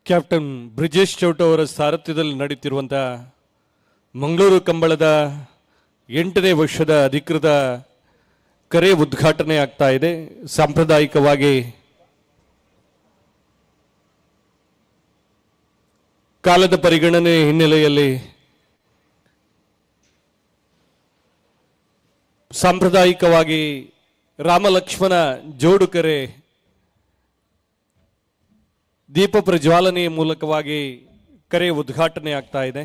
Captain Brijesh Chowta ಅವರ ಸಾರಥ್ಯದಲ್ಲಿ ನಡೆಯುತ್ತಿರುವಂತಹ ಮಂಗಳೂರು ಕಂಬಳದ 8ನೇ ವರ್ಷದ ಅಧಿಕೃತ ಕರೆ ಉದ್ಘಾಟನೆ ಆಗ್ತಾ ಇದೆ. ಸಾಂಪ್ರದಾಯಿಕವಾಗಿ ಕಾಲದ ಪರಿಗಣನೆ ಹಿನ್ನೆಲೆಯಲ್ಲಿ ಸಾಂಪ್ರದಾಯಿಕವಾಗಿ ರಾಮಲಕ್ಷ್ಮಣ ಜೋಡು ಕರೆ ದೀಪ ಪ್ರಜ್ವಾಲನೆಯ ಮೂಲಕವಾಗಿ ಕರೆ ಉದ್ಘಾಟನೆ ಆಗ್ತಾ ಇದೆ.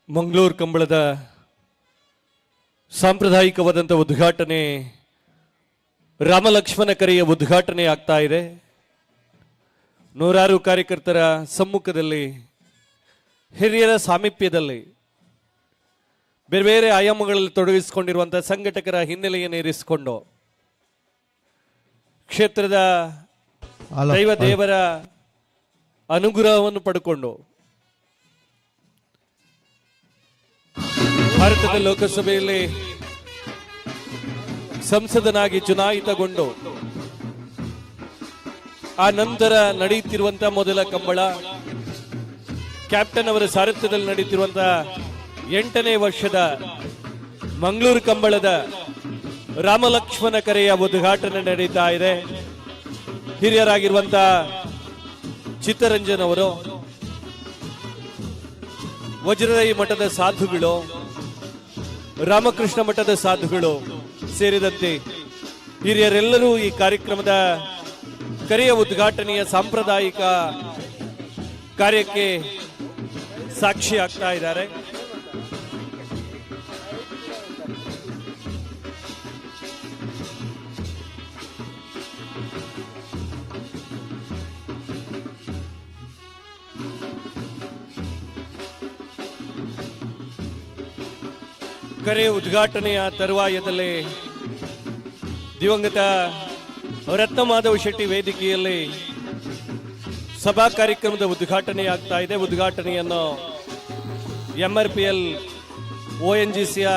ಮಂಗಳೂರು ಕಂಬಳದ ಸಾಂಪ್ರದಾಯಿಕವಾದಂಥ ಉದ್ಘಾಟನೆ ರಾಮಲಕ್ಷ್ಮಣ ಕರೆಯ ಉದ್ಘಾಟನೆ ಆಗ್ತಾ ಇದೆ. ನೂರಾರು ಕಾರ್ಯಕರ್ತರ ಸಮ್ಮುಖದಲ್ಲಿ, ಹಿರಿಯರ ಸಾಮೀಪ್ಯದಲ್ಲಿ, ಬೇರೆ ಬೇರೆ ಆಯಾಮಗಳಲ್ಲಿ ತೊಡಗಿಸಿಕೊಂಡಿರುವಂತಹ ಸಂಘಟಕರ ಹಿನ್ನೆಲೆಯನ್ನು ಇರಿಸಿಕೊಂಡು ಕ್ಷೇತ್ರದ ದೈವ ದೇವರ ಅನುಗ್ರಹವನ್ನು ಪಡ್ಕೊಂಡು ಭಾರತದ ಲೋಕಸಭೆಯಲ್ಲಿ ಸಂಸದನಾಗಿ ಚುನಾಯಿತಗೊಂಡು ಆ ನಂತರ ನಡೆಯುತ್ತಿರುವಂತಹ ಮೊದಲ ಕಂಬಳ, ಕ್ಯಾಪ್ಟನ್ ಅವರ ಸಾರಥ್ಯದಲ್ಲಿ ನಡೆಯುತ್ತಿರುವಂತಹ 8ನೇ ವರ್ಷದ ಮಂಗಳೂರು ಕಂಬಳದ ರಾಮಲಕ್ಷ್ಮಣ ಕರೆಯ ಉದ್ಘಾಟನೆ ನಡೀತಾ ಇದೆ. ಹಿರಿಯರಾಗಿರುವಂತಹ ಚಿತ್ತರಂಜನ್ ಅವರು, ವಜ್ರದೈ ಮಠದ ಸಾಧುಗಳು, ರಾಮಕೃಷ್ಣ ಮಠದ ಸಾಧುಗಳು ಸೇರಿದಂತೆ ಹಿರಿಯರೆಲ್ಲರೂ ಈ ಕಾರ್ಯಕ್ರಮದ ಕರೆಯ ಉದ್ಘಾಟನೆಯ ಸಾಂಪ್ರದಾಯಿಕ ಕಾರ್ಯಕ್ಕೆ ಸಾಕ್ಷಿ ಆಗ್ತಾ ಇದ್ದಾರೆ. ಕರೆ ಉದ್ಘಾಟನೆಯ ತರುವಾಯದಲ್ಲಿ ದಿವಂಗತ ರತ್ನಮಾಧವ ಶೆಟ್ಟಿ ವೇದಿಕೆಯಲ್ಲಿ ಸಭಾ ಕಾರ್ಯಕ್ರಮದ ಉದ್ಘಾಟನೆ ಆಗ್ತಾ ಇದೆ. ಉದ್ಘಾಟನೆಯನ್ನು MRPL ONGCಯ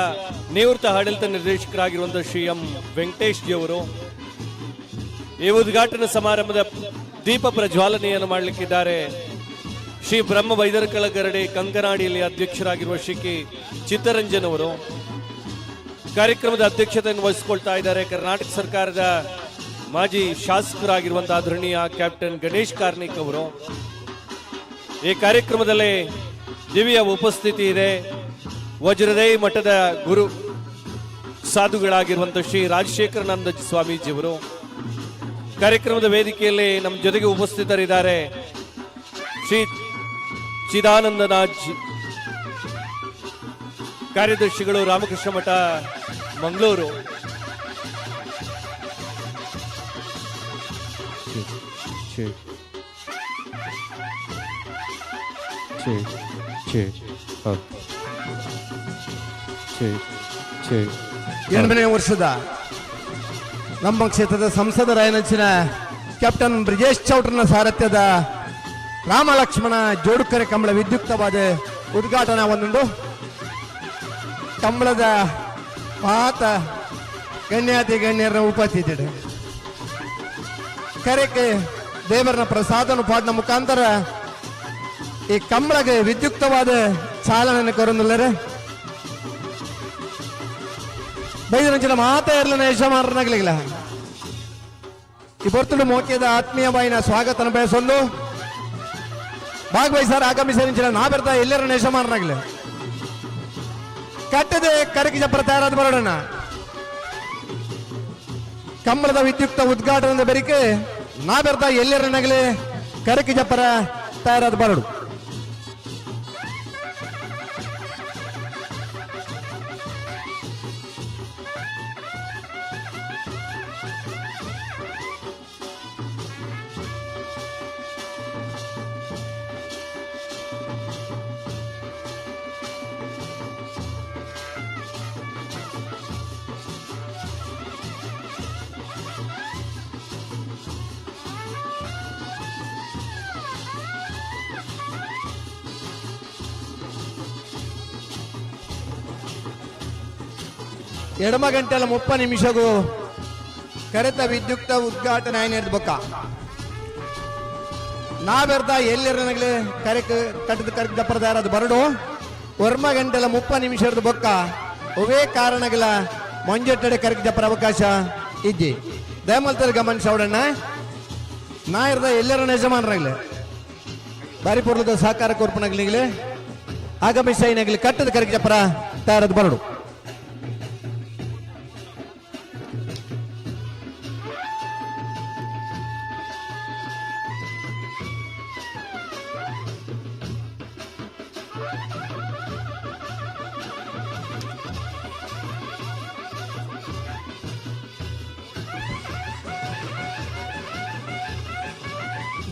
ನಿವೃತ್ತ ಆಡಳಿತ ನಿರ್ದೇಶಕರಾಗಿರುವಂತಹ ಶ್ರೀ ಎಂ ವೆಂಕಟೇಶ್ ಜಿ ಅವರು ಈ ಉದ್ಘಾಟನಾ ಸಮಾರಂಭದ ದೀಪ ಪ್ರಜ್ವಾಲನೆಯನ್ನು ಮಾಡಲಿಕ್ಕಿದ್ದಾರೆ. ಶ್ರೀ ಬ್ರಹ್ಮ ಬೈದರಕಳ ಗರಡಿ ಕಂಕನಾಡಿಯಲ್ಲಿ ಅಧ್ಯಕ್ಷರಾಗಿರುವ ಶ್ರೀ ಕೆ ಚಿತ್ತರಂಜನ್ ಅವರು. ಕಾರ್ಯಕ್ರಮದ ಅಧ್ಯಕ್ಷತೆಯನ್ನು ವಹಿಸಿಕೊಳ್ತಾ ಇದ್ದಾರೆ ಕರ್ನಾಟಕ ಸರ್ಕಾರದ ಮಾಜಿ ಶಾಸಕರಾಗಿರುವಂತಹ ಆದರಣೀಯ ಕ್ಯಾಪ್ಟನ್ ಗಣೇಶ್ ಕಾರ್ಣಿಕ್ ಅವರು. ಈ ಕಾರ್ಯಕ್ರಮದಲ್ಲಿ ದಿವ್ಯ ಉಪಸ್ಥಿತಿ ಇದೆ ವಜ್ರದೈ ಮಠದ ಗುರು ಸಾಧುಗಳಾಗಿರುವಂತಹ ಶ್ರೀ ರಾಜಶೇಖರಾನಂದ ಸ್ವಾಮೀಜಿಯವರು. ಕಾರ್ಯಕ್ರಮದ ವೇದಿಕೆಯಲ್ಲಿ ನಮ್ಮ ಜೊತೆಗೆ ಉಪಸ್ಥಿತರಿದ್ದಾರೆ ಶ್ರೀ ಚಿದಾನಂದನಾಥ್ ಕಾರ್ಯದರ್ಶಿಗಳು ರಾಮಕೃಷ್ಣ ಮಠ ಮಂಗಳೂರು. ಎರಡನೇ ವರ್ಷದ ನಮ್ಮ ಕ್ಷೇತ್ರದ ಸಂಸದರಾಯನಂಚಿನ ಕ್ಯಾಪ್ಟನ್ ಬ್ರಿಜೇಶ್ ಚೌಟ್ರನ ಸಾರಥ್ಯದ ರಾಮ ಲಕ್ಷ್ಮಣ ಜೋಡುಕರೆ ಕಂಬಳ ವಿದ್ಯುಕ್ತವಾದ ಉದ್ಘಾಟನಾ ಒಂದೊಂದು ಕಂಬಳದ ಮಾತ ಗಣ್ಯಾತಿ ಗಣ್ಯರ ಉಪಸ್ಥಿತಿ ಕರೆಗೆ ದೇವರನ ಪ್ರಸಾದನ ಪಾಠನ ಮುಖಾಂತರ ಈ ಕಂಬಳಗೆ ವಿದ್ಯುಕ್ತವಾದ ಚಾಲನೆ ಕೊರೊಂದಿಲ್ಲರೆ ಬೈದರಂಚಿನ ಮಾತ ಇರಲಿನ ಯಶಮಾರನಾಗಲಿಲ್ಲ ಈ ಬರ್ತುಡು ಮೋಕ್ಯದ ಆತ್ಮೀಯವಾಯಿನ ಸ್ವಾಗತನ ಬಯಸೊಂದು ಭಾಗವಹಿಸಾರ ಆಗಮಿಸಿನ ನಾ ಬರ್ತಾ ಎಲ್ಲರ ಯಶಮಾರನಾಗಲಿ ಕಟ್ಟದೆ ಕರಕಿ ಜಪ್ಪರ ತಯಾರಾದ ಬರೋಣ ಕಂಬಳದ ವಿದ್ಯುಕ್ತ ಉದ್ಘಾಟನದ ಬೆರಿಕೆ ನಾ ಬರ್ತಾ ಎಲ್ಲರನಾಗಲಿ ಕರಕಿ ಜಪ್ಪರ ತಯಾರಾದ ಬರೋಡು. ಎಡಮ ಗಂಟೆಲ 30 ನಿಮಿಷಗೂ ಕರೆತ ವಿದ್ಯುಕ್ತ ಉದ್ಘಾಟನೆ ಆಯ್ನೆಡ್ಬಕ್ಕ ನಾ ಬೆರ್ದ ಎಲ್ಲಿರನಗ್ಲೆ ಕರೆಕ್ ಕಟ್ಟದ ಕರೆಕ್ ದಪ್ಪರದ ಯಾರದು ಬರಡು ವರ್ಮ ಗಂಟೆಲ 30 ನಿಮಿಷದ ಬೊಕ್ಕ ಒವೇ ಕಾರಣಗಳ ಮಂಜೆಟ್ಟಡೆ ಕರೆಕ್ ದಪ್ಪರ ಅವಕಾಶ ಇದ್ದಿ ದಯಮಲ್ತರ ಗಮನಿಸ ಅವಡಣ್ಣ ನಾ ಇರ್ದ ಎಲ್ಲರ ಯಜಮಾನರಾಗ್ಲೆ ಬಾರಿ ಪೂರ್ವದ ಸಹಕಾರ ಕೋರ್ಪನಾಗ್ಲಿಗ್ಲೆ ಆಗಮಿಸಾಯಿನಾಗ್ಲಿ ಕಟ್ಟದ ಕರೆಕ್ ದಪ್ಪರ ತಯಾರದು ಬರಡು.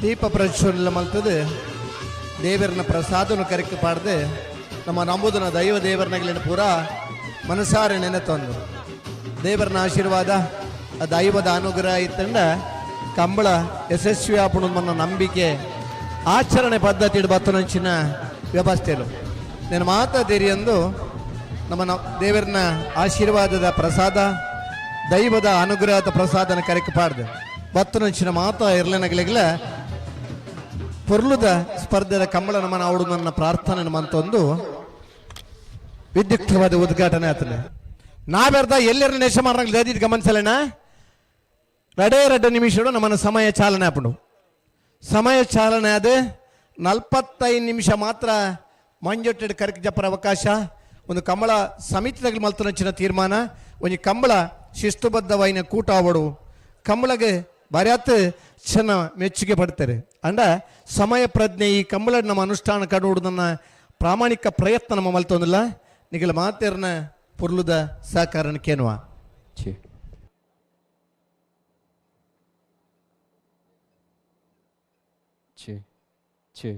ದೀಪ ಪ್ರಜ್ವಲ ಮಲ್ತದೆ ದೇವರನ ಪ್ರಸಾದನ ಕರೆಕ್ಟ್ ಪಾಡ್ದೆ ನಮ್ಮ ನಂಬುದನ ದೈವ ದೇವರನಾಗಲಿನ ಪೂರ ಮನಸಾರೆ ನೆನೆತಂದು ದೇವರನ ಆಶೀರ್ವಾದ ಆ ದೈವದ ಅನುಗ್ರಹ ಇತ್ತಂಡ ಕಂಬಳ ಯಶಸ್ವಿ ಆಪುಣ ನಂಬಿಕೆ ಆಚರಣೆ ಪದ್ಧತಿ ಬತ್ತನಂಚಿನ ವ್ಯವಸ್ಥೆಲು నేను ಮಾತಾದೇರಿ ಎಂದು ನಮ್ಮ ದೇವರನ ಆಶೀರ್ವಾದದ ಪ್ರಸಾದ ದೈವದ ಅನುಗ್ರಹದ ಪ್ರಸಾದನ ಕರೆಕ್ಟ್ ಪಾಡ್ದೆ ಬತ್ತನಂಚಿನ ಮಾತಾ ಇರ್ಲೇನಾಗಲಿಗ್ಲ ಪೊರ್ಲುದ ಸ್ಪರ್ಧೆದ ಕಂಬಳ ನಮ್ಮನ ಅವಡು ನನ್ನ ಪ್ರಾರ್ಥನೆ ಮಂತೊಂದು ವಿದ್ಯುಕ್ತವಾದ ಉದ್ಘಾಟನೆ ಆತನೆ ನಾ ಬೆರ್ದ ಎಲ್ಲರ ನೆಶ ಮಾರ್ನಾಗ ಲೇದಿದ್ ಗಮನಿಸಲೇನ 2 ನಿಮಿಷಡು ನಮ್ಮನ ಸಮಯ ಚಾಲನೆ ಆಪುಂಡು ಸಮಯ ಚಾಲನೆ ಆದ 45 ನಿಮಿಷ ಮಾತ್ರ ಮಂಜೊಟ್ಟೆಡ್ ಕರೆಕ್ ಜಪ್ಪರ ಅವಕಾಶ ಒಂದು ಕಂಬಳ ಸಮಿತಿದಾಗ ಮಲ್ತನಂಚಿನ ತೀರ್ಮಾನ ಒಂದು ಕಂಬಳ ಶಿಸ್ತುಬದ್ಧವಾಯಿನ ಕೂಟ ಆವಡು ಕಂಬಳಗೆ ಬರ್ಯಾತ್ ಚೆನ್ನ ಮೆಚ್ಚುಗೆ ಪಡ್ತಾರೆ ಅಂಡ ಸಮಯ ಪ್ರಜ್ಞೆ ಈ ಕಂಬಳ ನಮ್ಮ ಅನುಷ್ಠಾನ ಕಡುವುದನ್ನ ಪ್ರಾಮಾಣಿಕ ಪ್ರಯತ್ನ ನಮ್ಮ ಮಲ್ತೊಂದಿಲ್ಲ ನಿಗಲ ಮಾತೇರ್ನ ಪುರ್ಲುದ ಸಹಕಾರನಕ್ಕೇನುವ ಛೇ ಛೇ ಛೇ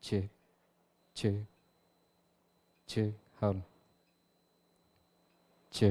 ಛೇ ಛೇ ಛೇ ಹೌದು ಛೇ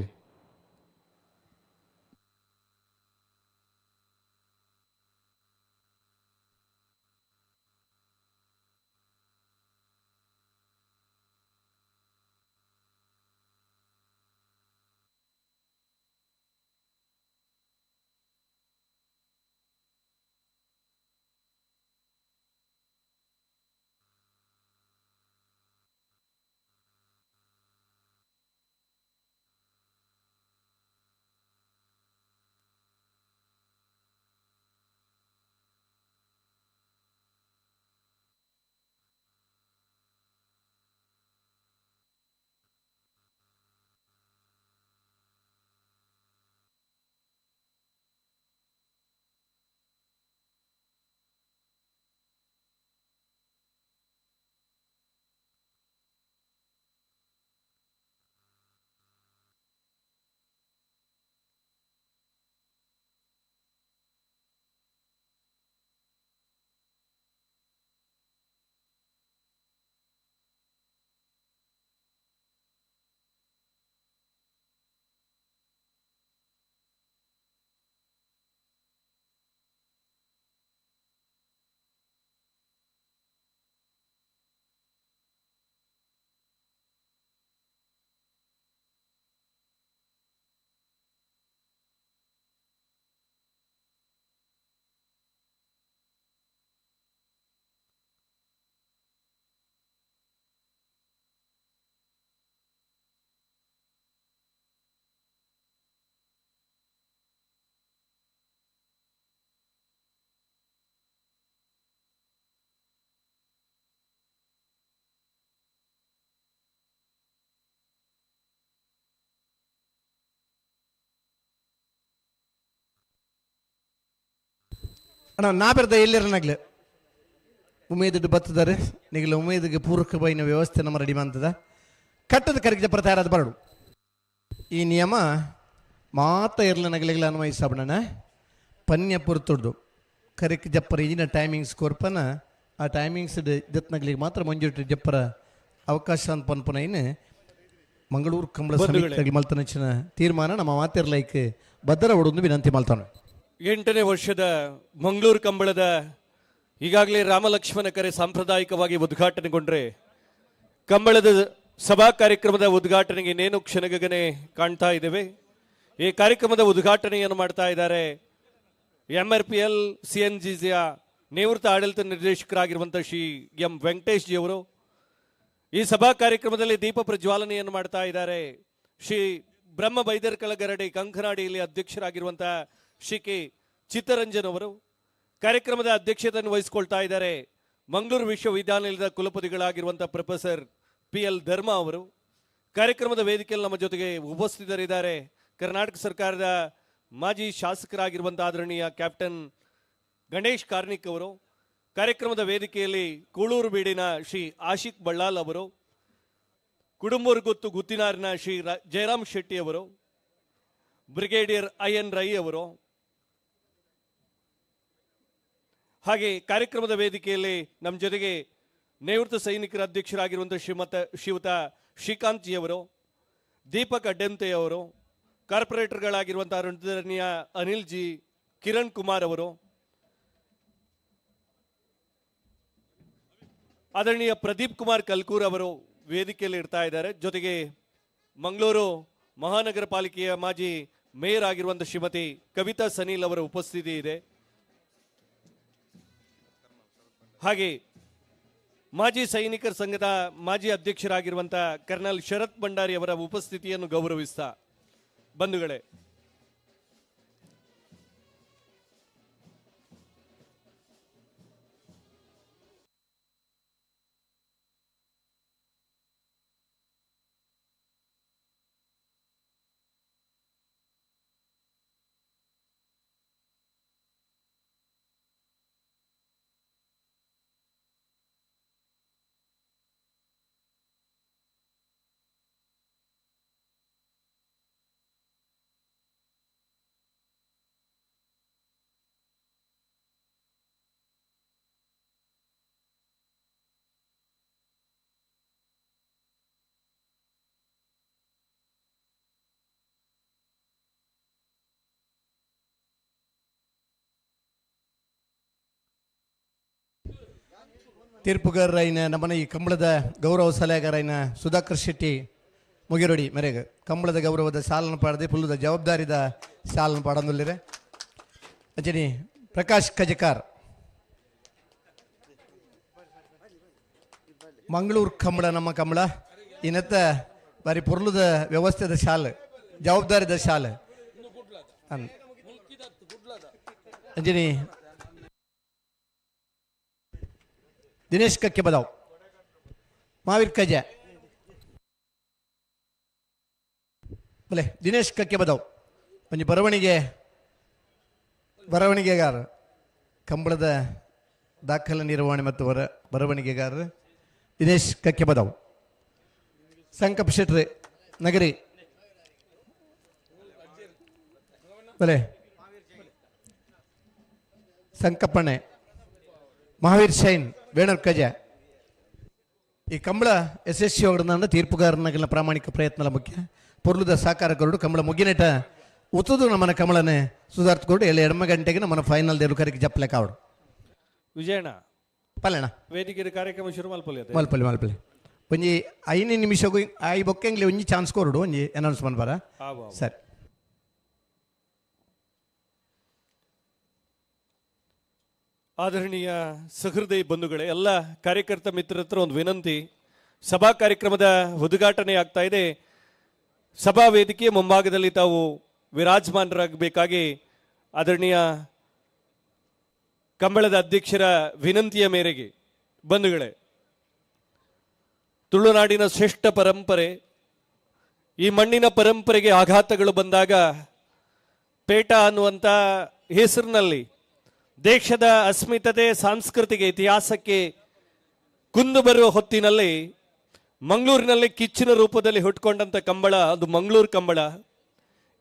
ಅಣ್ಣ ನಾ ಬೆರ್ದ ಎಲ್ಲಿರನಾಗ್ಲೆ ಉಮೇದು ಬತ್ತದಾರೆ ನಿಗಲ ಉಮೇದಿಗೆ ಪೂರಕమైన ವ್ಯವಸ್ಥೆ ನಮ್ಮ ರೆಡಿ ಮಾಡ್ತದ ಕಟ್ಟದ ಕರೆಗೆ ಪ್ರತಾರದ ಬರಡು ಈ ನಿಯಮ ಮಾತ ಇರ್ಲನಗಲಿಗಳ ಅನ್ವಯಿಸಬಣ್ಣ ಪನ್ಯ ಪುರ್ತುಡ್ದು ಕರೆಕ್ ಜಪ್ಪರ ಈಗಿನ ಟೈಮಿಂಗ್ಸ್ ಕೊರ್ಪನ ಆ ಟೈಮಿಂಗ್ಸ್ ಇದತ್ನಗಳಿಗೆ ಮಾತ್ರ ಮಂಜೂರು ಜಪ್ಪರ ಅವಕಾಶ ಅಂತ ಪನ್ಪನ ಇನ್ನು ಮಂಗಳೂರು ಕಂಬಳ ಸಮಿತಿ ಮಲ್ತನಚ್ಚಿನ ತೀರ್ಮಾನ ನಮ್ಮ ಮಾತಿರ್ಲೈಕ್ ಭದ್ರ ಹೊಡೊಂದು ವಿನಂತಿ ಮಾಡ್ತಾನೆ. 8ನೇ ವರ್ಷದ ಮಂಗಳೂರು ಕಂಬಳದ ಈಗಾಗಲೇ ರಾಮಲಕ್ಷ್ಮಣ ಕರೆ ಸಾಂಪ್ರದಾಯಿಕವಾಗಿ ಉದ್ಘಾಟನೆಗೊಂಡ್ರೆ ಕಂಬಳದ ಸಭಾ ಕಾರ್ಯಕ್ರಮದ ಉದ್ಘಾಟನೆಗೆ ಇನ್ನೇನು ಕ್ಷಣಗಗನೆ ಕಾಣ್ತಾ ಇದ್ದೇವೆ. ಈ ಕಾರ್ಯಕ್ರಮದ ಉದ್ಘಾಟನೆಯನ್ನು ಮಾಡ್ತಾ ಇದ್ದಾರೆ MRPL CNGಯ ನಿವೃತ್ತ ಆಡಳಿತ ನಿರ್ದೇಶಕರಾಗಿರುವಂಥ ಶ್ರೀ ಎಂ ವೆಂಕಟೇಶ್ ಜಿ ಅವರು. ಈ ಸಭಾ ಕಾರ್ಯಕ್ರಮದಲ್ಲಿ ದೀಪ ಪ್ರಜ್ವಾಲನೆಯನ್ನು ಮಾಡ್ತಾ ಇದ್ದಾರೆ ಶ್ರೀ ಬ್ರಹ್ಮ ಬೈದರ್ಕಳ ಗರಡಿ ಕಂಕನಾಡಿಯಲ್ಲಿ ಅಧ್ಯಕ್ಷರಾಗಿರುವಂತಹ ಶ್ರೀ ಕೆ ಚಿತ್ತರಂಜನ್ ಅವರು. ಕಾರ್ಯಕ್ರಮದ ಅಧ್ಯಕ್ಷತೆಯನ್ನು ವಹಿಸಿಕೊಳ್ತಾ ಇದ್ದಾರೆ ಮಂಗಳೂರು ವಿಶ್ವವಿದ್ಯಾನಿಲಯದ ಕುಲಪತಿಗಳಾಗಿರುವಂತಹ ಪ್ರೊಫೆಸರ್ PL ಧರ್ಮ ಅವರು. ಕಾರ್ಯಕ್ರಮದ ವೇದಿಕೆಯಲ್ಲಿ ನಮ್ಮ ಜೊತೆಗೆ ಉಪಸ್ಥಿತರಿದ್ದಾರೆ ಕರ್ನಾಟಕ ಸರ್ಕಾರದ ಮಾಜಿ ಶಾಸಕರಾಗಿರುವಂತಹ ಆದರಣೀಯ ಕ್ಯಾಪ್ಟನ್ ಗಣೇಶ್ ಕಾರ್ನಿಕ್ ಅವರು. ಕಾರ್ಯಕ್ರಮದ ವೇದಿಕೆಯಲ್ಲಿ ಕೂಳೂರು ಬೀಡಿನ ಶ್ರೀ ಆಶಿಕ್ ಬಳ್ಳಾಲ್ ಅವರು, ಕುಡುಂಬೂರು ಗೊತ್ತು ಗುತ್ತಿನಾರಿನ ಶ್ರೀ ಜಯರಾಮ್ ಶೆಟ್ಟಿ ಅವರು, ಬ್ರಿಗೇಡಿಯರ್ IN ರೈ ಅವರು, ಹಾಗೆ ಕಾರ್ಯಕ್ರಮದ ವೇದಿಕೆಯಲ್ಲಿ ನಮ್ಮ ಜೊತೆಗೆ ನಿವೃತ್ತ ಸೈನಿಕರ ಅಧ್ಯಕ್ಷರಾಗಿರುವಂತಹ ಶ್ರೀಯುತ ಶ್ರೀಕಾಂತ್ ಜಿ ಅವರು, ದೀಪಕ್ ಅಡ್ಡೆಂತೆ ಅವರು, ಕಾರ್ಪೊರೇಟರ್ಗಳಾಗಿರುವಂತಹ ರಣಧರ್ನಿಯ ಅನಿಲ್ ಜಿ, ಕಿರಣ್ ಕುಮಾರ್ ಅವರು, ಆದರಣೀಯ ಪ್ರದೀಪ್ ಕುಮಾರ್ ಕಲ್ಕೂರ್ ಅವರು ವೇದಿಕೆಯಲ್ಲಿ ಇರ್ತಾ ಇದ್ದಾರೆ. ಜೊತೆಗೆ ಮಂಗಳೂರು ಮಹಾನಗರ ಪಾಲಿಕೆಯ ಮಾಜಿ ಮೇಯರ್ ಆಗಿರುವಂತಹ ಶ್ರೀಮತಿ ಕವಿತಾ ಸನೀಲ್ ಅವರ ಉಪಸ್ಥಿತಿ ಇದೆ. ಹಾಗೆ ಮಾಜಿ ಸೈನಿಕರ ಸಂಘದ ಮಾಜಿ ಅಧ್ಯಕ್ಷರಾಗಿರುವಂತಹ ಕರ್ನಲ್ ಶರತ್ ಭಂಡಾರಿ ಅವರ ಉಪಸ್ಥಿತಿಯನ್ನು ಗೌರವಿಸ್ತಾ ಬಂಧುಗಳೇ, ತೀರ್ಪುಗಾರರಾಯಿನ ನಮ್ಮನೆ ಈ ಕಂಬಳದ ಗೌರವ ಸಲಹೆಗಾರೈನ ಸುಧಾಕರ್ ಶೆಟ್ಟಿ ಮುಗಿರೊಡಿ ಮೇರೆಗೆ ಕಂಬಳದ ಗೌರವದ ಸಾಲನ್ನು ಪಾಡದೆ ಪುಲ್ಲದ ಜವಾಬ್ದಾರಿದ ಸಾಲನ್ನು ಪಾಡಂದುಲ್ಲಿರೆ ಅಂಚನಿ ಪ್ರಕಾಶ್ ಕಜಕಾರ್ ಮಂಗಳೂರು ಕಂಬಳ ನಮ್ಮ ಕಂಬಳ ಇನ್ನತ್ತ ಬಾರಿ ಪುರ್ಲದ ವ್ಯವಸ್ಥೆದ ಶಾಲೆ ಜವಾಬ್ದಾರಿದ ಶಾಲೆ ಅಂಜನಿ ದಿನೇಶ್ ಕಕ್ಕೆ ಬದಾವ್ ಮಾವೀರ್ ಕಜ ಬಲೆ ದಿನೇಶ್ ಕಕ್ಕೆ ಬದಾವ್ ಒಂಜಿ ಬರವಣಿಗೆಗಾರ ಕಂಬಳದ ದಾಖಲೆ ನಿರ್ವಹಣೆ ಮತ್ತು ಬರವಣಿಗೆಗಾರರು ದಿನೇಶ್ ಕಕ್ಕೆ ಬದಾವ್. ಸಂಕಪ್ ಶೆಟ್ರಿ ನಗರಿ ಬಲೆ ಸಂಕಪ್ಪಣ್ಣೆ ಮಹಾವೀರ್ ಶೈನ್ ಬೇಣರ್ ಕಜ. ಈ ಕಂಬಳ ಯಶಸ್ವಿ ಹೊಡೆದ ತೀರ್ಪುಗಾರನಾಗಲ ಪ್ರಾಮಾಣಿಕ ಪ್ರಯತ್ನ ಮುಖ್ಯ ಪೊರ್ಲುದ ಸಾಕಾರಗಳು ಕಂಬಳ ಮುಗಿನೆಟ ಉತ್ತದು ನಮ್ಮನ ಕಂಬಳನೆ ಸುಧಾರಿಸಿಕೊಂಡು ಎಲ್ಲ ಎಡಮ ಗಂಟೆಗೆ ನಮ್ಮನ ಫೈನಲ್ ದೇರು ಕರೆಗೆ ಜಪ್ಪಲೆ ಕಾವಡು ವಿಜಯಣ್ಣ ಪಲ್ಲೆಣ್ಣ ವೇದಿಕೆ ಕಾರ್ಯಕ್ರಮ ಶುರು ಮಲ್ಪಲ್ಲಿ ಒಂಜಿ 5 ನಿಮಿಷಗೂ ಐ ಬೊಕ್ಕೆಂಗ್ಲಿ ಒಂಜಿ ಚಾನ್ಸ್ ಕೊರಡು ಒಂಜಿ ಅನೌನ್ಸ್ಮೆಂಟ್ ಬರ ಸರಿ. ಆದರಣೀಯ ಸಹೃದಯ ಬಂಧುಗಳೇ, ಎಲ್ಲ ಕಾರ್ಯಕರ್ತ ಮಿತ್ರರ ಹತ್ರ ಒಂದು ವಿನಂತಿ. ಸಭಾ ಕಾರ್ಯಕ್ರಮದ ಉದ್ಘಾಟನೆ ಆಗ್ತಾ ಇದೆ. ಸಭಾ ವೇದಿಕೆ ಮುಂಭಾಗದಲ್ಲಿ ತಾವು ವಿರಾಜಮಾನರಾಗಬೇಕಾಗಿ ಆದರಣೀಯ ಕಂಬಳದ ಅಧ್ಯಕ್ಷರ ವಿನಂತಿಯ ಮೇರೆಗೆ ಬಂಧುಗಳೇ, ತುಳುನಾಡಿನ ಶ್ರೇಷ್ಠ ಪರಂಪರೆ, ಈ ಮಣ್ಣಿನ ಪರಂಪರೆಗೆ ಆಘಾತಗಳು ಬಂದಾಗ ಪೇಟ ಅನ್ನುವಂಥ ಹೆಸರಿನಲ್ಲಿ ದೇಶದ ಅಸ್ಮಿತತೆ ಸಾಂಸ್ಕೃತಿಕ ಇತಿಹಾಸಕ್ಕೆ ಕುಂದು ಬರುವ ಹೊತ್ತಿನಲ್ಲಿ ಮಂಗಳೂರಿನಲ್ಲಿ ಕಿಚ್ಚಿನ ರೂಪದಲ್ಲಿ ಹುಟ್ಕೊಂಡಂಥ ಕಂಬಳ ಅದು ಮಂಗಳೂರು ಕಂಬಳ.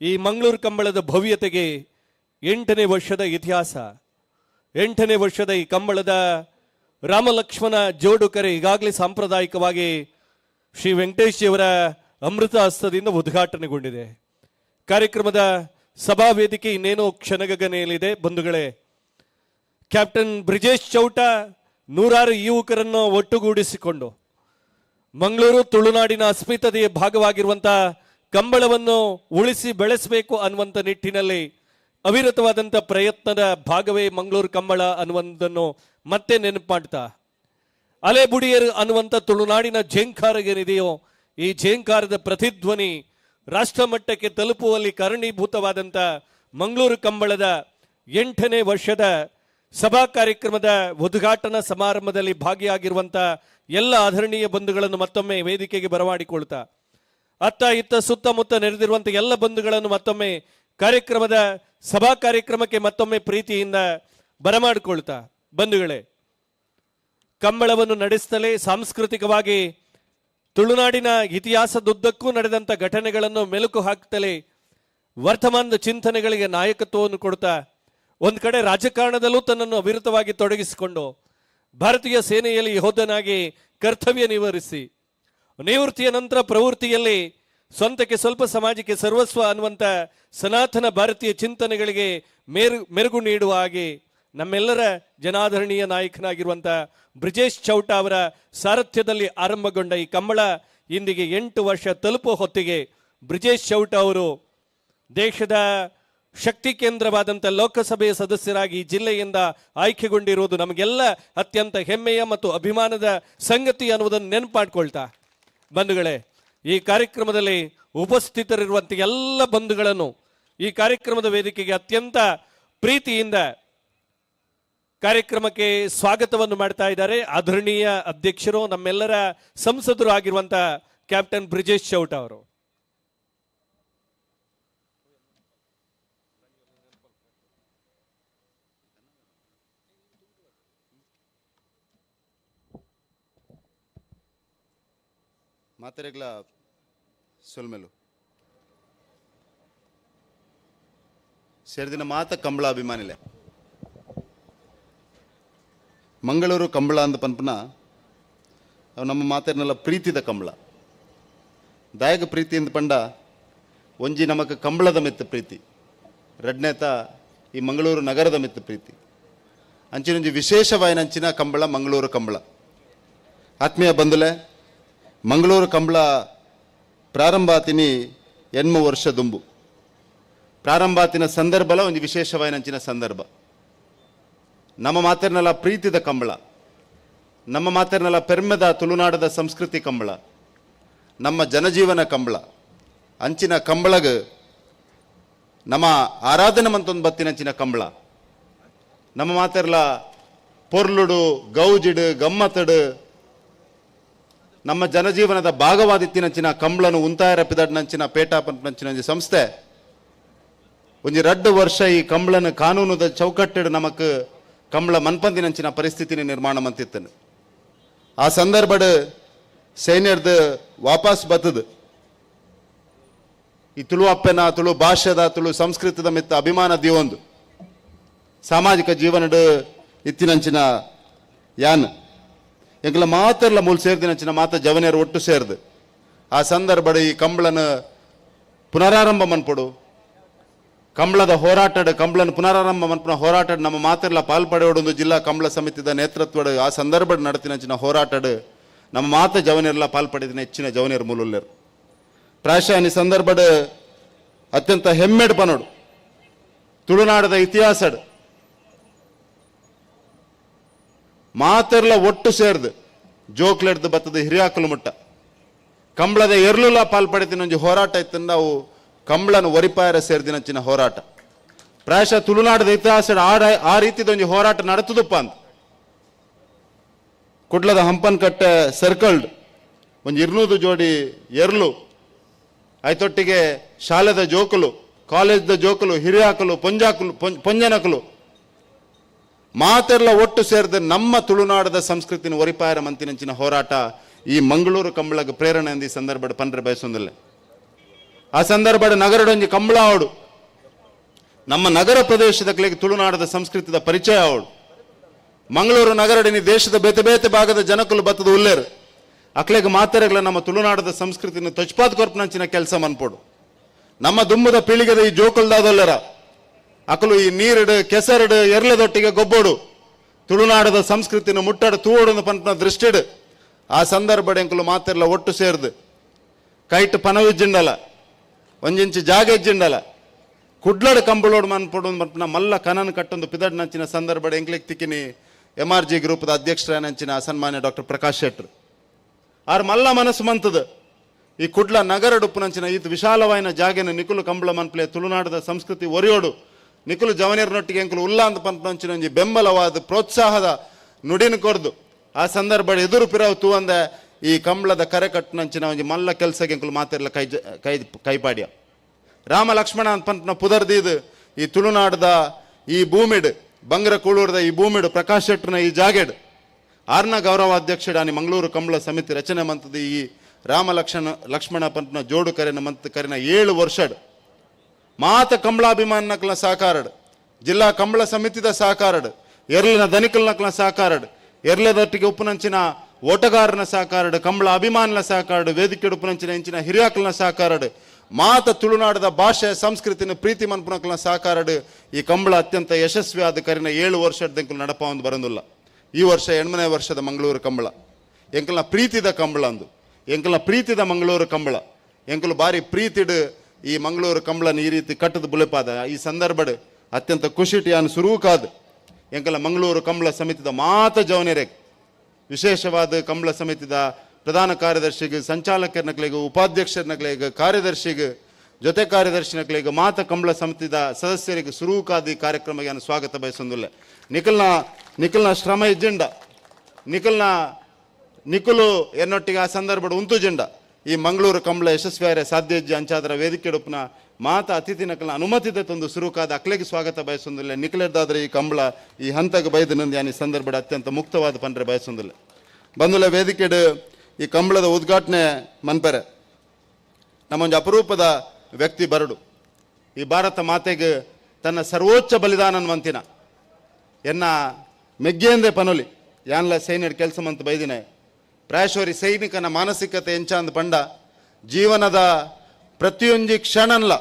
ಈ ಮಂಗಳೂರು ಕಂಬಳದ ಭವ್ಯತೆಗೆ 8ನೇ ವರ್ಷದ ಇತಿಹಾಸ. 8ನೇ ವರ್ಷದ ಈ ಕಂಬಳದ ರಾಮಲಕ್ಷ್ಮಣ ಜೋಡುಕರೆ ಈಗಾಗಲೇ ಸಾಂಪ್ರದಾಯಿಕವಾಗಿ ಶ್ರೀ ವೆಂಕಟೇಶ್ ಅವರ ಅಮೃತ ಹಸ್ತದಿಂದ ಉದ್ಘಾಟನೆಗೊಂಡಿದೆ. ಕಾರ್ಯಕ್ರಮದ ಸಭಾ ವೇದಿಕೆ ಇನ್ನೇನೋ ಕ್ಷಣಗಣನೆಯಲ್ಲಿದೆ. ಬಂಧುಗಳೇ, ಕ್ಯಾಪ್ಟನ್ ಬ್ರಿಜೇಶ್ ಚೌಟ 100 ಯುವಕರನ್ನು ಒಟ್ಟುಗೂಡಿಸಿಕೊಂಡು ಮಂಗಳೂರು ತುಳುನಾಡಿನ ಅಸ್ಮಿತತೆಯ ಭಾಗವಾಗಿರುವಂತಹ ಕಂಬಳವನ್ನು ಉಳಿಸಿ ಬೆಳೆಸಬೇಕು ಅನ್ನುವಂಥ ನಿಟ್ಟಿನಲ್ಲಿ ಅವಿರತವಾದಂಥ ಪ್ರಯತ್ನದ ಭಾಗವೇ ಮಂಗಳೂರು ಕಂಬಳ ಅನ್ನುವಂಥನ್ನು ಮತ್ತೆ ನೆನಪು ಮಾಡ್ತಾ, ಅಲೆ ಬುಡಿಯರು ಅನ್ನುವಂಥ ತುಳುನಾಡಿನ ಝೇಂಕಾರ ಏನಿದೆಯೋ ಈ ಝೇಂಕಾರದ ಪ್ರತಿಧ್ವನಿ ರಾಷ್ಟ್ರ ಮಟ್ಟಕ್ಕೆ ತಲುಪುವಲ್ಲಿ ಕಾರಣೀಭೂತವಾದಂಥ ಮಂಗಳೂರು ಕಂಬಳದ 8ನೇ ವರ್ಷದ ಸಭಾ ಕಾರ್ಯಕ್ರಮದ ಉದ್ಘಾಟನಾ ಸಮಾರಂಭದಲ್ಲಿ ಭಾಗಿಯಾಗಿರುವಂಥ ಎಲ್ಲ ಆದರಣೀಯ ಬಂಧುಗಳನ್ನು ಮತ್ತೊಮ್ಮೆ ವೇದಿಕೆಗೆ ಬರಮಾಡಿಕೊಳ್ತಾ, ಅತ್ತ ಇತ್ತ ಸುತ್ತಮುತ್ತ ನೆರೆದಿರುವಂಥ ಎಲ್ಲ ಬಂಧುಗಳನ್ನು ಮತ್ತೊಮ್ಮೆ ಕಾರ್ಯಕ್ರಮದ ಸಭಾ ಕಾರ್ಯಕ್ರಮಕ್ಕೆ ಮತ್ತೊಮ್ಮೆ ಪ್ರೀತಿಯಿಂದ ಬರಮಾಡಿಕೊಳ್ತಾ, ಬಂಧುಗಳೇ, ಕಂಬಳವನ್ನು ನಡೆಸುತ್ತಲೇ ಸಾಂಸ್ಕೃತಿಕವಾಗಿ ತುಳುನಾಡಿನ ಇತಿಹಾಸದುದ್ದಕ್ಕೂ ನಡೆದಂಥ ಘಟನೆಗಳನ್ನು ಮೆಲುಕು ಹಾಕ್ತಲೇ ವರ್ತಮಾನದ ಚಿಂತನೆಗಳಿಗೆ ನಾಯಕತ್ವವನ್ನು ಕೊಡ್ತಾ, ಒಂದು ಕಡೆ ರಾಜಕಾರಣದಲ್ಲೂ ತನ್ನನ್ನು ಅವಿರತವಾಗಿ ತೊಡಗಿಸಿಕೊಂಡು ಭಾರತೀಯ ಸೇನೆಯಲ್ಲಿ ಯೋಧನಾಗಿ ಕರ್ತವ್ಯ ನಿರ್ವಹಿಸಿ ನಿವೃತ್ತಿಯ ನಂತರ ಪ್ರವೃತ್ತಿಯಲ್ಲಿ ಸ್ವಂತಕ್ಕೆ ಸ್ವಲ್ಪ ಸಮಾಜಕ್ಕೆ ಸರ್ವಸ್ವ ಅನ್ನುವಂಥ ಸನಾತನ ಭಾರತೀಯ ಚಿಂತನೆಗಳಿಗೆ ಮೆರುಗು ನೀಡುವ ಹಾಗೆ ನಮ್ಮೆಲ್ಲರ ಜನಾದರಣೀಯ ನಾಯಕನಾಗಿರುವಂಥ ಬ್ರಿಜೇಶ್ ಚೌಟ ಅವರ ಸಾರಥ್ಯದಲ್ಲಿ ಆರಂಭಗೊಂಡ ಈ ಕಂಬಳ ಇಂದಿಗೆ 8 ವರ್ಷ ತಲುಪುವ ಹೊತ್ತಿಗೆ ಬ್ರಿಜೇಶ್ ಚೌಟ ಅವರು ದೇಶದ ಶಕ್ತಿ ಕೇಂದ್ರವಾದಂಥ ಲೋಕಸಭೆಯ ಸದಸ್ಯರಾಗಿ ಈ ಜಿಲ್ಲೆಯಿಂದ ಆಯ್ಕೆಗೊಂಡಿರುವುದು ನಮಗೆಲ್ಲ ಅತ್ಯಂತ ಹೆಮ್ಮೆಯ ಮತ್ತು ಅಭಿಮಾನದ ಸಂಗತಿ ಅನ್ನುವುದನ್ನು ನೆನಪು ಮಾಡಿಕೊಳ್ತಾ, ಬಂಧುಗಳೇ, ಈ ಕಾರ್ಯಕ್ರಮದಲ್ಲಿ ಉಪಸ್ಥಿತರಿರುವಂಥ ಎಲ್ಲ ಬಂಧುಗಳನ್ನು ಈ ಕಾರ್ಯಕ್ರಮದ ವೇದಿಕೆಗೆ ಅತ್ಯಂತ ಪ್ರೀತಿಯಿಂದ ಕಾರ್ಯಕ್ರಮಕ್ಕೆ ಸ್ವಾಗತವನ್ನು ಮಾಡ್ತಾ ಇದ್ದಾರೆ ಆದರಣೀಯ ಅಧ್ಯಕ್ಷರು, ನಮ್ಮೆಲ್ಲರ ಸಂಸದರು ಆಗಿರುವಂಥ ಕ್ಯಾಪ್ಟನ್ ಬ್ರಿಜೇಶ್ ಚೌಟ ಅವರು. ಮಾತೆರೆಗ್ಲ ಸೊಲ್ಮೆಲು ಸೇರಿದಿನ ಮಾತ ಕಂಬಳ ಅಭಿಮಾನಿಲೆ ಮಂಗಳೂರು ಕಂಬಳ ಅಂದ ಪನ್ಪನ ಅವು ನಮ್ಮ ಮಾತೆರ್ನೆಲ್ಲ ಪ್ರೀತಿದ ಕಂಬಳ ದಾಯಕ ಪ್ರೀತಿ ಅಂದ ಪಂಡ ಒಂಜಿ ನಮಕ್ ಕಂಬಳದ ಮೆತ್ತ ಪ್ರೀತಿ ರಡ್ನೇತ ಈ ಮಂಗಳೂರು ನಗರದ ಮೆತ್ತ ಪ್ರೀತಿ ಅಂಚಿನೊಂಜಿ ವಿಶೇಷವಾಯಿನಂಚಿನ ಕಂಬಳ ಮಂಗಳೂರು ಕಂಬಳ. ಆತ್ಮೀಯ ಬಂಧುಲೆ, ಮಂಗಳೂರು ಕಂಬಳ ಪ್ರಾರಂಭ ಆತಿನಿ 8 ವರ್ಷ ದುಂಬು ಪ್ರಾರಂಭ ಆತಿನ ಸಂದರ್ಭಲ ಒಂದು ವಿಶೇಷವಾಯಿನಂಚಿನ ಸಂದರ್ಭ. ನಮ್ಮ ಮಾತೆರ್ನೆಲ್ಲ ಪ್ರೀತಿದ ಕಂಬಳ, ನಮ್ಮ ಮಾತೆರ್ನೆಲ್ಲ ಪೆರ್ಮೆದ ತುಳುನಾಡದ ಸಂಸ್ಕೃತಿ ಕಂಬಳ, ನಮ್ಮ ಜನಜೀವನ ಕಂಬಳ. ಅಂಚಿನ ಕಂಬಳಗ ನಮ್ಮ ಆರಾಧನೆ ಮಂತೊಂದು ಬತ್ತಿನಂಚಿನ ಕಂಬಳ. ನಮ್ಮ ಮಾತೆರ್ಲ ಪೊರ್ಲುಡು ಗೌಜಿಡು ಗಮ್ಮತ್ತಡು ನಮ್ಮ ಜನಜೀವನದ ಭಾಗವಾದಿತ್ತಿನಂಚಿನ ಕಂಬಳನು ಉಂತಾಯರಪಿದಡ್ನಂಚಿನ ಪೇಟಾಪಂಚಿನ ಸಂಸ್ಥೆ ಒಂಜಿ 2 ವರ್ಷ ಈ ಕಂಬಳನ ಕಾನೂನುದ ಚೌಕಟ್ಟಿಡು ನಮಕ್ ಕಂಬಳ ಮನ್ಪಂದಿನಂಚಿನ ಪರಿಸ್ಥಿತಿನ ನಿರ್ಮಾಣ ಮಂತಿತ್ತನು. ಆ ಸಂದರ್ಭಡ್ ಸೈನ್ಯರ್ದು ವಾಪಸ್ ಬತ್ತದು ಈ ತುಳು ಅಪ್ಪೆನ ತುಳು ಭಾಷೆದ ತುಳು ಸಂಸ್ಕೃತದ ಮಿತ್ತ ಅಭಿಮಾನ ದಿವೊಂದು ಸಾಮಾಜಿಕ ಜೀವನಡು ಇತ್ತಿನಂಚಿನ ಯಾನ್ ಎಂಕಲ ಮಾತೆರ್ಲ ಮೂಲ ಸೇರ್ದಿನಂಚಿನ ಮಾತ ಜವನಿಯರು ಒಟ್ಟು ಸೇರ್ದು ಆ ಸಂದರ್ಭಡ್ ಈ ಕಂಬಳನ ಪುನರಾರಂಭ ಮನ್ಪಡು ಕಂಬಳದ ಹೋರಾಟಡ್ ಕಂಬಳನ ಪುನರಾರಂಭ ಮನ್ಪನ ಹೋರಾಟಡ್ ನಮ್ಮ ಮಾತೆರ್ಲ ಪಾಲ್ಪಡೆಯೋಡೊಂದು ಜಿಲ್ಲಾ ಕಂಬಳ ಸಮಿತಿದ ನೇತೃತ್ವಡ್ ಆ ಸಂದರ್ಭಡ್ ನಡತಿನಂಚಿನ ಹೋರಾಟಡ್ ನಮ್ಮ ಮಾತ ಜವನಿಯರ್ಲ ಪಾಲ್ಪಡಿದಿನ ಹೆಚ್ಚಿನ ಜವನಿಯರು ಮೂಲರು ಪ್ರಾಯಶಃ ಈ ಸಂದರ್ಭಡ್ ಅತ್ಯಂತ ಹೆಮ್ಮೆಡ್ ಪನೋಡು ತುಳುನಾಡದ ಇತಿಹಾಸಡ್ ಮಾತೆರ್ಲ ಒಟ್ಟು ಸೇರ್ದು ಜೋಕ್ಲೆಡ್ದು ಬತ್ತದ ಹಿರಿಯಾಕಲು ಮುಟ್ಟ ಕಂಬಳದ ಎರ್ಲುಲ ಪಾಲ್ಪಡಿತಿನ ಒಂಜಿ ಹೋರಾಟ ಇತ್ತಂದ ಅವು ಕಂಬಳನ ಒರಿಪಾಯರ ಸೇರ್ದಿನಂಚಿನ ಹೋರಾಟ. ಪ್ರಾಯಶಃ ತುಳುನಾಡದ ಇತಿಹಾಸ ಆ ರೀತಿದ ಒಂಜಿ ಹೋರಾಟ ನಡೆತದಪ್ಪ ಅಂತ ಕುಡ್ಲದ ಹಂಪನ್ಕಟ್ಟೆ ಸರ್ಕಲ್ಡ್ ಒಂಜಿ 200 ಜೋಡಿ ಎರ್ಲು ಐತೊಟ್ಟಿಗೆ ಶಾಲೆದ ಜೋಕುಲು ಕಾಲೇಜ್ದ ಜೋಕುಲು ಹಿರಿಯಾಕಲು ಪೊಂಜಾಕಲು ಪೊಂಜನಕಲು ಮಾತೆಲ್ಲ ಒಟ್ಟು ಸೇರಿದ ನಮ್ಮ ತುಳುನಾಡದ ಸಂಸ್ಕೃತಿನ ಒರಿಪಾಯರ ಮಂತಿನಂಚಿನ ಹೋರಾಟ ಈ ಮಂಗಳೂರು ಕಂಬಳಗ ಪ್ರೇರಣೆ ಈ ಸಂದರ್ಭ ಪಂಡ್ರೆ ಬಯಸೊಂದಿಲ್ಲ. ಆ ಸಂದರ್ಭ ನಗರಡೊಂಜಿ ಕಂಬಳ ಅವಡು ನಮ್ಮ ನಗರ ಪ್ರದೇಶದ ಕಲೆಗೆ ತುಳುನಾಡದ ಸಂಸ್ಕೃತಿದ ಪರಿಚಯ ಅವಳು. ಮಂಗಳೂರು ನಗರಡಿನಿ ದೇಶದ ಬೇತೆ ಬೇತೆ ಭಾಗದ ಜನಕಲು ಬತ್ತದ ಉಲ್ಲೇರು ಅಕ್ಲೆಗೆ ಮಾತೆರೆಗಳ ನಮ್ಮ ತುಳುನಾಡದ ಸಂಸ್ಕೃತಿನ ತೊಚ್ಪಾತ್ ಕೊರ್ಪನಂಚಿನ ಕೆಲಸ ಮನ್ಪೋಡು. ನಮ್ಮ ದುಂಬದ ಪೀಳಿಗೆದ ಈ ಜೋಕಲ್ದಾದೊಲ್ಲರ ಅಕಲು ಈ ನೀರಿಡು ಕೆಸರಿಡು ಎರ್ಲೆದೊಟ್ಟಿಗೆ ಗೊಬ್ಬೋಡು ತುಳುನಾಡದ ಸಂಸ್ಕೃತಿನ ಮುಟ್ಟಡ ತೂವಡು ಪಂಪನ ದೃಷ್ಟಿಡು. ಆ ಸಂದರ್ಭ ಎಂಕಲು ಮಾತೆರ್ಲ ಒಟ್ಟು ಸೇರ್ದು ಕೈಟ್ ಪನವಿಜ್ಜಿಂಡಲ ಒಂಜಿಂಚಿ ಜಾಗ ಇಜ್ಜಿಂಡಲ ಕುಡ್ಲಡ್ ಕಂಬಳೋಡು ಮನ್ಪೊಡು ಮನ್ಪನ ಮಲ್ಲ ಕನನ್ ಕಟ್ಟೊಂದು ಪಿದಡ್ ನಂಚಿನ ಸಂದರ್ಭ ಎಂಕ್ಲೆಗ್ ತಿಕ್ಕಿನಿ MRG ಗ್ರೂಪದ ಅಧ್ಯಕ್ಷರಾನಂಚಿನ ಸನ್ಮಾನ್ಯ ಡಾಕ್ಟರ್ ಪ್ರಕಾಶ್ ಶೆಟ್ರು ಆರ್ ಮಲ್ಲ ಮನಸ್ಸು ಮಂತದ ಈ ಕುಡ್ಲ ನಗರ ಡುಪ್ಪುನಂಚಿನ ಇದು ವಿಶಾಲವಾಯಿನ ಜಾಗೆನ ನಿಕುಲು ಕಂಬಳ ಮನ್ಪಲೆ ತುಳುನಾಡದ ಸಂಸ್ಕೃತಿ ಒರಿಯೋಡು ನಿಕುಲು ಜವನಿಯರ್ನೊಟ್ಟಿಗೆ ಎಂಕುಲು ಉಲ್ಲಾಂತ ಪಂಪನಂಚಿನ ಒಂಜಿ ಬೆಂಬಲವಾದ ಪ್ರೋತ್ಸಾಹದ ನುಡಿನ ಕೊರ್ದು ಆ ಸಂದರ್ಭ ಎದುರು ಪಿರವು ತೂವಂದ ಈ ಕಂಬಳದ ಕರೆ ಕಟ್ಟುನಂಚಿನ ಒಂಜಿ ಮಲ್ಲ ಕೆಲಸಕ್ಕೆ ಎಂಕುಲು ಮಾತೆರ್ಲ ಕೈಪಾಡ್ಯ ರಾಮ ಲಕ್ಷ್ಮಣ ಅಂತ ಪಂಪನ ಪುದರ್ದಿದು ಈ ತುಳುನಾಡದ ಈ ಭೂಮಿಡ್ ಬಂಗರ ಕೂಳೂರದ ಈ ಭೂಮಿಡ್ ಪ್ರಕಾಶ್ ಶೆಟ್ರನ ಈ ಜಾಗೆಡ್ ಆರ್ನ ಗೌರವಾಧ್ಯಕ್ಷಡಾನಿ ಮಂಗಳೂರು ಕಂಬಳ ಸಮಿತಿ ರಚನೆ ಮಂತದ ಈ ರಾಮ ಲಕ್ಷ್ಮಣ ಪಂಪನ ಜೋಡು ಕರೆನ ಮಂತ್ ಕರೆನ 7 ವರ್ಷಡ್ ಮಾತ ಕಂಬಳಾಭಿಮಾನಕ್ಲ ಸಹಕಾರಡ್ ಜಿಲ್ಲಾ ಕಂಬಳ ಸಮಿತಿದ ಸಹಕಾರಡ್ ಎರ್ಲಿನ ದನಿಕಲ್ನಕ್ಲ ಸಹಕಾರಡ್ ಎರ್ಲೆದೊಟ್ಟಿಗೆ ಉಪ್ಪುನಂಚಿನ ಓಟಗಾರನ ಸಹಕಾರಡ್ ಕಂಬಳ ಅಭಿಮಾನಲ ಸಹಕಾರಡ್ ವೇದಿಕೆ ಉಪ್ಪುನಂಚಿನ ಇಂಚಿನ ಹಿರಿಯಾಕಲ್ನ ಸಹಕಾರಡ್ ಮಾತ ತುಳುನಾಡದ ಭಾಷೆ ಸಂಸ್ಕೃತಿನ ಪ್ರೀತಿ ಮನ್ಪುನಕ್ಲ ಸಹಕಾರಡ್ ಈ ಕಂಬಳ ಅತ್ಯಂತ ಯಶಸ್ವಿಯಾದ ಕರಿನ 7 ವರ್ಷದಂಕಲು ನಡಪ ಒಂದು ಬರಂದಿಲ್ಲ. ಈ ವರ್ಷ 8ನೇ ವರ್ಷದ ಮಂಗಳೂರು ಕಂಬಳ ಎಂಕಲ್ನ ಪ್ರೀತಿದ ಕಂಬಳ ಅಂದು ಎಂಕಲ್ನ ಪ್ರೀತಿದ ಮಂಗಳೂರು ಕಂಬಳ ಎಂಕಲು ಬಾರಿ ಪ್ರೀತಿಡ್ ಈ ಮಂಗಳೂರು ಕಂಬಳನ ಈ ರೀತಿ ಕಟ್ಟದ ಬುಲೆಪಾದ ಈ ಸಂದರ್ಭ ಅತ್ಯಂತ ಖುಷಿಟಿಯಾನ್ ಸುರೂಕಾದ ಎಂಕಲ ಮಂಗಳೂರು ಕಂಬಳ ಸಮಿತಿದ ಮಾತ ಜವನಿರೆ ವಿಶೇಷವಾದ ಕಂಬಳ ಸಮಿತಿದ ಪ್ರಧಾನ ಕಾರ್ಯದರ್ಶಿಗೆ ಸಂಚಾಲಕರ್ನಕ್ಲೆಗೆ ಉಪಾಧ್ಯಕ್ಷರ್ನಕ್ಲೆಗೆ ಕಾರ್ಯದರ್ಶಿಗೆ ಜೊತೆ ಕಾರ್ಯದರ್ಶಿನಕ್ಲೆಗೆ ಮಾತ ಕಂಬಳ ಸಮಿತಿದ ಸದಸ್ಯರಿಗೆ ಸುರೂಕಾದ ಈ ಕಾರ್ಯಕ್ರಮಕ್ಕೆ ನಾನು ಸ್ವಾಗತ ಬಯಸೊಂದಿಲ್ಲ. ನಿಖಲ್ನ ಶ್ರಮ ಇಜ್ಜೆಂಡ ನಿಖುಲು ಎನ್ನೊಟ್ಟಿಗೆ ಆ ಸಂದರ್ಭ ಉಂತು ಜೆಂಡ ಈ ಮಂಗಳೂರು ಕಂಬಳ ಯಶಸ್ವಿಯಾರೆ ಸಾಧ್ಯ ಇಜ್ಜೆ ಅಂಚಾದರ ವೇದಿಕೆ ಉಪ್ಪನ ಮಾತ ಅತಿಥಿ ನಕಲ್ನ ಅನುಮತಿದೆ ತಂದು ಸುರುಕಾದ ಅಕ್ಲೆಗೆ ಸ್ವಾಗತ ಬಯಸೊಂದಿಲ್ಲ. ನಿಖಲೆದ್ದಾದ್ರೆ ಈ ಕಂಬಳ ಈ ಹಂತಗೆ ಬೈದು ನಂದು ಯಾನಿ ಸಂದರ್ಭ ಅತ್ಯಂತ ಮುಕ್ತವಾದ ಪಂಡ್ರೆ ಬಯಸೊಂದಿಲ್ಲ. ಬಂದುಲ ವೇದಿಕೆಡ್ ಈ ಕಂಬಳದ ಉದ್ಘಾಟನೆ ಮನ್ಪೆರೆ ನಮ್ಮೊಂದು ಅಪರೂಪದ ವ್ಯಕ್ತಿ ಬರಡು ಈ ಭಾರತ ಮಾತೆಗೆ ತನ್ನ ಸರ್ವೋಚ್ಚ ಬಲಿದಾನನ್ ಮಂತಿನ ಎನ್ನ ಮೆಗ್ಗೆಂದೆ ಪನೊಲಿ ಯಾನ್ಲ ಸೈನ್ಯಡ್ ಕೆಲಸ ಮಂತ್ ಬೈದಿನ ಪ್ರಾಯಶೋರಿ ಸೈನಿಕನ ಮಾನಸಿಕತೆ ಎಂಚಾಂದ್ ಪಂಡ ಜೀವನದ ಪ್ರತಿಯೊಂದು ಕ್ಷಣನ್ಲ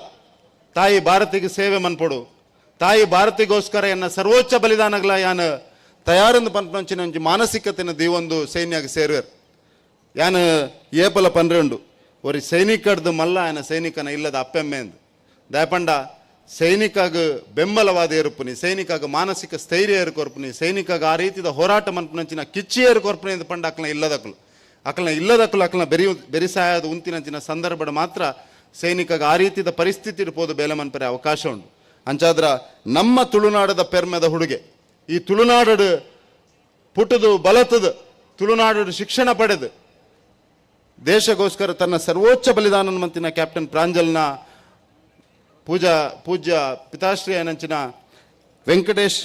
ತಾಯಿ ಭಾರತಿಗೆ ಸೇವೆ ಮನ್ಪೊಡು ತಾಯಿ ಭಾರತಿಗೋಸ್ಕರ ಎನ್ನ ಸರ್ವೋಚ್ಚ ಬಲಿದಾನಗಳ ಯಾನ್ ತಯಾರಂದು ಪಂಪಂಚಿನ ಒಂಜಿ ಮಾನಸಿಕತೆನ ದೀವೊಂದು ಸೈನ್ಯಗೆ ಸೇರುವರು ಯಾನ್ ಏಪಲ ಪಂಡ್ರೆ ಉಂಡು ಒರಿ ಸೈನಿಕಡ್ದು ಮಲ್ಲ ಆಯನ ಸೈನಿಕನ ಇಲ್ಲದ ಅಪ್ಪೆಮ್ಮೆ ಎಂದು ದಯಪಂಡ ಸೈನಿಕಾಗ ಬೆಂಬಲವಾದ ಏರುಪುನಿ ಸೈನಿಕಾಗ ಮಾನಸಿಕ ಸ್ಥೈರ್ಯ ಏರ್ಕೊರ್ಪುನಿ ಸೈನಿಕಾಗ ಆ ರೀತಿದ ಹೋರಾಟ ಮನ್ಪುನಂಚಿನ ಕಿಚ್ಚಿ ಏರ್ಕೊರ್ಪುನಿ ಎಂದು ಪಂಡ ಅಕ್ಲನ ಇಲ್ಲದಕ್ಕಲು ಅಕ್ಲನ ಬೆರಿಸಾಯದ ಉಂತಿನಂಚಿನ ಸಂದರ್ಭ ಮಾತ್ರ ಸೈನಿಕಾಗ ಆ ರೀತಿದ ಪರಿಸ್ಥಿತಿ ಇರ್ಬೋದು ಬೇಲೆ ಮನ್ಪರೆ ಅವಕಾಶ ಉಂಟು. ಅಂಚಾದ್ರ ನಮ್ಮ ತುಳುನಾಡದ ಪೆರ್ಮೆದ ಹುಡುಗೆ ಈ ತುಳುನಾಡು ಪುಟದು ಬಲತದು ತುಳುನಾಡು ಶಿಕ್ಷಣ ಪಡೆದು ದೇಶಗೋಸ್ಕರ ತನ್ನ ಸರ್ವೋಚ್ಚ ಬಲಿದಾನ ಮಂತಿನ ಕ್ಯಾಪ್ಟನ್ ಪ್ರಾಂಜಲ್ನ ಪೂಜ್ಯ ಪಿತಾಶ್ರೀ ನಂಚಿನ ವೆಂಕಟೇಶ್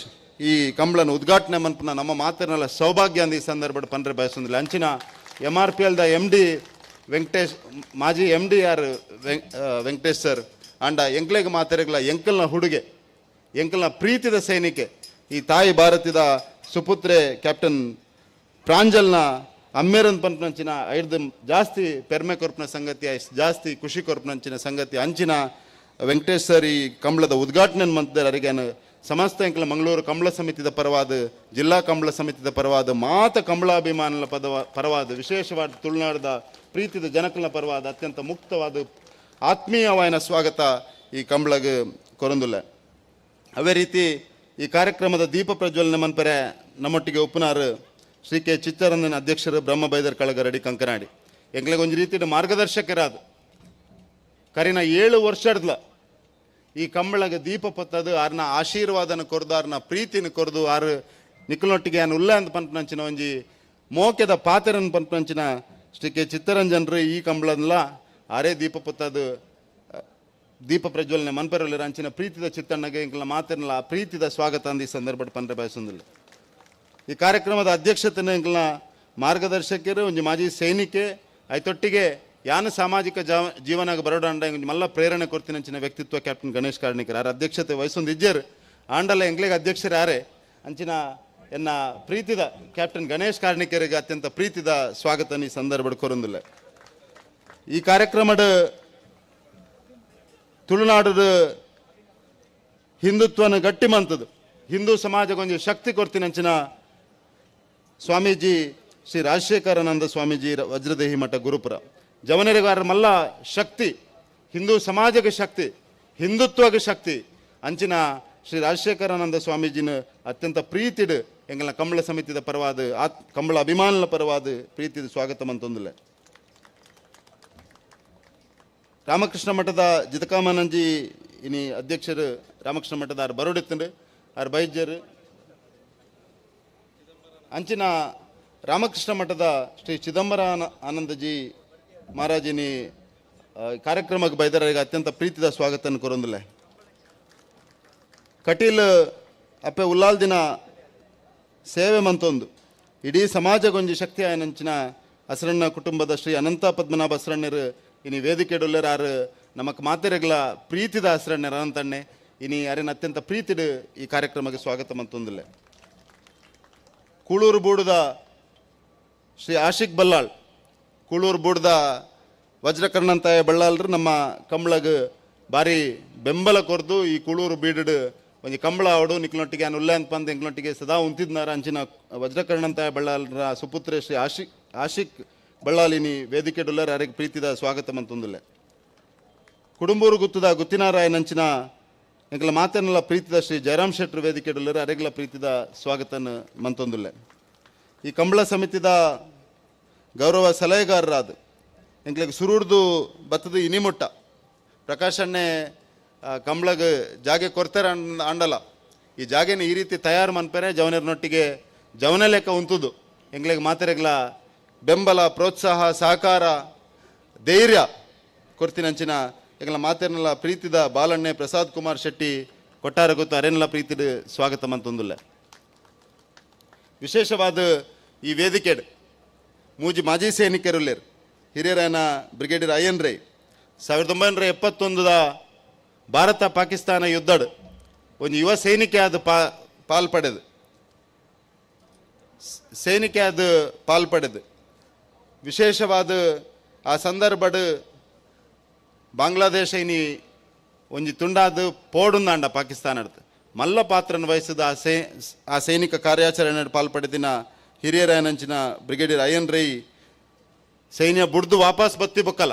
ಈ ಕಂಬಳನ ಉದ್ಘಾಟನೆ ಮನ್ಪನ ನಮ್ಮ ಮಾತಿನಲ್ಲ ಸೌಭಾಗ್ಯ ಅಂದ ಈ ಸಂದರ್ಭ ಪಂಡ್ರೆ ಬಯಸೊಂದಿಲ್ಲ. ಅಂಚಿನ MRPLದ MD ವೆಂಕಟೇಶ್ ಮಾಜಿ MD ಯಾರು ವೆಂಕಟೇಶ್ ಸರ್ ಅಂಡ ಎಂಕ್ಲೆಗೆ ಮಾತೆರೆಗಳ ಎಂಕಲ್ನ ಹುಡುಗೆ ಎಂಕಲ್ನ ಪ್ರೀತಿದ ಸೈನಿಕೆ ಈ ತಾಯಿ ಭಾರತದ ಸುಪುತ್ರೆ ಕ್ಯಾಪ್ಟನ್ ಪ್ರಾಂಜಲ್ನ ಅಮ್ಮೇರನ್ ಪಂಪನಂಚಿನ ಐದು ಜಾಸ್ತಿ ಪೆರ್ಮೆ ಕೊರ್ಪನ ಸಂಗತಿ ಜಾಸ್ತಿ ಖುಷಿ ಕೊರ್ಪನಂಚಿನ ಸಂಗತಿ ಅಂಚಿನ ವೆಂಕಟೇಶ್ ಸರ್ ಈ ಕಂಬಳದ ಉದ್ಘಾಟನೆ ಮಂತಿದ್ದಾರೆ ಅವರಿಗೆ ಸಮಸ್ತ ಎಂಕಲ ಮಂಗಳೂರು ಕಂಬಳ ಸಮಿತಿದ ಪರವಾದ ಜಿಲ್ಲಾ ಕಂಬಳ ಸಮಿತಿದ ಪರವಾದ ಮಾತ ಕಂಬಳಾಭಿಮಾನಲ ಪರವಾದ ವಿಶೇಷವಾದ ತುಳುನಾಡದ ಪ್ರೀತಿದ ಜನಕಲ್ನ ಪರವಾದ ಅತ್ಯಂತ ಮುಕ್ತವಾದ ಆತ್ಮೀಯವಾದ ಸ್ವಾಗತ ಈ ಕಂಬಳಗೆ ಕೊರೊಂದುಲ್ಲ. ಅವೇ ರೀತಿ ಈ ಕಾರ್ಯಕ್ರಮದ ದೀಪ ಪ್ರಜ್ವಲನೆ ಮನ್ಪರೆ ನಮ್ಮೊಟ್ಟಿಗೆ ಉಪ್ಪುನಾರು ಶ್ರೀ ಕೆ ಚಿತ್ತರಂಜನ್ ಅಧ್ಯಕ್ಷರು ಬ್ರಹ್ಮ ಬೈದರ್ ಕಳಗರಡಿ ಕಂಕನಾಡಿ ಎಂಗ್ಲೆಗೆ ಒಂದು ರೀತಿಯ ಮಾರ್ಗದರ್ಶಕರಾದ ಕರಿನ 7 ವರ್ಷಡ್ಲ ಈ ಕಂಬಳಗೆ ದೀಪ ಪತ್ತದು ಆರ್ನ ಆಶೀರ್ವಾದನ ಕೊರ್ದು ಆರ್ನ ಪ್ರೀತಿನ ಕೊರ್ದು ಆರು ನಿಖಲೊಟ್ಟಿಗೆ ಏನು ಉಲ್ಲ ಅಂತ ಪಂಪನಂಚಿನ ಒಂಜಿ ಮೋಕೆದ ಪಾತೆರನ್ ಪಂಪನಂಚಿನ ಶ್ರೀ ಕೆ ಚಿತ್ತರಂಜನ್ರು ಈ ಕಂಬಳನ್ಲ ಆರೇ ದೀಪ ಪತ್ತದು ದೀಪ ಪ್ರಜ್ವಲನೆ ಮನ್ಪೆರಲಿರ ಅಂಚಿನ ಪ್ರೀತಿದ ಚಿತ್ತಣ್ಣಗೆ ಇಂಕಲ ಮಾತಿರಲ್ಲ ಪ್ರೀತಿದ ಸ್ವಾಗತ ಅಂದ ಈ ಸಂದರ್ಭ ಪಂಡ್ರೆ ಬಯಸೊಂದಿಲ್ಲ. ಈ ಕಾರ್ಯಕ್ರಮದ ಅಧ್ಯಕ್ಷತೆಯನ್ನು ಇಂಕಲ್ನ ಮಾರ್ಗದರ್ಶಕರು ಒಂಜಿ ಮಾಜಿ ಸೈನಿಕೆ ಐತೊಟ್ಟಿಗೆ ಯಾನ ಸಾಮಾಜಿಕ ಜೀವನಾಗ ಬರೋಡಾಂಡ ಮಲ್ಲ ಪ್ರೇರಣೆ ಕೊಡ್ತೀನಂಚಿನ ವ್ಯಕ್ತಿತ್ವ ಕ್ಯಾಪ್ಟನ್ ಗಣೇಶ್ ಕಾರ್ಣಿಕರ್ ಆರ ಅಧ್ಯಕ್ಷತೆ ವಹಿಸೊಂದು ಇಜ್ಜರು ಆಂಡಲ ಎಂಗ್ಲೆಗೆ ಅಧ್ಯಕ್ಷರು ಯಾರೇ ಅಂಚಿನ ಎನ್ನ ಪ್ರೀತಿದ ಕ್ಯಾಪ್ಟನ್ ಗಣೇಶ್ ಕಾರ್ಣಿಕರಿಗೆ ಅತ್ಯಂತ ಪ್ರೀತಿದ ಸ್ವಾಗತ ಈ ಸಂದರ್ಭ ಕೊರೊಂದಿಲ್ಲ. ಈ ಕಾರ್ಯಕ್ರಮದ ತುಳುನಾಡದ ಹಿಂದುತ್ವನ ಗಟ್ಟಿ ಮಂತದು ಹಿಂದೂ ಸಮಾಜಗೊಂದು ಶಕ್ತಿ ಕೊಡ್ತೀನಂಚಿನ ಸ್ವಾಮೀಜಿ ಶ್ರೀ ರಾಜಶೇಖರಾನಂದ ಸ್ವಾಮೀಜಿ ವಜ್ರದೇಹಿ ಮಠ ಗುರುಪುರ ಜವನರಿಗಾರ ಮಲ್ಲ ಶಕ್ತಿ ಹಿಂದೂ ಸಮಾಜಕ್ಕೆ ಶಕ್ತಿ ಹಿಂದುತ್ವಗೆ ಶಕ್ತಿ ಅಂಚಿನ ಶ್ರೀ ರಾಜಶೇಖರಾನಂದ ಸ್ವಾಮೀಜಿನ ಅತ್ಯಂತ ಪ್ರೀತಿಡ್ ಎಂಗಲ ಕಂಬಳ ಸಮಿತಿದ ಪರವಾದ ಕಂಬಳ ಅಭಿಮಾನದ ಪರವಾದ ಪ್ರೀತಿದ ಸ್ವಾಗತ ಮಂತೊಂದಿಲ್ಲ. ರಾಮಕೃಷ್ಣ ಮಠದ ಜಿತಕಾಮಾನಂಜಿ ಇನಿ ಅಧ್ಯಕ್ಷರು ರಾಮಕೃಷ್ಣ ಮಠದ ಆರು ಬರೋಡಿತ್ತಂಡು ಆರು ಬೈಜ್ಯರು ಅಂಚಿನ ರಾಮಕೃಷ್ಣ ಮಠದ ಶ್ರೀ ಚಿದಂಬರ ಆನಂದಜಿ ಮಹಾರಾಜಿನಿ ಕಾರ್ಯಕ್ರಮಕ್ಕೆ ಬೈದರಿಗೆ ಅತ್ಯಂತ ಪ್ರೀತಿದ ಸ್ವಾಗತನ ಕೊರೊಂದಿಲ್ಲ. ಕಟೀಲ್ ಅಪ್ಪೆ ಉಲ್ಲಾಲ್ ದಿನ ಸೇವೆ ಮಂತೊಂದು ಇಡೀ ಸಮಾಜಗೊಂಜಿ ಶಕ್ತಿ ಆಯನಂಚಿನ ಹಸರಣ್ಣ ಕುಟುಂಬದ ಶ್ರೀ ಅನಂತ ಪದ್ಮನಾಭ ಹಸರಣ್ಣರು ಇನಿ ವೇದಿಕೆಡುಲ್ಲರ ಆರು ನಮಕ್ ಮಾತೆರೆಗಳ ಪ್ರೀತಿದ ಹಸರಣ್ಣರ ಅನಂತಣ್ಣೆ ಇನಿ ಅರೇನ ಅತ್ಯಂತ ಪ್ರೀತಿಡ್ ಈ ಕಾರ್ಯಕ್ರಮಕ್ಕೆ ಸ್ವಾಗತ ಮಂತೊಂದಿಲ್ಲ. ಕೂಳೂರು ಬೂಡದ ಶ್ರೀ ಆಶಿಕ್ ಬಲ್ಲಾಳ್ ಕೂಳೂರು ಬೂಡದ ವಜ್ರಕರ್ಣಂತಾಯ ಬಳ್ಳಾಲ್ರು ನಮ್ಮ ಕಂಬಳಗ ಭಾರಿ ಬೆಂಬಲ ಕೊರ್ದು ಈ ಕೂಳೂರು ಬೀಡಡ್ ಒಂಜಿ ಕಂಬಳ ಅವಡು ನಿಕ್ಲೊಟ್ಟಿಗೆ ನಾನು ಉಲ್ಲೆ ಅಂತ ಬಂದು ಎಂಕ್ಲೊಟ್ಟಿಗೆ ಸದಾ ಉಂತಿದ್ನಾರ ಅಂಚಿನ ವಜ್ರಕರ್ಣಂತಾಯ ಬಳ್ಳಾಲ್ರ ಸುಪುತ್ರೆ ಶ್ರೀ ಆಶಿಕ್ ಬಳ್ಳಾಲಿನಿ ವೇದಿಕೆ ಡುಲ್ಲರ್ ಯಾರಿಗೆ ಪ್ರೀತಿದ ಸ್ವಾಗತ ಮಂತೊಂದಿಲ್ಲ. ಕುಡುಂಬೂರು ಗುತ್ತದ ಗುತ್ತಿನಾರಾಯಣಂಚಿನ ಎಂಕಲ ಮಾತನ್ನೆಲ್ಲ ಪ್ರೀತಿದ ಶ್ರೀ ಜಯರಾಮ್ ಶೆಟ್ರು ವೇದಿಕೆ ಡುಲ್ಲರ್ ಯಾರಿಗೆಲ್ಲ ಪ್ರೀತಿದ ಸ್ವಾಗತನ ಮಂತೊಂದಿಲ್ಲ. ಈ ಕಂಬಳ ಸಮಿತಿದ ಗೌರವ ಸಲಹೆಗಾರರಾದ ಎಂಕ್ಲಿಗೆ ಸುರೂರ್ದು ಬತ್ತದ ಇನಿಮುಟ್ಟ ಪ್ರಕಾಶಣ್ಣೆ ಕಂಬಳಗ ಜಾಗೆ ಕೊಡ್ತಾರೆ ಅಂಡಲ್ಲ ಈ ಜಾಗೆನ ಈ ರೀತಿ ತಯಾರು ಮನ್ಪೆರೆ ಜವನರ್ನೊಟ್ಟಿಗೆ ಜವನ ಲೆಕ್ಕ ಉಂತುದು ಎಂಗ್ಲಿಗೆ ಮಾತೆರೆಗ್ಲ ಬೆಂಬಲ ಪ್ರೋತ್ಸಾಹ ಸಹಕಾರ ಧೈರ್ಯ ಕೊಡ್ತೀನಂಚಿನ ಎಂಗ್ಲ ಮಾತೆರ್ನೆಲ್ಲ ಪ್ರೀತಿದ ಬಾಲಣ್ಣೆ ಪ್ರಸಾದ್ ಕುಮಾರ್ ಶೆಟ್ಟಿ ಕೊಟ್ಟಾರ ಗೊತ್ತು ಅರೆನ್ಲ ಪ್ರೀತಿದ ಸ್ವಾಗತ ಮಂತೊಂದಿಲ್ಲ. ವಿಶೇಷವಾದ ಈ ವೇದಿಕೆಡ್ ಮೂಜಿ ಮಾಜಿ ಸೈನಿಕರುಲ್ಲೇರು ಹಿರಿಯರಾಯನ ಬ್ರಿಗೇಡಿಯರ್ ಅಯ್ಯನ್ ರೈ 1971 ಭಾರತ ಪಾಕಿಸ್ತಾನ ಯುದ್ಧಡ್ ಒಂದು ಯುವ ಸೈನಿಕೆ ಆದ ಪಾಲ್ಪಡೆದು ವಿಶೇಷವಾದ ಆ ಸಂದರ್ಭಡ್ ಬಾಂಗ್ಲಾದೇಶ ಇನಿ ಒಂಜಿ ತುಂಡಾದ ಪೋಡುಂದಾಂಡ ಪಾಕಿಸ್ತಾನದ ಮಲ್ಲ ಪಾತ್ರನ ವಹಿಸಿದ ಆ ಸೈನಿಕ ಕಾರ್ಯಾಚರಣೆ ಪಾಲ್ಪಡೆದಿನ ಹಿರಿಯರಾಯನಂಚಿನ ಬ್ರಿಗೇಡಿಯರ್ ಅಯ್ಯನ್ ರೈ ಸೈನ್ಯ ಬುಡ್ದು ವಾಪಸ್ ಬತ್ತಿ ಬೊಕ್ಕಲ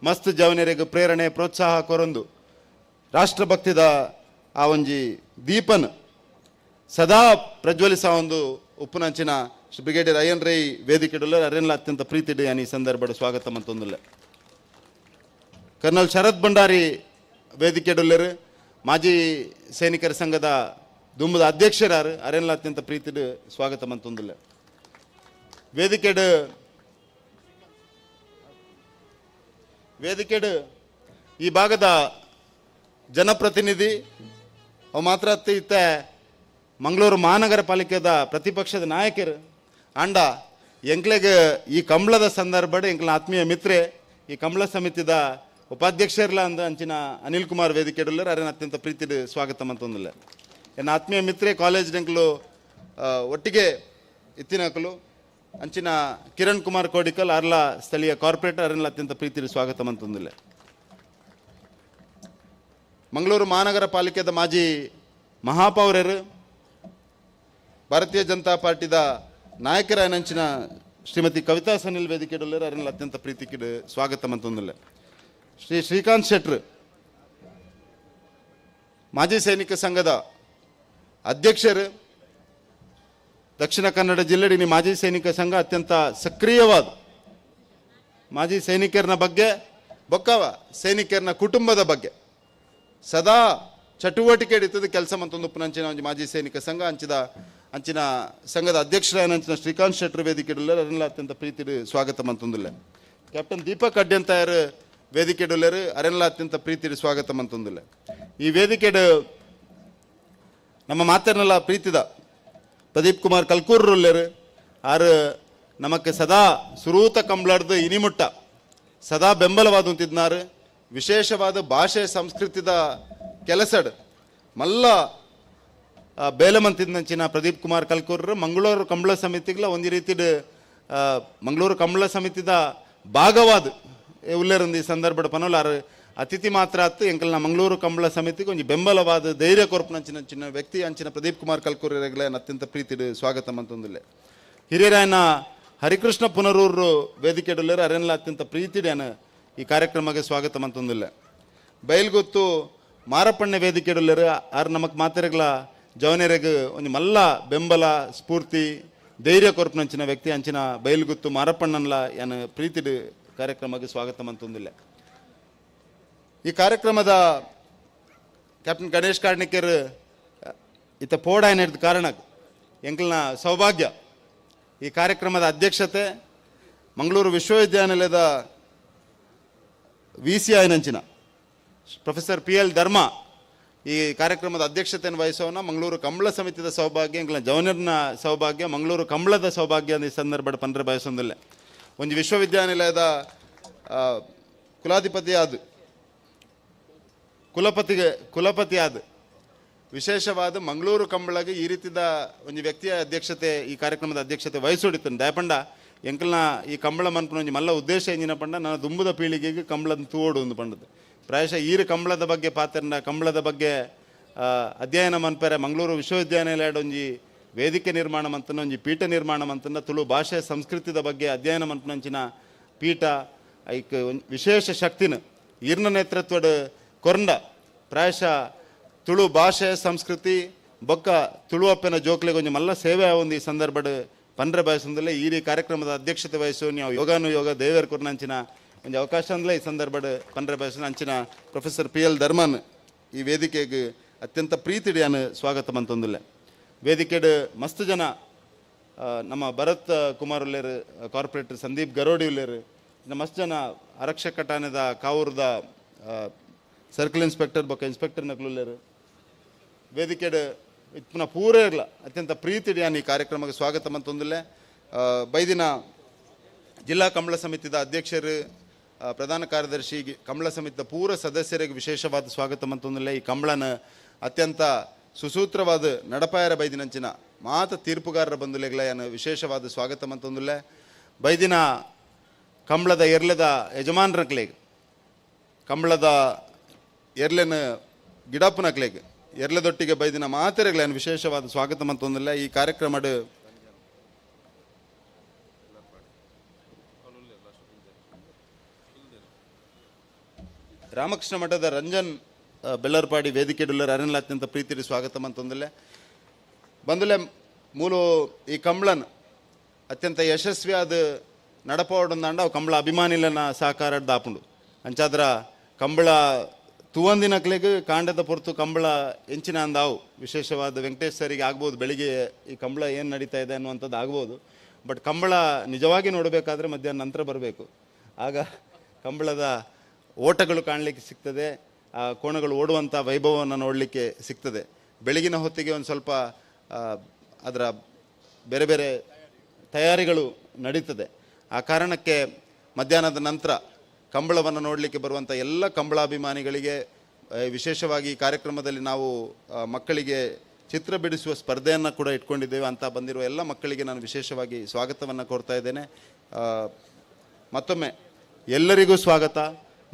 ಮಸ್ತ್ ಜವನರಿಗೆ ಪ್ರೇರಣೆ ಪ್ರೋತ್ಸಾಹ ಕೊರೊಂದು ರಾಷ್ಟ್ರಭಕ್ತಿದ ಆ ಒಂಜಿ ದೀಪನ್ ಸದಾ ಪ್ರಜ್ವಲಿಸ ಒಂದು ಉಪ್ಪುನಂಚಿನ ಬ್ರಿಗೇಡಿಯರ್ ಅಯ್ಯನ್ ರೈ ವೇದಿಕೆಡುಲ್ಲ ಅರೆನ್ಲ ಅತ್ಯಂತ ಪ್ರೀತಿಡೆ ಈ ಸಂದರ್ಭದ ಸ್ವಾಗತ ಮಂತೊಂದಿಲ್ಲ. ಕರ್ನಲ್ ಶರತ್ ಭಂಡಾರಿ ವೇದಿಕೆಡುಲ್ಲರು ಮಾಜಿ ಸೈನಿಕರ ಸಂಘದ ದುಂಬದ ಅಧ್ಯಕ್ಷರಾರು ಅರೆನ್ಲ ಅತ್ಯಂತ ಪ್ರೀತಿಡ್ ಸ್ವಾಗತ ಮಂತೊಂದಿಲ್ಲ. ವೇದಿಕೆಡ್ ಈ ಭಾಗದ ಜನಪ್ರತಿನಿಧಿ ಅವು ಮಾತ್ರ ಇತ್ತ ಮಂಗಳೂರು ಮಹಾನಗರ ಪಾಲಿಕೆದ ಪ್ರತಿಪಕ್ಷದ ನಾಯಕರು ಅಂಡ ಎಂಕ್ಲೆಗೆ ಈ ಕಂಬಳದ ಸಂದರ್ಭ ಎಂಕ್ಲ ಆತ್ಮೀಯ ಮಿತ್ರೆ ಈ ಕಂಬಳ ಸಮಿತಿದ ಉಪಾಧ್ಯಕ್ಷರ್ಲ ಅಂದ ಅಂಚಿನ ಅನಿಲ್ ಕುಮಾರ್ ವೇದಿಕೆಡುಲ್ಲರು ಅರೇನ ಅತ್ಯಂತ ಪ್ರೀತಿಡ್ ಸ್ವಾಗತ ಮಂತೊಂದಿಲ್ಲ. ಎನ್ನ ಆತ್ಮೀಯ ಮಿತ್ರೆ ಕಾಲೇಜ್ ಎಂಕ್ಲು ಒಟ್ಟಿಗೆ ಇತ್ತಿನಕಲು ಅಂಚಿನ ಕಿರಣ್ ಕುಮಾರ್ ಕೋಡಿಕಲ್ ಅರ್ಲ ಸ್ಥಳೀಯ ಕಾರ್ಪೊರೇಟರ್ ಅರೆನ್ಲ ಅತ್ಯಂತ ಪ್ರೀತಿಡ್ ಸ್ವಾಗತ ಮಂತೊಂದಿಲ್ಲ. ಮಂಗಳೂರು ಮಹಾನಗರ ಪಾಲಿಕೆದ ಮಾಜಿ ಮಹಾಪೌರರು ಭಾರತೀಯ ಜನತಾ ಪಾರ್ಟಿದ ನಾಯಕರಾಯನಂಚಿನ ಶ್ರೀಮತಿ ಕವಿತಾ ಸನಿಲ್ ವೇದಿಕೆಡುಲ್ಲರು ಅರೆನ್ಲ ಅತ್ಯಂತ ಪ್ರೀತಿಕಿಡ್ ಸ್ವಾಗತ ಮಂತೊಂದಿಲ್ಲ. ಶ್ರೀ ಶ್ರೀಕಾಂತ್ ಶೆಟ್ರು ಮಾಜಿ ಸೈನಿಕ ಸಂಘದ ಅಧ್ಯಕ್ಷರು ದಕ್ಷಿಣ ಕನ್ನಡ ಜಿಲ್ಲೆಡಿನ ಮಾಜಿ ಸೈನಿಕ ಸಂಘ ಅತ್ಯಂತ ಸಕ್ರಿಯವಾದ ಮಾಜಿ ಸೈನಿಕರನ ಬಗ್ಗೆ ಬೊಕ್ಕವ ಸೈನಿಕರನ ಕುಟುಂಬದ ಬಗ್ಗೆ ಸದಾ ಚಟುವಟಿಕೆ ಹಿಡಿತದ ಕೆಲಸ ಮಂತೊಂದು ಉಪ್ಪುನಂಚಿನ ಒಂದು ಮಾಜಿ ಸೈನಿಕ ಸಂಘ ಅಂಚಿನ ಸಂಘದ ಅಧ್ಯಕ್ಷರಾಯನಂಚಿನ ಶ್ರೀಕಾಂತ್ ಶೆಟ್ರು ವೇದಿಕೆಡುಲ್ಲ ಅರೆನ್ಲ ಅತ್ಯಂತ ಪ್ರೀತಿಡ್ ಸ್ವಾಗತ ಮಂತೊಂದಿಲ್ಲ. ಕ್ಯಾಪ್ಟನ್ ದೀಪಕ್ ಅಡ್ಯಂತಾಯರು ವೇದಿಕೆಡುಲ್ಲರು ಅರೆಲ್ಲ ಅತ್ಯಂತ ಪ್ರೀತಿಡು ಸ್ವಾಗತ ಮಂತೊಂದಿಲ್ಲ. ಈ ವೇದಿಕೆಡು ನಮ್ಮ ಮಾತರ್ನೆಲ್ಲ ಪ್ರೀತಿದ ಪ್ರದೀಪ್ ಕುಮಾರ್ ಕಲ್ಕೂರ್ರುಲ್ಲರು ಆರು ನಮಕ್ಕೆ ಸದಾ ಸುರೂತ ಕಂಬ್ಲಾಡ್ದು ಇನಿಮುಟ್ಟ ಸದಾ ಬೆಂಬಲವಾದಂತಿದ್ನಾರು. ವಿಶೇಷವಾದ ಭಾಷೆ ಸಂಸ್ಕೃತಿದ ಕೆಲಸಡ್ ಮಲ್ಲ ಬೇಲಮಂತಿದ್ನಂಚಿನ ಪ್ರದೀಪ್ ಕುಮಾರ್ ಕಲ್ಕೂರ್ರು ಮಂಗಳೂರು ಕಂಬಳ ಸಮಿತಿಗಳ ಒಂದು ರೀತಿಡ್ ಮಂಗಳೂರು ಕಂಬಳ ಸಮಿತಿದ ಭಾಗವಾದ ಉಲ್ಲೇರಂದು ಈ ಸಂದರ್ಭದ ಪನೋಲಾರು ಅತಿಥಿ ಮಾತ್ರ ಆತು ಎಂಕಲ್ನ ಮಂಗಳೂರು ಕಂಬಳ ಸಮಿತಿಗೆ ಒಂದು ಬೆಂಬಲವಾದ ಧೈರ್ಯ ಕೊರಪನಂಚಿನ ವ್ಯಕ್ತಿ ಅಂಚಿನ ಪ್ರದೀಪ್ ಕುಮಾರ್ ಕಲ್ಕೂರ್ರೆಗಳ ಅತ್ಯಂತ ಪ್ರೀತಿಡು ಸ್ವಾಗತ ಮಂತೊಂದಿಲ್ಲ. ಹಿರಿಯರಾಯನ ಹರಿಕೃಷ್ಣ ಪುನರೂರು ವೇದಿಕೆಡುಲ್ಲರು ಅರೆಲ್ಲ ಅತ್ಯಂತ ಪ್ರೀತಿಡ್ಯಾನ ಈ ಕಾರ್ಯಕ್ರಮಕ್ಕೆ ಸ್ವಾಗತ ಮಂತೊಂದಿಲ್ಲ. ಬಯಲ್ಗೊತ್ತು ಮಾರಪ್ಪಣ್ಣ ವೇದಿಕೆಡುಲ್ಲರು ಆರು ನಮಕ್ ಮಾತೆರೆಗಳ ಜವನೆರೆಗೆ ಒಂದು ಮಲ್ಲ ಬೆಂಬಲ ಸ್ಫೂರ್ತಿ ಧೈರ್ಯ ಕೊರಪನಂಚಿನ ವ್ಯಕ್ತಿ ಅಂಚಿನ ಬಯಲ್ಗುತ್ತು ಮಾರಪ್ಪಣ್ಣನ್ಲ ಏನು ಪ್ರೀತಿಡು ಕಾರ್ಯಕ್ರಮಕ್ಕೆ ಸ್ವಾಗತ ಮಂತೊಂದಿಲ್ಲ. ಈ ಕಾರ್ಯಕ್ರಮದ ಕ್ಯಾಪ್ಟನ್ ಗಣೇಶ್ ಕಾರ್ಣಿಕರ್ ಇತ್ತ ಪೋಡ ಏನಿದ್ದ ಕಾರಣ ಎಂಕಲ್ನ ಸೌಭಾಗ್ಯ ಈ ಕಾರ್ಯಕ್ರಮದ ಅಧ್ಯಕ್ಷತೆ ಮಂಗಳೂರು ವಿಶ್ವವಿದ್ಯಾನಿಲಯದ VCI ನಂಚಿನ ಪ್ರೊಫೆಸರ್ PL ಧರ್ಮ ಈ ಕಾರ್ಯಕ್ರಮದ ಅಧ್ಯಕ್ಷತೆಯನ್ನು ವಹಿಸೋನ. ಮಂಗಳೂರು ಕಂಬಳ ಸಮಿತಿದ ಸೌಭಾಗ್ಯ ಎಂಕಲ್ನ ಜವನರ್ನ ಸೌಭಾಗ್ಯ ಮಂಗಳೂರು ಕಂಬಳದ ಸೌಭಾಗ್ಯ ಈ ಸಂದರ್ಭದ ಪಂಡ್ರೆ ಬಯಸೋದಿಲ್ಲ. ಒಂದು ವಿಶ್ವವಿದ್ಯಾನಿಲಯದ ಕುಲಪತಿ ಆದ ವಿಶೇಷವಾದ ಮಂಗಳೂರು ಕಂಬಳಗೆ ಈ ರೀತಿದ ಒಂದು ವ್ಯಕ್ತಿಯ ಅಧ್ಯಕ್ಷತೆ ಈ ಕಾರ್ಯಕ್ರಮದ ಅಧ್ಯಕ್ಷತೆ ವಹಿಸೋಡಿತಾನೆ ದಯಪಂಡ ಎಂಕಲ್ನ ಈ ಕಂಬಳ ಮನ್ಪನ ಒಂದು ಮಲ್ಲ ಉದ್ದೇಶ ಎಂಜಿನ ಪಂಡ ನಾನು ದುಂಬುದ ಪೀಳಿಗೆಗೆ ಕಂಬಳದ ತೂಡು ಒಂದು ಪಂಡದು ಪ್ರಾಯಶಃ ಈರು ಕಂಬಳದ ಬಗ್ಗೆ ಪಾತ್ರನ ಕಂಬಳದ ಬಗ್ಗೆ ಅಧ್ಯಯನ ಮನ್ಪರೆ ಮಂಗಳೂರು ವಿಶ್ವವಿದ್ಯಾನಿಲಯದ ಒಂಜಿ ವೇದಿಕೆ ನಿರ್ಮಾಣ ಮಂತನ ಒಂಜಿ ಪೀಠ ನಿರ್ಮಾಣ ಮಂತನ ತುಳು ಭಾಷೆ ಸಂಸ್ಕೃತಿದ ಬಗ್ಗೆ ಅಧ್ಯಯನ ಮಂಪನಂಚಿನ ಪೀಠ ಐಕ್ ವಿಶೇಷ ಶಕ್ತಿನ ಈರ್ನ ನೇತೃತ್ವದ ಕೊರಂಡ ಪ್ರಾಯಶಃ ತುಳು ಭಾಷೆ ಸಂಸ್ಕೃತಿ ಬೊಕ್ಕ ತುಳುವಪ್ಪನ ಜೋಕ್ಲೆಗೆ ಒಂಜಿ ಮಲ್ಲ ಸೇವೆ ಒಂದು ಈ ಸಂದರ್ಭದ ಪಂಡ್ರೆ ಬಯಸಂದಲೇ ಈ ಕಾರ್ಯಕ್ರಮದ ಅಧ್ಯಕ್ಷತೆ ವಹಿಸು ನೀವು ಯೋಗಾನುಯೋಗ ದೇವೇರ್ ಕೊರ್ನಂಚಿನ ಒಂದು ಅವಕಾಶ ಅಂದಲೇ ಈ ಸಂದರ್ಭದ ಪಂಡ್ರೆ ಬಯಸಿನ ಅಂಚಿನ ಪ್ರೊಫೆಸರ್ PL ಧರ್ಮನ್ ಈ ವೇದಿಕೆಗೆ ಅತ್ಯಂತ ಪ್ರೀತಿಡಿಯಾನು ಸ್ವಾಗತ ಮಂತೊಂದಿಲ್ಲ. ವೇದಿಕೆಡ್ ಮಸ್ತ್ ಜನ ನಮ್ಮ ಭರತ್ ಕುಮಾರ್ ಉಲ್ಲೇರು ಕಾರ್ಪೊರೇಟರ್ ಸಂದೀಪ್ ಗರೋಡಿ ಉಲ್ಲೇರು ಇನ್ನು ಮಸ್ತ್ ಜನ ಆರಕ್ಷಕ ಠಾಣೆದ ಕಾವೂರದ ಸರ್ಕಲ್ ಇನ್ಸ್ಪೆಕ್ಟರ್ ಬೊಕ್ಕ ಇನ್ಸ್ಪೆಕ್ಟರ್ ನಕ್ಲುಲ್ಲೇರು ವೇದಿಕೆಡ್ ಪುನಃ ಪೂರ ಇರಲ್ಲ ಅತ್ಯಂತ ಪ್ರೀತಿಡಿಯಾನು ಈ ಕಾರ್ಯಕ್ರಮಕ್ಕೆ ಸ್ವಾಗತ ಮಂತೊಂದಿಲ್ಲ. ಬೈದಿನ ಜಿಲ್ಲಾ ಕಂಬಳ ಸಮಿತಿದ ಅಧ್ಯಕ್ಷರು ಪ್ರಧಾನ ಕಾರ್ಯದರ್ಶಿ ಕಂಬಳ ಸಮಿತಿಯ ಪೂರ ಸದಸ್ಯರಿಗೆ ವಿಶೇಷವಾದ ಸ್ವಾಗತ ಮಂತೊಂದಿಲ್ಲ. ಈ ಕಂಬಳನ ಅತ್ಯಂತ ಸುಸೂತ್ರವಾದ ನಡಪಾಯರ ಬೈದಿನಂಚಿನ ಮಾತ ತೀರ್ಪುಗಾರರ ಬಂಧುಲೆಗಳ ಏನು ವಿಶೇಷವಾದ ಸ್ವಾಗತ ಮಂತೊಂದಿಲ್ಲ. ಬೈದಿನ ಕಂಬಳದ ಎರ್ಲೆದ ಯಜಮಾನರಕ್ಲೆಗೆ ಕಂಬಳದ ಎರ್ಲೆನ ಗಿಡಪ್ಪನಕ್ಲೆಗೆ ಎರ್ಲೆದೊಟ್ಟಿಗೆ ಬೈದಿನ ಮಾತೆರೆಗಳೇನು ವಿಶೇಷವಾದ ಸ್ವಾಗತ ಮಂತೊಂದಿಲ್ಲ. ಈ ಕಾರ್ಯಕ್ರಮದ ರಾಮಕೃಷ್ಣ ಮಠದ ರಂಜನ್ ಬೆಲ್ಲರ್ಪಾಡಿ ವೇದಿಕೆಡುಲ್ಲರ ಅರೆಲ್ಲ ಅತ್ಯಂತ ಪ್ರೀತಿಡಿ ಸ್ವಾಗತ ಮಂತೊಂದಿಲ್ಲ. ಬಂದುಲೆ ಮೂಲು ಈ ಕಂಬಳನ್ ಅತ್ಯಂತ ಯಶಸ್ವಿಯಾದ ನಡಪೋಡೊಂದಾಂಡ ಅವು ಕಂಬಳ ಅಭಿಮಾನಿಲನ ಸಹಕಾರ ದಾಪುಂಡು ಅಂಚಾದ್ರ ಕಂಬಳ ತೂವಂದಿನಕ್ಲೆಗ್ ಕಾಂಡದ ಪೊರ್ತು ಕಂಬಳ ಎಂಚಿನ ಅಂದಾವು ವಿಶೇಷವಾದ ವೆಂಕಟೇಶ್ ಸರಿಗೆ ಆಗ್ಬೋದು ಬೆಳಿಗ್ಗೆ ಈ ಕಂಬಳ ಏನು ನಡೀತಾ ಇದೆ ಅನ್ನುವಂಥದ್ದು ಆಗ್ಬೋದು. ಬಟ್ ಕಂಬಳ ನಿಜವಾಗಿ ನೋಡಬೇಕಾದ್ರೆ ಮಧ್ಯಾಹ್ನ ನಂತರ ಬರಬೇಕು, ಆಗ ಕಂಬಳದ ಓಟಗಳು ಕಾಣಲಿಕ್ಕೆ ಸಿಗ್ತದೆ, ಆ ಕೋಣಗಳು ಓಡುವಂಥ ವೈಭವವನ್ನು ನೋಡಲಿಕ್ಕೆ ಸಿಗ್ತದೆ. ಬೆಳಗಿನ ಹೊತ್ತಿಗೆ ಒಂದು ಸ್ವಲ್ಪ ಅದರ ಬೇರೆ ಬೇರೆ ತಯಾರಿಗಳು ನಡೀತದೆ. ಆ ಕಾರಣಕ್ಕೆ ಮಧ್ಯಾಹ್ನದ ನಂತರ ಕಂಬಳವನ್ನು ನೋಡಲಿಕ್ಕೆ ಬರುವಂಥ ಎಲ್ಲ ಕಂಬಳಾಭಿಮಾನಿಗಳಿಗೆ ವಿಶೇಷವಾಗಿ ಈ ಕಾರ್ಯಕ್ರಮದಲ್ಲಿ ನಾವು ಮಕ್ಕಳಿಗೆ ಚಿತ್ರ ಬಿಡಿಸುವ ಸ್ಪರ್ಧೆಯನ್ನು ಕೂಡ ಇಟ್ಕೊಂಡಿದ್ದೇವೆ. ಅಂತ ಬಂದಿರುವ ಎಲ್ಲ ಮಕ್ಕಳಿಗೆ ನಾನು ವಿಶೇಷವಾಗಿ ಸ್ವಾಗತವನ್ನು ಕೋರ್ತಾ ಇದ್ದೇನೆ. ಮತ್ತೊಮ್ಮೆ ಎಲ್ಲರಿಗೂ ಸ್ವಾಗತ.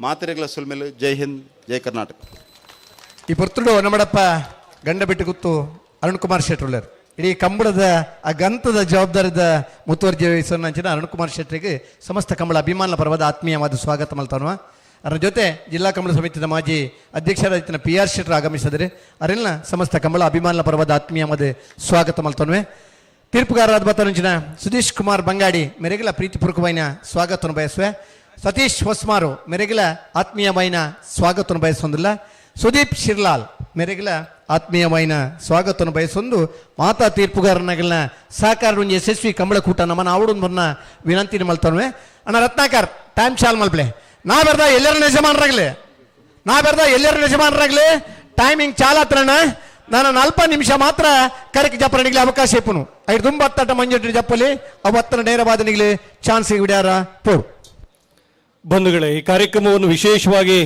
ಮಾತೆರೆಗಳ ಸುಲ್ಮೆಲು. ಜೈ ಹಿಂದ್, ಜೈ ಕರ್ನಾಟಕ. ಈ ಪುರ್ತುಡು ನಮ್ಮಡಪ್ಪ ಗಂಡ ಬಿಟ್ಟು ಗುತ್ತು ಅರುಣ್ ಕುಮಾರ್ ಶೆಟ್ರುಲ್ಲರ್ ಇಡೀ ಕಂಬಳದ ಆ ಗಂತದ ಜವಾಬ್ದಾರಿದ ಮುತುವರ್ಜಿ ವಹಿಸೋನಂಚಿನ ಅರುಣ್ ಕುಮಾರ್ ಶೆಟ್ಟರಿಗೆ ಸಮಸ್ತ ಕಂಬಳ ಅಭಿಮಾನ ಪರವಾದ ಆತ್ಮೀಯವಾದ ಸ್ವಾಗತ ಮಲ್ತಾನುವ. ಅದರ ಜೊತೆ ಜಿಲ್ಲಾ ಕಂಬಳ ಸಮಿತಿಯ ಮಾಜಿ ಅಧ್ಯಕ್ಷರಾದ PR ಶೆಟ್ಟರು ಆಗಮಿಸಿದರೆ ಅವರೆಲ್ಲ ಸಮಸ್ತ ಕಂಬಳ ಅಭಿಮಾನ ಪರವಾದ ಆತ್ಮೀಯವಾದ ಸ್ವಾಗತ ಮಲ್ತಾನುವೆ. ತೀರ್ಪುಗಾರರಾದ ಬತ್ತನುಂಚಿನ ಸುಧೀಶ್ ಕುಮಾರ್ ಬಂಗಾಡಿ ಮೇರೆಗೆಲ್ಲ ಪ್ರೀತಿಪೂರ್ವಕమైన ಸ್ವಾಗತವನ್ನು ಬಯಸುವೆ. ಸತೀಶ್ ಹೊಸ್ಮಾರು ಮೇರೆಗೆಲ್ಲ ಆತ್ಮೀಯమైన ಸ್ವಾಗತವನ್ನು ಬಯಸೊಂದಿಲ್ಲ. ಸುದೀಪ್ ಶಿರ್ಲಾಲ್ ಮೇರೆಗೆಲ್ಲ ಆತ್ಮೀಯమైన ಸ್ವಾಗತವನ್ನು ಬಯಸೊಂದು ಮಾತಾ ತೀರ್ಪುಗಾರನಾಗೆಲ್ಲ ಸಹಕಾರ ಒಂದು ಯಶಸ್ವಿ ಕಂಬಳ ಕೂಟ ನಮ್ಮನ್ನು ಆವಡೊಂದು ಬನ್ನ ವಿನಂತಿನ ಮಲ್ತಾನುವೆ. ಅಣ್ಣ ರತ್ನಾಕರ್ ಟೈಮ್ ಶಾಲ್ ಮಲ್ಪಲೆ ನಾ ಬರ್ದ ಎಲ್ಲರ ಯಜಮಾನರಾಗ್ಲಿ ಟೈಮಿಂಗ್ ಚಾಲತ್ರಣ ನಾನು 40 ನಿಮಿಷ ಮಾತ್ರ ಕರೆಕ್ ಜಪ್ಪನಿಗೆ ಅವಕಾಶ ಇಪ್ಪನು 5 ಮಂಜು ಜಪ್ಪಲಿ ಅವತ್ತನ ನೇರವಾದನಿಗೆ ಚಾನ್ಸ್ ಬಿಡ್ಯಾರ ಪೋರು. ಬಂಧುಗಳೇ, ಈ ಕಾರ್ಯಕ್ರಮವನ್ನು ವಿಶೇಷವಾಗಿ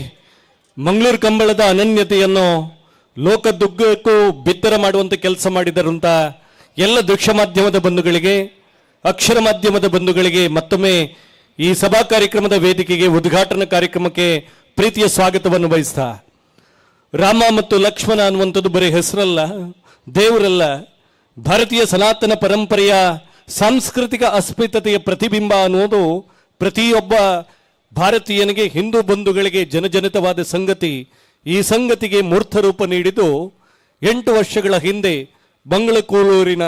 ಮಂಗಳೂರು ಕಂಬಳದ ಅನನ್ಯತೆಯನ್ನು ಲೋಕದುಗ್ಗಕ್ಕೂ ಬಿತ್ತರ ಮಾಡುವಂತ ಕೆಲಸ ಮಾಡಿದರಂತ ಎಲ್ಲ ದೃಶ್ಯ ಮಾಧ್ಯಮದ ಬಂಧುಗಳಿಗೆ, ಅಕ್ಷರ ಮಾಧ್ಯಮದ ಬಂಧುಗಳಿಗೆ ಮತ್ತೊಮ್ಮೆ ಈ ಸಭಾ ಕಾರ್ಯಕ್ರಮದ ವೇದಿಕೆಗೆ, ಉದ್ಘಾಟನಾ ಕಾರ್ಯಕ್ರಮಕ್ಕೆ ಪ್ರೀತಿಯ ಸ್ವಾಗತವನ್ನು ಬಯಸ್ತಾ, ರಾಮ ಮತ್ತು ಲಕ್ಷ್ಮಣ ಅನ್ನುವಂಥದ್ದು ಬರೀ ಹೆಸರಲ್ಲ, ದೇವರಲ್ಲ, ಭಾರತೀಯ ಸನಾತನ ಪರಂಪರೆಯ ಸಾಂಸ್ಕೃತಿಕ ಅಸ್ಮಿತತೆಯ ಪ್ರತಿಬಿಂಬ ಅನ್ನೋದು ಪ್ರತಿಯೊಬ್ಬ ಭಾರತೀಯನಿಗೆ, ಹಿಂದೂ ಬಂಧುಗಳಿಗೆ ಜನಜನಿತವಾದ ಸಂಗತಿ. ಈ ಸಂಗತಿಗೆ ಮೂರ್ತ ರೂಪ ನೀಡಿದ್ದು 8 ವರ್ಷಗಳ ಹಿಂದೆ ಮಂಗಳಕೂರೂರಿನ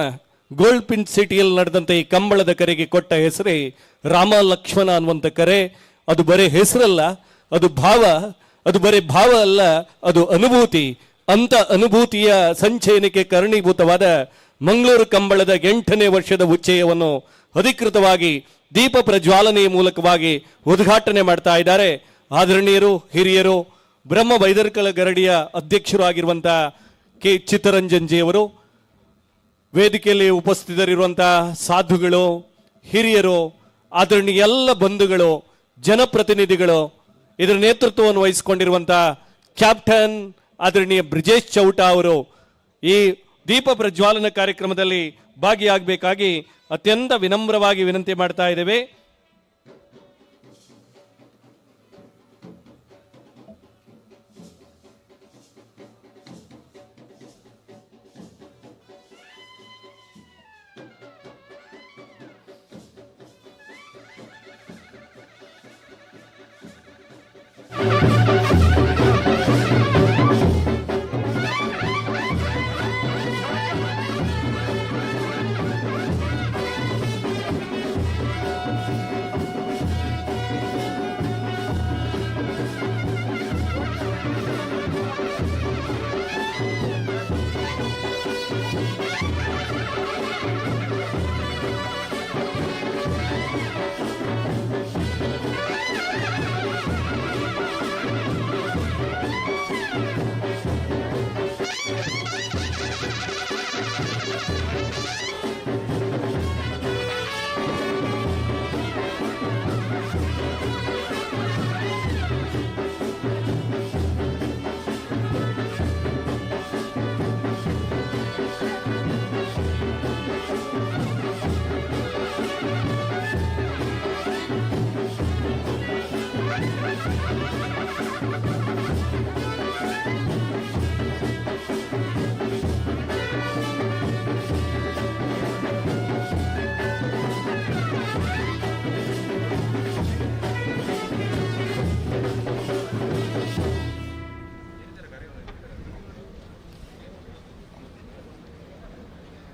ಗೋಲ್ಡ್ ಪಿನ್ ಸಿಟಿಯಲ್ಲಿ ನಡೆದಂತೆ ಈ ಕಂಬಳದ ಕರೆಗೆ ಕೊಟ್ಟ ಹೆಸರೇ ರಾಮ ಲಕ್ಷ್ಮಣ ಅನ್ನುವಂಥ ಕರೆ. ಅದು ಬರೀ ಹೆಸರಲ್ಲ, ಅದು ಭಾವ, ಅದು ಬರೀ ಭಾವ ಅಲ್ಲ, ಅದು ಅನುಭೂತಿ. ಅಂತ ಅನುಭೂತಿಯ ಸಂಚಯನಕ್ಕೆ ಕಾರಣೀಭೂತವಾದ ಮಂಗಳೂರು ಕಂಬಳದ 8ನೇ ವರ್ಷದ ಉಚ್ಚಯವನ್ನು ಅಧಿಕೃತವಾಗಿ ದೀಪ ಪ್ರಜ್ವಾಲನೆಯ ಮೂಲಕವಾಗಿ ಉದ್ಘಾಟನೆ ಮಾಡ್ತಾ ಇದ್ದಾರೆ ಆದರಣೀಯರು, ಹಿರಿಯರು, ಬ್ರಹ್ಮ ಬೈದರ್ಕಳ ಗರಡಿಯ ಅಧ್ಯಕ್ಷರು ಆಗಿರುವಂತಹ ಕೆ ಚಿತ್ತರಂಜನ್ ಜಿ ಅವರು, ವೇದಿಕೆಯಲ್ಲಿ ಉಪಸ್ಥಿತರಿರುವಂತಹ ಸಾಧುಗಳು, ಹಿರಿಯರು, ಆದರಣೀಯ ಎಲ್ಲ ಬಂಧುಗಳು, ಜನಪ್ರತಿನಿಧಿಗಳು, ಇದರ ನೇತೃತ್ವವನ್ನು ವಹಿಸಿಕೊಂಡಿರುವಂತಹ ಕ್ಯಾಪ್ಟನ್ ಆದರಣೀಯ ಬ್ರಿಜೇಶ್ ಚೌಟ ಅವರು ಈ ದೀಪ ಪ್ರಜ್ವಾಲನ ಕಾರ್ಯಕ್ರಮದಲ್ಲಿ ಭಾಗಿಯಾಗಬೇಕಾಗಿ ಅತ್ಯಂತ ವಿನಮ್ರವಾಗಿ ವಿನಂತಿ ಮಾಡ್ತಾ ಇದ್ದೇವೆ.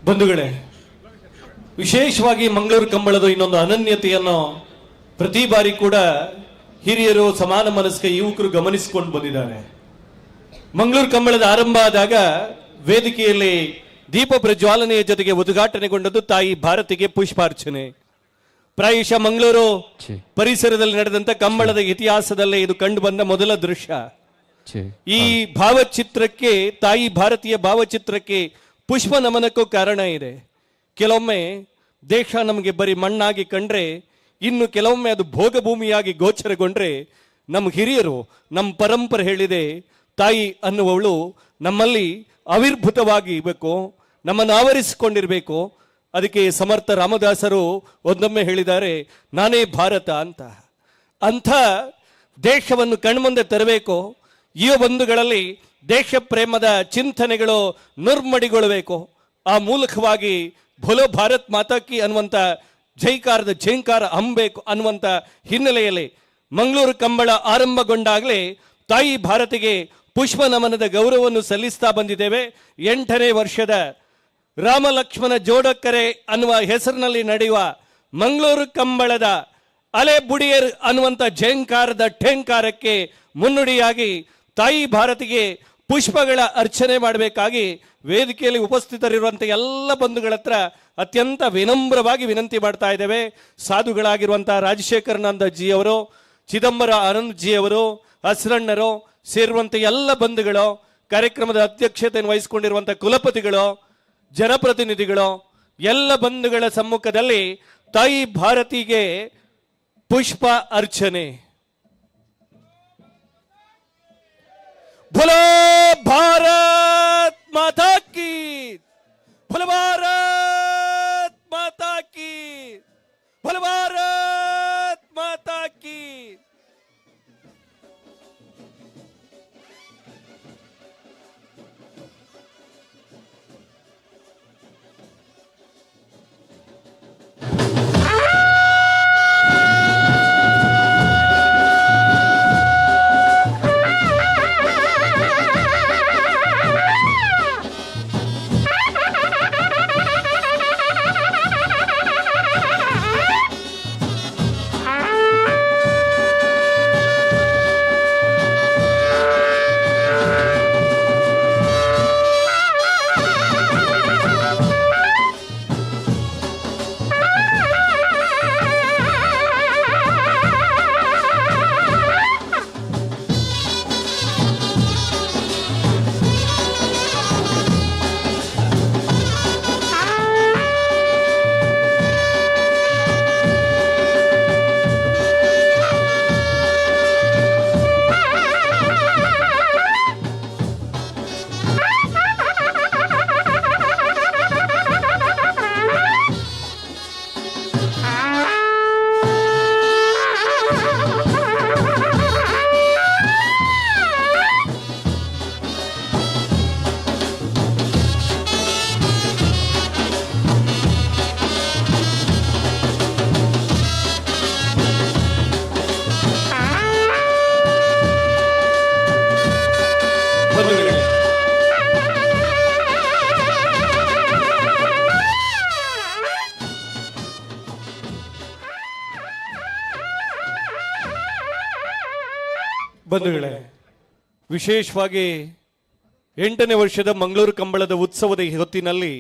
ಬಂಧುಗಳೇ, ವಿಶೇಷವಾಗಿ ಮಂಗಳೂರು ಕಂಬಳದ ಇನ್ನೊಂದು ಅನನ್ಯತೆಯನ್ನು ಪ್ರತಿ ಬಾರಿ ಕೂಡ ಹಿರಿಯರು, ಸಮಾನ ಮನಸ್ಕ ಯುವಕರು ಗಮನಿಸಿಕೊಂಡು ಬಂದಿದ್ದಾರೆ. ಮಂಗಳೂರು ಕಂಬಳದ ಆರಂಭ ಆದಾಗ ವೇದಿಕೆಯಲ್ಲಿ ದೀಪ ಪ್ರಜ್ವಾಲನೆಯ ಜೊತೆಗೆ ಉದ್ಘಾಟನೆಗೊಂಡದ್ದು ತಾಯಿ ಭಾರತಿಗೆ ಪುಷ್ಪಾರ್ಚನೆ. ಪ್ರಾಯಶಃ ಮಂಗಳೂರು ಪರಿಸರದಲ್ಲಿ ನಡೆದಂತ ಕಂಬಳದ ಇತಿಹಾಸದಲ್ಲೇ ಇದು ಕಂಡು ಬಂದ ಮೊದಲ ದೃಶ್ಯ. ಈ ಭಾವಚಿತ್ರಕ್ಕೆ, ತಾಯಿ ಭಾರತೀಯ ಭಾವಚಿತ್ರಕ್ಕೆ ಪುಷ್ಪ ನಮನಕ್ಕೂ ಕಾರಣ ಇದೆ. ಕೆಲವೊಮ್ಮೆ ದೇಶ ನಮಗೆ ಬರೀ ಮಣ್ಣಾಗಿ ಕಂಡ್ರೆ, ಇನ್ನು ಕೆಲವೊಮ್ಮೆ ಅದು ಭೋಗಭೂಮಿಯಾಗಿ ಗೋಚರಗೊಂಡ್ರೆ, ನಮ್ಮ ಹಿರಿಯರು, ನಮ್ಮ ಪರಂಪರೆ ಹೇಳಿದೆ, ತಾಯಿ ಅನ್ನುವವಳು ನಮ್ಮಲ್ಲಿ ಆವಿರ್ಭೂತವಾಗಿ ಇರಬೇಕು, ನಮ್ಮನ್ನು ಆವರಿಸಿಕೊಂಡಿರಬೇಕು. ಅದಕ್ಕೆ ಸಮರ್ಥ ರಾಮದಾಸರು ಒಂದೊಮ್ಮೆ ಹೇಳಿದ್ದಾರೆ, ನಾನೇ ಭಾರತ ಅಂತ. ಅಂಥ ದೇಶವನ್ನು ಕಣ್ಮುಂದೆ ತರಬೇಕು. ಈ ಬಂಧುಗಳಲ್ಲಿ ದೇಶ ಪ್ರೇಮದ ಚಿಂತನೆಗಳು ನುರ್ಮಡಿಗೊಳ್ಳಬೇಕು. ಆ ಮೂಲಕವಾಗಿ ಭೋಲೋ ಭಾರತ್ ಮಾತಾ ಕಿ ಅನ್ನುವಂಥ ಜೈಕಾರದ ಝೇಂಕಾರ ಹಂಬೇಕು ಅನ್ನುವಂಥ ಹಿನ್ನೆಲೆಯಲ್ಲಿ ಮಂಗಳೂರು ಕಂಬಳ ಆರಂಭಗೊಂಡಾಗಲೇ ತಾಯಿ ಭಾರತಿಗೆ ಪುಷ್ಪ ನಮನದ ಗೌರವವನ್ನು ಸಲ್ಲಿಸ್ತಾ ಬಂದಿದ್ದೇವೆ. 8ನೇ ವರ್ಷದ ರಾಮ ಲಕ್ಷ್ಮಣ ಜೋಡಕ್ಕರೆ ಅನ್ನುವ ಹೆಸರಿನಲ್ಲಿ ನಡೆಯುವ ಮಂಗಳೂರು ಕಂಬಳದ ಅಲೆ ಬುಡಿಯರ್ ಅನ್ನುವಂಥ ಝೇಂಕಾರದ ಠೇಂಕಾರಕ್ಕೆ ಮುನ್ನುಡಿಯಾಗಿ ತಾಯಿ ಭಾರತಿಗೆ ಪುಷ್ಪಗಳ ಅರ್ಚನೆ ಮಾಡಬೇಕಾಗಿ ವೇದಿಕೆಯಲ್ಲಿ ಉಪಸ್ಥಿತರಿರುವಂಥ ಎಲ್ಲ ಬಂಧುಗಳ ಹತ್ರ ಅತ್ಯಂತ ವಿನಮ್ರವಾಗಿ ವಿನಂತಿ ಮಾಡ್ತಾ ಇದ್ದೇವೆ. ಸಾಧುಗಳಾಗಿರುವಂತಹ ರಾಜಶೇಖರಾನಂದ ಜಿ ಅವರು, ಚಿದಂಬರ ಆನಂದ್ಜಿಯವರು, ಹಸ್ರಣ್ಣರು ಸೇರುವಂತೆ ಎಲ್ಲ ಬಂಧುಗಳು, ಕಾರ್ಯಕ್ರಮದ ಅಧ್ಯಕ್ಷತೆಯನ್ನು ವಹಿಸಿಕೊಂಡಿರುವಂತಹ ಕುಲಪತಿಗಳು, ಜನಪ್ರತಿನಿಧಿಗಳು, ಎಲ್ಲ ಬಂಧುಗಳ ಸಮ್ಮುಖದಲ್ಲಿ ತಾಯಿ ಭಾರತಿಗೆ ಪುಷ್ಪ ಅರ್ಚನೆ. बोलो भारत माता की, बोलो भारत माता की, बोलो भारत माता की. ಬಂಧುಗಳೇ, ವಿಶೇಷವಾಗಿ 8ನೇ ವರ್ಷದ ಮಂಗಳೂರು ಕಂಬಳದ ಉತ್ಸವದ ಹೊತ್ತಿನಲ್ಲಿ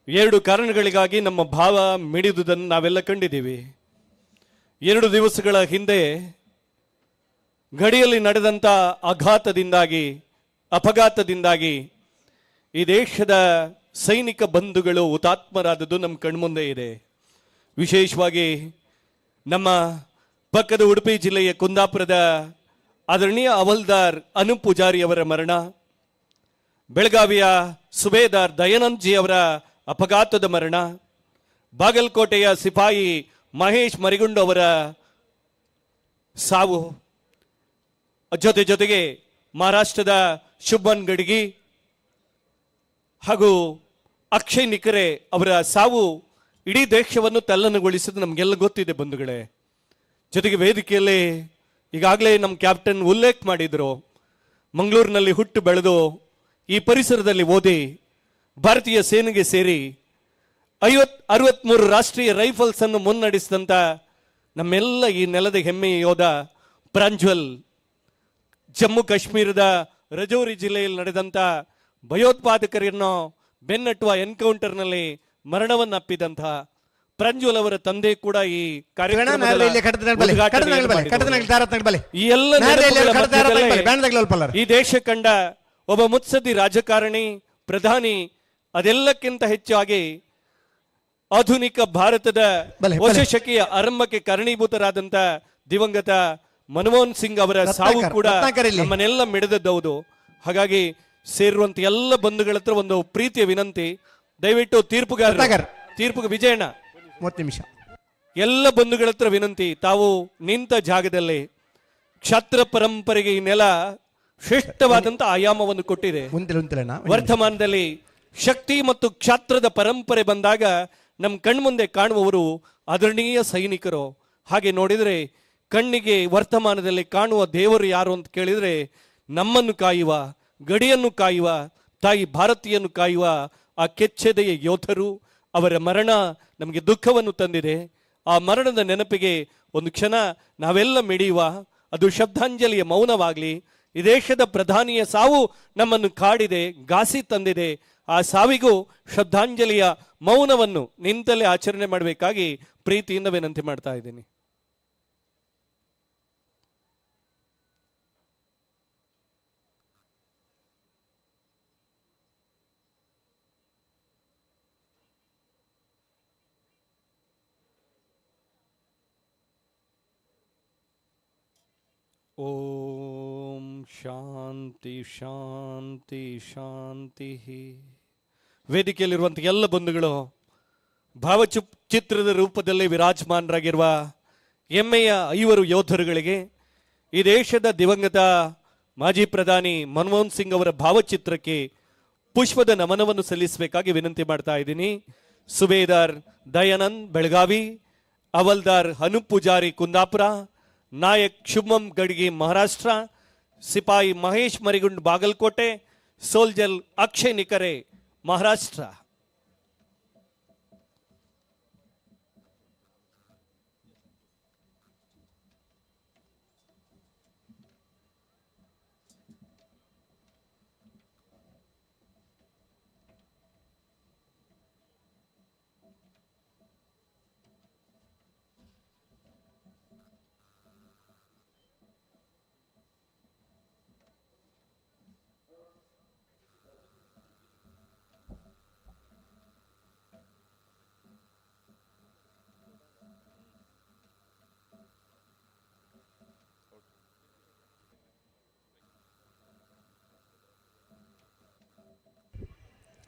2 ಕಾರಣಗಳಿಗಾಗಿ ನಮ್ಮ ಭಾವ ಮಿಡಿದುದನ್ನು ನಾವೆಲ್ಲ ಕಂಡಿದ್ದೀವಿ. 2 ದಿವಸಗಳ ಹಿಂದೆ ಗಡಿಯಲ್ಲಿ ನಡೆದಂಥ ಅಪಘಾತದಿಂದಾಗಿ ಈ ದೇಶದ ಸೈನಿಕ ಬಂಧುಗಳು ಹುತಾತ್ಮರಾದದ್ದು ನಮ್ಮ ಕಣ್ಮುಂದೆ ಇದೆ. ವಿಶೇಷವಾಗಿ ನಮ್ಮ ಪಕ್ಕದ ಉಡುಪಿ ಜಿಲ್ಲೆಯ ಕುಂದಾಪುರದ ಆದರಣೀಯ ಹವಲ್ದಾರ್ ಅನು ಪೂಜಾರಿ ಅವರ ಮರಣ, ಬೆಳಗಾವಿಯ ಸುಬೇದಾರ್ ದಯಾನಂದ್ ಜಿ ಅವರ ಅಪಘಾತದ ಮರಣ, ಬಾಗಲಕೋಟೆಯ ಸಿಪಾಯಿ ಮಹೇಶ್ ಮರಿಗುಂಡು ಅವರ ಸಾವು, ಜೊತೆಗೆ ಮಹಾರಾಷ್ಟ್ರದ ಶುಭನ್ ಗಡ್ಗಿ ಹಾಗೂ ಅಕ್ಷಯ್ ನಿಖರೆ ಅವರ ಸಾವು ಇಡೀ ದೇಶವನ್ನು ತಲ್ಲಣಗೊಳಿಸಿದ್ದು ನಮಗೆಲ್ಲ ಗೊತ್ತಿದೆ ಬಂಧುಗಳೇ. ಜೊತೆಗೆ ವೇದಿಕೆಯಲ್ಲಿ ಈಗಾಗಲೇ ನಮ್ಮ ಕ್ಯಾಪ್ಟನ್ ಉಲ್ಲೇಖ ಮಾಡಿದ್ರು, ಮಂಗಳೂರಿನಲ್ಲಿ ಹುಟ್ಟು ಬೆಳೆದು ಈ ಪರಿಸರದಲ್ಲಿ ಓದಿ ಭಾರತೀಯ ಸೇನೆಗೆ ಸೇರಿ 63 ರಾಷ್ಟ್ರೀಯ ರೈಫಲ್ಸ್ ಅನ್ನು ಮುನ್ನಡೆಸಿದಂಥ ನಮ್ಮೆಲ್ಲ ಈ ನೆಲದ ಹೆಮ್ಮೆಯ ಯೋಧ ಪ್ರಾಂಜ್ವಲ್, ಜಮ್ಮು ಕಾಶ್ಮೀರದ ರಜೌರಿ ಜಿಲ್ಲೆಯಲ್ಲಿ ನಡೆದಂಥ ಭಯೋತ್ಪಾದಕರನ್ನು ಬೆನ್ನಟ್ಟುವ ಎನ್ಕೌಂಟರ್ನಲ್ಲಿ ಮರಣವನ್ನಪ್ಪಿದಂಥ ಪ್ರಾಂಜ್ವಲ್ ಅವರ ತಂದೆ ಕೂಡ ಈ ಈ ದೇಶ ಕಂಡ ಒಬ್ಬ ಮುತ್ಸದ್ದಿ ರಾಜಕಾರಣಿ, ಪ್ರಧಾನಿ, ಅದೆಲ್ಲಕ್ಕಿಂತ ಹೆಚ್ಚಾಗಿ ಆಧುನಿಕ ಭಾರತದ ಹೊಸ ಶಕೆಯ ಆರಂಭಕ್ಕೆ ಕಾರಣೀಭೂತರಾದಂತ ದಿವಂಗತ ಮನಮೋಹನ್ ಸಿಂಗ್ ಅವರ ಸಾವು ಕೂಡ ನಮ್ಮನ್ನೆಲ್ಲ ಮಿಡಿದದ್ದೌದು. ಹಾಗಾಗಿ ಸೇರುವಂತ ಎಲ್ಲ ಬಂಧುಗಳ ಹತ್ರ ಒಂದು ಪ್ರೀತಿಯ ವಿನಂತಿ, ದಯವಿಟ್ಟು ತೀರ್ಪುಗೆ ವಿಜಯಣ್ಣ 30 ನಿಮಿಷ ಎಲ್ಲ ಬಂಧುಗಳ ಹತ್ರ ವಿನಂತಿ, ತಾವು ನಿಂತ ಜಾಗದಲ್ಲಿ ಕ್ಷಾತ್ರ ಪರಂಪರೆಗೆ ಈ ನೆಲ ಶ್ರೇಷ್ಠವಾದಂತ ಆಯಾಮವನ್ನು ಕೊಟ್ಟಿದೆ. ವರ್ತಮಾನದಲ್ಲಿ ಶಕ್ತಿ ಮತ್ತು ಕ್ಷಾತ್ರದ ಪರಂಪರೆ ಬಂದಾಗ ನಮ್ಮ ಕಣ್ಮುಂದೆ ಕಾಣುವವರು ಆದರಣೀಯ ಸೈನಿಕರು. ಹಾಗೆ ನೋಡಿದರೆ ಕಣ್ಣಿಗೆ ವರ್ತಮಾನದಲ್ಲಿ ಕಾಣುವ ದೇವರು ಯಾರು ಅಂತ ಕೇಳಿದರೆ ನಮ್ಮನ್ನು ಕಾಯುವ, ಗಡಿಯನ್ನು ಕಾಯುವ, ತಾಯಿ ಭಾರತೀಯನ್ನು ಕಾಯುವ ಆ ಕೆಚ್ಚೆದೆಯ ಯೋಧರು. ಅವರ ಮರಣ ನಮಗೆ ದುಃಖವನ್ನು ತಂದಿದೆ. ಆ ಮರಣದ ನೆನಪಿಗೆ ಒಂದು ಕ್ಷಣ ನಾವೆಲ್ಲ ಮಿಡಿಯುವ, ಅದು ಶ್ರದ್ಧಾಂಜಲಿಯ ಮೌನವಾಗಲಿ. ಈ ದೇಶದ ಪ್ರಧಾನಿಯ ಸಾವು ನಮ್ಮನ್ನು ಕಾಡಿದೆ, ಘಾಸಿ ತಂದಿದೆ. ಆ ಸಾವಿಗೂ ಶ್ರದ್ಧಾಂಜಲಿಯ ಮೌನವನ್ನು ನಿಂತಲೇ ಆಚರಣೆ ಮಾಡಬೇಕಾಗಿ ಪ್ರೀತಿಯಿಂದ ವಿನಂತಿ ಮಾಡ್ತಾ ಇದ್ದೀನಿ. ಓಂ ಶಾಂತಿ ಶಾಂತಿ ಶಾಂತಿ. ವೇದಿಕೆಯಲ್ಲಿರುವಂಥ ಎಲ್ಲ ಬಂಧುಗಳು, ಭಾವಚಿತ್ರದ ರೂಪದಲ್ಲಿ ವಿರಾಜಮಾನರಾಗಿರುವ ಹೆಮ್ಮೆಯ 5 ಯೋಧರುಗಳಿಗೆ ಈ ದೇಶದ ದಿವಂಗತ ಮಾಜಿ ಪ್ರಧಾನಿ ಮನಮೋಹನ್ ಸಿಂಗ್ ಅವರ ಭಾವಚಿತ್ರಕ್ಕೆ ಪುಷ್ಪದ ನಮನವನ್ನು ಸಲ್ಲಿಸಬೇಕಾಗಿ ವಿನಂತಿ ಮಾಡ್ತಾ ಇದ್ದೀನಿ. ಸುಬೇದಾರ್ ದಯಾನಂದ್ ಬೆಳಗಾವಿ, ಹವಲ್ದಾರ್ ಅನೂಪ್ ಪೂಜಾರಿ ಕುಂದಾಪುರ, ನಾಯಕ್ ಶುಭಂ ಗಡ್ಗಿ ಮಹಾರಾಷ್ಟ್ರ, ಸಿಪಾಯಿ ಮಹೇಶ್ ಮರಿಗುಂಡ್ ಬಾಗಲಕೋಟೆ, ಸೋಲ್ಜರ್ ಅಕ್ಷಯ್ ನಿಕರೆ ಮಹಾರಾಷ್ಟ್ರ.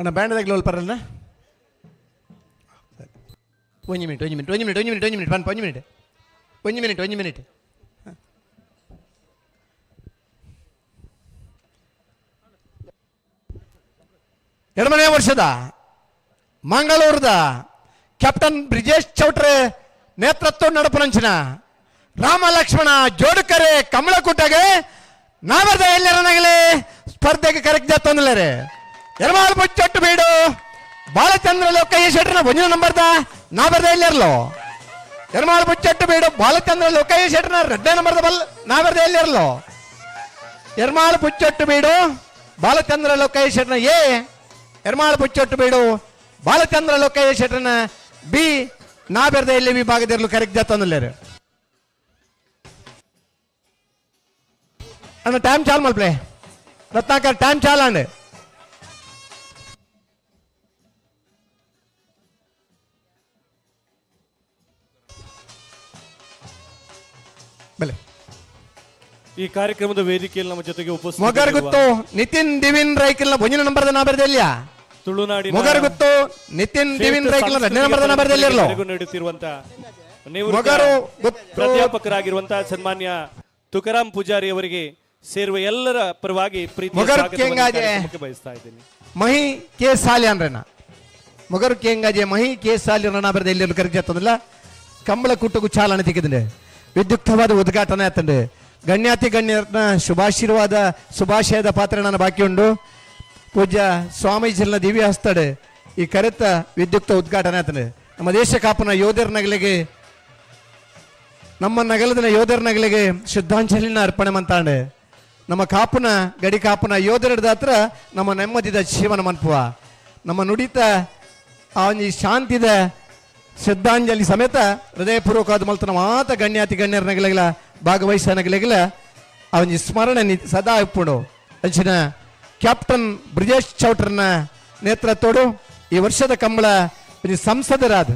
ಅಣ್ಣ ಬ್ಯಾಂಡ್ದಾಗಲಿ ಒಲ್ಪರಲ್ಲ. ಒಂದು ಮಿನಿಟ್ ಬನ್ ಒಂದು ಮಿನಿಟ್. ಎರಡನೇ ವರ್ಷದ ಮಂಗಳೂರದ ಕ್ಯಾಪ್ಟನ್ ಬ್ರಿಜೇಶ್ ಚೌಟ್ರೆ ನೇತೃತ್ವ ನಡಪನಂಚಿನ ರಾಮ ಲಕ್ಷ್ಮಣ ಜೋಡುಕರೆ ಕಮಲಕುಟಗೆ ನಾವದ ಎಲ್ಲರನಾಗಲೇ ಸ್ಪರ್ಧೆಗೆ ಕರೆಕ್ಟ್ ತಂದಿಲ್ಲರೆ ಎರಮಾಲ್ ಮುಚ್ಚೊಟ್ಟು ಬೀಡು ಬಾಲಚಂದ್ರ ಲೋಕಯ್ಯ ಶೆಟ್ರನ ಒಂಜಿನ ನಂಬರ್ದ ನಾವರ್ದ ಎಲ್ಲಿರಲೋ ಎರಮಾಲ್ ಮುಚ್ಚೊಟ್ಟು ಬೀಡು ಬಾಲಚಂದ್ರ ಲೋಕಯ್ಯ ಶೆಟ್ರನ 2ನೇ ನಂಬರ್ದ ಬಲ್ ನಾವರ್ದ ಎಲ್ಲಿರಲೋ ಎರಮಾಲ್ ಮುಚ್ಚೊಟ್ಟು ಬೀಡು ಬಾಲಚಂದ್ರ ಲೋಕಯ್ಯ ಶೆಟ್ರನ ಎ ಎರಮಾಳ್ ಪುಚ್ಚೊಟ್ಟು ಬೀಡು ಬಾಲಚಂದ್ರ ಲೋಕಯ್ಯ ಶೆಟ್ರನ ಬಿ ನಾಬೆರ್ದ ಎಲ್ಲಿ ವಿಭಾಗದಿರಲು ಕರೆಕ್ಟ್ ತಂದಿಲ್ಲರು ಅಣ್ಣ time chawl ಮಲ್ಪ್ಲೆ Ratnakar time chawl and ಬಲೆ ಈ ಕಾರ್ಯಕ್ರಮದ ವೇದಿಕೆಯಲ್ಲಿ ನಮ್ಮ ಜೊತೆಗೆ ಮೊಗರ್ ಗೊತ್ತು ನಿತಿನ್ ದಿವಿನ್ ರೈಕಲ್ನ ಒಂಜಿನ ನಂಬರ್ದ ನಾಬೆರ್ದ ಎಲ್ಲಿಯ ತುಳುನಾಡಿನ ಮೊಗರ್ ಗೊತ್ತು ನಿತಿನ್ ದಿವಿನ್ ರೈಕಲ್ನ 2ನೇ ನಂಬರ್ದ ನಾಬೆರ್ದ ಎಲ್ಲಿರಲೋ ನೀಡುತ್ತಿರುವಂತಹ ಮೊಗರು ಪ್ರಾಧ್ಯಾಪಕರಾಗಿರುವಂತಹ ಸನ್ಮಾನ್ಯ ತುಕಾರಾಮ್ ಪೂಜಾರಿ ಅವರಿಗೆ ಸೇರುವ ಎಲ್ಲರ ಪರವಾಗಿ ಪ್ರೀತಿಯ ಸ್ವಾಗತವನ್ನು ಬಯಸ್ತಾ ಇದ್ದೀನಿ. ಮಹಿ ಕೆ ಸಾಲಿ ಅನ್ರಣ್ಣ ಮೊಗರು ಕೇಂಗಾಜೆ ಮಹಿ ಕೆ ಸಾಲಿ ನಾಬೆರ್ದ ಎಲ್ಲಿರಲು ಕರೆಕ್ಟ್ ಜತ್ತಂದಿಲ್ಲ ಕಂಬಳ ಕುಟ್ಟುಗು ಚಾಲನೆ ತೆಗೆದಂಡೆ ವಿದ್ಯುಕ್ತವಾದ ಉದ್ಘಾಟನೆ ಆತಂಡೆ ಗಣ್ಯಾತಿ ಗಣ್ಯರನ್ನ ಶುಭಾಶಯದ ಪಾತ್ರ ನಾನು ಬಾಕಿ ಉಂಡು ಪೂಜ್ಯ ಸ್ವಾಮೀಜಿನ ದಿವ್ಯ ಹಸ್ತಡೆ ಈ ಕರೆತ ವಿದ್ಯುಕ್ತ ಉದ್ಘಾಟನೆ ಆತಂಡೆ ನಮ್ಮ ದೇಶ ಕಾಪನ ಯೋಧರ ನಗಲಿಗೆ ನಮ್ಮ ನಗಲದಿನ ಯೋಧರ ನಗಲಿಗೆ ಶ್ರದ್ಧಾಂಜಲಿನ ಅರ್ಪಣೆ ಮಂತಾಂಡೆ ನಮ್ಮ ಕಾಪುನ ಗಡಿ ಕಾಪುನ ಯೋಧರದ ಹತ್ರ ನಮ್ಮ ನೆಮ್ಮದಿದ ಜೀವನ ಮನ್ಪುವ ನಮ್ಮ ನುಡಿತ ಆ ಒಂದು ಶಾಂತಿದ ಶ್ರದ್ಧಾಂಜಲಿ ಸಮೇತ ಹೃದಯಪೂರ್ವಕವಾದ ಮಲ್ತನ ಮಾತ ಗಣ್ಯಾತಿ ಗಣ್ಯರ ನಗಲಿಗಳ ಭಾಗವಹಿಸ ನಗಲಿಗಳ ಆ ಒಂದು ಸ್ಮರಣೆ ಸದಾ ಇಪ್ಪುಡು ಅಂಚಿನ ಕ್ಯಾಪ್ಟನ್ ಬ್ರಿಜೇಶ್ ಚೌಟ್ರನ ನೇತೃತ್ವಡು ಈ ವರ್ಷದ ಕಂಬಳ ಸಂಸದರಾದ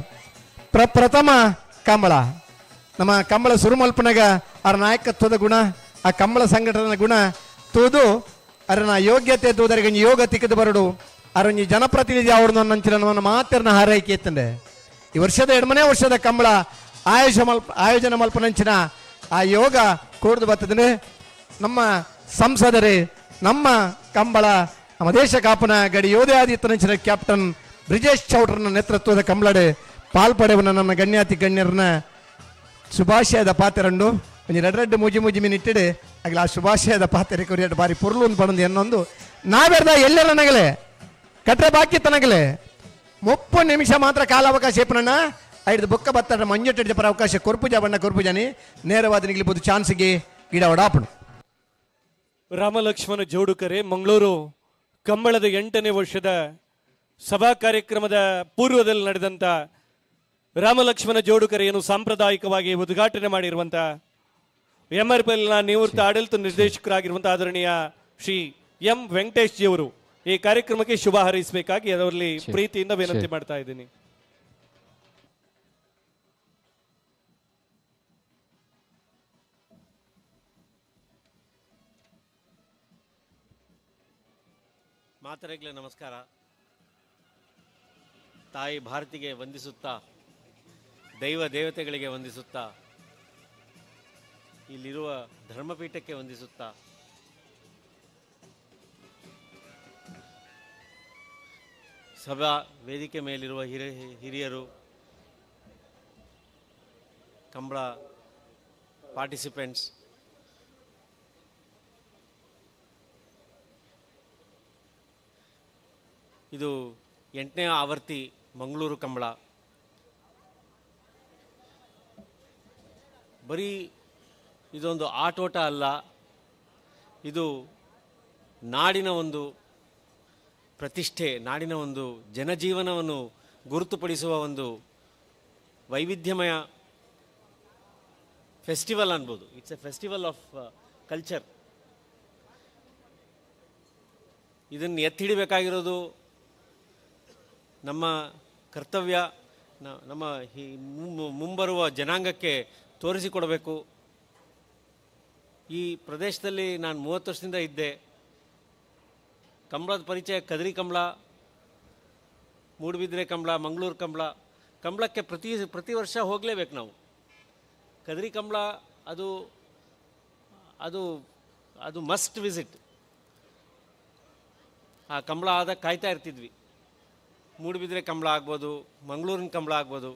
ಪ್ರಥಮ ಕಂಬಳ ನಮ್ಮ ಕಂಬಳ ಸುರುಮಲ್ಪನಾಗ ಅವರ ನಾಯಕತ್ವದ ಗುಣ ಆ ಕಂಬಳ ಸಂಘಟನೆ ಗುಣ ತೂದು ಅವರನ್ನ ಯೋಗ್ಯತೆ ತೂದರಿಗೆ ಯೋಗ ತಿಕ್ಕದು ಬರಡು ಅವರ ಜನಪ್ರತಿನಿಧಿ ಅವ್ರನ್ನ ನಂಚಿನ ಮಾತಿನ ಹಾರೈಕೆ ಎತ್ತಂಡೆ ಈ ವರ್ಷದ 2ನೇ ವರ್ಷದ ಕಂಬಳ ಆಯೋಜನೆ ಮಲ್ಪನಂಚಿನ ಆ ಯೋಗ ಕೂಡ್ದು ಬರ್ತದೆ. ನಮ್ಮ ಸಂಸದರೇ ನಮ್ಮ ಕಂಬಳ ನಮ್ಮ ದೇಶ ಕಾಪನ ಗಡಿ ಯೋಧೆ ಆದಿತ್ತನಂಚಿನ ಕ್ಯಾಪ್ಟನ್ ಬ್ರಿಜೇಶ್ ಚೌಟ್ರನ ನೇತೃತ್ವದ ಕಂಬಳಡೆ ಪಾಲ್ಪಡೆವನ ನನ್ನ ಗಣ್ಯಾತಿ ಗಣ್ಯರನ್ನ ಶುಭಾಶಯದ ಪಾತ್ರಂಡು ಒಂಜಿ ರೆಡ್ ಮುಜಿ ಮಿನಿಟ್ಟಿಡೆ ಆಗಲ ಆ ಶುಭಾಶಯದ ಪಾತ್ರೆ ಕೊರಿಯಟ್ ಬಾರಿ ಪೊರ್ಲು ಪಡಂದು ಎನ್ನೊಂದು ನಾವೆರ್ದ ಎಲ್ಲರ ನಗಲೆ ಕಟ್ರೆ ಬಾಕಿ ತನಗಲೆ 30 ನಿಮಿಷ ಮಾತ್ರ ಕಾಲಾವಕಾಶ ಏಪನಣ್ಣ 5 ಬೊಕ್ಕ ಬತ್ತ ಮಂಜೊಟ್ಟಿಡ ಪರ ಅವಕಾಶ ಕೊರ್ಪುಜಾನಿ ನೇರವಾದ ನಿಗಲಿಬಹುದು ಚಾನ್ಸ್ಗೆ ಗಿಡ ಒಡಾಪಣು. ರಾಮಲಕ್ಷ್ಮಣ ಜೋಡುಕರೆ ಮಂಗಳೂರು ಕಂಬಳದ 8ನೇ ವರ್ಷದ ಸಭಾ ಕಾರ್ಯಕ್ರಮದ ಪೂರ್ವದಲ್ಲಿ ನಡೆದಂತ ರಾಮಲಕ್ಷ್ಮಣ ಜೋಡುಕರೆಯನ್ನು ಸಾಂಪ್ರದಾಯಿಕವಾಗಿ ಉದ್ಘಾಟನೆ ಮಾಡಿರುವಂತಹ MRPL ನಿವೃತ್ತ ಆಡಳಿತ ನಿರ್ದೇಶಕರಾಗಿರುವಂತಹ ಆದರಣೀಯ ಶ್ರೀ ಎಂ ವೆಂಕಟೇಶ್ ಜಿ ಅವರು ಈ ಕಾರ್ಯಕ್ರಮಕ್ಕೆ ಶುಭ ಹಾರೈಸಬೇಕಾಗಿ ಅದರಲ್ಲಿ ಪ್ರೀತಿಯಿಂದ ವಿನಂತಿ ಮಾಡ್ತಾ ಇದ್ದೀನಿ. ಮಾತರೆಗ್ಲೆ ನಮಸ್ಕಾರ. ತಾಯಿ ಭಾರತಿಗೆ ವಂದಿಸುತ್ತಾ, ದೈವ ದೇವತೆಗಳಿಗೆ ವಂದಿಸುತ್ತಾ, ಇಲ್ಲಿರುವ ಧರ್ಮಪೀಠಕ್ಕೆ ವಂದಿಸುತ್ತಾ, ಸಭಾ ವೇದಿಕೆ ಮೇಲಿರುವ ಹಿರಿಯರು, ಕಂಬಳ ಪಾರ್ಟಿಸಿಪೆಂಟ್ಸ್, ಇದು 8ನೇ ಆವರ್ತಿ ಮಂಗಳೂರು ಕಂಬಳ. ಬರೀ ಇದೊಂದು ಆಟೋಟ ಅಲ್ಲ, ಇದು ನಾಡಿನ ಒಂದು ಪ್ರತಿಷ್ಠೆ, ನಾಡಿನ ಒಂದು ಜನಜೀವನವನ್ನು ಗುರುತುಪಡಿಸುವ ಒಂದು ವೈವಿಧ್ಯಮಯ ಫೆಸ್ಟಿವಲ್ ಅನ್ಬೋದು. It's A festival of culture. ಇದನ್ನು ಎತ್ತಿಡಿಬೇಕಾಗಿರೋದು ನಮ್ಮ ಕರ್ತವ್ಯ. ನಮ್ಮ ಮುಂಬರುವ ಜನಾಂಗಕ್ಕೆ ತೋರಿಸಿಕೊಡಬೇಕು. ಈ ಪ್ರದೇಶದಲ್ಲಿ ನಾನು 30 ವರ್ಷದಿಂದ ಇದ್ದೆ. ಕಂಬಳದ ಪರಿಚಯ ಕದ್ರಿ ಕಂಬಳ, ಮೂಡುಬಿದ್ರೆ ಕಂಬಳ, ಮಂಗಳೂರು ಕಂಬಳ. ಕಂಬಳಕ್ಕೆ ಪ್ರತಿ ವರ್ಷ ಹೋಗಲೇಬೇಕು ನಾವು. ಕದ್ರಿ ಕಂಬಳ ಅದು ಅದು ಅದು ಮಸ್ಟ್ ವಿಸಿಟ್. ಆ ಕಂಬಳ ಆದಾಗ ಕಾಯ್ತಾ ಇರ್ತಿದ್ವಿ. ಮೂಡುಬಿದ್ರೆ ಕಂಬಳ ಆಗ್ಬೋದು, ಮಂಗಳೂರಿನ ಕಂಬಳ ಆಗ್ಬೋದು.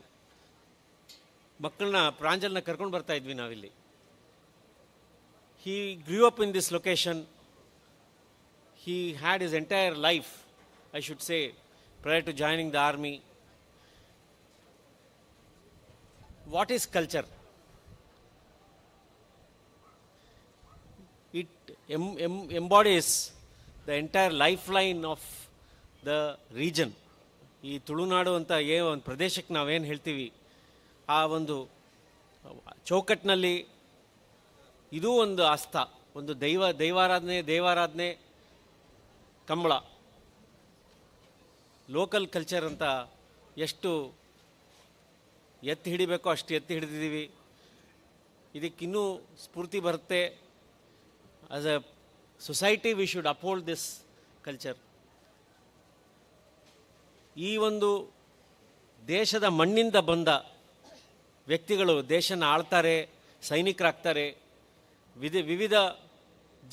ಮಕ್ಕಳನ್ನ ಪ್ರಾಂಜಲ್ನ ಕರ್ಕೊಂಡು ಬರ್ತಾ ಇದ್ವಿ ನಾವಿಲ್ಲಿ. He grew up in this location. He had his entire life, I should say, prior to joining the army. What is culture? It embodies the entire lifeline of the region. ಈ ತುಳುನಾಡು ಅಂತ ಒಂದು ಪ್ರದೇಶಕ್ಕೆ ನಾವೇನು ಹೇಳ್ತೀವಿ, ಆ ಒಂದು ಚೌಕಟ್ಟಿನಲ್ಲಿ ಇದೂ ಒಂದು ಆಸ್ಥ, ಒಂದು ದೇವಾರಾಧನೆ ಕಂಬಳ. ಲೋಕಲ್ ಕಲ್ಚರ್ ಅಂತ ಎಷ್ಟು ಎತ್ತಿ ಹಿಡಿಬೇಕೋ ಅಷ್ಟು ಎತ್ತಿ ಹಿಡಿದಿದ್ದೀವಿ. ಇದಕ್ಕಿನ್ನೂ ಸ್ಫೂರ್ತಿ ಬರುತ್ತೆ. As A society we should uphold this culture. ಈ ಒಂದು ದೇಶದ ಮಣ್ಣಿಂದ ಬಂದ ವ್ಯಕ್ತಿಗಳು ದೇಶನ ಆಳ್ತಾರೆ, ಸೈನಿಕರಾಗ್ತಾರೆ, ವಿವಿಧ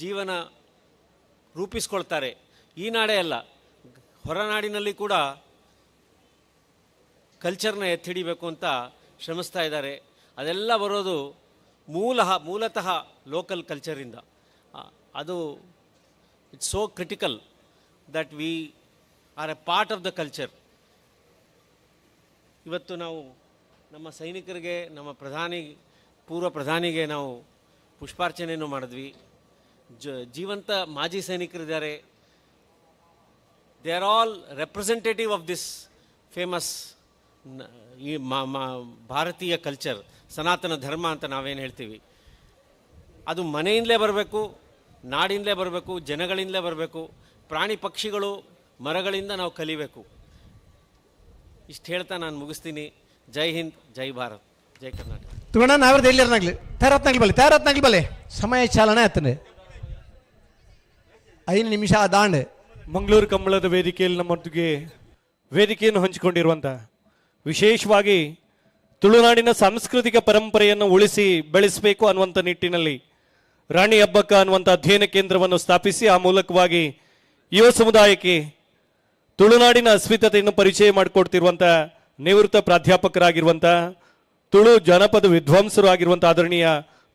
ಜೀವನ ರೂಪಿಸ್ಕೊಳ್ತಾರೆ. ಈ ನಾಡೇ ಅಲ್ಲ, ಹೊರನಾಡಿನಲ್ಲಿ ಕೂಡ ಕಲ್ಚರ್ನ ಎತ್ತಿಡಿಬೇಕು ಅಂತ ಶ್ರಮಿಸ್ತಾ ಇದ್ದಾರೆ. ಅದೆಲ್ಲ ಬರೋದು ಮೂಲತಃ ಲೋಕಲ್ ಕಲ್ಚರಿಂದ. ಅದು it's so critical that we are A part of the culture. ಇವತ್ತು ನಾವು ನಮ್ಮ ಸೈನಿಕರಿಗೆ, ನಮ್ಮ ಪೂರ್ವ ಪ್ರಧಾನಿಗೆ ನಾವು ಪುಷ್ಪಾರ್ಚನೆಯನ್ನು ಮಾಡಿದ್ವಿ. ಜೀವಂತ ಮಾಜಿ ಸೈನಿಕರಿದ್ದಾರೆ. They are all representative of this famous ಈ ಭಾರತೀಯ ಕಲ್ಚರ್, ಸನಾತನ ಧರ್ಮ ಅಂತ ನಾವೇನು ಹೇಳ್ತೀವಿ. ಅದು ಮನೆಯಿಂದಲೇ ಬರಬೇಕು, ನಾಡಿಂದಲೇ ಬರಬೇಕು, ಜನಗಳಿಂದಲೇ ಬರಬೇಕು. ಪ್ರಾಣಿ ಪಕ್ಷಿಗಳು, ಮರಗಳಿಂದ ನಾವು ಕಲಿಬೇಕು. ಇಷ್ಟು ಹೇಳ್ತಾ ನಾನು ಮುಗಿಸ್ತೀನಿ. ಜೈ ಹಿಂದ್, ಜೈ ಭಾರತ್, ಜೈ ಕರ್ನಾಟಕ. ತುಗಣ ನಾವ್ರದ್ದು ಎಲ್ಲಿರ್ನಾಗ್ಲಿ ತಯಾರತ್ನಾಗ್ಲಿ ಬಲೆ ಸಮಯ ಚಾಲನೆ ಆತನೆ 5 ನಿಮಿಷ ದಾಂಡ್. ಮಂಗಳೂರು ಕಂಬಳದ ವೇದಿಕೆಯಲ್ಲಿ ನಮ್ಮೊಟ್ಟಿಗೆ ವೇದಿಕೆಯನ್ನು ಹಂಚಿಕೊಂಡಿರುವಂಥ, ವಿಶೇಷವಾಗಿ ತುಳುನಾಡಿನ ಸಾಂಸ್ಕೃತಿಕ ಪರಂಪರೆಯನ್ನು ಉಳಿಸಿ ಬೆಳೆಸಬೇಕು ಅನ್ನುವಂಥ ನಿಟ್ಟಿನಲ್ಲಿ ರಾಣಿ ಹಬ್ಬಕ್ಕ ಅನ್ನುವಂಥ ಅಧ್ಯಯನ ಕೇಂದ್ರವನ್ನು ಸ್ಥಾಪಿಸಿ ಆ ಮೂಲಕವಾಗಿ ಯುವ ಸಮುದಾಯಕ್ಕೆ ತುಳುನಾಡಿನ ಅಸ್ಮಿತೆಯನ್ನು ಪರಿಚಯ ಮಾಡಿಕೊಡ್ತಿರುವಂಥ ನಿವೃತ್ತ ಪ್ರಾಧ್ಯಾಪಕರಾಗಿರುವಂಥ, ತುಳು ಜನಪದ ವಿದ್ವಾಂಸರು ಆಗಿರುವಂಥ ಆದರಣೀಯ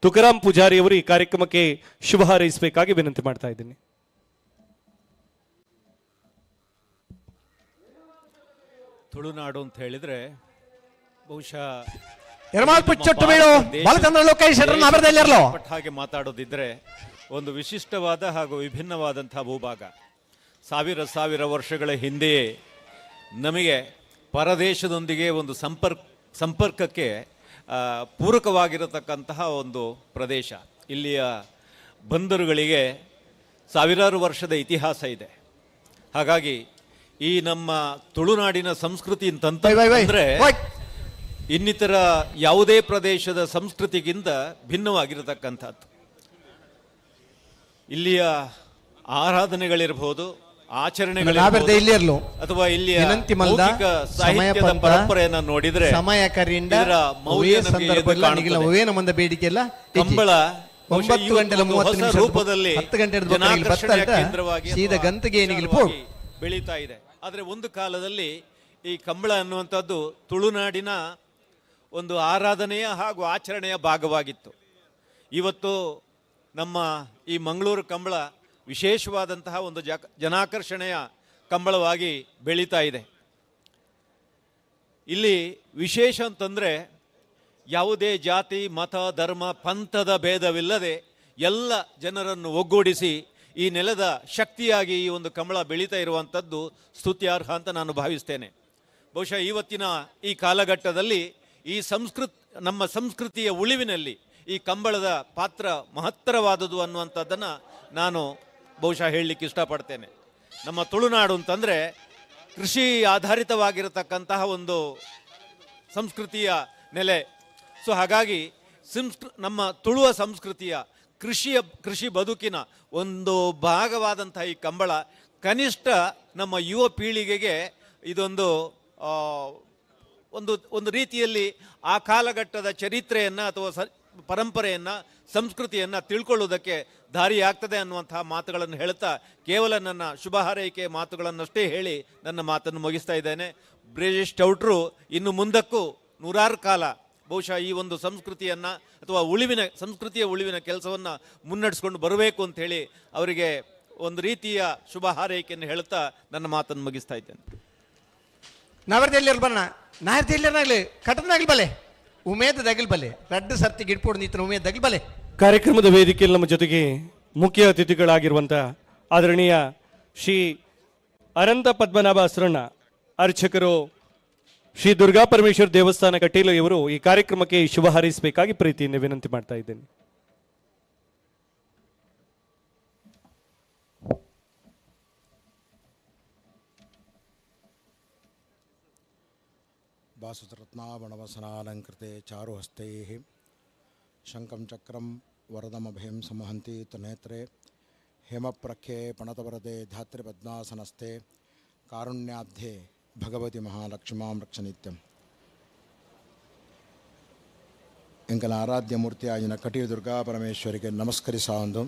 ತುಕಾರಾಮ್ ಪೂಜಾರಿ ಅವರು ಈ ಕಾರ್ಯಕ್ರಮಕ್ಕೆ ಶುಭ ಹಾರೈಸಬೇಕಾಗಿ ವಿನಂತಿ ಮಾಡ್ತಾ ಇದ್ದೀನಿ. ತುಳುನಾಡು ಅಂತ ಹೇಳಿದ್ರೆ ಬಹುಶಃ ಹಾಗೆ ಮಾತಾಡೋದಿದ್ರೆ ಒಂದು ವಿಶಿಷ್ಟವಾದ ಹಾಗೂ ವಿಭಿನ್ನವಾದಂತಹ ಭೂಭಾಗ. ಸಾವಿರ ವರ್ಷಗಳ ಹಿಂದೆಯೇ ನಮಗೆ ಪರದೇಶದೊಂದಿಗೆ ಒಂದು ಸಂಪರ್ಕಕ್ಕೆ ಪೂರಕವಾಗಿರತಕ್ಕಂತಹ ಒಂದು ಪ್ರದೇಶ. ಇಲ್ಲಿಯ ಬಂದರುಗಳಿಗೆ ಸಾವಿರಾರು ವರ್ಷದ ಇತಿಹಾಸ ಇದೆ. ಹಾಗಾಗಿ ಈ ನಮ್ಮ ತುಳುನಾಡಿನ ಸಂಸ್ಕೃತಿ ಅಂತಂದ್ರೆ ಇನ್ನಿತರ ಯಾವುದೇ ಪ್ರದೇಶದ ಸಂಸ್ಕೃತಿಗಿಂತ ಭಿನ್ನವಾಗಿರತಕ್ಕಂಥದ್ದು. ಇಲ್ಲಿಯ ಆರಾಧನೆಗಳಿರ್ಬೋದು, ಆಚರಣೆಗಳು ನಾವೆರ್ದ ಇಲ್ಲಿ ಇರ್ಲು ಅಥವಾ ಇಲ್ಲಿಯ ವಿನಂತಿ ಮಲ್ದ ಮೌಖಿಕ ಸಾಹಿತ್ಯದ ಸಮಯ ಪರಂಪರೆಯನ್ನ ನೋಡಿದ್ರೆ ಸಮಯ ಕರಿಂದ ಇದರ ಮೌಲ್ಯ ನಮಗೆ ಸಂದರ್ಭದಲ್ಲಿ ಎದ್ದು ಕಾಣುತ್ತದೆ. ಒವೇನ ಮಂದ ಬೇಡಿಕೆ ಎಲ್ಲ ಕಂಬಳ 9 ಗಂಟೆల 30 ನಿಮಿಷ ರೂಪದಲ್ಲಿ 10 ಗಂಟೆ ಜನಾಕರ್ಷಣೆಯ ಕೇಂದ್ರವಾಗಿ ಸೀದಾ ಅಥವಾ ಗಂತಗೆ ಏನಿಗಿಲ್ಲ ವಿಚಾರವಾಗಿ ಬೆಳೀತಾ ಇದೆ. ಆದರೆ ಒಂದು ಕಾಲದಲ್ಲಿ ಈ ಕಂಬಳ ಅನ್ನುವಂಥದ್ದು ತುಳುನಾಡಿನ ಒಂದು ಆರಾಧನೆಯ ಹಾಗೂ ಆಚರಣೆಯ ಭಾಗವಾಗಿತ್ತು. ಇವತ್ತು ನಮ್ಮ ಈ ಮಂಗಳೂರು ಕಂಬಳ ವಿಶೇಷವಾದಂತಹ ಒಂದು ಜನಾಕರ್ಷಣೆಯ ಕಂಬಳವಾಗಿ ಬೆಳೀತಾ ಇದೆ. ಇಲ್ಲಿ ವಿಶೇಷ ಅಂತಂದರೆ ಯಾವುದೇ ಜಾತಿ ಮತ ಧರ್ಮ ಪಂಥದ ಭೇದವಿಲ್ಲದೆ ಎಲ್ಲ ಜನರನ್ನು ಒಗ್ಗೂಡಿಸಿ ಈ ನೆಲದ ಶಕ್ತಿಯಾಗಿ ಈ ಒಂದು ಕಂಬಳ ಬೆಳೀತಾ ಇರುವಂಥದ್ದು ಸ್ತುತ್ಯಾರ್ಹ ಅಂತ ನಾನು ಭಾವಿಸ್ತೇನೆ. ಬಹುಶಃ ಇವತ್ತಿನ ಈ ಕಾಲಘಟ್ಟದಲ್ಲಿ ಈ ನಮ್ಮ ಸಂಸ್ಕೃತಿಯ ಉಳಿವಿನಲ್ಲಿ ಈ ಕಂಬಳದ ಪಾತ್ರ ಮಹತ್ತರವಾದುದು ಅನ್ನುವಂಥದ್ದನ್ನು ನಾನು ಬಹುಶಃ ಹೇಳಲಿಕ್ಕೆ ಇಷ್ಟಪಡ್ತೇನೆ. ನಮ್ಮ ತುಳುನಾಡು ಅಂತಂದರೆ ಕೃಷಿ ಆಧಾರಿತವಾಗಿರತಕ್ಕಂತಹ ಒಂದು ಸಂಸ್ಕೃತಿಯ ನೆಲೆ. ಸೊ ಹಾಗಾಗಿ ನಮ್ಮ ತುಳುವ ಸಂಸ್ಕೃತಿಯ ಕೃಷಿ ಬದುಕಿನ ಒಂದು ಭಾಗವಾದಂತಹ ಈ ಕಂಬಳ ಕನಿಷ್ಠ ನಮ್ಮ ಯುವ ಪೀಳಿಗೆಗೆ ಇದೊಂದು ಒಂದು ರೀತಿಯಲ್ಲಿ ಆ ಕಾಲಘಟ್ಟದ ಚರಿತ್ರೆಯನ್ನು ಅಥವಾ ಪರಂಪರೆಯನ್ನು ಸಂಸ್ಕೃತಿಯನ್ನು ತಿಳ್ಕೊಳ್ಳೋದಕ್ಕೆ ದಾರಿಯಾಗ್ತದೆ ಅನ್ನುವಂತಹ ಮಾತುಗಳನ್ನು ಹೇಳ್ತಾ ಕೇವಲ ನನ್ನ ಶುಭ ಹಾರೈಕೆ ಮಾತುಗಳನ್ನಷ್ಟೇ ಹೇಳಿ ನನ್ನ ಮಾತನ್ನು ಮುಗಿಸ್ತಾ ಇದ್ದೇನೆ. ಬ್ರಿಜೇಶ್ ಚೌಟ್ರು ಇನ್ನು ಮುಂದಕ್ಕೂ ನೂರಾರು ಕಾಲ ಬಹುಶಃ ಈ ಒಂದು ಸಂಸ್ಕೃತಿಯನ್ನು ಅಥವಾ ಸಂಸ್ಕೃತಿಯ ಉಳಿವಿನ ಕೆಲಸವನ್ನು ಮುನ್ನಡೆಸ್ಕೊಂಡು ಬರಬೇಕು ಅಂತ ಹೇಳಿ ಅವರಿಗೆ ಒಂದು ರೀತಿಯ ಶುಭ ಹಾರೈಕೆಯನ್ನು ಹೇಳ್ತಾ ನನ್ನ ಮಾತನ್ನು ಮುಗಿಸ್ತಾ ಇದ್ದೇನೆ. ನಾವೆಲ್ಲ ಬಣ್ಣ ನಾರ್ತಿಲ್ಲನಾಗ್ಲಿ ಕಟನಾಗ್ಲಿ ಬಲೆ ಉಮೇದ್ ದಗಲ್ ಬಲೆ ರಡ್ಡು ಸರ್ತಿ ಗಿಡ್ಪೋಡ್ ನೀತನ ಉಮೇದ್ ದಗಲ್ ಬಲೆ. ಕಾರ್ಯಕ್ರಮದ ವೇದಿಕೆಯಲ್ಲಿ ನಮ್ಮ ಜೊತೆಗೆ ಮುಖ್ಯ ಅತಿಥಿಗಳಾಗಿರುವಂಥ ಆದರಣೀಯ ಶ್ರೀ ಅನಂತ ಪದ್ಮನಾಭ ಅಸ್ರಣ್ಣ ಅರ್ಚಕರು ಶ್ರೀ ದುರ್ಗಾ ಪರಮೇಶ್ವರ ದೇವಸ್ಥಾನ ಕಟೀಲು ಇವರು ಈ ಕಾರ್ಯಕ್ರಮಕ್ಕೆ ಶುಭ ಹಾರೈಸಬೇಕಾಗಿ ಪ್ರೀತಿಯಿಂದ ವಿನಂತಿ ಮಾಡ್ತಾ ಇದ್ದೇನೆ. ಭಾಸುರತ್ನಾವಣವಸನಾಲಂಕೃತೆ ಚಾರುಹಸ್ತೈಃ ಶಂಕಂ ಚಕ್ರಂ ವರದಮಭಯಂ ಸಮಹಂತಿ ನೇತ್ರೆ ಹೇಮಪ್ರಖ್ಯೆ ಪಣತವರದೆ ಧಾತ್ರಿಪದ್ಮಾಸನಸ್ಥೆ ಕಾರುಣ್ಯಾಬ್ಧೆ ಭಗವತಿ ಮಹಾಲಕ್ಷ್ಮಾಂ ರಕ್ಷ ನಿತ್ಯಂ. ಎಂಕಲ ಆರಾಧ್ಯ ಮೂರ್ತಿಯಾಗಿನ ಕಟೀಲು ದುರ್ಗಾ ಪರಮೇಶ್ವರಿಗೆ ನಮಸ್ಕರಿಸಾಂದು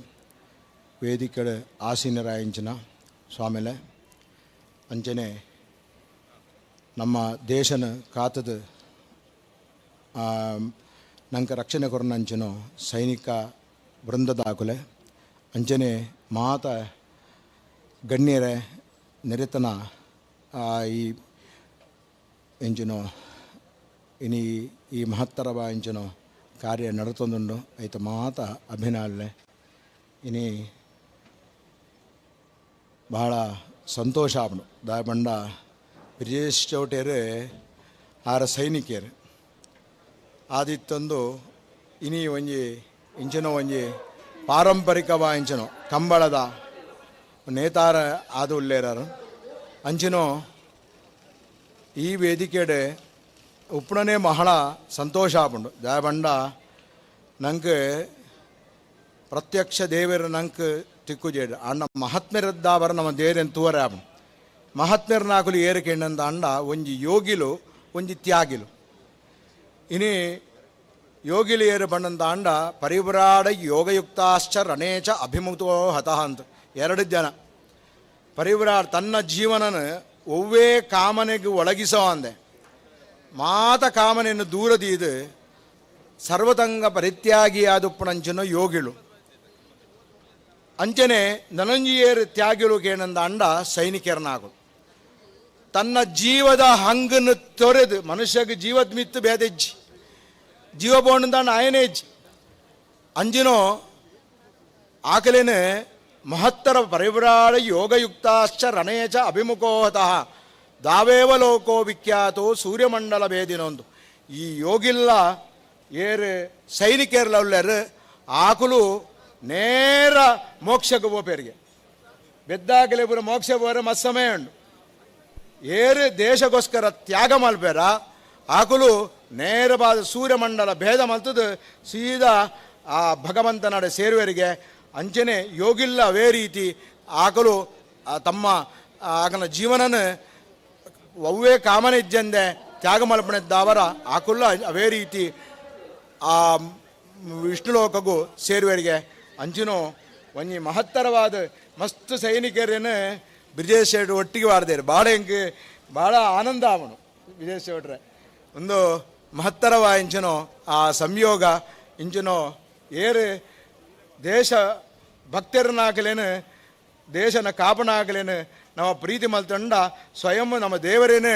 ವೇದಿಕೆ ಆಸೀನರಾಯಿಂಚಿನ ಸ್ವಾಮಿಲೆ ಅಂಚನೆ ನಮ್ಮ ದೇಶನ ಕಾತದ ನಂಗೆ ರಕ್ಷಣೆ ಕೊರನಂಚನೋ ಸೈನಿಕ ವೃಂದದಾಕುಲೆ ಅಂಚನೆ ಮಾತ ಗಣ್ಯರೇ ನಿರತನ ಈ ಎಂಚಿನೋ ಇನಿ ಈ ಮಹತ್ತರವ ಎಂಚಿನೋ ಕಾರ್ಯ ನಡತೊಂದುಂಡು ಐತ ಮಾತ ಅಭಿನಾಳೆ ಇನಿ ಬಹಳ ಸಂತೋಷ ಆಪನು ದಾಯಬಂಡ ಬ್ರಿಜೇಶ್ ಚೌಟೇರು ಆರ ಸೈನಿಕರು ಆದಿತ್ತೊಂದು ಇನಿ ಒಂಜಿ ಇಂಚನೋ ಒಂಜಿ ಪಾರಂಪರಿಕವ ಇಂಚನೋ ಕಂಬಳದ ನೇತಾರ ಆದ ಉಲ್ಲೇರಾರು ಅಂಚಿನೋ ಈ ವೇದಿಕೆಡೆ ಉಪ್ಪಣನೆ ಬಹಳ ಸಂತೋಷ ಆಪುಂಡು ದಾಯಬಂಡ ನಂಗೆ ಪ್ರತ್ಯಕ್ಷ ದೇವರು ನಂಗೆ ತಿಕ್ಕುಜೇಡು ಅಣ್ಣ ಮಹಾತ್ಮೆರದ್ದಾವರ ನಮ್ಮ ದೇವರನ್ನು ತೂವರೆ ಆಪುಂಡು ಮಹಾತ್ಮೆರ್ನಾಕುಲು ಏರಿಕೆಂಡಂದ ಅಂಡ ಒಂಜಿ ಯೋಗಿಲು ಒಂಜಿ ತ್ಯಾಗಿಲು ಇನಿ ಯೋಗಿಲು ಏರು ಬಂದಂತ ಅಂಡ ಪರಿವ್ರಾಡ ಯೋಗಯುಕ್ತಾಶ್ಚ ರಣೇಚ ಅಭಿಮುಖೋ ಹತಃ ಅಂತ ಎರಡು ಜನ ಪರಿವ್ರಾಡ ತನ್ನ ಜೀವನನ ಒವ್ವೇ ಕಾಮನೆಗೆ ಒಳಗಿಸೋ ಅಂದೆ ಮಾತ ಕಾಮನೆಯನ್ನು ದೂರದೀದು ಸರ್ವತಂಗ ಪರಿತ್ಯಾಗಿಯಾದುಪ್ಪಣಂಚನೋ ಯೋಗಿಳು ಅಂಚನೆ ನನಂಜಿಯೇರು ತ್ಯಾಗಿಲು ಕೇಳಂದ ಅಂಡ ಸೈನಿಕರನಾಗು ತನ್ನ ಜೀವದ ಹಂಗನ್ನು ತೊರೆದು ಮನುಷ್ಯಗೆ ಜೀವದ ಮಿತ್ತು ಬೇದೆಜ್ಜಿ ಜೀವ ಬೋಣಂದಾಂಡ ಆಯನೇಜ್ಜಿ ಅಂಜಿನೋ ಆಕಲೇನೆ ಮಹತ್ತರ ಪರಿವ್ರಾಡ ಯೋಗಯುಕ್ತಾಶ್ಚ ರಣೇಚ ಅಭಿಮುಖೋಹತಃ ದಾವೇವ ಲೋಕೋ ವಿಖ್ಯಾತೋ ಸೂರ್ಯಮಂಡಲ ಭೇದಿನೊಂದು ಈ ಯೋಗಿಲ್ಲ ಏರು ಸೈನಿಕರ್ಲವ್ಲರು ಆಕುಲು ನೇರ ಮೋಕ್ಷಕ್ಕೆ ಹೋಪೇರಿಗೆ ಬೆದ್ದಾಗಲೇ ಪೂರ ಮೋಕ್ಷ ಹೋರೆ ಮಸ್ಸಮಯ ಉಂಡು ಏರು ದೇಶಗೋಸ್ಕರ ತ್ಯಾಗ ಮಲ್ಪೇರ ಆಕುಲು ನೇರವಾದ ಸೂರ್ಯಮಂಡಲ ಭೇದ ಮಲ್ತದು ಸೀದಾ ಆ ಭಗವಂತನಡೆ ಸೇರುವರಿಗೆ ಅಂಚನೆ ಯೋಗಿಲ್ಲ ಅವೇ ರೀತಿ ಆಕಲು ತಮ್ಮ ಆಗನ ಜೀವನನ ಒವ್ವೇ ಕಾಮನ ಇಜ್ಜಂದೆ ತ್ಯಾಗ ಮಲ್ಪಣಿದ್ದವರ ಆಕುಲ್ಲ ಅವೇ ರೀತಿ ಆ ವಿಷ್ಣುಲೋಕಗೂ ಸೇರುವರಿಗೆ ಅಂಚಿನೋ ಒಂಜಿ ಮಹತ್ತರವಾದ ಮಸ್ತ್ ಸೈನಿಕರೇನು ಬ್ರಿಜೇಶ್ ಶೆಟ್ಟಿ ಒಟ್ಟಿಗೆ ಬಾರ್ದೇರು ಭಾಳ ಹೆಂಗೆ ಭಾಳ ಆನಂದ ಅವನು ಬ್ರಿಜೇಶ್ ಶೆಟ್ರೆ ಒಂದು ಮಹತ್ತರವಾದ ಇಂಚಿನೋ ಆ ಸಂಯೋಗ ಇಂಚಿನೋ ಏರು ದೇಶ ಭಕ್ತರನ್ನಾಗಲೇನು ದೇಶನ ಕಾಪನಾಗಲೇನು ನಮ್ಮ ಪ್ರೀತಿ ಮಲ್ತಂಡ ಸ್ವಯಂ ನಮ್ಮ ದೇವರೇನೆ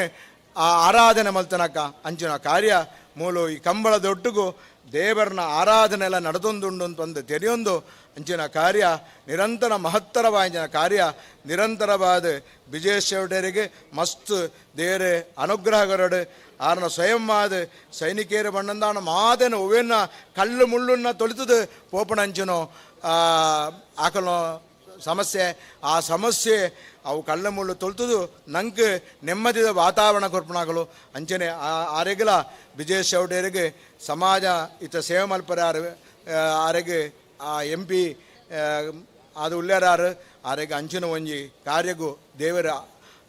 ಆ ಆರಾಧನೆ ಮಲ್ತನಕ ಅಂಚಿನ ಕಾರ್ಯ ಮೂಲು ಈ ಕಂಬಳದೊಟ್ಟಿಗೂ ದೇವರನ್ನ ಆರಾಧನೆ ಎಲ್ಲ ನಡೆದೊಂದುಂಡು ಅಂತಂದು ತೆರೆಯೊಂದು ಅಂಚಿನ ಕಾರ್ಯ ನಿರಂತರ ಮಹತ್ತರವಾದ ಕಾರ್ಯ ನಿರಂತರವಾದ ಬಿಜೇಶ್ ಶೆಟ್ಟರಿಗೆ ಮಸ್ತ್ ದೇರೆ ಅನುಗ್ರಹಗರಡು ಆರನ ಸ್ವಯಂವಾದ ಸೈನಿಕೇರು ಬಣ್ಣಂದಾಣ ಮಾದೇನ ಒವ್ವೆನ್ನ ಕಲ್ಲು ಮುಳ್ಳುನ್ನ ತೊಳಿತದು ಪೋಪಣಂಚನೋ ಆಕಲು ಸಮಸ್ಯೆ ಆ ಸಮಸ್ಯೆ ಅವು ಕಳ್ಳ ಮುಳ್ಳು ತೊಲ್ತದು ನಂಗೆ ನೆಮ್ಮದಿದ ವಾತಾವರಣ ಕೊರ್ಪಣಗಳು ಅಂಚನೆ ಆರೆಗಲ ಬಿಜೇಶ್ ಶೆಟ್ಟರಿಗೆ ಸಮಾಜ ಇತ ಸೇವೆ ಮಲ್ಪರ ಆರೆಗೆ ಆ MP ಅದು ಉಲ್ಲೇರಾರು ಆರೆಗೆ ಅಂಚಿನ ಒಂಜಿ ಕಾರ್ಯಗೂ ದೇವರ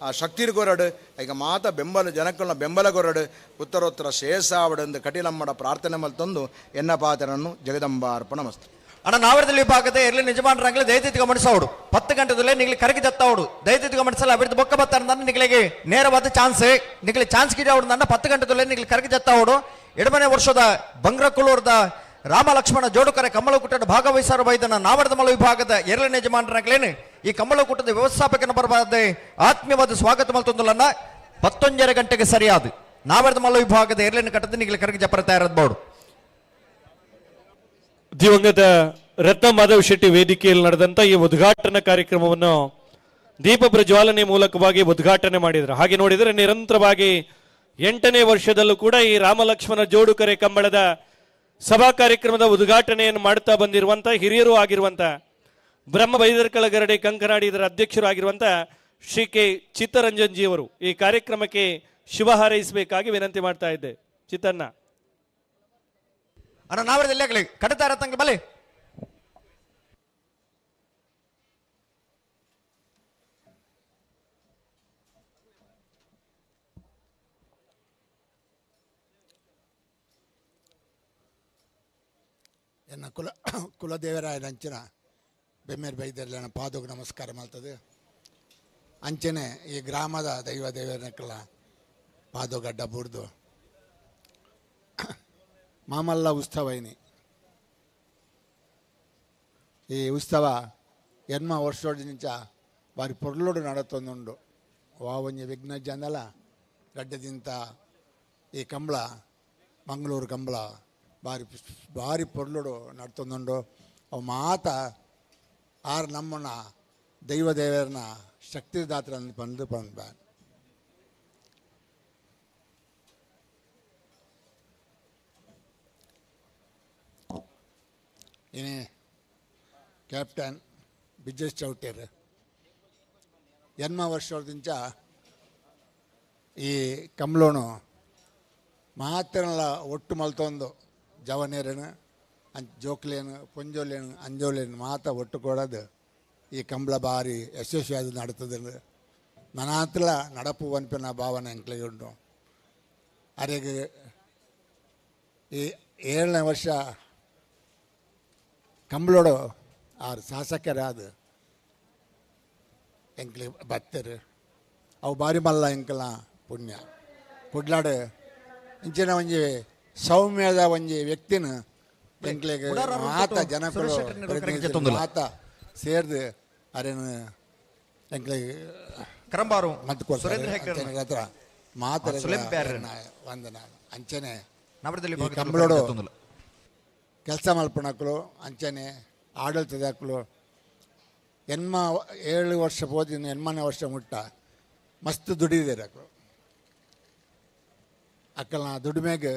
ಆ ಶಕ್ತಿರ್ ಕೊರಡು ಈಗ ಮಾತ ಬೆಂಬಲ ಜನಕ್ಕಳ ಬೆಂಬಲ ಕೊರಡು ಉತ್ತರೋತ್ತರ ಶ್ರೇಯಸ್ಸಾವಡೆಂದು ಕಟಿಲಮ್ಮಡ ಪ್ರಾರ್ಥನೆ ಮಲ್ತಂದು ಎನ್ನ ಪಾತ್ರನನ್ನು ಜಗದಂಬ ಅರ್ಪಣಮಸ್ತು. ಅಣ್ಣ ನಾವರದಲ್ಲಿ ಭಾಗದ ಎಲ್ಲಿ ನಿಜಮಾನರಂಗಲಿ ದಯವಿಟ್ಟು ಗಮನಿಸೋಡು 10 ಗಂಟೆದಲ್ಲೇ ನಿಗಲಿ ಕರಗಿ ಜತ್ತವಡು ದಯವಿಟ್ಟು ಗಮನಿಸಲ್ಲ ಅಭಿವೃದ್ಧಿ ಬೊಕ್ಕ ಬತ್ತಾರ ನಿಗಳಿಗೆ ನೇರವಾದ ಚಾನ್ಸ್ ನಿಗಲಿ ಚಾನ್ಸ್ ಗಿಡ ಅವಡು ನನ್ನ 10 ಗಂಟೆದಲ್ಲೇ ನಿಗಲಿ ಕರಗಿ ಜತ್ತವಡು ಎಡಮನೆ ವರ್ಷದ ಬಂಗ್ರಕುಳೂರ್ದ ರಾಮ ಲಕ್ಷ್ಮಣ ಜೋಡುಕರೆ ಕಮ್ಮಳಕೂಟದ ಭಾಗವಹಿಸಾರು ಬೈದನ ನಾವರದ ಮಲ ವಿಭಾಗದ ಎರಡನೇ ಯಜಮಾನರಾಗಲೇನು ಈ ಕಮ್ಮಳಕೂಟದ ವ್ಯವಸ್ಥಾಪಕನ ಬರಬಾರ್ದ ಆತ್ಮೀಯವಾದ ಸ್ವಾಗತ ಮಲ್ತೊಂದುಲನ್ನ 11 ಗಂಟೆಗೆ ಸರಿಯಾದ ನಾವರದ ಮಲ ವಿಭಾಗದ ಎರಡನೇ ಕಟ್ಟದ ನಿಗಲಿ ಕರಗಿ ಜಪ್ಪರ ತಯಾರಬಹುದು. ದಿವಂಗತ ರತ್ನ ಮಾಧವ್ ಶೆಟ್ಟಿ ವೇದಿಕೆಯಲ್ಲಿ ನಡೆದಂತ ಈ ಉದ್ಘಾಟನಾ ಕಾರ್ಯಕ್ರಮವನ್ನು ದೀಪ ಪ್ರಜ್ವಾಲನೆ ಮೂಲಕವಾಗಿ ಉದ್ಘಾಟನೆ ಮಾಡಿದ್ರು. ಹಾಗೆ ನೋಡಿದರೆ ನಿರಂತರವಾಗಿ 8ನೇ ವರ್ಷದಲ್ಲೂ ಕೂಡ ಈ ರಾಮಲಕ್ಷ್ಮಣ ಜೋಡುಕರೆ ಕಂಬಳದ ಸಭಾ ಕಾರ್ಯಕ್ರಮದ ಉದ್ಘಾಟನೆಯನ್ನು ಮಾಡುತ್ತಾ ಬಂದಿರುವಂತ ಹಿರಿಯರು ಆಗಿರುವಂತ ಬ್ರಹ್ಮ ಬೈದರ್ಕಳ ಗರಡಿ ಕಂಕನಾಡಿ ಇದರ ಅಧ್ಯಕ್ಷರು ಆಗಿರುವಂತ ಶ್ರೀ ಕೆ ಚಿತ್ತರಂಜನ್ ಜಿ ಅವರು ಈ ಕಾರ್ಯಕ್ರಮಕ್ಕೆ ಶುಭ ಹಾರೈಸಬೇಕಾಗಿ ವಿನಂತಿ ಮಾಡ್ತಾ ಇದ್ದೆ. ಚಿತ್ತನ್ನ ಅಣ್ಣ ನಾವರದಲ್ಲಿ ಆಗಲಿ ಕಡತಾರ ತಂಗ ಬಲೆ ಎನ್ನ ಕುಲದೇವರಾಯನ ಅಂಚನ ಬೆಮ್ಮೇರ್ ಬೈದರ್ಲಿ ನನ್ನ ಪಾದಕ್ಕೆ ನಮಸ್ಕಾರ ಮಾಡ್ತದೆ. ಅಂಚನೆ ಈ ಗ್ರಾಮದ ದೇವರನಕ್ಕೆಲ್ಲ ಪಾದಗಡ್ಡ ಬುಡ್ದು ಮಾಮಲ್ಲ ಉತ್ಸವ ಇನಿ ಈ ಉತ್ಸವ ಎನ್ಮ ವರ್ಷೋಡಿನಿಂಚ ಬಾರಿ ಪೊರ್ಲೋಡು ನಡತೊಂದುಂಡು ವಾವಂಜಿ ವಿಘ್ನ ಜನಲ ಗಡ್ಡದಿಂತ ಈ ಕಂಬಳ ಮಂಗಳೂರು ಕಂಬಳ ಭಾರಿ ಪೊರ್ಲೋಡು ನಡ್ತೊಂದುಂಡು ಅವು ಮಾತ ಆರು ನಮ್ಮನ್ನ ದೇವರನ್ನ ಶಕ್ತಿದಾತ್ರ ಬಂದು ಬಂದ ಇನಿ ಕ್ಯಾಪ್ಟನ್ ಬಿಜೇಶ್ ಚೌಟೇರ್ ಎನ್ಮ ವರ್ಷದಿಂದ ಈ ಕಂಬಳೋನು ಮಾತನೆಲ್ಲ ಒಟ್ಟು ಮಲ್ತೊಂದು ಜವನೇರೇನು ಜೋಕ್ಲೇನು ಪೊಂಜೋಲೇನು ಅಂಜೋಲೇನು ಮಾತ ಒಟ್ಟು ಕೊಡೋದು ಈ ಕಂಬಳ ಭಾರಿ ಯಶಸ್ವಿಯಾದ ನಡ್ತದೆ. ನನ್ನ ಹತ್ರ ನಡಪು ಅನ್ಪಿನ ಭಾವನೆ ಎಂಕ್ಲಿಗೆ ಉಂಟು. ಅರೆಗೆ ಈ 7ನೇ ವರ್ಷ ಕಂಬಳೋಡು ಆರು ಶಾಸಕರಾದ ಎಂಕ್ಲಿ ಬತ್ತರು ಅವು ಭಾರಿ ಮಲ್ಲ ಎಂಕಲ ಪುಣ್ಯ ಕುಡ್ಲಾಡು ಇಂಚಿನ ಒಂಜಿ ಸೌಮ್ಯದ ಒಂಜಿ ವ್ಯಕ್ತಿನ ಎಂಕ್ಲಿಗೆ ಮಾತ ಜನಗಳು ಮಾತ ಸೇರ್ದು ಅರೇನು ಎಂಕ್ಲಿಗೆ ಕರಂಬಾರು ಹತ್ರ ಮಾತ ವಂದನ ಅಂಚನೆ ಕಂಬಳೋಡು ಕೆಲಸ ಮಲ್ಪಣಕ್ಕಳು ಅಂಚನೆ ಆಡಳಿತದಾಕಲು ಎನ್ಮ 7 ವರ್ಷ ಹೋದಿನ 8ನೇ ವರ್ಷ ಮುಟ್ಟ ಮಸ್ತ್ ದುಡಿದಿರ ಅಕ್ಕಲ್ನ ದುಡಿಮೆಗೆ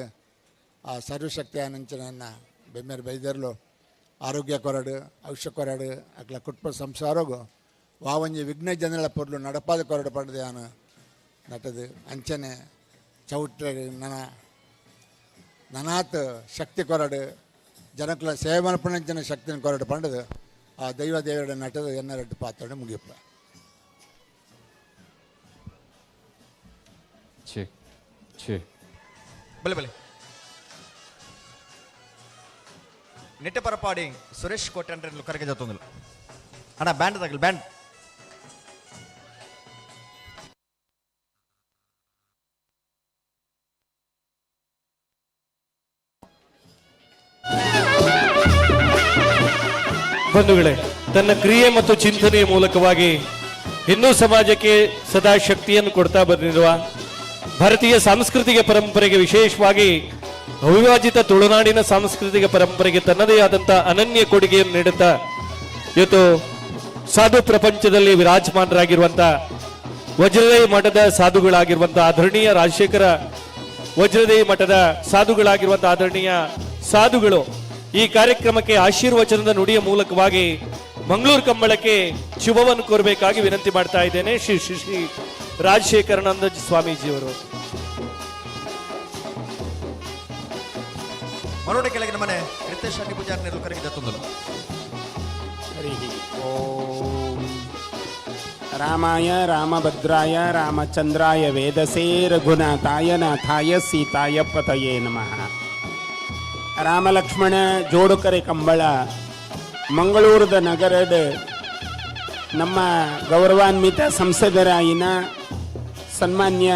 ಆ ಸರ್ವಶಕ್ತಿ ಆನಂಚನ ಬೆಮ್ಮೇರ್ ಬೈದರ್ಲು ಆರೋಗ್ಯ ಕೊರಡು ಔಷಧ ಕೊರಡು ಅಕ್ಲ ಕುಟುಂಬ ಸಂಸಾರಗೂ ವಾವಂಜಿ ವಿಘ್ನ ಜನಗಳ ಪೊರ್ಲು ನಡಪಾದ ಕೊರಡು ಪಡೆದು ನಾನು ನಟದು ಅಂಚನೆ ಚೌಟ್ರೆ ನನಾತ್ ಶಕ್ತಿ ಕೊರಡು ಜನಕ್ಕಳ ಸೇವೆ ಮಲ್ಪಣ ಜನ ಶಕ್ತಿನ ಕೊರಡು ಪಂಡದು ಆ ದೇವರ ನಟದು ಎನ್ನ 2 ಪಾತ್ರ ಮುಗಿಯಪ್ಪ. ಚೆಕ್ ಚೆಕ್ ಬಲೆ ಬಲೆ ನೆಟ್ಟಪರಪಾಡಿ ಸುರೇಶ್ ಕೋಟೆಂಡ್ರೆ ಕರೆಗೆ ಜೊತ್ತೊಂದಿಲ್ಲ ಅಣ್ಣ ಬ್ಯಾಂಡ್ ತಗಲಿ ಬ್ಯಾಂಡ್ ಬಂಧುಗಳೇ, ತನ್ನ ಕ್ರಿಯೆ ಮತ್ತು ಚಿಂತನೆಯ ಮೂಲಕವಾಗಿ ಹಿಂದೂ ಸಮಾಜಕ್ಕೆ ಸದಾ ಶಕ್ತಿಯನ್ನು ಕೊಡ್ತಾ ಬಂದಿರುವ ಭಾರತೀಯ ಸಾಂಸ್ಕೃತಿಕ ಪರಂಪರೆಗೆ, ವಿಶೇಷವಾಗಿ ಅವಿಭಾಜಿತ ತುಳುನಾಡಿನ ಸಾಂಸ್ಕೃತಿಕ ಪರಂಪರೆಗೆ ತನ್ನದೇ ಆದಂಥ ಅನನ್ಯ ಕೊಡುಗೆಯನ್ನು ನೀಡುತ್ತಾ ಇವತ್ತು ಸಾಧು ಪ್ರಪಂಚದಲ್ಲಿ ವಿರಾಜಮಾನರಾಗಿರುವಂಥ ವಜ್ರದೇವಿ ಮಠದ ಸಾಧುಗಳಾಗಿರುವಂಥ ಆದರಣೀಯ ರಾಜಶೇಖರ ವಜ್ರದೇವಿ ಮಠದ ಸಾಧುಗಳಾಗಿರುವಂಥ ಆದರಣೀಯ ಸಾಧುಗಳು ಈ ಕಾರ್ಯಕ್ರಮಕ್ಕೆ ಆಶೀರ್ವಚನದ ನುಡಿಯ ಮೂಲಕವಾಗಿ ಮಂಗಳೂರು ಕಂಬಳಕ್ಕೆ ಶುಭವನ್ನು ಕೋರಬೇಕಾಗಿ ವಿನಂತಿ ಮಾಡ್ತಾ ಇದ್ದೇನೆ. ಶ್ರೀ ಶ್ರೀ ಶ್ರೀ ರಾಜಶೇಖರಾನಂದ ಸ್ವಾಮೀಜಿಯವರು. ಮರೋಡೆ ಕೆಳಗಿನ ಮನೆ ರಿತೇಶ್ ಅಡ್ಡಿ ಪೂಜಾರಿ ಕರೆಗೆ ಜೊತ್ತೊಂದಿಲ್ಲ. ಓಂ ರಾಮಾಯ ರಾಮಭದ್ರಾಯ ರಾಮಚಂದ್ರಾಯ ವೇದಸೇ ರಘುನಾಥಾಯ ನಾಥಾಯ ಸೀತಾಯ ಪತಯೇ ನಮಃ. ರಾಮಲಕ್ಷ್ಮಣ ಜೋಡುಕರೆ ಕಂಬಳ ಮಂಗಳೂರದ ನಗರದ ನಮ್ಮ ಗೌರವಾನ್ವಿತ ಸಂಸದರಾಯಿನ ಸನ್ಮಾನ್ಯ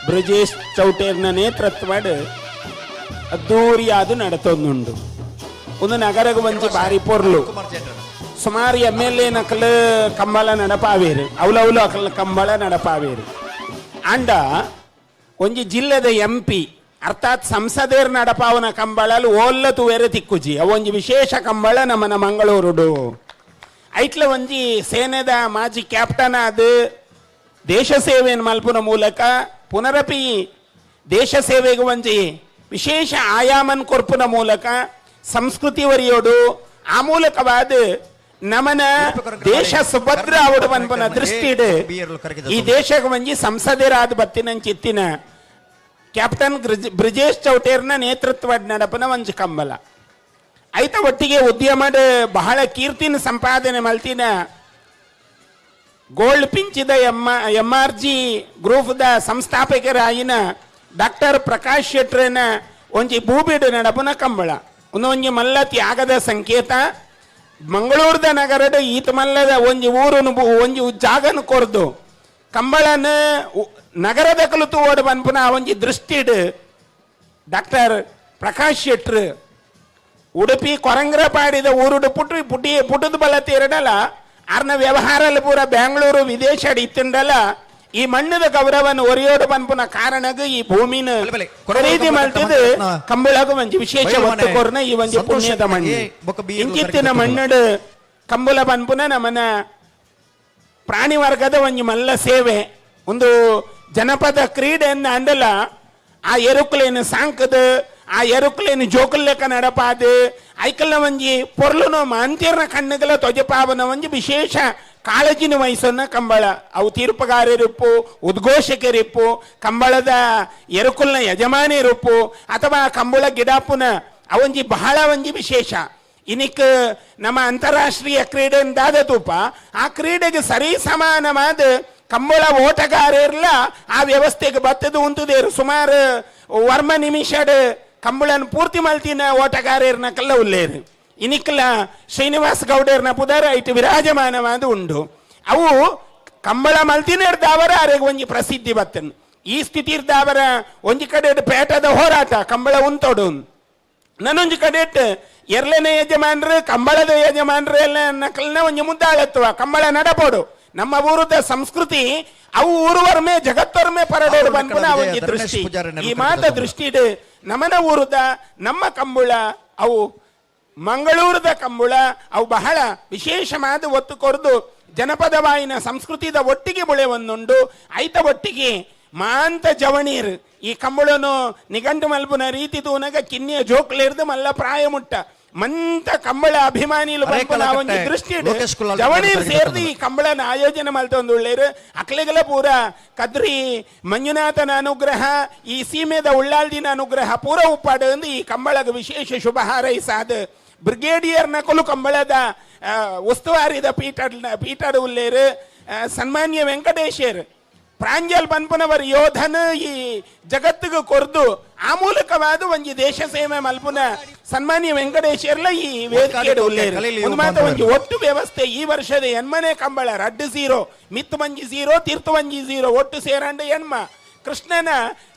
ಬ್ರಿಜೇಶ್ ಚೌಟೇರ್ನ ನೇತೃತ್ವದ ಅದ್ದೂರಿಯಾದು ನಡತೊಂದುಂಡು. ಒಂದು ನಗರಕ್ಕೆ ಒಂಚಿ ಬಾರಿ ಪೊರ್ಲು ಸುಮಾರು MLA ನಕಲು ಕಂಬಳ ನಡಪಾವೇರು ಅವಲವಲು ಅಕಲ್ ಕಂಬಳ ನಡಪಾವೇರು ಅಂಡ ಒಂಜಿ ಜಿಲ್ಲೆದ MP ಅರ್ಥಾತ್ ಸಂಸದೇರ್ ನಡಪಾವನ ಕಂಬಳಲು ಓಲ್ಲತು ಬೇರೆ ತಿಕ್ಕುಜಿ ಅವೊಂಜಿ ವಿಶೇಷ ಕಂಬಳ ನಮ್ಮನ ಮಂಗಳೂರುಡು. ಐಟ್ಲ ಒಂಜಿ ಸೇನೆದ ಮಾಜಿ ಕ್ಯಾಪ್ಟನ್ ಅದು ದೇಶ ಸೇವೆಯನ್ನು ಮಲ್ಪುನ ಮೂಲಕ ಪುನರಪಿ ದೇಶ ಸೇವೆಗೆ ಒಂಜಿ ವಿಶೇಷ ಆಯಾಮನ್ ಕೊರ್ಪುನ ಮೂಲಕ ಸಂಸ್ಕೃತಿ ವರಿಯೋಡು ಆ ಮೂಲಕವಾದ ನಮನ ದೇಶ ಸುಭದ್ರ ಅವಡು ಮನ್ಪುನ ದೃಷ್ಟಿಡು ಈ ದೇಶಕ್ಕೆ ಒಂಜಿ ಸಂಸದರಾದ ಬತ್ತಿನ ಚಿತ್ತಿನ ಕ್ಯಾಪ್ಟನ್ ಬ್ರಿಜೇಶ್ ಚೌಟೇರ್ನ ನೇತೃತ್ವ ನಡಪನ ಒಂಜಿ ಕಂಬಲ ಐತ ಒಟ್ಟಿಗೆ ಉದ್ಯಮದ ಬಹಳ ಕೀರ್ತಿನ ಸಂಪಾದನೆ ಮಲ್ತಿನ ಗೋಲ್ಡ್ ಪಿಂಚಿದ MRG ಗ್ರೂಪ್ದ ಸಂಸ್ಥಾಪಕರಾಯಿನ ಡಾಕ್ಟರ್ ಪ್ರಕಾಶ್ ಶೆಟ್ರನ ಒಂಜಿ ಭೂಬಿಡು ನಡಪನ ಕಂಬಳ ಒಂದೊಂಜಿ ಮಲ್ಲ ತ್ಯಾಗದ ಸಂಕೇತ. ಮಂಗಳೂರದ ನಗರದ ಈತ ಮಲ್ಲದ ಒಂಜಿ ಊರನ್ನು ಒಂಜಿ ಜಾಗನ ಕೊರ್ದು ಕಂಬಳನ ನಗರದ ಕಲಿತು ಓಡ್ ಬನ್ಪುನ ಒಂಜಿ ದೃಷ್ಟಿಡ್ ಡಾಕ್ಟರ್ ಪ್ರಕಾಶ್ ಶೆಟ್ರ್ ಉಡುಪಿ ಕೊರಂಗ್ರಪಾಡಿದ ಊರುಡು ಪುಟ್ಟದ ಬಲ ತೀರಡಲ ಅರ್ನ ವ್ಯವಹಾರಲು ಪೂರ ಬೆಂಗಳೂರು ವಿದೇಶ ಇತ್ತುಂಡಲ ಈ ಮಣ್ಣದ ಗೌರವವನ್ನು ಒರಿಯೋಡು ಬನ್ಪುನ ಕಾರಣಗ ಈ ಭೂಮಿನ ಖರೀದಿ ಮಾಡ್ತಿದ್ದು ಕಂಬಳಗ ಒಂಜಿ ವಿಶೇಷ ಒತ್ತು ಕೊರ್ನ ಈ ಒಂಜಿ ಪುಣ್ಯದ ಮಣ್ಣು ಇಂಚಿತ್ತಿನ ಮಣ್ಣಡು ಕಂಬಳ ಬನ್ಪುನ ನಮ್ಮನ ಪ್ರಾಣಿ ವರ್ಗದ ಒಂಜಿ ಮಲ್ಲ ಸೇವೆ ಒಂದು ಜನಪದ ಕ್ರೀಡೆಯನ್ನು ಅಂಡಲ ಆ ಎರುಕುಲೇನು ಸಾಂಕದು ಆ ಎರುಕುಲೇನು ಜೋಕುಲ್ಲೆಕ್ಕ ನಡಪಾದು ಐಕಲ್ನ ಒಂಜಿ ಪೊರ್ಲುನು ಅಂತಿರ್ನ ಕಣ್ಣುಗಳ ತೊಜಪಾವನ ಒಂಜಿ ವಿಶೇಷ ಕಾಳಜಿನ ವಹಿಸೋನ್ನ ಕಂಬಳ ಅವು ತೀರ್ಪುಗಾರರಿಪ್ಪು ಉದ್ಘೋಷಕರಿಪ್ಪು ಕಂಬಳದ ಎರುಕುಲ್ನ ಯಜಮಾನಿರುಪ್ಪು ಅಥವಾ ಕಂಬಳ ಗಿಡಾಪುನ ಅವೊಂಜಿ ಬಹಳ ಒಂಜಿ ವಿಶೇಷ. ಇನಿಕ್ ನಮ್ಮ ಅಂತಾರಾಷ್ಟ್ರೀಯ ಕ್ರೀಡೆ ದಾದ ತೂಪ ಆ ಕ್ರೀಡೆಗೆ ಸರಿ ಸಮಾನವಾದ ಕಂಬಳ ಓಟಗಾರರ್ಲ ಆ ವ್ಯವಸ್ಥೆಗೆ ಬತ್ತದು ಉಂಟುದೇರು ಸುಮಾರು ವರ್ಮ ನಿಮಿಷಡ್ ಕಂಬಳನ ಪೂರ್ತಿ ಮಲ್ತಿನ ಓಟಗಾರರ್ನ ಕಲ್ಲ ಉಲ್ಲೇರು ಇನಿಕ್ಲ ಶ್ರೀನಿವಾಸ್ ಗೌಡರ್ನ ಪುದರ ಇಟ್ಟು ವಿರಾಜಮಾನವಾದ ಉಂಡು. ಅವು ಕಂಬಳ ಮಲ್ತಿನರ್ದಾವರ ಅರೆಗೆ ಒಂಜಿ ಪ್ರಸಿದ್ಧಿ ಬತ್ತನ್. ಈ ಸ್ಥಿತಿರ್ದಾವರ ಒಂಜಿ ಕಡೆ ಪೇಟದ ಹೋರಾಟ ಕಂಬಳ ಉಂಟೋಡು ನನ್ನೊಂಜಿ ಕಡೆ ಎರ್ಲೆನ ಯಜಮಾನ್ರು ಕಂಬಳದ ಯಜಮಾನ್ರು ಎಲ್ಲ ನಕಲ್ನ ಒಂಜಿ ಮುದ್ದಾಳತ್ವ ಕಂಬಳ ನಡಪೋಡು. ನಮ್ಮ ಊರದ ಸಂಸ್ಕೃತಿ ಅವು ಊರುವರ್ಮೆ ಜಗತ್ತೊರ್ಮೆ ಪರಡೋಡು ಬಂದ್ಪುನ ಒಂಜಿ ದೃಷ್ಟಿ ಈ ಮಾತ ದೃಷ್ಟಿಡ್ ನಮನ ಊರದ ನಮ್ಮ ಕಂಬಳ ಅವು ಮಂಗಳೂರದ ಕಂಬಳ ಅವು ಬಹಳ ವಿಶೇಷವಾದ ಒತ್ತು ಕೊರದು ಜನಪದವಾಯಿನ ಸಂಸ್ಕೃತಿದ ಒಟ್ಟಿಗೆ ಬುಳೆ ಒಂದುಂಡು ಐತ ಒಟ್ಟಿಗೆ ಮಾಂತ ಜವಣೀರ್ ಈ ಕಂಬಳನು ನಿಘಂಟು ಮಲ್ಪುನ ರೀತಿ ತೂನಗ ಕಿನ್ನಿಯ ಜೋಕ್ಲೇರ್ದು ಮಲ್ಲ ಪ್ರಾಯ ಮುಟ್ಟ ಮಂತ ಕಂಬಳ ಅಭಿಮಾನಿಲು ಒಂದು ದೃಷ್ಟಿ ಜವಣೀರ್ ಸೇರ್ದು ಈ ಕಂಬಳನ ಆಯೋಜನೆ ಮಲ್ತೊಂದು ಒಳ್ಳೆಯರು ಅಕ್ಲೆಗಲ ಪೂರ ಕದ್ರಿ ಮಂಜುನಾಥನ ಅನುಗ್ರಹ ಈ ಸೀಮೆದ ಉಳ್ಳಾಲ್ದಿನ ಅನುಗ್ರಹ ಪೂರ ಉಪ್ಪಾಡು ಈ ಕಂಬಳಗ ವಿಶೇಷ ಶುಭ ಹಾರೈಸಾದ ಬ್ರಿಗೇಡಿಯರ್ ನಕಲು ಕಂಬಳದ ಉಸ್ತುವಾರಿದ ಪೀಠ ಉಲ್ಲೇರು ಸನ್ಮಾನ್ಯ ವೆಂಕಟೇಶರ್ ಪ್ರಾಂಜಲ್ ಪನ್ಪುನವರ್ ಯೋಧನ ಈ ಜಗತ್ತಿಗೆ ಕೊರ್ದು ಆ ಮೂಲಕವಾದ ಒಂಜಿ ದೇಶ ಸೇವೆ ಮಲ್ಪುನ ಸನ್ಮಾನ್ಯ ವೆಂಕಟೇಶ್ವರ್ಲ ಈ ವೇದಿಕೆ ಒಂದು ಮಾತ ಒಂಜಿ ಒಟ್ಟು ವ್ಯವಸ್ಥೆ ಈ ವರ್ಷದ ಎನ್ಮನೆ ಕಂಬಳ ರಡ್ಡು 0 ಮಿತ್ತು ಮಂಜಿ 0 ತೀರ್ಥ ಮಂಜಿ 0 ಒಟ್ಟು ಸೇರಂಡ ಎನ್ಮ ಕೃಷ್ಣನ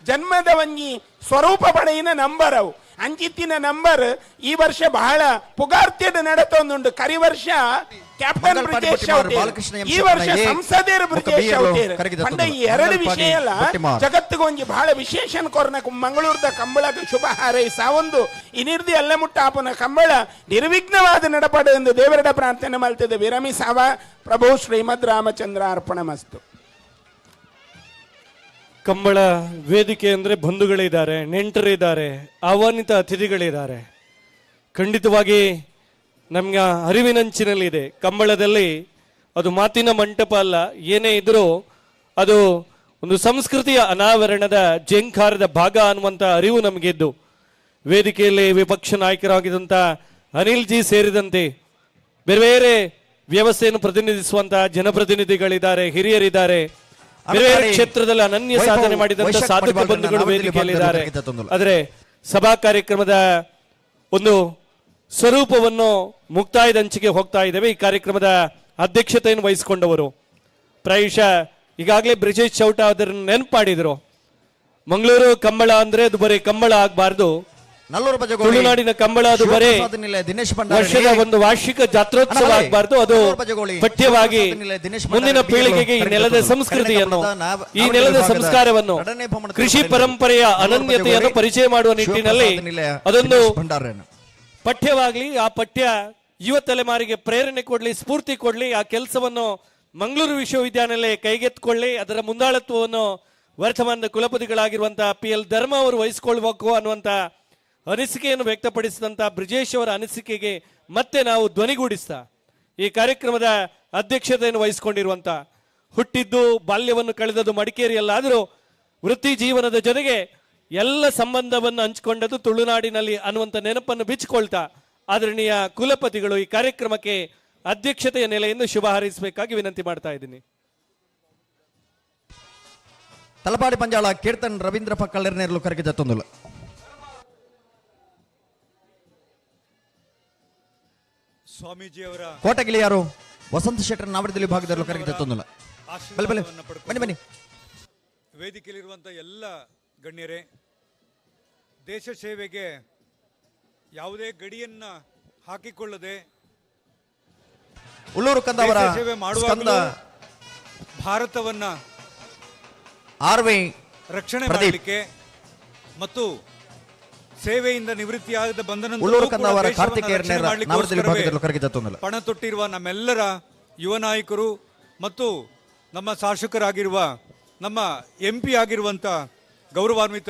ಜನ್ಮದ ಒಂಜಿ ಸ್ವರೂಪ ಪಡೆಯಿನ ನಂಬರ್ ಅವು ಅಂಚಿತ್ತಿನ ನಂಬರ್ ಈ ವರ್ಷ ಬಹಳ ಪುಗಾರ್ತ್ಯದ ನಡತೊಂದುಂಡು ಕರಿ ವರ್ಷ ಕ್ಯಾಪ್ಟನ್ ಬ್ರಿಜೇಶ್ ಚೌಟೇರ್ ಈ ವರ್ಷ ಸಂಸದೇರು ಬ್ರಿಜೇಶ್ ಚೌಟೇರ್ ಪಂಡ ಈ ಎರಡು ವಿಷಯ ಎಲ್ಲ ಜಗತ್ತಿಗೆ ಒಂಜಿ ಬಹಳ ವಿಶೇಷ ಕೊರ್ನ ಮಂಗಳೂರದ ಕಂಬಳಕ್ಕೆ ಶುಭ ಹಾರೈಸ ಒಂದು ಇನಿರ್ದಿ ಅಲ್ಲ ಮುಟ್ಟ ಆಪನ ಕಂಬಳ ನಿರ್ವಿಘ್ನವಾದ ನಡಪಡೆ ಎಂದು ದೇವರಡ ಪ್ರಾರ್ಥನೆ ಮಾಡ್ತಿದ್ದೆ ವಿರಮಿಸಾವ ಪ್ರಭು ಶ್ರೀಮದ್ ರಾಮಚಂದ್ರ ಅರ್ಪಣ ಮಸ್ತು. ಕಂಬಳ ವೇದಿಕೆ ಅಂದರೆ ಬಂಧುಗಳಿದ್ದಾರೆ, ನೆಂಟರಿದ್ದಾರೆ, ಆಹ್ವಾನಿತ ಅತಿಥಿಗಳಿದ್ದಾರೆ. ಖಂಡಿತವಾಗಿ ನಮ್ಗೆ ಅರಿವಿನಂಚಿನಲ್ಲಿದೆ. ಕಂಬಳದಲ್ಲಿ ಅದು ಮಾತಿನ ಮಂಟಪ ಅಲ್ಲ, ಏನೇ ಇದ್ರೂ ಅದು ಒಂದು ಸಂಸ್ಕೃತಿಯ ಅನಾವರಣದ ಜೇಂಕಾರದ ಭಾಗ ಅನ್ನುವಂಥ ಅರಿವು ನಮಗಿದ್ದು, ವೇದಿಕೆಯಲ್ಲಿ ವಿಪಕ್ಷ ನಾಯಕರಾಗಿದ್ದಂಥ ಅನಿಲ್ ಜಿ ಸೇರಿದಂತೆ ಬೇರೆ ಬೇರೆ ವ್ಯವಸ್ಥೆಯನ್ನು ಪ್ರತಿನಿಧಿಸುವಂತಹ ಜನಪ್ರತಿನಿಧಿಗಳಿದ್ದಾರೆ, ಹಿರಿಯರಿದ್ದಾರೆ, ಬೇರೆ ಬೇರೆ ಕ್ಷೇತ್ರದಲ್ಲಿ ಅನನ್ಯ ಸಾಧನೆ ಮಾಡಿದಂತ ಸಾಧಕ ಬಂಧುಗಳು ವೇದಿಕೆಯಲ್ಲಿದ್ದಾರೆ. ಆದರೆ ಸಭಾ ಕಾರ್ಯಕ್ರಮದ ಒಂದು ಸ್ವರೂಪವನ್ನು ಮುಕ್ತಾಯದ ಅಂಚಿಗೆ ಹೋಗ್ತಾ ಇದ್ದೇವೆ. ಈ ಕಾರ್ಯಕ್ರಮದ ಅಧ್ಯಕ್ಷತೆಯನ್ನು ವಹಿಸಿಕೊಂಡವರು ಪ್ರಾಯಶಃ ಈಗಾಗಲೇ ಬ್ರಿಜೇಶ್ ಚೌಟ ಅದನ್ನು ನೆನಪು ಮಾಡಿದ್ರು. ಮಂಗಳೂರು ಕಂಬಳ ಅಂದ್ರೆ ಅದು ಬರೀ ಕಂಬಳ ಆಗಬಾರ್ದು, ತುಳುನಾಡಿನ ಕಂಬಳ ಅದು ಬರೀ ವರ್ಷದ ಒಂದು ವಾರ್ಷಿಕ ಜಾತ್ರೋತ್ಸವ ಆಗಬಾರ್ದು, ಅದು ಪಠ್ಯವಾಗಿ ಮುಂದಿನ ಪೀಳಿಗೆಗೆ ಈ ನೆಲದ ಸಂಸ್ಕೃತಿಯನ್ನು, ಈ ನೆಲದ ಸಂಸ್ಕಾರವನ್ನು, ಕೃಷಿ ಪರಂಪರೆಯ ಅನನ್ಯತೆಯನ್ನು ಪರಿಚಯ ಮಾಡುವ ನಿಟ್ಟಿನಲ್ಲಿ ಅದೊಂದು ಪಠ್ಯವಾಗಲಿ. ಆ ಪಠ್ಯ ಯುವ ತಲೆಮಾರಿಗೆ ಪ್ರೇರಣೆ ಕೊಡ್ಲಿ, ಸ್ಫೂರ್ತಿ ಕೊಡ್ಲಿ. ಆ ಕೆಲಸವನ್ನು ಮಂಗಳೂರು ವಿಶ್ವವಿದ್ಯಾನಿಲಯ ಕೈಗೆತ್ತಿಕೊಳ್ಳಿ. ಅದರ ಮುಂದಾಳತ್ವವನ್ನು ವರ್ತಮಾನದ ಕುಲಪತಿಗಳಾಗಿರುವಂತಹ PL ಧರ್ಮ ಅವರು ವಹಿಸಿಕೊಳ್ಬೇಕು ಅನ್ನುವಂತ ಅನಿಸಿಕೆಯನ್ನು ವ್ಯಕ್ತಪಡಿಸಿದಂತ ಬ್ರಿಜೇಶ್ ಅವರ ಅನಿಸಿಕೆಗೆ ಮತ್ತೆ ನಾವು ಧ್ವನಿಗೂಡಿಸ್ತಾ ಈ ಕಾರ್ಯಕ್ರಮದ ಅಧ್ಯಕ್ಷತೆಯನ್ನು ವಹಿಸಿಕೊಂಡಿರುವಂತ, ಹುಟ್ಟಿದ್ದು ಬಾಲ್ಯವನ್ನು ಕಳೆದದ್ದು ಮಡಿಕೇರಿಯಲ್ಲಾದರೂ ವೃತ್ತಿ ಜೀವನದ ಜೊತೆಗೆ ಎಲ್ಲ ಸಂಬಂಧವನ್ನು ಹಂಚಿಕೊಂಡದ್ದು ತುಳುನಾಡಿನಲ್ಲಿ ಅನ್ನುವಂಥ ನೆನಪನ್ನು ಬಿಚ್ಚಿಕೊಳ್ತಾ ಆದರಣೀಯ ಕುಲಪತಿಗಳು ಈ ಕಾರ್ಯಕ್ರಮಕ್ಕೆ ಅಧ್ಯಕ್ಷತೆಯ ನೆಲೆಯಿಂದ ಶುಭ ಹಾರೈಸಬೇಕಾಗಿ ವಿನಂತಿ ಮಾಡ್ತಾ ಇದ್ದೀನಿ. ತಲಪಾಡಿ ಪಂಜಾಳ ಕೀರ್ತನ್ ರವೀಂದ್ರ ಪಕ್ಕಳ್ಳೆರ್ನೇರ್ಲು ಕರೆಗೆ ಜತ್ತೊಂದುಲ್ಲ ಸ್ವಾಮೀಜಿಯವರ ಕೋಟಗಿಲಿ ಯಾರು ವಸಂತ ಶೆಟ್ಟರ್ ನಾವಡದಲ್ಲಿ ಭಾಗದಲ್ಲಿ ಕರೆಗೆ ಜತ್ತೊಂದುಲ್ಲ. ಬನ್ನಿ ಬನ್ನಿ ಬನ್ನಿ. ವೇದಿಕೆಯಲ್ಲಿರುವಂತಹ ಎಲ್ಲ ಗಣ್ಯರೇ, ದೇಶ ಸೇವೆಗೆ ಯಾವುದೇ ಗಡಿಯನ್ನ ಹಾಕಿಕೊಳ್ಳದೆ ಉಳ್ಳೂರು ಕಂದವರ ಸೇವೆ ಮಾಡುವಾಗಲೂ ಭಾರತವನ್ನ ಆರ್ವಿ ರಕ್ಷಣೆ ಮಾಡಲಿಕ್ಕೆ ಮತ್ತು ಸೇವೆಯಿಂದ ನಿವೃತ್ತಿಯಾದ ಬಂದ ಪಣ ತೊಟ್ಟಿರುವ ನಮ್ಮೆಲ್ಲರ ಯುವ ನಾಯಕರು ಮತ್ತು ನಮ್ಮ ಶಾಸಕರಾಗಿರುವ ನಮ್ಮ MP ಆಗಿರುವಂಥ ಗೌರವಾನ್ವಿತ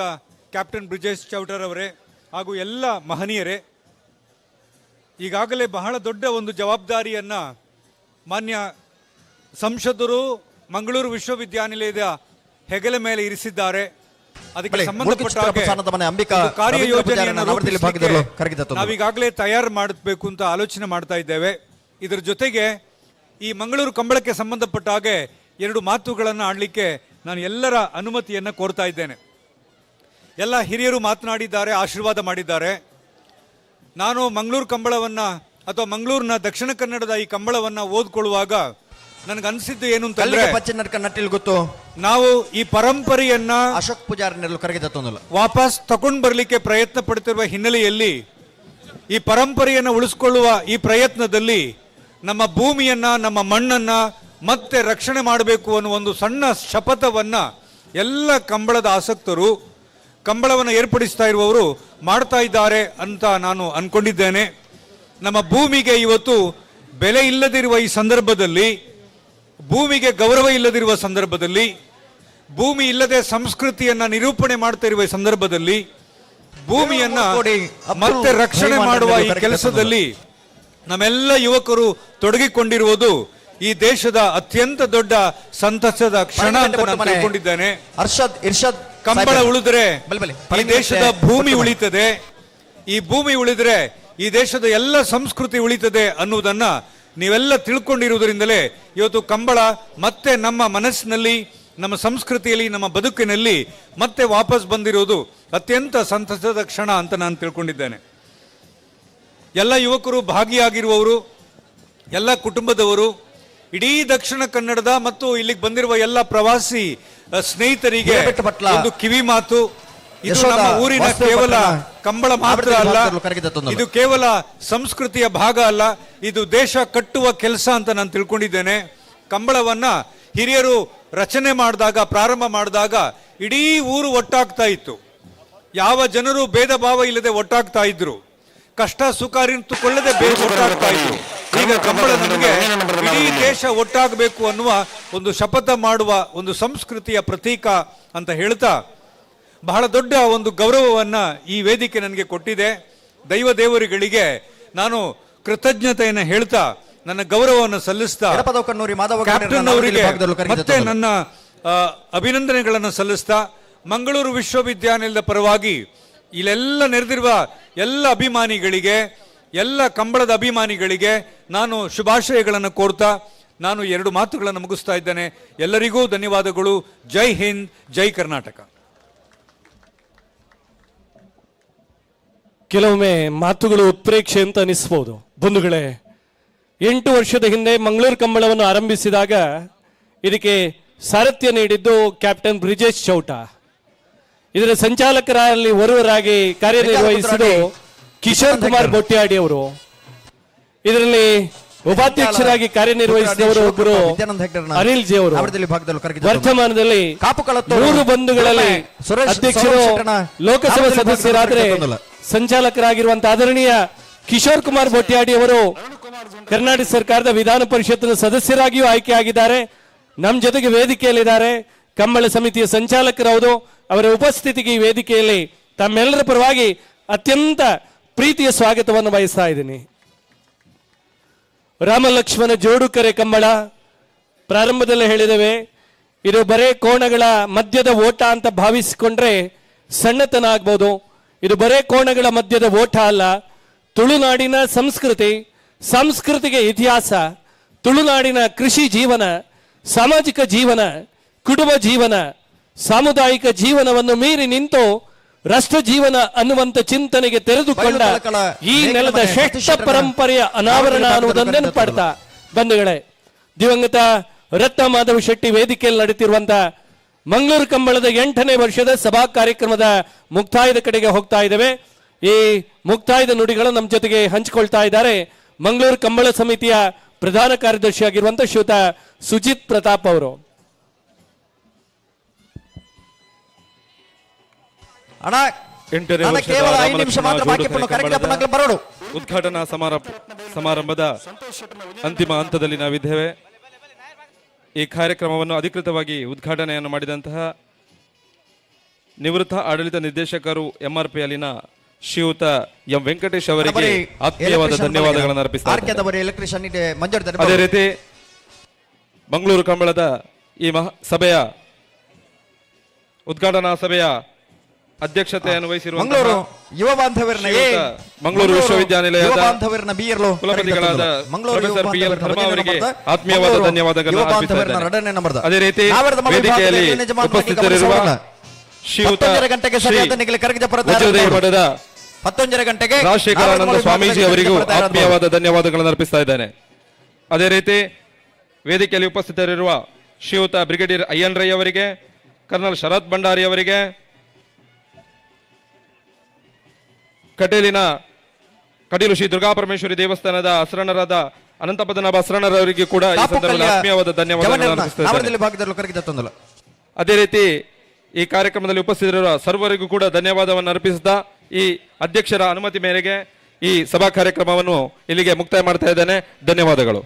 ಕ್ಯಾಪ್ಟನ್ ಬ್ರಿಜೇಶ್ ಚೌಟರ್ ಅವರೇ ಹಾಗೂ ಎಲ್ಲ ಮಹನೀಯರೇ, ಈಗಾಗಲೇ ಬಹಳ ದೊಡ್ಡ ಒಂದು ಜವಾಬ್ದಾರಿಯನ್ನ ಮಾನ್ಯ ಸಂಸದರು ಮಂಗಳೂರು ವಿಶ್ವವಿದ್ಯಾನಿಲಯದ ಹೆಗಲ ಮೇಲೆ ಇರಿಸಿದ್ದಾರೆ. ಅದಕ್ಕೆ ಸಂಬಂಧಪಟ್ಟ ಕಾರ್ಯಯೋಜನೆಯನ್ನು ನಾವೀಗಾಗಲೇ ತಯಾರು ಮಾಡಬೇಕು ಅಂತ ಆಲೋಚನೆ ಮಾಡ್ತಾ ಇದ್ದೇವೆ. ಇದರ ಜೊತೆಗೆ ಈ ಮಂಗಳೂರು ಕಂಬಳಕ್ಕೆ ಸಂಬಂಧಪಟ್ಟ ಹಾಗೆ 2 ಮಾತುಗಳನ್ನು ಆಡಲಿಕ್ಕೆ ನಾನು ಎಲ್ಲರ ಅನುಮತಿಯನ್ನು ಕೋರ್ತಾ ಇದ್ದೇನೆ. ಎಲ್ಲ ಹಿರಿಯರು ಮಾತನಾಡಿದ್ದಾರೆ, ಆಶೀರ್ವಾದ ಮಾಡಿದ್ದಾರೆ. ನಾನು ಮಂಗಳೂರು ಕಂಬಳವನ್ನು ಅಥವಾ ಮಂಗಳೂರಿನ ದಕ್ಷಿಣ ಕನ್ನಡದ ಈ ಕಂಬಳವನ್ನು ಓದ್ಕೊಳ್ಳುವಾಗ ನನಗನ್ಸಿದ್ದು ಏನು ಅಂತಂದ್ರೆ, ಗೊತ್ತು ನಾವು ಈ ಪರಂಪರೆಯನ್ನ ಅಶೋಕ್ ಪೂಜಾರಿ ಕರೆಗೆ ವಾಪಸ್ ತಗೊಂಡು ಬರಲಿಕ್ಕೆ ಪ್ರಯತ್ನ ಪಡ್ತಿರುವ ಹಿನ್ನೆಲೆಯಲ್ಲಿ ಈ ಪರಂಪರೆಯನ್ನು ಉಳಿಸ್ಕೊಳ್ಳುವ ಈ ಪ್ರಯತ್ನದಲ್ಲಿ ನಮ್ಮ ಭೂಮಿಯನ್ನ, ನಮ್ಮ ಮಣ್ಣನ್ನ ಮತ್ತೆ ರಕ್ಷಣೆ ಮಾಡಬೇಕು ಅನ್ನೋ ಒಂದು ಸಣ್ಣ ಶಪಥವನ್ನ ಎಲ್ಲ ಕಂಬಳದ ಆಸಕ್ತರು, ಕಂಬಳವನ್ನು ಏರ್ಪಡಿಸ್ತಾ ಇರುವವರು ಮಾಡ್ತಾ ಇದ್ದಾರೆ ಅಂತ ನಾನು ಅನ್ಕೊಂಡಿದ್ದೇನೆ. ನಮ್ಮ ಭೂಮಿಗೆ ಇವತ್ತು ಬೆಲೆ ಇಲ್ಲದಿರುವ ಈ ಸಂದರ್ಭದಲ್ಲಿ, ಭೂಮಿಗೆ ಗೌರವ ಇಲ್ಲದಿರುವ ಸಂದರ್ಭದಲ್ಲಿ, ಭೂಮಿ ಇಲ್ಲದೆ ಸಂಸ್ಕೃತಿಯನ್ನ ನಿರೂಪಣೆ ಮಾಡ್ತಾ ಇರುವ ಸಂದರ್ಭದಲ್ಲಿ ಭೂಮಿಯನ್ನ ಮತ್ತೆ ರಕ್ಷಣೆ ಮಾಡುವ ಈ ಕೆಲಸದಲ್ಲಿ ನಮ್ಮೆಲ್ಲ ಯುವಕರು ತೊಡಗಿಕೊಂಡಿರುವುದು ಈ ದೇಶದ ಅತ್ಯಂತ ದೊಡ್ಡ ಸಂತಸದ ಕ್ಷಣ ಅಂತ ನಾನು ತಿಳ್ಕೊಂಡಿದ್ದೇನೆ. ಕಂಬಳ ಉಳಿದ್ರೆ ಈ ದೇಶದ ಭೂಮಿ ಉಳಿತದೆ, ಈ ಭೂಮಿ ಉಳಿದ್ರೆ ಈ ದೇಶದ ಎಲ್ಲ ಸಂಸ್ಕೃತಿ ಉಳಿತದೆ ಅನ್ನುವುದನ್ನ ನೀವೆಲ್ಲ ತಿಳ್ಕೊಂಡಿರುವುದರಿಂದಲೇ ಇವತ್ತು ಕಂಬಳ ಮತ್ತೆ ನಮ್ಮ ಮನಸ್ಸಿನಲ್ಲಿ, ನಮ್ಮ ಸಂಸ್ಕೃತಿಯಲ್ಲಿ, ನಮ್ಮ ಬದುಕಿನಲ್ಲಿ ಮತ್ತೆ ವಾಪಸ್ ಬಂದಿರುವುದು ಅತ್ಯಂತ ಸಂತಸದ ಕ್ಷಣ ಅಂತ ನಾನು ತಿಳ್ಕೊಂಡಿದ್ದೇನೆ. ಎಲ್ಲ ಯುವಕರು ಭಾಗಿಯಾಗಿರುವವರು, ಎಲ್ಲ ಕುಟುಂಬದವರು, ಇಡೀ ದಕ್ಷಿಣ ಕನ್ನಡದ ಮತ್ತು ಇಲ್ಲಿಗೆ ಬಂದಿರುವ ಎಲ್ಲ ಪ್ರವಾಸಿ ಸ್ನೇಹಿತರಿಗೆ ಒಂದು ಕಿವಿ ಮಾತು. ಇದು ನಮ್ಮ ಊರಿನ ಕೇವಲ ಕಂಬಳ ಮಾತ್ರ ಅಲ್ಲ, ಇದು ಕೇವಲ ಸಂಸ್ಕೃತಿಯ ಭಾಗ ಅಲ್ಲ, ಇದು ದೇಶ ಕಟ್ಟುವ ಕೆಲಸ ಅಂತ ನಾನು ತಿಳ್ಕೊಂಡಿದ್ದೇನೆ. ಕಂಬಳವನ್ನ ಹಿರಿಯರು ರಚನೆ ಮಾಡಿದಾಗ, ಪ್ರಾರಂಭ ಮಾಡಿದಾಗ ಇಡೀ ಊರು ಒಟ್ಟಾಗ್ತಾ ಇತ್ತು. ಯಾವ ಜನರು ಭೇದ ಭಾವ ಇಲ್ಲದೆ ಒಟ್ಟಾಗ್ತಾ ಇದ್ರು, ಕಷ್ಟ ಸುಖ ಅರಿತುಕೊಳ್ಳದೆ ಒಟ್ಟಾಗ್ತಾ ಇದ್ರು. ಈಗ ಕಂಬಳ ನಮಗೆ ಇಡೀ ದೇಶ ಒಟ್ಟಾಗಬೇಕು ಅನ್ನುವ ಒಂದು ಶಪಥ ಮಾಡುವ ಒಂದು ಸಂಸ್ಕೃತಿಯ ಪ್ರತೀಕ ಅಂತ ಹೇಳ್ತಾ, ಬಹಳ ದೊಡ್ಡ ಒಂದು ಗೌರವವನ್ನ ಈ ವೇದಿಕೆ ನನಗೆ ಕೊಟ್ಟಿದೆ. ದೇವರುಗಳಿಗೆ ನಾನು ಕೃತಜ್ಞತೆಯನ್ನು ಹೇಳ್ತಾ, ನನ್ನ ಗೌರವವನ್ನು ಸಲ್ಲಿಸ್ತಾ, ಕ್ಯಾಪ್ಟನ್ ಅವರಿಗೆ ಮತ್ತೆ ನನ್ನ ಅಭಿನಂದನೆಗಳನ್ನು ಸಲ್ಲಿಸ್ತಾ, ಮಂಗಳೂರು ವಿಶ್ವವಿದ್ಯಾನಿಲಯದ ಪರವಾಗಿ ಇಲ್ಲೆಲ್ಲ ನೆರೆದಿರುವ ಎಲ್ಲ ಅಭಿಮಾನಿಗಳಿಗೆ, ಎಲ್ಲ ಕಂಬಳದ ಅಭಿಮಾನಿಗಳಿಗೆ ನಾನು ಶುಭಾಶಯಗಳನ್ನು ಕೋರ್ತಾ ನಾನು 2 ಮಾತುಗಳನ್ನು ಮುಗಿಸ್ತಾ ಇದ್ದೇನೆ. ಎಲ್ಲರಿಗೂ ಧನ್ಯವಾದಗಳು. ಜೈ ಹಿಂದ್, ಜೈ ಕರ್ನಾಟಕ. ಕೆಲವೊಮ್ಮೆ ಮಾತುಗಳು ಉತ್ಪ್ರೇಕ್ಷೆ ಅಂತ ಅನಿಸ್ಬೋದು. ಬಂಧುಗಳೇ, 8 ವರ್ಷದ ಹಿಂದೆ ಮಂಗಳೂರು ಕಂಬಳವನ್ನು ಆರಂಭಿಸಿದಾಗ ಇದಕ್ಕೆ ಸಾರಥ್ಯ ನೀಡಿದ್ದು ಕ್ಯಾಪ್ಟನ್ ಬ್ರಿಜೇಶ್ ಚೌಟ. ಇದರ ಸಂಚಾಲಕರಲ್ಲಿ ಓರ್ವರಾಗಿ ಕಾರ್ಯನಿರ್ವಹಿಸಿದ್ದು ಕಿಶೋರ್ ಕುಮಾರ್ ಬೊಟ್ಯಾಡಿ ಅವರು. ಇದರಲ್ಲಿ ಉಪಾಧ್ಯಕ್ಷರಾಗಿ ಕಾರ್ಯನಿರ್ವಹಿಸಿದವರು ಒಬ್ಬರು ಅನಿಲ್ ಜಿ ಅವರು. ವರ್ತಮಾನದಲ್ಲಿ 3 ಬಂಧುಗಳಲ್ಲಿ ಅಧ್ಯಕ್ಷರು, ಲೋಕಸಭಾ ಸದಸ್ಯರಾದರೆ ಸಂಚಾಲಕರಾಗಿರುವಂತಹ ಆದರಣೀಯ ಕಿಶೋರ್ ಕುಮಾರ್ ಬೊಟ್ಯಾಡಿ ಅವರು ಕರ್ನಾಟಕ ಸರ್ಕಾರದ ವಿಧಾನ ಪರಿಷತ್ನ ಸದಸ್ಯರಾಗಿಯೂ ಆಯ್ಕೆಯಾಗಿದ್ದಾರೆ. ನಮ್ಮ ಜೊತೆಗೆ ವೇದಿಕೆಯಲ್ಲಿದ್ದಾರೆ. ಕಂಬಳ ಸಮಿತಿಯ ಸಂಚಾಲಕರವರು. ಅವರ ಉಪಸ್ಥಿತಿಗೆ ಈ ವೇದಿಕೆಯಲ್ಲಿ ತಮ್ಮೆಲ್ಲರ ಪರವಾಗಿ ಅತ್ಯಂತ ಪ್ರೀತಿಯ ಸ್ವಾಗತವನ್ನು ಬಯಸ್ತಾ ಇದ್ದೀನಿ. ರಾಮಲಕ್ಷ್ಮಣ ಜೋಡುಕರೆ ಕಂಬಳ ಪ್ರಾರಂಭದಲ್ಲೇ ಹೇಳಿದ್ದೇವೆ, ಇದು ಬರೇ ಕೋಣಗಳ ಮಧ್ಯದ ಓಟ ಅಂತ ಭಾವಿಸಿಕೊಂಡ್ರೆ ಸಣ್ಣತನ ಆಗ್ಬೋದು. ಇದು ಬರೇ ಕೋಣಗಳ ಮಧ್ಯದ ಓಟ ಅಲ್ಲ. ತುಳುನಾಡಿನ ಸಂಸ್ಕೃತಿ, ಸಾಂಸ್ಕೃತಿಕ ಇತಿಹಾಸ, ತುಳುನಾಡಿನ ಕೃಷಿ ಜೀವನ, ಸಾಮಾಜಿಕ ಜೀವನ, ಕುಟುಂಬ ಜೀವನ, ಸಾಮುದಾಯಿಕ ಜೀವನವನ್ನು ಮೀರಿ ನಿಂತು ರಾಷ್ಟ್ರ ಜೀವನ ಅನ್ನುವಂತ ಚಿಂತನೆಗೆ ತೆರೆದುಕೊಂಡ ಈ ನೆಲದ ಶ್ರೇಷ್ಠ ಪರಂಪರೆಯ ಅನಾವರಣ ಅನ್ನುವುದನ್ನು ನೆನಪಾಡ್ತಾ, ಬಂಧುಗಳೇ, ದಿವಂಗತ ರತ್ನ ಮಾಧವ ಶೆಟ್ಟಿ ವೇದಿಕೆಯಲ್ಲಿ ನಡೆಯುತ್ತಿರುವಂತಹ ಮಂಗಳೂರು ಕಂಬಳದ 8ನೇ ವರ್ಷದ ಸಭಾ ಕಾರ್ಯಕ್ರಮದ ಮುಕ್ತಾಯದ ಕಡೆಗೆ ಹೋಗ್ತಾ ಇದ್ದೇವೆ. ಈ ಮುಕ್ತಾಯದ ನುಡಿಗಳು ನಮ್ಮ ಜೊತೆಗೆ ಹಂಚಿಕೊಳ್ತಾ ಇದ್ದಾರೆ ಮಂಗಳೂರು ಕಂಬಳ ಸಮಿತಿಯ ಪ್ರಧಾನ ಕಾರ್ಯದರ್ಶಿಯಾಗಿರುವಂತಹ ಶ್ರೀಯುತ ಸುಜಿತ್ ಪ್ರತಾಪ್ ಅವರು. ಉದ್ಘಾಟನಾ ಸಮಾರಂಭದ ಅಂತಿಮ ಹಂತದಲ್ಲಿ ನಾವಿದ್ದೇವೆ. ಈ ಕಾರ್ಯಕ್ರಮವನ್ನು ಅಧಿಕೃತವಾಗಿ ಉದ್ಘಾಟನೆಯನ್ನು ಮಾಡಿದಂತಹ ನಿವೃತ್ತ ಆಡಳಿತ ನಿರ್ದೇಶಕರು MRP ಅಲ್ಲಿನ ಶ್ರೀಯುತ ಎಂ ವೆಂಕಟೇಶ್ ಅವರಿಗೆ ಆತ್ಮೀಯವಾದ ಧನ್ಯವಾದಗಳನ್ನು ಅರ್ಪಿಸುತ್ತಾರೆ. ಅದೇ ರೀತಿ ಮಂಗಳೂರು ಕಂಬಳದ ಈ ಸಭೆಯ ಉದ್ಘಾಟನಾ ಸಭೆಯ ಅಧ್ಯಕ್ಷತೆಯನ್ನು ವಹಿಸಿರುವ ಯುವ ಬಾಂಧವರನ್ನ ಮಂಗಳೂರು ವಿಶ್ವವಿದ್ಯಾನಿಲಯದ ಕುಲಪತಿಗಳಾದ ಪ್ರೊಫೆಸರ್ PL ಧರ್ಮ ಅವರಿಗೆ ಆತ್ಮೀಯವಾದ ಧನ್ಯವಾದಗಳನ್ನು ಅರ್ಪಿಸುತ್ತೇನೆ. ಅದೇ ರೀತಿ ವೇದಿಕೆಯಲ್ಲಿ ಉಪಸ್ಥಿತರಿರುವ ಶ್ರೀಯುತ ಮಠದ 11 ಗಂಟೆಗೆ ರಾಜಶೇಖರಾನಂದ ಸ್ವಾಮೀಜಿ ಅವರಿಗೂ ಆತ್ಮೀಯವಾದ ಧನ್ಯವಾದಗಳನ್ನು ಅರ್ಪಿಸ್ತಾ ಇದ್ದೇನೆ. ಅದೇ ರೀತಿ ವೇದಿಕೆಯಲ್ಲಿ ಉಪಸ್ಥಿತರಿರುವ ಶ್ರೀಯುತ ಬ್ರಿಗೇಡಿಯರ್ ಅಯ್ಯನ್ ರೈ ಅವರಿಗೆ, ಕರ್ನಲ್ ಶರತ್ ಭಂಡಾರಿ ಅವರಿಗೆ, ಕಟೀಲು ಶ್ರೀ ದುರ್ಗಾಪರಮೇಶ್ವರಿ ದೇವಸ್ಥಾನದ ಅಸರಣರಾದ ಅನಂತ ಪದ್ಮನಾಭ ಅಸರಣರವರಿಗೆ ಕೂಡ ಈ ಸಂದರ್ಭದಲ್ಲಿ ಆತ್ಮೀಯವಾದ ಧನ್ಯವಾದಗಳನ್ನು ಅರ್ಪಿಸುತ್ತೇನೆ. ಅದೇ ರೀತಿ ಈ ಕಾರ್ಯಕ್ರಮದಲ್ಲಿ ಉಪಸ್ಥಿತರಿರುವ ಸರ್ವರಿಗೂ ಕೂಡ ಧನ್ಯವಾದವನ್ನು ಅರ್ಪಿಸುತ್ತಾ ಈ ಅಧ್ಯಕ್ಷರ ಅನುಮತಿ ಮೇರೆಗೆ ಈ ಸಭಾ ಕಾರ್ಯಕ್ರಮವನ್ನು ಇಲ್ಲಿಗೆ ಮುಕ್ತಾಯ ಮಾಡ್ತಾ ಇದ್ದೇನೆ. ಧನ್ಯವಾದಗಳು.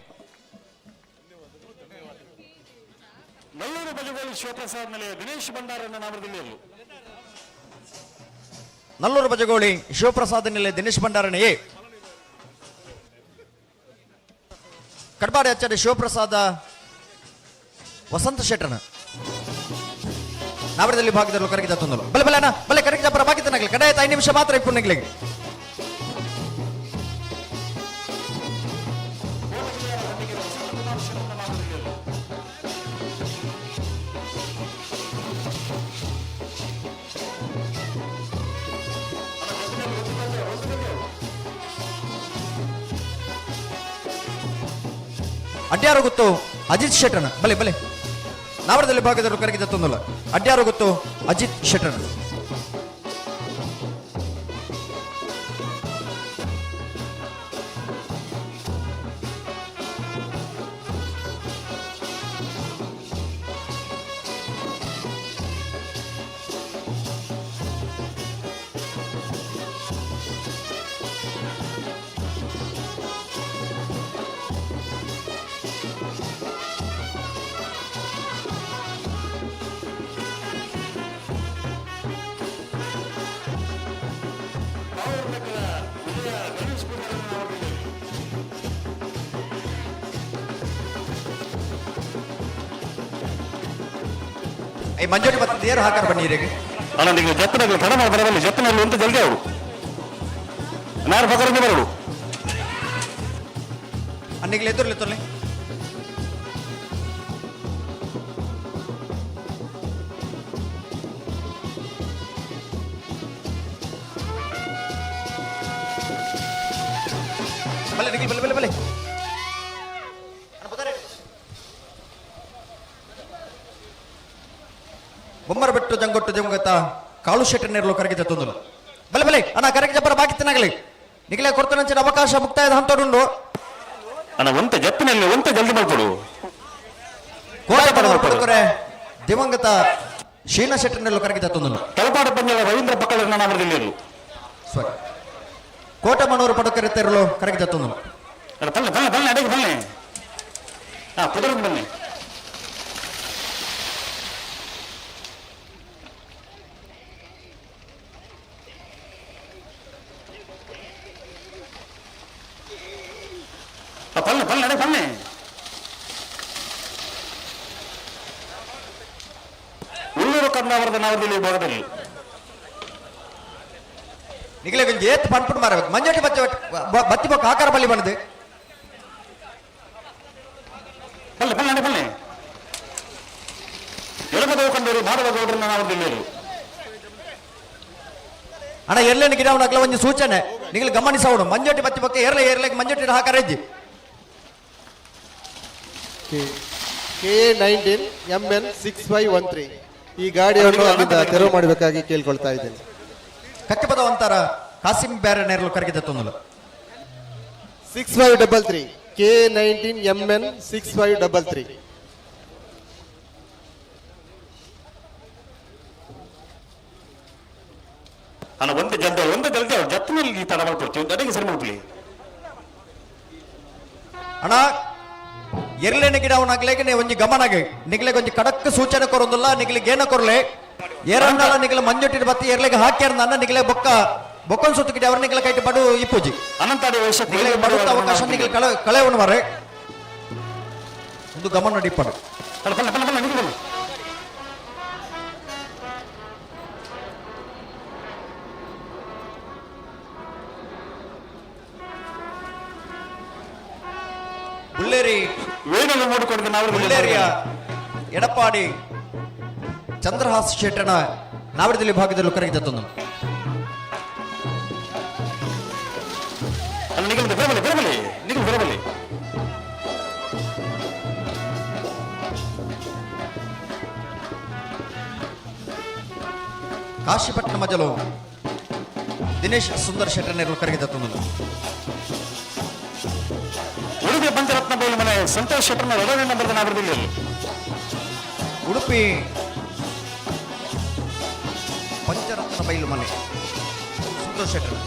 ನಲ್ಲೂರು ಬಜಗೋಳಿ ಶಿವಪ್ರಸಾದ್ ನಿಲಯ ದಿನೇಶ್ ಭಂಡಾರಣಿಯೇ ಕಡ್ಬಾಡಿ ಅಚ್ಚರಿ ಶಿವಪ್ರಸಾದ ವಸಂತ ಶೆಟ್ಟಣ ನಾವರದಲ್ಲಿ ಭಾಗದಲ್ಲಿ ಕರಗಿದ ತಂದಲು ಬಲೆ ಬಲೆ ಬಲೆ ಕರಗಿದ ಪರ ಭಾಗಿತನಾಗಲಿ ಕಡಾಯ 5 ನಿಮಿಷ ಮಾತ್ರ ಇಪ್ಪುಣಿಗಳಿಗೆ ಅಡ್ಯಾರು ಗೊತ್ತು ಅಜಿತ್ ಶೆಟ್ಟರ್ನ ಬಲೆ ಬಲೆ ನಾವರದಲ್ಲಿ ಭಾಗದವರು ಕರಗಿದ ತೊಂದಲ ಅಡ್ಯಾರು ಗೊತ್ತು ಅಜಿತ್ ಶೆಟ್ಟರ್ನ ಈ ಮಂಜೋಟಿ ಮತ್ತೆ ದೇರು ಹಾಕಾರ ಬನ್ನಿರಿಗೆ ಅಲ್ಲ ನೀವು ಜತ್ತನಲ್ಲಿ ತಡ ಮಾಡಿ ಬರಬಲ್ಲಿ ಜತ್ತನಲ್ಲಿ ಅಂತ ಜಲ್ದಿ ಅವರು ನಾರು ಪಕಡಿಗೆ ಬರಲು ಅನ್ನಿಗ್ಲೆ ಎದುರ್ಲಿ ತೊಲೆ ಬಲೆ ನಿಗಿ ಬಲೆ ಬಲೆ ಬಲೆ ಬೊಮ್ಮರ ಬಿಟ್ಟು ಜಂಗೊಟ್ಟು ಜಂಗತ ಕಾಳು ಶೆಟ್ಟನೇರ್ಲು ಕರಗಿದ ತೊಂದಲು ಬಲೆ ಬಲೆ ಅಣ್ಣ ಕರಗಿ ಜಬ್ಬರ ಬಾಕಿ ತಿನ್ನಾಗಲಿ ನಿಗಲೇ ಕೊಡ್ತಾನಂಚಿನ ಅವಕಾಶ ಮುಕ್ತಾಯದ ಹಂತೋಡುಂಡು ಅಣ್ಣ ಒಂತ ಜತ್ತಿನಲ್ಲಿ ಒಂತ ಜಲ್ದಿ ಮಾಡ್ಕೊಡು ಕೋಟೆ ದಿವಂಗತ ಶೀನ ಶೆಟ್ಟನೇರ್ಲು ಕರಗಿದ ತೊಂದಲು ತಲಪಾಡು ಪಂದ್ಯದ ರವೀಂದ್ರ ಪಕ್ಕದ ನಾಮರದಲ್ಲಿ ಸಾರಿ ಕೋಟಮನೂರು ಪಡುಕರಿತೆರಲು ಕರಗಿದ ತೊಂದಲು ಬಲ್ಲೆ ಬಲ್ಲೆ ಬಲ್ಲೆ ಅಡಿಗೆ ಬಲ್ಲೆ ಹಾ ಕುದುರೆ ಬನ್ನಿ ಬಲ್ಲೆ ಬಲ್ಲೆ ಅಡೆ ಬಲ್ಲೆ ಉಳ್ಳೂರು ಕಂದಾವರದ ನಾವದಲ್ಲಿ ಭಾಗದಲ್ಲಿ ನಿಗಲೇ ಕೊಂಚ ಏತ್ ಪಂಪುಡು ಮಾರಬೇಕು ಮಂಜೋಟಿ ಬತ್ತಿ ಬೊಕ್ಕ ಆಕಾರ ಬಲ್ಲಿ ಬಂದದೆ ಬಲ್ಲೆ ಬಲ್ಲೆ ಅಡೆ ಬಲ್ಲೆ ಎಳಗದವು ಕಂಡವರು ಮಾಡುವ ಗೌಡ್ರನ್ನ ನಾವದಲ್ಲಿ ಅಣ್ಣ ಎರ್ಲೇನು ಗಿಡ ಉಂಡಾಗ್ಲ ಒಂದು ಸೂಚನೆ ನಿಗಲು ಗಮನಿಸೋಡು ಮಂಜೋಟಿ ಬತ್ತಿ ಬೊಕ್ಕ ಏರ್ಲೆಗೆ ಮಂಜೋಟಿ ಹಾಕಾರ ಇಜ್ಜಿ K19 MN 6513 ಈ ಗಾಡಿಯನ್ನು ಅಲ್ಲಿಂದ ತೆರವು ಮಾಡಬೇಕಾಗಿ ಕೇಳ್ಕೊಳ್ತಾ ಇದ್ದೇನೆ. ಕಕ್ಕೆ ಅಂತಾರ ಕಾಸಿಂ ಬೇರೆ ನೇರ್ಲು ಕರಗಿದ ತೊಂದಲು 6533 K19 MN 6533 ಅಣ್ಣ ಒಂದು ಜಲ್ದಿ ಜತ್ತಿನಲ್ಲಿ ತಡ ಮಾಡ್ಕೊಡ್ತೀವಿ ಅಡಿಗೆ ಸರಿ ಮಾಡ್ಕೊಳ್ಳಿ ಅಣ್ಣ ಎರ್ಲೇನ ಗಿಡ ಅವನಾಗ್ಲೇಗೆ ಒಂಜಿ ಗಮನಗೆ ನಿಗ್ಲೆ ಒಂಜಿ ಕಡಕ್ ಸೂಚನೆ ಕೊರೊಂದಿಲ್ಲ ನಿಗ್ಲಿಗೆ ಏನ ಕೊರ್ಲೆ ಏರನ್ನಲ್ಲ ನಿಗ್ಲೆ ಮಂಜೊಟ್ಟಿನ ಬತ್ತಿ ಎರ್ಲೆಗೆ ಹಾಕ್ಯಾರ ನನ್ನ ನಿಗ್ಲೆ ಬೊಕ್ಕನ್ ಸುತ್ತು ಗಿಡ ಅವ್ರ ನಿಗ್ಲೆ ಕೈಟ್ ಬಡು ಇಪ್ಪುಜಿ ಅನಂತಾಡಿ ನಿಗ್ಲೆ ಬಡುತ್ತ ಅವಕಾಶ ನಿಗ್ಲೆ ಕಳೆ ಉಣ್ಮಾರೆ ಒಂದು ಗಮನ ನಡಿಪಡು ಬುಲ್ಲೇರಿ ವೇಣನ್ನು ನೋಡಿಕೊಂಡು ನಾವು ಬುಲ್ಲೇರಿಯ ಎಡಪಾಡಿ ಚಂದ್ರಹಾಸ್ ಶೆಟ್ಟನ ನಾವಡದಲ್ಲಿ ಭಾಗದಲ್ಲೂ ಕರಗಿದ ತೊಂದು ಬರಬಲಿ ಕಾಶಿಪಟ್ಟಣ ಮಜಲು ದಿನೇಶ್ ಸುಂದರ್ ಶೆಟ್ಟನೇರು ಕರಗಿದ ತೊಂದು ಉಡುಪಿ ಪಂಚರತ್ನ ಬಯಲು ಮನೆ ಸಂತೋಷ್ ಶೆಟ್ಟರ್ನ ಎರಡನೇ ನಂಬರ್ದ ನಾವರದಲ್ಲಿ ಉಡುಪಿ ಪಂಚರತ್ನ ಬಯಲು ಮನೆ ಸಂತೋಷ್ ಶೆಟ್ಟರ್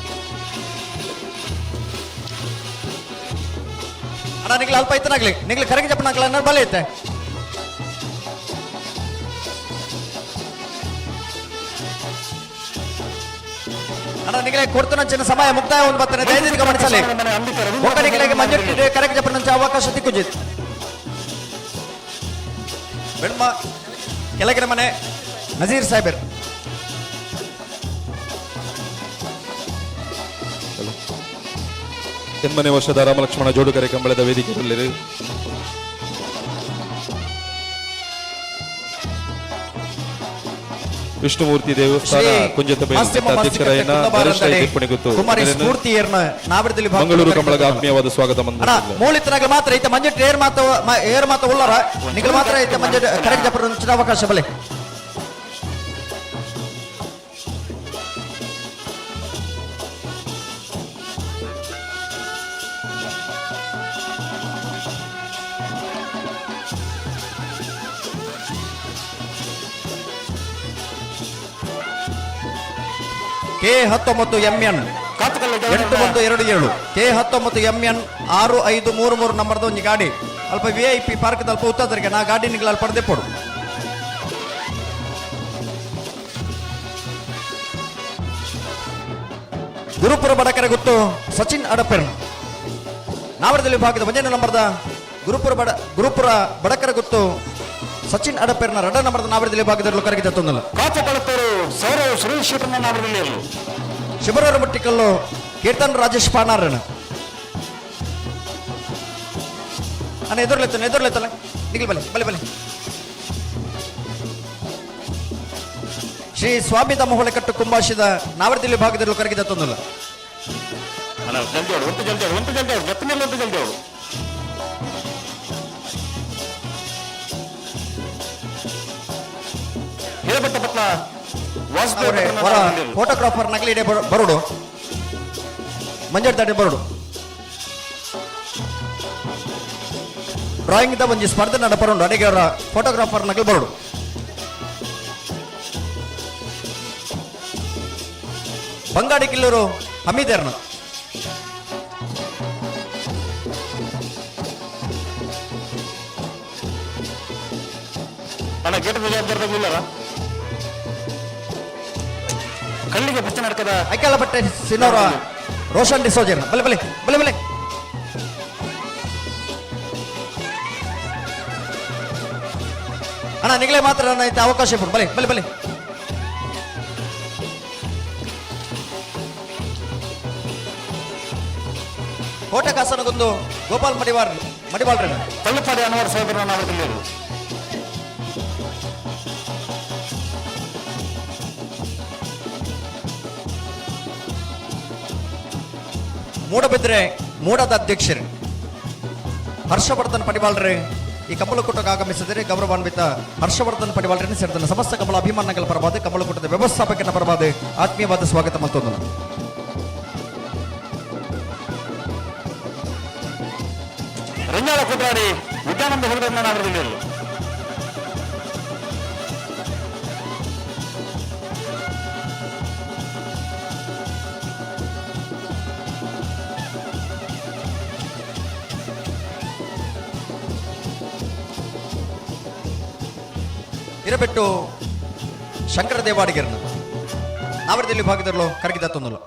ಅಣ್ಣ ನಿಗ್ಲ ಅಲ್ಪ ಐತನಾಗ್ಲಿ ನಿಗ್ಲ ಕರಗಿ ಜಪ್ಪನಾಗ್ಲ ಅನ್ನೋ ಬಲ ಐತೆ ಅಣ್ಣ ನಿಗಲೆ ಕೊಡ್ತಾನಂಚಿನ ಸಮಯ ಮುಕ್ತಾಯ ಒಂದು ಬರ್ತಾನೆ ದಯವಿಟ್ಟು ಗಮನಿಸಲಿ ಒಕ್ಕ ನಿಗಲೆಗೆ ಮಂಜೂರಿ ಕರೆಕ್ಟ್ ಜಪ್ಪನಂಚ ಅವಕಾಶ ತಿಕ್ಕುಜಿತ್ ಬೆಳ್ಮ ಕೆಳಗಿನ ಮನೆ ನಜೀರ್ ಸಾಹೇಬರ್ ಎನ್ಮನೆ ವರ್ಷದ ರಾಮಲಕ್ಷ್ಮಣ ಜೋಡುಗರೆ ಕಂಬಳದ ವೇದಿಕೆಯಲ್ಲಿರು ವಿಷ್ಣುಮೂರ್ತಿ ದೇವಸ್ಥಾನ ಕುಂಜತಬೇರು ಅಧ್ಯಕ್ಷರಾಯನ ಗರಿಷ್ಠ ತೀರ್ಪಣಿಗೊತ್ತು ಕುಮಾರಿ ಸ್ಫೂರ್ತಿಯರ್ನ ನಾವರದಲ್ಲಿ ಮಂಗಳೂರು ಕಮಲಗ ಆತ್ಮೀಯವಾದ ಸ್ವಾಗತ ಮೂಳಿತನಾಗ ಮಾತ್ರ ಐತೆ ಮಂಜಟ್ ಏರ್ ಮಾತ ಉಳ್ಳಾರ ನಿಗಲ್ ಮಾತ್ರ ಐತೆ ಮಂಜಟ್ ಕರೆಕ್ಟ್ ಜಪರ ಅವಕಾಶ ಬಲೆ K19MN 8127 K19MN 6533 ನಂಬರ್ದ ಒಂದು ಗಾಡಿ ಅಲ್ಪ VIP ಪಾರ್ಕ್ ದಲ್ಪ ಉತ್ತದರಿಗೆ ನಾ ಗಾಡಿ ನಿಗಲಲ್ಲಿ ಪಡೆದೆ ಪಡು ಗುರುಪುರ ಬಡಕರೆ ಗೊತ್ತು ಸಚಿನ್ ಅಡಪೆರ್ ನಾವರದಲ್ಲಿ ಭಾಗದ ಒಂದನೇ ನಂಬರ್ದ ಗುರುಪುರ ಬಡಕರೆ ಗೊತ್ತು ಸಚಿನ್ ಅಡಪೇರ್ನ 2 ನಂಬರ್ದ ನಾವರದಲ್ಲಿ ಭಾಗದಲ್ಲಿ ಕರೆಗೆ ತಂದಲ್ಲ ಕಾಚಕಳತ್ತೂರು ಸೌರವ್ ಶ್ರೀಶಿವನ ನಾವರದಲ್ಲಿ ಶಿಬರರ ಮಟ್ಟಿಕಲ್ಲು ಕೀರ್ತನ್ ರಾಜೇಶ್ ಪಾನಾರಣ ಅಣ್ಣ ಎದುರ್ಲೆತ್ತಲ್ಲ ನಿಗಲ್ ಬಲೆ ಶ್ರೀ ಸ್ವಾಮಿ ತಮ್ಮ ಹೊಳೆಕಟ್ಟು ಕುಂಭಾಷಿದ ನಾವರದಲ್ಲಿ ಭಾಗದಲ್ಲಿ ಕರೆಗೆ ತಂದಲ್ಲ ಜಲ್ದಿ ಹೇಳಬಟ್ಟಪಟ್ಲ ಫೋಟೋಗ್ರಾಫರ್ ನಗಲಿ ಬರೋಡು ಮಂಜಡ್ ದಾಟಿ ಬರೋಡು ಡ್ರಾಯಿಂಗ್ ದ ಒಂಜಿ ಸ್ಪರ್ಧೆ ನಡಪರೋಡು ಅಡಿಗೆ ಅವರ ಫೋಟೋಗ್ರಾಫರ್ ನಗಲಿ ಬರೋಡು ಬಂಗಾಡಿ ಕಿಲ್ಲೂರು ಹಮೀದೇರ್ನ ಅಣ್ಣ ಗೇಟ್ ಜವಾಬ್ದಾರ ಕಣ್ಣಿಗೆ ಬಚ್ಚ ನಡ್ಕದ ಐಕಾಲ ಬಟ್ಟೆ ಸಿನ್ನೋರ ರೋಷನ್ ಡಿಸೋಜರ್ ಬಲೆ ಅಣ್ಣ ನಿಗಲೇ ಮಾತ್ರ ಐತೆ ಅವಕಾಶ ಕೊಡು ಬಲೆ ಕೋಟೆ ಕಾಸನಗೊಂದು ಗೋಪಾಲ್ ಮಡಿವಾಳ್ರಿ ತಳ್ಳುಪಾಡಿ ಅನ್ವರ್ ಸಾಹೇಬರ ನಾವರದಲ್ಲಿ ಮೂಡಬಿದ್ರೆ ಮೂಡದ ಅಧ್ಯಕ್ಷರು ಹರ್ಷವರ್ಧನ್ ಪಡಿವಾಳ್ರೆ ಈ ಕಮಲಕೂಟಕ್ಕೆ ಆಗಮಿಸಿದರೆ ಗೌರವಾನ್ವಿತ ಹರ್ಷವರ್ಧನ್ ಪಡಿವಾಳ್ರನ್ನು ಸೇರಿದ ಸಮಸ್ತ ಕಮಲ ಅಭಿಮಾನಗಳ ಪರವಾದ ಕಮಲಕೂಟದ ವ್ಯವಸ್ಥಾಪಕನ ಪರವಾದ ಆತ್ಮೀಯವಾದ ಸ್ವಾಗತ ಮತ್ತೊಂದು ರಂಜಾಳ ಕುಟ್ರಾಡಿ ವಿದ್ಯಾನಂದ ಹುಡುಗರನ್ನ ನಾವರದಲ್ಲಿ ಇರಬಿಟ್ಟು ಶಂಕರ ದೇವಾಡಿಗರನ್ನ ನಾವರದಲ್ಲಿ ಭಾಗದಲ್ಲೂ ಕರಗಿದ ತೊಂದಲು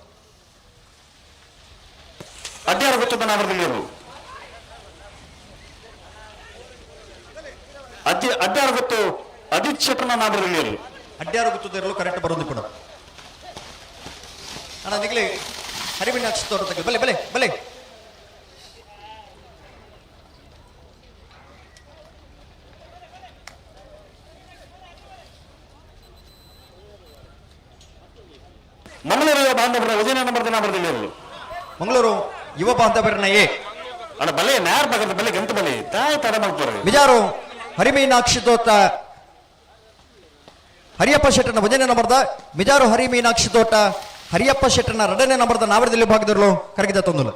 ಅಡ್ಯಾರ ಗೊತ್ತದ ನಾವರದಲ್ಲಿ ಅಡ್ಯಾರ ಗೊತ್ತು ಅಜಿತ್ ಶೆಟ್ಟರ್ನ ನಾವರದಲ್ಲಿ ಅಡ್ಯಾರ ಗೊತ್ತದಿರಲು ಕರೆಕ್ಟ್ ಬರೋದು ಕೂಡ ಅಣ್ಣ ನಿಗಲಿ ಹರಿವಿನಾಕ್ಷ ತೋಟ ಬಲೆ ಮಂಗಳೂರು ಬಾಂಧವರ ಉದಯನ ನಂಬರ್ದ ನಾವರದಲ್ಲಿ ಮಂಗಳೂರು ಯುವ ಬಾಂಧವರನ್ನ ಅಣ್ಣ ಬಲೆ ನ್ಯಾರ ಬಗದ ಬಲೆ ಗಂತ ಬಲೆ ತಾಯಿ ತರ ಮಾಡ್ತಾರೆ ವಿಜಾರು ಹರಿಮೀನಾಕ್ಷಿ ತೋಟ ಹರಿಯಪ್ಪ ಶೆಟ್ಟನ 1ನೇ ನಂಬರ್ದ ಮಿಜಾರು ಹರಿಮೀನಾಕ್ಷಿ ತೋಟ ಹರಿಯಪ್ಪ ಶೆಟ್ಟನ 2ನೇ ನಂಬರ್ದ ನಾವರದಲ್ಲಿ ಭಾಗದಲ್ಲೂ ಕರಗಿದ ತೊಂದಲು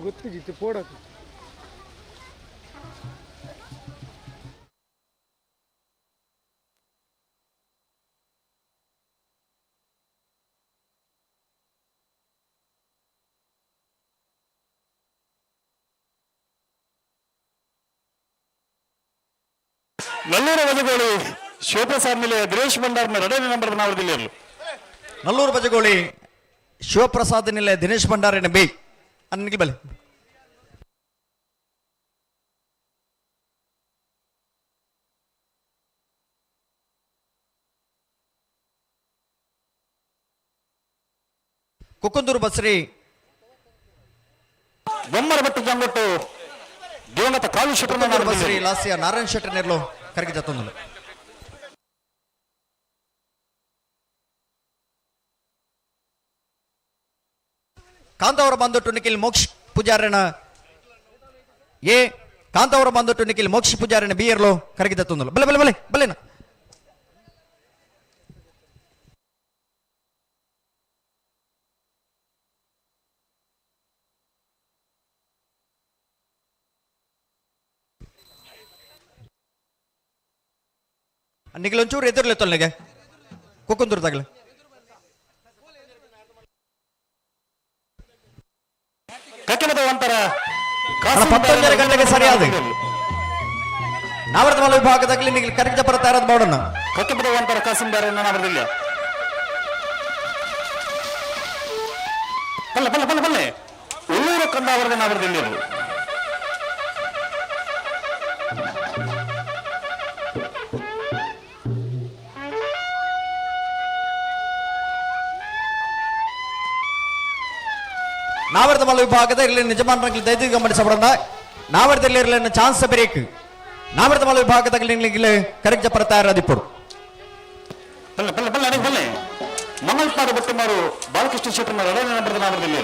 ಗೊತ್ತಿತ್ತು ಪೋಡಕ್ಕೆ ನಲ್ಲೂರು ಬಜಗೋಳಿ ಶಿವಪ್ರಸಾದ್ ಮೇಲೆ ದಿನೇಶ್ ಭಂಡಾರ್ನ 2ನೇ ನಂಬರ್ ನಾವರದಲ್ಲಿ ನಲ್ಲೂರು ಬಜಗೋಳಿ ಶಿವಪ್ರಸಾದ್ ನಿಲೆ ದಿನೇಶ್ ಭಂಡಾರಿನ ಬಿ ನಿಖಿಲ್ ಬಲೆ ಕುಕ್ಕುಂದೂರು ಬಸ್ರಿ ಬೊಮ್ಮರ ಬಟ್ಟು ಜಂಗೊಟ್ಟು ದಿವಂಗತ ಕಾಲು ಶೆಟ್ಟರ್ ಬಸ್ರಿ ಲಾಸ್ಯ ನಾರಾಯಣ ಶೆಟ್ಟರ್ ನೆರಲು ಕರಗಿ ಜತ್ತೊಂದು ಕಾಂತಾವರ ಬಂದೊಟ್ಟು ನಿಖಿಲ್ ಮೋಕ್ಷ ಪೂಜಾರನ ಎ ಕಾಂತಾವರ ಬಂದೊಟ್ಟು ನಿಖಿಲ್ ಮೋಕ್ಷ ಪೂಜಾರನ ಬಿ ಎರ್ಲು ಕರಗಿ ಜತ್ತೊಂದು ಬಲೆ ಬಲೆ ಬಲೆ ಬಲೆನ ನಿಖಿಲ್ ಒಂಚೂರು ಎದುರ್ಲೆತ್ತೊಲ್ಲೆಗೆ ಕುಕ್ಕುಂದೂರು ತಗಲೆ ಒಂಥರ 19 ಗಂಟೆಗೆ ಸರಿಯಾದ ನಾವರದ ಮಲ ವಿಭಾಗದಲ್ಲಿ ನಿಖಿಲ್ ಕರಗಿ ಬರ್ತಾ ಇರೋದು ಬೋರ್ಡನ್ನು ಕಕ್ಕಪದ ಒಂಥರ ಕಾಸಿಂದಾರ ನಾವರದಿಲ್ಲ ಬಲ್ಲ ಬಲ್ಲ ಬಲ್ಲ ಬಲ್ಲೆ ಉಳ್ಳೂರು ಕಂದಾವರದ ನಾವರದಿಲ್ಲ ನಾವರದ ಮಲ ವಿಭಾಗದ ಇಲ್ಲಿ ನಿಜಮಾನ ದೈಹಿಕ ಗಮನಿಸಬಡ ನಾವರದಲ್ಲಿ ಇರಲಿನ ಚಾನ್ಸ್ ಬ್ರೇಕ್ ನಾವರದ ಮಲ ವಿಭಾಗದಲ್ಲಿ ಕರೆಕ್ಟ್ ಬರ್ತಾ ಇರೋದು ఇప్పుడు ಬಲ್ಲ ಬಲ್ಲ ಬಲ್ಲ ಅಡಿ ಬಲ್ಲೆ ಮಂಗಲ್ಪಾಡು ಬಟ್ಟಮಾರು ಬಾಲಕೃಷ್ಣ ಶೆಟ್ಟರ್ ಎರಡನೇ ನಂಬರ್ ನಾವರದಲ್ಲಿ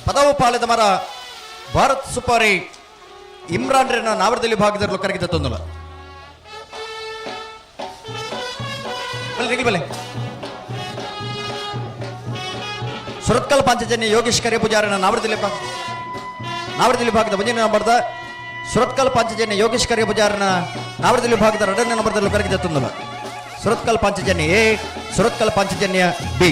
ಪದವು ಪಾಳೆದ ಮರ ಭಾರತ್ ಸುಪಾರಿ ಇಮ್ರಾನ್ ರೇನ ನಾವರದಲ್ಲಿ ಭಾಗದಲ್ಲಿ ಕರಗಿದ ತೊಂದಲ ಬಲೆ ಸುರತ್ಕಲ್ ಪಾಂಚಜನ್ಯ ಯೋಗೇಶ್ ಕರೆ ಪೂಜಾರನ ನಾವರದಲ್ಲಿ ಭಾಗದ ಮುಂದಿನ ನಂಬರ್ದ ಸುರತ್ಕಲ್ ಪಾಂಚಜನ್ಯ ಯೋಗೇಶ್ ಕರೆ ಪೂಜಾರನ ನಾವರದಲ್ಲಿ ಭಾಗದ ಎರಡನೇ ನಂಬರ್ದಲ್ಲಿ ಕರಗಿದ ತೊಂದಲ ಸುರತ್ಕಲ್ ಪಾಂಚಜನ್ಯ ಎ ಸುರತ್ಕಲ್ ಪಾಂಚಜನ್ಯ ಬಿ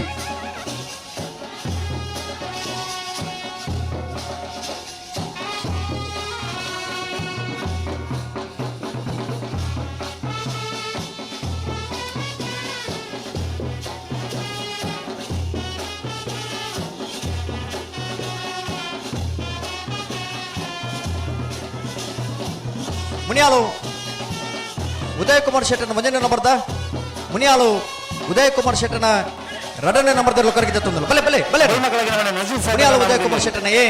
ಮುನಿಯಾಲು ಉದಯ್ ಕುಮಾರ್ ಶೆಟ್ಟರ್ನ ಒಂದನೇ ನಂಬರ್ದ ಮುನಿಯಾಲು ಉದಯ್ ಕುಮಾರ್ ಶೆಟ್ಟರ್ನ ಎರಡನೇ ನಂಬರ್ದಲ್ಲಿ ಕರಗಿದ ತೊಂದಲು ಬಲೆ ಬಲೆ ಬಲೆ ಮುನಿಯಾಲು ಉದಯ್ ಕುಮಾರ್ ಶೆಟ್ಟರ್ನ ಎ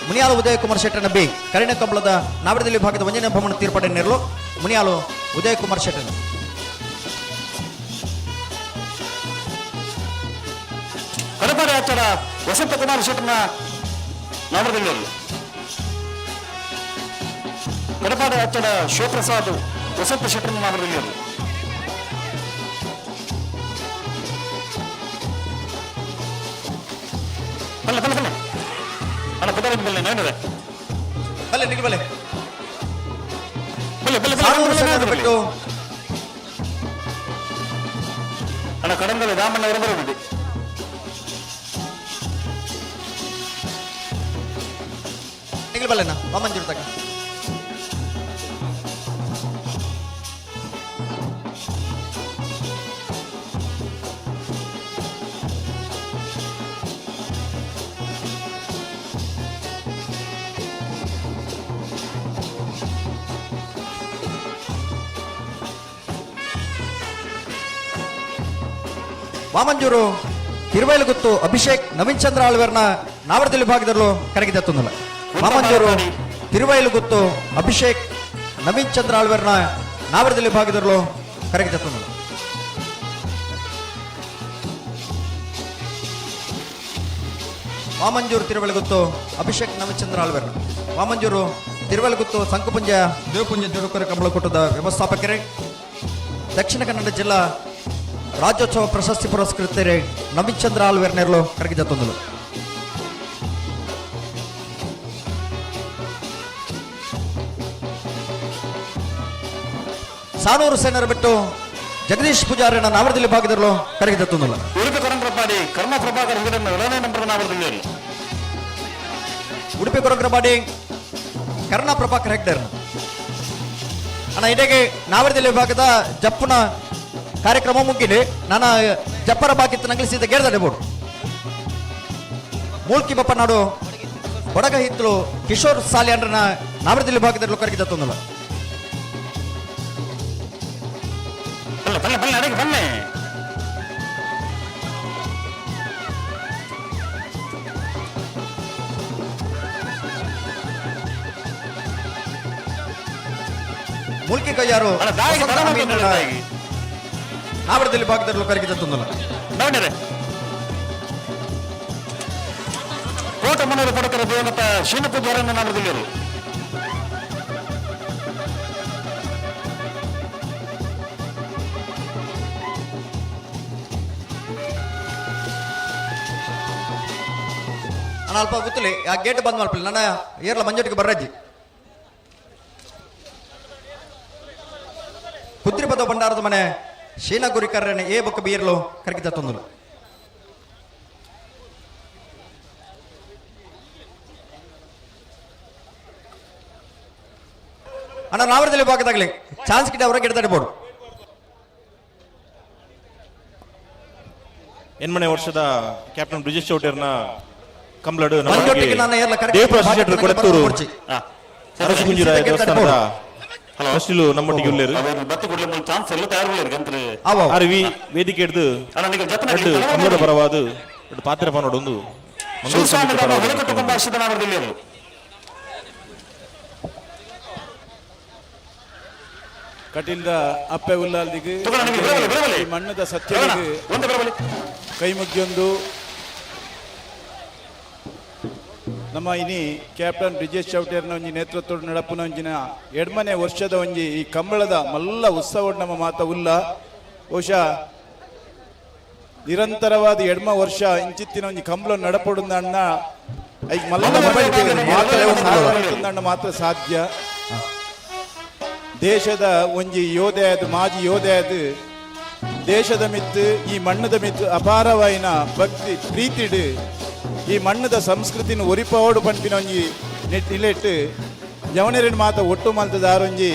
ಮುನಿಯಾಲು ಉದಯ್ ಕುಮಾರ್ ಶೆಟ್ಟರ್ನ ಬಿ ಕರಿಣ ಕಂಬಳದ ನಾವರದಲ್ಲಿ ಭಾಗದ ಒಂದನೇ ಭವನ ತೀರ್ಪಡೆ ನೆರಲು ಮುನಿಯಾಲು ಉದಯ್ ಕುಮಾರ್ ಶೆಟ್ಟರ್ನ ಕಡಪಾಡಿ ಆಚಾರ ವಸಂತ ಕುಮಾರ್ ಶೆಟ್ಟರ್ನ ನಾವರದಲ್ಲಿ ಕಡಪಾಡಿ ಆಚಾರ ಶಿವಪ್ರಸಾದ್ ವಸಂತ ಶೆಟ್ಟರ್ನ ನಾವರದಲ್ಲಿ ಬಲ್ಲ ಬಲ್ಲ ಬಲ್ಲ ಅಣ್ಣ ಪದಾರ ಬಲ್ಲೆ ನೋಡಿದೆ ಬಲೆ ನಿಖಿಲ್ ಬಲೆ ಬಲ್ಲ ಬಲ್ಲ ಬಿಟ್ಟು ಅಣ್ಣ ಕಡಂಗಲ್ ರಾಮಣ್ಣ ಅವರ ಬರೋದಿದೆ ನಿಖಿಲ್ ಬಲ್ಲೆನ ವಾಮಂಜೂರು ತಗ ವಾಮಂಜೂರು ತಿರುವೈಲಗುತ್ತು ಅಭಿಷೇಕ್ ನವೀನ್ ಚಂದ್ರ ಆಳ್ವೇರ್ನ ನಾವರದಲ್ಲಿ ಭಾಗದಲ್ಲೂ ಕರಗಿದ ತೊಂದಲ ವಾಮಂಜೂರು ತಿರುವೈಲಗುತ್ತು ಅಭಿಷೇಕ್ ನವೀನ್ ಚಂದ್ರ ಆಳ್ವೇರ್ನ ನಾವರದಲ್ಲಿ ಭಾಗದಲ್ಲೂ ಕರಗಿದ ತೊಂದಲ ವಾಮಂಜೂರು ತಿರುವೈಲಗುತ್ತು ಅಭಿಷೇಕ್ ನವೀನ್ ಚಂದ್ರ ಆಳ್ವೇರ್ನ ವಾಮಂಜೂರು ತಿರುವೈಲಗುತ್ತು ಸಂಕುಪುಂಜ ದೇವಪುಂಜ ಜೋಡುಕರ ಕಂಬಳಕೂಟದ ವ್ಯವಸ್ಥಾಪಕರೇ ದಕ್ಷಿಣ ಕನ್ನಡ ಜಿಲ್ಲಾ ರಾಜ್ಯೋತ್ಸವ ಪ್ರಶಸ್ತಿ ಪುರಸ್ಕೃತರೆ ನವೀನ್ ಚಂದ್ರ ಆಳ್ವೇರ್ ನೆರಳು ಕರಗಿದ ತೊಂದಲು ಸಾನೂರು ಸೇನರ ಬಿಟ್ಟು ಜಗದೀಶ್ ಪೂಜಾರಿನ ನಾವರದಲ್ಲಿ ಭಾಗದಲ್ಲೂ ಕರಗಿದ ತೊಂದಲು ಉಡುಪಿ ಕೊರಂಗ್ರಪಾಡಿ ಕರ್ಮ ಪ್ರಭಾಕರ್ ಹೆಗಡನ್ನ ಎರಡನೇ ನಂಬರ್ ನಾವರದಲ್ಲಿ ಉಡುಪಿ ಕೊರಂಗ್ರಪಾಡಿ ಕರ್ಣ ಪ್ರಭಾಕರ್ ಹೆಗ್ಡರ್ ಅಣ್ಣ ಇದಕ್ಕೆ ನಾವರದಲ್ಲಿ ವಿಭಾಗದ ಜಪ್ಪನ ಕಾರ್ಯಕ್ರಮ ಮುಗಿಲಿ ನಾನು ಜಪ್ಪರ ಬಾಕಿತ್ತು ನಂಗೆ ಸೀದಾ ಗೆಡ್ದಾಡೆ ಬೋಡು ಮೂಲ್ಕಿ ಬಪ್ಪ ನಾಡು ಬಡಗ ಹಿತ್ತಲು ಕಿಶೋರ್ ಸಾಲಿ ಅಂಡ್ರನ ನಾವರದಲ್ಲಿ ವಿಭಾಗದಲ್ಲಿ ಕರಗಿದ ತೊಂದಲ ಬಲ್ಲೆ ಬಲ್ಲೆ ಅಡಿಗೆ ಬಲ್ಲೆ ಮೂಲ್ಕಿ ಕೈಯಾರು ನಾವರದಲ್ಲಿ ಭಾಗದಲ್ಲಿ ಕರಗಿದ ತೊಂದಲ ನೋಡ್ರಿ ಕೋಟ ಮನೋರು ಪಡಕರ ದೇವನತ ಶೀನಪು ದ್ವಾರನ್ನ ನಾವರದಲ್ಲಿ ನಾನು ಅಲ್ಪ ಗೊತ್ತಿಲ್ಲ ಆ ಗೇಟ್ ಬಂದ್ ಮಾಡ್ಪಿಲ್ಲ ನನ್ನ ಏರ್ಲ ಮಂಜೋಟಿಗೆ ಬರ್ರಜ್ಜಿ ಕುದ್ರಿಪದ ಭಂಡಾರದ ಮನೆ ಶೀನಾ ಗುರಿಕರ್ರನೆ ಏ ಬೊಕ್ಕ ಬೀರ್ಲು ಕರಗಿದ ತೊಂದಲು ಅಣ್ಣ ನಾವರದಲ್ಲಿ ಭಾಗದಾಗಲಿ ಚಾನ್ಸ್ ಗಿಡ ಅವರ ಗಿಡದಾಡಬಹುದು ಎನ್ಮನೆ ವರ್ಷದ ಕ್ಯಾಪ್ಟನ್ ಬ್ರಿಜೇಶ್ ಚೌಟೇರ್ನ ಕಂಬ್ಲಡು ಅರಸಗುಂಜಿರಾಯ ದೇವಸ್ಥಾನದ ಫಸ್ಟಿಲು ನಮ್ಮೊಟ್ಟಿಗೆ ಉಳ್ಳೇರು ಅರವಿ ವೇದಿಕೆ ಹಿಡಿದು ಕಂಬಳದ ಪರವಾದ ಪಾತ್ರೆ ಪನೋಡೊಂದು ಕಟೀಲ್ದ ಅಪ್ಪೆ ಉಲ್ಲಾಲ್ದಿಗೆ ಮಣ್ಣದ ಸತ್ಯ ಕೈ ಮುಗಿಯೊಂದು ನಮ್ಮ ಇನಿ ಕ್ಯಾಪ್ಟನ್ ಬ್ರಿಜೇಶ್ ಚೌಟೇರ್ನ ಒಂಜಿ ನೇತೃತ್ವದ ನಡಪುನ ಒಂಜಿನ ಎಡ್ಮನೆ ವರ್ಷದ ಒಂಜಿ ಈ ಕಂಬಳದ ಮಲ್ಲ ಉತ್ಸವ ನಮ್ಮ ಮಾತ ಉಲ್ಲ ಬಹುಶಃ ನಿರಂತರವಾದ ಎಡ್ಮ ವರ್ಷ ಇಂಚಿತ್ತಿನ ಒಂಜಿ ಕಂಬಳ ನಡಪೊಡುಂದ ಅಣ್ಣ ಐಕ್ ಮಲ್ಲ ಮಾತ್ರ ಸಾಧ್ಯ ದೇಶದ ಒಂಜಿ ಯೋಧೆ ಅದು ಮಾಜಿ ಯೋಧೆ ಅದು ದೇಶದ ಮಿತ್ತು ಈ ಮಣ್ಣದ ಮಿತ್ತು ಅಪಾರವಾಯಿನ ಭಕ್ತಿ ಪ್ರೀತಿಡು ಈ ಮಣ್ಣದ ಸಂಸ್ಕೃತಿನ ಒರಿಪಾಡು ಪಂಪಿನ ಒಂಜಿ ನಿಲೆಟ್ಟು ಜವನೇರಿನ ಮಾತ ಒಟ್ಟು ಮಲ್ತದಾರೊಂಜಿ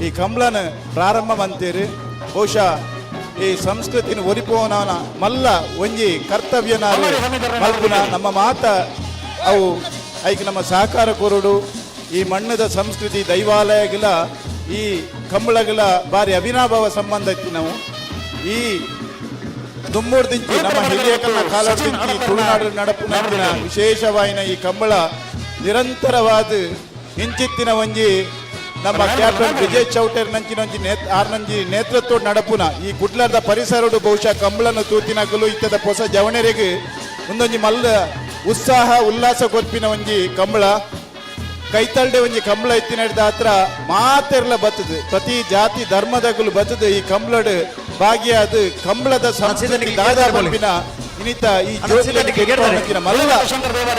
ಈ ಕಂಬ್ಳನ ಪ್ರಾರಂಭ ಮಂತೇರು ಬಹುಶಃ ಈ ಸಂಸ್ಕೃತಿನ ಒರಿಪೋನ ಮಲ್ಲ ಒಂಜಿ ಕರ್ತವ್ಯನ ಮಲ್ಪುನ ನಮ್ಮ ಮಾತ ಅವು ಐಕ್ ನಮ್ಮ ಸಹಕಾರ ಕೊರಡು ಈ ಮಣ್ಣದ ಸಂಸ್ಕೃತಿ ದೈವಾಲಯಗಳ ಈ ಕಂಬಳಗಳ ಬಾರಿ ಅವಿನಾಭಾವ ಸಂಬಂಧ ಇತ್ತು ನಾವು ಈ ದುಮ್ಮೂರ್ದಿಂಚಿ ನಮ್ಮ ಹಿರಿಯಕಲ್ನ ಕಾಲದಿಂಚಿ ತುಳುನಾಡು ನಡಪುನ ವಿಶೇಷವಾಯಿನ ಈ ಕಂಬಳ ನಿರಂತರವಾದ ಇಂಚಿತ್ತಿನ ಒಂಜಿ ನಮ್ಮ ಕ್ಯಾಪ್ಟನ್ ಬ್ರಿಜೇಶ್ ಚೌಟೇರ್ ನಂಚಿನೊಂಜಿ ಆರ್ನಂಜಿ ನೇತೃತ್ವ ನಡಪುನ ಈ ಕುಡ್ಲದ ಪರಿಸರಡು ಬಹುಶಃ ಕಂಬಳನ್ನು ತೂತಿನಗಲು ಇತ್ತದ ಹೊಸ ಜವಣರಿಗೆ ಒಂದೊಂಜಿ ಮಲ್ಲ ಉತ್ಸಾಹ ಉಲ್ಲಾಸ ಕೊರ್ಪಿನ ಒಂಜಿ ಕಂಬಳ ಕೈತಲ್ಡೆ ಒಂಜಿ ಕಂಬಳ ಎತ್ತಿನ ಹತ್ರ ಮಾತೆರ್ಲ ಬತ್ತದು ಪ್ರತಿ ಜಾತಿ ಧರ್ಮದಗಳು ಬತ್ತದು ಈ ಕಂಬಳಡ್ ಭಾಗಿಯಾದ ಕಂಬಳದ ಸಂಸ್ಕೃತಿ ದಾದ ಬಲ್ಪಿನ ಇನಿತ ಈ ಮಲ್ಲ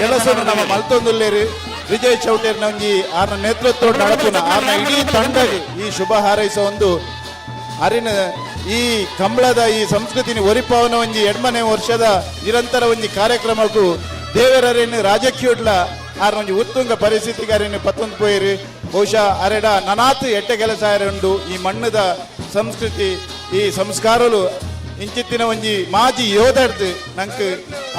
ಕೆಲಸ ನಮ್ಮ ಮಲ್ತೊಂದುಲ್ಲೇರು ವಿಜಯ್ ಚೌಟೇರ್ನ ಒಂಜಿ ಆರ್ನ ನೇತೃತ್ವ ನಡಪುನ ಆರ್ನ ಇಡೀ ತಂಡಗೆ ಈ ಶುಭ ಹಾರೈಸ ಒಂದು ಅರಿನ ಈ ಕಂಬಳದ ಈ ಸಂಸ್ಕೃತಿನ ಒರಿಪಾವನ ಒಂಜಿ ಎಡ್ಮನೆ ವರ್ಷದ ನಿರಂತರ ಒಂಜಿ ಕಾರ್ಯಕ್ರಮಕ್ಕೂ ದೇವರರೇನು ರಾಜಕೀಯಡ್ಲ ಆರ್ನೊಂಜಿ ಉತ್ತುಂಗ ಪರಿಸ್ಥಿತಿಗೆ ಅರೇನು ಪತ್ತೊಂದು ಪೋಯಿರು ಬಹುಶಃ ಅರೆಡ ನನಾತ್ ಎಟ್ಟೆ ಕೆಲಸ ಉಂಡು ಈ ಮಣ್ಣದ ಸಂಸ್ಕೃತಿ ಈ ಸಂಸ್ಕಾರಲು ಇಂಚಿತ್ತಿನ ಒಂಜಿ ಮಾಜಿ ಯೋಧರ್ದು ನಂಗೆ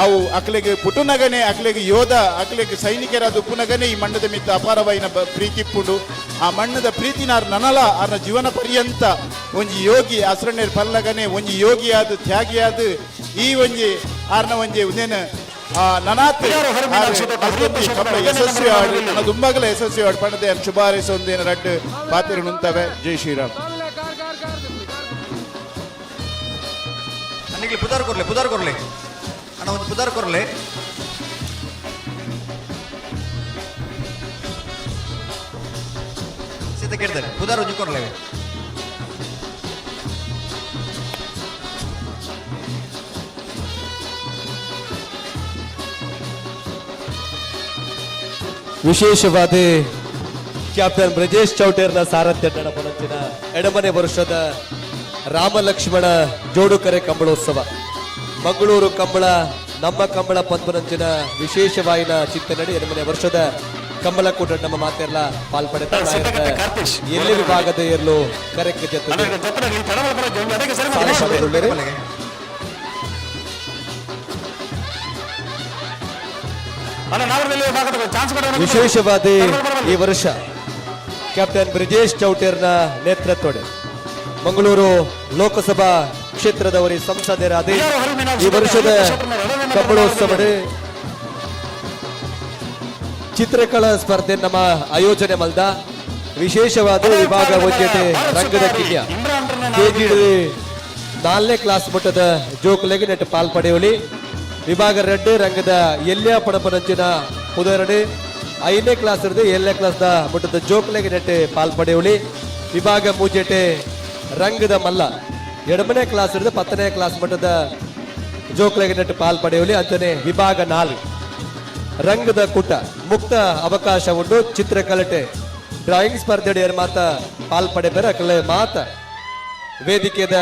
ಅವು ಅಕ್ಲೆಗೆ ಪುಟುನಗನೆ ಅಕ್ಲೆಗೆ ಯೋಧ ಅಕ್ಲೆಗೆ ಸೈನಿಕರಾದ ಉಪ್ಪುನಗನೆ ಈ ಮಣ್ಣದ ಮಿತ್ತ ಅಪಾರವಾಯಿನ ಪ್ರೀತಿಪ್ಪುಂಡು ಆ ಮಣ್ಣದ ಪ್ರೀತಿನಾರ್ ನನಲ ಆರ್ನ ಜೀವನ ಪರ್ಯಂತ ಒಂಜಿ ಯೋಗಿ ಹಸ್ರಣ್ಣೇರ್ ಪಲ್ಲಗನೆ ಒಂಜಿ ಯೋಗಿಯಾದ ತ್ಯಾಗಿಯಾದ ಈ ಒಂಜಿ ಆರ್ನ ಒಂಜಿ ಉದೇನು ನನಾತ್ ಯಶಸ್ವಿ ಆಡು ನನ್ನ ದುಂಬಾಗಲ ಯಶಸ್ವಿ ಆಡು ಪಣದೆ ಶುಭ ಹಾರೈಸ ಒಂದೇನು ರಡ್ಡು ಪಾತ್ರೆ ನುಂತವೆ ಜೈ ಶ್ರೀರಾಮ್ ನನಗೆ ಪುದಾರ್ ಕೊರ್ಲೆ ಅಣ್ಣ ಒಂದು ಪುದಾರ್ ಕೊರ್ಲೆ ಸೀತೆ ಕೇಳ್ತಾರೆ ಪುದಾರ್ ಒಂಜಿ ಕೊರ್ಲೆ ವಿಶೇಷವಾದ ಕ್ಯಾಪ್ಟನ್ ಬ್ರಿಜೇಶ್ ಚೌಟೇರ್ನ ಸಾರಥ್ಯ ನಡಪನಂಚಿನ ಎಡಮನೆ ವರ್ಷದ ರಾಮಲಕ್ಷ್ಮಣ ಜೋಡುಕರೆ ಕಂಬಳೋತ್ಸವ ಮಂಗಳೂರು ಕಂಬಳ ನಮ್ಮ ಕಂಬಳ ಪಂಪನಂಚಿನ ವಿಶೇಷವಾಯಿನ ಚಿಂತನೆ ಎಡಮನೆ ವರ್ಷದ ಕಂಬಳಕೂಟ ನಮ್ಮ ಮಾತೆಲ್ಲ ಪಾಲ್ಪಡುತ್ತಾ ಎಲ್ಲಿ ವಿಭಾಗದ ಏರ್ಲು ಕರೆಕ್ಟ್ ಜೊತೆ ವಿಶೇಷವಾದ ಈ ವರ್ಷ ಕ್ಯಾಪ್ಟನ್ ಬ್ರಿಜೇಶ್ ಚೌಟೇರ್ನ ನೇತೃತ್ವದ ಮಂಗಳೂರು ಲೋಕಸಭಾ ಕ್ಷೇತ್ರದವರಿ ಸಂಸದರಾದ ಈ ವರ್ಷದ ಕಂಬಳೋತ್ಸವದ ಚಿತ್ರಕಲಾ ಸ್ಪರ್ಧೆ ನಮ್ಮ ಆಯೋಜನೆ ಮಲ್ದ ವಿಶೇಷವಾದ ವಿಭಾಗ ಒಂಜೆಟೆ ರಂಗದ ಕಿಣ್ಯ ಕೆಜಿ 4ನೇ ಕ್ಲಾಸ್ ಮಟ್ಟದ ಜೋಕುಲೆಗೆ ನೆಟ್ಟು ಪಾಲ್ಪಡೆಯಲಿ ವಿಭಾಗ 2 ರಂಗದ ಎಲ್ಯ ಪಣಪನಂಚಿನ ಉದಾಹರಣೆ 5ನೇ ಕ್ಲಾಸ್ ಇருந்து 7ನೇ ಕ್ಲಾಸ್ ಮಟ್ಟದ ಜೋಕುಲೆಗೆ ನೆಟ್ಟು ಪಾಲ್ಪಡೆಯಲಿ ವಿಭಾಗ 3 ರಂಗದ ಮಲ್ಲ 2ನೇ ಕ್ಲಾಸ್ ಇருந்து 10ನೇ ಕ್ಲಾಸ್ ಮಟ್ಟದ ಜೋಕುಲೆಗೆ ನೆಟ್ಟು ಪಾಲ್ಪಡೆಯಲಿ ಅಂತಾನೆ ವಿಭಾಗ 4 ರಂಗದ ಕೂಟ ಮುಕ್ತ ಅವಕಾಶ ಉಂಟು ಚಿತ್ರಕಲಟೆ ಡ್ರಾಯಿಂಗ್ ಸ್ಪರ್ಧೆ ಮಾತ ಪಾಲ್ಪಡೆ ಅಕಲೆ ಮಾತ ವೇದಿಕೆದ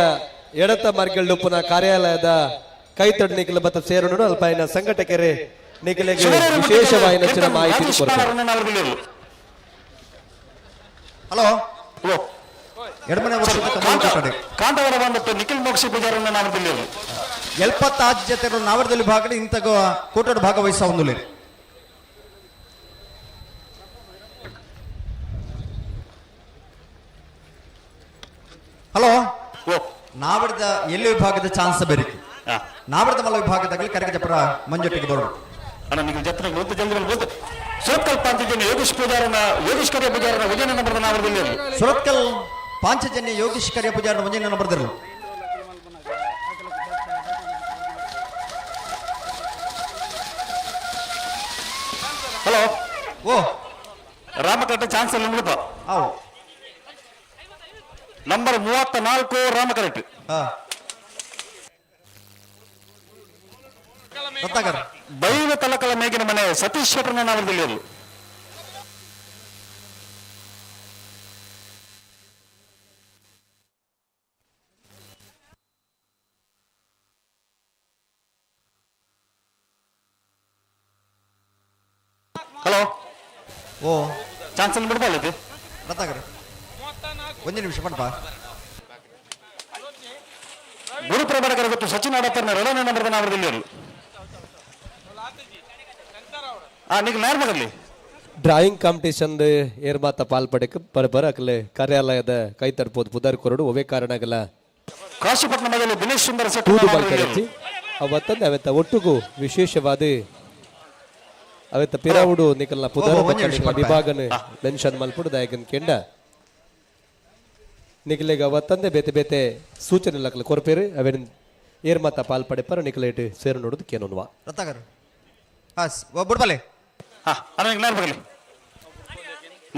ಎಡತ ಮಾರ್ಗಲ್ ಉಪ್ಪುನ ಕಾರ್ಯಾಲಯದ ಕೈತೊಡ್ ನಿಖಿಲ ಬತ್ತ ಸೇರೋಣ ಅಲ್ಪಾಯಿನ ಸಂಘಟಕರೇ ನಿಖಿಲೆಗೆ ವಿಶೇಷವಾಗಿ ನಚ್ಚಿನ ಮಾಹಿತಿ ಹಲೋ ಎಡಮನೆ ವರ್ಷದ ಕಾಂತವರ ಬಂದಟ್ಟು ನಿಖಿಲ್ ಮೋಕ್ಷಿ ಪೂಜಾರನ್ನ ನಾಮದಲ್ಲಿ 70 ಆದ್ಯತೆಗಳು ನಾವರದಲ್ಲಿ ಭಾಗದಲ್ಲಿ ಇಂತಗ ಕೂಟದ ಭಾಗವಹಿಸುವುದಿಲ್ಲ ಹಲೋ ನಾವಡದ ಎಲ್ಲಿ ವಿಭಾಗದ ಚಾನ್ಸ್ ಬೇರಿಕೆ ನಾವಡದ ಮಲ್ಲ ವಿಭಾಗದಾಗಲಿ ಕರೆಗೆ ಜಪರ ಮಂಜೊಟ್ಟಿಗೆ ಬರೋದು ಅಣ್ಣ ನಿಮಗೆ ಜತ್ರ ಗೊತ್ತು ಜಲ್ದಿ ಬಂದು ಸುರತ್ಕಲ್ ಪಾಂಚಜನ್ಯ ಯೋಗೇಶ್ ಪೂಜಾರನ ಯೋಗೇಶ್ ಕರ್ಯ ಪೂಜಾರನ ಉಜಯನ ನಂಬರದ ನಾವರದಲ್ಲಿ ಸುರತ್ಕಲ್ ಪಾಂಚಜನ್ಯ ಯೋಗೇಶ್ ಕರ್ಯ ಪೂಜಾರನ ಉಜಯನ ನಂಬರದಿರಲು ಹಲೋ ಓ ರಾಮಕಟ್ಟೆ ಚಾನ್ಸ್ ಅಲ್ಲಿ ನಿಮ್ಗಪ್ಪ ಹೌದು ನಂಬರ್ 34 ರಾಮಕರೆಟ್ ಬೈವ ತಲಕಲ ಮೇಗಿನ ಮನೆ ಸತೀಶ್ ಶೆಟ್ಟರ್ನ ನಾವರದಲ್ಲಿ ಇರಲು ಹಲೋ ಓ ಚಾನ್ಸ್ ಅಲ್ಲಿ ಬಿಡ್ಬಾರ್ದು ರತ್ತಾಗರ ಒಂದು ನಿಮಿಷ ಪಣಪ ಗುರುಪ್ರಭಾಕರ ಗೊತ್ತು ಸಚಿನ್ ಆಡತ್ತರ್ನ 2ನೇ ನಂಬರ್ದ ನಾವರದಲ್ಲಿ ಇರಲು ನಿಮಗೆ ನಾರ್ಮಲ್ ಡ್ರಾಯಿಂಗ್ ಕಾಂಪಿಟೇಷನ್ ಏರ್ ಮಾತ ಪಾಲ್ಪಡಕ್ಕೆ ಬರ ಅಕಲೆ ಕಾರ್ಯಾಲಯದ ಕೈ ತಡ್ಪೋದು ಪುದರ್ ಕೊರಡು ಒವೇ ಕಾರಣಗಲ ಕಾಶಿಪಟ್ಟಣದಲ್ಲಿ ದಿನೇಶ್ ಸುಂದರ ಶೆಟ್ಟಿ ಅವತ್ತಂದ ಅವತ್ತ ಒಟ್ಟುಗೂ ವಿಶೇಷವಾದ ಅವತ್ತ ಪಿರಾವುಡು ನಿಕಲ್ನ ಪುದರ್ ವಿಭಾಗನ ಮೆನ್ಷನ್ ಮಲ್ಪುಡು ದಾಯಕನ್ ಕೆಂಡ ನಿಖಿಲೆಗೆ ಅವತ್ತಂದೆ ಬೇತೆ ಬೇತೆ ಸೂಚನೆ ಲಕ್ಕಲ ಕೊರಪೇರು ಅವೇನು ಏರ್ ಮಾತ ಪಾಲ್ಪಡೆಪರ ನಿಖಲೇಟ್ ಸೇರು ನೋಡೋದು ಕೇನೋನ್ವಾ ರತ್ತಾಗರ ಬುಡ್ಬಲೆ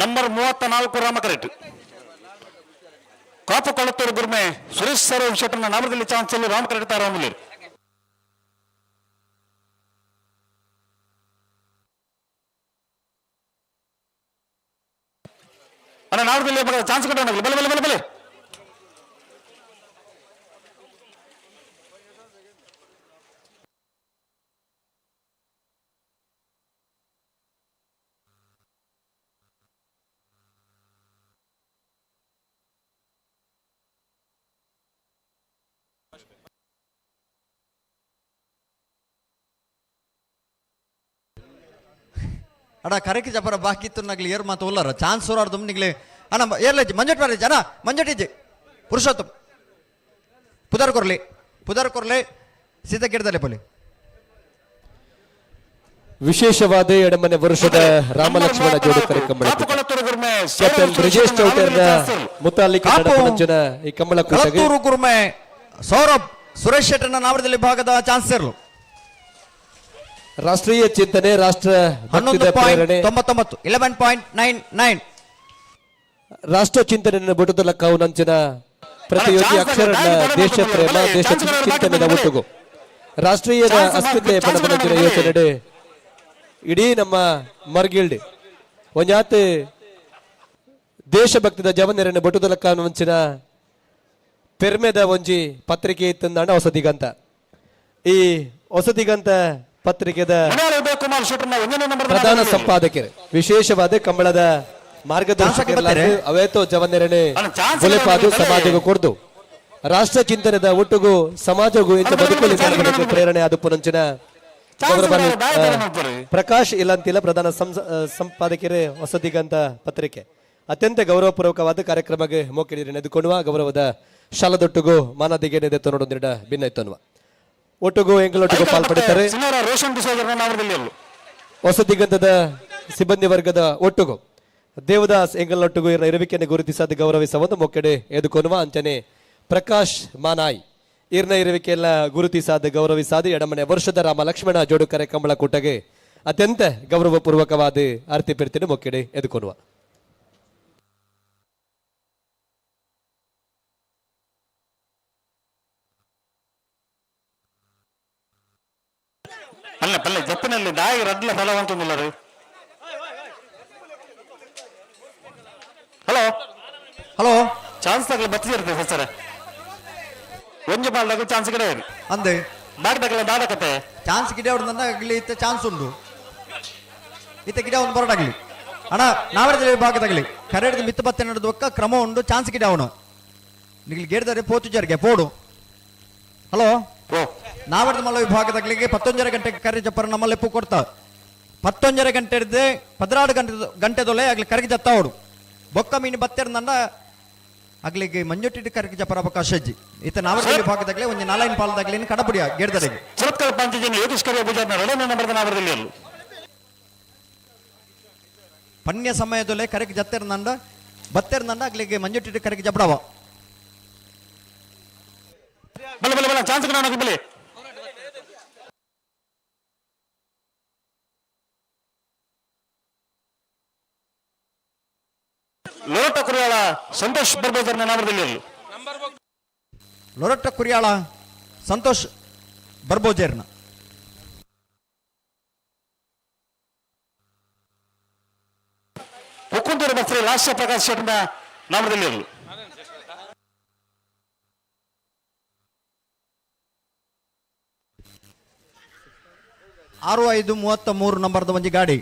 ನಂಬರ್ 34 ರಾಮಕರೆಟ್ ಕಾಪು ಕೊಳತ್ತೂರು ಗುರ್ಮೆ ಸುರೇಶ್ ಸರ್ ಶೆಟ್ಟರ್ನ ನಾಮದಲ್ಲಿ ಚಾನ್ಸ್ ಅಲ್ಲಿ ರಾಮಕರೆಟ್ ತಾರಾಮಲ್ಲಿ ಅಣ್ಣ ನಾಮದಲ್ಲಿ ಚಾನ್ಸ್ ಕೊಟ್ಟೋಣ ಬಲೆ ಬಲೆ ಬಲೆ ಬಲೆ ಅಣ್ಣ ಕರೆಕ್ಟ್ ಜಪರ ಬಾಕಿ ಇತ್ತು ನಗ್ಲಿ ಏರ್ ಮಾತು ಉಲ್ಲರ ಚಾನ್ಸ್ ಹೋರಾಡ್ದು ನಿಗ್ಲಿ ಅಣ್ಣ ಏರ್ಲ ಮಂಜಟ್ ಮಾರಿ ಜನ ಮಂಜಟ್ಟಿಜ್ಜೆ ಪುರುಷೋತ್ತಮ್ ಪುದರ್ ಕೊರ್ಲೆ ಸೀತಾ ಗಿಡದಲ್ಲೇ ಪೊಲಿ ವಿಶೇಷವಾದ ಎಡಮನೆ ವರ್ಷದ ರಾಮಲಕ್ಷ್ಮಣ ಜೋಡಿ ಕಾರ್ಯಕ್ರಮ ಕ್ಯಾಪ್ಟನ್ ಬ್ರಿಜೇಶ್ ಚೌಟರ್ನ ಮುತಾಲಿಕ ನಡಪನಂಚನ ಈ ಕಮಲ ಕೂಟಗೆ ಗುರ್ಮೆ ಸೌರಭ್ ಸುರೇಶ್ ಶೆಟ್ಟರ್ನ ನಾವರದಲ್ಲಿ ಭಾಗದ ಚಾನ್ಸ್ ಇರಲು ರಾಷ್ಟ್ರೀಯ ಚಿಂತನೆ ರಾಷ್ಟ್ರ 11.99 ರಾಷ್ಟ್ರ ಚಿಂತನೆಯನ್ನು ಬಿಡುದಲ್ಲ ಕಾವುನಂಚಿನ ಪ್ರತಿಯೊಂದು ಅಕ್ಷರ ದೇಶ ಪ್ರೇಮ ದೇಶ ಚಿಂತನೆದ ಒಟ್ಟುಗು ರಾಷ್ಟ್ರೀಯದ ಅಸ್ಮಿತೆ ಪಣಪನಂಚಿನ ಯೋಚನೆ ಇಡೀ ನಮ್ಮ ಮರ್ಗಿಲ್ಡಿ ಒಂಜಾತ್ ದೇಶಭಕ್ತಿದ ಜವನೆರನ್ನು ಬಟುದಲ ಕಾನುವಂಚಿನ ಪೆರ್ಮೆದ ಒಂಜಿ ಪತ್ರಿಕೆ ಇತ್ತಂದಾಂಡ ಹೊಸದಿಗಂತ ಈ ಹೊಸದಿಗಂತ ಪತ್ರಿಕೆದ ಕುಮಾರ್ ಶೆಟ್ಟರ್ನ 1ನೇ ನಂಬರ್ ಪ್ರಧಾನ ಸಂಪಾದಕರು, ವಿಶೇಷವಾದ ಕಂಬಳದ ಮಾರ್ಗದರ್ಶಕರು ಅವೇತೋ ಜವನೆರನೆ ಗುಲೆಪಾದು ಸಮಾಜಗೂ ಕೊಡ್ದು ರಾಷ್ಟ್ರ ಚಿಂತನೆದ ಒಟ್ಟುಗೂ ಸಮಾಜಗೂ ಇಂಥ ಬದುಕಲಿ ಪ್ರೇರಣೆ ಆದ ಪುನಂಚಿನ ಪ್ರಕಾಶ್ ಇಲ್ಲಂತಿಲ್ಲ ಪ್ರಧಾನ ಸಂಪಾದಕರೇ ಹೊಸದಿಗಂತ ಪತ್ರಿಕೆ ಅತ್ಯಂತ ಗೌರವಪೂರ್ವಕವಾದ ಕಾರ್ಯಕ್ರಮಕ್ಕೆ ಮೋಕಿಡಿರಿ ನೆದುಕೊಳ್ಳುವ ಗೌರವದ ಶಾಲದೊಟ್ಟುಗೂ ಮಾನದಿಗೆ ನೆದೆತ್ತು ನೋಡೊಂದಿರಡ ಭಿನ್ನ ಇತ್ತನ್ನುವ ಒಟ್ಟುಗೂ ಎಂಗಳೊಟ್ಟಿಗೂ ಪಾಲ್ಪಡುತ್ತಾರೆ. ಹೊಸದಿಗಂತದ ಸಿಬ್ಬಂದಿ ವರ್ಗದ ಒಟ್ಟುಗೂ ದೇವದಾಸ್ ಎಂಗಳೊಟ್ಟಿಗೂ ಇರುವಿಕೆಯನ್ನು ಗುರುತಿಸಾದ ಗೌರವಿಸುವ ಮೊಕ್ಕೆಡೆ ಎದುಕೊನ್ನುವ ಅಂಚನೆ ಪ್ರಕಾಶ್ ಮಾನಾಯ್ ಇರ್ನ ಇರುವಿಕೆಯಲ್ಲ ಗುರುತಿಸಾದ ಗೌರವಿಸಾದ ಎಡಮನೆ ವರ್ಷದ ರಾಮ ಲಕ್ಷ್ಮಣ ಜೋಡುಕರೆ ಕಂಬಳ ಕೂಟಗೆ ಅತ್ಯಂತ ಗೌರವಪೂರ್ವಕವಾದ ಆರತಿ ಪ್ರೀತಿನ ಮೊಕ್ಕೆಡೆ ಎದುಕೊನ್ನುವ ಅಲ್ಲ ಪಲ್ಲೆ ಜಪ್ಪನಲ್ಲಿ ದಾಯಿ ರಡ್ಲ ಫಲವಂತಂದಿಲ್ಲ ರೀ. ಹಲೋ ಹಲೋ ಚಾನ್ಸ್ ತಗಲ ಬತ್ತಿರ್ತದೆ ಸರ್ ಒಂಜು ಬಾಲ್ದಾಗ ಚಾನ್ಸ್ ಗಿಡ ಅಂದೆ ಬಾಗ್ದಾಗಲ ದಾದಕತೆ ಚಾನ್ಸ್ ಗಿಡ ಹೊಡೆದ ಆಗ್ಲಿ ಇತ್ತ ಚಾನ್ಸ್ ಉಂಡು ಇತ್ತ ಗಿಡ ಒಂದು ಬರಡಾಗ್ಲಿ ಅಣ್ಣ ನಾವೇ ಭಾಗದಾಗಲಿ ಕರೆಡ್ದು ಮಿತ್ತ ಬತ್ತೆ ನಡೆದೊಕ್ಕ ಕ್ರಮ ಉಂಡು ಚಾನ್ಸ್ ಗಿಡ ಅವನು ನಿಗಲಿ ಗೇಡ್ದಾರೆ ಪೋಚುಜಾರಿಗೆ ಪೋಡು. ಹಲೋ ನಾವಡ್ದು ಮಲ್ಲ ವಿಭಾಗದಾಗಲಿಗೆ 11 ಗಂಟೆಗೆ ಕರೆ ಜಪ್ಪರ ನಮ್ಮಲ್ಲಿ ಎಪ್ಪು ಕೊಡ್ತಾ 11 ಗಂಟೆ ಇರ್ದೆ 16 ಗಂಟೆದೊಲೆ ಆಗ್ಲಿ ಕರೆಗೆ ಜತ್ತಾವಡು ಬೊಕ್ಕ ಮೀನು ಬತ್ತೆರ್ನಂಡ ಆಗ್ಲಿಗೆ ಮಂಜುಟ್ಟಿಟ್ಟು ಕರೆಗೆ ಜಪ್ಪರ ಅವಕಾಶ ಅಜ್ಜಿ ಈತ ನಾವಡ್ದು ವಿಭಾಗದಾಗಲಿ ಒಂದು 4 ಪಾಲದಾಗಲಿ ಕಡಬಡಿಯ ಗೇಡ್ದಾರಿಗೆ ಸುರತ್ಕಲ್ ಪಂಚಾಯತ್ ಯೋಗೇಶ್ವರ ಭುಜಾರ್ನ 2ನೇ ನಂಬರ್ದ ನಾವರದಲ್ಲಿ ಅಲ್ಲ ಪಣ್ಯ ಸಮಯದೊಲೆ ಕರೆಗೆ ಜತ್ತೆರ್ನಂಡ ಬತ್ತೆರ್ನಂಡ ಆಗ್ಲಿಗೆ ಮಂಜುಟ್ಟಿಟ್ಟು ಕರೆಗೆ ಜಪ್ಪಡವ ಬಲ ಬಲ ಬಲ ಚಾನ್ಸ್ ನಾನು ಬಲೆ ಲೋಟ ಕುರಿಯಾಳ ಸಂತೋಷ್ ಬರ್ಬೋದರ್ನ ನಾಮದಲ್ಲಿ ಅಲ್ಲ ಲೊರಟ್ಟ ಕುರಿಯಾಳ ಸಂತೋಷ್ ಬರ್ಬೋಜೇರ್ನ ಮುಕುಂದೂರು ಬಸ್ರಿ ಲಾಸ್ಯ ಪ್ರಕಾಶ್ ಶೆಟ್ಟರ್ನ ನಾಮದಲ್ಲಿ ಅಲ್ಲ 6533 ನಂಬರ್ದ ಒಂಜಿ ಗಾಡಿ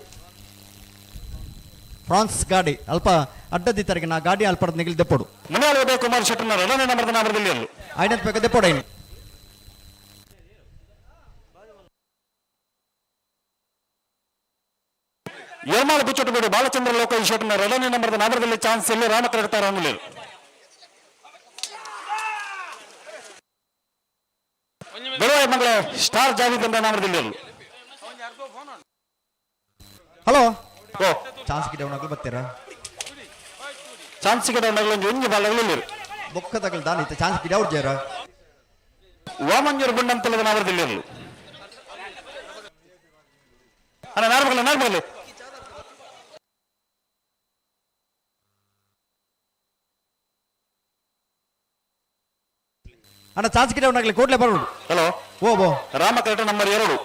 ಫ್ರಾನ್ಸ್ ಗಾಡಿ ಅಲ್ಪ ಅಡ್ಡದಿತ್ತರಿಗೆ ನಾ ಗಾಡಿ ಅಲ್ಪದ ನಿಗಿಲ್ ದೆಪ್ಪಡು ಮುನಿಯಾಳ ಉದಯ ಕುಮಾರ್ ಶೆಟ್ಟರ್ನ 2ನೇ ನಂಬರ್ದ ನಾಮದಲ್ಲಿ ಅಲ್ಲ ಐನತ್ ಬೇಗ ದೆಪ್ಪೋಡೇನು ಯರ್ಮಾಳ ಬುಚ್ಚೊಟ್ಟು ಬಾಲಚಂದ್ರ ಲೋಕ ಶೆಟ್ಟರ್ನ 2ನೇ ನಂಬರ್ದ ನಾಮದಲ್ಲಿ ಚಾನ್ಸ್ ಎಲ್ಲಿ ರಾಮ ಕರೆಡ್ತಾರ ಅನ್ನಲಿಲ್ಲ ಬೆಳವಾಯಿ ಮಂಗಳ ಸ್ಟಾರ್ ಜಾವೀದ್ ಅಂತ ನಾಮದಲ್ಲಿ ಅಲ್ಲ ಹಲೋ ಚಾನ್ಸ್ ಗಿಡ ಅವನಾಗ್ಲಿ ಬರ್ತೀರಾ ಚಾನ್ಸ್ ಗಿಡ ಒಂಜಿ ಬಾಳಲ್ಲಿ ಬೊಕ್ಕ ತಗಲ್ ದಾನಿ ಚಾನ್ಸ್ ಗಿಡ ಅವ್ರ ಜೇರ ವಾಮಂಜೂರು ಗುಂಡಂತಲ್ಲದ ನಾವರದಲ್ಲಿ ಅಲ್ಲ ಅಣ್ಣ ನಾರ್ಮಲ್ ಅಣ್ಣ ಚಾನ್ಸ್ ಗಿಡ ಅವನಾಗ್ಲಿ ಕೂಡ್ಲೆ ಬರೋಡು ಹಲೋ ಬೋ ರಾಮ ಕರೆಕ್ಟ್ ನಂಬರ್ 2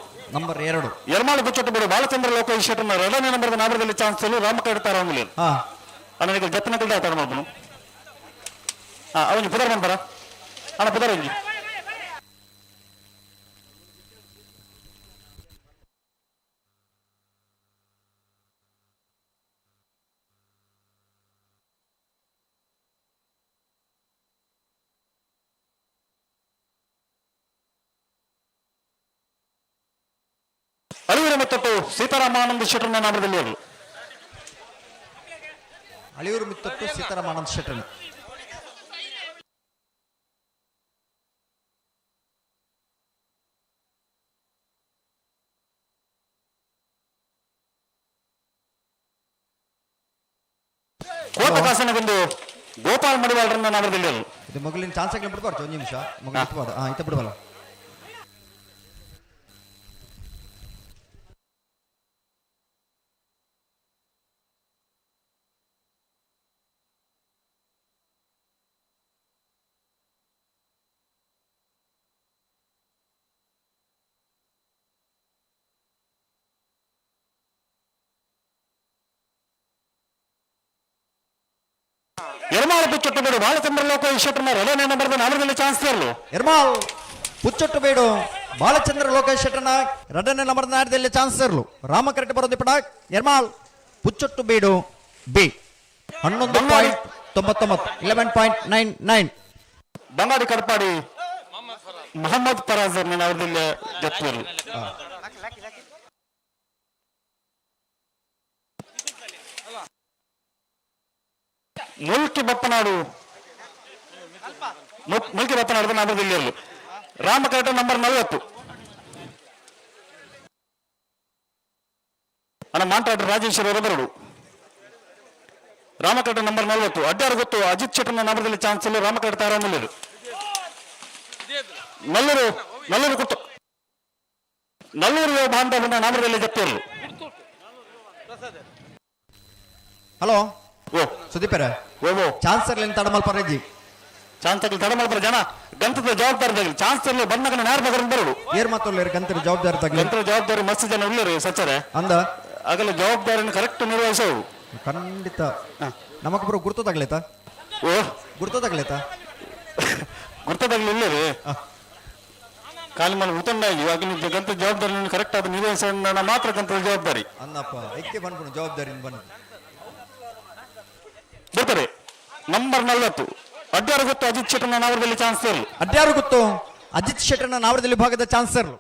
ಯರ್ಮಾಳ ಬುಚ್ಚೊಟ್ಟು ಬಾಲಚಂದ್ರ ಲೋಕ ಶೆಟ್ಟರ್ನ 2ನೇ ನಂಬರ್ದ ನಾಮದಲ್ಲಿ ಚಾನ್ಸ್ ಎಲ್ಲ ರಾಮ ಕರೆಡ್ತಾರ ಅನ್ನಲಿಲ್ಲ ಅಣ್ಣ ಜಪ್ಪನ ಕಲ್ದ ಆತಾಡ ಮಾಡ್ಬೋದು ಅವನಿಗೆ ಪುದರ್ ಬಂದಾರ ಅಣ್ಣ ಪುದರ್ ಅವನಿಗೆ ಅಳಿಯೂರು ಮಿತ್ತಟ್ಟು ಸೀತಾರಾಮಾನಂದ ಶೆಟ್ಟರ್ನ ನಾಮದಲ್ಲಿ ಅಲ್ಲ ಅಳಿಯೂರು ಮಿತ್ತಟ್ಟು ಸೀತಾರಾಮಾನಂದ ಶೆಟ್ಟರ್ ಕೋಟಕಾಸನಗೊಂದು ಗೋಪಾಲ್ ಮಡಿವಾಳರನ್ನ ನಾಮದಲ್ಲಿ ಅಲ್ಲ ಇದು ಮಗಳಿನ ಚಾನ್ಸ್ ಆಗ್ಲಿ ಬಿಡ್ಬಾರ್ದು ಒಂದು ನಿಮಿಷ ಮಗಳು ಇಟ್ಬಾರ್ದು ಇತ್ತ ಬಿಡಬಲ್ಲ ಎರ್ಮಾಳ ಬುಚ್ಚೊಟ್ಟು ಬಾಲಚಂದ್ರ ಲೋಕ ಶೆಟ್ಟರ್ನ 2ನೇ ನಂಬರ್ದ ನಾಮದಲ್ಲಿ ಚಾನ್ಸ್ ಅಲ್ಲ ಎರ್ಮಾಳ್ ಪುಚ್ಚೊಟ್ಟು ಬೇಡು ಬಾಲಚಂದ್ರ ಲೋಕೇಶ್ ಶೆಟ್ಟರ್ನ 2ನೇ ನಂಬರ್ನ ಆಟದಲ್ಲಿ ಚಾನ್ಸ್ ಇರಲು ರಾಮಕರೆಡ್ಡಿ ಬರೋದು ಪಡ ಎರ್ಮಾಳ್ ಪುಚ್ಚೊಟ್ಟು ಬೀಡು ಬಿ 11.99 11.99 ಬಂಗಾಡಿ ಕಡಪಾಡಿ ಮೊಹಮ್ಮದ್ ಫರಾಜ್ ಅವರದಿಲ್ಲ ಜತ್ವರು ಮುಲ್ಕಿ ಬಪ್ಪನಾಡು ಮುಲ್ಕಿ ಬಪ್ಪನಾಡು ನವರದಿಲ್ಲ ರಾಮಕರಟ ನಂಬರ್ 40 ಅಣ್ಣ ಮಾಂಟಾಟ ರಾಜೇಶ್ವರ ಅವರಬರಡು ರಾಮಕರಟ ನಂಬರ್ 40 ಅಡ್ಡಾರು ಗೊತ್ತು ಅಜಿತ್ ಶೆಟ್ಟರ್ನ ನಂಬರ್ದಲ್ಲಿ ಚಾನ್ಸ್ ಇಲ್ಲ ರಾಮಕರಟ ತಾರಾಮೂಲ್ಯರು ನಲ್ಲೂರು ಕುಟ್ಟು ನಲ್ಲೂರು ಬಾಂಧವನ ನಾಮದಲ್ಲಿ ಜಪ್ತಿಯರು ಹಲೋ ಓ ಸುದೀಪರ ಓ ಚಾನ್ಸ್ ಇರಲಿ ತಡಮಲ್ ಪರಜಿ ಚಾನ್ಸ್ ಆಗಲಿ ತಡಮಲ್ ಪರ ಜನ ಗಂತದ ಜವಾಬ್ದಾರಿ ಚಾನ್ಸ್ ಇರಲಿ ಬಂದಾಗ ಯಾರು ಬೇಕಾದ್ರೂ ಬರೋದು ಏರ್ ಮಾತೊಳ್ಳಿ ಗಂತರ ಜವಾಬ್ದಾರಿ ತಗಲಿ ಗಂತರ ಜವಾಬ್ದಾರಿ ಮಸ್ತ್ ಜನ ಉಳ್ಳರು ಸಚ್ಚರೆ ಅಂದ ಆಗಲ್ಲ ಜವಾಬ್ದಾರಿಯನ್ನು ಕರೆಕ್ಟ್ ನಿರ್ವಹಿಸೋದು ಖಂಡಿತ ನಮಗೊಬ್ರು ಗುರ್ತು ತಗಲೇತಾ ಓ ಗುರ್ತು ತಗಲೇತಾ ಗುರ್ತದಾಗಲಿ ಇಲ್ಲರಿ ಕಾಲಿ ಮೇಲೆ ಉತ್ತಂಡಾಗಿ ಇವಾಗ ನೀವು ಗಂತ ಜವಾಬ್ದಾರಿ ಕರೆಕ್ಟ್ ಆದ ನಿರ್ವಹಿಸೋಣ ಮಾತ್ರ ಗಂತದ ಜವಾಬ್ದಾರಿ ಅನ್ನಪ್ಪ ಐಕ್ಯ ಬಂದ್ಬಿಡು ಜವಾಬ್ದಾರಿ ಬಂದು ಬರ್ತಾರೆ ನಂಬರ್ 40 ಅಡ್ಡಾರು ಗೊತ್ತು ಅಜಿತ್ ಶೆಟ್ಟರ್ನ ನಾವರದಲ್ಲಿ ಚಾನ್ಸ್ ಇರಲಿ ಅಡ್ಡಾರು ಗೊತ್ತು ಅಜಿತ್ ಶೆಟ್ಟರ್ನ ನಾವರದಲ್ಲಿ ಭಾಗದ ಚಾನ್ಸ್ ಇರಲು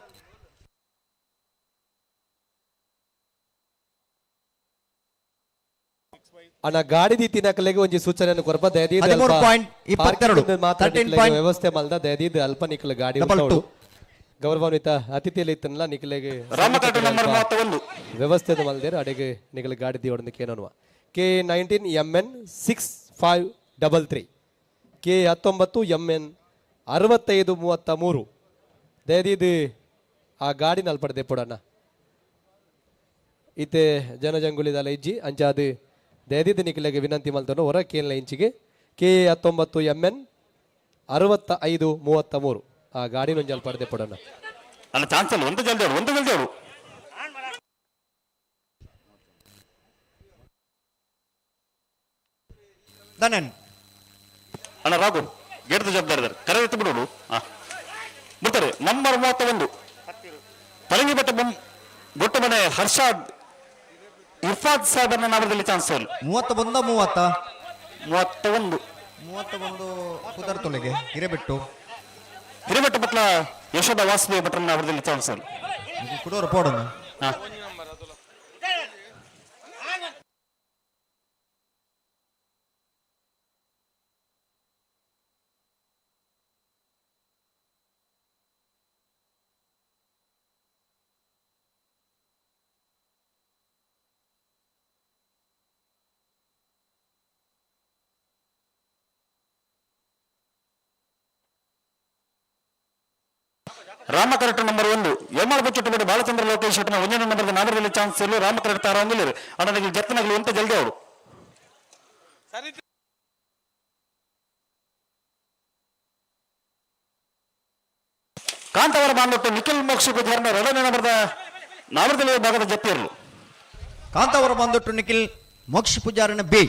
ಅಣ್ಣ ಗಾಡಿ ದೀತಿನ ಕಲೆಗೆ ಒಂಜಿ ಸೂಚನೆಯನ್ನು ಕೊರಪ ದಯದೀದ್ 13.22 ವ್ಯವಸ್ಥೆ ಮಲ್ದ ದಯದೀದ್ ಅಲ್ಪ ನಿಖಲ ಗಾಡಿ ಉಂಟು ಗೌರವಾನ್ವಿತ ಅತಿಥಿಯಲ್ಲಿ ಇತ್ತನಲ್ಲ ನಿಖಲೆಗೆ ರಾಮಕರಟ ನಂಬರ್ 31 ವ್ಯವಸ್ಥೆ ಮಲ್ದೇರ ಅಡೆಗೆ ನಿಖಲ ಗಾಡಿ ದಿಯೋಡನ ಕೇನೋನುವ K19 MN 6533 K19 MN 6533 ದಯದೀದ್ ಆ ಗಾಡಿ ನಲ್ಪಡದೆ ಪುಡಣ್ಣ ಇತ್ತೆ ಜನಜಂಗುಳಿದಲ್ಲ ಇಜ್ಜಿ ಅಂಚಾದು ದಯದಿದ್ದ ನಿಖಿಲೆಗೆ ವಿನಂತಿ ಮಲ್ತನು ಹೊರ ಕೇಳಿನ ಇಂಚಿಗೆ K19 MN 6533 ಆ ಗಾಡಿ ನೊಂಜಲ್ ಪಡೆದೆ ಪಡೋಣ ಅಲ್ಲ ಚಾನ್ಸ್ ಅಲ್ಲ ಒಂದು ಜಲ್ದಿ ದನನ್ ಅಣ್ಣ ರಾಘು ಗೇಟ್ದ ಜವಾಬ್ದಾರಿ ಇದ್ದಾರೆ ಕರೆ ಎತ್ತು ಬಿಡೋಡು ಬಿಡ್ತಾರೆ ನಂಬರ್ 31 ಪರಂಗಿ ಬೊಟ್ಟ ಮನೆ ಹರ್ಷಾದ್ ಇರ್ಫಾದ್ ಸಾಹೇಬರ್ನ ನಾಮದಲ್ಲಿ ಚಾನ್ಸ್ ಇಲ್ಲ 31 ಕುದರ್ತೊಲೆಗೆ ಹಿರೇಬೆಟ್ಟು ಪಟ್ಲ ಯಶೋಧ ವಾಸುದೇವ ಭಟ್ರನ್ನ ಅವರದಲ್ಲಿ ಚಾನ್ಸ್ ಇಲ್ಲ ಕುಡೋರು ಪೋಡೋಣ ರಾಮಕರಟ ನಂಬರ್ 1 ಎಮ್ಮಳ ಬಚ್ಚುಟ್ಟು ಬಾಲಚಂದ್ರ ಲೋಕೇಶ್ ಶೆಟ್ಟರ್ನ 1ನೇ ನಂಬರ್ದ ನಾಮದಲ್ಲಿ ಚಾನ್ಸ್ ಇಲ್ಲ ರಾಮಕರಟ ತಾರಂಗಿಲ್ಲ ಅಣ್ಣನಿಗೆ ಜತ್ತನಗಳು ಎಂತ ಜಲ್ದಿ ಅವರು ಕಾಂತವರ ಬಾಂಧಟ್ಟು ನಿಖಿಲ್ ಮೋಕ್ಷ ಗುಜಾರ್ನ 2ನೇ ನಂಬರ್ದ ನಾಮದಲ್ಲಿ ಭಾಗದ ಜತ್ತಿ ಇರಲು ಕಾಂತವರ ಬಾಂಧಟ್ಟು ನಿಖಿಲ್ ಮೋಕ್ಷ ಪೂಜಾರನ ಬಿ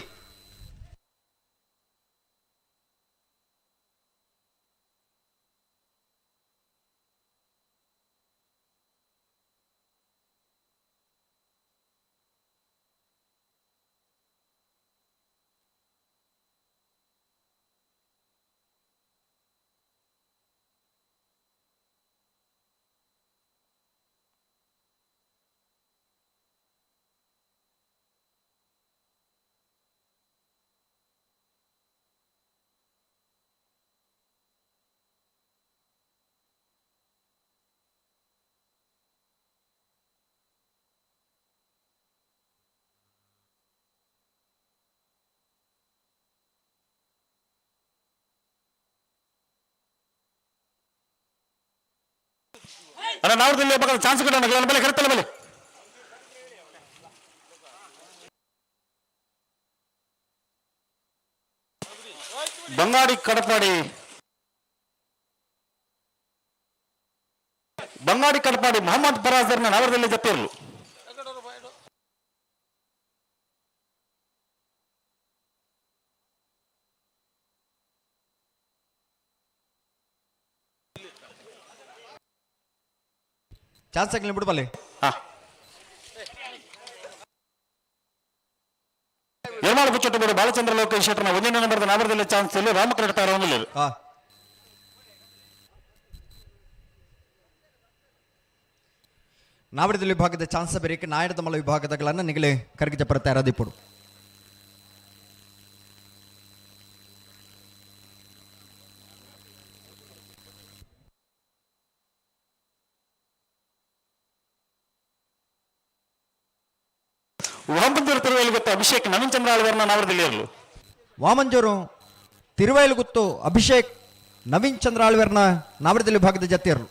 ಅಣ್ಣ ನಾವದಲ್ಲಿ ಚಾನ್ಸ್ ಕೊಡೋಣ ಬೆಲೆ ಕರೆತಲ್ಲ ಬೆಲೆ ಬಂಗಾಡಿ ಕಡಪಾಡಿ ಮೊಹಮ್ಮದ್ ಫರಾಜರ್ನ ನಾವರದಲ್ಲಿ ಜೊತೆ ಇರಲು ಚಾನ್ಸ್ ಆಗಲಿ ಬಿಡ್ಬಲ್ಲಿ. ನಿರ್ಮಾಣ ಬುಚ್ಚಟ್ಟು ಬಿಡು ಬಾಲಚಂದ್ರ ಲೋಕೇಶ್ ಶೆಟ್ಟರ್ನ 1ನೇ ನಂಬರ್ದ ನಾವರದಲ್ಲಿ ಚಾನ್ಸ್ ಇಲ್ಲಿ ರಾಮಕೃಷ್ಣ ತಾರವಲ್ಲಿ. ನಾವಡದಲ್ಲಿ ವಿಭಾಗದ ಚಾನ್ಸ್ ಬೇರೆ ನಾಯಡದ ಮಲ್ಲ ವಿಭಾಗದಗಳನ್ನು ನಿಗಲೆ ಕರಗಿತ ಪರ ತಯಾರಾದಿಪ್ಪಡು. ವಾಮಂಜೂರು ತಿರುವೈಲುಗುತ್ತು ಅಭಿಷೇಕ್ ನವೀನ್ ಚಂದ್ರ ಆಳ್ವರ್ನ ನಾವರದಲ್ಲಿ ಇರಲು. ವಾಮಂಜೂರು ತಿರುವೈಲುಗುತ್ತು ಅಭಿಷೇಕ್ ನವೀನ್ ಚಂದ್ರ ಆಳ್ವರ್ನ ನಾವಡದಲ್ಲಿ ವಿಭಾಗದ ಜೊತೆ ಇರಲು.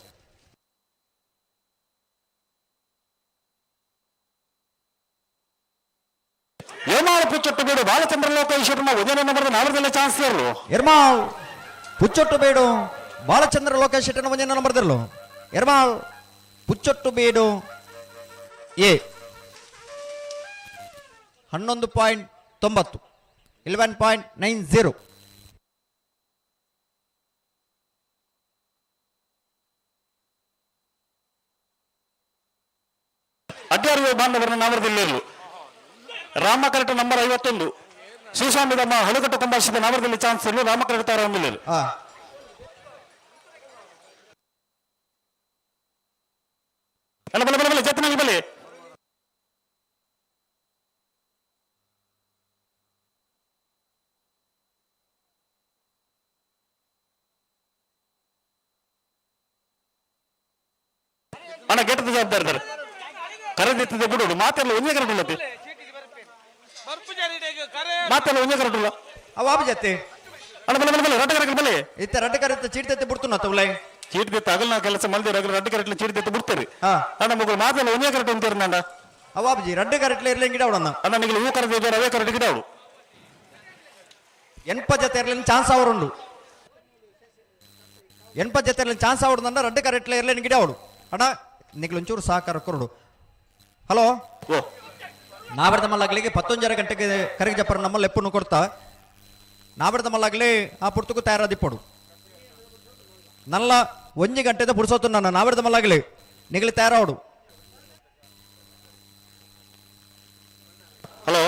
ಎರ್ಮಾಳ್ ಪುಚ್ಚೊಟ್ಟು ಬೇಡು ಬಾಲಚಂದ್ರ ಲೋಕೇಶ್ ಶೆಟ್ಟರ್ನ 1ನೇ ನಂಬರ್ದ ನಾವರದಲ್ಲಿ ಚಾನ್ಸ್ ಇರಲು. ಎರ್ಮಾಳ್ ಪುಚ್ಚೊಟ್ಟು ಬೇಡು ಬಾಲಚಂದ್ರ ಲೋಕೇಶ್ ಶೆಟ್ಟರ್ನ 1ನೇ ನಂಬರ್ದಿರಲು. ಎರ್ಮಾಳ್ ಪುಚ್ಚೊಟ್ಟು ಬೇಡು ಎ 11.90 11.90. ಅಡ್ಯಾರು ಬಾಂಧವರನ್ನ ನಾವರದಲ್ಲಿ ಇರಲು. ರಾಮಕರಟ ನಂಬರ್ 51 ಶ್ರೀಸ್ವಾಮಿ ದಮ್ಮ ಹಳುಕಟ್ಟು ಕುಂಬಾಶಿದ ನಾವರದಲ್ಲಿ ಚಾನ್ಸ್ ಇರಲು. ರಾಮಕರಟ ತಾರ ಒಂದಿಲ್ಲ. ಬಲೆ ಬಲೆ ಬಲೆ ಜತ್ನಾಗಿ ಬಲೆ ಅಣ್ಣ ಗೆಟ್ಟದ ಜವಾಬ್ದಾರಿ ಇದ್ದಾರೆ. ಕರೆದಿತ್ತಿದೆ ಬಿಡು ಮಾತೆಲ್ಲ ಒಂದೇ ಕರೆಕ್ಟ್ ಮಾತೆಲ್ಲ ಒಂದೇ ಕರೆಕ್ಟ್ ಅವಾಬ ಜತೆ ಅಣ್ಣ ಬಲೆ ಬಲೆ ಬಲೆ ರಡ್ಡ ಕರೆಕ್ಟ್ ಬಲೆ ಇತ್ತ ರಡ್ಡ ಕರೆಕ್ಟ್ ಚೀಟ್ ಬಿಡ್ತು ತಗೊಳ್ಳೆ ಚೀಟ್ ದಿತ್ತ ಅಗಲ ಕೆಲಸ ಮಲ್ದಿರ ರಡ್ಡ ಕರೆಕ್ಟ್ ಚೀಟ್ ದಿತ್ತ ಬಿಡ್ತಾರೆ. ಅಣ್ಣ ಮಗಳು ಮಾತೆಲ್ಲ ಒಂದೇ ಕರೆಕ್ಟ್ ಅಂತೀರ ನಂಡ ಅವಾಬಜಿ ರಡ್ಡ ಕರೆಕ್ಟ್ ಇರ್ಲಿ ಗಿಡ ಅವಡನ್ನ ಅಣ್ಣ ನಿಮಗೆ ಹೂ ಕರೆದಿದ್ದಾರೆ ಅವೇ ಕರೆಕ್ಟ್ ಗಿಡ ಅವಳು ಎನ್ಪ ಜೊತೆ ಇರ್ಲಿ ಚಾನ್ಸ್ ಅವರುಂಡು. ಎನ್ಪ ಜೊತೆ ಇರ್ಲಿ ಚಾನ್ಸ್ ಅವಡ್ದಂಡ ರಡ್ಡ ಕರೆಕ್ಟ್ ಇರ್ಲಿ ಗಿಡ ಅವಡು ಅಣ್ಣ ನಿಗ್ಲು ಒಂಚೂರು ಸಹಕಾರ ಕೊರಡು. ಹಲೋ ನಾವಡದ ಮಲ್ಲಾಗ್ಲಿಗೆ 11 ಗಂಟೆಗೆ ಕರೆಗೆ ಜಪ್ಪರ ನಮ್ಮಲ್ಲಿ ಎಪ್ಪನ್ನು ಕೊಡ್ತಾ ನಾವಡದ ಮಲ್ಲಾಗ್ಲಿ ಆ ಪುರ್ತಕ್ಕೂ ತಯಾರಾದಿಪ್ಪಡು ನಲ್ಲ 1 ಗಂಟೆದ ಪುಡ್ಸೋತು ನನ್ನ ನಾವಡದ ಮಲ್ಲಾಗ್ಲಿ ನಿಗಲಿ ತಯಾರಾವಡು. ಹಲೋ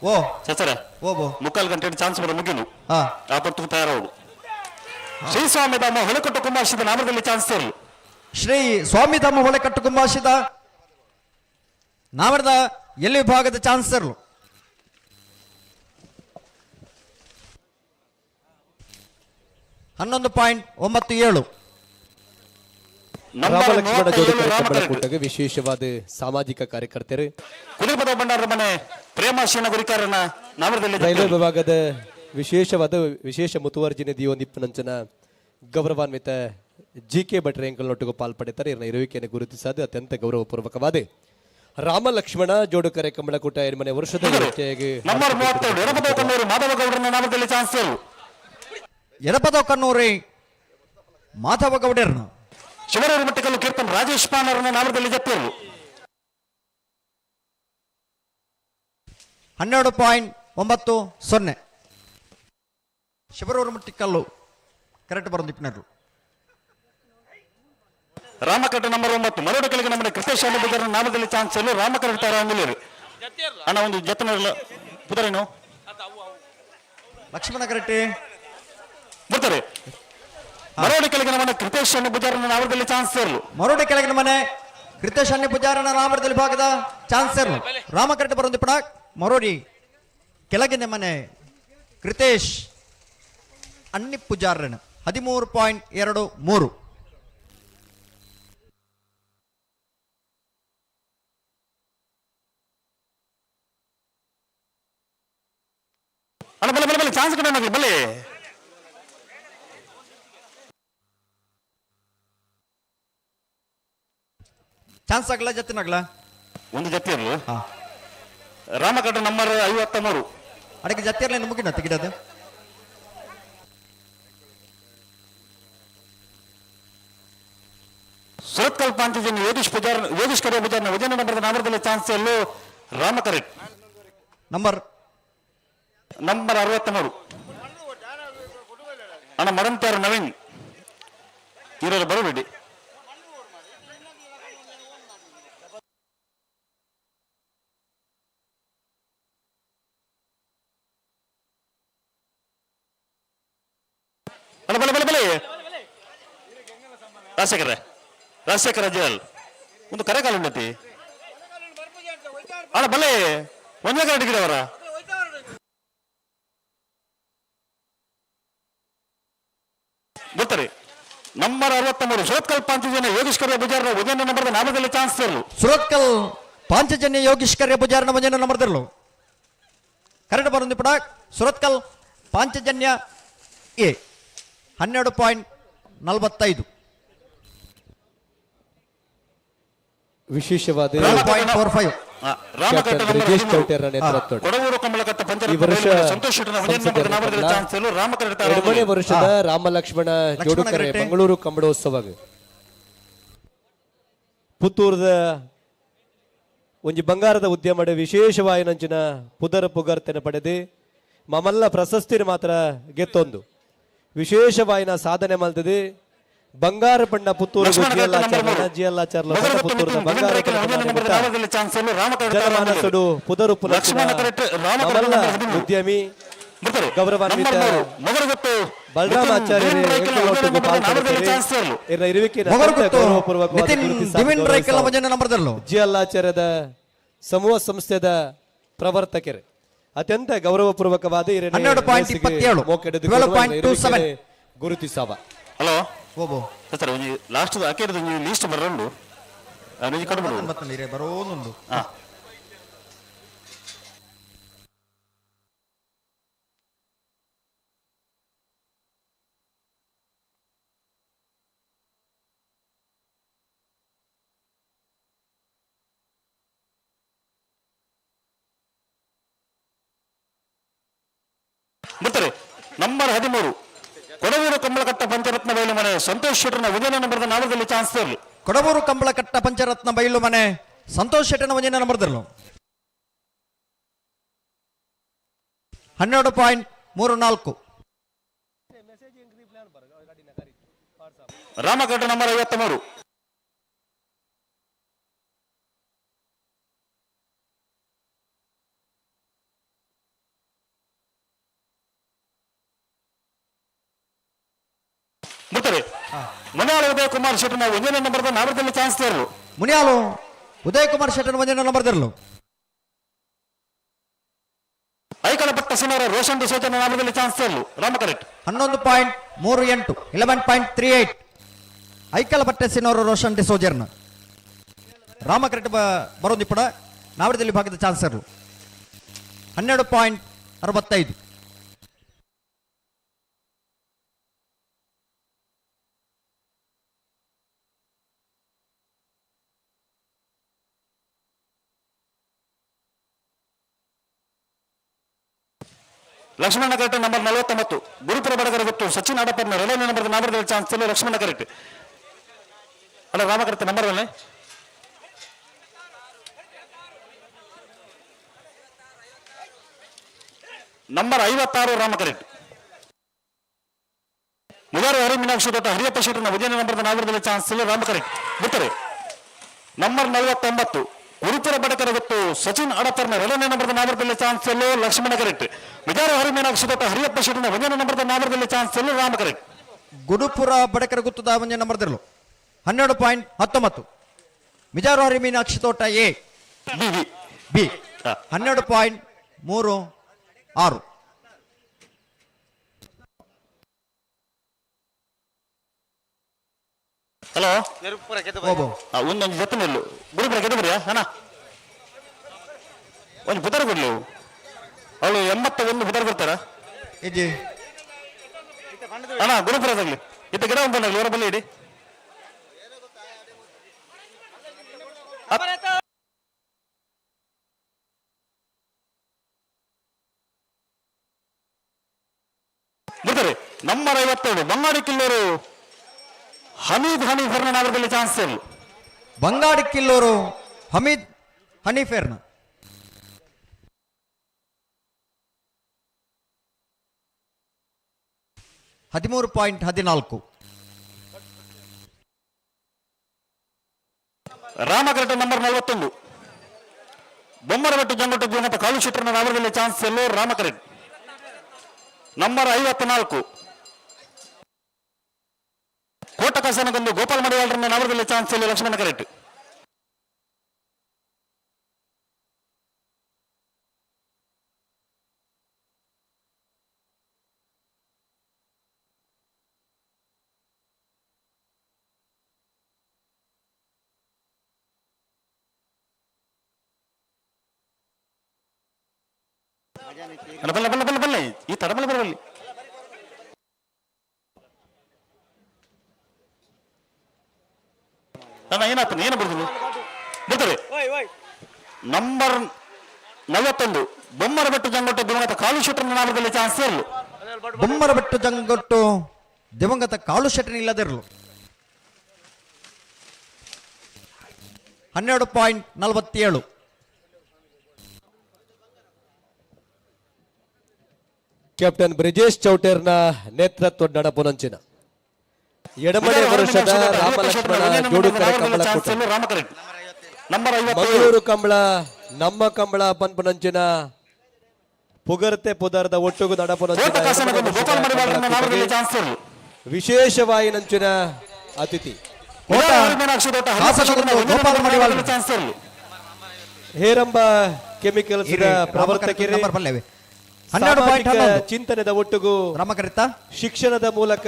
ಓ ಚಚರ ಓ ಬೋ 3 ಗಂಟೆ ಚಾನ್ಸ್ ಬರ ಮುಗಿನು ಆ ಪುರ್ತಕ್ಕೂ ತಯಾರಾವಡು. ಶ್ರೀಸ್ವಾಮಿ ದಮ್ಮ ಹೊಳಕಟ್ಟು ಕುಂಬಾಶಿದ ನಾಮದಲ್ಲಿ ಚಾನ್ಸ್ ಇರಲು. ಶ್ರೀ ಸ್ವಾಮಿ ತಮ್ಮ ಹೊಳೆ ಕಟ್ಟು ಕುಂಬಾಶಿದ ನಾವರದ ಎಲ್ಲಿ ವಿಭಾಗದ ಚಾನ್ಸ್ ಇರಲು. $11.97 ರಾಮಲಕ್ಷ್ಮಣ ಜೋಡಕರ ಕಬ್ಬಳಕೂಟಗೆ ವಿಶೇಷವಾದ ಸಾಮಾಜಿಕ ಕಾರ್ಯಕರ್ತರು ಕುದುರೆಪದ ಭಂಡಾರ ಮನೆ ಪ್ರೇಮಾಶೀನ ಗುರಿಕಾರನ ನಾಮದಲ್ಲಿ ರೈಲ್ವೆ ವಿಭಾಗದ ವಿಶೇಷ ಮುತುವರ್ಜಿನ ದಿಯೋನಿಪ್ಪನಂಚನ ಗೌರವಾನ್ವಿತ GK ಭಟ್ರೆ ಎಂಕಲ್ನೊಟ್ಟಿಗೂ ಪಾಲ್ಪಡುತ್ತಾರೆ. ಇವರ ಇರುವಿಕೆಯನ್ನು ಗುರುತಿಸಲು ಅತ್ಯಂತ ಗೌರವಪೂರ್ವಕವಾದ ರಾಮಲಕ್ಷ್ಮಣ ಜೋಡುಕರೆ ಕಂಬಳಕೂಟ ಮನೆ ವರ್ಷದ ನಂಬರ್ 32 ಎಡಪದ ಕಣ್ಣೂರು ಮಾಧವ ಗೌಡರನ ನಾಮದಲ್ಲಿ ಚಾನ್ಸ್ ಇರಲು. ಎಡಪದ ಕಣ್ಣೂರಿ ಮಾಧವ ಗೌಡರನ ಶಿವರೂರು ಮಟ್ಟಿಕಲ್ಲು ಕೀರ್ತನ್ ರಾಜೇಶ್ ಪಾನರನ ನಾಮದಲ್ಲಿ ಜಪ್ಪಿರಲು. 12.90 ಶಿವರೂರು ಮಟ್ಟಿಕಲ್ಲು ಕರೆಕ್ಟ್ ಬರೋದಿಪ್ಪನರು. ರಾಮಕಟ್ಟ ನಂಬರ್ 9 ಮರೋಡ ಕೆಳಗೆ ನಮ್ಮ ಕೃಷ್ಣೇಶ್ವರ ಬುದ್ಧರ ನಾಮದಲ್ಲಿ ಚಾನ್ಸ್ ಇರಲು. ರಾಮಕಟ್ಟ ಅಂಗಲಿ ಅಣ್ಣ ಒಂದು ಜತನ ಪುದರೇನು ಲಕ್ಷ್ಮಣ ಕರೆಕ್ಟ್ ಬರ್ತಾರೆ. ಮರೋಡಿ ಕೆಳಗಿನ ಮನೆ ಕೃತೇಶ್ ಅಣ್ಣ ಪೂಜಾರನ ನಾಮದಲ್ಲಿ ಚಾನ್ಸ್ ಇರಲು. ಮರೋಡಿ ಕೆಳಗಿನ ಮನೆ ಕೃತೇಶ್ ಅಣ್ಣ ಪೂಜಾರನ ನಾಮದಲ್ಲಿ ಭಾಗದ ಚಾನ್ಸ್ ಇರಲು. ರಾಮಕರೆಕ್ಟ್ ಬರೋದಿಪ್ಪಣ ಮರೋಡಿ ಕೆಳಗಿನ ಮನೆ ಕೃತೇಶ್ ಅಣ್ಣಿ ಪೂಜಾರನ 13.23 ಅಣ್ಣ ಬಲೆ ಬಲೆ ಬಲೆ ಚಾನ್ಸ್ ಕಡೆ ಬಲೆ ಚಾನ್ಸ್ ಆಗಲ್ಲ ಜತ್ತಿನಾಗಲ್ಲ ಒಂದು ಜತಿ ಇರಲು. ರಾಮಕಟ್ಟ ನಂಬರ್ 53 ಅಡಕ್ಕೆ ಜತಿ ಇರಲಿ ಮುಗಿನ ತೆಗಿಡದು. ಸುರತ್ಕಲ್ ಪಾಂಚಜನ್ ಯೋಗೀಶ್ ಕಡೆ ಪೂಜಾರನ 1ನೇ ನಂಬರ್ ನಾಮದಲ್ಲಿ ಚಾನ್ಸ್ ಇರಲು. ರಾಮಕರೆಟ್ ನಂಬರ್ 63 ಅಣ್ಣ ಮಡಂತಾರ ನವೀನ್ ಇರೋರು ಬರಬೇಡಿ. ರಾಜಶೇಖರ ಅಜ್ಜಲ್ ಒಂದು ಕರೆ ಕಾಲ ಉನ್ನತಿ ಅಲ್ಲ ಬಲ್ಲೆ ಒಂದೇ ಕಡೆ ಗಿಡವರ ಬರ್ತಾರೆ ನಂಬರ್ 63 ಸುರತ್ಕಲ್ ಪಾಂಚಜನ್ಯ ಯೋಗೇಶ್ವರ ಬಜಾರ್ನ ಒಂದನೇ ನಂಬರ್ದ ನಾಮದಲ್ಲಿ ಚಾನ್ಸ್ ತರಲು ಸುರತ್ಕಲ್ ಪಾಂಚಜನ್ಯ ಯೋಗೇಶ್ವರ ಬಜಾರ್ನ ಒಂದನೇ ನಂಬರ್ ತರಲು ಕರೆಕ್ಟ್ ಬರೋದು ಪಡ ಸುರತ್ಕಲ್ ಪಾಂಚಜನ್ಯ ಎ 12.45 ವಿಶೇಷವಾದ 12.45 ಬ್ರಿಜೇಶ್ ಚೌಟೇರ ನೇತೃತ್ವದ ಈ ವರ್ಷ ಎರಡನೇ ವರ್ಷದ ರಾಮಲಕ್ಷ್ಮಣ ಜೋಡುಕರೆ ಮಂಗಳೂರು ಕಂಬಳೋತ್ಸವ ಪುತ್ತೂರದ ಒಂಜಿ ಬಂಗಾರದ ಉದ್ಯಮಡೆ ವಿಶೇಷವಾಯಿನಂಚಿನ ಪುದರ ಪುಗರ್ತೆನ ಪಡೆದು ಮಮಲ್ಲ ಪ್ರಶಸ್ತಿನ ಮಾತ್ರ ಗೆತ್ತೊಂದು ವಿಶೇಷವಾಯಿನ ಸಾಧನೆ ಮಲ್ತದೆ ಬಂಗಾರ ಬಣ್ಣ ಪುತ್ತೂರು ಜಿಯಲ್ಲಾಚಾರ್ಲ ಪುತ್ತೂರದ ಬಂಗಾರ ಜನಮಾನಸುಡು ಪುದರು ಮಮಲ್ಲ ಉದ್ಯಮಿ ಗೌರವಾನ್ವಿತ ಬಲರಾಮಾಚಾರ್ಯ ಜಿಯಲ್ಲಾಚಾರ್ಯದ ಸಮೂಹ ಸಂಸ್ಥೆದ ಪ್ರವರ್ತಕರು ಅತ್ಯಂತ ಗೌರವಪೂರ್ವಕವಾದ ಗುರುತಿಸವ ಹಲೋ ಸರ್ ಲಾಸ್ಟ್ ಹಾಕಿರೋದು ನೀವು ಲೀಸ್ಟ್ ಬರೋದು ಬರೋದು ಬರ್ತಾರೆ ನಂಬರ್ 13 ಕೊಡವೂರು ಕಂಬಳಕಟ್ಟ ಪಂಚರತ್ನ ಬಯಲು ಮನೆ ಸಂತೋಷ್ ಶೆಟ್ಟರ್ನ ಒಂದನೇ ನಂಬರ್ದ ನಾಮದಲ್ಲಿ ಚಾನ್ಸ್ ತರಲಿ ಕೊಡವೂರು ಕಂಬಳಕಟ್ಟ ಪಂಚರತ್ನ ಬಯಲು ಮನೆ ಸಂತೋಷ್ ಶೆಟ್ಟರ್ನ ಒಂದನೇ ನಂಬರ್ ತರಲು 12.34 ರಾಮಕಟ್ಟ ನಂಬರ್ 53 ಬರ್ತಾರೆ ಮುನಿಯಾಳು ಉದಯ ಕುಮಾರ್ ಶೆಟ್ಟರ್ನ ಒಂದನೇ ನಂಬರ್ದ ನಾಮದಲ್ಲಿ ಚಾನ್ಸ್ ತರಲು ಮುನಿಯಾಲು ಉದಯ ಕುಮಾರ್ ಶೆಟ್ಟರ್ನ ಒಂದನೇ ನಂಬರ್ ತರಲು ಐಕಳಪಟ್ಟ ಸಿನರ ರೋಷನ್ ಡಿಸೋಜನ ನಾಮದಲ್ಲಿ ಚಾನ್ಸ್ ತರಲು ರಾಮ ಕರೆಕ್ಟ್ 11.38 11.38 ಐಕಲಪಟ್ಟೆ ಸಿನೋರು ರೋಷನ್ ಡಿಸೋಜರ್ನ ರಾಮ ಕರೆಕ್ಟ್ ಬರೋದು ಇಪ್ಪಡ ನಾವಡದಲ್ಲಿ ಭಾಗದ ಚಾನ್ಸ್ ತರಲು 12.65 ಲಕ್ಷ್ಮಣ ಕರೆಕ್ಟ್ ನಂಬರ್ 49 ಗುರುಪುರ ಬಡಗರ ಗೊತ್ತು ಸಚಿನ್ ಆಡಪ್ಪನ ಎರಡನೇ ನಂಬರ್ದ ನಾಮದಲ್ಲಿ ಚಾನ್ಸ್ ತರಲು ಲಕ್ಷ್ಮಣ ಕರೆಕ್ಟ್ ಅಲ್ಲ ರಾಮ ಕರೆಕ್ಟ್ ನಂಬರ್ ಅಲ್ಲೇ ನಂಬರ್ 56 ರಾಮ ಕರೆಕ್ಟ್ ಮುದಾರು ಹರಿ ಮೀನಾಕ್ಷಿ ದೊಡ್ಡ ಹರಿಯಪ್ಪ ಶೆಟ್ಟರ್ನ ಒಂದನೇ ನಂಬರ್ದ ನಾಮದಲ್ಲಿ ಚಾನ್ಸ್ ತರಲು ರಾಮ ಕರೆಕ್ಟ್ ಬಿಟ್ಟರೆ ನಂಬರ್ 49 ಗುರುಪುರ ಬಡಕರ ಗೊತ್ತು ಸಚಿನ್ ಆಡಪ್ಪರ್ನ ಎರಡನೇ ನಂಬರ್ದ ನಾಮದಲ್ಲಿ ಚಾನ್ಸ್ ತರಲು ಲಕ್ಷ್ಮಣ ಕರೆಕ್ಟ್ ವಿಜಾರ ಹರಿ ಮೀನಾಕ್ಷಿ ದೊಡ್ಡ ಹರಿಯಪ್ಪ ಶೆಟ್ಟರ್ನ ಒಂದನೇ ನಂಬರ್ದ ನಾಮದಲ್ಲಿ ಚಾನ್ಸ್ ತರಲು ರಾಮ ಕರೆಕ್ಟ್ ಗುಡುಪುರ ಬಡಕರ ಗುತ್ತದ ಒಂದನೇ ನಂಬರ್ ತರಲು 12.19 ಮಿಜಾರು ಹರಿ ಮೀನಾಕ್ಷಿ ತೋಟ ಎ ಬಿ 12.36 ಹಲೋ ಒಂದೊಂದು ಜೊತೆನಲ್ಲೂ ಗುರುಪುರ ಗೆದ್ದಬರಿಯಾ ಅಣ್ಣ ಒಂದು ಬುಧರ್ ಕೊಡ್ಲಿ ಅವಳು 81 ಬುಧರ್ ಕೊಡ್ತಾರ ಅಣ್ಣ ಗುರುಪುರದಾಗ್ಲಿ ಇತ್ತ ಗಿಡ ಬಂದಾಗ್ಲಿ ಅವರ ಬಲ್ಲಿ ಇಡಿ ಬರ್ತಾರೆ ನಂಬರ್ 57 ಬಂಗಾಡಿ ಕಿಲ್ಲೂರು ಹಮೀದ್ ಹನೀಫರ್ನ ನಾಮದಲ್ಲಿ ಚಾನ್ಸ್ ಇಲ್ಲ ಬಂಗಾಡಿ ಕಿಲ್ಲೂರು ಹಮೀದ್ ಹನೀಫರ್ನ 13.14 ರಾಮಕರಟ ನಂಬರ್ 41 ಬೊಮ್ಮರಬೆಟ್ಟು ಜಂಗಟ್ಟು ಜೀವನದ ಕಾಲು ಶೆಟ್ಟರ್ನ ನಾಮದಲ್ಲಿ ಚಾನ್ಸ್ ಎಲ್ಲೋ ರಾಮಕರಟ್ ನಂಬರ್ 54 ಬೋಟ ಕಾಸನಗೊಂದು ಗೋಪಾಲ್ ಮಡಿವಾಳರನ್ನ ನವರದಲ್ಲಿ ಚಾನ್ಸ್ ಅಲ್ಲಿ ಲಕ್ಷ್ಮಣ ಕರೆಕ್ಟ್. ಬಲ್ಲ ಬಲ್ಲ ಬಲ್ಲ ಬಲ್ಲ ಈ ತಡಬಲ ಬರಬಲ್ಲಿ ಏನಾಗ್ತದೆ ಏನು ಬಿಡುದು ಬಿಡ್ತಾರೆ. ನಂಬರ್ 41 ಬೊಮ್ಮರಬೆಟ್ಟು ಜಂಗೊಟ್ಟು ದಿವಂಗತ ಕಾಳು ಶೆಟ್ಟರ್ ನಾಮದಲ್ಲಿ ಚಾನ್ಸ್ ಇರಲು. ಬೊಮ್ಮರಬೆಟ್ಟು ಜಂಗೊಟ್ಟು ದಿವಂಗತ ಕಾಳು ಶೆಟ್ಟರ್ ಇಲ್ಲದಿರಲು. 12.47. ಕ್ಯಾಪ್ಟನ್ ಬ್ರಿಜೇಶ್ ಚೌಟೇರ್ನ ನೇತೃತ್ವ ನಡಪುನಂಚಿನ ಎಡಮನೆ ವರ್ಷದ ರಾಮಲಕ್ಷ್ಮಣ ಜೋಡುಕರೆ ಕಂಬಳಕೂಟ ಮಂಗಳೂರು ಕಂಬಳ ನಮ್ಮ ಕಂಬಳ ಪನ್ಪುನಂಚಿನ ಪುಗರ್ತೆ ಪುದರ್ದ ಒಟ್ಟುಗು ನಡಪುನಂಚಿನ ವಿಶೇಷವಾಗಿ ನಂಚಿನ ಅತಿಥಿ ಹೇರಂಬ ಕೆಮಿಕಲ್ಸ್ ಪ್ರವರ್ತಕರೇ ಚಿಂತನೆದ ಒಟ್ಟುಗು ಶಿಕ್ಷಣದ ಮೂಲಕ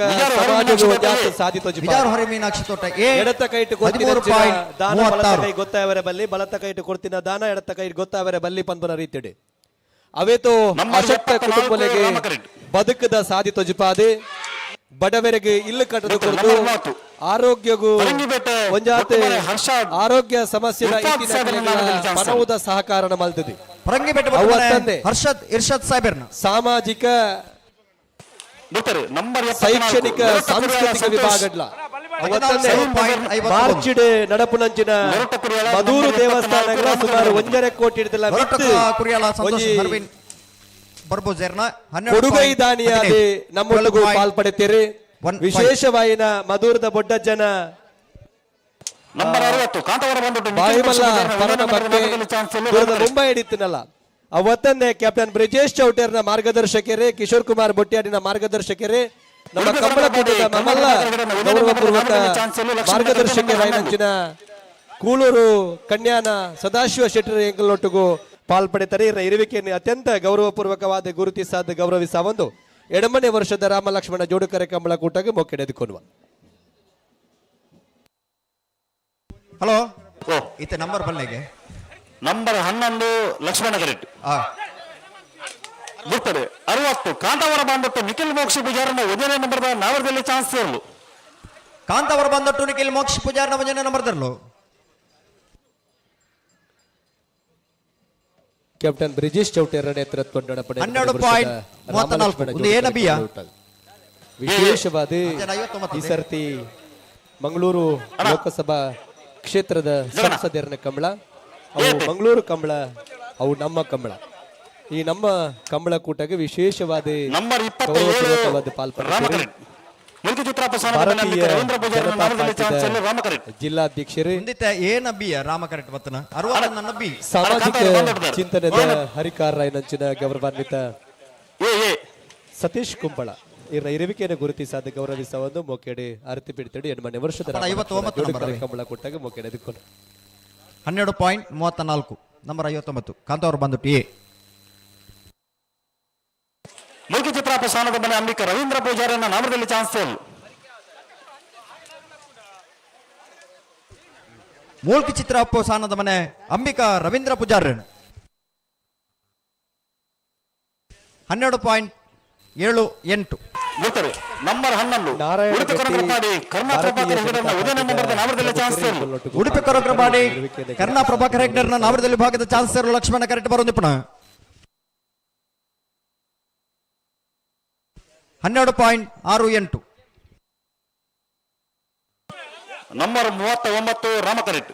ಎಡತ ಕೈಟ್ ದಾನ ಬಲತ ಕೈ ಗೊತ್ತಾಯವರ ಬಲ್ಲಿ ಬಲತ ಕೈಟ್ ಕೊಡ್ತಿನ ದಾನ ಎಡತ ಕೈಟ್ ಗೊತ್ತಾಯವರ ಬಲ್ಲಿ ಪಂಪನ ರೀತಿಡೆ ಅವೇತೋ ಅಶಕ್ತ ಕುಟುಂಬಗಳಿಗೆ ಬದುಕದ ಸಾಧಿ ತೊಜಿಪಾದೆ ಬಡವರಿಗೆ ಇಲ್ಲು ಕಟ್ಟದು ಕೊಡ್ದು ಆರೋಗ್ಯಗೂ ಒಂಜಾತೆ ಆರೋಗ್ಯ ಸಮಸ್ಯೆದ ಪನವುದ ಸಹಕಾರನ ಮಲ್ತದೆ ಹರ್ಷದ್ ಇರ್ಷದ್ ಸಾಹೇಬರ್ನ ಸಾಮಾಜಿಕ ಶೈಕ್ಷಣಿಕ ಸಾಂಸ್ಕೃತಿಕ ವಿಭಾಗಡ್ಲ ಮಾರ್ಚಿಡೆ ನಡಪುನಂಚಿನ ಮಧೂರು ದೇವಸ್ಥಾನಗಳ ಸುಮಾರು 1.5 ಕೋಟಿ ಹಿಡಿದಲ್ಲ ಕೊಡುಗೈ ದಾನಿಯಾದಿ ನಮ್ಮೊಳಗೂ ಪಾಲ್ಪಡುತ್ತೀರಿ. ವಿಶೇಷವಾಯಿನ ಮಧುರದ ಬೊಡ್ಡಜ್ಜನ ಬಾಯಿಮಲ್ಲ ಪರನ ಬಗ್ಗೆ ಮುಂಬೈ ಹಿಡಿತೀನಲ್ಲ ಅವತ್ತನ್ನೇ ಕ್ಯಾಪ್ಟನ್ ಬ್ರಿಜೇಶ್ ಚೌಟೇರ್ನ ಮಾರ್ಗದರ್ಶಕರೇ, ಕಿಶೋರ್ ಕುಮಾರ್ ಬೊಟ್ಯಾಡಿನ ಮಾರ್ಗದರ್ಶಕರೇ, ನಮ್ಮ ಕಂಬಳಕೂಟದ ನಮ್ಮೆಲ್ಲ ಗೌರವಪೂರ್ವಕ ಮಾರ್ಗದರ್ಶಕರಾಯಿನಂಚಿನ ಕೂಳೂರು ಕನ್ಯಾನ ಸದಾಶಿವ ಶೆಟ್ಟರ್ ಎಂಕಲೊಟ್ಟಿಗೂ ಪಾಲ್ಪಡುತ್ತಾರೆ. ಇರುವಿಕೆಯನ್ನು ಅತ್ಯಂತ ಗೌರವಪೂರ್ವಕವಾದ ಗುರುತಿಸಾದ ಗೌರವಿಸ ಒಂದು ಎಡಮನೆ ವರ್ಷದ ರಾಮಲಕ್ಷ್ಮಣ ಜೋಡುಕರೆ ಕಂಬಳ ಕೂಟಕ್ಕೆ ಮೊಕ್ಕೆಡೆದುಕೊಳ್ಳುವ. ಹಲೋ ಇತ್ತೆ ನಂಬರ್ ಬಲ್ಲೆಗೆ ನಂಬರ್ 11 ಲಕ್ಷ್ಮಣ ಕರೆಕ್ಟ್ ಬಿಡ್ತಾರೆ. 60 ಕಾಂತಾವರ ಬಂದಟ್ಟು ನಿಖಿಲ್ ಮೋಕ್ಷ ಪೂಜಾರನ 1ನೇ ನಂಬರ್ದ ನಾವರದಲ್ಲಿ ಚಾನ್ಸ್ ಇರಲು. ಕಾಂತಾವರ ಬಂದಟ್ಟು ನಿಖಿಲ್ ಮೋಕ್ಷ ಪೂಜಾರನ 1ನೇ ನಂಬರ್ ತರಲು. ಕ್ಯಾಪ್ಟನ್ ಬ್ರಿಜೇಶ್ ಚೌಟೇರ ನೇತೃತ್ವ ನಡಪಡೆ 12.34 ವಿಶೇಷವಾದ ಈ ಸರ್ತಿ ಮಂಗಳೂರು ಲೋಕಸಭಾ ಕ್ಷೇತ್ರದ ಸಂಸದರ ಕಂಬಳ, ಅವು ಮಂಗಳೂರು ಕಂಬಳ, ಅವು ನಮ್ಮ ಕಂಬಳ. ಈ ನಮ್ಮ ಕಂಬಳ ಕೂಟಕ್ಕೆ ವಿಶೇಷವಾದ ಗೌರವಪೂರ್ವಕವಾದ ಪಾಲ್ಪಡುತ್ತಾರೆ. ಭಾರತೀಯ ಜನತಾ ಪಾರ್ಟಿಯ ಜಿಲ್ಲಾಧ್ಯಕ್ಷರೇ, ಸಾಮಾಜಿಕ ಚಿಂತನೆದ ಹರಿಕಾರರಾಯನಂಚಿನ ಗೌರವಾನ್ವಿತ ಸತೀಶ್ ಕುಂಬಳ ಇವರ ಇರುವಿಕೆಯನ್ನು ಗುರುತಿಸಾದ ಗೌರವಿಸ ಒಂದು ಮೊಕೆಡೆ ಅರತಿ ಬಿಡ್ತಡಿ 8ನೇ ವರ್ಷದ ಕಂಬಳ ಕೊಟ್ಟಾಗ ಮೊಕೆಡೆ ಎದುಕೊಂಡು 12.34 ನಂಬರ್ 59 ಕಾಂತಾವರ ಬಂದುಟ್ಟು ಎ ಮುಲ್ಕಿ ಚಿತ್ರಾಪಸಾನದ ಮನೆ ಅಂಬಿಕ ರವೀಂದ್ರ ಪೂಜಾರನ ನಾಮದಲ್ಲಿ ಚಾನ್ಸ್ ಇಲ್ಲ. ಮೂಲ್ಕಿ ಚಿತ್ರಾಪಸಾನದ ಮನೆ ಅಂಬಿಕಾ ರವೀಂದ್ರ ಪೂಜಾರ 12.78 ನಂಬರ್ 11 ಉಡುಪಿ ಕೊರಗ್ರಪಾಡಿ ಕರ್ನಾ ಪ್ರಭಾಕರ್ ಹೆಗ್ಡರ್ನ ನಾವರದಲ್ಲಿ ಭಾಗದ ಚಾನ್ಸ್ ಇರಲು ಲಕ್ಷ್ಮಣ ಕರೆಕ್ಟ್ ಬರೋದಿಪ್ಪಣ 12.68 ನಂಬರ್ 39 ರಾಮ ಕರೆಕ್ಟ್,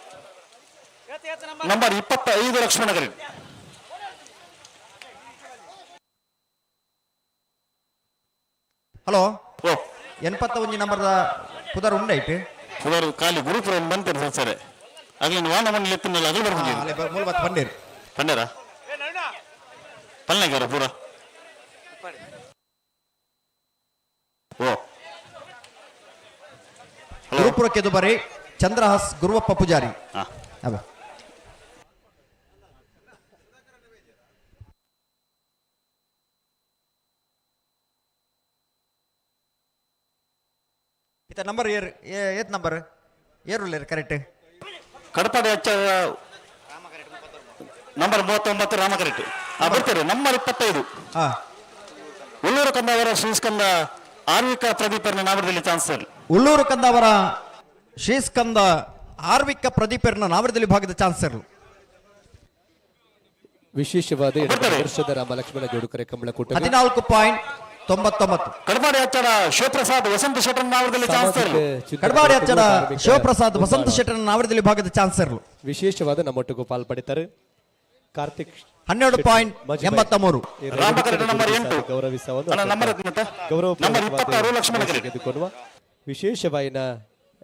ನಂಬರ್ 25 ಲಕ್ಷ್ಮಣ ಕರೆಕ್ಟ್. ಹಲೋ 81 ನಂಬರ್ದ ಪುದರ್ ಉಂಡೈಟ್ ಪುದರ್ ಖಾಲಿ ಗ್ರೂಪ್ ಬಂತೇನೆ ಸರ್ ಆಗ್ಲಿ ವಾನ ಮನೆ ಎತ್ತಿನಲ್ಲ ಅದು ಬರ್ಬೋದು ಮೂಲ ಬತ್ ಪಂಡೇರ್ ಪಂಡೇರ ಪಲ್ನಾಗ್ಯಾರ ಪೂರ ಓ ಗುರುಪುರಕ್ಕೆ ದುಬಾರಿ ಚಂದ್ರಹಾಸ್ ಗುರುವಪ್ಪ ಪೂಜಾರಿ. ಅವೆ ಇತ ನಂಬರ್ ಏತ್ ನಂಬರ್ ಏರುಲ್ಲ ಕರೆಕ್ಟ್ ಕಡಪಾಡಿ ಹಚ್ಚ ನಂಬರ್ 39 ರಾಮಕರೆಟ್ ಬರ್ತಾರೆ. ನಂಬರ್ 25 ಉಳ್ಳೂರು ಕಂದಾವರ ಶ್ರೀಸ್ಕಂದ ಆರ್ವಿಕ ಪ್ರದೀಪರ್ನ ನಾಮದಲ್ಲಿ ಚಾನ್ಸಲರ್. ಉಳ್ಳೂರು ಕಂದಾವರ ಶ್ರೀಸ್ಕಂದ ಆರ್ವಿಕ ಪ್ರದೀಪರ್ನ ನಾಮದಲ್ಲಿ ಭಾಗದ ಚಾನ್ಸಲರ್. ವಿಶೇಷವಾದ ವರ್ಷದ ರಾಮ ಲಕ್ಷ್ಮಣ ಜೋಡುಕರೆ ಕಂಬಳಕೂಟ 14.99. ಕಡಪಾಡಿ ಹಚ್ಚಡ ಶಿವಪ್ರಸಾದ್ ವಸಂತ ಶೆಟ್ಟರ್ ನಾಮದಲ್ಲಿ ಚಾನ್ಸಲರ್. ಕಡಪಾಡಿ ಹಚ್ಚಡ ಶಿವಪ್ರಸಾದ್ ವಸಂತ ಶೆಟ್ಟರ್ ನಾಮದಲ್ಲಿ ಭಾಗದ ಚಾನ್ಸಲರ್. ವಿಶೇಷವಾದ ನಮ್ಮೊಟ್ಟಿಗೂ ಪಾಲ್ಪಡಿತಾರೆ ಕಾರ್ತಿಕ್ 12.83. ರಾಮಕರೆಟ್ ನಂಬರ್ 8 ಗೌರವಿಸವನ್ನು ಗೆದ್ದುಕೊಳ್ಳುವ ವಿಶೇಷವಾಯಿನ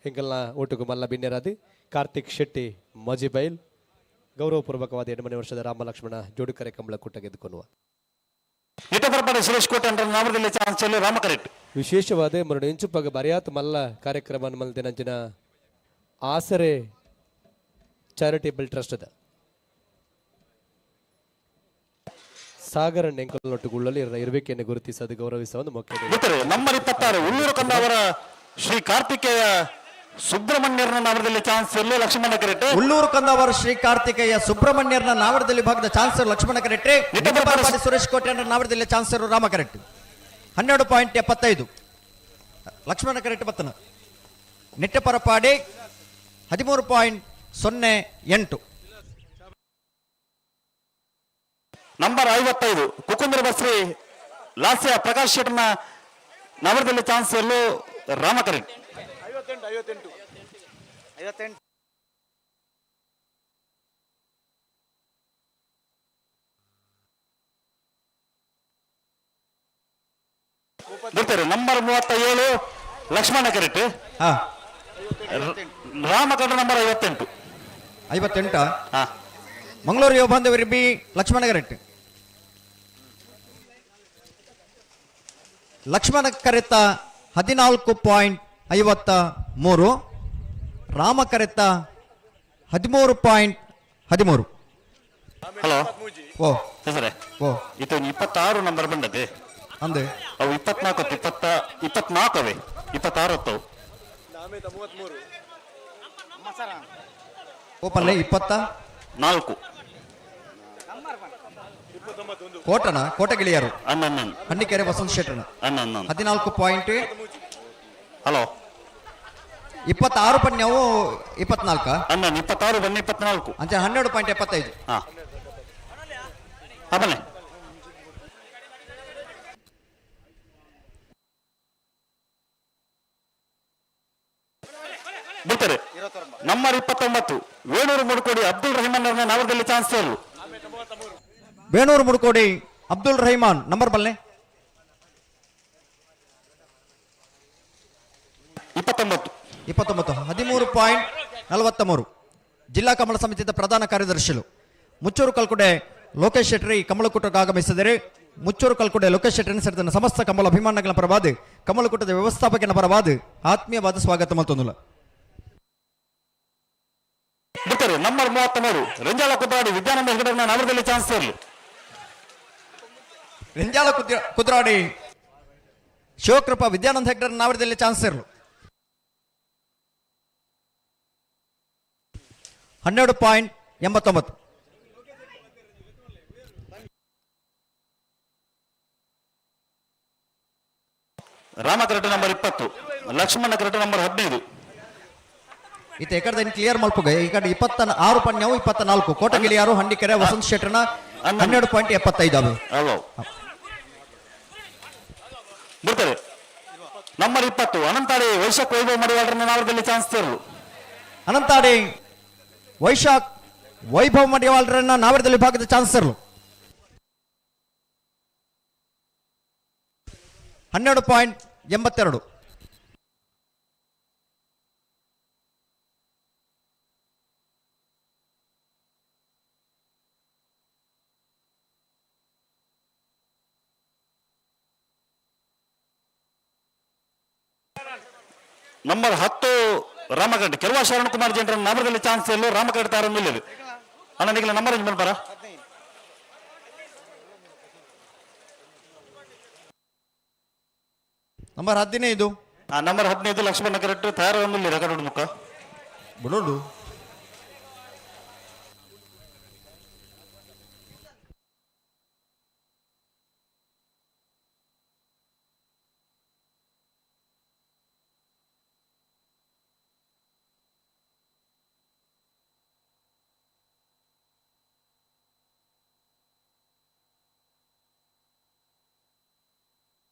ಎಂಕಲ್ನ ಒಟ್ಟುಗು ಮಲ್ಲ ಬಿನ್ನೆರಾದಿ ಕಾರ್ತಿಕ್ ಶೆಟ್ಟಿ ಮಜಿಬೈಲ್ ಗೌರವಪೂರ್ವಕವಾದ 8ನೇ ವರ್ಷದ ರಾಮ ಲಕ್ಷ್ಮಣ ಜೋಡುಕರೆ ಕಂಬಳ ಕೂಟ ಗೆದ್ದುಕೊಳ್ಳುವ ಸುರೇಶ್ ಕೋಟೆ ನಾಮದಲ್ಲಿ ಚಾನ್ಸಲರ್ ರಾಮಕರೆಟ್. ವಿಶೇಷವಾದ ಮರಣ ಎಂಚುಪ್ಪಾಗ ಬರೆಯಾತ್ ಮಲ್ಲ ಕಾರ್ಯಕ್ರಮ ಮಲ್ದಿನಂಚಿನ ಆಸರೆ ಚಾರಿಟೇಬಲ್ ಟ್ರಸ್ಟ್ ಅದ ಸಾಗರ ನೆಂಕಲ್ನೊಟ್ಟುಗುಳ್ಳಲ್ಲಿ ಇರಬೇಕೆಂದು ಗುರುತಿಸದು ಗೌರವಿಸುವ ಒಂದು ಮುಖ್ಯ. ನಂಬರ್ 26 ಉಳ್ಳೂರು ಕಂದಾವರ ಶ್ರೀ ಕಾರ್ತಿಕೇಯ ಸುಬ್ರಹ್ಮಣ್ಯರ್ನ ನಾಮದಲ್ಲಿ ಚಾನ್ಸಲರ್ ಲಕ್ಷ್ಮಣ ಕರೆಟ್. ಉಳ್ಳೂರು ಕಂದಾವರ ಶ್ರೀ ಕಾರ್ತಿಕೇಯ ಸುಬ್ರಹ್ಮಣ್ಯರ್ನ ನಾಮದಲ್ಲಿ ಭಾಗದ ಚಾನ್ಸಲರ್ ಲಕ್ಷ್ಮಣ ಕರೆಟ್ರೆ. ಸುರೇಶ್ ಕೋಟೆ ನಾಮದಲ್ಲಿ ಚಾನ್ಸಲರ್ ರಾಮ ಕರೆಟ್ 12.75. ಲಕ್ಷ್ಮಣ ಕರೆಟ್ ಬತ್ತನ ನಿಟ್ಟೆಪರಪಾಡಿ 13.08. ನಂಬರ್ 55 ಕುಕುಂದ್ರ ಬಸ್ರಿ ಲಾಸ್ಯ ಪ್ರಕಾಶ್ ಶೆಟ್ಟರ್ನ ನವರದಲ್ಲಿ ಚಾನ್ಸಲರ್ ರಾಮಕರೆಟ್. 58. ಬರ್ತಾರೆ. ನಂಬರ್ 37 ಲಕ್ಷ್ಮಣ ಕರೆಟ್. ರಾಮಕರೆಟ್ ನಂಬರ್ 58. 58. ಮಂಗಳೂರು ಯುವ ಬಾಂಧವರಿ ಬಿ ಲಕ್ಷ್ಮಣ ಕರೆಟ್. ಲಕ್ಷ್ಮಣ ಕರೆತ 14.53. ರಾಮ ಕರೆತ 13.13. ಹಲೋ ಓ ಹೆಸರೇ ಓ ಇದು 26 ನಂಬರ್ ಬಂದದೆ ಅಂದೆ ಅವು 24 ಅವೇ 26 ಅತ್ತವು ಓಪನ್ 24. ಕೋಟನ ಕೋಟಗಿಳಿಯರು ಹಣ್ಣಿಕೆರೆ ವಸಂತ ಶೆಟ್ಟರ್ನ 14. ಹಲೋ 26 ಪನ್ಯವು 24 26 ಬನ್ನಿ 24 ಅಂಚೆ 12.75. ಬನ್ನಿ ಬಿಡ್ತಾರೆ. ನಂಬರ್ 29 ವೇಣೂರು ಮುಡ್ಕೋಡಿ ಅಬ್ದುಲ್ ರಹಿಮಾನ್ ಅವರ ನಾಮದಲ್ಲಿ ಚಾನ್ಸಲರ್. ವೇಣೂರು ಮುಡ್ಕೋಡಿ ಅಬ್ದುಲ್ ರಹಿಮಾನ್ ನಂಬರ್ ಬಲ್ಲೆ 29. 13.43. ಜಿಲ್ಲಾ ಕಮಲ ಸಮಿತಿಯ ಪ್ರಧಾನ ಕಾರ್ಯದರ್ಶಿಗಳು ಮುಚ್ಚೂರು ಕಲ್ಕುಡೆ ಲೋಕೇಶ್ ಶೆಟ್ಟಿ ಕಮಲಕೂಟಕ್ಕೆ ಆಗಮಿಸಿದರೆ ಮುಚ್ಚೂರು ಕಲ್ಕುಡೆ ಲೋಕೇಶ್ ಶೆಟ್ಟಿ ಸೇರಿದ ಸಮಸ್ತ ಕಮಲ ಅಭಿಮಾನಗಳ ಪರವಾದ ಕಮಲಕೂಟದ ವ್ಯವಸ್ಥಾಪಕನ ಪರವಾದ ಆತ್ಮೀಯವಾದ ಸ್ವಾಗತ ಮತ್ತೊಂದು. ಬಿಡ್ತಾರೆ. ನಂಬರ್ 33 ರಂಜಾಳ ಕುದ್ರಾಡಿ ವಿದ್ಯಾನಂದ ಹೆಗಡೆಯವರ ನಾಮದಲ್ಲಿ ಚಾನ್ಸಲರ್. ರಂಜಾಳ ಕುದ್ರಾಡಿ ಶಿವಕೃಪಾ ವಿದ್ಯಾನಂದ ಹೆಗ್ಡರ್ ನಾವರದಲ್ಲಿ ಚಾನ್ಸಲರ್. 12.89. ರಾಮಕರೆಟ್ ನಂಬರ್ 20 ಲಕ್ಷ್ಮಣ ಕರೆಟ್ ನಂಬರ್ 15. ಈತ ಎಕಡೆ ಕ್ಲಿಯರ್ ಮಲ್ಪುಗ ಈ ಕಡೆ 26 ಪನ್ಯವು 24 ಕೋಟಗಿಳಿಯಾರು ಹಂಡಿಕೆರೆ ವಸಂತ ಶೆಟ್ಟರ್ನ 12.75 ಅವು ಬಿಡ್ತಾರೆ. ನಂಬರ್ 20 ಅನಂತಾಡಿ ವೈಶಾಖ್ ವೈಭವ್ ಮಡಿವಾಳರನ್ನ ನಾವರದಲ್ಲಿ ಚಾನ್ಸಲರ್. ಅನಂತಾಡಿ ವೈಶಾಖ್ ವೈಭವ್ ಮಡಿವಾಳರನ್ನ ನಾವರದಲ್ಲಿ ಭಾಗದ ಚಾನ್ಸಲರ್. 12.82. ನಂಬರ್ 10 ರಾಮಕರಡ್ ಕೆರವಾ ಶರಣ್ ಕುಮಾರ್ ಜನರ ನಾಮದಲ್ಲಿ ಚಾನ್ಸ್ ಎಲ್ಲೋ ರಾಮಕರಡ್ ತಾರ ನಿಲ್ಲದು ಅಣ್ಣ ನಿಗಲ ನಂಬರ್ ಇಂಜ್ ಬರ ನಂಬರ್ 15 ನಂಬರ್ 15 ಲಕ್ಷ್ಮಣ ಕರೆಕ್ಟ್ ತಯಾರ ನಿಲ್ಲ ರೆಕಾರ್ಡ್ ಮುಖ ಬಿಡೋಡು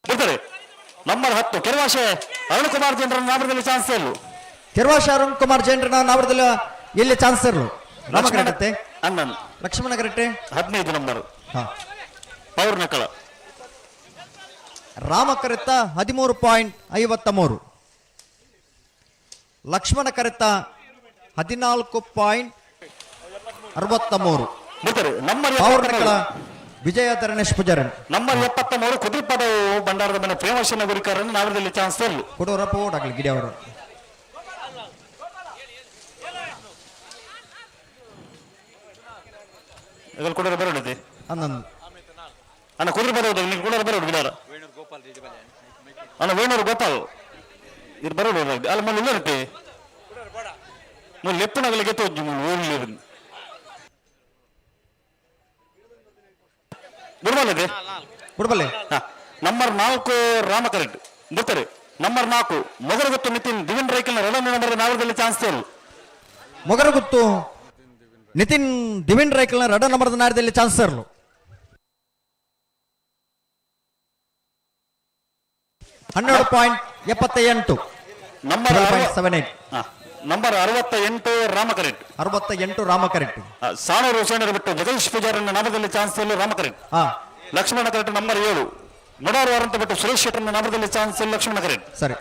ಬರ್ತಾರೆ ನಂಬರ್ 10 ಕೆರವಾಶೆ ಅರುಣ್ ಕುಮಾರ್ ಜನರ ನಾಮದಲ್ಲಿ ಚಾನ್ಸ್ ಎಲ್ಲೋ ಕೆರವಾಶ ಅರುಣ್ ಕುಮಾರ್ ಜನರ ನಾಮದಲ್ಲಿ ಎಲ್ಲಿ ಚಾನ್ಸ್ ಇರಲು ರಾಮಕರಟ್ಟೆ ಅಣ್ಣನ್ ಲಕ್ಷ್ಮಣ ಕರೆಕ್ಟೆ 15 ನಂಬರ್ ಪವರ್ ನಕಳ ರಾಮಕರೆತ್ತ 13.53 ಲಕ್ಷ್ಮಣ ಕರೆತ್ತ 14.63 ಬರ್ತಾರೆ ನಂಬರ್ ಪವರ್ ನಕಳ ವಿಜಯ ಧರಣೇಶ್ ಪೂಜಾರನ್ ನಂಬರ್ 73 ಕುದುರ್ಪದ ಬಂಡಾರದ ಮನೆ ಪ್ರೇಮಶನ ಗುರಿಕಾರನ್ನು ನಾಮದಲ್ಲಿ ಚಾನ್ಸ್ ಎಲ್ಲೋ ಕೊಡೋರಪ್ಪ ಓಡಾಗ್ಲಿ ಗಿಡಿ ಅವರು ಇದರಲ್ಲಿ ಕೊಡೋರು ಬರೋಡಿದೆ ಹನ್ನೊಂದು ಅಣ್ಣ ಕುದುರೆ ಬರೋದು ನೀವು ಕೊಡೋರು ಬರೋದು ಗಿಡಾರ ಅಣ್ಣ ವೇಣೂರು ಗೋಪಾಲ್ ಇದು ಬರೋದು ಅಲ್ಲ ಮೊನ್ನೆ ಇಲ್ಲ ಇರುತ್ತೆ ಮೊನ್ನೆ ಲೆಪ್ಪನಾಗಲಿ ಗೆತ್ತು ಓಡ್ಲಿ ಬಿಡ್ಬಲ್ಲದೆ ಬಿಡ್ಬಲ್ಲೆ ನಂಬರ್ 4 ರಾಮಕರೆಡ್ ಬರ್ತಾರೆ ನಂಬರ್ 4 ಮೊಗರಗುತ್ತು ನಿತಿನ್ ದಿವಿನ್ ರೈಕಲ್ ಎರಡನೇ ನಂಬರ್ ನಾವದಲ್ಲಿ ಚಾನ್ಸ್ ಎಲ್ಲೋ ಮೊಗರಗುತ್ತು ನಿತಿನ್ ದಿವಿನ್ ರೈಕಲ್ನ 2 ನಂಬರ್ದ ನಾಡದಲ್ಲಿ ಚಾನ್ಸ್ ಇರಲು $12.78 ನಂಬರ್ 78 ನಂಬರ್ 68 ರಾಮಕರೆಡ್ 68 ರಾಮಕರೆಟ್ ಸಾಣೂರು ಹುಸೇನರ ಬಿಟ್ಟು ಜಗದೀಶ್ ಪೂಜಾರನ್ನ ನಾಮದಲ್ಲಿ ಚಾನ್ಸ್ ಎಲ್ಲೋ ರಾಮಕರೆಡ್ ಲಕ್ಷ್ಮಣ ಕರೆಕ್ಟ್ ನಂಬರ್ 7 ಮೊಡಾರು ಅಂತ ಬಿಟ್ಟು ಸುರೇಶ್ ಶೆಟ್ಟರ್ನ ನಾಮದಲ್ಲಿ ಚಾನ್ಸ್ ಎಲ್ಲೋ ಲಕ್ಷ್ಮಣ ಕರೆಕ್ಟ್ ಸರಿ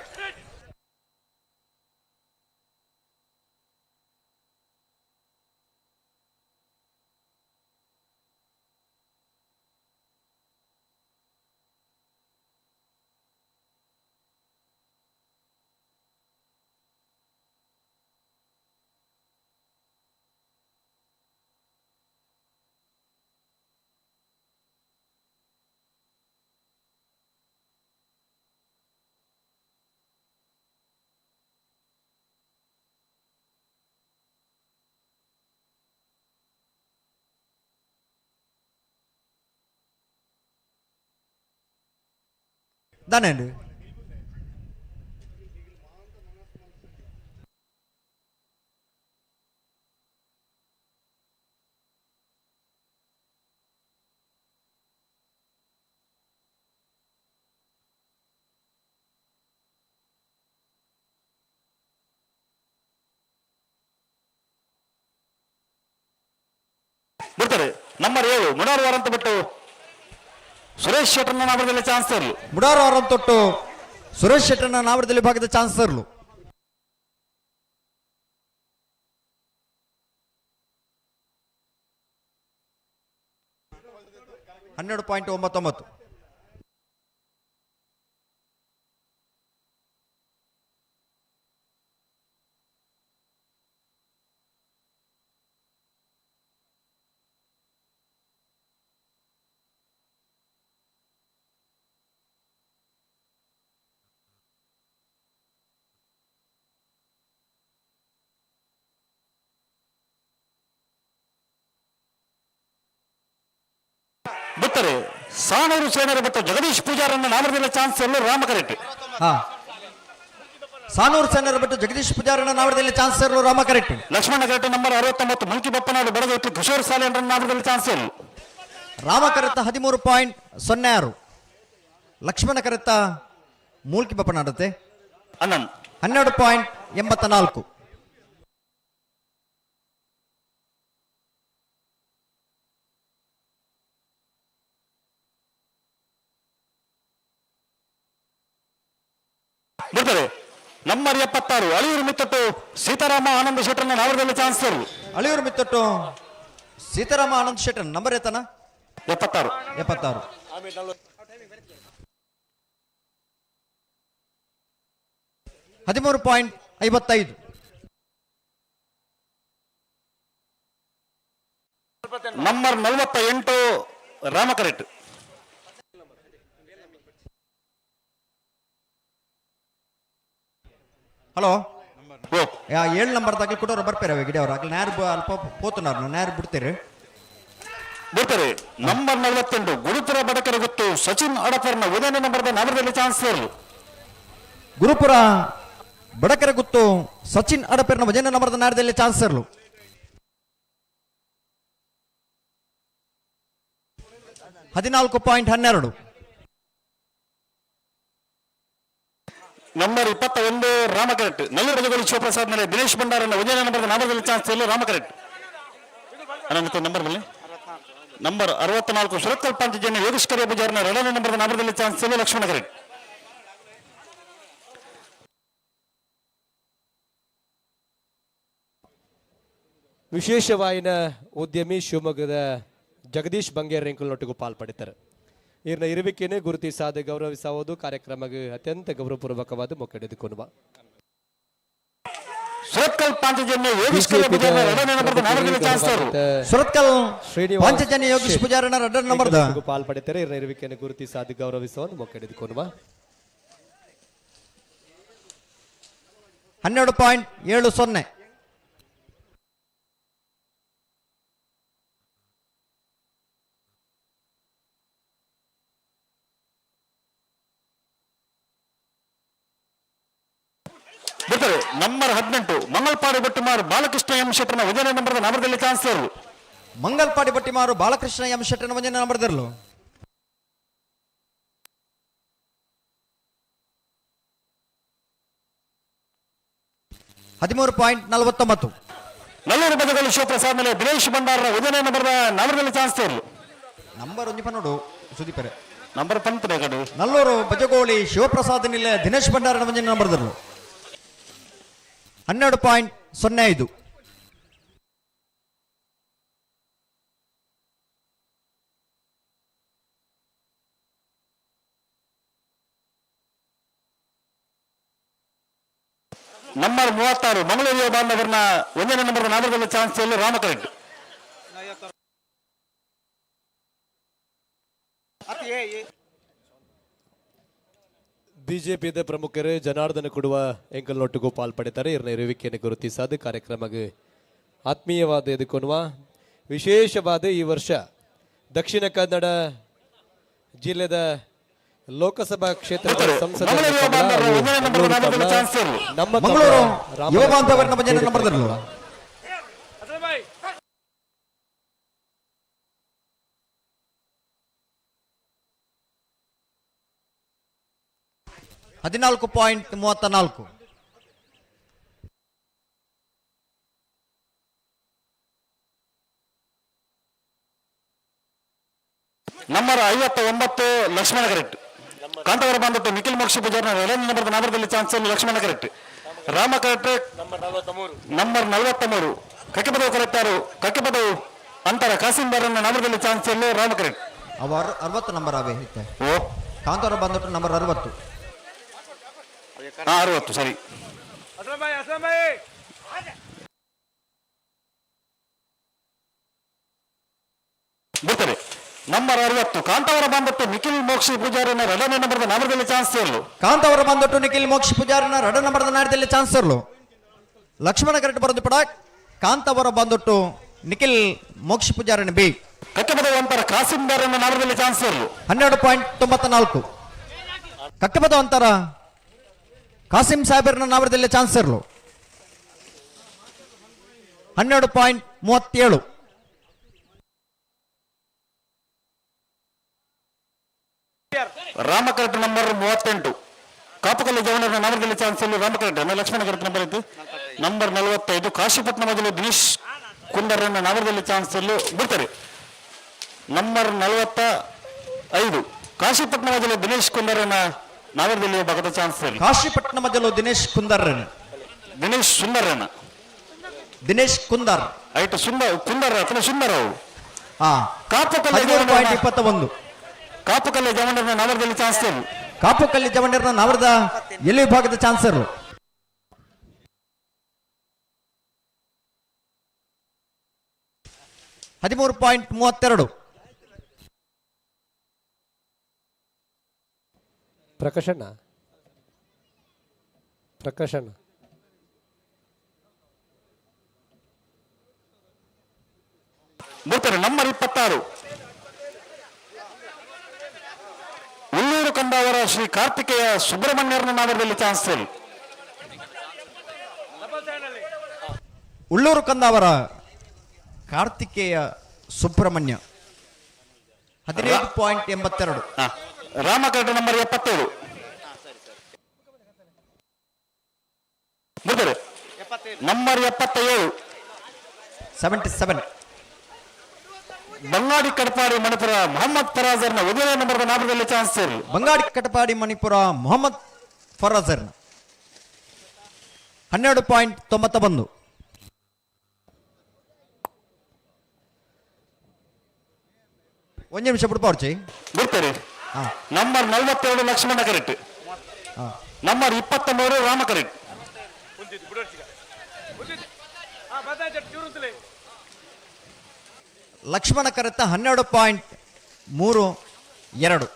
దానండి ಬರ್ತಾರೆ ನಂಬರ್ 7 ಮೊಡಾರು ಅಂತ ಬಿಟ್ಟು ಸುರೇಶ್ ಶೆಟ್ಟರ್ನ ನಾಮದಲ್ಲಿ ಚಾನ್ಸ್ ಇರಲು ಮುಡಾರು ಅವರನ್ನು ತೊಟ್ಟು ಸುರೇಶ್ ಶೆಟ್ಟರ್ನ ನಾವರದಲ್ಲಿ ಭಾಗದ ಚಾನ್ಸ್ ಇರಲು $12.99 ಬಿಟ್ಟರೆ ಸಾಣೂರು ಸೇನರ ಬಿಟ್ಟು ಜಗದೀಶ್ ಪೂಜಾರನ್ನ ನಾಮದಲ್ಲಿ ಚಾನ್ಸ್ ಎಲ್ಲೋ ರಾಮಕರೆಟ್ ಸಾನೂರು ಸೇನರ ಬಿಟ್ಟು ಜಗದೀಶ್ ಪೂಜಾರನ ನಾವರದಲ್ಲಿ ಚಾನ್ಸ್ ಇರಲು ರಾಮಕರೆಟ್ ಲಕ್ಷ್ಮಣ ಕರೆಕ್ಟ್ ನಂಬರ್ 69 ಮುಲ್ಕಿ ಬಪ್ಪನಾಡು ಬಡದೊಟ್ಟು ಕಿಶೋರ್ ಸಾಲೇಂದ್ರ ನಾಮದಲ್ಲಿ ಚಾನ್ಸ್ ಎಲ್ಲೋ ರಾಮಕರೆತ್ತ 13.06 ಲಕ್ಷ್ಮಣ ಕರೆತ್ತ ಮೂಲ್ಕಿ ಬಪ್ಪನಾಡುತ್ತೆ 12.84 ಬರ್ತಾರೆ ನಂಬರ್ 76 ಅಳಿಯೂರು ಮಿತ್ತಟ್ಟು ಸೀತಾರಾಮ ಆನಂದ ಶೆಟ್ಟರ್ನ ನಾವರದಲ್ಲಿ ಚಾನ್ಸ್ ಇರಲು ಅಳಿಯೂರು ಮಿತ್ತಟ್ಟು ಸೀತಾರಾಮ ಆನಂದ್ ಶೆಟ್ಟರ್ ನಂಬರ್ ಎತ್ತನ 76 17 13.55. ನಂಬರ್ 48 ರಾಮಕರೆಟ್. ಹಲೋ 7 ನಂಬರ್ ದಾಖಲೆ ಕೊಟ್ಟವ್ರು ಬರ್ತಾರೆ ಗಿಡ ಅವ್ರು ಆಗ್ಲಿ ನೇರ ಅಲ್ಪ ಪೋತುನಾರು ನೇರ ಬಿಡ್ತೀರಿ ಬರ್ತಾರೆ. ನಂಬರ್ 48 ಗುರುಪುರ ಬಡಕರ ಗೊತ್ತು ಸಚಿನ್ ಅಡಪರ್ನ ಉದಯನ ನಂಬರ್ದ ನಗರದಲ್ಲಿ ಚಾನ್ಸ್ ಇರಲು. ಗುರುಪುರ ಬಡಕರ ಗುತ್ತು ಸಚಿನ್ ಅಡಪೆರ್ನ ವಜನ ನಂಬರ್ದ ನೇರದಲ್ಲಿ ಚಾನ್ಸ್ ಇರಲು. 14.12. ನಂಬರ್ 21 ರಾಮಕರೆಟ್ ನಲ್ಲೂರು ಶಿವಪ್ರಸಾದ್ ಮೇಲೆ ದಿನೇಶ್ ಭಂಡಾರನ ಉದಯನ ನಂಬರ್ದ ನಗರದಲ್ಲಿ ಚಾನ್ಸ್ ಇರಲು ರಾಮಕರೆಟ್. ನಂಬರ್ ಮೇಲೆ ನಂಬರ್ 64 ಸುರತ್ಕಲ್ ಪಂಚಜನ್ಯ ಯೋಗೇಶ್ವರ ಪೂಜಾರನ 2ನೇ ನಂಬರ್ದ ನಗರದಲ್ಲಿ ಚಾನ್ಸ್ ಇರಲು ಲಕ್ಷ್ಮಣ ಕರೆಟ್. ವಿಶೇಷವಾಯಿನ ಉದ್ಯಮಿ ಶಿವಮೊಗ್ಗದ ಜಗದೀಶ್ ಬಂಗೇರ್ ರೆಂಕಲ್ನೊಟ್ಟಿಗೂ ಪಾಲ್ಪಡಿತಾರೆ. ಇರ್ನ ಇರುವಿಕೆಯನ್ನು ಗುರುತಿಸಾದ ಗೌರವಿಸುವುದು ಕಾರ್ಯಕ್ರಮಕ್ಕೆ ಅತ್ಯಂತ ಗೌರವಪೂರ್ವಕವಾದ ಮೊಕ್ಕಡೆದುಕೊಳ್ಳುವ ಸುರತ್ಕಲ್ ಪಾಂಚಜನ್ಯ ಯೋಗೇಶ್ ಪೂಜಾರನ 2ನೇ ನಂಬರ್ದ ನಗರದಲ್ಲಿ ಚಾನ್ಸ್ ಇರಲು. ಸುರತ್ಕಲ್ ಪಾಂಚಜನ್ಯ ಯೋಗೇಶ್ ಪೂಜಾರನ 2ನೇ ನಂಬರ್ದ ಪಾಲ್ಪಡಿತಾರೆ. ಇರ್ನ ಇರುವಿಕೆಯನ್ನು ಗುರುತಿಸಾದ ಗೌರವಿಸುವುದು ಮೊಕ್ಕಡೆದುಕೊಳ್ಳುವ 12.70. ಬರ್ತಾರೆ. ನಂಬರ್ 18 ಮಂಗಲ್ಪಾಡಿ ಬಟ್ಟಿಮಾರು ಬಾಲಕೃಷ್ಣ ಎಂ ಶೆಟ್ಟರ್ನ ಉದಯನ ನಂಬರ್ದ ನಗರದಲ್ಲಿ ಚಾನ್ಸ್ ಇರಲು. ಮಂಗಲ್ಪಾಡಿ ಬಟ್ಟಿಮಾರು ಬಾಲಕೃಷ್ಣ ಎಂ ಶೆಟ್ಟರ್ನ ವಜನ ನಂಬರ್ದಿರಲು 13.49. ನಲ್ಲೂರು ಬದಗಲು ಶಿವಪ್ರಸಾದ್ ಮೇಲೆ ದಿನೇಶ್ ಭಂಡಾರನ ಉದಯನ ನಂಬರ್ದ ನಗರದಲ್ಲಿ ಚಾನ್ಸ್ ಇರಲು. ನಂಬರ್ ಒಂಜಿ ಪನ್ನೋಡು ಸುದೀಪರೆ ನಂಬರ್ 19 ಕಡೆ ನಲ್ಲೂರು ಬಜಗೋಳಿ ಶಿವಪ್ರಸಾದ್ ನಿಲ್ಲ ದಿನೇಶ್ ಭಂಡಾರನ ವಜನ ನಂಬರ್ದಿರಲು 12.05. ನಂಬರ್ 36 ಮಂಗಳೂರು ಬಾಂಧವರನ್ನ 1ನೇ ನಂಬರ್ದ ನಗರದಲ್ಲಿ ಚಾನ್ಸ್ ಇರಲು ರಾಮಕರೆಟ್. ಬಿಜೆಪಿದ ಪ್ರಮುಖರು ಜನಾರ್ದನ ಕೊಡುವ ಎಂಕಲ್ನೊಟ್ಟಿಗೂ ಪಾಲ್ಪಡಿತಾರೆ. ಇರ್ನ ಇರುವಿಕೆಯನ್ನು ಗುರುತಿಸಾದ ಕಾರ್ಯಕ್ರಮಕ್ಕೆ ಆತ್ಮೀಯವಾದ ಎದುಕೊನ್ನುವ ವಿಶೇಷವಾದ ಈ ವರ್ಷ ದಕ್ಷಿಣ ಕನ್ನಡ ಜಿಲ್ಲೆದ ಲೋಕಸಭಾ ಕ್ಷೇತ್ರದ ಸಂಸದ ನಮ್ಮ ಮಂಗಳೂರು ಯುವ ಬಾಂಧವರನ್ನ ವಜನ ನಂಬರ್ದಿರಲು 14.34. ನಂಬರ್ 59 ಲಕ್ಷ್ಮಣ ಕರೆಟ್ ಕಾಂತವರ ಬಂದಟ್ಟು ನಿಖಿಲ್ ಮೋಕ್ಷ ಪೂಜಾರನ 2ನೇ ನಂಬರ್ದ ನಗರದಲ್ಲಿ ಚಾನ್ಸ್ ಇರಲು ಲಕ್ಷ್ಮಣ ಕರೆಟ್. ರಾಮ ಕರೆಟ್ ನಂಬರ್ 43 ಕಕ್ಕೆಪದವು ಕರೆಕ್ಟಾರು ಕಕ್ಕೆಪದವು ಅಂತರ ಕಾಸಿಂಬಾರನ ನಗರದಲ್ಲಿ ಚಾನ್ಸ್ ಇರಲು ರಾಮ ಕರೆಟ್. ಅವರು 60 ನಂಬರ್ ಅವೇ ಓ ಕಾಂತವರ ಬಂದಟ್ಟು ನಂಬರ್ 60. 60 ಸರಿ. ಬರ್ತಾರೆ. ನಂಬರ್ 60 ಕಾಂತವರ ಬಂದಟ್ಟು ನಿಖಿಲ್ ಮೋಕ್ಷ ಪೂಜಾರನ 2ನೇ ನಂಬರ್ದ ನಗರದಲ್ಲಿ ಚಾನ್ಸ್ ಇರಲು. ಕಾಂತವರ ಬಂದಟ್ಟು ನಿಖಿಲ್ ಮೋಕ್ಷ ಪೂಜಾರನ 2ನೇ ನಂಬರ್ದ ನಾಡದಲ್ಲಿ ಚಾನ್ಸ್ ಇರಲು. ಲಕ್ಷ್ಮಣ ಕರೆಕ್ಟ್ ಬರೋದು ಪಡ ಕಾಂತವರ ಬಂದಟ್ಟು ನಿಖಿಲ್ ಮೋಕ್ಷ ಪೂಜಾರನ ಬಿ ಕಕ್ಕೆಪದವು ಅಂತರ ಕಾಸಿಂಬಾರನ ನಗರದಲ್ಲಿ ಚಾನ್ಸ್ ಇರಲು. 12.94. ಕಕ್ಕೆಪದ ಅಂತರ ಕಾಸಿಂ ಸಾಹೇಬರ್ನ ನಾವರದಲ್ಲಿ ಚಾನ್ಸ್ ಇರಲು 12.37. ರಾಮಕರೆಟ್ ನಂಬರ್ 38 ಕಾಪುಕಲ್ಲು ಜವನರ ನಗರದಲ್ಲಿ ಚಾನ್ಸ್ ಇರಲು ರಾಮಕರೆಟ್. ಲಕ್ಷ್ಮಣ ಕರೆಟ್ ನಂಬರ್ ಇತ್ತು. ನಂಬರ್ 45 ಕಾಶಿಪಟ್ನ ಮೊದಲು ದಿನೇಶ್ ಕುಂದರನ ನಗರದಲ್ಲಿ ಚಾನ್ಸ್ ಇರಲು ಬಿಡ್ತಾರೆ. ನಂಬರ್ 45 ಕಾಶಿಪಟ್ನ ಮೊದಲು ದಿನೇಶ್ ಕುಂದರನ ನಗರದಲ್ಲಿ ಭಾಗದ ಚಾನ್ಸ್ ಇರಲಿ. ಕಾಶಿಪಟ್ನ ಮೊದಲು ದಿನೇಶ್ ಕುಂದರ್ರನ್ ದಿನೇಶ್ ಸುಂದರನ ದಿನೇಶ್ ಕುಂದರ್ ಐಟು ಕುಂದರ ಅಥವಾ ಸುಂದರ ಅವರು ಕಾಪುಕಲ್ಲು 21. ಕಾಪುಕಲ್ಲು ಜವನರ ನಗರದಲ್ಲಿ ಚಾನ್ಸ್ ಇರಲಿ. ಕಾಪುಕಲ್ಲು ಜವನರ ನಗರದ ಎಲ್ಲಿ ವಿಭಾಗದ ಚಾನ್ಸ್ ಇರಲು 13.32. ಪ್ರಕಾಶಣ್ಣ ಬರ್ತಾರೆ ನಂಬರ್ 26 ಉಳ್ಳೂರು ಕಂದಾವರ ಶ್ರೀ ಕಾರ್ತಿಕೇಯ ಸುಬ್ರಹ್ಮಣ್ಯರನ್ನ ನಾಮದಲ್ಲಿ ಚಾನ್ಸ್ ಸರಿ. ಉಳ್ಳೂರು ಕಂದಾವರ ಕಾರ್ತಿಕೇಯ ಸುಬ್ರಹ್ಮಣ್ಯ 15.82. ರಾಮಕರಟ ನಂಬರ್ 77 ಬರ್ತಾರೆ ನಂಬರ್ 77. ಬಂಗಾಡಿ ಕಡಪಾಡಿ ಮಣಿಪುರ ಮೊಹಮ್ಮದ್ ಫರಾಜರ್ನ 1ನೇ ನಂಬರ್ ನಾಮದಲ್ಲಿ ಚಾನ್ಸ್ ಸರಿ. ಬಂಗಾಡಿ ಕಟಪಾಡಿ ಮಣಿಪುರ ಮೊಹಮ್ಮದ್ ಫರಾಜರ್ನ 12.91. ಒಂದು ನಿಮಿಷ ಬಿಡ್ಪಾರ್ಚಿ ಬರ್ತಾರೆ ನಂಬರ್ 42 ಲಕ್ಷ್ಮಣ ಕರೆಕ್ಟ್, ನಂಬರ್ 23 ರಾಮ ಕರೆಕ್ಟ್. ಲಕ್ಷ್ಮಣ ಕರೆತ 12.32.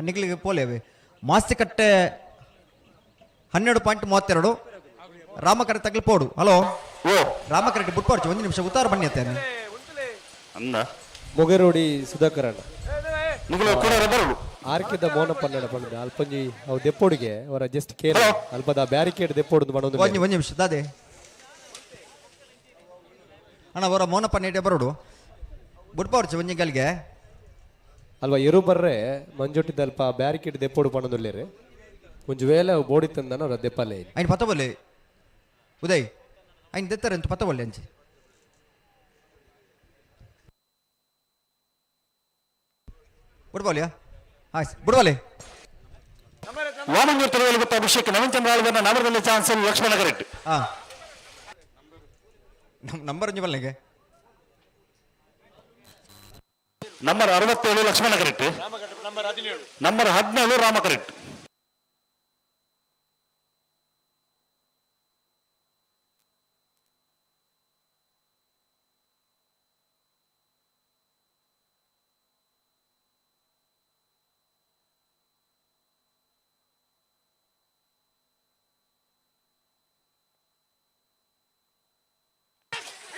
ನಿಗ್ಲಿಗೆ ಪೋಲೇವೆ ಮಾಸ್ತಿಕಟ್ಟೆ 12.32. ರಾಮಕರೆತಗ್ಲಿ ಪೋಡು. ಹಲೋ ರಾಮಕರೆಟ್ಟಿ ಬಿಟ್ಪಾರ್ಚಿ ಒಂದು ನಿಮಿಷ ಉತ್ತಾರ ಬನ್ನಿ ಅತ್ತೇನೆ ಅಂದ ಮೊಗರೋಡಿ ಸುಧಾಕರಣ್ಣ ಬರಲು ಆರ್ಕಿದ ಮೋನ ಪನ್ನಡ ಪಂಡ ಅಲ್ಪಂಜಿ ಅವು ದೆಪ್ಪೋಡಿಗೆ ಅವರ ಜಸ್ಟ್ ಕೇರ್ ಅಲ್ಪದ ಬ್ಯಾರಿಕೇಡ್ ದೆಪ್ಪೋಡು ಮಾಡೋದು ಒಂದು ನಿಮಿಷ ದಾದೆ ಅಣ್ಣ ಅವರ ಮೋನ ಪನ್ನೆಡೆ ಬರೋಡು ಬಿಟ್ಪಾರ್ಚಿ ಒಂಜಿಗಲ್ಗೆ ಅಲ್ವಾ ಎರು ಬರ್ರೆ ಮಂಜೊಟ್ಟಿದ ಅಲ್ಪ ಬ್ಯಾರಿಕೇಡ್ ದೆಪ್ಪೋಡು ಪಣ್ಣದುಲ್ಲೇರಿ ಒಂಜು ವೇಳೆ ಅವು ಬೋಡಿ ತಂದನ ಅವರ ದೆಪ್ಪಲ್ಲೇ ఆయన పత్తబోలే ఉదయ్ ఆయన తెత్తారు ఎంత పత్తబోలే అంచి ಬುಡ್ಬೋಲಿಯಾ ಹಾಯ್ ಬುಡ್ಬೋಲೆ ವಾಮಂಜೂರ್ ತಿರುವಲ್ಲಿ ಗೊತ್ತ ಅಭಿಷೇಕ್ ನವೀನ್ ಚಂದ್ರ ಆಳ್ವನ ನಾಮದಲ್ಲಿ ಚಾನ್ಸ್ ಲಕ್ಷ್ಮಣ ಕರೆಕ್ಟ್. ನಂಬರ್ ಬಲ್ಲೆಗೆ ನಂಬರ್ 67 ಲಕ್ಷ್ಮಣ ಕರೆಕ್ಟ್, ನಂಬರ್ 17 ರಾಮ ಕರೆಕ್ಟ್.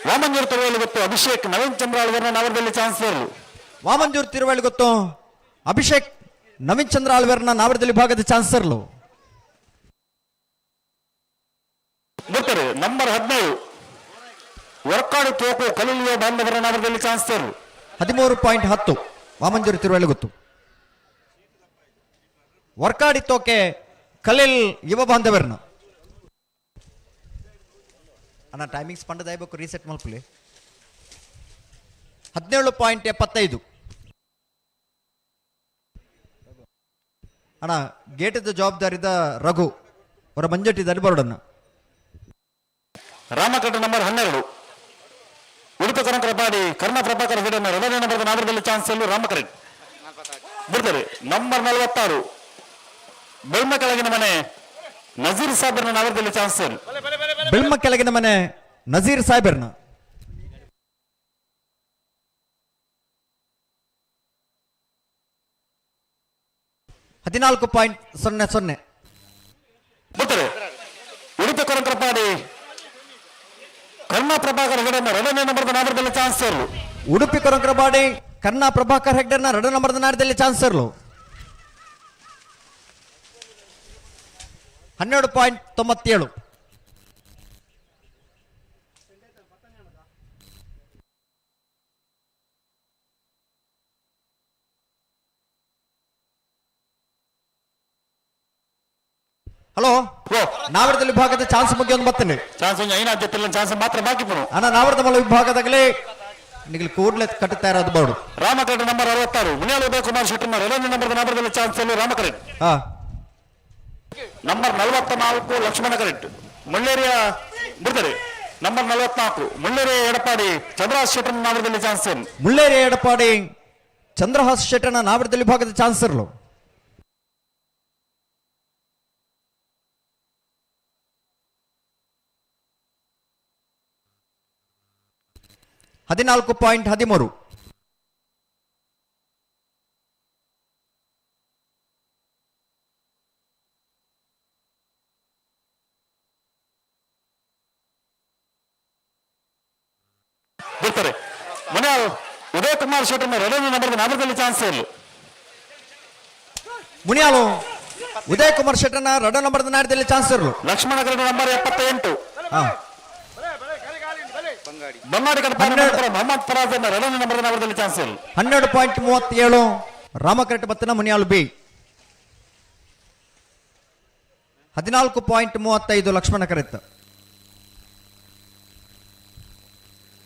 ವಾಮಂಜೂರ್ ತಿರುವಲ್ಲಿ ಗೊತ್ತು ಅಭಿಷೇಕ್ ನವೀನ್ ಚಂದ್ರ ಆಳ್ವನ ನಾಮದಲ್ಲಿ ಚಾನ್ಸ್ ವಾಮಂಜೂರ್ ತಿರುವಳಿ ಗೊತ್ತು ಅಭಿಷೇಕ್ ನವೀನ್ ಚಂದ್ರ ಆಳ್ವೇರ್ನ ನಾವರದಲ್ಲಿ ಭಾಗದ ಚಾನ್ಸರ್ಲು ಬರ್ತಾರೆ ನಂಬರ್ 17 ವರ್ಕಾಡು ತೋಕು ಕಲಿಯುವ ಬಾಂಧವರ ನಾಮದಲ್ಲಿ ಚಾನ್ಸ್ 13.10. ವಾಮಂಜೂರ್ ತಿರುವಳಿ ಗೊತ್ತು ವರ್ಕಾಡಿ ತೋಕೆ ಕಲೀಲ್ ಯುವ ಬಾಂಧವರ್ನ ಅಣ್ಣ ಟೈಮಿಂಗ್ಸ್ ಪಂಡದಾಯ್ಬೇಕು ರೀಸೆಟ್ ಮಲ್ಪಲಿ 17.75. ಅಣ್ಣ ಗೇಟದ ಜವಾಬ್ದಾರಿದ ರಘು ಅವರ ಮಂಜಟ್ಟಿದ್ದಾರೆ ಬರೋಡನ್ನ ರಾಮಕಟ ನಂಬರ್ 12 ಉಡುಪಿ ಕನಕರಪಾಡಿ ಕರ್ಣ ಪ್ರಭಾಕರ್ ಹಿಡನ್ನ 2ನೇ ನಂಬರ್ ನಾಮದಲ್ಲಿ ಚಾನ್ಸ್ ರಾಮಕರೆಟ್. ಬಿಡ್ತಾರೆ ನಂಬರ್ 46 ಬೆಳ್ಮ ಕೆಳಗಿನ ಮನೆ ನಜೀರ್ ಸಾಬರ್ನ ನಾಮದಲ್ಲಿ ಚಾನ್ಸ್ ಬೆಳ್ಮ ಕೆಳಗಿನ ಮನೆ ನಜೀರ್ ಸಾಹೇಬರ್ನ 14.00. ಬಿಡ್ತಾರೆ ಉಡುಪಿ ಕನಕರಪಾಡಿ ಕರ್ಣ ಪ್ರಭಾಕರ್ ಹೆಗಡೆನ 2ನೇ ನಂಬರ್ ನಾಮದಲ್ಲಿ ಚಾನ್ಸ್ ಉಡುಪಿ ಕೊರಂಕರಪಾಡಿ ಕರ್ಣ ಪ್ರಭಾಕರ್ ಹೆಗ್ಡೆರ್ನ 2 ನಂಬರ್ ನಾಡದಲ್ಲಿ ಚಾನ್ಸರ್ಲು 12.97. ಹಲೋ ನಾವರದ ವಿಭಾಗದ ಚಾನ್ಸ್ ಮುಗಿ ಒಂದು ಬರ್ತೇನೆ ಚಾನ್ಸ್ ಚಾನ್ಸ್ ಮಾತ್ರ ಬಾಕಿ ಅಣ್ಣ ನಾವರದ ಮಲ ವಿಭಾಗದಾಗಲೇ ನಿಗಲಿ ಕೂಡಲೇ ಕಟ್ಟುತ್ತಾ ಇರೋದು ಬೋರ್ಡು ರಾಮಕರೆಟ್ ನಂಬರ್ 66 ಮುನಿಯಾಳ ಉದಯಕುಮಾರ್ ಶೆಟ್ಟರ್ನ 2ನೇ ನಂಬರ್ ನಾಮದಲ್ಲಿ chance ರಾಮಕರೆಟ್. Number 44 Lakshmana correct Mulleria ಬಿಡ್ತಾರೆ ನಂಬರ್ 44 ಮುಳ್ಳೇರಿಯ ಎಡಪಾಡಿ ಚಂದ್ರಹಾಸ್ ಶೆಟ್ಟರ್ನ ನಾಮದಲ್ಲಿ ಚಾನ್ಸ್ ಮುಳ್ಳೇರಿಯ ಎಡಪಾಡಿ ಚಂದ್ರಹಾಸ್ ಶೆಟ್ಟರ್ನ ನಾವರದ ವಿಭಾಗದ ಚಾನ್ಸರ್ಲು 13.75. 14.13. ಬಿಡ್ತಾರೆ ಮುನಿಯಾಲ್ ಉದಯ್ ಕುಮಾರ್ ಶೆಟ್ಟರ್ ಎರಡನೇ ನಂಬರ್ದಲ್ಲಿ ಚಾನ್ಸ್ ಇಲ್ಲ. ಮುನಿಯಾಲು ಉದಯ್ ಕುಮಾರ್ ಶೆಟ್ಟರ್ನ 2 ನಂಬರ್ದ ನಾಟದಲ್ಲಿ ಚಾನ್ಸ್ ಇರಲು. ಲಕ್ಷ್ಮಣ ಗರಡಿ ನಂಬರ್ 78. ಬನ್ನಾಡಿ ಕಡಪ ಮೊಹಮ್ಮದ್ ಫರಾಜ್ 2ನೇ ನಂಬರ್ದಲ್ಲಿ ಚಾನ್ಸ್ ಇಲ್ಲ. 12.37 ರಾಮಕರೆಟ್ ಬತ್ತನ ಮುನಿಯಾಲು ಬಿ. 14.35 ಲಕ್ಷ್ಮಣ ಕರೆತ್.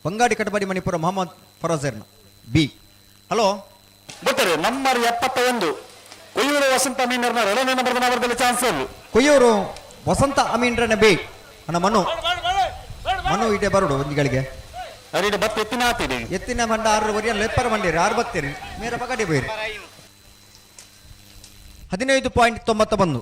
ಬಂಗಾಡಿ ಕಟಪಾಡಿ ಮಣಿಪುರ ಮೊಹಮ್ಮದ್ ಫರಾಜರ್ನ ಬಿ. ಹಲೋ ಬಿಡ್ತಾರೆ ನಂಬರ್ 71 ಕೊಯ್ಯೂರು ವಸಂತ ಅಮೀನರ್ನ 2ನೇ ನಂಬರ್ದಲ್ಲಿ ಚಾನ್ಸ್ ಇಲ್ಲ. ಕೊಯ್ಯೂರು ವಸಂತ ಅಮೀನ್ರನ ಬಿ. ಅಣ್ಣ ಮನು ಇಡೆ ಬರೋಡು ಒಂದಿಗಳಿಗೆ ಅರಿಡೆ ಬತ್ ಎತ್ತಿನ ಹಾತಿರಿ ಎತ್ತಿನ ಮಂಡ 6 ವರಿಯ ಲೆಪ್ಪರ್ ಮಂಡಿರಿ 6 ಬತ್ತೀರಿ ಮೇರ ಪಗಡಿ ಬೈರಿ. 15.91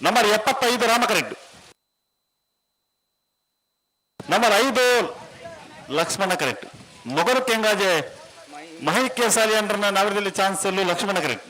ನಂಬರ್ 75 ರಾಮಕರೆಡ್ಡಿ. Number 5 Lakshmana correct. ಮೊಗರು ಕೆಂಗಾಜೆ ಮಹಿಕೆ ಸಾಲಿ ಅಂಡ್ರನ ನಗರದಲ್ಲಿ ಚಾನ್ಸ್ ಅಲ್ಲೂ ಲಕ್ಷ್ಮಣ ಕರೆಕ್ಟ್.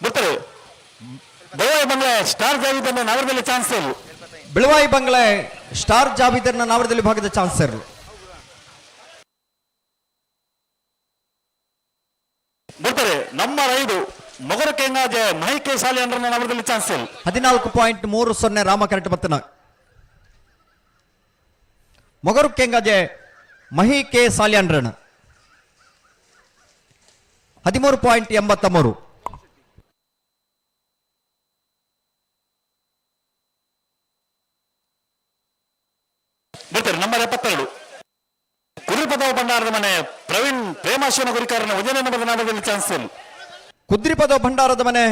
ಬಿಡ್ತಾರೆ ಬೆಳವಾಯಿ ಬಂಗ್ಲೆ ಸ್ಟಾರ್ ಜಾವಿದನ್ನ ನಗರದಲ್ಲಿ ಚಾನ್ಸ್ ಇಲ್ಲ. ಬೆಳವಾಯಿ ಬಂಗ್ಲೆ ಸ್ಟಾರ್ ಜಾಬಿದರ್ನ ನಾವರದಲ್ಲಿ ಭಾಗದ ಚಾನ್ಸ್ ಇರಲು. ಬಿಡ್ತಾರೆ ನಂಬರ್ 5 ಮೊಗರು ಕೆಂಗಾಜೆ ಮಹಿಕೆ ಸಾಲಿ ಅಂಡ್ರನ ನಗರದಲ್ಲಿ ಚಾನ್ಸ್ ಇಲ್ಲ. 14.30 ರಾಮಕರೆಟ್ ಬತ್ತನ ಮೊಗರು ಕೆಂಗಾಜೆ ಮಹಿ ಕೆ ಸಾಲ್ಯಾಂಡ್ರನ್ 13.83. ಬಿಡ್ತಾರೆ ನಂಬರ್ 72 ಕುದುರೆಪದವ ಭಂಡಾರದ ಮನೆ ಪ್ರವೀಣ್ ಪ್ರೇಮಾಶಿವನ ಗುರಿಕಾರನ 1ನೇ ನಂಬರ್ದಲ್ಲಿ ಚಾನ್ಸ್ ಇಲ್ಲ. ಕುದ್ರಿಪದ ಭಂಡಾರದ ಮನೆ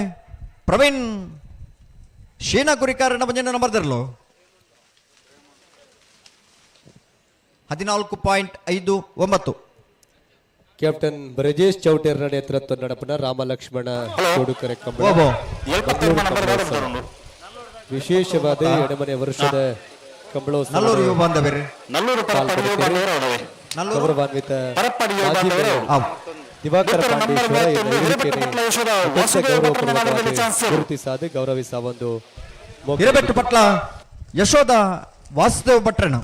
ಪ್ರವೀಣ್ ಶೀನಾ ಗುರಿಕಾರನ 1ನೇ ನಂಬರ್ದಿರಲು. 14.59 ಕ್ಯಾಪ್ಟನ್ ಬ್ರಜೇಶ್ ಚೌಟೇರ್ ನೇತೃತ್ವ ನಡಪನ ರಾಮಲಕ್ಷ್ಮಣ ಕೋಡುಕರೆ ವಿಶೇಷವಾದ ಎಡಮನೆ ವರ್ಷದ ಗೌರವಾನ್ವಿತ ದಿವಾಕರ ಗುರುತಿಸಾದ ಗೌರವಿಸ ಒಂದು ಹಿರಬೆಟ್ಟು ಪಟ್ಲ ಯಶೋಧ ವಾಸುದೇವ್ ಭಟ್ರಣ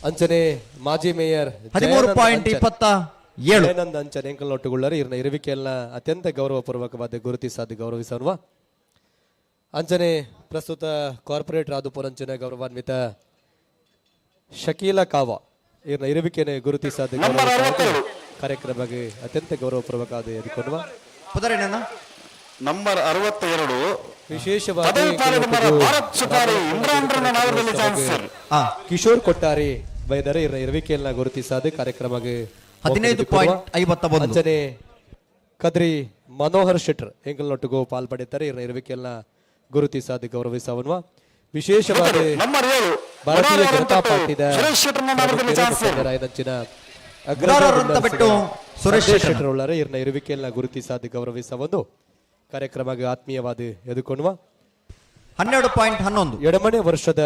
ಅಂಚನೆ ಮಾಜಿ ಮೇಯರ್ 13.27 ಅಂಚನೆ ಎಂಕಲ್ನೊಟ್ಟುಗೊಳ್ಳರು ಇರ್ನ ಇರುವಿಕೆಯಲ್ಲ ಅತ್ಯಂತ ಗೌರವಪೂರ್ವಕವಾದ ಗುರುತಿಸಾದ ಗೌರವಿಸನ್ವ ಅಂಚನೆ ಪ್ರಸ್ತುತ ಕಾರ್ಪೊರೇಟ್ ರಾದುಪುರ ಅಂಚನೆ ಗೌರವಾನ್ವಿತ ಶಕೀಲಾ ಕಾವಾ ಇರ್ನ ಇರುವಿಕೆನೆ ಗುರುತಿಸಾದ ಕಾರ್ಯಕ್ರಮಕ್ಕೆ ಅತ್ಯಂತ ಗೌರವಪೂರ್ವಕವಾದ ಎದುಕೊನ್ವ ಪುದರೇನ ನಂಬರ್ 62 ವಿಶೇಷವಾಗಿ ಕಿಶೋರ್ ಕೊಟ್ಟಾರಿ ಬೈದರೆ ಇರ್ನ ಇರುವಿಕೆಯಲ್ಲ ಗುರುತಿಸಾದ ಕಾರ್ಯಕ್ರಮಕ್ಕೆ 15.51 ಅಂಚನೆ ಕದ್ರಿ ಮನೋಹರ್ ಶೆಟ್ಟರ್ ಎಂಕಲ್ನೊಟ್ಟಿಗೂ ಪಾಲ್ಪಡಿತಾರೆ ಇರ್ನ ಇರುವಿಕೆಯಲ್ಲ ಗುರುತಿಸಾದ ಗೌರವಿಸವನ್ವ ವಿಶೇಷವಾದ ಭಾರತೀಯ ಜನತಾ ಪಾರ್ಟಿದ ಸುರೇಶ್ ಶೆಟ್ಟರ್ ಉಳ್ಳಾರೆ ಇರ್ನ ಇರುವಿಕೆಯಲ್ಲ ಗುರುತಿಸಾದ ಗೌರವಿಸವೊಂದು ಕಾರ್ಯಕ್ರಮಕ್ಕೆ ಆತ್ಮೀಯವಾದ ಎದುಕೊನ್ವ 12.11 ಎಡಮನೆ ವರ್ಷದ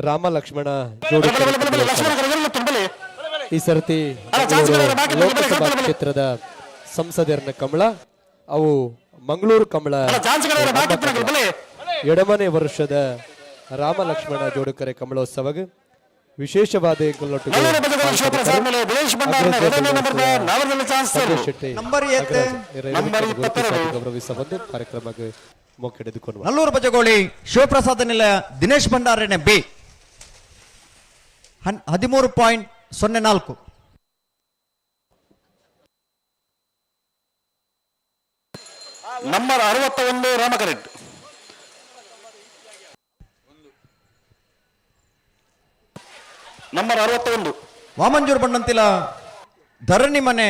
ರಾಮ ಲಕ್ಷ್ಮಣ ಜೋಡಿ ಈ ಸರ್ತಿ ಲೋಕಸಭಾ ಕ್ಷೇತ್ರದ ಸಂಸದರನ್ನ ಕಮಲ ಅವು ಮಂಗಳೂರು ಕಮಲ ಎಡಮನೆ ವರ್ಷದ ರಾಮ ಲಕ್ಷ್ಮಣ ಜೋಡುಕರೆ ಕಮಲೋತ್ಸವಗೆ ವಿಶೇಷವಾದ ಗೌರವಿಸಬಂದು ಕಾರ್ಯಕ್ರಮಕ್ಕೆ ಮೊಕ್ಕೆಡೆದುಕೊಂಡು ನಲ್ಲೂರು ಬಜಗೋಳಿ ಶಿವಪ್ರಸಾದ ನಿಲಯ ದಿನೇಶ್ ಭಂಡಾರನೆ ಬಿ 13. 0.04. ನಂಬರ್ 61 ರಾಮಕರೆಡ್ಡಿ. ನಂಬರ್ 61 ವಾಮಂಜೂರು ಬಣ್ಣಂತಿಲ ಧರಣಿ ಮನೆ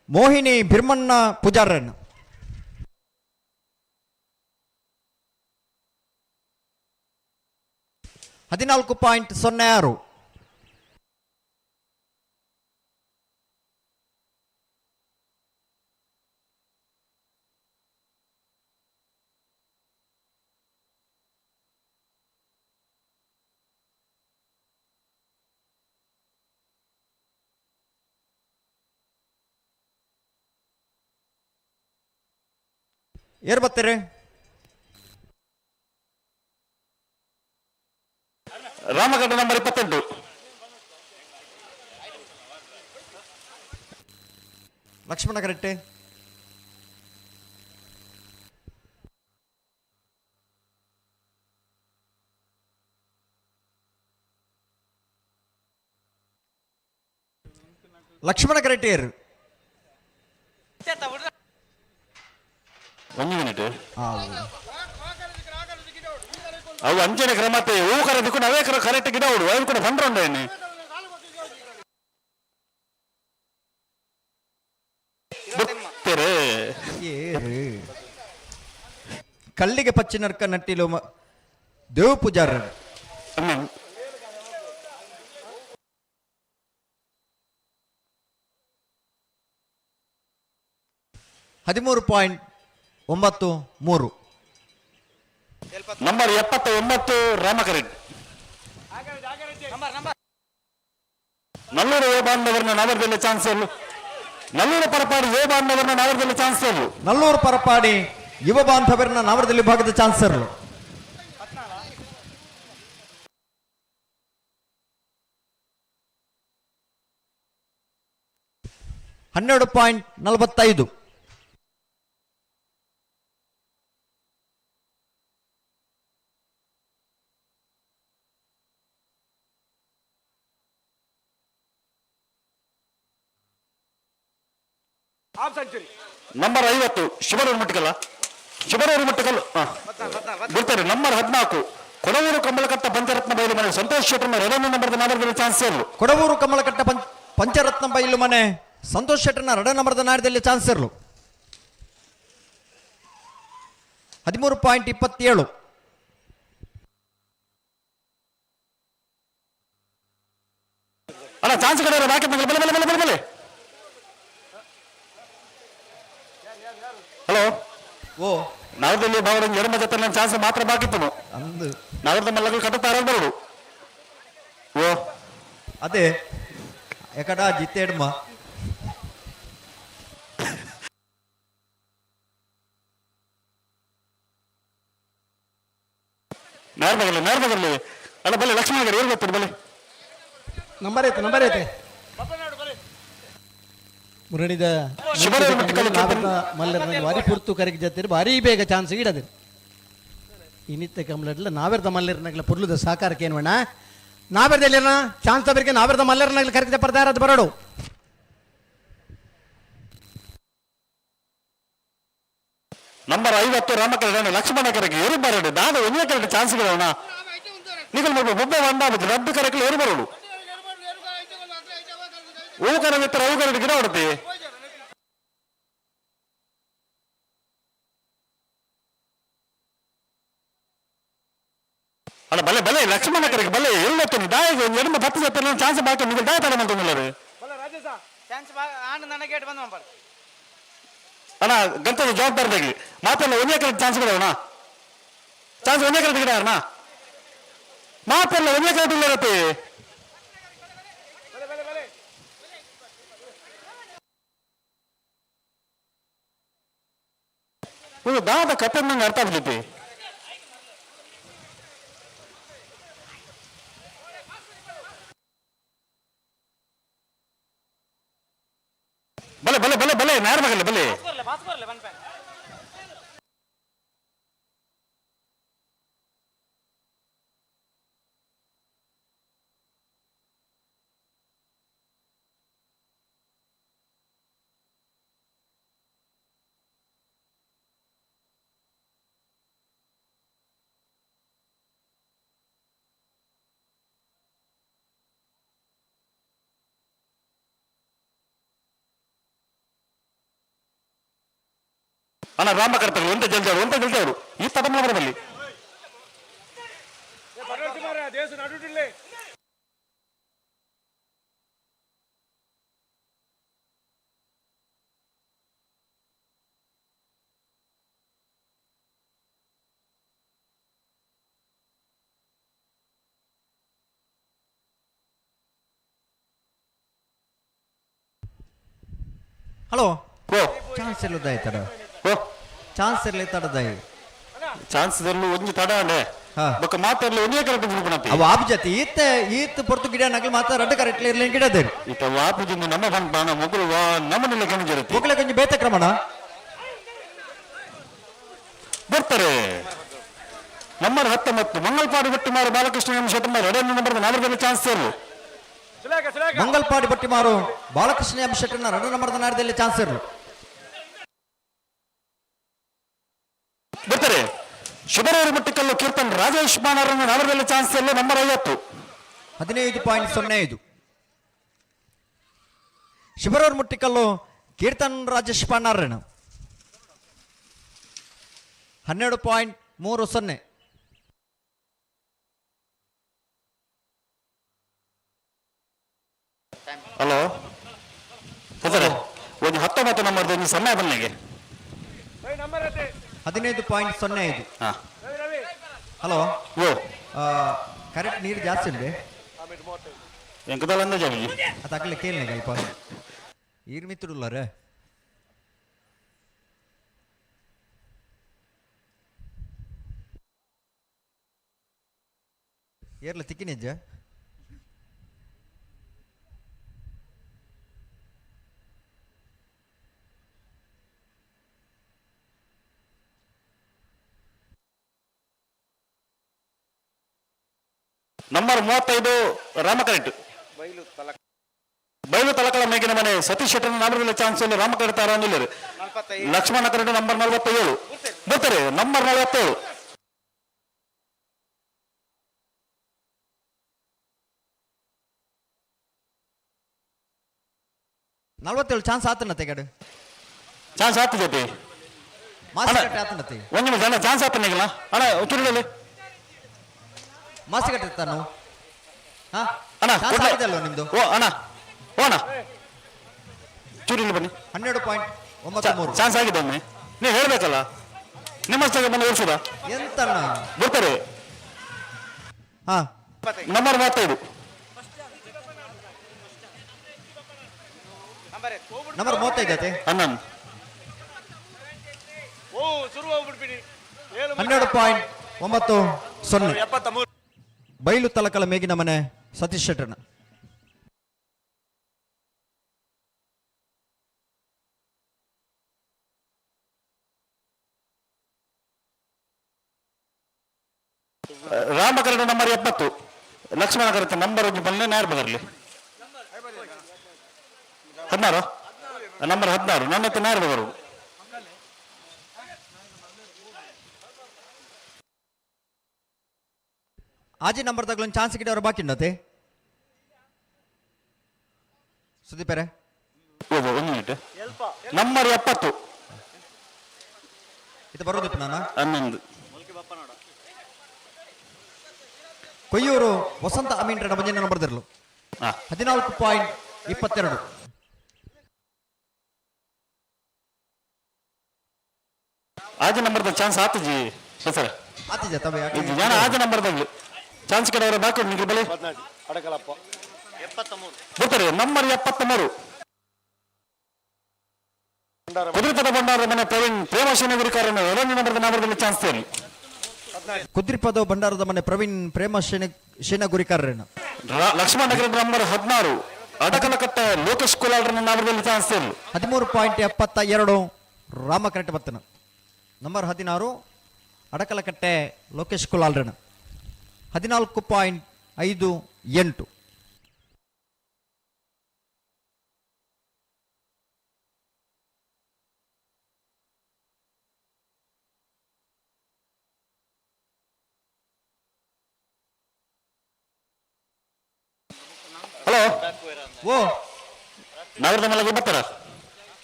ಮೋಹಿನಿ ಭೀರ್ಮಣ್ಣ ಪೂಜಾರನ್. 14.06. ಏರ್ ಬರ್ತೀರಿ? ರಾಮಗಡ್ಡ ನಂಬರ್ 28. ಲಕ್ಷ್ಮಣ ಕರೆಕ್ಟೆ. ಲಕ್ಷ್ಮಣ ಕರೆಕ್ಟೇರ್. 1 ಮಿನಿಟ್. ಅವು ಅಂಚನೆ ಕ್ರಮತೆ ಹೂ ಕರೆದಿಕ್ಕು ಅವೇ ಕರೆಕ್ಟ್ ಗಿಡ ಹುಡು ಅವು ಕೂಡ ಬಂದ್ರೊಂಡೇನೆ ಕಳ್ಳಿಗೆ ಪಚ್ಚಿನರ್ಕ ನಟ್ಟಿಲು ದೇವ್ ಪೂಜಾರ. 13.93. ನಂಬರ್ 79 ರಾಮಕರೆಡ್ಡಿ. ನಲ್ಲೂರು ಬಾಂಧವರನ್ನ ನಗರದಲ್ಲಿ ಚಾನ್ಸ್ ಇಲ್ಲ. ನಲ್ಲೂರು ಪರಪಾಡಿ ಯುವ ಬಾಂಧವರನ್ನ ನಗರದಲ್ಲಿ ಚಾನ್ಸ್ ಇಲ್ಲ. ನಲ್ಲೂರು ಪರಪಾಡಿ ಯುವ ಬಾಂಧವರನ್ನ ನಗರದಲ್ಲಿ ಭಾಗದ ಚಾನ್ಸರ್. 12.45. ನಂಬರ್ 50 ಶಿವರೂರು ಮಟ್ಟಿಕಲ್ಲ. ಶಿವರೂರು ಮಟ್ಟಿಕಲ್ ಬಿಡ್ತಾರೆ. ನಂಬರ್ 14 ಕೊಡವೂರು ಕಮಲಕಟ್ಟ ಪಂಚರತ್ನ ಬಯಲು ಮನೆ ಸಂತೋಷ್ ಶೆಟ್ಟರ್ನ 2ನೇ ನಂಬರ್ದ ಚಾನ್ಸ್ ಇರಲು. ಕೊಡವೂರು ಕಮಲಕಟ್ಟ ಪಂಚರತ್ನ ಬಯಲು ಮನೆ ಸಂತೋಷ್ ಶೆಟ್ಟರ್ನ 2ನೇ ನಂಬರ್ದ ನಾಡದಲ್ಲಿ ಚಾನ್ಸ್ ಇರಲು. 13.27. ಅಲ್ಲ ಚಾನ್ಸ್ ಕಡೆ ಬಾಕಿ ಬಲೆ ಬಲೆ ಬಲೆ ಬಲೆ ಬಲೆ. ಹಲೋ ಓ ನಗರದಲ್ಲಿ ಭಾಗದ 2 ಜೊತೆ ನನ್ನ ಚಾನ್ಸ್ ಮಾತ್ರ ಬಾಕಿತ್ತು. ನಗರದ ಮಲ್ಲಗಳು ಕಟ್ಟುತ್ತಾರೆ ಬರೋದು. ಓ ಅದೇ ಎಕಡ ಜಿತ್ತೇಡ್ಮ ನೇರ್ಮಗಲ್ಲಿ ಅಲ್ಲ ಬಲೆ ಲಕ್ಷ್ಮಣ ಏನು ಗೊತ್ತಿಲ್ಲ ಬಲೆ ನಂಬರ್ ಐತೆ ಮುರಣಿದ ಮಲ್ಲರ್ ಭಾರಿ ಪುರ್ತು ಕರೆಗೆ ಜತ್ತಿರು ಭಾರಿ ಬೇಗ ಚಾನ್ಸ್ ಇಡದಿರು ಇನಿತ್ತ ಕಮಲಡ್ಲ ನಾವೆರ್ದ ಮಲ್ಲರ್ನಾಗ್ಲ ಪುರ್ಲುದ ಸಾಕಾರಕ್ಕೆ ಏನು ಬಣ್ಣ ನಾವೆರ್ದಲ್ಲಿ ಚಾನ್ಸ್ ತಬರಿಗೆ ನಾವೆರ್ದ ಮಲ್ಲರ್ನಾಗ್ಲ ಕರೆಗೆ ಪರ್ದಾರದು ಬರೋಡು. ನಂಬರ್ 50 ರಾಮಕರಣ ಲಕ್ಷ್ಮಣ ಕರೆಗೆ ಏರು ಬರೋಡು. ನಾನು ಒಂದೇ ಕರೆಕ್ಟ್ ಚಾನ್ಸ್ ಗಳವಣ ನಿಗಲ್ ಒಬ್ಬ ಒಂದಾಗುತ್ತೆ ರದ್ದು ಕರೆಕ್ಟ್ ಏರು ಬರೋಡು. ಹೂ ಕರೆದಿತ್ತರ ಹೂ ಕರೆದು ಗಿಡ ಹೊಡುತ್ತೆ. ಅಲ್ಲ ಬಲೆ ಬಲೆ ಲಕ್ಷ್ಮಣ ಕರೆಗೆ ಬಲೆ ಎಲ್ಲತ್ತು ದಾಯಿಗೆ 10 ಜೊತೆ ಚಾನ್ಸ್ ಬಾಕಿ ನಿಮಗೆ ದಾಯ ತಡ ಮಾಡ್ತಾರೆ. ಅಣ್ಣ ಗಂಟಲು ಜವಾಬ್ದಾರಿಯಾಗಿ ಮಾತಲ್ಲ ಒಂದೇ ಕರೆಕ್ಟ್ ಚಾನ್ಸ್ ಗಿಡವಣ ಚಾನ್ಸ್ ಒಂದೇ ಕರೆಕ್ಟ್ ಗಿಡ ಅಣ್ಣ ಮಾತಲ್ಲ ಒಂದೇ ಕರೆಕ್ಟ್ ಇಲ್ಲ ಇರುತ್ತೆ. ಒಂದು ದಾದ ಕತೆ ನಂಗೆ ಅರ್ಥ ಆಗ್ತೈತಿ. ಬಲೆ ಬಲೆ ಬಲೆ ಬಲೆ ನೇರ್ಮಗಲ್ಲ ಬಲೆ ಅಣ್ಣ ರಾಮಕರ್ತಗಳು ಒಂದೇ ಜಲ್ಜಾಡು ಈ ತಡಮಲಬರದಲ್ಲಿ ಹಲೋ ಚಾನ್ಸ್ ಇಲ್ಲದಾಯಿ ತಡ ಚಾನ್ಸ್ ಇರ್ಲಿ ತಡದಾಯಿ ಚಾನ್ಸ್ ಒಂಜಿ ತಡ ಅಂಡೆ ಬೊಕ್ಕ ಮಾತಾಡ್ಲಿ ಒಂದೇ ಕರೆಕ್ಟ್ ಗುರುಪಣತಿ ಅವ ಆಪ್ ಜೊತೆ ಈತ್ ಪೊರ್ತು ಗಿಡ ನಗಲ್ ಮಾತ್ರ ರಡ್ಡು ಕರೆಕ್ಟ್ ಇರ್ಲಿ ಗಿಡದೇರು ಈತ ವಾಪುಜಿಂದ ನಮ್ಮ ಬಂದ ಮಗಳು ನಮ್ಮನೆಲ್ಲ ಕಣಿಜಿರುತ್ತೆ ಮಕ್ಕಳ ಕೊಂಚ ಬೇತೆ ಕ್ರಮಣ ಬರ್ತಾರೆ ನಂಬರ್ 19 ಮಂಗಲ್ಪಾಡಿ ಬಟ್ಟಿಮಾರು ಬಾಲಕೃಷ್ಣ ಎಂ ಶೆಟ್ಟಮಾರು 2 ನಂಬರ್ 4 ಚಾನ್ಸ್ ಸೇರು ಮಂಗಲ್ಪಾಡಿ ಬಟ್ಟಿಮಾರು ಬಾಲಕೃಷ್ಣ ಎಂ ಶೆಟ್ಟನ 2 ನಂಬರ್ 4 ಚಾನ್ಸ್ ಸೇರು ಬರ್ತಾರೆ ಶುಭರೇರು ಮಟ್ಟಿಕಲ್ಲು ಕೀರ್ತನ್ ರಾಜೇಶ್ ಮಾನರನ್ನು 4 ಚಾನ್ಸ್ ಸೇರಲು ನಂಬರ್ 50 15.05 ಶಿಬರೂರು ಮುಟ್ಟಿಕಲ್ಲು ಕೀರ್ತನ್ ರಾಜೇಶ್ ಪಾನಾರ್ರಣ 12.30 ಹಲೋ ಸರ್ ಒಂದು 19 ನಂಬರ್ ಒಂದು ಸಮಯ ಬನ್ನಿಗೆ 15.05 ಹಲೋ ಕರೆಕ್ಟ್ ನೀರು ಜಾಸ್ತಿ ಇದೆ ಎಂಕದಲ್ಲ ಜಾಗಿ ಅದು ಅಗಲೇ ಕೇಳನೆ ಗಲ್ಪ ಈರ್ ಮಿತ್ರುಲ್ಲರೆ ಏರ್ಲ ತಿಕ್ಕಿನಿಜ್ಜ ನಂಬರ್ 35 ರಾಮಕರೆಟ್ ಬೈಲು ತಲಕಳ ಮೇಗಿನ ಮನೆ ಸತೀಶ್ ಶೆಟ್ಟರ್ 4 ಚಾನ್ಸ್ ಅಲ್ಲಿ ರಾಮಕರೆಟ್ ಆರಂದಿಲ್ಲರು ಲಕ್ಷ್ಮಣ ಕರೆಟ್ ನಂಬರ್ 47 ಬರ್ತಾರೆ ನಂಬರ್ 47 47 ಚಾನ್ಸ್ ಆತನತೆ ಗಡು ಚಾನ್ಸ್ ಆತ ಜೊತೆ ಮಾಸಿಕಟ್ಟೆ ಆತನತೆ ಒಂದು ನಿಮಿಷ ಅಣ್ಣ ಚಾನ್ಸ್ ಆತನಿಗಲ್ಲ ಅಣ್ಣ ಚುರುಳಲ್ಲಿ ಮಾಸಿಕಟ್ಟೆ ತಾನು ಅಣ್ಣ ಚಾನ್ಸ್ ಆಗಿದಲ್ವ ನಿಮ್ದು ಓ ಅಣ್ಣ ಚೂರಿಲ್ಲಿ ಬನ್ನಿ 12.93 ಚಾನ್ಸ್ ಆಗಿದೆ ಒಮ್ಮೆ ನೀವು ಹೇಳ್ಬೇಕಲ್ಲ ನಿಮ್ಮಷ್ಟಾಗ ಬಂದು ಓಡಿಸೋದ ಎಂತಣ್ಣ ಬರ್ತಾರೆ ನಂಬರ್ 35 ನಂಬರ್ 35 ಹನ್ನೊಂದು 12.90 ಬೈಲು ತಲಕಲ ಮೇಗಿನ ಮನೆ ಸತೀಶ್ ಶೆಟ್ಟರ್ನ ರಾಮಕರಣ ನಂಬರ್ 70 ಲಕ್ಷ್ಮಣ ಕರೆತ ನಂಬರ್ ಒಂದು ಬನ್ನಿ ನೇರ ಬರಲಿ 16 ನಂಬರ್ 16 ನನ್ನ ಹತ್ರ ನೇರ ಬರು ಆಜಿ ನಂಬರ್ ತಗೊಳ್ಳೋ ಚಾನ್ಸ್ ಗಿಡ ಅವ್ರ ಬಾಕಿ ಉಂಡತೆ ಸುದೀಪರೇ ಒಂದು ಮಿನಿಟ್ ನಂಬರ್ 70 ಇದು ಬರೋದಿಪ್ಪ ನಾನು 11 ಕೊಯ್ಯೂರು ವಸಂತ ಅಮೀನ್ ರಣ ಬಂಜಿನ ನಂಬರ್ ದಿರಲು 14.22 ಆಜ ನಂಬರ್ ಚಾನ್ಸ್ ಆತಜಿ ಸರ್ ಆತಿಜ ತಬೆ ಇದು ಜನ ಆಜ ನಂಬರ್ ದಾಗಲಿ ಚಾನ್ಸ್ ಕಡೆ ಬಾಕಿ ನಿಮಗೆ ಬಲೆ ಅಡಕಲಪ್ಪ 73 ಬರ್ತಾರೆ ನಂಬರ್ 73 ಕುದುರೆಪದ ಭಂಡಾರ ಮನೆ ಪ್ರವೀಣ್ ಪ್ರೇಮಶೇನ ಗುರಿಕಾರನ 2 ನಂಬರ್ದಲ್ಲಿ ಚಾನ್ಸ್ ತೇರಿ ಕುದ್ರಿಪದ ಭಂಡಾರದ ಮನೆ ಪ್ರವೀಣ್ ಪ್ರೇಮ ಶೇನ ಗುರಿಕಾರರೇನ ಲಕ್ಷ್ಮಣ ನಗರ ನಂಬರ್ 16 ಅಡಕಲಕಟ್ಟೆ ಲೋಕೇಶ್ ಕುಲಾಲ್ರನ್ನ ನಂಬರ್ದಲ್ಲಿ ಚಾನ್ಸ್ ತೇರಿ 13.72 ರಾಮಕರೆಟ್ ಬತ್ತನ ನಂಬರ್ 16 ಅಡಕಲಕಟ್ಟೆ ಲೋಕೇಶ್ ಕುಲಾಲ್ರಣ 14.58 ಹಲೋ ಓ ನಗರದ ಮಲಗಿ ಬರ್ತಾರ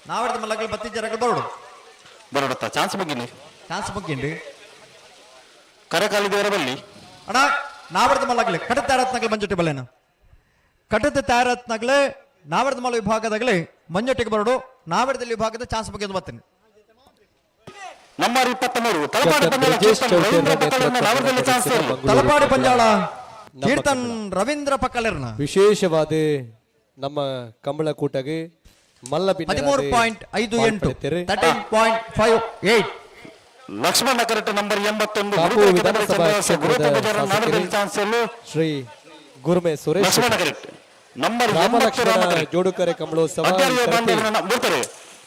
ನಾವರ್ದ ಮಲ್ಲಗಳು ಬತ್ತಿ ಜರಗಳು ಬರೋಡು ಬರೋಡತ್ತ ಚಾನ್ಸ್ ಮುಗಿನಿ ಚಾನ್ಸ್ ಮುಗಿಂಡು ಕರಕಾಲಿ ದೇವರ ಬಲ್ಲಿ ಅಣ್ಣ ನಾವರ್ದ ಮಲ್ಲಾಗ್ಲಿ ಕಟದ ತಾರತ್ನಾಗ್ಲಿ ಮಂಜುಟಿ ಬಲ್ಲೇನು ಕಟದ ತಾರತ್ನಾಗ್ಲೆ ನಾವರ್ದ ಮಲ್ಲ ವಿಭಾಗದಾಗಲಿ ಮಂಜುಟಿಗೆ ಬರೋಡು ನಾವರ್ದಲ್ಲಿ ವಿಭಾಗದ ಚಾನ್ಸ್ ಬಗ್ಗೆ ಬರ್ತೀನಿ ನಂಬರ್ 23 ತಲಪಾಡಿ ಪಂಜಾಳ ಕೀರ್ತನ್ ರವೀಂದ್ರ ಪಕ್ಕಲೇರ್ನ ವಿಶೇಷವಾದ ನಮ್ಮ ಕಂಬಳ ಕೂಟಗೆ ಮಲ್ಲ 13.58 13.58 ಲಕ್ಷ್ಮಣ ಕರೆಕ್ಟ್ ನಂಬರ್ 81 ಕಾಪು ವಿಧಾನಸಭಾ ಕ್ಷೇತ್ರದ ಶಾಸಕರು ಶ್ರೀ ಗುರುಮೆ ಸುರೇಶ್ ಲಕ್ಷ್ಮಣ ಕರೆಕ್ಟ್ ನಂಬರ್ ರಾಮಲಕ್ಷ್ಮಣ ಜೋಡುಕರೆ ಕಂಬಳೋತ್ಸವ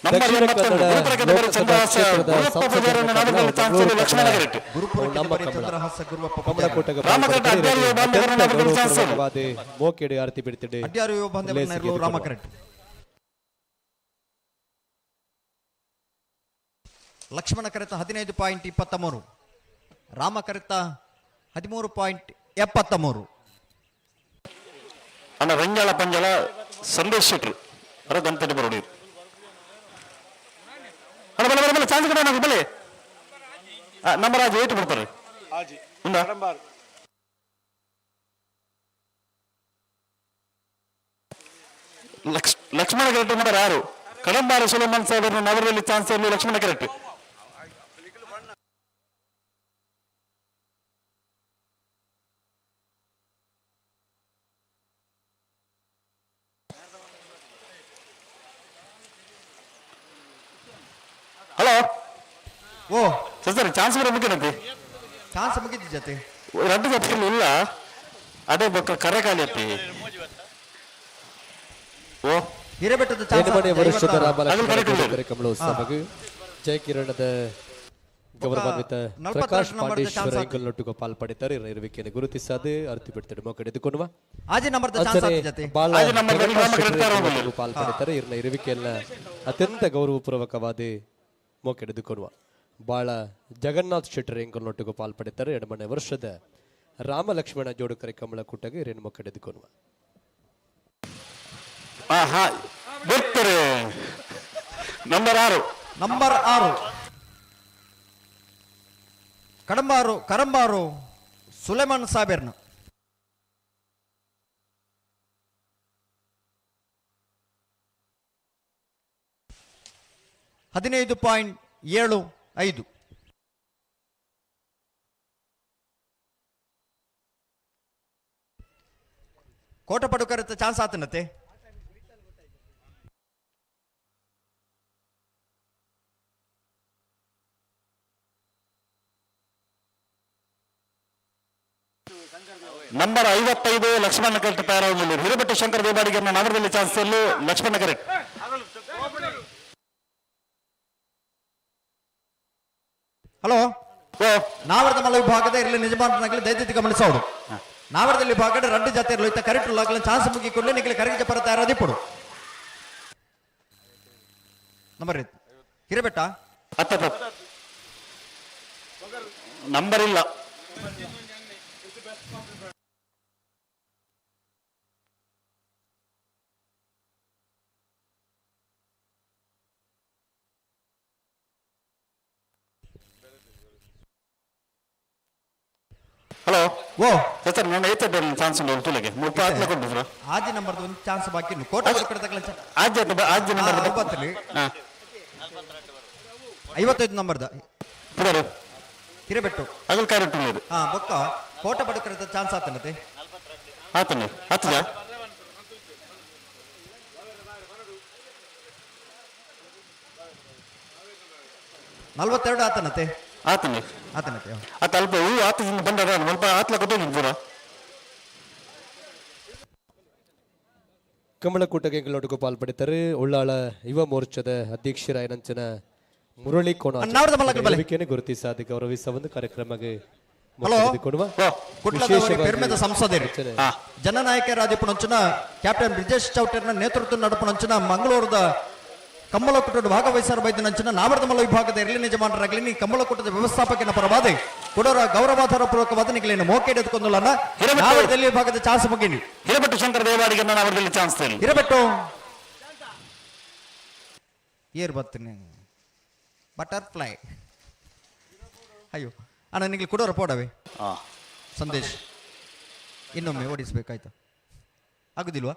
ದಕ್ಷಿಣ ಕನ್ನಡ ಲೋಕಸಭಾ ಕ್ಷೇತ್ರದ ಕಂಬಳ ಕೂಟಗೆ ಮೋಕೆಡೆ ಆರತಿ ಬಿಡ್ತಿದೆ ರಾಮಕರೆಟ್ ಲಕ್ಷ್ಮಣ ಕರೆತ 15.23 ರಾಮ ಕರೆತ 13.73 ಅಣ್ಣ ರಂಜಾಳ ಪಂಜಾಳ ಸಂದೇಶ್ ಶೆಟ್ರು ಅರ ಗಂಟೆ ಬರೋಡಿ ಅಣ್ಣ ಬಲೆ ಬಲೆ ಚಾನ್ಸ್ ಕಡೆ ನನಗೆ ಬಲೆ ನಂಬರ್ ಆಜಿ 8 ಬರ್ತಾರೆ ಲಕ್ಷ್ಮಣ ಕರೆಕ್ಟ್ ನಂಬರ್ 6 ಕಡಂಬಾರ ಸುಲೈಮಾನ್ ಸಾಹೇಬ್ ನಗರದಲ್ಲಿ ಚಾನ್ಸ್ ಅಲ್ಲಿ ಲಕ್ಷ್ಮಣ ಕರೆಕ್ಟ್ ಹಲೋ ಓ ಸರ್ ಚಾನ್ಸ್ ಬರೋ ಮುಗಿನಂತೆ ಚಾನ್ಸ್ ಮುಗಿದ ಜೊತೆ ಎರಡು ಜೊತೆ ಇಲ್ಲ ಅದೇ ಬೊಕ್ಕ ಕರೆ ಖಾಲಿ ಅತ್ತಿ ಓ ಹಿರೇಬೆಟ್ಟದ ವರ್ಷದ ರಾಮಲಕ್ಷ್ಮಣ ಕಂಬಳೋತ್ಸವಕ್ಕೆ ಜಯ ಕಿರಣದ ಗೌರವಾನ್ವಿತ ಪ್ರಕಾಶ್ ಪಾಂಡೇಶ್ವರ ಇಂಗಲ್ನೊಟ್ಟಿಗೆ ಪಾಲ್ಪಡಿತಾರೆ ಇರುವಿಕೆಯನ್ನು ಗುರುತಿಸದೆ ಅರ್ತಿ ಬಿಡ್ತಾರೆ ಮೊಕಡೆದುಕೊಳ್ಳುವ ಆಜಿ ನಂಬರ್ ಪಾಲ್ಪಡಿತಾರೆ ಇರ್ನ ಇರುವಿಕೆಯನ್ನ ಅತ್ಯಂತ ಗೌರವಪೂರ್ವಕವಾದ ಮೊಕೆಡೆದುಕೊಳ್ಳುವ ಬಾಳ ಜಗನ್ನಾಥ್ ಶೆಟ್ಟರ್ ಎಂಗಲ್ನೊಟ್ಟಿಗೆ ಪಾಲ್ಪಡಿತಾರೆ 2ನೇ ವರ್ಷದ ರಾಮಲಕ್ಷ್ಮಣ ಜೋಡುಕರೆ ಕಂಬಳ ಕೂಟಗೆ ಇರೇನು ಮೊಕೆಡೆದುಕೊಳ್ಳುವ ಬರ್ತಾರೆ ನಂಬರ್ 6 ಕರಂಬಾರು ಸುಲೇಮಾನ್ ಸಾಬೇರ್ನ $15.75 ಕೋಟ ಪಡುಕರತ ಚಾನ್ಸ್ ಆತನತೆ ನಂಬರ್ 55 ಲಕ್ಷ್ಮಣ ಕರೆಕ್ಟ್ ತಯಾರಾಗಲಿಲ್ಲ ಹಿರೇಬೆಟ್ಟ ಶಂಕರ ದೇವಾಡಿಗೆ ನಗರದಲ್ಲಿ ಚಾನ್ಸ್ ಅಲ್ಲೂ ಲಕ್ಷ್ಮಣ ಕರೆಕ್ಟ್ ಹಲೋ ನಾವರದ ಮಲ ವಿಭಾಗದ ಇರಲಿ ನಿಜಮಾನನಾಗಲಿ ದಯವಿಟ್ಟು ಗಮನಿಸೋಡು ನಾವರದಲ್ಲಿ ಭಾಗದ ರಡ್ಡು ಜಾತಿ ಇರಲು ಇತ್ತ ಕರೆಕ್ಟ್ ಲಾಗಲ ಚಾನ್ಸ್ ಮುಗಿಕೊಳ್ಳಿ ನಿಗಲಿ ಕರೆಗೆ ಪರ ತಯಾರಾದಿ ಪಡು ನಂಬರ್ ಹಿರೇಬೆಟ್ಟ ನಂಬರ್ ಇಲ್ಲ ಹಲೋ ಓ ಸರ್ ನಾನು ಐತೆ ಚಾನ್ಸ್ ಉಂಟು ತುಲೆಗೆ 30 ಕೊಟ್ಟಿದ್ರು ಆಜಿ ನಂಬರ್ ಒಂದು ಚಾನ್ಸ್ ಬಾಕಿ ಇನ್ನು ಕೋಟ ಕಡತಗಳ ಆಜಿ ನಂಬರ್ 55 ನಂಬರ್ದ ಪುಡರು ಹಿರೇಬೆಟ್ಟು ಅಗಲ್ ಕರೆಕ್ಟ್ ಉಳ್ಳದು ಬೊಕ್ಕ ಕೋಟ ಪಡುಕರದ ಚಾನ್ಸ್ ಆತನತೆ ಆತನೆ ಹತ್ತದ 42 ಆತನತೆ ಆತನೆ ಅತ್ತ ಅಲ್ಪ ಹೂ ಆತದಿಂದ ಬಂದದ ಸ್ವಲ್ಪ ಆತ್ಲ ಕೊಟ್ಟಿದ್ದೀರ ಕಂಬಳ ಕೂಟಕ್ಕೆ ಎಂಗಳೊಟ್ಟಿಗೆ ಪಾಲ್ಪಡಿತಾರೆ ಉಳ್ಳಾಳ ಯುವ ಮೋರ್ಚಾದ ಅಧ್ಯಕ್ಷರಾಯ ನಂಚನ ಮುರಳಿ ಕೋಣ ಗುರುತಿಸಾದ ಗೌರವಿಸ ಒಂದು ಕಾರ್ಯಕ್ರಮಕ್ಕೆ ಸಂಸದರು ಜನನಾಯಕರಾದಿಪುಣಂಚನ ಕ್ಯಾಪ್ಟನ್ ಬ್ರಿಜೇಶ್ ಚೌಟರ್ನ ನೇತೃತ್ವ ನಡುಪುಣಂಚನ ಮಂಗಳೂರದ ಕಮ್ಮಲಕೂಟದ ಭಾಗವಹಿಸರ ಬೈದಿನಂಚಿನ ನಾವರದ ಮಲ್ಲ ವಿಭಾಗದ ಇರಲಿ ನಿಜಮಾನರಾಗಲಿ ಕಮ್ಮಲಕೂಟದ ವ್ಯವಸ್ಥಾಪಕನ ಪರವಾದ ಕೊಡೋರ ಗೌರವಾಧಾರ ಪೂರ್ವಕವಾದ ನಿಗಲಿನ ಮೋಕೆ ಎದುಕೊಂಡಲ್ಲ ನಾವರದಲ್ಲಿ ವಿಭಾಗದ chance ಮುಗಿನಿ Hirebettu Shankara Devadiga ನಾವರದಲ್ಲಿ chance Hirebettu air ಬರ್ತೀನಿ ಬಟರ್ಫ್ಲೈ ಅಯ್ಯೋ ಅಣ್ಣ ನಿಂಗೆ ಕೊಡೋರ ಪೋಡವೆ ಸಂದೇಶ್ ಇನ್ನೊಮ್ಮೆ ಓಡಿಸ್ಬೇಕಾಯ್ತು ಆಗುದಿಲ್ವಾ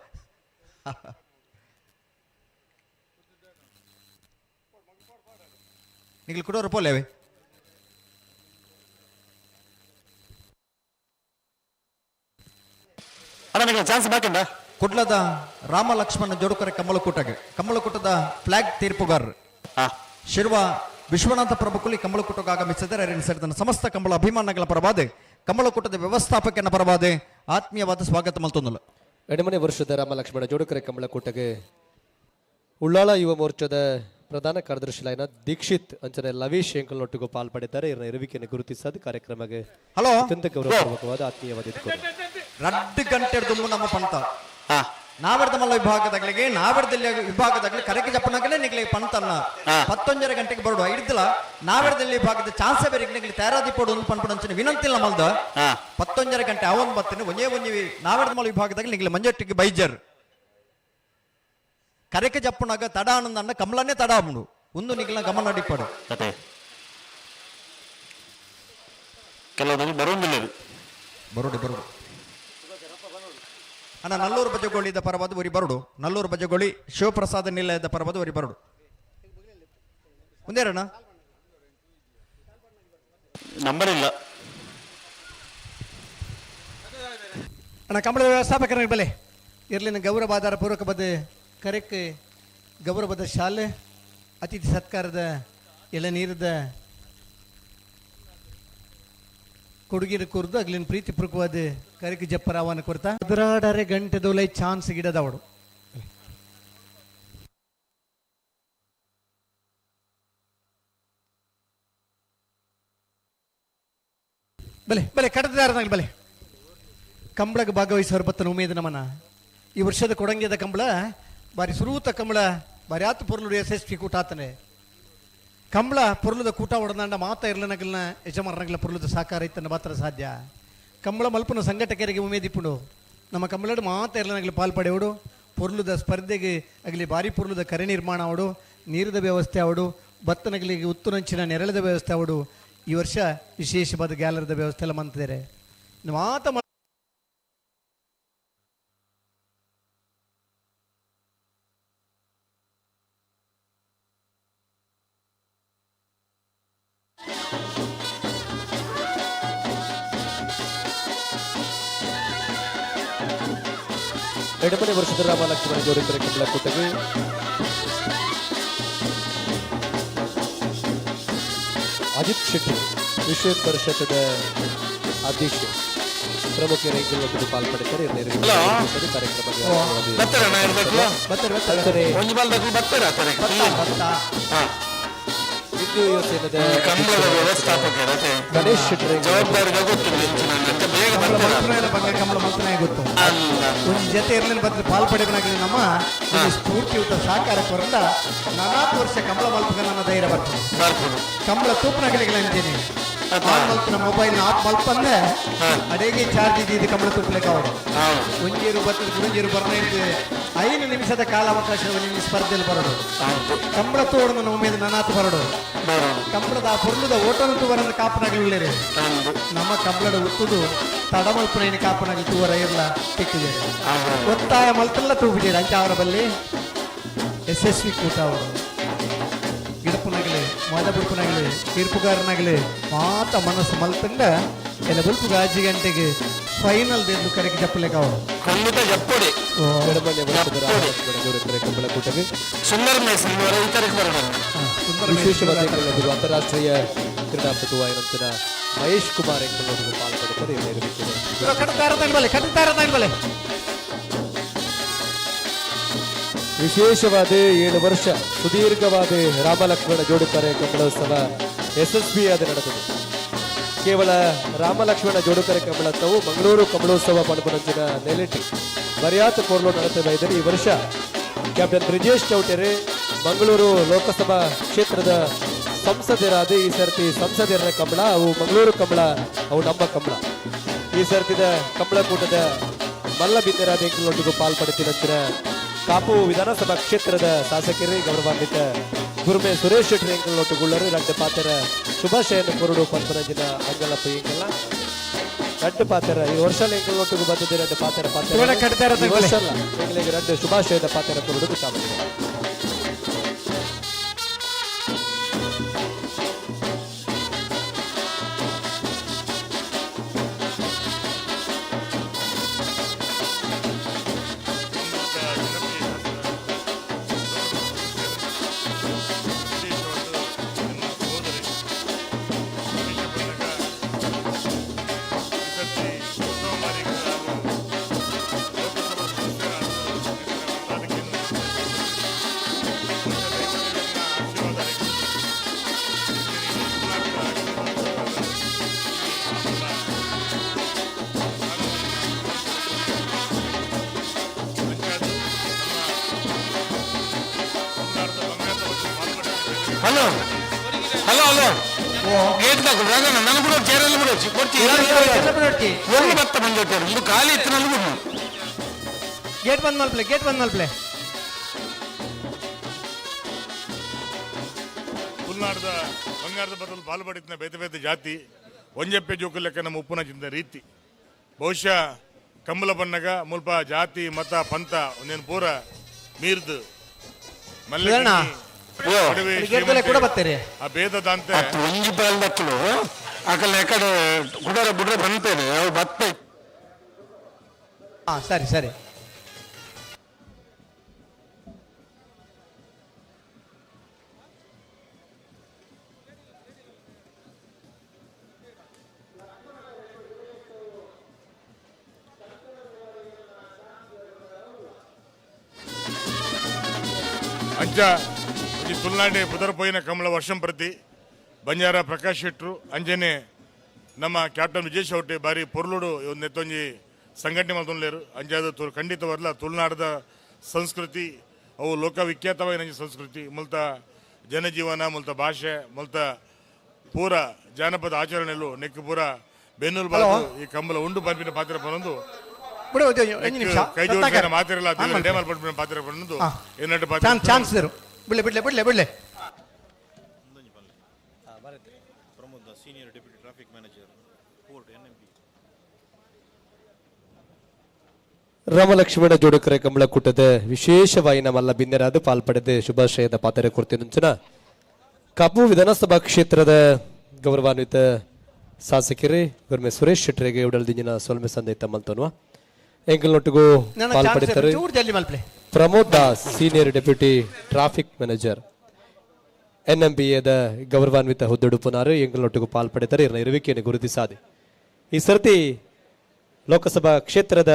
ನಿಂಗೆ ಕೊಡೋರ ಪೋಲೇವೆ ಚಾನ್ಸ್ ಬಾಕಿಂದ ಕುಡ್ಲದ ರಾಮ ಲಕ್ಷ್ಮಣ ಜೋಡುಕರೆ ಕಮ್ಮಲಕೂಟದ ಫ್ಲಾಗ್ ತೀರ್ಪುಗಾರರು ಶಿರ್ವ ವಿಶ್ವನಾಥ ಪ್ರಭುಕುಲಿ ಕಮ್ಮಲಕೂಟಕ್ಕೆ ಆಗಮಿಸಿದರೆ ಸೇರಿದ ಸಮಸ್ತ ಕಂಬಳ ಅಭಿಮಾನಗಳ ಪರವಾದೆ ಕಮ್ಮಲಕೂಟದ ವ್ಯವಸ್ಥಾಪಕನ ಪರವಾದೆ ಆತ್ಮೀಯವಾದ ಸ್ವಾಗತ ಮಲ್ತೊಂದಲ್ಲ. ಎಡಮನೆ ವರ್ಷದ ರಾಮ ಲಕ್ಷ್ಮಣ ಜೋಡುಕರೆ ಕಮ್ಮಲಕೂಟಗೆ ಉಳ್ಳಾಳ ಯುವ ಮೋರ್ಚಾದ ಪ್ರಧಾನ ಕಾರ್ಯದರ್ಶಿಲಾಯಿನ ದೀಕ್ಷಿತ್ ಅಂಚನೆ ಲವೀಶ್ ಎಂಕಲ್ನೊಟ್ಟಿಗೂ ಪಾಲ್ಪಡಿದ್ದಾರೆ ಇವರ ಇರುವಿಕೆಯನ್ನು ಗುರುತಿಸದ ಕಾರ್ಯಕ್ರಮಕ್ಕೆ ಹಲೋ ಅತ್ಯಂತ ಗೌರವಪೂರ್ವಕವಾದ ಆತ್ಮೀಯವಾದ 2 ಗಂಟೆ ನಮ್ಮ ಪಂತ ನಾವೆಡ್ದ ಮಲ್ಲ ವಿಭಾಗದಾಗಲಿಗೆ ನಾವೆಡ್ದಲ್ಲಿ ವಿಭಾಗದಾಗಲಿ ಕರೆಗೆ ಜಪ್ಪನಾಗಲೇ ನಿಗ್ಲಿ ಪಂತನ್ನ 11 ಗಂಟೆಗೆ ಬರಡು ಹಿಡಿದಿಲ್ಲ ನಾವೆಡ್ದಲ್ಲಿ ವಿಭಾಗದ ಚಾನ್ಸೇ ಬೇರೆ ನಿಗ್ಲಿ ತಯಾರಾದಿ ಪೋಡು ಒಂದು ಪಂಪಣಂಚಿನ ವಿನಂತಿಲ್ಲ ಮಲ್ದ 11 ಗಂಟೆ ಅವನ್ ಬರ್ತೀನಿ ಒಂಜಿ ನಾವೆಡ್ದ ಮಲ್ಲ ವಿಭಾಗದಾಗಲಿ ನಿಗ್ಲಿ ಮಂಜಟ್ಟಿಗೆ ಬೈಜರ್ ಕರೆಕೆ ಜಪ್ಪನಾಗ ತಡ ಆನಂದ ಕಮಲನ್ನೇ ತಡ ಆಗ್ಬಿಡು ಒಂದು ನಿಗ್ಲ ಗಮನ ಅಡಿಪಾಡು ಕೆಲವು ಬರೋದಿಲ್ಲ ಬರೋಡು ಅಣ್ಣ ನಲ್ಲೂರು ಬಜಗೋಳಿದ ಪರವಾದ ಒರಿ ಬರಡು ನಲ್ಲೂರು ಬಜಗೋಳಿ ಶಿವಪ್ರಸಾದ ನಿಲಯದ ಪರವಾದ ಒರಿ ಬರಡು ಮುಂದೇರಣ್ಣ ನಂಬರ್ ಇಲ್ಲ ಅಣ್ಣ ಕಂಬಳದ ವ್ಯವಸ್ಥಾಪಕರ ಬೆಲೆ ಇರ್ಲಿನ ಗೌರವಾಧಾರ ಪೂರ್ವಕ ಬದ ಕರೆಕ್ಕೆ ಗೌರವದ ಶಾಲೆ ಅತಿಥಿ ಸತ್ಕಾರದ ಎಳನೀರದ ಕೊಡುಗಿರ ಕುರ್ದು ಅಗ್ಲಿನ ಪ್ರೀತಿ ಪೂರ್ವಕವಾದ ಕರೆಗೆ ಜಪ್ಪರ ಆಹ್ವಾನ ಕೊಡ್ತಾ 12 ಗಂಟೆದೊಲೈ ಚಾನ್ಸ್ ಗಿಡದವಡು ಬಲೆ ಬಲೆ ಕಡದಾರನಾಗ ಬಲೆ ಕಂಬಳಕ್ಕೆ ಭಾಗವಹಿಸೋರು ಬತ್ತನ ಉಮೇದ ನಮನ ಈ ವರ್ಷದ ಕೊಡಂಗಿಯದ ಕಂಬಳ ಬಾರಿ ಸುರೂತ ಕಂಬಳ ಬಾರಿ ಆತು ಪೊರ್ಲು ಯಶಸ್ವಿ ಕೂಟ ಆತನೆ ಕಂಬಳ ಪೊರ್ಲುದ ಕೂಟ ಹೊಡೆದಾಂಡ ಮಾತ ಇರ್ಲನಗಲ್ನ ಯಜಮಾನನಗಲ ಪೊರ್ಲುದ ಸಾಕಾರ ಇತ್ತನ್ನ ಮಾತ್ರ ಸಾಧ್ಯ ಕಂಬಳ ಮಲ್ಪನ ಸಂಘಟಕರಿಗೆ ಉಮೇದಿಪ್ಪುಡು ನಮ್ಮ ಕಂಬಳಡು ಮಾತ ಇರ್ಲನಗಲ ಪಾಲ್ಪಡೆವಡು ಪೊರ್ಲುದ ಸ್ಪರ್ಧೆಗೆ ಆಗಲಿ ಬಾರಿ ಪೊರ್ಲುದ ಕರೆ ನಿರ್ಮಾಣ ಅವಡು ನೀರದ ವ್ಯವಸ್ಥೆ ಅವಡು ಭತ್ತನಗಲಿಗೆ ಉತ್ತುನಂಚಿನ ನೆರಳದ ವ್ಯವಸ್ಥೆ ಅವಡು ಈ ವರ್ಷ ವಿಶೇಷವಾದ ಗ್ಯಾಲರದ ವ್ಯವಸ್ಥೆ ಎಲ್ಲ ಮಂತಿದ್ದಾರೆ ಮಾತ ಎಡಮನೆ ವರ್ಷದ ರಾಮ ಲಕ್ಷ್ಮಣ ಜೋಡುಕರೆ ಕಮ್ಮಲಕೂಟಗೆ ಅಜಿತ್ ಶೆಟ್ಟಿ ವಿಶ್ವ ಪರಿಷತ್ತದ ಅಧ್ಯಕ್ಷ ಪ್ರಮುಖ ರೈತರು ಪಾಲ್ಪಡಿದ್ದಾರೆ ಹಿಂದೂ ಯುವಸೇನದ ಗಣೇಶ್ ಶೆಟ್ಟಿ ಕಮಲ ಮಂತ್ರನೇ ಗೊತ್ತು ಒಂದು ಜೊತೆ ಇರಲಿಲ್ಲ ಬಂದ್ರೆ ಪಾಲ್ಪಡೆವನಾಗಲಿ ನಮ್ಮ ಸ್ಫೂರ್ತಿಯುತ ಸಹಕಾರ ಕೊರಂದ 4 ವರ್ಷ ಕಮಲ ಮಲ್ಪಗ ನನ್ನ ಧೈರ್ಯ ಬರ್ತದೆ ಕಮಲ ತೂಪನಗಳಿಗೆ ಅಂತೀನಿ ಮಲ್ಪನ ಮೊಬೈಲ್ ಆಪ್ ಮಲ್ಪಂದೆ ಅಡೆಗೆ ಚಾರ್ಜ್ ಇದ್ದಿದ್ದು ಕಮಲ ತೂಪಲೆಗೆ ಅವರು ಒಂಜೀರು ಬರ್ತದೆ ಗುರುಂಜೀರು ಬರ್ನೈದು 5 ನಿಮಿಷದ ಕಾಲಾವಕಾಶ ನಿಮ್ಮ ಸ್ಪರ್ಧೆಯಲ್ಲಿ ಬರೋದು ಕಂಬಳ ತೋಡು ನನ್ನ ಉಮೇದು ನನಾತು ಬರೋಡು ಕಂಬಳದ ಆ ಪೊರ್ಲುದ ಓಟನು ತೂವರನ್ನು ಕಾಪನಾಗಲಿಲ್ಲ ನಮ್ಮ ಕಂಬಳದ ಉತ್ತುದು ತಡ ಮಲ್ಪನ ಕಾಪನಾಗಲಿ ತೂವರ ಇರಲ್ಲ ತೆಕ್ಕಿದೆ ಒತ್ತಾಯ ಮಲ್ಪೆಲ್ಲ ತೂಬಿದ್ದೀರ ಅಂಚ ಅವರ ಬಲ್ಲಿ ಯಶಸ್ವಿ ಕೂಟ ಅವರು ಗಿಡಪನಾಗಲಿ ಮೊದ ಬುಡ್ಪನಾಗಲಿ ತೀರ್ಪುಗಾರನಾಗಲಿ ಮಾತ ಮನಸ್ಸು ಮಲ್ಪಂಡ ಎಲ್ಲ ಬುಲ್ಪು ಗಾಜಿ ಗಂಟೆಗೆ ಫೈನಲ್ ದೇದ್ದು ಕರೆಗೆ ಜಪ್ಪಲೆಗೆ ಅವರು ಖಂಡಿತ ಜಪ್ಪಡಿ ಕಮ್ಮಲಕೂಟಗೆ ಸುಂದರ ವಿಶೇಷವಾದ ಅಂತಾರಾಷ್ಟ್ರೀಯ ಕ್ರೀಡಾಪಟು ಆಯ್ನಂತಿನ ಮಹೇಶ್ ಕುಮಾರ್ ಎಂಬುವರು ಪಾಲ್ಪಡಿದ್ದಾರೆ. ವಿಶೇಷವಾದ 7 ವರ್ಷ ಸುದೀರ್ಘವಾದ ರಾಮ ಲಕ್ಷ್ಮಣ ಜೋಡುಕರೆ ಕಮಲೋತ್ಸವ ಯಶಸ್ವಿಯಾದ ನಡೆದಿದೆ. ಕೇವಲ ರಾಮ ಲಕ್ಷ್ಮಣ ಜೋಡುಕರೆ ಕಮಲೋತ್ಸವ ಮಂಗಳೂರು ಕಮಲೋತ್ಸವ ಪಣಪನಂಚಿನ ನೆಲೆಟಿ ಬರಿಯಾತ ಕೋರ್ಲು ನಡೆಸ್ತಾ ಇದ್ದಾರೆ. ಈ ವರ್ಷ ಕ್ಯಾಪ್ಟನ್ ಬ್ರಿಜೇಶ್ ಚೌಟೆರೆ ಮಂಗಳೂರು ಲೋಕಸಭಾ ಕ್ಷೇತ್ರದ ಸಂಸದರಾದ ಈ ಸರ್ತಿ ಸಂಸದರ ಕಂಬಳ ಅವು ಮಂಗಳೂರು ಕಂಬಳ ಅವು ನಮ್ಮ ಕಂಬಳ. ಈ ಸರ್ತಿದ ಕಂಬಳಕೂಟದ ಮಲ್ಲ ಬಿದ್ದರಾದ ಎಂಕಲೊಟ್ಟಿಗೂ ಪಾಲ್ಪಡುತ್ತಿನ ಕಾಪು ವಿಧಾನಸಭಾ ಕ್ಷೇತ್ರದ ಶಾಸಕರೇ ಗೌರವಾನ್ವಿತ ಗುರುಮೆ ಸುರೇಶ್ ಶೆಟ್ಟಿ ಎಂಕಲ್ ನೋಟುಗುಳ್ಳರು ரெண்டு பாத்திர ಶುಭಾಶಯನ ಕೊರಡು ಪಂಪನಂಜಿನ ಅಂಗಲಪ್ಪ ಎಂಕಲ್ಲ ரெண்டு ಪಾತ್ರ ಈ ವರ್ಷ ಎಂಕಲ್ ನೋಟುಗು ಬಂದಿದೆ ಎರಡು ಪಾತ್ರ ಈ ವರ್ಷ ಎಂಕಲಿಗೆ ಎರಡು ಶುಭಾಶಯದ ಪಾತ್ರ ಕೊರಡು ಕಾಮಂದಿದೆ ಹಲೋ ಹಲೋ ಹಲೋ ಗೇಟ್ ನಾನು ಕೂಡ ಚೇರಲ್ಲಿ ಬಿಡೋಚಿ ಕೊಡ್ತೀವಿ ಒಂದು ಭತ್ತ ಬಂದಿರ್ತಾರೆ ಇದು ಖಾಲಿ ಇತ್ತು ನನಗೂ ಗೇಟ್ ಬಂದ್ ಮಲ್ಪ್ಲೆ ತುಳುನಾಡದ ಬಂಗಾರದ ಬದಲು ಪಾಲ್ಪಡಿನ ಬೇತೆ ಬೇತೆ ಜಾತಿ ಒಂಜೆಪ್ಪೆ ಜೋಕು ಲೆಕ್ಕ ನಮ್ಮ ಉಪ್ಪುನ ಚಿಂತ ರೀತಿ ಬಹುಶಃ ಕಂಬಲ ಬಣ್ಣಗ ಮುಲ್ಪ ಜಾತಿ ಮತ ಪಂಥ ಒಂದೇನು ಪೂರ ಮೀರ್ದು ಮಲ್ಲ ಕೂಡ ಬರ್ತೀರಿ ಆ ಭೇದದಂತೆ ಒಂಜಿ ಪಾಲ್ದಕ್ಕಲು ಅಕಲ್ ಎಕಡೆ ಗುಡರ ಬುಡ್ರೆ ಬಂತೇನೆ ಅವು ಭತ್ತ ಸರಿ ಸರಿ ಅಂಚ ಈ ತುಳುನಾಡೆ ಪುದರ್ಪೋಯಿನ ಕಮಲ ವರ್ಷಂ ಪ್ರತಿ ಬಂಜಾರ ಪ್ರಕಾಶ್ ಶೆಟ್ರು ಅಂಜನೆ ನಮ್ಮ ಕ್ಯಾಪ್ಟನ್ ವಿಜಯ್ ಶೌಟೆ ಬಾರಿ ಪೊರ್ಲುಡು ಒಂದು ಎತ್ತೊಂಜಿ ಸಂಘಟನೆ ಮಾಡ್ತೊಂಡ್ಲೇರು ಅಂಜಾದ ಖಂಡಿತವರ್ಲ ತುಳುನಾಡದ ಸಂಸ್ಕೃತಿ ಅವು ಲೋಕವಿಖ್ಯಾತವಾದ ಸಂಸ್ಕೃತಿ ಮುಲ್ತ ಜನಜೀವನ ಮುಲ್ತ ಭಾಷೆ ಮುಲ್ತ ಪೂರ ಜಾನಪದ ಆಚರಣೆಲು ನೆಕ್ ಪೂರ ಬೆನ್ನುಲ್ ಬಾಳು ಈ ಕಂಬಲ ಉಂಡು ಪಂಪಿನ ಪಾತ್ರ ಪನ್ನೊಂದು ಕೈ ಜೋಡಿಸಿದ ಮಾತಿರಲ್ಲ ಡೇಮಲ್ ಪಂಪಿನ ಪಾತ್ರ ಪನ್ನೊಂದು ಎನ್ನಟ್ಟು ಪಾತ್ರ ಚಾನ್ಸ್ ಬಿಡ್ಲೆ Pramod senior deputy traffic manager port NMP Ramalakshmana ಜೋಡುಕರೆ ಕಮಲಕೂಟದ ವಿಶೇಷವಾಯಿನ ಮಲ್ಲ ಬಿನ್ನೆರಾದ ಪಾಲ್ಪಡೆದ ಶುಭಾಶಯದ ಪಾತ್ರ ಕೊಡ್ತಿನುಂಚನ ಕಬ್ಬು ವಿಧಾನಸಭಾ ಕ್ಷೇತ್ರದ ಗೌರವಾನ್ವಿತ ಶಾಸಕರೇ ಗುರುಮೆ ಸುರೇಶ್ ಶೆಟ್ಟರಿಗೆ ಉಡಲ್ದಿಂಜಿನ ಸೊಲ್ಮೆ ಸಂದೇತ ಮಲ್ತನ್ವ ಎಂಕಲ್ನೊಟ್ಟಿಗೂ ಪಾಲ್ಪಡಿತಾರೆ Pramod Das senior deputy traffic manager NMBAದ ಗೌರವಾನ್ವಿತ ಹುದ್ದೆಡುಪುನಾರು ಎಂಕಲ್ನೊಟ್ಟಿಗೂ ಪಾಲ್ಪಡಿತಾರೆ ಇರನ ಇರುವಿಕೆಯನ್ನು ಗುರುತಿಸಾದೆ ಈ ಸರ್ತಿ ಲೋಕಸಭಾ ಕ್ಷೇತ್ರದ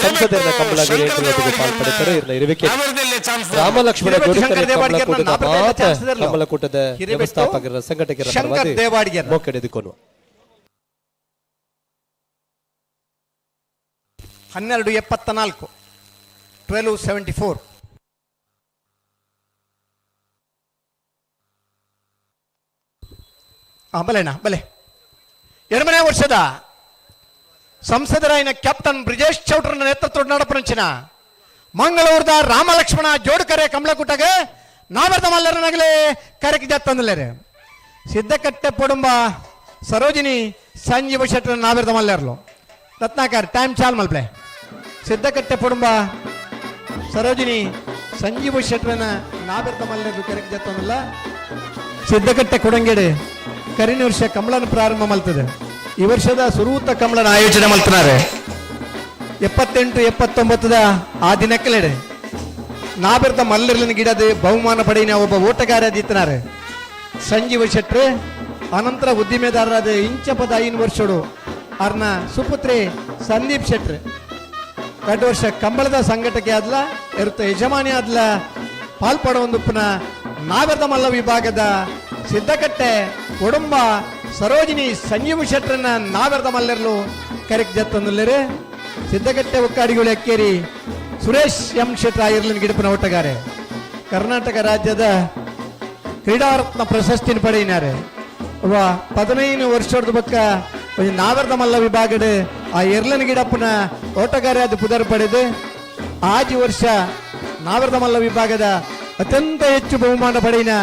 ಸಂಸದರ ಕಂಬಳಗಿರಿ ಎಂಕಲ್ನೊಟ್ಟಿಗೂ ಪಾಲ್ಪಡಿತಾರೆ ಇರನ ಇರುವಿಕೆ ರಾಮಲಕ್ಷ್ಮಣ ಜೋಡುಕರೆ ಕಮಲಕೂಟದ ವ್ಯವಸ್ಥಾಪಕರ ಸಂಘಟಕರ ಪರವಾಗಿ ಮೊಕ್ಕೆಡೆದುಕೊಂಡು 1274 1274 ಬಲೆ 2ನೇ ವರ್ಷದ ಸಂಸದರಾಯಿನ ಕ್ಯಾಪ್ಟನ್ ಬ್ರಿಜೇಶ್ ಚೌಟ್ರನ ನೇತೃತ್ವದ ನಡಪರಂಚಿನ ಮಂಗಳೂರದ ರಾಮಲಕ್ಷ್ಮಣ ಜೋಡುಕರೆ ಕಮಲಕೂಟಗೆ ನಾವರ್ದ ಮಲ್ಲರನಗಲೇ ಕರೆಕಿದ ತಂದಲೇರೆ ಸಿದ್ದಕಟ್ಟೆ ಪೊಡುಂಬ ಸರೋಜಿನಿ ಸಂಜೀವ ಶೆಟ್ಟರ ನಾವರ್ದ ಮಲ್ಲರ್ಲು ರತ್ನಾಕರ್ ಟೈಮ್ ಚಾಲ್ ಮಲ್ಪ್ಲೆ ಸಿದ್ದಕಟ್ಟೆ ಪೊಡುಂಬ ಸರೋಜಿನಿ ಸಂಜೀವ ಶೆಟ್ಟರನ ನಾವರ್ದ ಮಲ್ಲರ್ಲು ಕರೆಕಿದ ತಂದಲ್ಲ ಸಿದ್ದಕಟ್ಟೆ ಕೊಡಂಗೇಡೆ ಕರಿನ ವರ್ಷ ಕಮಲನ ಪ್ರಾರಂಭ ಮಲ್ತದೆ ಈ ವರ್ಷದ ಸುರೂತ ಕಮಲನ ಆಯೋಜನೆ ಮಲ್ತನಾರೆ 78-79 ಆ ದಿನಕ್ಕಲೆಡೆ ನಾಬೆರ್ದ ಮಲ್ಲರ್ಲಿನ ಗಿಡದ ಬಹುಮಾನ ಪಡೆಯಿನ ಒಬ್ಬ ಓಟಗಾರದಿತ್ತನಾರೆ ಸಂಜೀವ ಶೆಟ್ರೆ ಅನಂತರ ಉದ್ದಿಮೆದಾರರಾದ ಇಂಚಪದ 5 ವರ್ಷಡು ಅವ್ರನ್ನ ಸುಪುತ್ರಿ ಸಂದೀಪ್ ಶೆಟ್ರೆ 2 ವರ್ಷ ಕಂಬಳದ ಸಂಘಟಕ್ಕೆ ಆದ್ಲ ಇರುತ್ತ ಯಜಮಾನಿ ಆದ್ಲ ಪಾಲ್ಪಡುವಂದುಪ್ಪನ ನಾಗರದ ಮಲ್ಲ ವಿಭಾಗದ ಸಿದ್ದಕಟ್ಟೆ ಕೊಡುಂಬ ಸರೋಜಿನಿ ಸಂಜೀವ ಶೆಟ್ರನ್ನ ನಾಗರದ ಮಲ್ಲರ್ಲು ಕರೆಕ್ ಜತ್ತೊಂದುಲ್ಲರೆ ಸಿದ್ದಕಟ್ಟೆ ಒಕ್ಕಾಡಿಗಳು ಎಕ್ಕೇರಿ ಸುರೇಶ್ ಎಂ ಶೆಟ್ರ ಇರ್ಲಿನ ಗಿಡಪನ ಓಟಗಾರೆ ಕರ್ನಾಟಕ ರಾಜ್ಯದ ಕ್ರೀಡಾರತ್ನ ಪ್ರಶಸ್ತಿನ ಪಡೆಯಿನಾರೆ 15 ವರ್ಷದ ಬಕ್ಕ ನಾಗರದ ಮಲ್ಲ ವಿಭಾಗದ ಆ ಇರ್ಲಿನ ಗಿಡಪ್ಪನ ಓಟಗಾರ ಅದು ಪುದರ್ ಪಡೆದು ಆಜಿ ವರ್ಷ ನಾಗರದ ಮಲ್ಲ ವಿಭಾಗದ ಅತ್ಯಂತ ಹೆಚ್ಚು ಬಹುಮಾನ ಪಡೆಯಿನ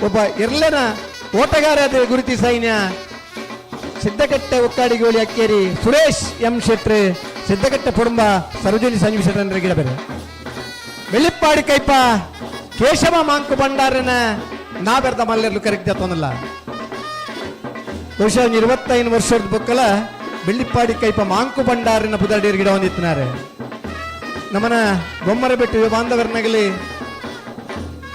ಒಬ್ಬ ಇರ್ಲೆನ ಓಟಗಾರ ಗುರುತಿಸೈನ ಸಿದ್ದಕಟ್ಟೆ ಒಕ್ಕಾಡಿಗೋಳಿ ಅಕ್ಕೇರಿ ಸುರೇಶ್ ಎಂ ಶೆಟ್ರು ಸಿದ್ದಕಟ್ಟೆ ಪುಡುಂಬ ಸರೋಜಿನಿ ಸಂಜೀವ್ ಶೆಟ್ಟರ ಗಿಡಬೇರೆ ಬೆಳ್ಳಿಪ್ಪಾಡಿ ಕೈಪ ಕೇಶವ ಮಾಂಕು ಭಂಡಾರನ ನಾವೆರ್ದ ಮಲ್ಲೆರ್ಲು ಕರೆಕ್ಟ್ ಜತ್ತೊಂದಲ್ಲ ಬಹುಶಃ 25 ವರ್ಷದ ಬೊಕ್ಕಲ ಬೆಳ್ಳಿಪ್ಪಾಡಿ ಕೈಪ ಮಾಂಕು ಭಂಡಾರಿನ ಪುದಡಿಯರ್ ಗಿಡ ಹೊಂದಿತ್ತಿನಾರೆ ನಮ್ಮನ ಬೊಮ್ಮರ ಬೆಟ್ಟು ಬಾಂಧವರನಗಲಿ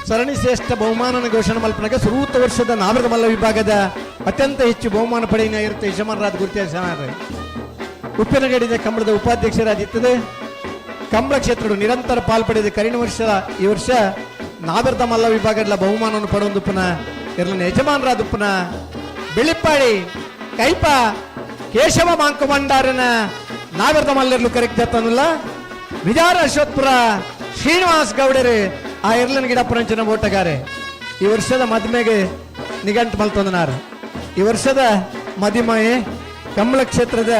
ಸರಣಿ ಶ್ರೇಷ್ಠ ಬಹುಮಾನ ಘೋಷಣೆ ಮಲ್ಪನಾಗ ಸುರೂತ ವರ್ಷದ ನಾವೆರ್ದ ಮಲ್ಲ ವಿಭಾಗದ ಅತ್ಯಂತ ಹೆಚ್ಚು ಬಹುಮಾನ ಪಡೆಯಿನ ಇರುತ್ತೆ ಯಜಮಾನರಾದ ಗುರುತಿಸಿದ್ದಾರೆ ಉಪ್ಪಿನಗಡಿದ ಕಂಬಳದ ಉಪಾಧ್ಯಕ್ಷರಾಗಿತ್ತದೆ ಕಂಬಳ ಕ್ಷೇತ್ರಗಳು ನಿರಂತರ ಪಾಲ್ಪಡಿದ ಕರಿಣ ವರ್ಷ ಈ ವರ್ಷ ನಾವೆರ್ದ ಮಲ್ಲ ವಿಭಾಗದ ಬಹುಮಾನವನ್ನು ಪಡೆಯುವುದಪ್ಪನ ಇರಲಿನ ಯಜಮಾನರಾದಪ್ಪನ ಬೆಳ್ಳಿಪ್ಪಾಡಿ ಕೈಪ ಕೇಶವ ಮಾಂಕು ಭಂಡಾರನ ನಾವೆರ್ದ ಮಲ್ಲೆರ್ಲು ಕರೆಕ್ಟ್ ಜತ್ತನಲ್ಲ ವಿಜಾರ ಅಶ್ವತ್ಪುರ ಶ್ರೀನಿವಾಸ್ ಗೌಡರು ಆ ಇರ್ಲನ್ ಗಿಡ ಪರಂಚನ ಓಟಗಾರೆ ಈ ವರ್ಷದ ಮದುಮೆಗೆ ನಿಘಂಟು ಮಲ್ತೊಂದನಾರು ಈ ವರ್ಷದ ಮದಿಮೆ ಕಂಬಳ ಕ್ಷೇತ್ರದ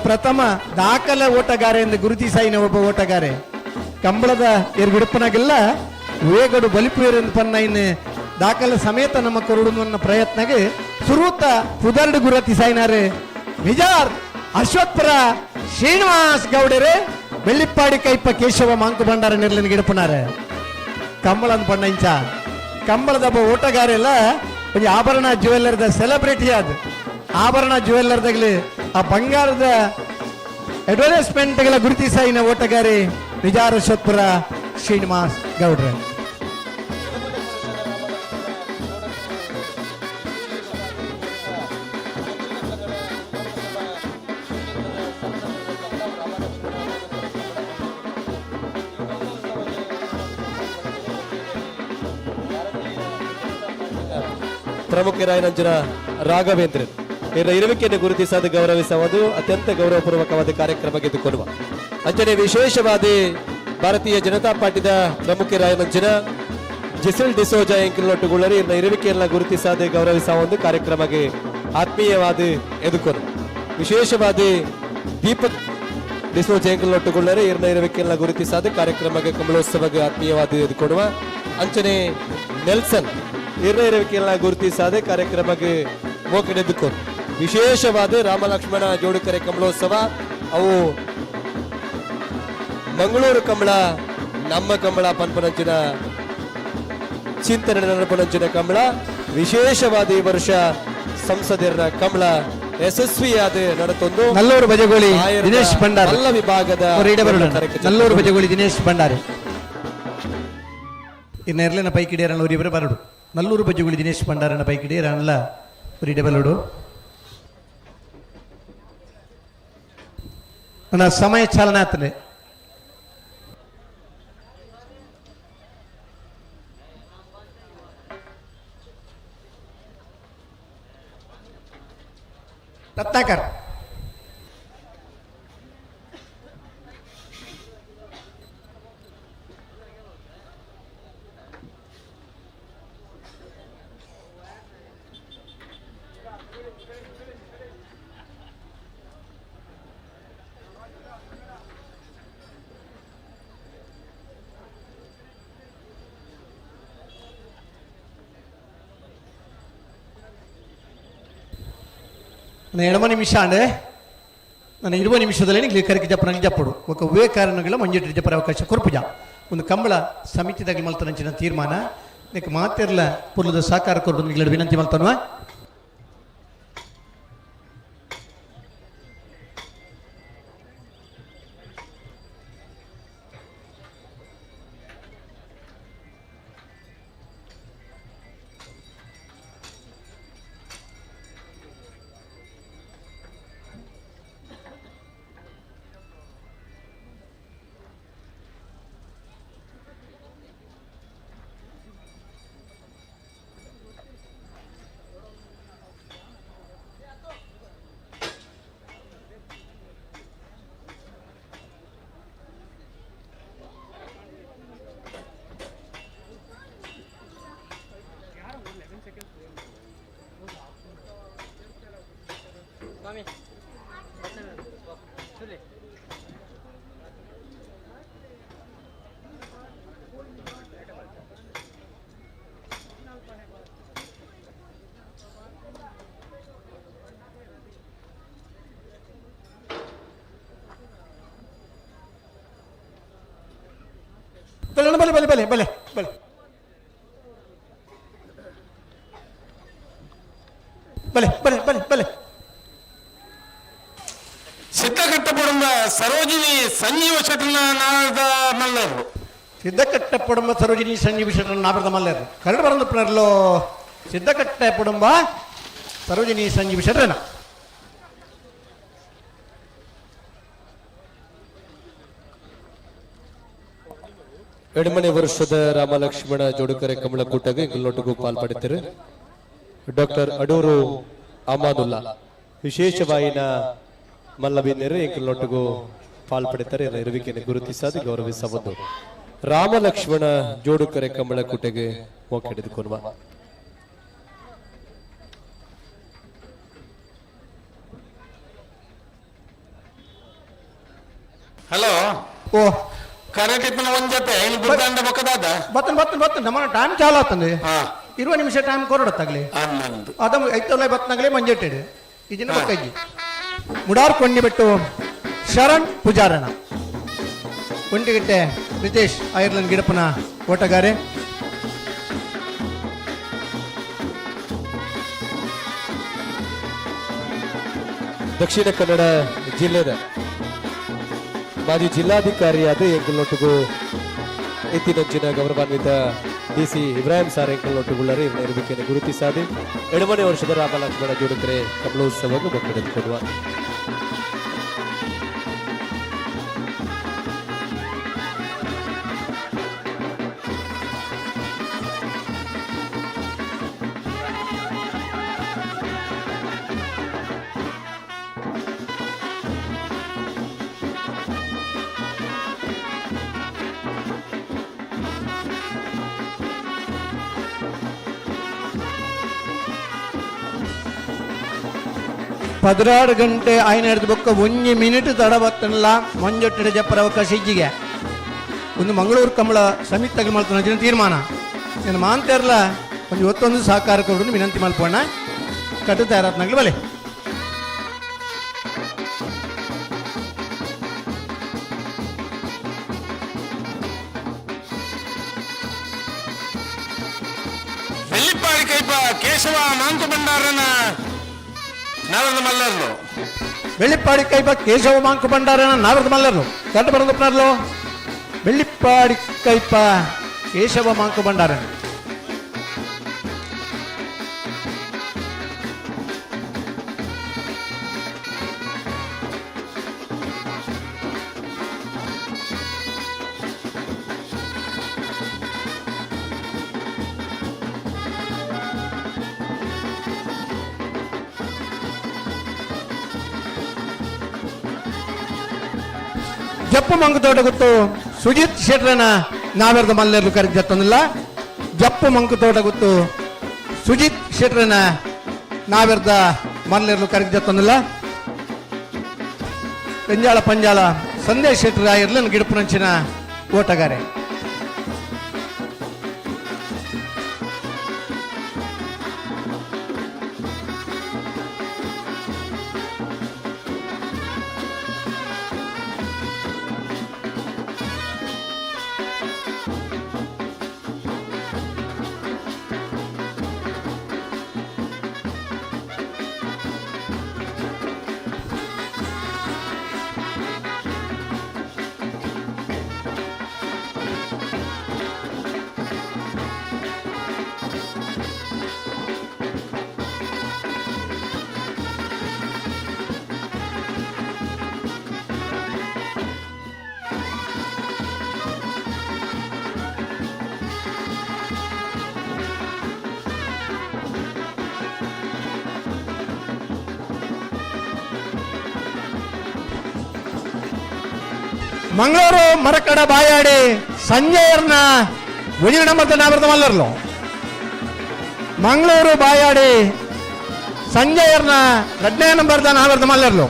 ಪ್ರಥಮ ದಾಖಲೆ ಓಟಗಾರ ಎಂದು ಗುರುತಿಸಾಯಿನ ಒಬ್ಬ ಓಟಗಾರೆ ಕಂಬಳದ ಬಿಡುಪನಾಗೆಲ್ಲ ವೇಗಡು ಬಲಿಪುಯರ್ ಎಂದು ಪನ್ನ ಇನ್ನು ದಾಖಲೆ ಸಮೇತ ನಮ್ಮ ಕೊರಡುವ ಪ್ರಯತ್ನಗೆ ಸುರೂತ ಪುದರ್ಡು ಗುರುತಿಸಾಯಿನಾರೆ ವಿಜಾರ್ ಅಶ್ವತ್ಪುರ ಶ್ರೀನಿವಾಸ್ ಗೌಡರು ಬೆಳ್ಳಿಪ್ಪಾಡಿ ಕೈಪ ಕೇಶವ ಮಾಂಕು ಭಂಡಾರ ನಿರ್ಲಿನ ಗಿಡಪನಾರೆ ಕಂಬಳದ ಪಣ್ಣ ಇಂಚ ಕಂಬಳದ ಒಬ್ಬ ಓಟಗಾರೆಲ್ಲ ಒಂದು ಆಭರಣ ಜ್ಯುವೆಲ್ಲರ್ದ ಸೆಲೆಬ್ರಿಟಿ ಅದು ಆಭರಣ ಜ್ಯುವೆಲ್ಲರ್ದಾಗಲಿ ಆ ಬಂಗಾರದ ಅಡ್ವರ್ಟೈಸ್ಮೆಂಟ್ಗಳ ಗುರುತಿಸಾಯಿನ ಓಟಗಾರಿ ವಿಜಾರ ಅಶ್ವತ್ಪುರ ಶ್ರೀನಿವಾಸ್ ಗೌಡ್ರೆ ಪ್ರಮುಖರಾಯನಂಜನ ರಾಘವೇಂದ್ರನ್ ಇವರ ಇರುವಿಕೆಯನ್ನು ಗುರುತಿಸಲು ಗೌರವಿಸುವುದು ಅತ್ಯಂತ ಗೌರವಪೂರ್ವಕವಾದ ಕಾರ್ಯಕ್ರಮಕ್ಕೆ ಕೊಡುವ ಅಂಚನೆ ವಿಶೇಷವಾದ ಭಾರತೀಯ ಜನತಾ ಪಾರ್ಟಿದ ಪ್ರಮುಖರಾಯನಂಜನ ಜಿಸಿಲ್ ಡಿಸೋಜ ಎಂಕಿಲೊಟ್ಟುಗೊಳ್ಳರಿ ಇವರ ಇರುವಿಕೆಯನ್ನು ಗುರುತಿಸಲು ಗೌರವಿಸುವ ಒಂದು ಕಾರ್ಯಕ್ರಮಕ್ಕೆ ಆತ್ಮೀಯವಾದ ಎದುಕೊಡು ವಿಶೇಷವಾದ ದೀಪಕ್ ಡಿಸೋಜ ಎಂಕಿಲೊಟ್ಟುಗೊಳ್ಳರಿ ಇವರ ಇರುವಿಕೆಯನ್ನು ಗುರುತಿಸಲು ಕಾರ್ಯಕ್ರಮಕ್ಕೆ ಕಮಲೋತ್ಸವಕ್ಕೆ ಆತ್ಮೀಯವಾದ ಎದುಕೊಡುವ ಅಂಚನೆ ನೆಲ್ಸನ್ ಇರುವಿಕೆಯನ್ನ ಗುರುತಿಸಾದೆ ಕಾರ್ಯಕ್ರಮಕ್ಕೆ ಮೋಕೆಡೆದುಕೊಂಡು ವಿಶೇಷವಾದ ರಾಮಲಕ್ಷ್ಮಣ ಜೋಡುಕರೆ ಕಮಲೋತ್ಸವ ಅವು ಮಂಗಳೂರು ಕಂಬಳ ನಮ್ಮ ಕಂಬಳ ಪನ್ಪನಂಚಿನ ಚಿಂತನೆ ನೆನಪನಂಚಿನ ಕಂಬಳ ವಿಶೇಷವಾದ ಈ ವರ್ಷ ಸಂಸದರ ಕಂಬಳ ಯಶಸ್ವಿಯಾದ ನಡೆತೊಂದು ನಲ್ಲೂರು ಬಜಗೋಳಿ ದಿನೇಶ್ ಭಂಡಾರಿ ಎಲ್ಲ ವಿಭಾಗದ ನಲ್ಲೂರು ಬಜಗೋಳಿ ದಿನೇಶ್ ಭಂಡಾರಿ ಈ ನೆರ್ಲಿನ ಪೈಕಿಡಿಯರನ್ನು ಇವರೇ ಬರಡು ನಲ್ಲೂರು ಬಜ್ಜುಗುಳಿ ದಿನೇಶ್ ಭಂಡಾರನ ಪೈಕಿಡಿಯರಲ್ಲ ഒരു ഇടവേളോടു ನನ್ನ ಸಮಯ ಚಾಲನಾತಲೆ ರತ್ನಾಕರ್ ఎడమ నిమిష అంటే ನನ್ನ 20 ನಿಮಿಷದಲ್ಲಿ ನಿಮಗೆ ಕರೆಕ್ಟ್ ಜಪ್ಪನ ಜಪ್ಪಡು ఒక ವೇ ಕಾರಣಗಳ ಮಂಜೆಟ್ಟಿ ಜಪ್ಪರ ಅವಕಾಶ ಕೊರ್ಪುಜ ಒಂದು ಕಂಬಳ ಸಮಿತಿದಾಗಿ ಮಲ್ತನಂಚಿನ ತೀರ್ಮಾನ ನಿಕ್ಕೆ ಮಾತಿರ್ಲ ಪುರ್ಲದ ಸಹಕಾರ ಕೊರ್ದು ನಿಮಗೆ ವಿನಂತಿ ಮಲ್ತನ್ವಾ ಬಲೆ ಬಲೆ ಬಲೆ ಬಲೆ ಬಲೆ ಬಲೆ ಬಲೆ ಬಲೆ ಬಲೆ ಬಲೆ ಸಿದ್ದಕಟ್ಟಪುರಂಬ ಸರೋಜಿನಿ ಸಂಜೀವ ಶೆಟ್ಟನಾದ ಮಲ್ಲರು ಸಿದ್ದಕಟ್ಟಪುರಂಬ ಸರೋಜಿನಿ ಸಂಜೀವ ಶೆಟ್ಟನಾದ ಮಲ್ಲರು ಕರಡು ಬರಂದು ಸಿದ್ದಕಟ್ಟಪುರಂಬ ಸರೋಜಿನಿ ಸಂಜೀವ ಶೆಟ್ಟನ ಎಡಮನೆ ವರ್ಷದ ರಾಮಲಕ್ಷ್ಮಣ ಜೋಡುಕರೆ ಕಮಲಕೂಟಗೆ ಇಂಗಲೊಟ್ಟಿಗೂ ಪಾಲ್ಪಡುತ್ತಾರೆ ಡಾಕ್ಟರ್ ಅಡೂರು ಅಮಾನುಲ್ಲಾ ವಿಶೇಷವಾಯಿನ ಮಲ್ಲಬಿನ್ನೆರು ಇಂಗಲೊಟ್ಟಿಗೂ ಪಾಲ್ಪಡುತ್ತಾರೆ ಇರುವಿಕೆಯನ್ನು ಗುರುತಿಸದು ಗೌರವಿಸಬಹುದು ರಾಮಲಕ್ಷ್ಮಣ ಜೋಡುಕರೆ ಕಮಲಕೂಟಗೆ ಮೋಕೆಡೆದುಕೊಡುವ ಹಲೋ ಓ ಕರೆಕ್ಟ್ ಇಪ್ಪನ ಒಂದ್ ಜೊತೆ ಇಲ್ಲಿ ಬಿಡ್ದಂಡ ಬಕ್ಕದಾದ ಬತ್ತನ್ ಬತ್ತನ್ ಬತ್ತನ್ ನಮ್ಮ ಟೈಮ್ ಚಾಲು ಆತಂದೆ 20 ನಿಮಿಷ ಟೈಮ್ ಕೊರಡತ್ತಾಗ್ಲಿ ಅದ ಐತೊಲೆ ಬತ್ತನಾಗ್ಲಿ ಮಂಜೆಟ್ಟಿಡು ಇದನ್ನ ಬಕ್ಕಜ್ಜಿ ಮುಡಾರ್ ಕೊಂಡಿ ಬಿಟ್ಟು ಶರಣ್ ಪೂಜಾರಣ ಕೊಂಡಿಗಿಟ್ಟೆ ರಿತೇಶ್ ಐರ್ಲೆಂಡ್ ಗಿಡಪನ ಓಟಗಾರೆ ದಕ್ಷಿಣ ಕನ್ನಡ ಜಿಲ್ಲೆದ ಮಾಜಿ ಜಿಲ್ಲಾಧಿಕಾರಿಯಾದ ಎಂಕಲ್ನೊಟ್ಟಿಗೂ ಇತ್ತಿನಂಚಿನ ಗೌರವಾನ್ವಿತ ಡಿಸಿ ಇಬ್ರಾಹಿಂ ಸಾರ್ ಎಂಕಲ್ನೊಟ್ಟುಗುಳ್ಳರೆ ಇರುವಿಕೆಯನ್ನು ಗುರುತಿಸಾದೆ ಎಡಮನೆ ವರ್ಷದ ರಾಮಲಕ್ಷ್ಮಣ ಜೋಡುಕರೆ ಕಮಲೋತ್ಸವಕ್ಕೆ ಮಕ್ಕಳೆದುಕೊಡುವ ಪದಿನಾರು ಗಂಟೆ ಆಯ್ನ ಹಿಡಿದು ಬೊಕ್ಕ 1 ಮಿನಿಟ್ ತಡ ಬತ್ತನಲ್ಲ ಮಂಜೊಟ್ಟಿಡ ಜಪ್ಪರ ಅವಕಾಶ ಇಜ್ಜಿಗೆ ಒಂದು ಮಂಗಳೂರು ಕಮಲ ಸಮಿತಿ ತಗಲು ಮಾಡ್ತಾನೆ ತೀರ್ಮಾನ ಏನು ಮಾಂತೇರ್ಲ ಒಂದು ಹೊತ್ತೊಂದು ಸಹಕಾರ ಕೊಡು ವಿನಂತಿ ಮಲ್ಪೋಣ ಕಟ್ಟು ತಯಾರಾತ್ನಾಗ್ಲಿ ಬಲೆ வெள்ளிப்பாடி கைப்பா ಕೇಶವ ಮಾಂಕು ಭಂಡಾರನ ನಾರದ ಮಲ್ಲರ್ಲು ಬೆಳ್ಳಿಪ್ಪಾಡಿ ಕೈಪ ಕೇಶವ ಮಾಂಕು ಭಂಡಾರನ ನಾರದ ಮಲ್ಲರ್ಲು ಕಟ್ಟು ಬರಂಗಪ್ಪನರ್ಲು ಬೆಳ್ಳಿಪ್ಪಾಡಿ ಕೈಪ ಕೇಶವ ಮಾಂಕು ಭಂಡಾರನ ಜಪ್ಪು ಮಂಗು ತೋಟ ಗೊತ್ತು ಸುಜಿತ್ ಶೆಟ್ರನ ನಾವೆರ್ದ ಮಲ್ಲೆರ್ಲು ಕರೆದಿತ್ತೊಂದಿಲ್ಲ ಜಪ್ಪು ಮಂಕು ತೋಟ ಗೊತ್ತು ಸುಜಿತ್ ಶೆಟ್ರನ ನಾವೆರ್ದ ಮಲ್ಲೆರ್ಲು ಕರೆದಿತ್ತೊಂದಿಲ್ಲ ಪಂಜಾಳ ಪಂಜಾಳ ಸಂದೇಶ್ ಶೆಟ್ರ ಇರ್ಲನ್ ಗಿಡಪುರಂಚಿನ ಓಟಗಾರೆ ಮಂಗಳೂರು ಮರಕಡ ಬಾಯಾಡಿ ಸಂಜಯರ್ನ ಉಜಿನ ನಂಬರ್ ನಾವರ್ದ ಮಲ್ಲರ್ಲು ಮಂಗಳೂರು ಬಾಯಾಡಿ ಸಂಜಯರ್ನ 2ನೇ ನಂಬರ್ದ ನಾವರ್ದ ಮಲ್ಲರ್ಲು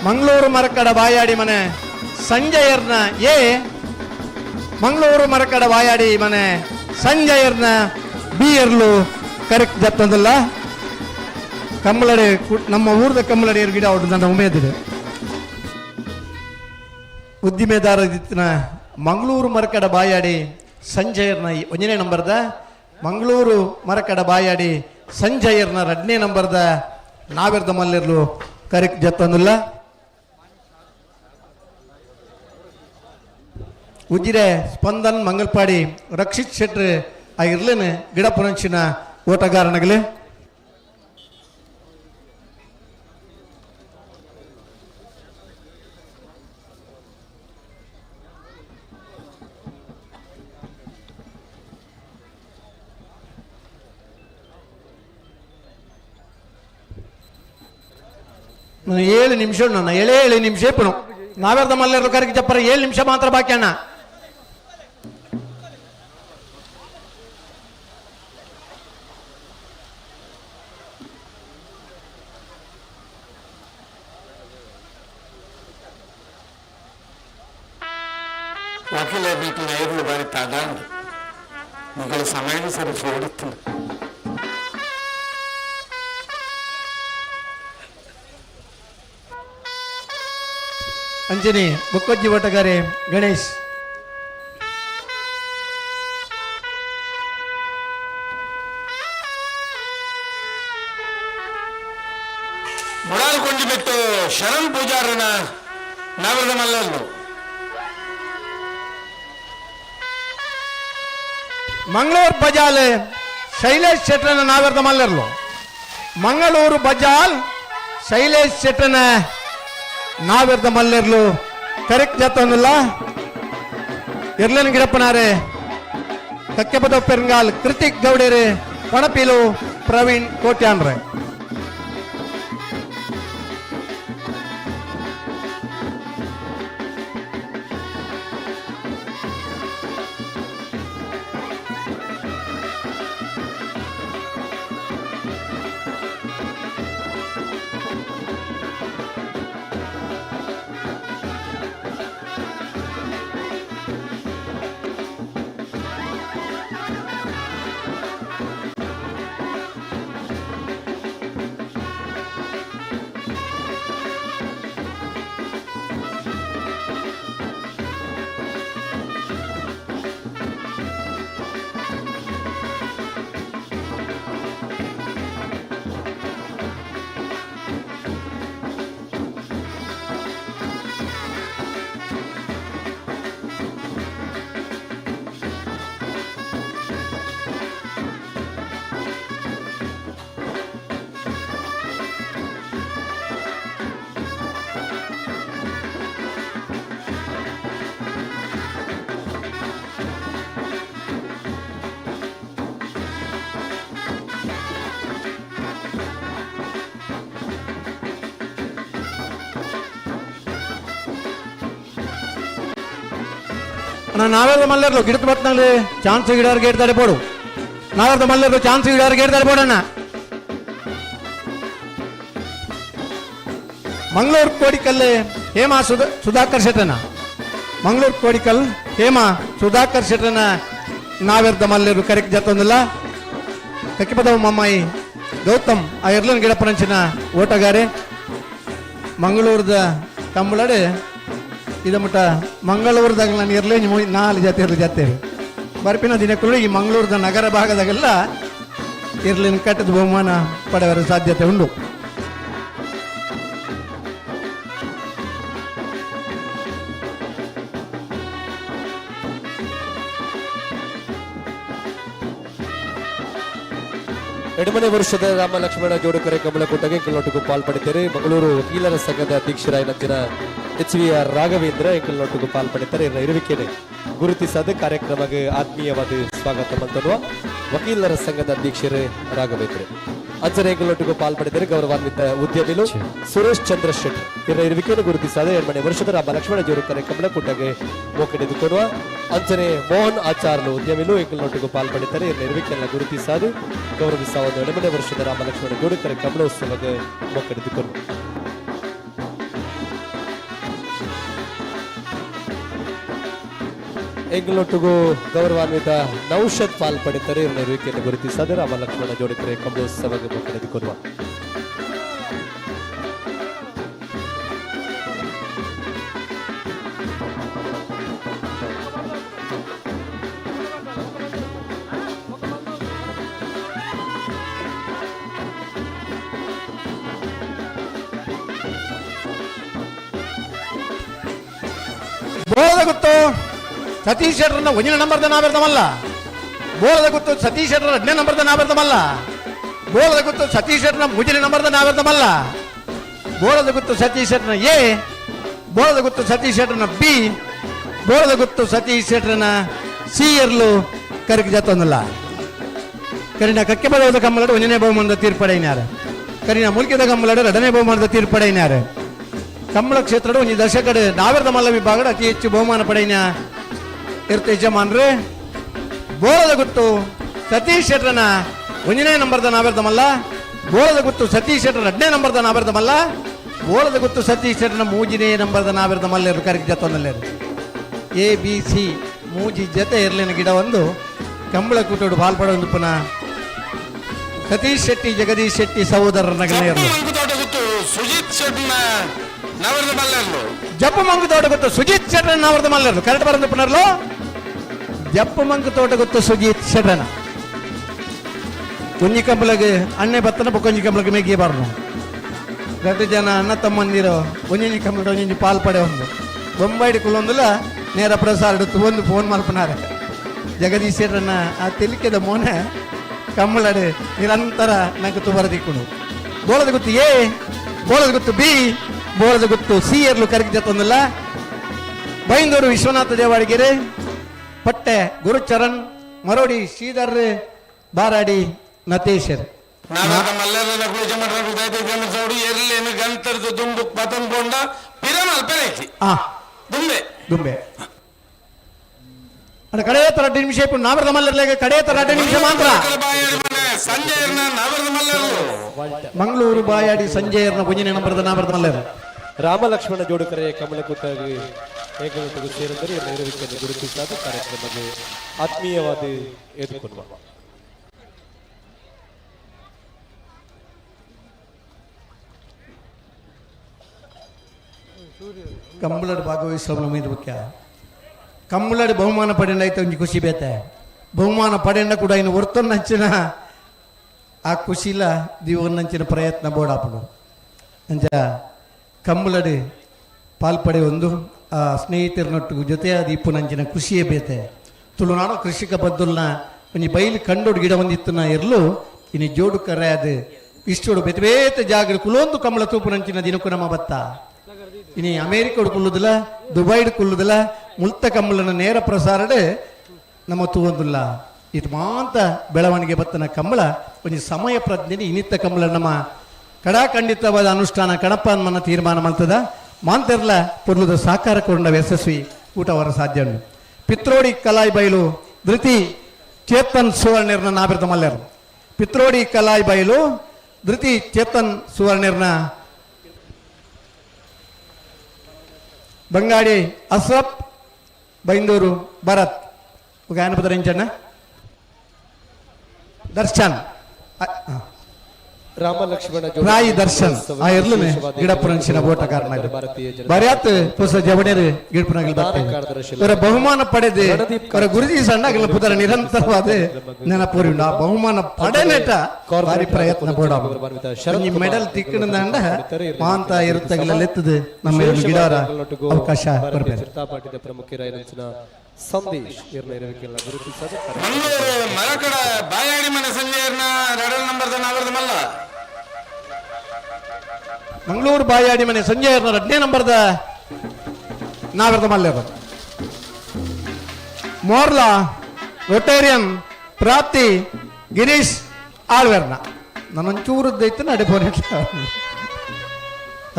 ಮಂಗಳೂರು ಮರಕಡ ಬಾಯಾಡಿ ಮನೆ ಸಂಜಯರ್ನ ಎ ಮಂಗಳೂರು ಮರಕಡ ಬಾಯಾಡಿ ಮನೆ ಸಂಜಯರ್ನ ಬಿ ಇರ್ಲು ಕರೆಕ್ಟ್ ಜತ್ತೊಂದಲ್ಲ ಕಮ್ಮಲಡೆ ನಮ್ಮ ಊರದ ಕಮ್ಮಲಡಿ ಗಿಡ ಹೊಡೆದ ನನ್ನ ಉಮೇದಿದೆ ಉದ್ದಿಮೆದಾರ ಮಂಗಳೂರು ಮರಕಡ ಬಾಯಾಡಿ ಸಂಜಯರ್ನ 1ನೇ ನಂಬರ್ದ, ಮಂಗಳೂರು ಮರಕಡ ಬಾಯಾಡಿ ಸಂಜಯರ್ನ 2ನೇ ನಂಬರ್ದ ನಾವೆರ್ದ ಮಲ್ಲಿರ್ಲು ಕರೆಕ್ಟ್ ಜತ್ತೊಂದಿಲ್ಲ. ಉಜಿರೆ ಸ್ಪಂದನ್ ಮಂಗಲ್ಪಾಡಿ ರಕ್ಷಿತ್ ಶೆಟ್ರ್ ಆ ಇರ್ಲೇನು ಗಿಡಪುರಂಚಿನ ಓಟಗಾರನಗಲೆ. ನಾನು 7 ನಿಮಿಷ ನನ್ನ 7 ನಿಮಿಷ ಇಪ್ಪನು ನಾವೆರ್ದ ಮಲ್ಲೆರ್ಲು ಕರೆಕ್ಟ್ ಜಪ್ಪರ 7 ನಿಮಿಷ ಮಾತ್ರ ಬಾಕಿ ಅಣ್ಣ. ವಕೀಲ వీటిని ఐదులు బారి తాడాలి మీకు సమయం సరి చూడుతుంది. ಅಂಜನಿ ಬೊಕ್ಕೊಜ್ಜಿ ಓಟಗಾರೆ ಗಣೇಶ್. ಮುಡಾಲ್ ಕೊಂಡಿ ಬಿಟ್ಟು ಶರಣ್ ಪೂಜಾರನ ನಾವೆರ್ದ ಮಲ್ಲರ್ಲು. ಮಂಗಳೂರು ಬಜಾಲ್ ಶೈಲೇಶ್ ಶೆಟ್ರನ ನಾವೆರ್ದ ಮಲ್ಲರ್ಲು. ಮಂಗಳೂರು ಬಜಾಲ್ ಶೈಲೇಶ್ ಶೆಟ್ರನ ನಾವೆರ್ದ ಮಲ್ಲೆರ್ಲು ಕರೆಕ್ಟ್ ಜತ್ತೊಂದಿಲ್ಲ. ಇರ್ಲೇನು ಗಿಡಪ್ಪನಾರೆ ಕಕ್ಕೆಪದ ಪೆರಂಗಾಲ್ ಕೃತಿಕ್ ಗೌಡೇರೆ ಪಣಪೀಲು ಪ್ರವೀಣ್ ಕೋಟ್ಯಾನ್ರೆ. ನಾವೆರ್ದ ಮಲ್ಲೆರ್ಲು ಗಿಡದ ಬತ್ನಲ್ಲಿ ಚಾನ್ಸ್ ಗಿಡಾರ್ ಗೇಟ್ ತಡೆ ಪೋಡು. ನಾವೆರ್ದ ಮಲ್ಲೆರ್ಲು ಚಾನ್ಸ್ ಗಿಡಾರ್ ಗೇಟ್ ತಡೆ ಪೋಡಣ್ಣ. ಮಂಗಳೂರು ಕೋಡಿಕಲ್ ಹೇಮಾ ಸುಧಾಕರ್ ಶೆಟ್ಟನ, ಮಂಗಳೂರು ಕೋಡಿಕಲ್ ಹೇಮಾ ಸುಧಾಕರ್ ಶೆಟ್ಟನ ನಾವೆರ್ದ ಮಲ್ಲೆರ್ಲು ಕರೆಕ್ಟ್ ಜತ್ತೊಂದಿಲ್ಲ. ಕಕ್ಕಿಪದವ ಮಮ್ಮಾಯಿ ಗೌತಮ್ ಆ ಇರ್ಲನ್ ಗಿಡಪರಂಚಿನ ಓಟಗಾರೆ. ಮಂಗಳೂರದ ಕಂಬಳಡೆ ಇದು ಮುಟ್ಟ ಮಂಗಳೂರದಾಗ ನಾನು ಇರಲೇ 4 ಜಾತಿ ಬರ್ಪಿನ ದಿನಕ್ಕೂ ಈ ಮಂಗಳೂರದ ನಗರ ಭಾಗದಾಗೆಲ್ಲ ಇರ್ಲಿನ ಕಟ್ಟದ ಬಹುಮಾನ ಪಡೆಯುವ ಸಾಧ್ಯತೆ ಉಂಟು. ಎಡಮನೆ ವರ್ಷದ ರಾಮ ಲಕ್ಷ್ಮಣ ಜೋಡುಕರೆ ಕಮಲಕೂಟಗೆ ಕೆಲವೊಟ್ಟಿಗೂ ಪಾಲ್ಪಡಿದ್ದಾರೆ. ಮಂಗಳೂರು ವಕೀಲರ ಸಂಘದ ಅಧ್ಯಕ್ಷರಾಗಿನ HVR ರಾಘವೇಂದ್ರ ಕೆಲವೊಟ್ಟಿಗೂ ಪಾಲ್ಪಡಿದ್ದಾರೆ. ಇರುವಿಕೆನೆ ಗುರುತಿಸದ ಕಾರ್ಯಕ್ರಮಕ್ಕೆ ಆತ್ಮೀಯವಾದ ಸ್ವಾಗತ ಮಂತನ್ನುವ ವಕೀಲರ ಸಂಘದ ಅಧ್ಯಕ್ಷರೇ ರಾಘವೇಂದ್ರ ಅಂಚನೆ ಕೆಲವೊಟ್ಟಿಗೂ ಪಾಲ್ಪಡಿದ್ದಾರೆ. ಗೌರವಾನ್ವಿತ ಉದ್ಯಮಿಲು ಸುರೇಶ್ ಚಂದ್ರ ಶೆಟ್ಟಿ ಇವರ ಇರುವಿಕೆಯನ್ನು ಗುರುತಿಸಾದ ಎಡಮನೆ ವರ್ಷದ ರಾಮ ಲಕ್ಷ್ಮಣ ಜೋಡುಕರೆ ಕಮಲಕೂಟಗೆ ಮೋಕೆಡೆದುಕೊಡುವ ಅಂಚನೆ ಮೋಹನ್ ಆಚಾರ್ಲು ಉದ್ಯಮಿಲು ಕೆಲವೊಟ್ಟಿಗೂ ಪಾಲ್ಪಡಿದ್ದಾರೆ. ಇವರ ಇರುವಿಕೆಯನ್ನು ಗುರುತಿಸಾದು ಗೌರವಿಸುವ ಒಂದು ಎಡಮನೆ ವರ್ಷದ ರಾಮ ಲಕ್ಷ್ಮಣ ಜೋಡುಕರೆ ಕಮಲೋತ್ಸವಕ್ಕೆ ಮೋಕೆಡೆದುಕೊಡುವ ಎಂಗಳೊಟ್ಟಿಗೂ ಗೌರವಾನ್ವಿತ ನೌಷದ್ ಪಾಲ್ಪಡಿದ್ದಾರೆ. ಇವರ ಇರುವಿಕೆಯನ್ನು ಗುರುತಿಸಾದ ರಾಮ ಲಕ್ಷ್ಮಣ ಜೋಡುಕರೆ ಕಮಲೋತ್ಸವಕ್ಕೆ ಮೋಕೆಡೆದುಕೊಡುವ ಬೋಳದ ಗುತ್ತು ಸತೀಶ್ ಶೆಟ್ಟರ್ನ ಒಂದನೇ ನಂಬರ್ದ ನಾವೆರ್ದಮಲ್ಲ. ಬೋಳದ ಗುತ್ತು ಸತೀಶ್ ಶೆಟ್ಟರ್ 2ನೇ ನಂಬರ್ದ ನಾವೆರ್ದಮಲ್ಲ. ಬೋಳದ ಗುತ್ತು ಸತೀಶ್ ಶೆಟ್ಟರ್ನ 3ನೇ ನಂಬರ್ದ ನಾವೆರ್ದಮಲ್ಲ. ಬೋಳದ ಗುತ್ತು ಸತೀಶ್ ಶೆಟ್ಟರ್ನ ಎ, ಬೋಳದ ಗುತ್ತು ಸತೀಶ್ ಶೆಟ್ಟರ್ನ ಬಿ, ಬೋಳದ ಗುತ್ತು ಸತೀಶ್ ಶೆಟ್ಟರ್ನ ಸಿ ಇರ್ಲು ಕರಿಕ್ ಜತ್ತೊಂದಲ್ಲ. ಕರಿನ ಕಕ್ಕೆ ಬಲವದ ಕಮ್ಮಲಾಡು 1ನೇ ಬಹುಮಾನದ ತೀರ್ಪಡೆಯಿನಾರೆ. ಕರಿನ ಮುಲ್ಕಿದ ಕಮ್ಮಲಾಡು 2ನೇ ಬಹುಮಾನದ ತೀರ್ಪಡೆಯಿನಾರೆ. ಕಮ್ಮಳ ಕ್ಷೇತ್ರದ ಒಂದು ದಶಕದ ನಾವೆರ್ದ ಮಲ್ಲ ವಿಭಾಗದ ಅತಿ ಹೆಚ್ಚು ಬಹುಮಾನ ಪಡೆಯಿನ ಇರ್ತ ಯಜಮಾನ್ರೆ. ಬೋಳದ ಗುತ್ತು ಸತೀಶ್ ಶೆಟ್ಟರ್ನ 1ನೇ ನಂಬರ್ದ ನಾವೆರ್ದ ಮಲ್ಲ. ಬೋಳದ ಗುತ್ತು ಸತೀಶ್ ಶೆಟ್ಟರ್ 2ನೇ ನಂಬರ್ದ ನಾವೆರ್ದ ಮಲ್ಲ. ಬೋಳದ ಗುತ್ತು ಸತೀಶ್ ಶೆಟ್ಟರ್ನ 3ನೇ ನಂಬರ್ದ ನಾವೆರ್ದ ಮಲ್ಲ ಕರಿಕ್ ಜತ್ತೊಂದಲ್ಲೇರು. ಎ ಬಿ ಸಿ ಮೂಜಿ ಜೊತೆ ಇರ್ಲಿನ ಗಿಡ ಒಂದು ಕಂಬಳ ಕೂಟೋಡು ಪಾಲ್ಪಡೋದು ಪುನಃ ಸತೀಶ್ ಶೆಟ್ಟಿ ಜಗದೀಶ್ ಶೆಟ್ಟಿ ಸಹೋದರರ ಸುಜಿತ್ ಶೆಟ್ಟಿನ ನವರದ ಮಲ್ಲರ್ಲು ಜಪ್ಪು ಮಂಗು ತೋಟ ಗೊತ್ತು ಸುಜಿತ್ ಶೆಟ್ಟರ್ ನವರದ ಮಲ್ಲರ್ಲು ಕರೆಕ್ಟ್ ಬರೋದು ಪುನರ್ಲು. ಜಪ್ಪು ಮಂಗು ತೋಟ ಗೊತ್ತು ಸುಜಿತ್ ಶೆಟ್ಟನ ಕುಂಜಿ ಕಂಬಳಗೆ ಅಣ್ಣೆ ಬತ್ತನ ಬೊಕೊಂಜಿ ಕಂಬಳಗೆ ಮೇಗಿ ಬಾರ್ನು 2 ಜನ ಅಣ್ಣ ತಮ್ಮಂದಿರು ಒಂಜಿ ಕಂಬಳ ಒಂಜಿ ಪಾಲ್ಪಡೆ ಒಂದು ಬೊಂಬಾಯಿಡಿ ಕುಲ್ಲೊಂದುಲ ನೇರ ಪ್ರಸಾರ ಒಂದು ಫೋನ್ ಮಲ್ಪನಾರೆ ಜಗದೀಶ್ ಶೆಟ್ಟರ್ನ ಆ ತೆಲಿಕೆದ ಮೋನೆ ಕಮ್ಮಳಡೆ ನಿರಂತರ ನಂಗೆ ತುಬರದಿಕ್ಕುನು. ಬೋಳದ ಗುತ್ತು ಎ, ಬೋಳದ ಗುತ್ತು ಬಿ, ಬೋಳದ ಗುತ್ತು ಸಿ ಇರ್ಲು ಕರಿಕ್ ಜತ್ತೊಂದಿಲ್ಲ. ಬೈಂದೂರು ವಿಶ್ವನಾಥ ದೇವಾಡಿಗೆರೆ, ಪಟ್ಟೆ ಗುರುಚರಣ್, ಮರೋಡಿ ಶ್ರೀಧರ್, ಬಾರಾಡಿ ನತೇಶರ್. ಮಲ್ಲರ ಪೂಜೆ ಮಾಡ್ರು ಎರ್ಲೇನು ಗಂತರ್ದು ದುಂಡು ಪತನ್ ಕೊಂಡ ಪಿರಮಲ್ ಪೆರೇಕಿ ದುಂಬೆ ದುಂಬೆ ಅಡ ಕಡೆ ತರ 2 ನಿಮಿಷ ಇಪ್ಪು ನಾವರದ ಮಲ್ಲರ್ಲೆಗೆ ಕಡೆ ತರ 2 ನಿಮಿಷ ಮಾತ್ರ. ಸಂಜಯರ್ನ ನಾವರದ ಮಲ್ಲರು ಮಂಗಳೂರು ಬಾಯಾಡಿ ಸಂಜಯರ್ನ 1ನೇ ನಂಬರ್ದ ನಾವರದ ಮಲ್ಲರು. ರಾಮಲಕ್ಷ್ಮಣ ಜೋಡುಕರೆ ಕಮಲ ಕೂತಾಗಿ ಏಕಗಂಟೆಗೂ ಸೇರಿದರೆ ನೆರವೇರಿಕೆಯನ್ನು ಗುರುತಿಸಾದ ಕಾರ್ಯಕ್ರಮಕ್ಕೆ ಆತ್ಮೀಯವಾದ ಎದುಕೊಳ್ಳುವ ಕಂಬಳಡ್ ಭಾಗವಹಿಸುವ ಮೀದು ಮುಖ್ಯ. ಕಂಬಳಡ್ ಬಹುಮಾನ ಪಡೆಂಡ ಆಯ್ತು ಒಂಜಿ ಖುಷಿ ಬೇತೆ. ಬಹುಮಾನ ಪಡೆಂಡ ಕೂಡ ಇನ್ನು ಹೊರ್ತೊನ್ನಂಚಿನ ಆ ಖುಷಿಲ ದಿವನ್ನಂಚಿನ ಪ್ರಯತ್ನ ಬೋಡಾಪಡು ಅಂಚ ಕಂಬಳಡ್ ಪಾಲ್ಪಡೆ ಒಂದು ಆ ಸ್ನೇಹಿತರನೊಟ್ಟಿಗೆ ಜೊತೆಯಾದ ಇಪ್ಪುನಂಚಿನ ಖುಷಿಯೇ ಬೇತೆ. ತುಳುನಾಡು ಕೃಷಿಕ ಬದ್ದುಲ್ನ ಒಂಜಿ ಬೈಲು ಕಂಡೋಡು ಗಿಡ ಒಂದಿತ್ತನ ಇರ್ಲು ಇನ್ನು ಜೋಡು ಕರೆ ಅದು ಇಷ್ಟೋಡು ಬೇತೆ ಬೇತೆ ಜಾಗ ಕುಲೊಂದು ಕಂಬಳ ತೂಪುನಂಚಿನ ದಿನಕ್ಕೂ ನಮ್ಮ ಬತ್ತ. ಇನಿ ಅಮೇರಿಕೋಡು ಕುಲ್ಲುದಿಲ್ಲ, ದುಬೈಡ್ ಕುಲ್ಲುದಿಲ್ಲ, ಮುಲ್ತ ಕಂಬಳನ ನೇರ ಪ್ರಸಾರಡೆ ನಮ್ಮ ತೂವೊಂದಿಲ್ಲ. ಇದು ಮಾಂತ ಬೆಳವಣಿಗೆ ಬತ್ತನ ಕಂಬಳ ಒಂಜಿ ಸಮಯ ಪ್ರಜ್ಞೆ ಇನ್ನಿತ್ತ ಕಂಬಳ ನಮ್ಮ ಕಡಾಖಂಡಿತವಾದ ಅನುಷ್ಠಾನ ಕಣಪ್ಪ ಮನ ತೀರ್ಮಾನ ಮಾಡ್ತದ ಮಾಂತೆರ್ಲ ಪುರ್ಲುದ ಸಾಕಾರ ಕೊಂಡ ಯಶಸ್ವಿ ಊಟ ಹೊರ ಸಾಧ್ಯ ಉಂಟು. ಪಿತ್ರೋಡಿ ಕಲಾಯಿ ಬೈಲು ಧೃತಿ ಚೇತನ್ ಸುವರ್ಣರ್ನ ನಾಬಿರ್ದ ಮಲ್ಯರು. ಪಿತ್ರೋಡಿ ಕಲಾಯಿ ಬೈಲು ಧೃತಿ ಚೇತನ್ ಸುವರ್ಣರ್ನ ಬಂಗಾಡಿ ಅಸ್ರಫ್ ಬೈಂದೂರು ಭರತ್ ಗಾಯನ ಪದರಿಂಚಣ್ಣ ದರ್ಶನ್ ರಾಮಲಕ್ಷ್ಮಣ ರಾಯಿ ದರ್ಶನ್ ಆ ಇರ್ಲನೆ ಗಿಡಪುರಂಚಿನ ಬೋಟ ಕಾರಣ ಬರ್ಯಾತ್ ಹೊಸ ಜವಡೇರು ಗಿಡಪುರಂಗಿಲ್ ಬರ್ತೇವೆ ಬಹುಮಾನ ಪಡೆದೆ ಅವರ ಗುರುಜಿ ಸಣ್ಣಗಿಲ್ಲ ಪುದರ ನಿರಂತರವಾದ ನೆನಪುರಿ ಆ ಬಹುಮಾನ ಪಡೆನೇಟ ಭಾರಿ ಪ್ರಯತ್ನ ಬೋಡ ಈ ಮೆಡಲ್ ತಿಕ್ಕಣದಂಡ ಮಾಂತ ಇರುತ್ತಾಗಿಲ್ಲ ಲೆತ್ತದು ನಮ್ಮ ಗಿಡಾರ ಅವಕಾಶ ಬರಬೇಕು. ಸಂದೇಶ್ ನೆರವೇರಿಕೆಯನ್ನು ಗುರುತಿಸದ ಮಂಗಳೂರು ಮರಕಡ ಬಾಯಾಡಿ ಮನೆ ಸಂಜಯರ್ನ 2 ನಂಬರ್ದ ನಾವರದ ಮಲ್ಲ. ಮಂಗಳೂರು ಬಾಯಾಡಿ ಮನೆ ಸಂಜಯರ್ನ 2ನೇ ನಂಬರ್ದ ನಾವರದ ಮಲ್ಲ. ಮೋರ್ಲಾ ರೊಟೇರಿಯನ್ ಪ್ರಾಪ್ತಿ ಗಿರೀಶ್ ಆಳ್ವೆರ್ನ ನನ್ನೊಂಚೂರದ್ದೈತು ನಡೆಪೋನೆ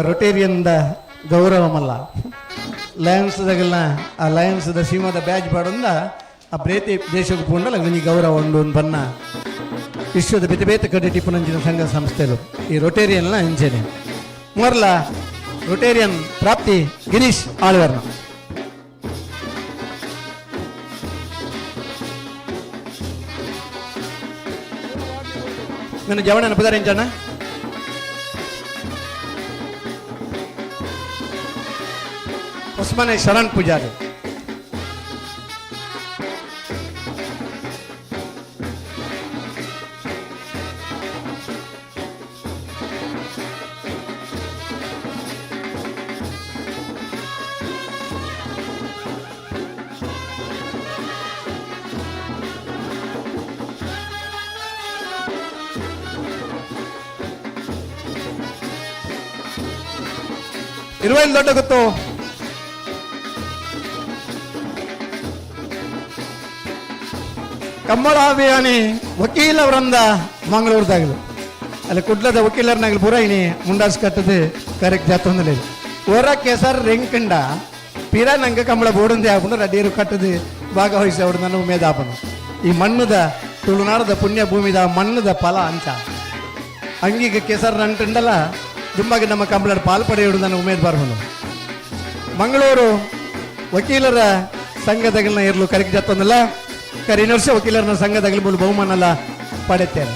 ರೊಟೇರಿಯನ್ದ ಗೌರವ ಮಲ್ಲ. ಲಯನ್ಸ್ದಾಗೆಲ್ಲ ಆ ಲಯನ್ಸ್ದ ಸೀಮಾದ ಬ್ಯಾಜ್ ಪಾಡೊಂದ ಆ ಪ್ರೇತಿ ದೇಶಕ್ಕೆ ಪೂಂಡಲ್ಲ ನನಗೆ ಗೌರವ ಉಂಡು ಒಂದು ಬನ್ನ ವಿಶ್ವದ ಬೇತೆ ಬೇತೆ ಕಡೆ ಟಿಪ್ಪುನಂಚಿನ ಸಂಘ ಸಂಸ್ಥೆಗಳು ಈ ರೊಟೇರಿಯನ್ಲ ಇಂಚೆನೆ ಮೊರ್ಲ ರೊಟೇರಿಯನ್ ಪ್ರಾಪ್ತಿ ಗಿರೀಶ್ ಆಳ್ವರ್ನ. ನನ್ನ ಜವಣನ ಪದಾರಿಂಚಣ್ಣ ಉಸ್ಮಾನೆ ಶರಣ್ ಪೂಜಾರಿ. ಇರುವೈಲ್ ದೊಡ್ಡ ಗೊತ್ತು ಕಮ್ಮಳಾಭಿಯಾನಿ ವಕೀಲ ವೃಂದ ಮಂಗಳೂರದಾಗಲು ಅಲ್ಲಿ ಕುಡ್ಲದ ವಕೀಲರ್ನಾಗಲು ಪೂರ ಇನಿ ಮುಂಡಾಸ್ ಕಟ್ಟದು ಕರೆಕ್ಟ್ ಜಾತೊಂದಲೇ ಓರ ಕೆಸರ್ ರೆಂಕಂಡ ಪಿರ ನಂಗೆ ಕಂಬಳ ಬೋಡಂದೆ ಆಪುಂಡು ರಡ್ಡಿಯರು ಕಟ್ಟದು ಭಾಗವಹಿಸಿ ಅವ್ರು ನನ್ನ ಉಮೇದ ಆಪನು ಈ ಮಣ್ಣದ ತುಳುನಾಡದ ಪುಣ್ಯ ಭೂಮಿದ ಮಣ್ಣದ ಫಲ ಅಂಚ ಅಂಗೀಗ ಕೆಸರ್ ಅಂಟಂಡಲ್ಲ ದುಂಬಾಗಿ ನಮ್ಮ ಕಂಬಳ ಪಾಲ್ಪಡೆಯುವುದು ನನ್ನ ಉಮೇದ್ ಬರ್ಬನು ಮಂಗಳೂರು ವಕೀಲರ ಸಂಘದಗಳನ್ನ ಇರಲು ಕರೆಕ್ಟ್ ಜಾತೊಂದಲ್ಲ ಕರೀ ವರ್ಷ ವಕೀಲರ ಸಂಘದಾಗಲಿ ಮೂಲ ಬಹುಮಾನ ಎಲ್ಲ ಪಡೆಯುತ್ತೇನೆ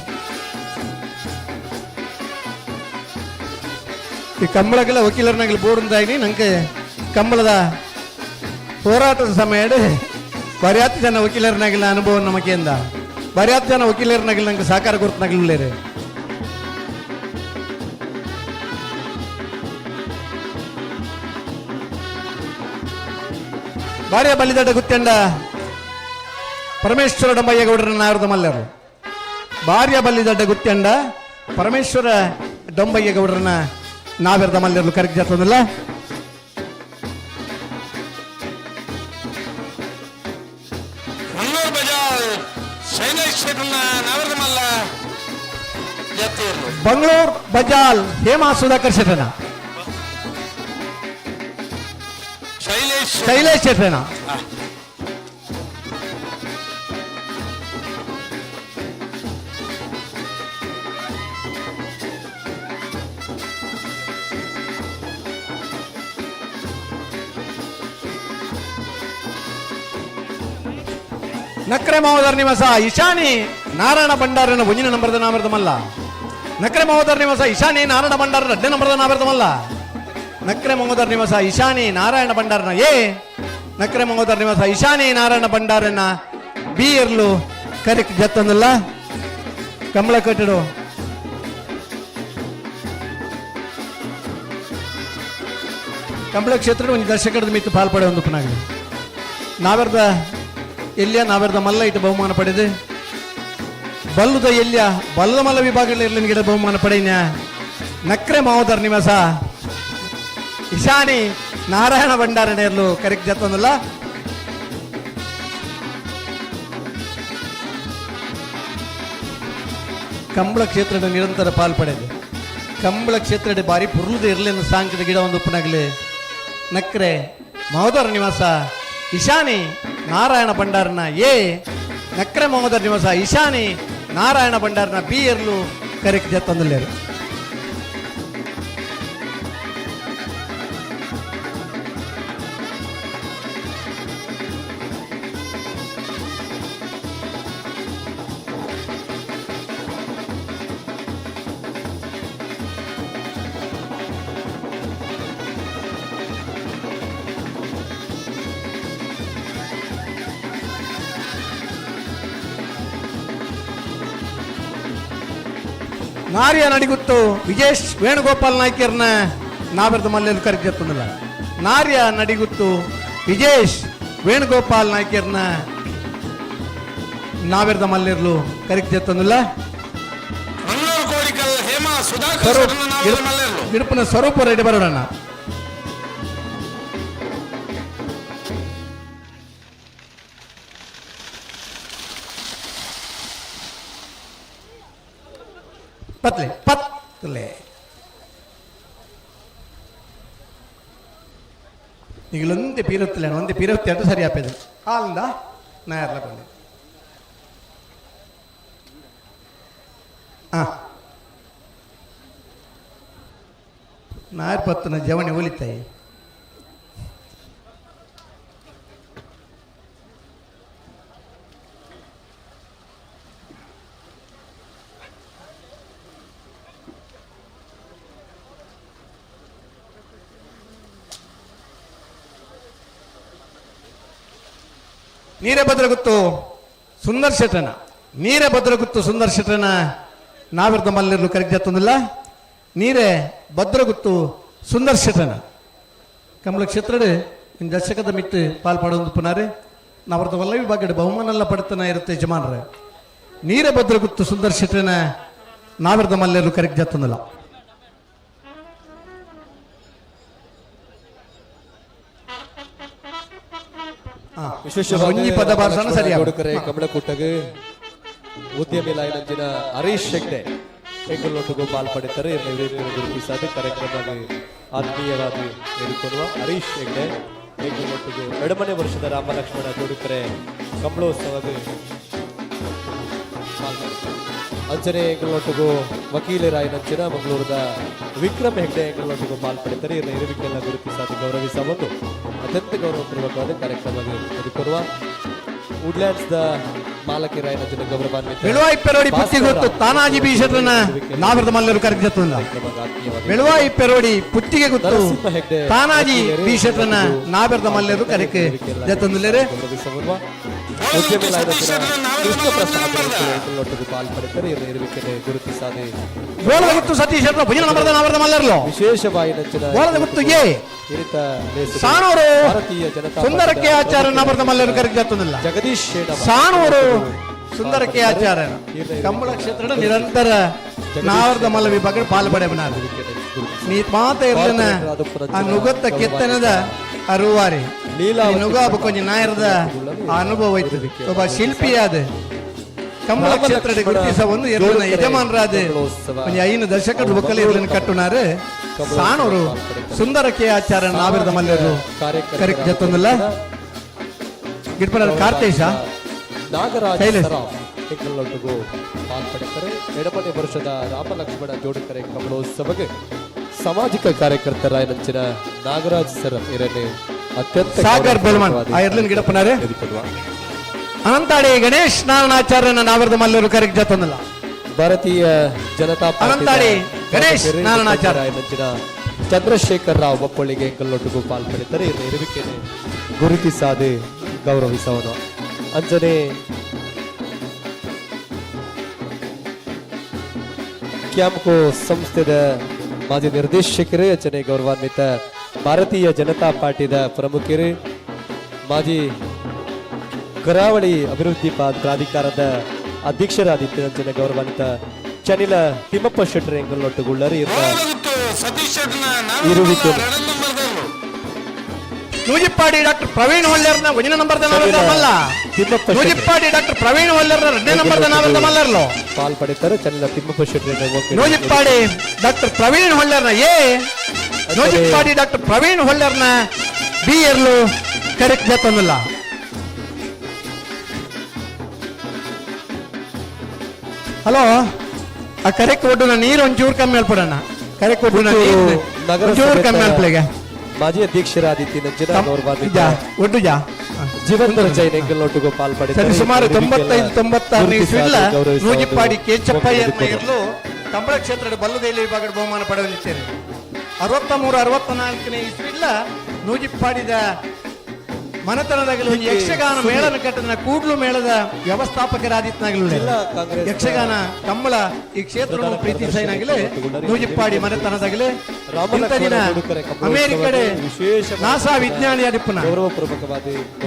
ಈ ಕಂಬಳಕ್ಕೆಲ್ಲ ವಕೀಲರನಾಗಲಿ ಬೋರ್ಡ್ದಾಗಿ ನಂಗೆ ಕಂಬಳದ ಹೋರಾಟದ ಸಮಯ ಬರಿಯಾತ್ ಜನ ವಕೀಲರನಾಗಿಲ್ಲ ಅನುಭವ ನಮಗೆಂದ ಬರಿಯಾತ್ ಜನ ವಕೀಲರನಾಗಿಲ್ಲ ನಂಗೆ ಸಹಕಾರ ಕೊಡ್ತನಾಗಿಲ್ಲೇರಿ ಭಾರ್ಯ ಬಲ್ಲಿದಡ್ಡ ಗುತ್ತೆಂಡ ಪರಮೇಶ್ವರ ಡೊಂಬಯ್ಯಗೌಡರ ನಾರದ ಮಲ್ಲರು ಭಾರ್ಯ ಬಲ್ಲಿದಡ್ಡ ಗುತ್ತೆಂಡ ಪರಮೇಶ್ವರ ಡೊಂಬಯ್ಯಗೌಡರನ್ನ ನಾವೆರ್ದ ಮಲ್ಲರು ಕರೆಕ್ಟ್ ಜಾತೊಂದಿಲ್ಲ ಬಂಗಳೂರು ಬಜಾಲ್ ಹೇಮಾ ಸುಧಾಕರ್ ಶೆಟ್ಟನ ಶೈಲೇಶ್ ಶೆಟ್ಟನ ನಕ್ರೆ ಮಹೋದರ್ ನಿವಾಸ ಇಶಾನಿ ನಾರಾಯಣ ಭಂಡಾರನ ಒಂಜಿನ ನಂಬರ್ದ ನಾಮರ್ದಮಲ್ಲ ನಕ್ರೆ ಮಹೋದರ್ ನಿವಾಸ ಇಶಾನಿ ನಾರಾಯಣ ಭಂಡಾರ ರಡ್ಡೆ ನಂಬರ್ದ ನಾಮರ್ದಮಲ್ಲ ನಕ್ರೆ ಮಹೋದರ್ ನಿವಾಸ ಇಶಾನಿ ನಾರಾಯಣ ಭಂಡಾರನ ನಕ್ರೆ ಮಹೋದರ್ ನಿವಾಸ ಇಶಾನಿ ನಾರಾಯಣ ಭಂಡಾರನ ಬಿ ಇರ್ಲು ಕರೆಕ್ಟ್ ಜತ್ತಂದಲ್ಲ ಕಂಬಳ ಕಟ್ಟಿಡು ಕಂಬಳ ಕ್ಷೇತ್ರ ಒಂದು ದರ್ಶಕರದ ಮಿತ್ತು ಪಾಲ್ಪಡೆ ಒಂದು ಪುನಾಗಲಿ ನಾವೆರ್ದ ಎಲ್ಲಿಯ ನಾವೆರ್ದ ಮಲ್ಲ ಇಟ್ಟು ಬಹುಮಾನ ಪಡೆದು ಬಲ್ಲುದ ಎಲ್ಲಿಯ ಬಲ್ಲದ ಮಲ್ಲ ವಿಭಾಗದಲ್ಲಿ ಇರಲಿ ಗಿಡ ಬಹುಮಾನ ಪಡೆಯ ನಕ್ರೆ ಮಹೋದರ್ ನಿವಾಸ ಇಶಾನಿ ನಾರಾಯಣ ಭಂಡಾರಣ ಇರಲು ಕರೆಕ್ಟ್ ಜತ್ತೊಂದಲ್ಲ ಕಂಬಳ ಕ್ಷೇತ್ರದ ನಿರಂತರ ಪಾಲ್ಪಡೆದು ಕಂಬಳ ಕ್ಷೇತ್ರದ ಬಾರಿ ಪುರ್ಲುದ ಇರಲಿ ಅನ್ನೋ ಸಾಂಕದ ಗಿಡ ಒಂದು ಉಪ್ಪನಾಗಲಿ ನಕ್ರೆ ಮಹೋದರ ನಿವಾಸ ಇಶಾನಿ ನಾರಾಯಣ ಭಂಡಾರನ ನಕ್ರೆ ಮಹೋದರ ನಿವಾಸ ಇಶಾನಿ ನಾರಾಯಣ ಭಂಡಾರನ ಬಿ ಇರ್ಲು ಕರೆಕ್ಟ್ ಜತ್ತೊಂದಲ್ಲೇರು ನಾರ್ಯ ನಡಿಗುತ್ತು ವಿಜೇಶ್ ವೇಣುಗೋಪಾಲ್ ನಾಯ್ಕರ್ನ ನಾವೆರ್ದ ಮಲ್ಲೆರು ಕರೆಕ್ಟ್ ಜತ್ತೊಂದಿಲ್ಲ ನಾರ್ಯ ನಡಿಗುತ್ತು ವಿಜೇಶ್ ವೇಣುಗೋಪಾಲ್ ನಾಯ್ಕರ್ನ ನಾವೆರ್ದ ಮಲ್ಲೆರ್ಲು ಕರೆಕ್ಟ್ ಜತ್ತೊಂದಿಲ್ಲ ಗಿಡುಪನ ಸ್ವರೂಪ ರೆಡಿ ಬರೋಣ ಪತ್ಲೆ ಈಗಲೊಂದೇ ಪೀರತ್ತಿಲ್ಲ ಒಂದೇ ಪೀರತ್ತಿ ಅಂತ ಸರಿ ಆಪೇದು ಆಲ್ದ ನಾಯರ್ಲ ಬಂದೆ ನಾಯರ್ ಪತ್ತನ ಜವಣಿ ಒಲಿತಾಯಿ ನೀರೇ ಭದ್ರಗುತ್ತು ಸುಂದರ್ ಶೆಟ್ಟನ ನೀರೇ ಭದ್ರಗುತ್ತು ಸುಂದರ್ ಶೆಟ್ಟನ ನಾವೆರ್ದ ಮಲ್ಲಿರ್ಲು ಕರೆಕ್ಟ್ ಜತ್ತೊಂದಿಲ್ಲ ನೀರೇ ಭದ್ರಗುತ್ತು ಸುಂದರ್ ಶೆಟ್ಟನ ಕಂಬಳ ಕ್ಷೇತ್ರ ದರ್ಶಕದ ಮಿತ್ತು ಪಾಲ್ಪಡೊಂದು ಪುನಾರೆ ನಾವರ್ದ ವಲ್ಲ ವಿಭಾಗದ ಬಹುಮಾನ ಎಲ್ಲ ಪಡ್ತಾನೆ ಇರುತ್ತೆ ಯಜಮಾನ್ರೆ ನೀರೇ ಭದ್ರಗುತ್ತು ಸುಂದರ್ ಶೆಟ್ಟನ ನಾವೆರ್ದ ಮಲ್ಲಿರ್ಲು ಕರೆಕ್ಟ್ ಜತ್ತೊಂದಿಲ್ಲ ಒಂಜಿ ಪದ ಭಾಷಣ ಸರಿ ಜೋಡುಕರೆ ಕಮಲಕುಟ್ಟಗೆ ಉದ್ಯಮಿ ಲಾಯನಂಚಿನ ಹರೀಶ್ ಹೆಗ್ಡೆ ಎಂಗಳೊಟ್ಟಿಗೂ ಪಾಲ್ಪಡಿತಾರೆ ಗುರುತಿಸಾದ ಕಾರ್ಯಕ್ರಮಕ್ಕೆ ಆತ್ಮೀಯವಾಗಿ ಹೇಳಿಕೊಳ್ಳುವ ಹರೀಶ್ ಹೆಗ್ಡೆ ಎಂಗಳೊಟ್ಟಿಗೂ 2ನೇ ವರ್ಷದ ರಾಮಲಕ್ಷ್ಮಣ ಜೋಡುಕರೆ ಕಂಬಳೋತ್ಸವಕ್ಕೆ ಅಂಚನೆ ಎಂಗಳೊಟ್ಟಿಗೂ ವಕೀಲರಾಯನಂಚಿನ ಮಂಗಳೂರದ ವಿಕ್ರಮ್ ಹೆಗ್ಡೆ ಎಂಗಳೊಟ್ಟಿಗೂ ಪಾಲ್ಪಡಿತಾರೆ ಇರುವಿಕೆಲ್ಲ ಗುರುತಿಸಾದ ಗೌರವಿಸ ಒಂದು ಅತ್ಯಂತ ಗೌರವಪೂರ್ವಕವಾದ ಕಾರ್ಯಕ್ರಮಕ್ಕೆ ಹೇಳಿಕೊಳ್ಳುವ ವುಡ್ಲ್ಯಾಂಡ್ಸ್ ದ ಮಾಲಕಿರಾಯನಂಚಿನ ಗೌರವಾನ್ವಿತ ಬೆಳುವಾಯಿ ಪೆರೋಡಿ ಪುತ್ತಿ ಗೊತ್ತು ತಾನಾಜಿ ಭೀಷಣನ ನಾವರದ ಮಲ್ಲರು ಕರೆಕ್ಜತ್ತುಂದ ಬೆಳುವಾಯಿ ಪೆರೋಡಿ ಪುತ್ತಿಗೆ ಗೊತ್ತು ತಾನಾಜಿ ಭೀಷಣನ ನಾವರದ ಮಲ್ಲರು ಕರೆಕ್ ಜತ್ತೊಂದುಲೇರೆ ಉದ್ಯಮಿ ಲಾಯನಂಚಿನ ಕೃಷ್ಣ ಪ್ರಸಾದ್ ಎಂಗಳೊಟ್ಟಿಗೂ ಪಾಲ್ಪಡಿತಾರೆ ಇರುವಿಕೆ ಗುರುತಿಸಾದೆ ಗೋಳದ ಗೊತ್ತು ಸತೀಶ್ ಭುಜನ ನಂಬರದ ನಾವರದ ಮಲ್ಲರ್ಲು ವಿಶೇಷವಾಗಿ ನಂಚಿನ ಗೋಳದ ಗೊತ್ತು ಏ ಸಾಣೂರು ಸುಂದರಕ್ಕೆ ಆಚಾರ್ಯ ನಾವರದ ಮಲ್ಲರು ಕರೆಕ್ ಜತ್ತೊಂದಿಲ್ಲ ಜಗದೀಶ್ ಸಾಣೂರು ಸುಂದರಕ್ಕೆ ಆಚಾರ್ಯ ಕಂಬಳ ಕ್ಷೇತ್ರದ ನಿರಂತರ ನಾವರದ ಮಲ್ಲ ವಿಭಾಗ ಪಾಲ್ಪಡೆಬನಾದ ನೀ ಮಾತ ಇರ್ಲಿನ ಆ ನುಗತ್ತ ಕೆತ್ತನದ ಆ ರೂವಾರಿ ನುಗಾಬ ಕೊಂಚ ನಾಯರದ ಆ ಅನುಭವ ಐತದೆ ಒಬ್ಬ ಶಿಲ್ಪಿಯಾದ ಕಂಬಳ ಕ್ಷೇತ್ರದ ಗುರುತಿಸ ಒಂದು ಇರ್ಲಿನ ಯಜಮಾನರಾದ ಕೊಂಚ 5 ದಶಕದ ಬುಕ್ಕಲ್ಲಿ ಇರ್ಲಿನ ಕಟ್ಟುನಾರು ಸಾಣೂರು ಸುಂದರಕ್ಕೆ ಆಚಾರ್ಯ ನಾವರದ ಮಲ್ಲರು ಕರೆಕ್ಟ್ ಜತ್ತೊಂದಿಲ್ಲ ಗಿಡ್ಪಡ ಕಾರ್ತೇಶ ನಾಗರಾಜ ಎಂಗಳೊಟ್ಟಿಗೂ ಪಾಲ್ಪಡಿತಾರೆ 2ನೇ ವರ್ಷದ ರಾಮಲಕ್ಷ್ಮಣ ಜೋಡುಕರೆ ಕಂಬಳೋತ್ಸವಕ್ಕೆ ಸಾಮಾಜಿಕ ಕಾರ್ಯಕರ್ತರಾಯನಂಚಿನ ನಾಗರಾಜ್ ಸರ್ ಇರಲಿ ಅತ್ಯಂತ ಸಾಗರ್ ಬೆಲ್ಮನ್ ಆ ಇರ್ಲಿನ ಗಿಡಪ್ಪನಾರೆ ಅನಂತಾಡಿ ಗಣೇಶ್ ನಾರಾಯಣಾಚಾರ್ಯನ ನಾವರದ ಮಲ್ಲರು ಕರೆಕ್ಟ್ ಜತ್ತೊಂದಿಲ್ಲ ಭಾರತೀಯ ಜನತಾ ಅನಂತಾಡಿ ಗಣೇಶ್ ನಾರಾಯಣಾಚಾರ್ಯ ನಂಚಿನ ಚಂದ್ರಶೇಖರ್ ರಾವ್ ಬಪ್ಪಳಿಗೆ ಎಂಗಳೊಟ್ಟಿಗೂ ಪಾಲ್ಪಡಿತಾರೆ ಇರುವಿಕೆ ಗುರುತಿಸಾದೆ ಗೌರವಿಸವನು ಅಂಜನೆ ಕ್ಯಾಂಪ್ಕೋ ಸಂಸ್ಥೆದ ಮಾಜಿ ನಿರ್ದೇಶಕರು ಅಂಚನೆ ಗೌರವಾನ್ವಿತ ಭಾರತೀಯ ಜನತಾ ಪಾರ್ಟಿದ ಪ್ರಮುಖರು ಮಾಜಿ ಕರಾವಳಿ ಅಭಿವೃದ್ಧಿ ಪ್ರಾಧಿಕಾರದ ಅಧ್ಯಕ್ಷರಾದಿತ್ಯ ಅಂಚನೆ ಗೌರವಾನ್ವಿತ ಚನಿಲ ತಿಮ್ಮಪ್ಪ ಶೆಟ್ಟರ್ ಎಂಗಳೊಟ್ಟುಗುಳ್ಳರು ಇರುವಿಕೆ ನೂಜಿಪ್ಪಾಡಿ ಡಾಕ್ಟರ್ ಪ್ರವೀಣ್ ಹೊಲ್ಲೆರ್ನ 1ನೇ ನಂಬರ್ದ ನಾವರದ ಮಲ್ಲ ನೂಜಿಪ್ಪಾಡಿ ಡಾಕ್ಟರ್ ಪ್ರವೀಣ್ ಹೊಲ್ಲೆರ್ನ 2ನೇ ನಂಬರ್ದ ನಾವರದ ಮಲ್ಲರ್ಲು ಪಾಲ್ಪಡಿತಾರೆ ಚನಿಲ ತಿಮ್ಮಪ್ಪ ಶೆಟ್ಟರ್ ನೂಜಿಪ್ಪಾಡಿ ಡಾಕ್ಟರ್ ಪ್ರವೀಣ್ ಹೊಲ್ಲೆರ್ನ ಎ ನೂಜಿಪ್ಪಾಡಿ ಡಾಕ್ಟರ್ ಪ್ರವೀಣ್ ಹೊಲ್ಲೆರ್ನ ಬಿ ಇರ್ಲು ಕರೆಕ್ಟ್ ಜತ್ತೊಂದಿಲ್ಲ ಹಲೋ ಆ ಕರೆಕ್ಟ್ ಒಡ್ಡುನ ನೀರು ಒಂಚೂರು ಕಮ್ಮಿ ಹೇಳ್ಬಿಡೋಣ ಕರೆಕ್ಟ್ ಒಡ್ಡುನ ಒಂಚೂರು ಕಮ್ಮಿ ಹೇಳ್ಪಲೆಗೆ ಮಾಜಿ ಅಧ್ಯಕ್ಷರಾದಿತ್ಯ ಒಡ್ಡು ಜಾ ಜೀವಂತರ ಜೈನ್ ಎಂಗಳೊಟ್ಟಿಗೂ ಪಾಲ್ಪಡಿದ್ದಾರೆ ಸುಮಾರು 95-96 ಇಸ್ವಿಲ್ಲ ನೂಜಿಪ್ಪಾಡಿ ಕೆಚ್ಚಪ್ಪಯ್ಯರ್ಲು ಕಂಬಳ ಕ್ಷೇತ್ರದ ಬಲ್ಲದೇಲಿ ವಿಭಾಗದ ಬಹುಮಾನ ಪಡೆಯಲಿದ್ದೇನೆ 63-64 ಇಸ್ವಿಲ್ಲ ನೂಜಿಪ್ಪಾಡಿದ ಮನೆತನದಾಗಲಿ ಒಂದು ಯಕ್ಷಗಾನ ಮೇಳನ ಕಟ್ಟದ ಕೂಡ್ಲು ಮೇಳದ ವ್ಯವಸ್ಥಾಪಕರಾದಿತ್ನಾಗಲೂ ಯಕ್ಷಗಾನ ಕಂಬಳ ಈ ಕ್ಷೇತ್ರ ಪ್ರೀತಿ ಸೈನಾಗಲೇ ನೂಜಿಪ್ಪಾಡಿ ಮನೆತನದಾಗಲೇ ಅಮೇರಿಕಡೆ ನಾಸಾ ವಿಜ್ಞಾನಿ ಅದಿಪ್ಪನ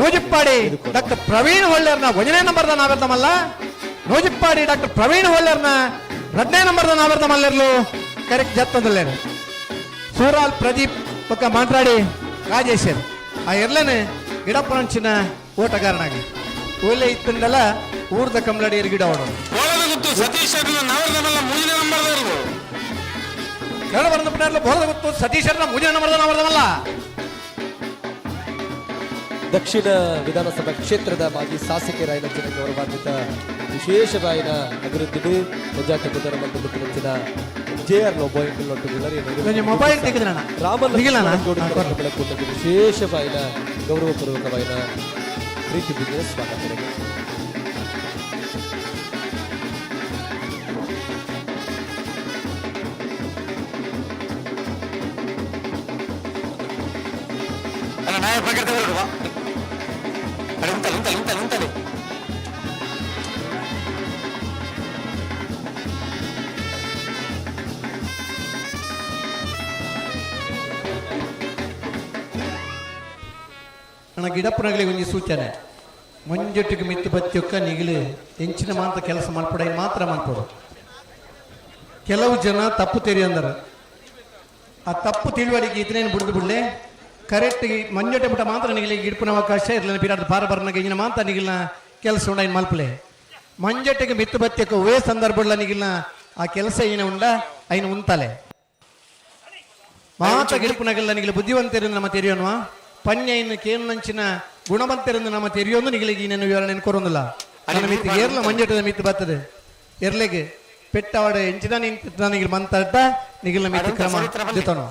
ನೂಜಿಪ್ಪಾಡಿ ಡಾಕ್ಟರ್ ಪ್ರವೀಣ್ ಹೊಲ್ಲೆರ್ನ 1ನೇ ನಂಬರ್ದ ನಾವರ್ದ ಮಲ್ಲ ನೂಜಿಪ್ಪಾಡಿ ಡಾಕ್ಟರ್ ಪ್ರವೀಣ್ ಹೊಲ್ಲೆರ್ನ 2ನೇ ನಂಬರ್ದ ನಾವರ್ದ ಮಲ್ಲರ್ಲು ಕರೆಕ್ಟ್ ಜತ್ತೊಂದಲ್ಲೇನು ಸೂರಾಲ್ ಪ್ರದೀಪ್ ಪಕ್ಕ ಮಾತಾಡಿ ರಾಜೇಶನ್ ಆ ಎರ್ಲೇನೆ ಗಿಡಪ್ಪನಂಚಿನ ಓಟಗಾರನಾಗಿ ಒಳ್ಳೆ ಇತ್ತಂದಲ್ಲ ಊರ್ದ ಕಂಬಳಡಿಯರ್ ಗಿಡ ಓಡೋಣ ಬೋಲದ ಗೊತ್ತು ಸತೀಶರ್ನ 3ನೇ ನಂಬರ್ದ ನಾವರ್ದಮಲ್ಲ ದಕ್ಷಿಣ ವಿಧಾನಸಭಾ ಕ್ಷೇತ್ರದ ಮಾಜಿ ಶಾಸಕರಾಯನಂಚಿನ ಗೌರವಾನ್ವಿತ ವಿಶೇಷವಾಯಿನ ಅಭಿವೃದ್ಧಿ ಪಂಚಾಯತ್ ಮುಖ್ಯನ JR ಲೋಬೋ ಎಂಗಳೊಟ್ಟಿಗುಳ್ಳರು ಮೊಬೈಲ್ ತೆಗೆದ್ರಣ ಬೆಳಕೂಟಕ್ಕೆ ವಿಶೇಷವಾಯಿನ ಗೌರವಪೂರ್ವಕವಾಯಿನ ಪ್ರೀತಿ ಬಿದ್ದರೆ ಸ್ವಾಗತ ನನ್ನ ಗಿಡಪ್ಪನಗಳಿಗೆ ಒಂದು ಸೂಚನೆ ಮುಂಜೊಟ್ಟಿಗೆ ಮಿತ್ತು ಬತ್ತಿಯೊಕ್ಕ ನಿಗಿಲು ಹೆಂಚಿನ ಮಾತ್ರ ಕೆಲಸ ಮಾಡ್ಕೊಡ ಮಾತ್ರ ಮಾಡ್ಕೊಡು ಕೆಲವು ಜನ ತಪ್ಪು ತೆರಿ ಅಂದರು ಆ ತಪ್ಪು ತಿಳುವಳಿಕೆ ಇದ್ರೇನು ಬಿಡ್ದು ಬಿಡ್ಲೆ ಕರೆಕ್ಟ್ ಮಂಜೊಟ್ಟೆ ಬಿಟ್ಟ ಮಾತ್ರ ನಿಗಲಿ ಗಿಡ್ಪುನ ಅವಕಾಶ ಇರಲಿಲ್ಲ ಪಿರಾಡ್ ಪಾರ ಬರ್ನಾಗ ಇಂಜಿನ ಮಾತ್ರ ನಿಗಿಲ್ನ ಕೆಲಸ ಉಂಡ ಇನ್ ಮಲ್ಪಲೆ ಮಂಜೊಟ್ಟೆಗೆ ಮಿತ್ತು ಬತ್ಯಕ್ಕೆ ಒವೇ ಸಂದರ್ಭ ನಿಗಿಲ್ನ ಆ ಕೆಲಸ ಏನ ಉಂಡ ಐನು ಉಂತಲೆ ಮಾತ ಗಿಡ್ಪುನಗಲ್ಲ ನಿಗಿಲ ಬುದ್ಧಿವಂತರಿಂದ ನಮ್ಮ ತೆರೆಯೋನ್ವಾ ಪನ್ಯ ಇನ್ನು ಕೇನಂಚಿನ ಗುಣವಂತರಿಂದ ನಮ್ಮ ತೆರೆಯೋದು ನಿಗಿಲಿಗೆ ಇನ್ನೇನು ವಿವರಣೆ ಕೊರೊಂದಿಲ್ಲ ನನ್ನ ಮಿತ್ತಿಗೆ ಏರ್ಲ ಮಂಜೊಟ್ಟದ ಮಿತ್ತು ಬರ್ತದೆ ಎರ್ಲೆಗೆ ಪೆಟ್ಟವಾಡ ಎಂಚಿನ ನಿಂತ ನಿಗಿಲ್ ಮಂತಾಟ ನಿಗಿಲ್ನ ಮಿತ್ತು ಕ್ರಮ ಜೊತನು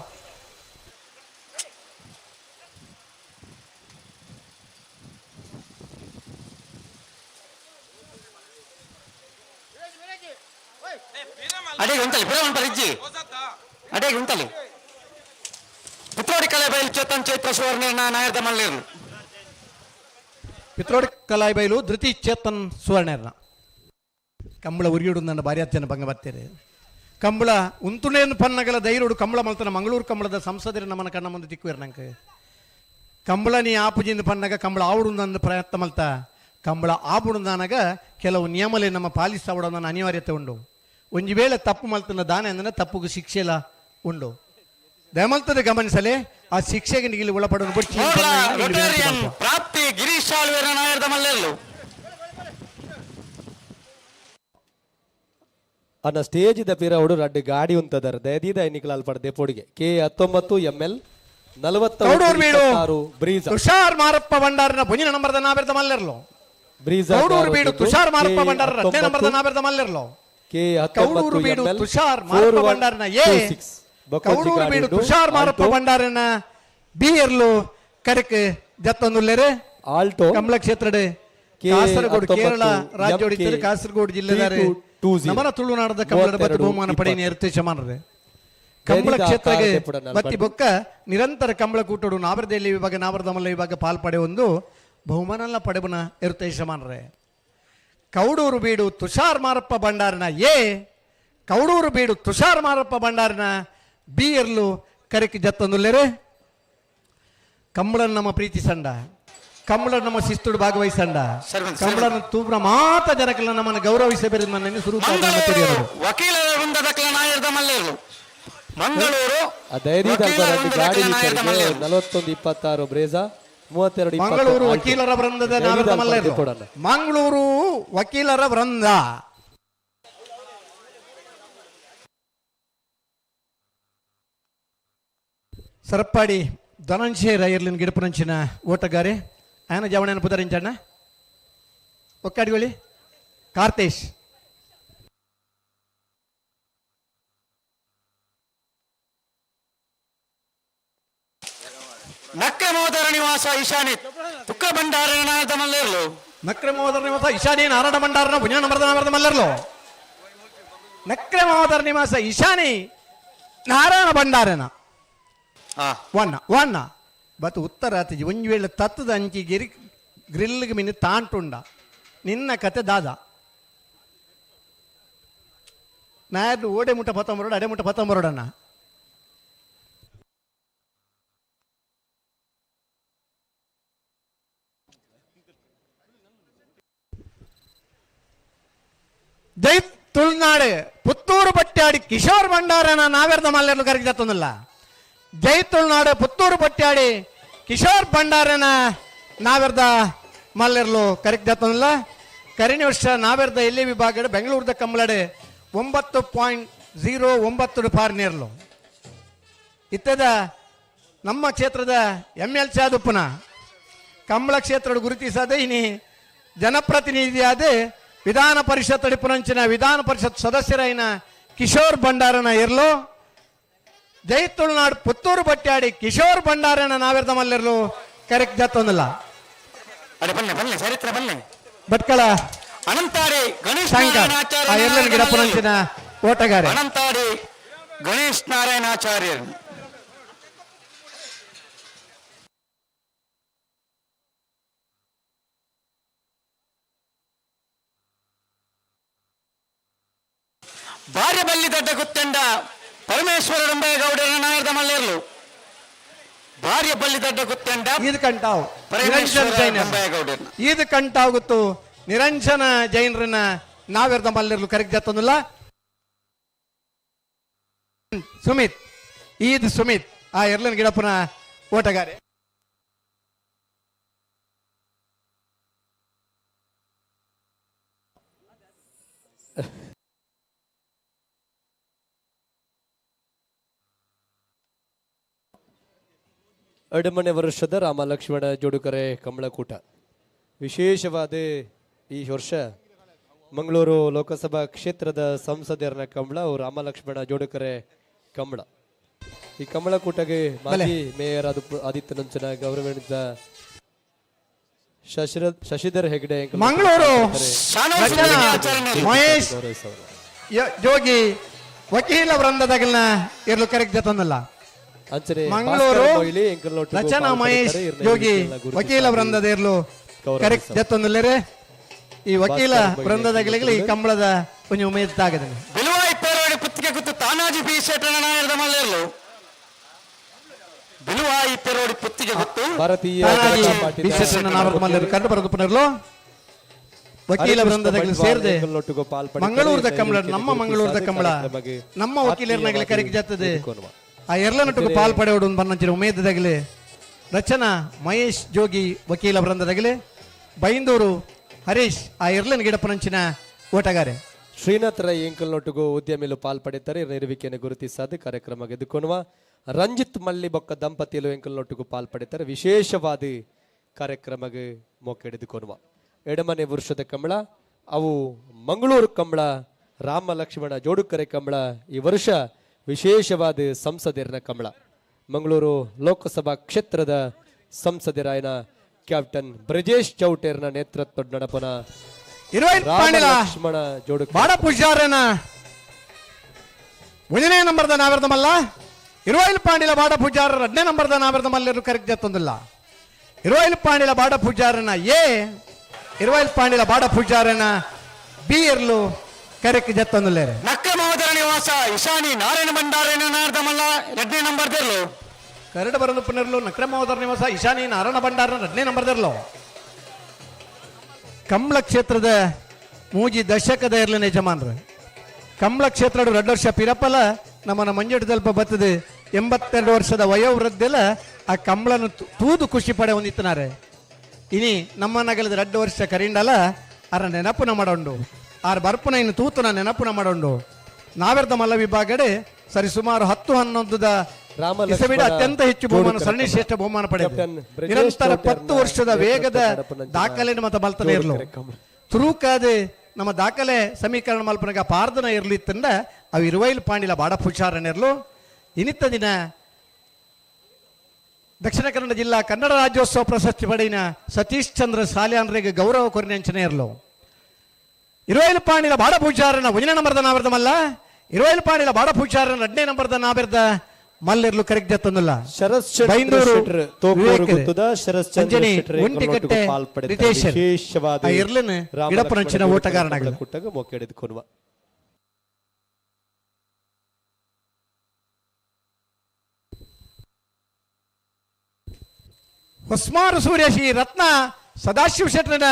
ಅಡೆಗೆ ಉಂಟಲ್ಲಿ ಬಿರ ಉಂಟಲ್ಲ ಇಜ್ಜಿ ಅಡೆಗೆ ಉಂಟಲ್ಲಿ ಪಿತ್ರೋಡಿ ಕಲೆ ಬಯಲು ಚೇತನ್ ಚೈತ್ರ ಸುವರ್ಣ ನಾಯರ್ದ ಮಲ್ಲಿರ್ಲು ಪಿತ್ರೋಡಿ ಕಲಾಯಿ ಬೈಲು ಧೃತಿ ಚೇತನ್ ಸುವರ್ಣರ್ನ ಕಂಬಳ ಉರಿಯುಡು ನನ್ನ ಭಾರಿ ಜನ ಭಂಗ ಬರ್ತೀರಿ ಕಂಬಳ ಉಂತುಣೇನು ಪನ್ನಗಲ ಧೈರ್ಯಡು ಕಂಬಳ ಮಲ್ತನ ಮಂಗಳೂರು ಕಂಬಳದ ಸಂಸದರು ನಮ್ಮನ ಕಣ್ಣ ಮುಂದೆ ತಿಕ್ಕುವೇರು ನಂಗೆ ಕಂಬಳ ನೀ ಆಪುಜಿಂದ ಪನ್ನಗ ಕಂಬಳ ಆವುಡು ನನ್ನ ಪ್ರಯತ್ನ ಮಲ್ತ ಕಂಬಳ ಆಪುಡು ನಾನಾಗ ಕೆಲವು ನಿಯಮಲೆ ನಮ್ಮ ಪಾಲಿಸ್ತಾವಡ ನನ್ನ ಅನಿವಾರ್ಯತೆ ಉಂಡು ಒಂಜಿ ವೇಳೆ ತಪ್ಪು ಮಲ್ತನ ದಾನ ಅಂದ್ರೆ ತಪ್ಪುಗೂ ಶಿಕ್ಷೆ ಎಲ್ಲ ಉಂಡು ದಯಮಲ್ತದೆ ಗಮನಿಸಲೇ ಆ ಶಿಕ್ಷೆಗೆ ನಿಗಿಲಿ ಒಳಪಡೋದು ಪ್ರಾಪ್ತಿ ಗಿರೀಶ್ ಆಳ್ವೇರ ನಾಯರ್ದ ಮಲ್ಲೆರ್ಲು ಅನ್ನ ಸ್ಟೇಜ್ ಇದ್ದ ಪಿರವಡು ರಡ್ಡು ಗಾಡಿ ಉಂತದರ ದಯದೀದ ಎನ್ನಿಕಲಾಲ್ ಪಡೆದೆ ಪೋಡಿಗೆ K19 ML 46 ಬ್ರೀಜಾ ತುಷಾರ್ ಮಾರಪ್ಪ ಭಂಡಾರನ ಪುಂಜಿನ ನಂಬರ್ದ ನಾವೆರ್ದ ಮಲ್ಲೆರ್ಲು ಬ್ರೀಜಾ ಕೌಡೂರು ಬೀಡು ತುಷಾರ್ ಮಾರಪ್ಪ ಭಂಡಾರ ರಡ್ಡೆ ನಂಬರ್ದ ನಾವೆರ್ದ ಮಲ್ಲೆರ್ಲು ಕೌಡೂರು ಬೀಡು ತುಷಾರ್ ಮಾರಪ್ಪ ಭಂಡಾರನ ಕೌಡೂರು ಬೀಡು ತುಷಾರ್ ಮಾರಪ್ಪ ಭಂಡಾರನ ಬಿಯರ್ಲು ಕರೆಕ್ ಜತ್ತೊಂದುಲ್ಲೆರೆ ಆಲ್ಟೋ ಕಮಲ ಕ್ಷೇತ್ರಡೆ ಕಾಸರಗೋಡು ಕೇರಳ ರಾಜ್ಯೋಡಿತರು ಕಾಸರಗೋಡು ಜಿಲ್ಲೆದಾರೆ ನಮನ ತುಳುನಾಡದ ಕಮಲದ ಬತ್ತು ಬಹುಮಾನ ಪಡೆಯ ಇರ್ತೇಶಮಾನರೆ ಕಂಬಳ ಕ್ಷೇತ್ರಗೆ ಬತ್ತಿ ಬೊಕ್ಕ ನಿರಂತರ ಕಂಬಳ ಕೂಟೋಡು ನಾವರದಲ್ಲಿ ವಿಭಾಗ ನಾವರದಮಲ್ಲ ವಿಭಾಗ ಪಾಲ್ಪಡೆ ಒಂದು ಬಹುಮಾನ ಪಡೆಬನ ಇರ್ತೇಶಮಾನರೆ ಕೌಡೂರು ಬೀಡು ತುಷಾರ್ ಮಾರಪ್ಪ ಭಂಡಾರನ ಕೌಡೂರು ಬೀಡು ತುಷಾರ್ ಮಾರಪ್ಪ ಭಂಡಾರನ ಬಿಯರ್ಲು ಕರೆಕ್ ಜತ್ತೊಂದುಲ್ಲೆರೆ ಕಂಬಳನ್ ನಮ್ಮ ಪ್ರೀತಿ ಸಂಡ ಕಂಬಳ ನಮ್ಮ ಶಿಸ್ತುಡು ಭಾಗವಹಿಸಂಡ ಕಂಬಳನ ತೂಬ್ರ ಮಾತ ಜನಕಲ್ಲ ನಮ್ಮನ್ನು ಗೌರವಿಸಬೇರು ನನ್ನ ಸ್ವರೂಪ ವಕೀಲರ ವೃಂದದ ನಾಯರ್ದ ಮಲ್ಲೆರ್ಲು ಮಂಗಳೂರು ಗಾಡಿ 4126 ಬ್ರೇಜಾ 32 ಮಂಗಳೂರು ವಕೀಲರ ವೃಂದದ ನಾವೆರ್ದ ಮಲ್ಲೆರ್ಲು ಮಂಗಳೂರು ವಕೀಲರ ವೃಂದ ಸರಪ್ಪಾಡಿ ಧನಂಜಯ ರೈರ್ಲಿನ ಗಿಡಪುರಂಚಿನ ಓಟಗಾರೆ ఆయన జవనని పుదరించండి ఒక్కడిగోళి కార్తేష్ ನಕ್ರಮೋದರ ನಿವಾಸ ಈಶಾನಿ ತುಕ್ಕ ಭಂಡಾರನಾದ ಮಲ್ಲೆರ್ಲು ನಕ್ರಮೋದರ ನಿವಾಸ ಈಶಾನಿ ನಾರಾಯಣ ಭಂಡಾರನ ಪುಣ್ಯ ನಮರದ ಮಲ್ಲೆರ್ಲು ನಕ್ರಮೋದರ ನಿವಾಸ ಈಶಾನಿ ನಾರಾಯಣ ಭಂಡಾರನ ವನ್ನ ಬತ್ ಉತ್ತರ ಒಂಜಿ ವೇಳೆ ತತ್ತದ ಅಂಚಿ ಗಿರಿ ಗ್ರಿಲ್ಗೆ ಮಿನಿ ತಾಂಟುಂಡ ನಿನ್ನ ಕತೆ ದಾದ ನಾಯರ್ದು ಓಡೆ ಮುಟ್ಟ 19 ಅಡೆ ಮುಟ್ಟ 19 ಜೈ ತುಳುನಾಡು ಪುತ್ತೂರು ಪಟ್ಟಾಡಿ ಕಿಶೋರ್ ಭಂಡಾರನ ನಾವೆರ್ದ ಮಲ್ಲೆರ್ಲು ಕರೆಗಿದತ್ತೊಂದಿಲ್ಲ ಜೈ ತುಳುನಾಡು ಪುತ್ತೂರು ಪಟ್ಟಾಡಿ ಕಿಶೋರ್ ಭಂಡಾರನ ನಾವೆರ್ದ ಮಲ್ಲೆರ್ಲು ಕರೆಕ್ಟ್ ಜತ್ತೊಂದಿಲ್ಲ ಕರಿನಿ ವರ್ಷ ನಾವೆರ್ದ ಎಲ್ಲಿ ವಿಭಾಗದ ಬೆಂಗಳೂರದ ಕಂಬಳಡೆ 9.09 ಪಾರ್ನೇರ್ಲು ಇತ್ತದ ನಮ್ಮ ಕ್ಷೇತ್ರದ ML ಚಾದುಪ್ಪನ ಕಂಬಳ ಕ್ಷೇತ್ರ ಗುರುತಿಸದೆ ಇನಿ ಜನಪ್ರತಿನಿಧಿಯಾದ ವಿಧಾನ ಪರಿಷತ್ ಅಡಿಪುರಂಚಿನ ವಿಧಾನ ಪರಿಷತ್ ಸದಸ್ಯರಾಯಿನ ಕಿಶೋರ್ ಭಂಡಾರನ ಇರ್ಲು ಜೈ ತುಳುನಾಡು ಪುತ್ತೂರು ಬಟ್ಟಾಡಿ ಕಿಶೋರ್ ಭಂಡಾರನ ನಾವೆರ್ದ ಮಲ್ಲೆರ್ಲು ಕರೆಕ್ಟ್ ಜತ್ತೊಂದಿಲ್ಲ ಚರಿತ್ರ ಬಲ್ಲೆ ಭಟ್ಕಳ ಅನಂತಾಡಿ ಗಣೇಶ್ ಎಲ್ಲ ಗಿಡಪುರಂಚಿನ ಓಟಗಾರ ಅನಂತಾಡಿ ಗಣೇಶ್ ನಾರಾಯಣಾಚಾರ್ಯ ಭಾರ್ಯ ಬಲ್ಲಿ ದೊಡ್ಡ ಗುತ್ತಂಡ ಪರಮೇಶ್ವರ ರಂಬೇಗೌಡರ ನಾಯರ್ದ ಮಲ್ಲೆರ್ಲು ಭಾರ್ಯ ಬಲ್ಲಿ ದೊಡ್ಡ ಗುತ್ತಂಡ ಇದು ಕಂಟಾವು ಇದು ಕಂಟಾಗುತ್ತು ನಿರಂಜನ ಜೈನರನ್ನ ನಾವೆರ್ದ ಮಲ್ಲೆರ್ಲು ಕರೆಕ್ಟ್ ಜತ್ತೊಂದಿಲ್ಲ ಸುಮಿತ್ ಈದ್ ಸುಮಿತ್ ಆ ಎರ್ಲನ್ ಗಿಡಪ್ಪನ ಓಟಗಾರೆ. ಎರಡನೇ ವರ್ಷದ ರಾಮ ಲಕ್ಷ್ಮಣ ಜೋಡುಕರೆ ಕಮಲಕೂಟ. ವಿಶೇಷವಾದ ಈ ವರ್ಷ ಮಂಗಳೂರು ಲೋಕಸಭಾ ಕ್ಷೇತ್ರದ ಸಂಸದರ ಕಂಬಳ ರಾಮ ಲಕ್ಷ್ಮಣ ಜೋಡುಕರೆ ಕಂಬಳ. ಈ ಕಮಲಕೂಟಗೆ ಮಾಜಿ ಮೇಯರ್ ಆದಿತ್ಯ ನಂಚನ ಗೌರವಾನ್ವಿತ ಶಶಿಧರ್ ಹೆಗ್ಡೆ ಮಂಗಳೂರು ಮಹೇಶ್ ಜೋಗಿ ವಕೀಲ ವೃಂದದಾಗಿನ ಇರ್ಲು ಕರೆಕ್ಟ್ ಜೊತೆಲ್ಲ ಮಂಗಳೂರು ರಚನಾ ಮಹೇಶ್ ಜೋಗಿ ವಕೀಲ ವೃಂದದ ಇರ್ಲು ಕರೆಕ್ಟ್ ಜೊತ್ತೊಂದಿಲ್ಲರೆ ಈ ವಕೀಲ ವೃಂದದಾಗಲಿ ಈ ಕಂಬಳದ ಒಂದು ಉಮೇದಾಗಿದೆ. ಪುತ್ತಿಗೆ ಕುತ್ತು ತಾನಾಜಿ ಬಿ ಶೆಟ್ಟನ ನಾಯರದ ಮಲ್ಲೆರ್ಲು ಬಿಲುವಾಯಿ ಪೆರೋಡಿ ಪುತ್ತಿಗೆ ಕುತ್ತು ಭಾರತೀಯ ಕಂಡು ಬರೋದು ಪುನರ್ಲು ವಕೀಲ ವೃಂದದಾಗಲಿ ಸೇರಿದೆ ಮಂಗಳೂರದ ಕಂಬಳ ನಮ್ಮ ಮಂಗಳೂರದ ಕಂಬಳ ನಮ್ಮ ವಕೀಲರನಾಗಲಿ ಕರೆಕ್ಟ್ ಜತ್ತದೆ ಆ ಎರಲನಟುಗು ಪಾಲ್ಪಡೆಯೋಡು ಬನ್ನಂಚಿನ ಉಮೇದದಾಗಲಿ ರಚನಾ ಮಹೇಶ್ ಜೋಗಿ ವಕೀಲ ವೃಂದದಾಗಲಿ ಬೈಂದೂರು ಹರೀಶ್ ಆ ಎರಲನ ಗಿಡಪನಂಚಿನ ಓಟಗಾರೆ ಶ್ರೀನಾಥ್ ರೈ ಎಂಕಲ್ನೊಟ್ಟಿಗೂ ಉದ್ಯಮಿಲು ಪಾಲ್ಪಡಿದ್ದಾರೆ. ನೆರವಿಕೆಯನ್ನು ಗುರುತಿಸಾದ ಕಾರ್ಯಕ್ರಮ ಗೆದ್ದುಕೊನುವ ರಂಜಿತ್ ಮಲ್ಲಿ ಬೊಕ್ಕ ದಂಪತಿಯಲು ಎಂಕಲ್ನೊಟ್ಟಿಗೂ ಪಾಲ್ಪಡಿತಾರೆ. ವಿಶೇಷವಾದ ಕಾರ್ಯಕ್ರಮಕ್ಕೆ ಮೊಕ್ಕೆ ಹಿಡಿದುಕೊನುವ ಎಡಮನೆ ವರ್ಷದ ಕಂಬಳ ಅವು ಮಂಗಳೂರು ಕಂಬಳ ರಾಮ ಲಕ್ಷ್ಮಣ ಜೋಡುಕರೆ ಕಂಬಳ ಈ ವರ್ಷ ವಿಶೇಷವಾದ ಸಂಸದರ ಕಂಬಳ. ಮಂಗಳೂರು ಲೋಕಸಭಾ ಕ್ಷೇತ್ರದ ಸಂಸದರಾಯನ ಕ್ಯಾಪ್ಟನ್ ಬ್ರಜೇಶ್ ಚೌಟೇರ್ನ ನೇತೃತ್ವದ ನಡಪನ ಲಕ್ಷ್ಮಣ ಜೋಡುಕರೆ ಬಾಡ ಪೂಜಾರನ ಒಂದನೇ ನಂಬರ್ದ ನಾವಿರ್ದ ಮಲ್ಲ ಇರುವೈಲ್ ಪಾಂಡಿಲ ಬಾಡ ಪೂಜಾರ 2ನೇ ನಂಬರ್ದ ನಾವಿರ್ದ ಮಲ್ಲ ಕರೆಕ್ಟ್ ಜತ್ತೊಂದಿಲ್ಲ. ಇರುವೈಲ್ ಪಾಂಡಿಲ ಬಾಡ ಪೂಜಾರನ ಎ ಇರುವೈಲ್ ಪಾಂಡಿಲ ಬಾಡ ಪೂಜಾರನ ಬಿ ಇರ್ಲು ಕರೆಕ್ಟ್ ಜತ್ತೊಂದಿಲ್ಲ. ನಕ್ಕ ಮಹೋದರ ನಿವಾಸ ಇಶಾನಿ ನಾರಾಯಣ ಭಂಡಾರನ ನಾರ್ದ ಮಲ್ಲ 2ನೇ ನಂಬರ್ ದೇರ್ಲು ಕರಡು ಬರೋದು ಪುನರ್ಲು ನಕ್ರ ಮಹೋದರ ನಿವಾಸ ಇಶಾನಿ ನಾರಾಯಣ ಭಂಡಾರನ 2ನೇ ನಂಬರ್ ದೇರ್ಲು. ಕಂಬಳ ಕ್ಷೇತ್ರದ ಮೂಜಿ ದಶಕದ ಇರ್ಲಿನ ಯಜಮಾನ್ರು ಕಂಬಳ ಕ್ಷೇತ್ರ 2 ವರ್ಷ ಪಿರಪ್ಪಲ ನಮ್ಮನ್ನ ಮಂಜುಟ ತಲ್ಪ ಬರ್ತದೆ 82 ವರ್ಷದ ವಯೋವೃದ್ಧೆಲ್ಲ ಆ ಕಂಬಳನ್ನು ತೂದು ಖುಷಿ ಪಡೆ ಹೊಂದಿತ್ತನಾರೆ. ಇನಿ ನಮ್ಮ ನಗಲದ 2 ವರ್ಷ ಕರಿಂಡಲ ಅರ ನೆನಪುನ ಮಾಡೋಂಡು ಆರ್ ಬರ್ಪುನ ಇನ್ನು ತೂತುನ ನೆನಪುನ ಮಾಡೋಂಡು ನಾವೆರ್ದ ಮಲ್ಲ ವಿಭಾಗಡೆ ಸರಿ ಸುಮಾರು 10-11 ಅತ್ಯಂತ ಹೆಚ್ಚು ಬಹುಮಾನ ಸರಣಿ ಶ್ರೇಷ್ಠ ಬಹುಮಾನ ಪಡೆದ ನಿರಂತರ 10 ವರ್ಷದ ವೇಗದ ದಾಖಲೆ ಮತ ಬಲ್ತನೆ ಇರಲು ತುರುಕಾದೆ ನಮ್ಮ ದಾಖಲೆ ಸಮೀಕರಣ ಮಲ್ಪನಾಗ ಪಾರ್ದನ ಇರಲಿ ಇತ್ತಂದ ಅವು ಇರುವೈಲ್ ಪಾಂಡಿಲ ಬಾಡ ಪುಚಾರಣ ಇರಲು ಇನಿತ್ತ ದಿನ ದಕ್ಷಿಣ ಕನ್ನಡ ಜಿಲ್ಲಾ ಕನ್ನಡ ರಾಜ್ಯೋತ್ಸವ ಪ್ರಶಸ್ತಿ ಪಡೆಯಿನ ಸತೀಶ್ ಚಂದ್ರ ಸಾಲ್ಯಾನ್ರಿಗೆ ಗೌರವ ಕೊರಿನೆಂಚನೆ ಇರಲು ಇರುವೈಲ್ ಪಾಂಡಿಲ ಬಾಡ ಪೂಜಾರನ 1ನೇ ನಂಬರ್ದ ನಾವಿರ್ದ ಮಲ್ಲ ಇರುವೈಲ್ ಪಾಂಡಿಲ ಬಾಡ ಪೂಜಾರನ 2ನೇ ನಂಬರ್ದ ನಾವಿರ್ದ ಮಲ್ಲಿರ್ಲು ಕರೆಕ್ಟ್ ಜತ್ತೊಂದಿಲ್ಲ. ಬೈಂದೂರು ಇರ್ಲಿನ ಇಡಪನಂಚಿನ ಓಟಗಾರನಾಗಲಿ ಮೊಕ್ಕೆ ಹಿಡಿದುಕೊನುವ ಹೊಸ್ಮಾರು ಸೂರ್ಯಶಿ ರತ್ನ ಸದಾಶಿವ ಶೆಟ್ಟನ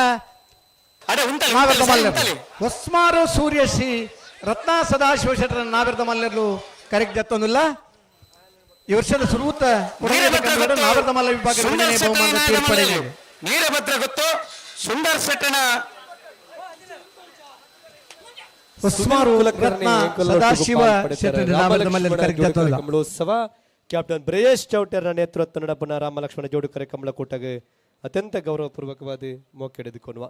ನಾವಿರ್ದ ಮಲ್ಲರು ಹೊಸ್ಮಾರು ಸೂರ್ಯಶಿ ರತ್ನ ಸದಾಶಿವ ಶೆಟ್ಟನ ನಾವಿರ್ದ ಮಲ್ಲರು ಕರೆಕ್ಟ್ ಜತ್ತೊಂದಿಲ್ಲ. ಈ ವರ್ಷದ ಸುರೂತ ನಾವಿರ್ದ ಮಲ್ಲ ವಿಭಾಗ ನೀರಭದ್ರ ಗೊತ್ತು ಸುಂದರ್ ಶೆಟ್ಟನ ಹೊಸ್ಮಾರು ರತ್ನ ಸದಾಶಿವ ಶೆಟ್ಟನ ನಾವಿರ್ದ ಮಲ್ಲ ಕರೆಕ್ಟ್ ಜತ್ತೊಂದಿಲ್ಲ. ಕಮಲೋತ್ಸವ ಕ್ಯಾಪ್ಟನ್ ಬ್ರಜೇಶ್ ಚೌಟೇರ್ನ ನೇತೃತ್ವ ನಡಪನ ರಾಮ ಲಕ್ಷ್ಮಣ ಜೋಡುಕರೆ ಕಮಲಕೂಟಗೆ ಅತ್ಯಂತ ಗೌರವಪೂರ್ವಕವಾದ ಮೊಕ್ಕೆ ಹಿಡಿದುಕೊನುವ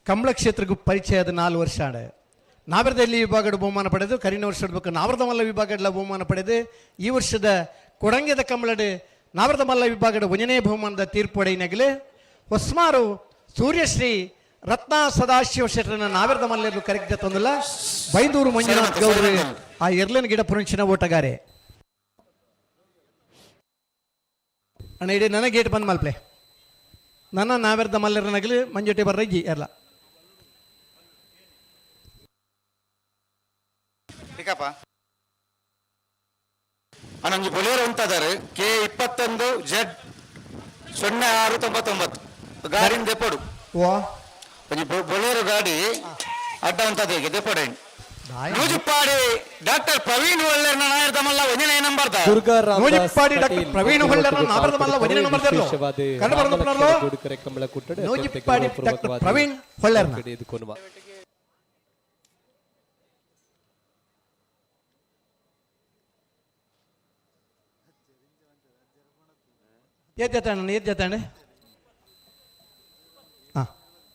ಕಂಬಳ ಕ್ಷೇತ್ರಕ್ಕೂ ಪರಿಚಯದ 4 ವರ್ಷ ಆಡ ನಾವಿರ್ದ ಇಲ್ಲಿ ವಿಭಾಗದ ಬಹುಮಾನ ಪಡೆದು ಕರಿನ ವರ್ಷದ ಬೇಕು ನಾವಿರ್ದ ಮಲ್ಲ ವಿಭಾಗದ ಬಹುಮಾನ ಪಡೆದು ಈ ವರ್ಷದ ಕೊಡಂಗೆದ ಕಂಬಳದ ನಾವಿರ್ದ ಮಲ್ಲ ವಿಭಾಗದ 1ನೇ ಬಹುಮಾನದ ತೀರ್ಪು ಪಡೆಯಿನಾಗಲೇ ಹೊಸ್ಮಾರು ಸೂರ್ಯಶ್ರೀ ರತ್ನ ಸದಾಶಿವ ಶೆಟ್ಟರನ್ನ ನಾವಿರ್ದ ಮಲ್ಲೆರು ಕರೆಕ್ಟ್ ಜತ್ತೊಂದಿಲ್ಲ. ಬೈಂದೂರು ಮಂಜುನಾಥ್ ಗೌಡ್ರು ಆ ಎರ್ಲಿನ ಗಿಡ ಪುರಂಚಿನ ಓಟಗಾರೆ ಅಣ್ಣ ಇಡೀ ನನ್ನ ಗೇಟ್ ಬಂದ್ ಮಲ್ಪ್ಲೆ ನನ್ನ ನಾವಿರ್ದ ಮಲ್ಲೆರನಾಗಲಿ ಮಂಜುಟಿ ಬರ್ರಜ್ಜಿ ಎಲ್ಲ ಅನಂಜು ಬೊಲೇರೋ ಉಂಟಾದರೆ K21Z0699 ಗಾಡಿನ ದೆಪೋಡು ಬೊಲೇರೋ ಗಾಡಿ ಅಡ್ಡ ಉಂಟದ ದೆಪೋಡೆ ನೂಜಿಪ್ಪಾಡಿ ಡಾಕ್ಟರ್ ಪ್ರವೀಣ್ ಒಳ್ಳೆರ್ನ ನಾಯರ್ದಮಲ್ಲ ಒಂದನೇ ನಂಬರ್ದ ದುರ್ಗಾ ರಾಮದಾಸ್ ನೂಜಿಪ್ಪಾಡಿ ಡಾಕ್ಟರ್ ಪ್ರವೀಣ್ ಹೊಳ್ಳೆರ್ನ ನಾಬರ್ದಮಲ್ಲ ಒಂದನೇ ನಂಬರ್ದರ್ಲು ಕನ್ನಡ ಬರೆದಪ್ಪನರ್ಲು ಜೋಡುಕರೆ ಕಮಲ ಕುಟ್ಟಡೆ ನೂಜಿಪ್ಪಾಡಿ ಡಾಕ್ಟರ್ ಪ್ರವೀಣ್ ಹೊಳ್ಳೆರ್ನ ಇದು ಕೊನುಮ ಏತ್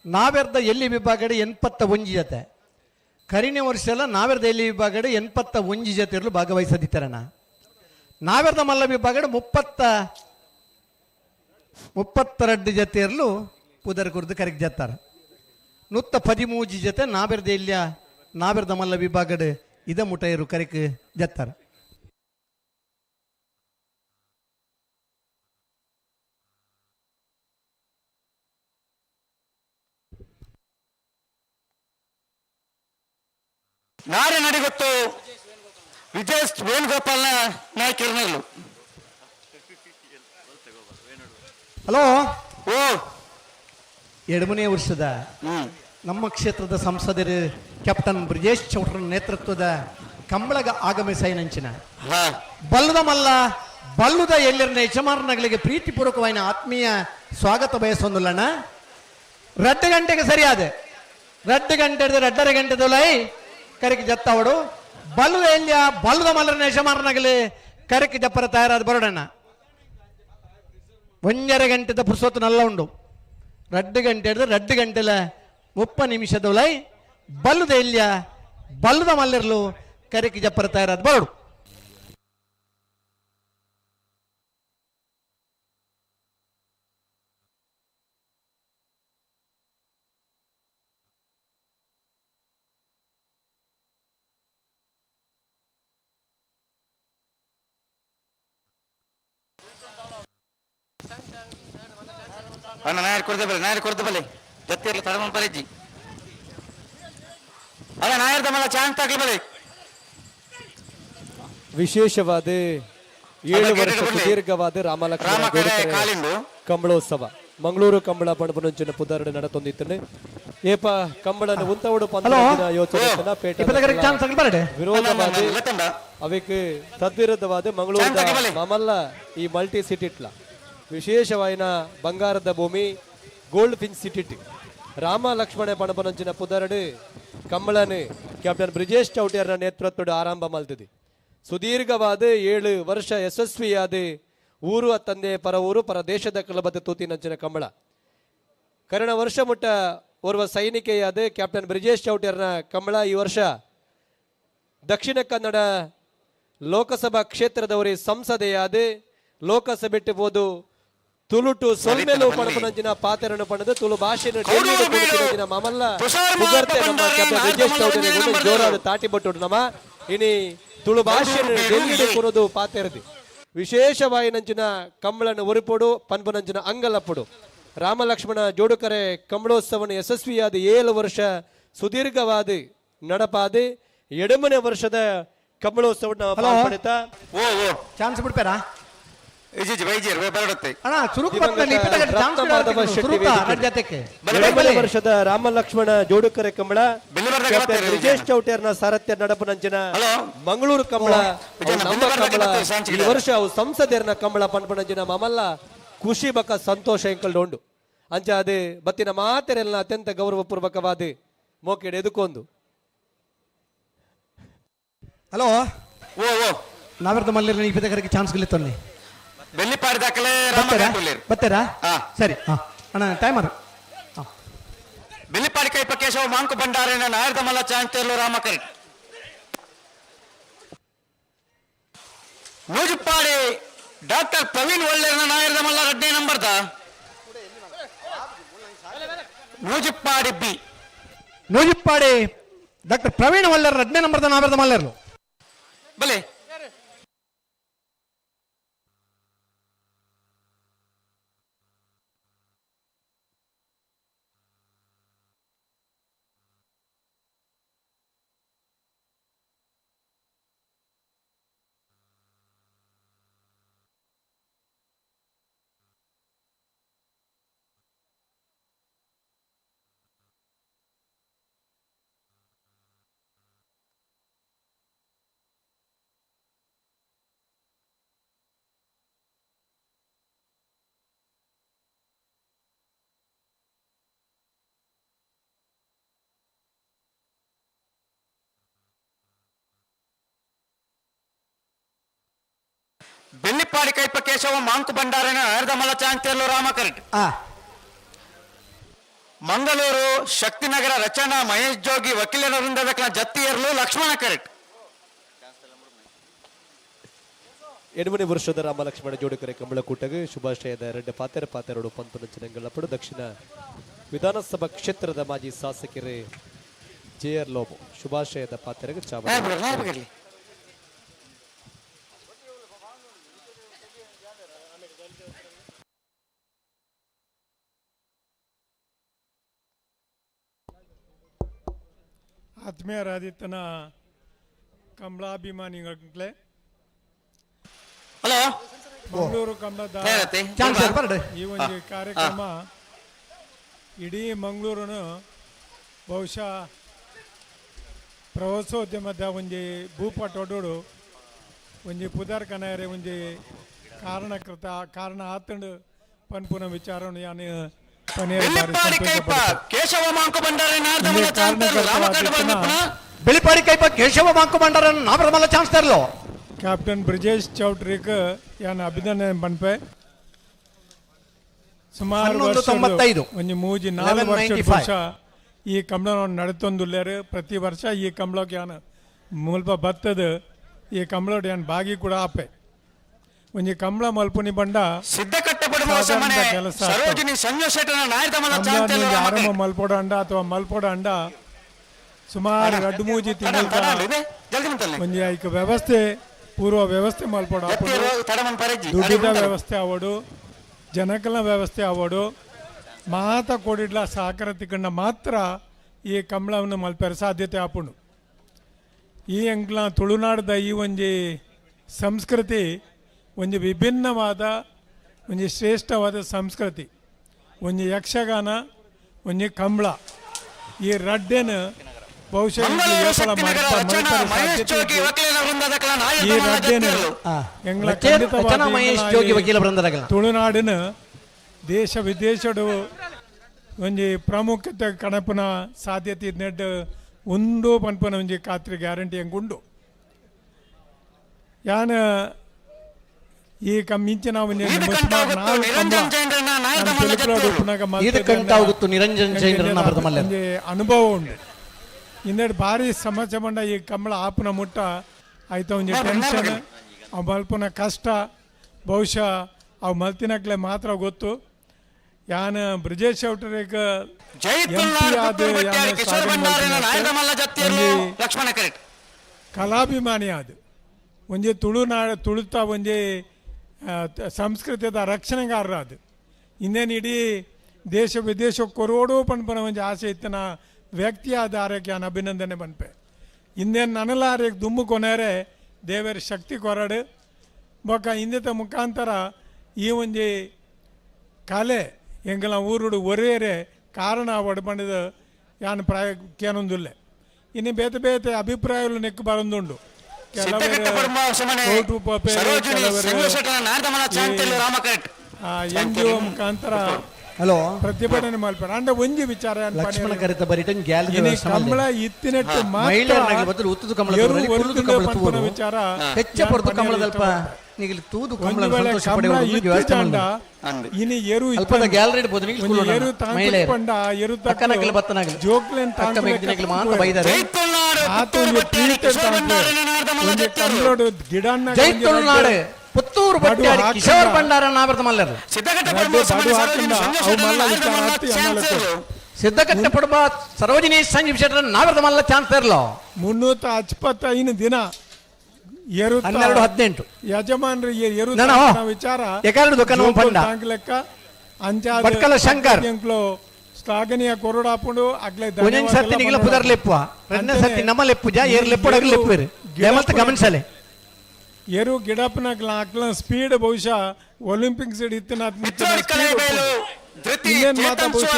ನಾವೆರ್ದ ಎಲ್ಲಿ ವಿಭಾಗಡೆ 81 ಜೊತೆ ಕರಿನೆ ವರ್ಷ ಎಲ್ಲ ನಾವೆರ್ದ ಎಲ್ಲಿ ವಿಭಾಗಡೆ 81 ಜೊತೆರ್ಲು ಭಾಗವಹಿಸದಿತ್ತಾರಣ್ಣ ನಾವೆರ್ದ ಮಲ್ಲ ವಿಭಾಗಡೆ 32 ಜೊತೆರ್ಲು ಪುದರ್ ಕುರ್ದು ಕರೆಗೆ ಜತ್ತಾರ 113 ಜೊತೆ ನಾವೆರ್ದ ಇಲ್ಲಿಯ ನಾವೆರ್ದ ಮಲ್ಲ ವಿಭಾಗಡೆ ಇದ ಮುಟೈರು ಕರೆಕ್ ಜತ್ತಾರ ನಾರೆ ನಡಿಗೊತ್ತು ವಿಜಯ್ ವೇಣುಗೋಪಾಲ್ನ ನಾಯಕಿರ್ನಲ್ಲು ಹಲೋ ಓ 2ನೇ ವರ್ಷದ ನಮ್ಮ ಕ್ಷೇತ್ರದ ಸಂಸದರು ಕ್ಯಾಪ್ಟನ್ ಬ್ರಿಜೇಶ್ ಚೌಟ್ರ ನೇತೃತ್ವದ ಕಂಬಳಗ ಆಗಮಿಸೈನಂಚಿನ ಬಲ್ಲದ ಮಲ್ಲ ಬಲ್ಲುದ ಎಲ್ಲರನ್ನ ಯಜಮಾನಗಳಿಗೆ ಪ್ರೀತಿಪೂರ್ವಕವಾದ ಆತ್ಮೀಯ ಸ್ವಾಗತ ಬಯಸೊಂದುಲ್ಲಣ್ಣ 2 ಗಂಟೆಗೆ ಸರಿಯಾದ 2 ಗಂಟೆ 2:30 ಗಂಟೆದೊಲೈ ಕರೆಗೆ ಜತ್ತಾವಡು ಬಲ್ಲುದ ಎಲ್ಲಿಯ ಬಲ್ಲುದ ಮಲ್ಲರನ್ನ ಯಜಮಾನಗಳಿಗೆ ಕರೆಗೆ ಜಪ್ಪರ ತಯಾರಾದ ಬರೋಡಣ್ಣ 1:30 ಗಂಟೆದ ಪುರ್ಸೊತ್ತು ನಲ್ಲ ಉಂಡು 2 ಗಂಟೆ 2 ಗಂಟೆಲ 30 ನಿಮಿಷದೊಲೈ ಬಲ್ಲುದ ಎಲ್ಲಿಯ ಬಲ್ಲುದ ಮಲ್ಲರ್ಲು ಕರೆಗೆ ಜಪ್ಪರ ತಯಾರಾದ ಬರೋಡು ಅಣ್ಣ ನಾಯರ್ ಕೊಡ್ದ ಬಲೆ ಜೊತೆಯಲ್ಲ ತಡಮನ್ ಪಲೆಜ್ಜಿ ಅಲ್ಲ ನಾಯರ್ದ ಮಲ್ಲ ಚಾನ್ಸ್ ತಗಲಿ ಬಲೆ ವಿಶೇಷವಾದ 7 ವರ್ಷ ಸುದೀರ್ಘವಾದ ರಾಮಲಕ್ಷ್ಮಣ ಕಂಬಳೋತ್ಸವ ಮಂಗಳೂರು ಕಂಬಳ ಪಣಪನಂಚಿನ ಪುದರಡೆ ನಡತೊಂದಿತ್ತನೆ ಏಪ ಕಂಬಳನ ಉಂತವಡು ಪಂದಿನ ಯೋಚನೆ ಪೇಟ ವಿರೋಧವಾದ ಅವಕ್ಕೆ ತದ್ವಿರುದ್ಧವಾದ ಮಂಗಳೂರು ಮಾಮಲ್ಲ ಈ ಮಲ್ಟಿ ಸಿಟಿ ಇಟ್ಲ ವಿಶೇಷವಾಯಿನ ಬಂಗಾರದ ಭೂಮಿ Gold Finch City Rama Lakshmana ಪಣಪನಂಚಿನ ಪುದರಡು ಕಂಬಳನೆ ಕ್ಯಾಪ್ಟನ್ ಬ್ರಿಜೇಶ್ ಚೌಟಿಯರ್ನ ನೇತೃತ್ವದ ಆರಂಭ ಮಲ್ತದೆ ಸುದೀರ್ಘವಾದ 7 ವರ್ಷ ಯಶಸ್ವಿಯಾದ ಊರು ತಂದೆ ಪರ ಊರು ಪರ ದೇಶದ ಕಲಬದ್ಧ ತೂತಿನಂಚಿನ ಕಂಬಳ ಕರಣ ವರ್ಷ ಮುಟ್ಟ ಓರ್ವ ಸೈನಿಕೆಯಾದ ಕ್ಯಾಪ್ಟನ್ ಬ್ರಿಜೇಶ್ ಚೌಟಿಯರ್ನ ಕಂಬಳ ಈ ವರ್ಷ ದಕ್ಷಿಣ ಕನ್ನಡ ಲೋಕಸಭಾ ಕ್ಷೇತ್ರದವರೇ ಸಂಸದೆಯಾದ ಲೋಕಸಭೆ ಬೋದು ತುಳುಟು ಸೊಲ್ಮೆಲು ಪಣಪನಂಚಿನ ಪಾತೆರನ್ನು ಪಡೆದು ತುಳು ಭಾಷೆಯನ್ನು ಮಾಮಲ್ಲ ಪುಗರ್ತೆ ನಮ್ಮ ಕ್ಯಾಪ್ಟನ್ ಬ್ರಿಜೇಶ್ ಚೌಟಿಯರ್ ಜೋರಾದ ತಾಟಿ ಬಟ್ಟು ನಮ್ಮ ಇನಿ ತುಳು ಭಾಷೆಯನ್ನು ಡೆಲ್ಲಿಡೆ ಕೊರೋದು ಪಾತೆರದಿ ವಿಶೇಷವಾಗಿ ನಂಚಿನ ಕಂಬಳನ್ನು ಒರಿಪೋಡು ಪನ್ಪನಂಚಿನ ಅಂಗಲಪ್ಪಡು ರಾಮ ಲಕ್ಷ್ಮಣ ಜೋಡುಕರೆ ಕಂಬಳೋತ್ಸವನ ಯಶಸ್ವಿಯಾದ 7 ವರ್ಷ ಸುದೀರ್ಘವಾದ ನಡಪಾದ 2ನೇ ವರ್ಷದ ಕಂಬಳೋತ್ಸವ ಪಾಲ್ಪಡಿತ ಚಾನ್ಸ್ ಬಿಡ್ಪೇರಾ ಅಣ್ಣ ವರ್ಷದ ರಾಮ ಲಕ್ಷ್ಮಣ ಜೋಡುಕರೆ ಕಂಬಳ ಬ್ರಿಜೇಶ್ ಚೌಟಿಯರ್ನ ಸಾರಥ್ಯ ನಡಪನಂಚಿನ ಮಂಗಳೂರು ಕಂಬಳ ನಮ್ಮ ಕಂಬಳ ಈ ವರ್ಷ ಅವು ಸಂಸದರ್ನ ಕಂಬಳ ಪನ್ಪನಂಚಿನ ಮಾಮಲ್ಲ ಖುಷಿ ಬಕ ಸಂತೋಷ ಎಂಕಲ್ಡು ಅಂಚ ಅದೇ ಬತ್ತಿನ ಮಾತೆರೆಲ್ಲ ಅತ್ಯಂತ ಗೌರವಪೂರ್ವಕವಾದ ಮೋಕೆಡೆ ಎದುಕೊಂದು ಹಲೋ ನಾವೆರ್ದ ಮಲ್ಲಿರ ಈ ಪದಕರಿಗೆ ಚಾನ್ಸ್ ಗಳಿತ್ತೊನ್ನೆ ಬೆಳ್ಳಿಪಾಡಿ ದಾಖಲೆ ಬತ್ತೇರಾ ಸರಿ ಅಣ್ಣ ಟೈಮರ್ ಬೆಳ್ಳಿಪಾಡಿ ಕೈಪ ಕೇಶವ ಮಾಂಕು ಭಂಡಾರೇನ ನಾಯರ್ದ ಮಲ್ಲ ಚಾಂತೇರ್ಲು ರಾಮಕರಿ ನೂಜಿಪ್ಪಾಡಿ ಡಾಕ್ಟರ್ ಪ್ರವೀಣ್ ಒಳ್ಳೆರ್ನ ನಾಯರ್ದ ಮಲ್ಲ 2ನೇ ನಂಬರ್ದ ನೂಜಿಪ್ಪಾಡಿ ಬಿ ನೂಜಿಪ್ಪಾಡಿ ಡಾಕ್ಟರ್ ಪ್ರವೀಣ್ ಒಳ್ಳೆರ್ 2ನೇ ನಂಬರ್ದ ನಾವೆರ್ದ ಮಲ್ಲೆರ್ಲು ಬಲೆ ಬೆಳ್ಳಿಪ್ಪಾಡಿ ಕೈಪ ಕೇಶವ ಮಾಂಕು ಭಂಡಾರನ ಅರ್ಧಮಲ್ಲ ಚಾಂತಿಯಲ್ಲೂ ರಾಮಕರೆಟ್ ಮಂಗಳೂರು ಶಕ್ತಿನಗರ ರಚನಾ ಮಹೇಶ್ ಜೋಗಿ ವಕೀಲರ ವೃಂದದ ಜತ್ತಿಯರ್ಲು ಲಕ್ಷ್ಮಣ ಕರೆಟ್ ಎಡಮನೆ ವರ್ಷದ ರಾಮ ಲಕ್ಷ್ಮಣ ಜೋಡುಕರೆ ಕಂಬಳಕೂಟಗೆ ಶುಭಾಶಯದ ಎರಡು ಪಾತೆರಡು ಪಂಪನಂಚಿನಂಗಳಪ್ಪಡು ದಕ್ಷಿಣ ವಿಧಾನಸಭಾ ಕ್ಷೇತ್ರದ ಮಾಜಿ ಶಾಸಕರೇ ಜೆಆರ್ ಲೋಬೋ ಶುಭಾಶಯದ ಪಾತೆರೆಗೆ ಚಾವ ಆತ್ಮೀಯರಾದಿತ್ತನ ಕಮಲಾಭಿಮಾನಿಗಳೇ ಹಲೋ ಮಂಗಳೂರು ಕಮಲದ ಈ ಒಂದು ಕಾರ್ಯಕ್ರಮ ಇಡೀ ಮಂಗಳೂರನ್ನು ಬಹುಶಃ ಪ್ರವಾಸೋದ್ಯಮದ ಒಂದು ಭೂಪಟೋಡು ಒಂದು ಪುದರ್ ಕನಾಯರೆ ಒಂದು ಕಾರಣ ಆತಂಡು ಪನ್ಪುನ ವಿಚಾರವನ್ನು ಯಾನು ಬೆಳಿಪಾಡಿ ಕೈಪ ಕೇಶವ ಮಾಂಕು ಭಂಡಾರ ನಾಬ್ರಮಲ್ಲ ಚಾನ್ಸ್ ತರಲೋ ಕ್ಯಾಪ್ಟನ್ ಬ್ರಿಜೇಶ್ ಚೌಟ್ರಿಗೆ ಯಾನು ಅಭಿನಂದನೆ ಪನ್ಪೆ ಸುಮಾರು ಒಂದು ಮೂಜಿ 4 ವರ್ಷ ಈ ಕಂಬಳ ನಡತೊಂದುಲ್ಲೇರು ಪ್ರತಿ ವರ್ಷ ಈ ಕಂಬಳಕ್ಕೆ ಯಾನು ಮುಲ್ಪ ಬತ್ತದ ಈ ಕಂಬಳ ಯಾನು ಬಾಗಿ ಕೂಡ ಆಪೆ ಒಂಜಿ ಕಂಬಳ ಮಲ್ಪುನಿ ಬಂಡ ಕೆಲಸ ಆರಂಭ ಮಲ್ಪೋಡ ಅಂಡ ಅಥವಾ ಮಲ್ಪೋಡ ಅಂಡ ಸುಮಾರು 2-3 ತಿಂಗಳ ಒಂಜಿ ಐಕ ವ್ಯವಸ್ಥೆ ಪೂರ್ವ ವ್ಯವಸ್ಥೆ ಮಲ್ಪೋಡ ದುಡ್ಡಿದ ವ್ಯವಸ್ಥೆ ಆವಡು ಜನಕಲ ವ್ಯವಸ್ಥೆ ಆವಡು ಮಾತ ಕೋಡಿಡ್ಲ ಸಹಕಾರ ತಿಕ್ಕಂಡ ಮಾತ್ರ ಈ ಕಂಬಳವನ್ನು ಮಲ್ಪೆರ ಸಾಧ್ಯತೆ ಆಪುಂಡು ಈ ಎಂಕ್ಲ ತುಳುನಾಡದ ಈ ಒಂಜಿ ಸಂಸ್ಕೃತಿ ಒಂದು ವಿಭಿನ್ನವಾದ ಒಂದು ಶ್ರೇಷ್ಠವಾದ ಸಂಸ್ಕೃತಿ ಒಂದು ಯಕ್ಷಗಾನ ಒಂದು ಕಂಬಳ ಈ ರಡ್ಡೆನ ಬಹುಶಃ ಈ ರಡ್ಡೆನ ತುಳುನಾಡಿನ ದೇಶ ವಿದೇಶಡು ಒಂಜಿ ಪ್ರಾಮುಖ್ಯತೆ ಕಣಪನ ಸಾಧ್ಯತೆ ನೆಡ್ ಉಂಡು ಪನ್ಪನ ಒಂಜಿ ಖಾತ್ರಿ ಗ್ಯಾರಂಟಿ ಹೆಂಗುಂಡು ಯಾನ ಈ ಮಿಂಚಿನ ಅನುಭವ ಉಂಡು ಇನ್ನೆರಡು ಭಾರಿ ಸಮಸ್ಯೆ ಬಂಡ ಈ ಕಂಬಳ ಆಪನ ಮುಟ್ಟ ಆಯ್ತ ಒಂಜಿ ಟೆನ್ಷನ್ ಅವು ಮಲ್ಪನ ಕಷ್ಟ ಬಹುಶಃ ಅವು ಮಲ್ತಿನಕ್ಲೆ ಮಾತ್ರ ಗೊತ್ತು ಯಾನ ಬ್ರಿಜೇಶ್ ಚೌಟರಿಗೆ ಕಲಾಭಿಮಾನಿ ಅದು ಒಂಜಿ ತುಳುತ ಒಂಜಿ ಸಂಸ್ಕೃತಿದ ರಕ್ಷಣೆಗಾರರ ಅದು ಇನ್ನೇನು ಇಡೀ ದೇಶ ವಿದೇಶ ಕೊರೋಡು ಪನ್ಪನ ಒಂಜಿ ಆಸೆ ಇತ್ತನ ವ್ಯಕ್ತಿ ಆಧಾರಕ್ಕೆ ನಾನು ಅಭಿನಂದನೆ ಪನ್ಪೆ ಇನ್ನೇನು ನನಲಾರಿಗೆ ದುಮ್ಮು ಕೊನೆಯರೆ ದೇವರ ಶಕ್ತಿ ಕೊರಡು ಬೊಕ್ಕ ಇಂದಿತ ಮುಖಾಂತರ ಈ ಒಂಜಿ ಕಲೆ ಎಂಗಲ ಊರುಡು ಒರೇರೆ ಕಾರಣ ಒಡಪಂಡದ ಯಾನು ಪ್ರಾಯ ಕೇನೊಂದುಲ್ಲೆ ಇನ್ನು ಬೇತೆ ಬೇತೆ ಅಭಿಪ್ರಾಯಗಳು ನೆಕ್ಕು ಬರೊಂದುಂಡು NGO ಮುಖಾಂತರ ಹಲೋ ಪ್ರತಿಭಟನೆ ಮಾಡ್ತಾರೆ ಅಂಡ ಒಂಜಿ ವಿಚಾರ ಲಕ್ಷ್ಮಣ ಕರೆತ ಬರಿಟನ್ ಗ್ಯಾಲರಿ ಕಂಬಳ ಇತ್ತಿನೆಟ್ಟು ಮಾತ್ರ ಉತ್ತದ ಕಂಬಳ ವಿಚಾರ ಹೆಚ್ಚ ಪೊರ್ತು ಕಂಬಳದಲ್ಪ ನಿಗಲಿ ತೂದು ಕಂಬಳ ಸಂತೋಷ ಪಡೆಯುವ ವ್ಯವಸ್ಥೆ ಮಾಡಿ ಇನಿ ಏರು ಅಲ್ಪದ ಗ್ಯಾಲರಿ ಇಡಬಹುದು ನಿಗಲಿ ಏರು ತಾಂಕ ಪಂಡ ಏರು ತಕ್ಕನಕಲ ಬತ್ತನಾಗಲಿ ಜೋಕ್ಲೆನ್ ತಾಂಕ ಮೆಗ್ದಿನಕಲ ಮಾತ್ರ ಬೈದಾರೆ ಆತೊಂದು ಪ್ರೀತಿ ಒಂದು ಕಂಬಳೋಡು ಗಿಡನ್ನ ಜೈ ತುಳುನಾಡು ಪುತ್ತೂರು ಬಟ್ಟಾಡಿ ಕಿಶೋರ್ ಭಂಡಾರ ನಾವರ್ತ ಮಲ್ಲರು ಸಿದ್ಧಕಟ್ಟೆ ಪಡುವ ಸರೋಜಿನಿ ಸಂಜೀವ್ ಶೆಟ್ಟರ್ ನಾವರ್ತ ಮಲ್ಲ ಚಾನ್ಸ್ ತರಲೋ 355 ದಿನ 12-18 ಯಜಮಾನ್ರು ವಿಚಾರ ಲೆಕ್ಕ ಬಟ್ಕಲ ಶಂಕರ್ ಶ್ಲಾಘನೀಯ ಕೊರಡು ಹಾಕೊಂಡು ಆಗ್ಲೇ ಸತಿ ನಿಗಲ ಪುದರ್ ಲೆಪ್ಪುವ రెండో ಸತಿ ನಮ್ಮ ಲೆಪ್ಪುಜ ಏರ್ ಲೆಪ್ಪುಡಗ ಲೆಪ್ಪುವೆರು ದೇಮಲ್ತ ಗಮನಿಸಲೆ ಏರು ಗಿಡಪ್ಪನ ಅಕ್ಲ ಸ್ಪೀಡ್ ಬಹುಶಃ ಒಲಿಂಪಿಕ್ಸ್ ಇತ್ತಿನ ಇನ್ನೇನು ಮಾತಾ ಬಹುಶಃ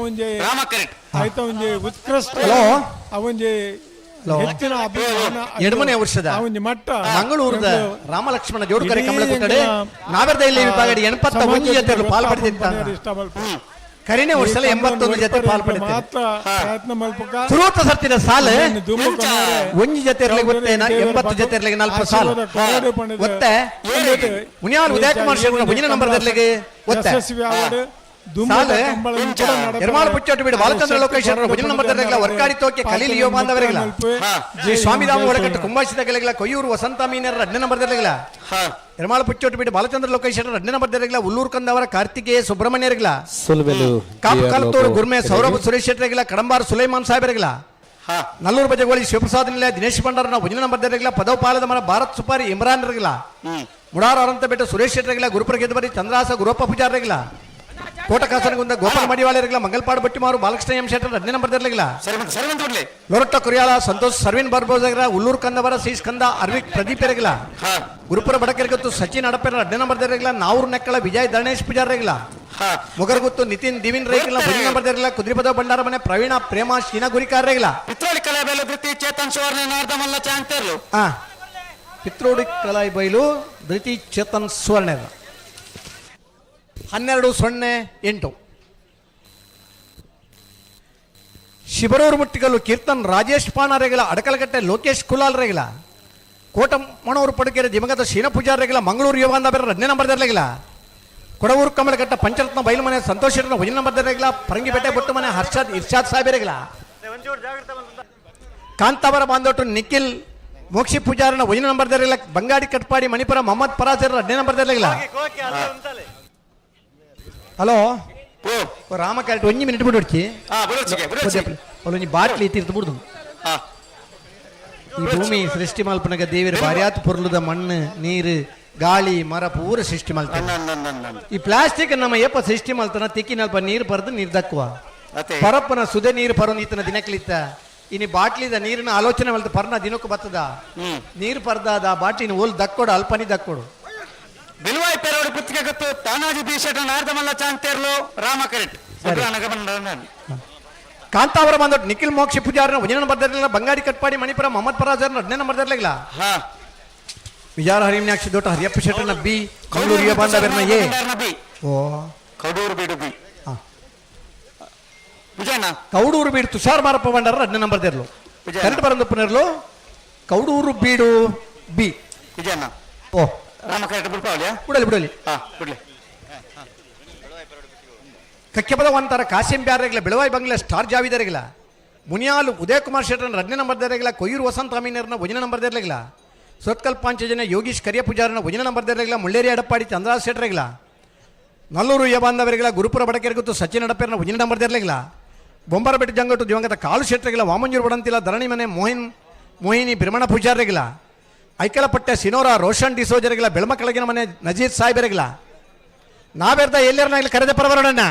ಒಂಜೆ ಆಯ್ತ ಒಂಜೆ ಉತ್ಕೃಷ್ಟ ಅವೊಂಜೆ ಹೆಚ್ಚಿನ ಎಡಮನೆ ವರ್ಷದ ಮಟ್ಟ ಮಂಗಳೂರದ ರಾಮಲಕ್ಷ್ಮಣ ಜೋಡುಕರೆ ಕಂಬಳ ಕೊಟ್ಟಡೆ ನಾವೆರ್ದ ಇಲ್ಲಿ ವಿಭಾಗಡಿ 81 ಜನರು ಪಾಲ್ಪಡಿಸಿದ್ದಾರೆ ಕರಿನೇ ವರ್ಷಲ 81 ಜೊತೆ ಪಾಲ್ಪಡುತ್ತೆ ಮಾತ್ರ ಪ್ರಯತ್ನ ಮಲ್ಪಕ ಸುರೂತ ಸರ್ತಿನ ಸಾಲ ದುಮ್ಮುಕೊನರೆ ಒಂಜಿ ಜೊತೆ ಇರ್ಲಿಕ್ಕೆ ಗೊತ್ತೇನ 80 ಜೊತೆ ಇರ್ಲಿಕ್ಕೆ 40 ಸಾಲ ಗೊತ್ತೆ ಮುನಿಯಾಲ್ ಉದಯ ಕುಮಾರ್ ಶರ್ಮಾ ಮುಂಜಿನ ನಂಬರ್ ಇರ್ಲಿಕ್ಕೆ ಗೊತ್ತೆ ಯಶಸ್ವಿ ಆವಡ್ ನಿರ್ಮಾಣ ಪುಚ್ಚೋಟು ಬಿಡು ಬಾಲಚಂದ್ರ ಲೋಕೇಶ್ ಮುಂಜಿನ ನಂಬರ್ ಇರ್ಲಿಲ್ಲ ವರ್ಕಾಡಿ ತೋಕೆ ಕಲೀಲ್ ಯೋಗ ಬಾಂಧವರಿಲ್ಲ ಶ್ರೀ ಸ್ವಾಮಿರಾಮ ಒಳಗಟ್ಟು ಕುಂಭಾಶಿತ ಕಲೆಗಳ ಕೊಯ್ಯೂರು ವಸಂತ ಮೀನರ 2ನೇ ನಂಬರ್ ಇರ್ಲಿಲ್ಲ ನಿರ್ಮಾಣ ಪುಚ್ಚೋಟು ಬಿಡು ಬಾಲಚಂದ್ರ ಲೋಕೇಶ್ 2ನೇ ನಂಬರ್ ಇರ್ಲಿಲ್ಲ ಉಲ್ಲೂರು ಕಂದವರ ಕಾರ್ತಿಕೇಯ ಸುಬ್ರಹ್ಮಣ್ಯ ಇರಲಿಲ್ಲ ಕಾಪು ಕಲ್ತೂರು ಗುರ್ಮೆ ಸೌರಭ್ ಸುರೇಶ್ ಶೆಟ್ಟಿ ಇರಲಿಲ್ಲ ಕಡಂಬಾರ್ ಸುಲೈಮಾನ್ ಸಾಹೇಬ್ ಇರಲಿಲ್ಲ ನಲ್ಲೂರು ಬಜಗೋಳಿ ಶಿವಪ್ರಸಾದ್ ಇಲ್ಲ ದಿನೇಶ್ ಭಂಡಾರ ಮುಂಜಿನ ನಂಬರ್ ಇರಲಿಲ್ಲ ಪದವ ಪಾಲದ ಮರ ಭಾರತ್ ಸುಪಾರಿ ಇಮ್ರಾನ್ ಇರಲಿಲ್ಲ ಮುಡಾರ ಅರಂತ ಬೆಟ್ಟ ಸುರೇಶ್ ಶೆಟ್ಟಿ ಇರಲಿಲ್ಲ ಗುರುಪುರ ಗೆದ್ದಬರಿ ಚಂದ್ರಾಸ ಗುರಪ್ಪ ಪೂಜಾರ್ ಇರಲಿಲ್ಲ ಕೋಟ ಕಾಸನಗುಂದ ಗೋಪಾಲ ಮಡಿವಾಳ ಇರಲಿಲ್ಲ ಮಂಗಲ್ಪಾಡು ಬಟ್ಟಿಮಾರು ಬಾಲಕೃಷ್ಣ ಎಂ ಶೆಟ್ಟರ್ 2ನೇ ನಂಬರ್ ಇರಲಿಲ್ಲ ಲೊರಟ್ಟ ಕುರಿಯಾಳ ಸಂತೋಷ್ ಸರ್ವಿನ್ ಬರ್ಬೋಸ್ ಉಲ್ಲೂರು ಕಂದವರ ಸಿ ಸ್ಕಂದ ಅರ್ವಿಕ್ ಪ್ರದೀಪ್ ಇರಲಿಲ್ಲ ಗುರುಪುರ ಬಡಕರಿಗತ್ತು ಸಚಿನ್ ಅಡಪೆರ 2ನೇ ನಂಬರ್ ಇರಲಿಲ್ಲ ನಾವೂರು ನೆಕ್ಕಳ ವಿಜಯ್ ಧರಣೇಶ್ ಪೂಜಾರ್ ಇರಲಿಲ್ಲ ಮುಗರ್ಗುತ್ತು ನಿತಿನ್ ದಿವಿನ್ ರೈಗಿಲ್ಲ 1ನೇ ನಂಬರ್ ಇರಲಿಲ್ಲ ಕುದ್ರಿಪದ ಬಂಡಾರ ಮನೆ ಪ್ರವೀಣ ಪ್ರೇಮ ಶೀನಾ ಗುರಿಕಾರ್ ಇರಲಿಲ್ಲ ಪಿತ್ರೋಳಿ ಕಲೆ ಬೇಲು ಧೃತಿ ಚೇತನ್ ಸುವರ್ಣ ನಾರ್ದಮಲ್ಲ ಚಾಂತರ್ಲು ಪಿತ್ರೋಡಿ ಕಲಾಯಿ ಬೈಲು ಧೃತಿ ಚೇತನ್ ಸುವರ್ಣ 12-08 ಶಿಬರೂರು ಮುಟ್ಟಿಗಲ್ಲು ಕೀರ್ತನ್ ರಾಜೇಶ್ ಪಾಣ ರೇಗಲ ಅಡಕಲಗಟ್ಟೆ ಲೋಕೇಶ್ ಕುಲಾಲ್ ರೇಗಲ ಕೋಟಮಣೂರು ಪಡುಕೆರೆ ದಿಮಗತ ಶೀನ ಪೂಜಾರ್ ರೇಗಲ ಮಂಗಳೂರು ಯುವಂದ ಬೇರೆ 2ನೇ ನಂಬರ್ ಇರಲಿಲ್ಲ ಕೊಡವೂರು ಕಮಲಗಟ್ಟ ಪಂಚರತ್ನ ಬಯಲು ಮನೆ ಸಂತೋಷ್ 1ನೇ ನಂಬರ್ ಇರಲಿಲ್ಲ ಪರಂಗಿಪೇಟೆ ಬೊಟ್ಟು ಮನೆ ಹರ್ಷದ್ ಇರ್ಷಾದ್ ಸಾಹೇಬ್ ಇರಲಿಲ್ಲ ಕಾಂತಾವರ ಬಾಂದೋಟು ನಿಖಿಲ್ ಮೋಕ್ಷಿ ಪೂಜಾರನ 1ನೇ ನಂಬರ್ ಇರಲಿಲ್ಲ ಬಂಗಾಡಿ ಕಟ್ಪಾಡಿ ಮಣಿಪುರ ಮೊಹಮ್ಮದ್ ಫರಾಜ್ 2ನೇ ನಂಬರ್ ಇರಲಿಲ್ಲ ಹಲೋ ರಾಮ ಕ್ಯಾರೆಟ್ 1 ಮಿನಿಟ್ ಬಿಟ್ಟು ಒಂಜಿ ಬಾಟ್ಲಿ ತೀರ್ತು ಬಿಡುದು ಈ ಭೂಮಿ ಸೃಷ್ಟಿ ಮಲ್ಪನಗ ದೇವರ ಭಾರ್ಯಾತ್ ಪೊರ್ಲುದ ಮಣ್ಣು ನೀರು ಗಾಳಿ ಮರ ಪೂರ ಸೃಷ್ಟಿ ಮಲ್ತಾನೆ ಈ ಪ್ಲಾಸ್ಟಿಕ್ ನಮ್ಮ ಏಪ ಸೃಷ್ಟಿ ಮಲ್ತನ ತಿಕ್ಕಿನಲ್ಪ ನೀರು ಪರದು ನೀರು ದಕ್ಕುವ ಪರಪ್ಪನ ಸುದೆ ನೀರು ಪರೊಂದು ಈತನ ದಿನಕ್ಲಿತ್ತ ಇನಿ ಬಾಟ್ಲಿದ ನೀರಿನ ಆಲೋಚನೆ ಮಲ್ತ ಪರ್ನ ದಿನಕ್ಕೂ ಬರ್ತದ ನೀರು ಪರ್ದಾದ ಬಾಟ್ಲಿನ ಓಲ್ ದಕ್ಕೊಡು ಅಲ್ಪನಿ ದಕ್ಕೊಡು ಬಿಲ್ವಾಯ್ ಪೆರೋಡಿ ಪುತ್ತಿಗೆ ಗೊತ್ತು ತಾನಾಜಿ ಬೀಸೆಟ ನಾರ್ದಮಲ್ಲ ಚಾಂತೇರ್ಲು ರಾಮ ಕರೆಕ್ಟ್ ಕಾಂತಾವರ ಬಂದೋಟ್ ನಿಖಿಲ್ ಮೋಕ್ಷಿ ಪೂಜಾರನ 1ನೇ ನಂಬರ್ ಇರಲಿಲ್ಲ ಬಂಗಾಡಿ ಕಟ್ಪಾಡಿ ಮಣಿಪುರ ಮೊಹಮ್ಮದ್ ಫರಾಜ್ 2ನೇ ನಂಬರ್ ಇರಲಿಲ್ಲ ವಿಜಾರ ಹರಿಮ್ಯಾಕ್ಷಿ ದೊಡ್ಡ ಹರಿಯಪ್ಪ ಶೆಟ್ಟರ್ನ ಬಿ ಮಂಗಳೂರಿಗೆ ಬಂದವರನ್ನ ಎ ಓ ಕಡೂರು ಬೀಡು ಬಿ ವಿಜಯಣ್ಣ ಕೌಡೂರು ಬೀಡು ತುಷಾರ್ ಮಾರಪ್ಪ ಬಂಡಾರ 2ನೇ ನಂಬರ್ ಇರಲು ಕರೆಕ್ಟ್ ಬರಂದು ಪುನರ್ಲು ಕೌಡೂರು ಬೀಡು ಬಿ ವಿಜಯಣ್ಣ ಓ ರಾಮ ಕರೆಕ್ಟ್ ಬಿಡ್ಪಾವಲಿಯಾ ಬಿಡಲಿ ಬಿಡ್ಲಿ ಕಕ್ಕೆಪದ ಒಂಥರ ಕಾಸಿಂ ಬ್ಯಾರೆಗಿಲ್ಲ ಬೆಳವಾಯಿ ಬಂಗ್ಲೆ ಸ್ಟಾರ್ ಜಾವಿದರಿಗಿಲ್ಲ ಮುನಿಯಾಲು ಉದಯ ಕುಮಾರ್ ಶೆಟ್ಟರ್ನ 2ನೇ ನಂಬರ್ ಇರಲಿಲ್ಲ ಕೊಯ್ಯೂರು ವಸಂತ ಅಮೀನರ್ನ 1ನೇ ನಂಬರ್ ಇರಲಿಲ್ಲ ಸೊತ್ಕಲ್ ಪಾಂಚಜನ ಯೋಗೀಶ್ ಕರಿಯ ಪೂಜಾರನ 1ನೇ ನಂಬರ್ ಇರಲಿಲ್ಲ ಮುಳ್ಳೇರಿ ಅಡಪ್ಪಾಡಿ ಚಂದ್ರಾಸ್ ಶೆಟ್ಟರಿಗಿಲ್ಲ ನಲ್ಲೂರು ಯಬಾಂಧವರಿಗಿಲ್ಲ ಗುರುಪುರ ಬಡಕೆರೆಗುತ್ತು ಸಚಿನ್ ಅಡಪೇರ್ನ 1ನೇ ನಂಬರ್ ಇರಲಿಲ್ಲ ಬೊಂಬರಬೆಟ್ಟು ಜಂಗಟ್ಟು ದಿವಂಗತ ಕಾಲು ಶೆಟ್ಟರಿಗಿಲ್ಲ ವಾಮಂಜೂರು ಬಡಂತಿಲ್ಲ ಧರಣಿ ಮನೆ ಮೋಹಿನಿ ಬ್ರಹ್ಮಣ ಪೂಜಾರಿಗಿಲ್ಲ ಐಕಲಪಟ್ಟೆ ಸಿನೋರ ರೋಷನ್ ಡಿಸೋಜರಿಗಿಲ್ಲ ಬೆಳಮಕ್ಕಳಗಿನ ಮನೆ ನಜೀರ್ ಸಾಹೇಬರಿಗಿಲ್ಲ ನಾವೆರ್ದ ಎಲ್ಲರನ್ನಾಗಲಿ ಕರೆದ ಪರವರಣ್ಣ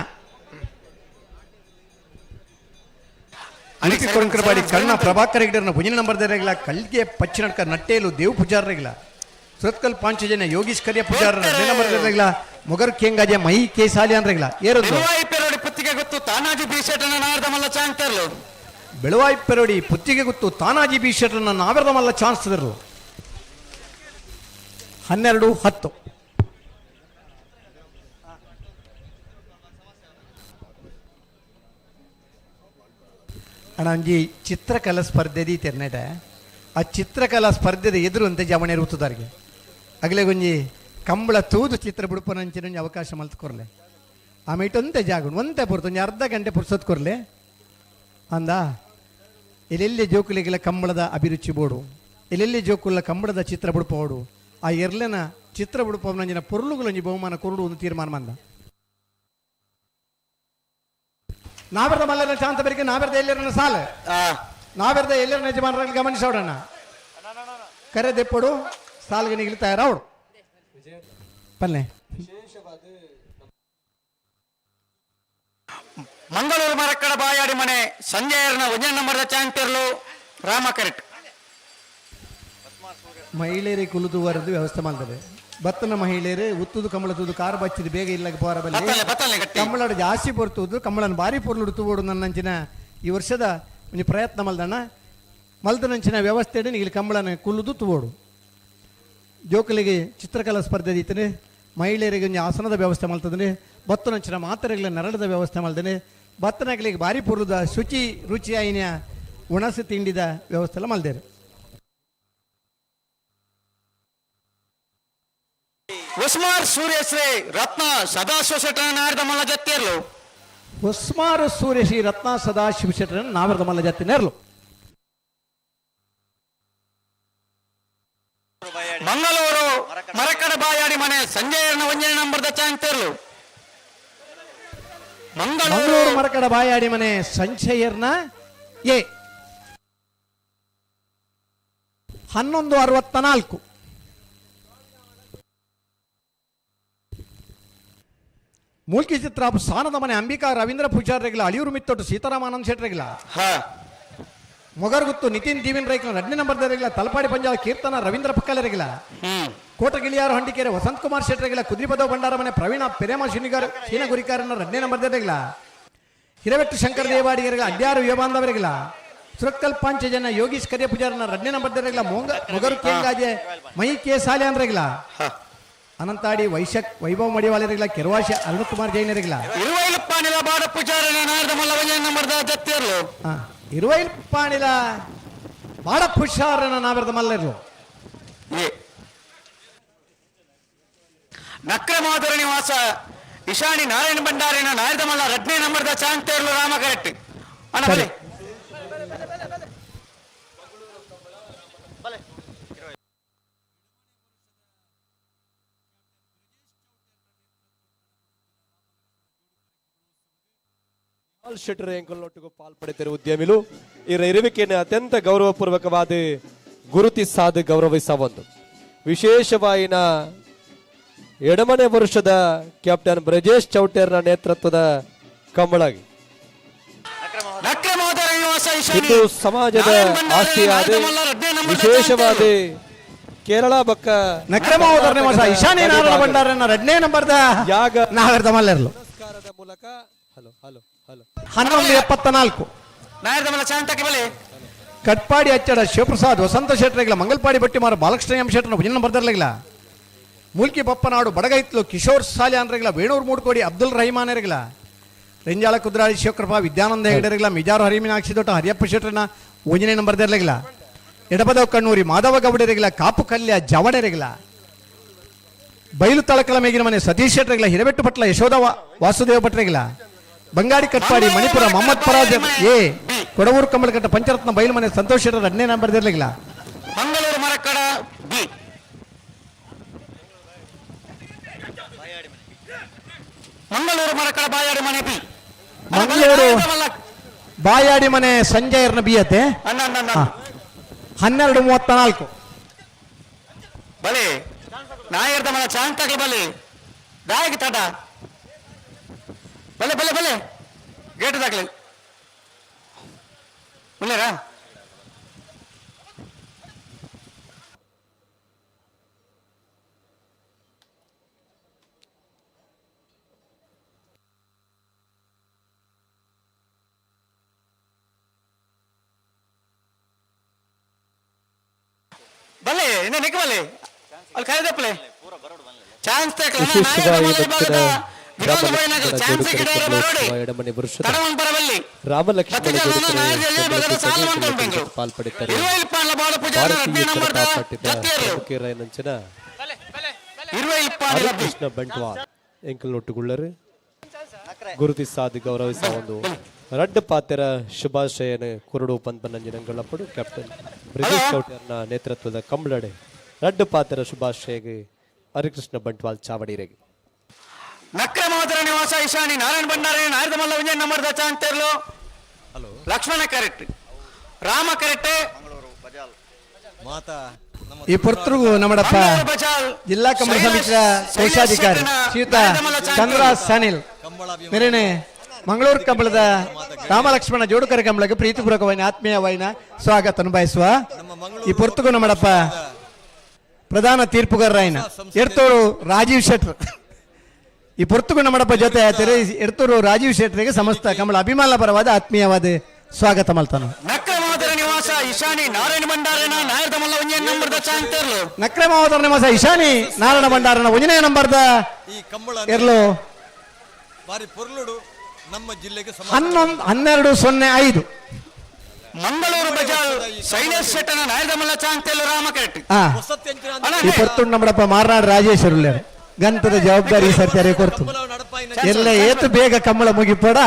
ಅನಿಕೆ ಕೊರಂಕರಪಾಡಿ ಕರ್ಣ ಪ್ರಭಾಕರ್ ಹೆಗ್ಡರ್ನ 1ನೇ ನಂಬರ್ ಇರಲಿಲ್ಲ ಕಲ್ಗೆ ಪಚ್ಚಿನಡ್ಕ ನಟ್ಟೇಲು ದೇವ್ ಪೂಜಾರ್ ಇರಲಿಲ್ಲ ಸುರತ್ಕಲ್ ಪಾಂಚಜನ ಯೋಗೀಶ್ ಕರಿಯ ಪೂಜಾರ 2ನೇ ನಂಬರ್ ಇರಲಿಲ್ಲ ಮುಗರ್ ಕೇಂಗಾಜೆ ಮೈ ಕೇಸಾಲಿ ಅನ್ರಿಲ್ಲ ಏರದು ಪುತ್ತಿಗೆ ಗೊತ್ತು ತಾನಾಜಿ ಬೀಸೆಟನ ನಾರ್ದಮಲ್ಲ ಚಾಂತರ್ಲು ಬೆಳವಾಯಿ ಪೆರೋಡಿ ಪುತ್ತಿಗೆ ಗೊತ್ತು ತಾನಾಜಿ ಬಿ ಶೆಟ್ಟರ್ನ ನಾವೆರ್ದ ಮಲ್ಲ ಚಾನ್ಸ್ ಇದ್ರು 12-10 ಅಣ್ಣ ಒಂಜಿ ಚಿತ್ರಕಲಾ ಸ್ಪರ್ಧೆ ದೀತೆರ್ನೆಟ ಆ ಚಿತ್ರಕಲಾ ಸ್ಪರ್ಧೆದ ಎದುರು ಅಂತ ಜಮಣೆ ಋತುದಾರಿಗೆ ಅಗಲೇ ಒಂಜಿ ಕಂಬಳ ತೂದು ಚಿತ್ರ ಬಿಡುಪನಂಚಿನ ಅವಕಾಶ ಮಲ್ತು ಕೊರ್ಲೆ ಆಮೇಲೆ ಒಂತೆ ಜಾಗ ಒಂತೆ ಪುರ್ತು ಒಂಜಿ ಅರ್ಧ ಗಂಟೆ ಪುರ್ಸೋತ್ ಕೊರ್ಲೆ ಅಂದ ಎಲ್ಲೆಲ್ಲಿ ಜೋಕುಲಿಗೆಲ್ಲ ಕಂಬಳದ ಅಭಿರುಚಿ ಬೋಡು ಎಲ್ಲೆಲ್ಲಿ ಜೋಕುಲ್ಲ ಕಂಬಳದ ಚಿತ್ರ ಬಿಡುಪೋಡು ಆ ಎರ್ಲೆನ ಚಿತ್ರ ಬಿಡುಪವನಂಜಿನ ಪೊರ್ಲುಗಳೊಂಜಿ ಬಹುಮಾನ ಕೊರಡು ಒಂದು ತೀರ್ಮಾನ ಮಂದ ನಾವೆರ್ದ ಮಲ್ಲರ ಶಾಂತ ಬರಿಗೆ ನಾವೆರ್ದ ಎಲ್ಲರನ್ನ ಸಾಲ ನಾವೆರ್ದ ಎಲ್ಲರನ್ನ ಯಜಮಾನರಲ್ಲಿ ಗಮನಿಸೋಡಣ್ಣ ಕರೆ ದೆಪ್ಪಡು ಸಾಲ್ಗೆ ನಿಗಲಿ ತಯಾರವಡು ಪಲ್ಲೆ ಮಂಗಳೂರು ಮರಕ್ಕಡ ಬಾಯಾಡಿ ಮನೆ ಸಂಜಯರ್ನ 1ನೇ ನಂಬರ್ ಚಾಂಪಿಯರ್ಲು ರಾಮ ಕರೆಕ್ಟ್ ಮಹಿಳೆಯರಿಗೆ ಕುಲಿದು ವರದು ವ್ಯವಸ್ಥೆ ಮಾಡ್ತದೆ ಬತ್ತನ ಮಹಿಳೆಯರು ಉತ್ತುದು ಕಮಲ ತೂದು ಕಾರು ಬಚ್ಚಿದು ಬೇಗ ಇಲ್ಲ ಪೋರ ಬಲ್ಲಿ ಕಮಲ ಜಾಸ್ತಿ ಪೊರ್ತುದು ಕಮಲನ ಬಾರಿ ಪೊರ್ಲು ತೂಬೋಡು ನನ್ನಂಚಿನ ಈ ವರ್ಷದ ಒಂದು ಪ್ರಯತ್ನ ಮಲ್ದಣ್ಣ ಮಲ್ದನಂಚಿನ ವ್ಯವಸ್ಥೆ ಇಲ್ಲಿ ಕಂಬಳನ ಕುಲ್ಲುದು ತೂಬೋಡು ಜೋಕಲಿಗೆ ಚಿತ್ರಕಲಾ ಸ್ಪರ್ಧೆ ದೀತನೆ ಮಹಿಳೆಯರಿಗೆ ಒಂದು ಆಸನದ ವ್ಯವಸ್ಥೆ ಮಾಡ್ತದೆ ಬತ್ತನಂಚಿನ ಮಾತ್ರೆಗಳ ನರಳದ ವ್ಯವಸ್ಥೆ ಮಾಡ್ದೇನೆ ಬತ್ತನಗಳಿಗೆ ಭಾರಿ ಪೂರ್ವದ ಶುಚಿ ರುಚಿಯಾಯಿನ ಉಣಸಿ ತಿಂಡಿದ ವ್ಯವಸ್ಥೆ ಎಲ್ಲ ಮಲ್ದೇರು. ಉಸ್ಮಾರ್ ಸೂರ್ಯಶ್ರೀ ರತ್ನ ಸದಾಶಿವ ಶೆಟ್ಟರ ನಾಡ್ದ ಮಲ್ಲ ಜತ್ತಿರ್ಲು ಉಸ್ಮಾರ್ ಸೂರ್ಯಶ್ರೀ ರತ್ನ ಸದಾಶಿವ ಶೆಟ್ಟರ ನಾವರದ ಮಲ್ಲ ಜತ್ತಿ ನೇರ್ಲು. ಮಂಗಳೂರು ಮರಕಡ ಬಾಯಾಡಿ ಮನೆ ಸಂಜಯನ ಒಂಜನೇ ನಂಬರ್ದ ಚಾಂತಿರ್ಲು. ಮಂಗಳೂರು ಮರಕಡ ಬಾಯಾಡಿ ಮನೆ ಸಂಚಯರ್ನ ಎ 1164. ಮೂಲ್ಕಿ ಚಿತ್ರ ಸಾನದ ಮನೆ ಅಂಬಿಕಾ ರವೀಂದ್ರ ಪೂಜಾರಿಗಳ ಅಳಿಯೂರು ಮಿತ್ತೊಟ್ಟು ಸೀತಾರಾಮಾನಂದ ಶೆಟ್ಟರಿಗಳ ಮೊಗರ್ಗುತ್ತು ನಿತಿನ್ ದೀವಿನ್ ರೈಕಲ 2ನೇ ನಂಬರ್ದರಿಗಳ ತಲಪಾಡಿ ಪಂಜಾಳ ಕೀರ್ತನ ರವೀಂದ್ರ ಪಕ್ಕಲರಿಗಳ ಕೋಟಗಿಳಿಯಾರು ಹಂಡಿಕೆರೆ ವಸಂತ್ ಕುಮಾರ್ ಶೆಟ್ಟರಿಗಳ ಕುದ್ರಿಪದವ ಭಂಡಾರ ಮನೆ ಪ್ರವೀಣ ಪೆರೇಮ ಶೀನಗುರಿಕಾರನ 2ನೇ ನಂಬರ್ದರಿಗಳ ಹಿರವೆಟ್ಟು ಶಂಕರ ದೇವಾಡಿಗರಿಗಳ ಅಡ್ಯಾರು ಯುವಬಾಂಧವರಿಗಳ ಸುರಕ್ಕಲ್ ಪಾಂಚ ಜನ ಯೋಗೀಶ್ ಕರಿಯ ಪೂಜಾರನ 2ನೇ ನಂಬರ್ದರಿಗಳ ಮೊಗರು ಕೇಂಗಾಜೆ ಮೈ ಕೆ ಸಾಲಿಯಾನ್ರಿಗಳ ಅನಂತಾಡಿ ವೈಭವ್ ಮಡಿವಾಲರಿಗಳ ಕೆರವಾಶಿ ಅರುಣ್ ಕುಮಾರ್ ಜೈನರಿಗಳ ಇರುವೈಲ್ ಪಾಣಿಲ ಬಾಡ ಪುಷಾರನ ನಾವೆರದ ಮಲ್ಲರು ನಕ್ರಮಾಧುರ ನಿವಾಸ ಇಶಾನಿ ನಾರಾಯಣ ಭಂಡಾರಿನ ನಾಯದ ಮಲ್ಲ 2ನೇ ನಂಬರ್ದ ಚಾಂತೇರ್ಲು ರಾಮ ಕರೆಕ್ಟ್ ಅಣ್ಣ ಬಲೆ ಶೆಟ್ಟರ್ ಎಂಕಲ್ನೊಟ್ಟಿಗೂ ಪಾಲ್ಪಡುತ್ತಿರುವ ಉದ್ಯಮಿಗಳು ಇವರ ಇರುವಿಕೆಯನ್ನು ಅತ್ಯಂತ ಗೌರವಪೂರ್ವಕವಾದ ಗುರುತಿಸಾದ ಗೌರವಿಸ ಒಂದು ವಿಶೇಷವಾಯಿನ ಎಡಮನೆ ವರ್ಷದ ಕ್ಯಾಪ್ಟನ್ ಬ್ರಜೇಶ್ ಚೌಟೇರ್ನ ನೇತೃತ್ವದ ಕಂಬಳಾಗಿ ಇದು ಸಮಾಜದ ಆಸ್ತಿಯಾದ ವಿಶೇಷವಾದ ಕೇರಳ ಬಕ್ಕ ನಕ್ರಮೋದರ ನಿವಾಸ ಈಶಾನ್ಯ ನಾರಾಯಣ ಭಂಡಾರನ 2ನೇ ನಂಬರ್ದ ಯಾಗ ನಾವೆರದ ಮಲ್ಲರ್ಲು ನಮಸ್ಕಾರದ ಮೂಲಕ ಹಲೋ ಹಲೋ ಹಲೋ 1174 ನಾಯದ ಮಲ್ಲ ಚಾಂತಕ್ಕೆ ಬಲೆ ಕಟ್ಪಾಡಿ ಅಚ್ಚಡ ಶಿವಪ್ರಸಾದ್ ವಸಂತ ಶೆಟ್ಟರಿಗಳ ಮಂಗಲ್ಪಾಡಿ ಬಟ್ಟಿಮಾರು ಬಾಲಕೃಷ್ಣ ಎಂ ಶೆಟ್ಟರ್ನ 1ನೇ ನಂಬರ್ದರ್ಲಿಗಳ ಮೂಲ್ಕಿ ಬಪ್ಪನಾಡು ಬಡಗೈತ್ಲು ಕಿಶೋರ್ ಸಾಲಿಯಾನ್ರಿಗಳ ವೇಣೂರು ಮೂಡ್ಕೋಡಿ ಅಬ್ದುಲ್ ರಹಿಮಾನರಿಗಳ ರೆಂಜಾಳ ಕುದ್ರಾಳಿ ಶಿವಕೃಪಾ ವಿದ್ಯಾನಂದ ಹೆಗಡೆರಿಗಳ ಮಿಜಾರು ಹರಿಮೀನಾಕ್ಷಿ ದೊಡ್ಡ ಹರಿಯಪ್ಪ ಶೆಟ್ಟರನ 1ನೇ ನಂಬರ್ದರ್ಲಿಗಳ ಎಡಪದವ ಕಣ್ಣೂರಿ ಮಾಧವ ಗೌಡರಿಗಳ ಕಾಪು ಕಲ್ಯ ಜವಣರಿಗಳ ಬೈಲು ತಳಕಲ ಮೇಗಿನ ಮನೆ ಸತೀಶ್ ಶೆಟ್ಟರಿಗಳ ಹಿರಬೆಟ್ಟು ಪಟ್ಲ ಯಶೋಧ ವಾಸುದೇವ ಭಟ್ರಿಗಳ ಬಂಗಾಡಿ ಕಟ್ಪಾಡಿ ಮಣಿಪುರ ಮೊಹಮ್ಮದ್ ಫರಾಜ್ ಎ ಕೊಡವೂರು ಕಮಲಕಟ್ಟ ಪಂಚರತ್ನ ಬೈಲು ಮನೆ ಸಂತೋಷ್ ಶೆಟ್ಟರ್ 2ನೇ ನಂಬರ್ದರ್ಲಿಗಳ ಮಂಗಳೂರು ಮರಕಡ ಬಿ ಮಂಗಳೂರು ಮರಕಡ ಬಾಯಾಡಿ ಮನೆ ಬಿ ಮಂಗಳೂರು ಬಾಯಾಡಿ ಮನೆ ಸಂಜಯರ್ನ ಬಿಯತೆ 1234 ಬಲೆ ನಾಯರ್ದ ಮನ ಚಾಂತಕ್ಕೆ ಬಲೆ ದಾಯಕ ತಡ ಬಲೆ ಬಲೆ ಬಲೆ ಗೇಟ್ ದಾಖಲೆ ಮುನ್ನೇರಾ ಬಲೆ ಇನ್ನ ನಿಕ್ಕ ಬಲೆ ಅಲ್ಲಿ ಕರೆದಪ್ಪಲೆ ಚಾನ್ಸ್ ಕೃಷ್ಣ ಬಂಟ್ವಾಳ ಎಂಕಲ್ನೊಟ್ಟುಗುಳ್ಳರು ಗುರುತಿಸಾದ ಗೌರವಿಸ ಒಂದು ರಡ್ಡ ಪಾತ್ರ ಶುಭಾಶಯನ ಕುರುಡು ಪಂಪನಂಜನಂಗಳಪ್ಪಡು ಕ್ಯಾಪ್ಟನ್ ಬ್ರಿಜೇಶ್ ಚೌಟರ್ನ ನೇತೃತ್ವದ ಕಂಬಳಡೆ ರಡ್ಡ ಪಾತ್ರ ಶುಭಾಶಯಗೆ ಹರಿಕೃಷ್ಣ ಬಂಟ್ವಾಲ್ ಚಾವಡಿರೆಗೆ ನಕ್ರಮಾಧುರ ನಿವಾಸ ಈಶಾನಿ ನಾರಾಯಣ ಭಂಡಾರಿ ನಾಯದ ಮಲ್ಲ 1ನೇ ನಂಬರ್ದ ಚಾಂತೇರ್ಲು ಲಕ್ಷ್ಮಣ ಕರೆಕ್ಟ್ ರಾಮ ಕರೆಕ್ಟ್ ಈ ಪುರ್ತೃಗು ನಮ್ಮಡಪ್ಪ ಜಿಲ್ಲಾ ಕಮ್ಮಡ ಸಮಿತಿಯ ಕೋಶಾಧಿಕಾರಿ ಶ್ರೀಯುತ ಚಂದ್ರ ಸಾನಿಲ್ ಮೇರೆನೆ ಮಂಗಳೂರು ಕಂಬಳದ ರಾಮಲಕ್ಷ್ಮಣ ಜೋಡುಕರ ಕಂಬಳಕ್ಕೆ ಪ್ರೀತಿಪೂರ್ವಕವಾದ ಆತ್ಮೀಯವಾಯಿನ ಸ್ವಾಗತ ಅನುಭವಿಸುವ ಈ ಪುರ್ತೃಗು ನಮ್ಮಡಪ್ಪ ಪ್ರಧಾನ ತೀರ್ಪುಗಾರರಾಯಿನ ಎರ್ತೂರು ರಾಜೀವ್ ಶೆಟ್ಟರ್ ಈ ಪುರ್ತುಗು ನಮ್ಮಡಪ್ಪ ಜೊತೆ ಆಯ್ತಾರೆ ಎರ್ತೂರು ರಾಜೀವ್ ಶೆಟ್ಟರಿಗೆ ಸಮಸ್ತ ಕಮಲ ಅಭಿಮಾನ ಪರವಾದ ಆತ್ಮೀಯವಾದ ಸ್ವಾಗತ ಮಲ್ತಾನು ನಕ್ರಮಾಧುರ ನಿವಾಸ ಈಶಾನಿ ನಾರಾಯಣ ಭಂಡಾರನ ನಾಯದ ಮಲ್ಲ 1ನೇ ನಂಬರ್ದ ಚಾಂತೇರ್ಲು ನಕ್ರಮಾಧುರ ನಿವಾಸ ಈಶಾನಿ ನಾರಾಯಣ ಭಂಡಾರನ 1ನೇ ನಂಬರ್ದ ಇರ್ಲು ಬಾರಿ ಪೊರ್ಲುಡು ನಮ್ಮ ಜಿಲ್ಲೆಗೆ 12-05 ಮಂಗಳೂರು ಬಜಾರ್ ಶೈಲೇಶ್ ಶೆಟ್ಟನ ನಾಯದಮಲ್ಲ ಚಾಂತೆಲ್ಲ ರಾಮಕರೆಟ್ ಈ ಪೊರ್ತುಂಡು ನಮ್ಮಡಪ್ಪ ಮಾರ್ನಾಡ್ ರಾಜೇಶ್ ಉಳ್ಳೇರು ಗಂತದ ಜವಾಬ್ದಾರಿ ಈ ಸರ್ತಿ ಕೊಡ್ತು ಎಲ್ಲ ಏತು ಬೇಗ ಕಂಬಳ ಮುಗಿಪಡ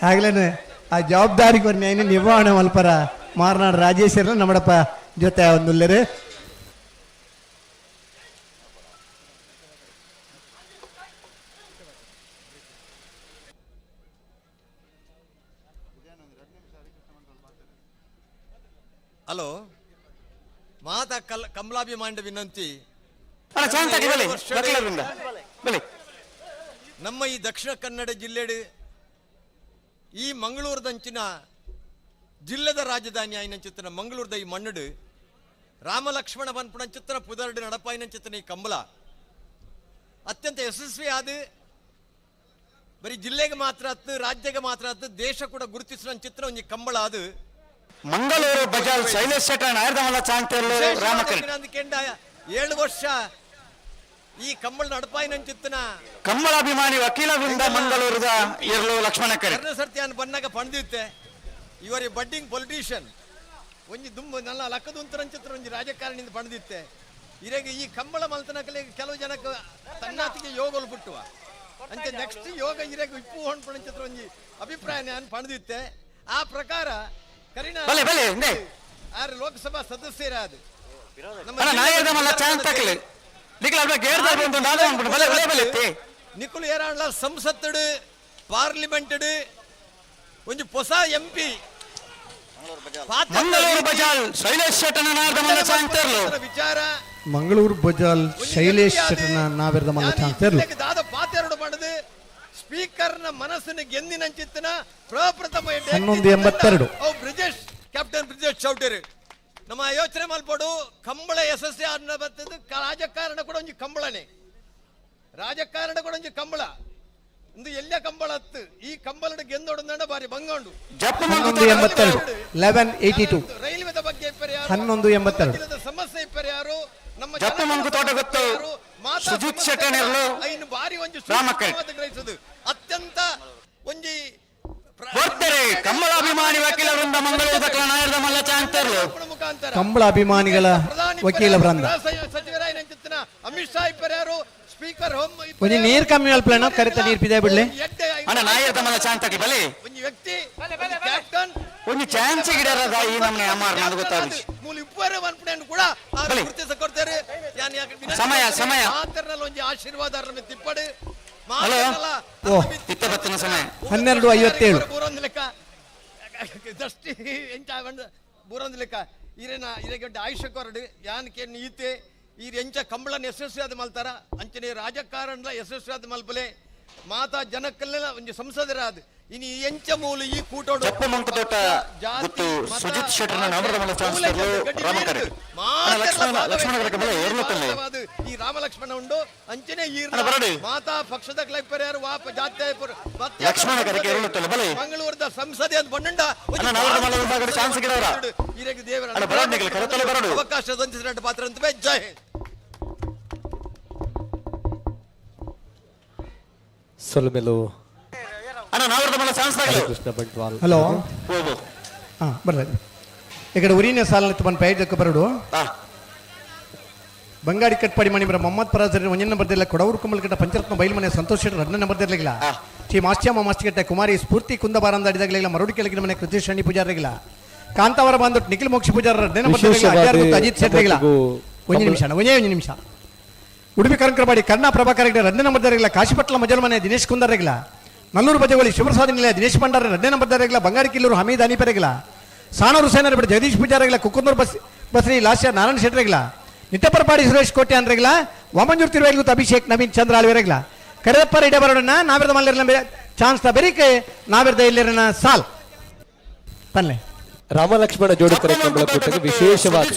ಆಗ್ಲೇನೆ ಆ ಜವಾಬ್ದಾರಿ ಕೊರ್ನೆ ನಿರ್ವಹಣೆ ಮಲ್ಪರ ಮಾರ್ನಾಡ್ ರಾಜೇಶ್ ನಮ್ಮಡಪ್ಪ ಜೊತೆ ಒಂದುಲ್ಲೇರು ಹಲೋ ಮಾತಾ ಕಮಲಾಭಿಮಾಂಡ ವಿನಂತಿ ನಮ್ಮ ಈ ದಕ್ಷಿಣ ಕನ್ನಡ ಜಿಲ್ಲೆಡು ಈ ಮಂಗಳೂರದಂಚಿನ ಜಿಲ್ಲೆದ ರಾಜಧಾನಿ ಆಯ್ನಂಚಿತ್ತನ ಮಂಗಳೂರದ ಈ ಮಣ್ಣಡು ರಾಮಲಕ್ಷ್ಮಣ ಬನ್ಪುಣಂಚಿತ್ತನ ಪುದರ್ಡು ನಡಪಾಯಿನಂಚಿತ್ತನ ಈ ಕಂಬಳ ಅತ್ಯಂತ ಯಶಸ್ವಿ ಆದ ಬರೀ ಜಿಲ್ಲೆಗೆ ಮಾತ್ರ ಅತ್ತು ರಾಜ್ಯಕ್ಕೆ ಮಾತ್ರ ಅತ್ತು ದೇಶ ಕೂಡ ಗುರುತಿಸಿದ ಚಿತ್ರ ಒಂದು ಕಂಬಳ ಅದು ಮಂಗಳೂರು ಬಜಾರ್ ಶೈಲೇಶ್ ಶೆಟ್ಟನ ನಾಯದಮಲ್ಲ ಚಾಂತೆಲ್ಲ ರಾಮಕರೆಟ್ 7 ವರ್ಷ ಈ ಕಂಬಳ ನಡಪಾಯಿನಂಚಿತ್ತನ ಕಂಬಳಾಭಿಮಾನಿ ವಕೀಲರಿಂದ ಮಂಗಳೂರದ ಇರ್ಲು ಲಕ್ಷ್ಮಣ ಕರೆ ಸರ್ತಿ ಅನ್ ಬನ್ನಾಗ ಪಣದಿತ್ತೆ ಇವರಿ ಬಡ್ಡಿಂಗ್ ಪೊಲಿಟಿಷಿಯನ್ ಒಂಜಿ ದುಂಬು ನಲ್ಲ ಲಕ್ಕದುಂತರಂಚಿತ್ರ ಒಂಜಿ ರಾಜಕಾರಣಿಯಿಂದ ಪಣದಿತ್ತೆ ಇರೆಗೆ ಈ ಕಂಬಳ ಮಲ್ತನಕಲೆ ಕೆಲವು ಜನಕ್ಕೆ ತನ್ನಾತಿಗೆ ಯೋಗಲು ಬಿಟ್ಟುವ ಅಂಚೆ ನೆಕ್ಸ್ಟ್ ಯೋಗ ಇರೆಗೆ ಇಪ್ಪು ಹೊಂಡ್ಪಣಚಿತ್ರ ಒಂಜಿ ಅಭಿಪ್ರಾಯ ನಾನು ಪಣದಿತ್ತೆ ಆ ಪ್ರಕಾರ ಕರಿನಾ ಆರು ಲೋಕಸಭಾ ಸದಸ್ಯರಾದ ನಾಯದಮಲ್ಲ ಚಾಂತಕಲೆ ನಿಕುಲು ಏರಾಂಡ್ಲ ಸಂಸತ್ ಪಾರ್ಲಿಮೆಂಟ್ ಒಂದು ಹೊಸ ಎಂಪಿ ಮಂಗಳೂರು ಬಜಾರ್ ಶೈಲೇಶ್ ಶೆಟ್ಟನ ನಾಯದಮಲ್ಲ ಚಾಂತೆರ್ಲು ವಿಚಾರ ಮಂಗಳೂರು ಬಜಾಲ್ ಶೈಲೇಶ್ ಶೆಟ್ಟನ ನಾವೆರ್ದಮಲ್ಲ ಚಾಂತೆರ್ಲು ದಾದ ಪಾತೆರಡು ಮಾಡದು ಸ್ಪೀಕರ್ ನ ಮನಸ್ಸಿನ ಗೆಂದಿನಂಚಿತ್ತನ ಪ್ರಪ್ರಥಮ 1182 ಬ್ರಿಜೇಶ್ ಕ್ಯಾಪ್ಟನ್ ಬ್ರಿಜೇಶ್ ಚೌಟರಿ ನಮ್ಮ ಯೋಚನೆ ಮಲ್ಪಡು ಕಂಬಳ ಯಶಸ್ವಿ ಅನ್ನ ಬರ್ತದ್ದು ರಾಜಕಾರಣ ಕೂಡ ಒಂಜಿ ಕಂಬಳನೆ ರಾಜಕಾರಣ ಕೂಡ ಒಂಜಿ ಕಂಬಳ ಇಂದು ಎಲ್ಲ ಕಂಬಳ ಹತ್ತು ಈ ಕಂಬಳದ ಗೆಂದೊಡ ಬಾರಿ ಬಂಗೊಂಡು 1182 ರೈಲ್ವೆದ ಬಗ್ಗೆ 1182 ಸಮಸ್ಯೆ ಇಪ್ಪರ್ಯಾರು ನಮ್ಮ ಜಪ್ಪಮಂಗು ತೋಟ ಗೊತ್ತು ಸುಜಿತ್ ಶೆಟ್ಟನೆರ್ಲು ಐನು ಬಾರಿ ಒಂಜಿ ರಾಮಕರೆಟ್ ಗ್ರಹಿಸುದು ಅತ್ಯಂತ ಒಂಜಿ ಬರ್ತಾರೆ ಕಂಬಳಾಭಿಮಾನಿ ವಕೀಲ ವೃಂದ ಮಂಗಳೂರು ದಕ್ಕಲ ನಾಯದಮಲ್ಲ ಚಾಂತೆರ್ಲು ಕಂಬಳ ಅಭಿಮಾನಿಗಳ ವಕೀಲ ವೃಂದ ಸಚಿವರಾಯನಂಚಿತ್ತನ ಅಮಿತ್ ಶಾ ಇಪ್ಪರ್ಯಾರು ಸ್ಪೀಕರ್ ಹೋಮ್ ಒಂಜಿ ನೀರ್ ಕಮ್ಮಿ ಅಲ್ಪಲೇನೋ ಕರೆತ ನೀರ್ ಪಿದೆ ಬಿಡ್ಲೆ ಅಣ್ಣ ನಾಯದಮಲ್ಲ ಚಾಂತಕಿ ಬಲೆ ಒಂಜಿ ವ್ಯಕ್ತಿ ಕ್ಯಾಪ್ಟನ್ ಒಂದು ಚಾನ್ಸ್ ಗಿಡರದ ಈ ನಮ್ಮನೆ ಅಮಾರ್ ನನಗೆ ಗೊತ್ತಾಗಿ ಮೂಲ ಇಪ್ಪರೆ ವನ್ಪಡೆಯನ್ನು ಕೂಡ ಗುರುತಿಸ ಕೊಡ್ತಾರೆ ಸಮಯ ಮಾತರ್ನಲ್ಲಿ ಒಂಜಿ ಆಶೀರ್ವಾದ ತಿಪ್ಪಡು ಹಲೋ ಇತ್ತ ಬತ್ತಿನ ಸಮಯ 12:57 ಬೂರೊಂದು ಲೆಕ್ಕ ದಷ್ಟಿ ಎಂಚ ಬೂರೊಂದು ಲೆಕ್ಕ ಇರೇನ ಇರೆಗೆ ಆಯುಷ್ಯ ಕೊರಡು ಯಾನಕ್ಕೆ ಈತೆ ಈ ಎಂಚ ಕಂಬಳನ ಯಶಸ್ವಿ ಆದ ಮಲ್ತಾರ ಅಂಚನೆ ರಾಜಕಾರಣದ ಯಶಸ್ವಿ ಆದ ಮಲ್ಪಲೆ ಮಾತಾ ಜನಕ್ಕೆಲ್ಲ ಒಂದು ಸಂಸದರಾದ ಇನಿ ಎಂಚ ಮೂಲ ಈ ಕೂಟೋಡು ಜಪ್ಪಮಂಕದೋಟ ಗೊತ್ತು ಸುಜಿತ್ ಶೆಟ್ಟನ ನಾಮದಮಲ್ಲ ಚಾಂತೆರ್ಲು ರಾಮಕರೆಟ್ ಲಕ್ಷ್ಮಣ ಬಲೆ ಏರ್ಲತ್ತಲ್ಲ ಈ ರಾಮಲಕ್ಷ್ಮಣ ಉಂಡು ಅಂಚನೆ ಈ ಮಾತಾ ಪಕ್ಷದ ಕ್ಲೈಪರ್ಯಾರು ವಾಪ ಜಾತ್ಯಾಯಪುರ ಲಕ್ಷ್ಮಣ ಕರೆಗೆ ಏರ್ಲತ್ತಲ್ಲ ಬಲೆ ಮಂಗಳೂರದ ಸಂಸದೆ ಅಂತ ಬಂಡ ನಾಮದಮಲ್ಲ ವಿಭಾಗದ ಚಾನ್ಸ್ ಗಿಡವರ ಇರೆಗೆ ದೇವರ ಅವಕಾಶ ವಂಚಿಸಿದ ಪಾತ್ರ ಅಂತ ಜೈ ಹಿಂದ್ ಸೊಲಮೆಲು ಕೃಷ್ಣ ಬಂಟ್ವಾಲ್ ಹಲೋ ಬರ್ರಿ ఇక్కడ ఉరినే సాలనెత్తి మన పైకి దక్క బరడు ಬಂಗಾಡಿ ಕಟ್ಪಾಡಿ ಮಣಿ ಬರ ಮೊಹಮ್ಮದ್ ಫರಾಜ್ ಒಂಜನ್ನ ಬರ್ದಿಲ್ಲ ಕೊಡವರು ಕುಂಬಲ್ ಕಟ್ಟ ಪಂಚರತ್ನ ಬೈಲ್ ಮನೆ ಸಂತೋಷ್ ಶೆಟ್ಟರ್ ರಡ್ನ ಬರ್ದಿರ್ಲಿಲ್ಲ ಶ್ರೀ ಮಾಸ್ಟ್ಯಾಮ ಮಾಸ್ಟಿಕಟ್ಟ ಕುಮಾರಿ ಸ್ಫೂರ್ತಿ ಕುಂದ ಬಾರಂದ ಅಡಿದಾಗಲಿಲ್ಲ ಮರುಡಿ ಕೆಳಗಿನ ಮನೆ ಕೃತೇಶ್ ಶಣಿ ಪೂಜಾರಿಗಿಲ್ಲ ಕಾಂತಾವರ ಬಂದು ನಿಖಿಲ್ ಮೋಕ್ಷ ಪೂಜಾರ ರಡ್ನ ಬರ್ದಿಲ್ಲ ಅಜಿತ್ ಶೆಟ್ಟರಿಗಿಲ್ಲ ಒಂಜೇ ನಿಮಿಷ ಉಡುಪಿ ಕರಂಕರಪಾಡಿ ಕರ್ಣಾ ಪ್ರಭಾಕರ್ ರಡ್ನ ಬರ್ದಿರಲಿಲ್ಲ ಕಾಶಿಪಟ್ಲ ಮಜಲ್ ಮನೆ ದಿನೇಶ್ ಕುಂದರಿಗಿಲ್ಲ ನಲ್ಲೂರು ಬಜಗೋಳಿ ಶಿವಪ್ರಸಾದ್ ನಿಲಯ ದಿನೇಶ್ ಭಂಡಾರ ರಡ್ನ ಬರ್ದಿರಲಿಲ್ಲ ಬಂಗಾಡಿ ಕಿಲ್ಲೂರು ಹಮೀದ್ ಅನಿಪರಿಗಿಲ್ಲ ಸಾನೂರು ಹುಸೇನರ್ ಬಿಟ್ಟು ಜಗದೀಶ್ ಪೂಜಾರಿಗಿಲ್ಲ ಕುಕ್ಕುಂದೂರು ಬಸ್ರಿ ಲಾಸ್ಯ ನಾರಾಯಣ ಶೆಟ್ಟರಿಗಿಲ್ಲ ನಿಟ್ಟಪರಪಾಡಿ ಸುರೇಶ್ ಕೋಟೆ ಅನ್ರಿಗಿಲ್ಲ ವಾಮಂಜೂರ್ ತಿರುವೇಗ್ಲೂತ್ ಅಭಿಷೇಕ್ ನವೀನ್ ಚಂದ್ರ ಆಳ್ವೇರಿಗಿಲ್ಲ ಕರೆಯಪ್ಪ ಇಡೇ ಬರೋಣ ನಾವಿರ್ದ ಮಲ್ಲಿರಲ ಚಾನ್ಸ್ ತ ಬೆರಿಕೆ ನಾವಿರ್ದ ಇಲ್ಲಿರನ ಸಾಲ್ ತನ್ನೆ ರಾಮಲಕ್ಷ್ಮಣ ಜೋಡುಕರ ಕಂಬಳ ಕೂಟಕ್ಕೆ ವಿಶೇಷವಾದ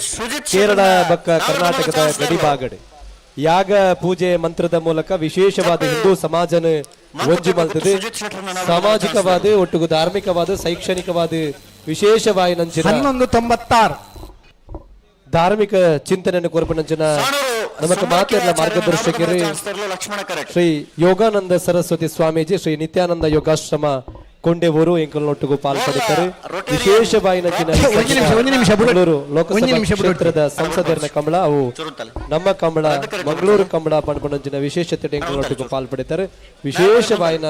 ಕೇರಳ ಬಕ್ಕ ಕರ್ನಾಟಕದ ಗಡಿಭಾಗಡೆ ಯಾಗ ಪೂಜೆ ಮಂತ್ರದ ಮೂಲಕ ವಿಶೇಷವಾದ ಹಿಂದೂ ಸಮಾಜನ ಒಂಜಿ ಮಲ್ತದೆ ಸಾಮಾಜಿಕವಾದ ಒಟ್ಟಿಗೂ ಧಾರ್ಮಿಕವಾದ ಶೈಕ್ಷಣಿಕವಾದ ವಿಶೇಷವಾದ 1196 ಧಾರ್ಮಿಕ ಚಿಂತನೆಯನ್ನು ಕೊರಪನಂಚಿನ ನಮಕ್ ಮಾತೆರ್ಲ ಮಾರ್ಗದರ್ಶಕರು ಲಕ್ಷ್ಮಣ ಕರೆಕ್ಟ್ ಶ್ರೀ ಯೋಗಾನಂದ ಸರಸ್ವತಿ ಸ್ವಾಮೀಜಿ ಶ್ರೀ ನಿತ್ಯಾನಂದ ಯೋಗಾಶ್ರಮ ಕೊಂಡೆವರು ಎಂಕಲ್ನೊಟ್ಟಿಗೂ ಪಾಲ್ಪಡುತ್ತಾರೆ. ವಿಶೇಷವಾಗಿ ಲೋಕಸಭಾ ಕ್ಷೇತ್ರದ ಸಂಸದರ ಕಂಬಳ ಅವು ನಮ್ಮ ಕಂಬಳ ಮಂಗಳೂರು ಕಂಬಳ ಪಂಪನಂಚಿನ ವಿಶೇಷತೆ ಎಂಕಲ್ನೊಟ್ಟಿಗೂ ಪಾಲ್ಪಡುತ್ತಾರೆ. ವಿಶೇಷವಾಯಿನ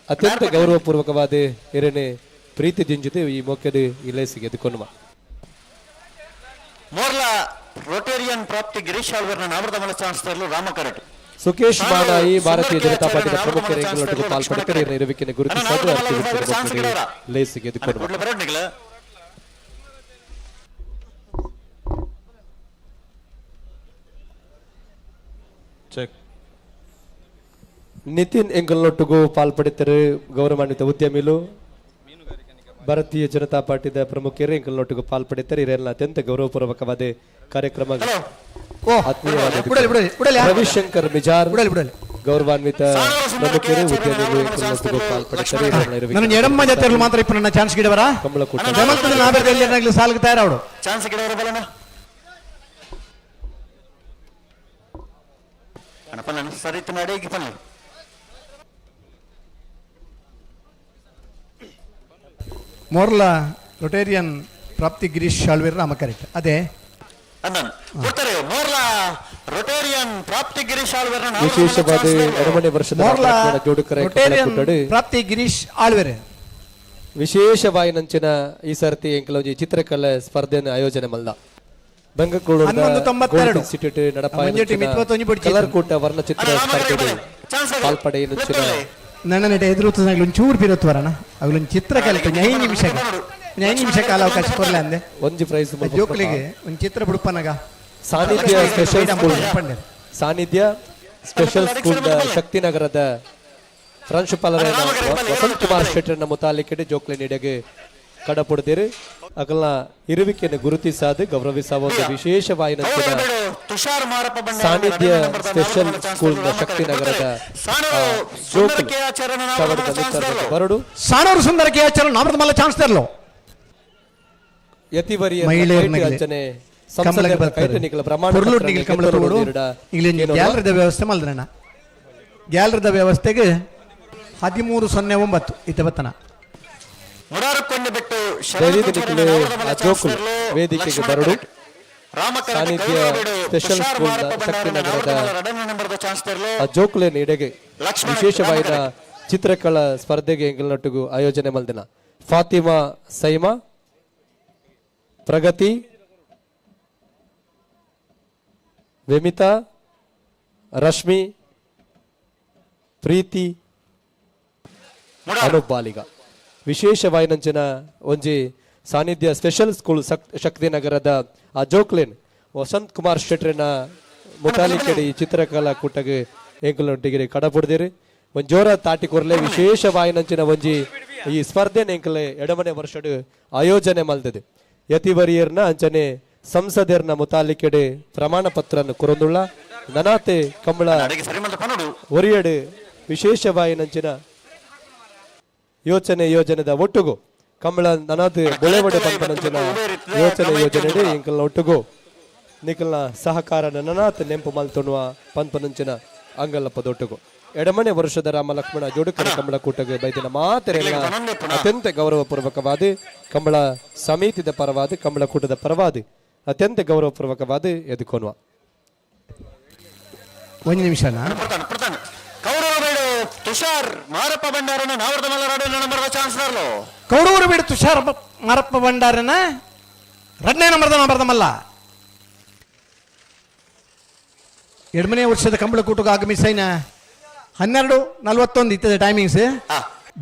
ಅತ್ಯಂತ ಗೌರವಪೂರ್ವಕವಾದ ಎರಡನೇ ಪ್ರೀತಿ ದಿಂಜಿತು ಈ ಮೊಕ್ಕದು ಇಲೇಸಿಗೆ ಎದುಕೊಂಡು ಮೋರ್ಲ ರೋಟೇರಿಯನ್ ಪ್ರಾಪ್ತಿ ಗಿರೀಶ್ ಆಳ್ವರ್ನ ನಾವರ್ಧಮಲ ಚಾನ್ಸ್ಲರ್ಲು ರಾಮ ಕರಟ್ ಸುಖೇಶ್ ಬಾನಾಯಿ ಭಾರತೀಯ ಜನತಾ ಪಾರ್ಟಿಯ ಪ್ರಮುಖ ರೇಖೆಗಳೊಟ್ಟಿಗೆ ಪಾಲ್ಪಡುತ್ತಾರೆ. ಇರುವಿಕೆಯನ್ನು ಗುರುತಿಸಲು ಲೇಸಿಗೆ ಎದುಕೊಂಡು ನಿತಿನ್ ಎಂಗಲ್ನೊಟ್ಟಿಗೂ ಪಾಲ್ಪಡುತ್ತಾರೆ. ಗೌರವಾನ್ವಿತ ಉದ್ಯಮಿಲು ಭಾರತೀಯ ಜನತಾ ಪಾರ್ಟಿಯ ಪ್ರಮುಖರು ಎಂಕಲ್ನೊಟ್ಟಿಗೂ ಪಾಲ್ಪಡುತ್ತಾರೆ. ಇದೆಲ್ಲ ಅತ್ಯಂತ ಗೌರವಪೂರ್ವಕವಾದ ಕಾರ್ಯಕ್ರಮ. ರವಿಶಂಕರ್ ಮಿಜಾರ್ ಗೌರವಾನ್ವಿತ ಪ್ರಮುಖರು ಉದ್ಯಮಿಗಳು ಎಂಕಲ್ನೊಟ್ಟಿಗೂ ಪಾಲ್ಪಡುತ್ತಾರೆ. ಎಡಮ್ಮ ಜಾತಿಯವರು ಮಾತ್ರ ಇಪ್ಪ ನನ್ನ ಚಾನ್ಸ್ ಗಿಡವರ ಕಮಲಕೂಟ ಸಾಲ್ಗೆ ತಯಾರವಡು ಚಾನ್ಸ್ ಗಿಡವರ ಬಲನ ಅನಪನ ಸರಿತ ನಡೆಗಿ ಪನ್ನ ಮೋರ್ಲ ರೊಟೇರಿಯನ್ ಪ್ರಾಪ್ತಿ ಗಿರೀಶ್ ಆಳ್ವೇರ್ ರಾಮ ಕರೆಕ್ಟ್ ಅದೇ ಅಂದನ್ ಕೊಡ್ತಾರೆ. ಮೋರ್ಲ ರೊಟೇರಿಯನ್ ಪ್ರಾಪ್ತಿ ಗಿರೀಶ್ ಆಳ್ವೇರ್ ವಿಶೇಷವಾದ ಎರಡನೇ ವರ್ಷದ ಪ್ರಾಪ್ತಿ ಗಿರೀಶ್ ಆಳ್ವೇರ್ ವಿಶೇಷವಾಗಿ ನಂಚಿನ ಈ ಸರ್ತಿ ಎಂಕಲೊಂಜಿ ಚಿತ್ರಕಲೆ ಸ್ಪರ್ಧೆಯನ್ನು ಆಯೋಜನೆ ಮಲ್ದ ಬೆಂಗಳೂರು ಇನ್ಸ್ಟಿಟ್ಯೂಟ್ ಕಲರ್ಕೂಟ ವರ್ಣಚಿತ್ರ ಸ್ಪರ್ಧೆ ಪಾಲ್ಪಡೆ ನನ್ನ ನಟ ಎದುರುತ್ತಾಗಲಿ ಒಂಚೂರು ಪಿರುತ್ತವರಣ ಅವಳೊಂದು ಚಿತ್ರ ಕಲಿತು 5 ನಿಮಿಷ ಕಾಲ ಅವಕಾಶ ಕೊರಲೆ ಅಂದೆ ಒಂದು ಪ್ರೈಸ್ ಜೋಕ್ಲಿಗೆ ಒಂದು ಚಿತ್ರ ಬಿಡುಪನಗ ಸಾನ್ನಿಧ್ಯ ಸ್ಪೆಷಲ್ ಸ್ಕೂಲ್ ಸಾನ್ನಿಧ್ಯ ಸ್ಪೆಷಲ್ ಸ್ಕೂಲ್ ಶಕ್ತಿನಗರದ ಪ್ರಾಂಶುಪಾಲರಾದ ವಸಂತ್ ಕುಮಾರ್ ಶೆಟ್ಟರ್ನ ಮುತಾಲಿಕೆಡೆ ಜೋಕ್ಲೆ ನೀಡಿಗೆ ಕಡಪುಡ್ದಿರು ಅಕಲ್ನ ಇರುವಿಕೆಯನ್ನು ಗುರುತಿಸಾದು ಗೌರವಿಸುವ ಒಂದು ವಿಶೇಷವಾದ ಸಾನ್ನಿಧ್ಯ ಸ್ಪೆಷಲ್ ಸ್ಕೂಲ್ ಶಕ್ತಿನಗರದ ಬರಡು ಸಾಣೂರು ಸುಂದರ ಕೆ ಆಚಾರ ನಾಮರದ ಮಲ್ಲ ಚಾನ್ಸ್ ತರಲು ಯತಿವರಿಯ ಅಂಚನೆ ವ್ಯವಸ್ಥೆ ಮಲ್ದ್ರಣ್ಣ ಗ್ಯಾಲರಿದ ವ್ಯವಸ್ಥೆಗೆ 1309 ಇತ್ತಬತ್ತನ ವೇದಿಕೆಗೆ ಬರಡು ಸಾನ್ನಿಧ್ಯ ಸ್ಪೆಷಲ್ ಸ್ಕೂಲ್ ಶಕ್ತಿನಗರದ ಜೋಕುಲೆ ನೀಡೆಗೆ ವಿಶೇಷವಾದ ಚಿತ್ರಕಲಾ ಸ್ಪರ್ಧೆಗೆ ಎಂಗಲ್ನೊಟ್ಟಿಗೂ ಆಯೋಜನೆ ಮಲ್ದಿನ ಫಾತಿಮಾ ಸೈಮಾ ಪ್ರಗತಿ ವಿಮಿತಾ ರಶ್ಮಿ ಪ್ರೀತಿ ಅನೂಪ್ ಬಾಲಿಗ ವಿಶೇಷವಾಗಿ ನಂಚಿನ ಒಂಜಿ ಸಾನ್ನಿಧ್ಯ ಸ್ಪೆಷಲ್ ಸ್ಕೂಲ್ ಶಕ್ತಿನಗರದ ಆ ಜೋಕ್ಲೇನ್ ವಸಂತ್ ಕುಮಾರ್ ಶೆಟ್ರಿನ ಮುತಾಲಿಕೆಡಿ ಚಿತ್ರಕಲಾ ಕೂಟಗೆ ಎಂಕಲೊಟ್ಟಿಗೆ ಕಡಪುಡ್ದಿರಿ ಒಂದು ಜೋರ ತಾಟಿ ಕೊರ್ಲೆ ವಿಶೇಷವಾಗಿ ನಂಚಿನ ಒಂಜಿ ಈ ಸ್ಪರ್ಧೆನ ಎಂಕಲೆ ಎಡಮನೆ ವರ್ಷದ ಆಯೋಜನೆ ಮಲ್ದಿದೆ ಯತಿವರಿಯರ್ನ ಅಂಚನೆ ಸಂಸದರ್ನ ಮುತಾಲಿಕೆಡೆ ಪ್ರಮಾಣ ಪತ್ರನ ಕೊರೊಂದುಳ್ಳ ನನಾತೆ ಕಂಬಳ ಒರಿಯಡು ವಿಶೇಷವಾಗಿ ನಂಚಿನ ಯೋಜನೆದ ಒಟ್ಟುಗು ಕಂಬಳ ನನಾತ್ ಬೆಳೆವಡೆ ಪಂಪನಂಚಿನ ಯೋಜನೆ ಇಂಕಲ್ನ ಒಟ್ಟುಗು ನಿಕಲ್ನ ಸಹಕಾರ ನನಾತ್ ನೆಂಪು ಮಲ್ತೊನ್ನುವ ಪಂಪನಂಚಿನ ಅಂಗಲ್ಲಪ್ಪದೊಟ್ಟುಗು ಎಡಮನೆ ವರ್ಷದ ರಾಮ ಲಕ್ಷ್ಮಣ ಜೋಡುಕರ ಕಂಬಳ ಕೂಟಗೆ ಬೈದಿನ ಮಾತೆರೆಲ್ಲ ಅತ್ಯಂತ ಗೌರವಪೂರ್ವಕವಾದ ಕಂಬಳ ಸಮಿತಿದ ಪರವಾದ ಕಂಬಳ ಕೂಟದ ಪರವಾದ ಅತ್ಯಂತ ಗೌರವಪೂರ್ವಕವಾದ ಎದುಕೊನ್ನುವ ಒಂದು ನಿಮಿಷನ ತುಷಾರ್ ಮಾರಪ್ಪ ಭಂಡಾರನ ನಾವರ್ದ ಮಲ್ಲರಾಡು ನಂಬರ್ ಚಾನ್ಸ್ಲರ್ಲು ಕೌಡೂರು ಬಿಡು ತುಷಾರ್ ಮಾರಪ್ಪ ಭಂಡಾರನ ಎರಡನೇ ನಂಬರ್ದ ಮಲ್ಲ ಎರಡನೇ ವರ್ಷದ ಕಂಬಳ ಕೂಟಕ್ಕೆ ಆಗಮಿಸೈನ 12:41 ಇತ್ತದೆ ಟೈಮಿಂಗ್ಸ್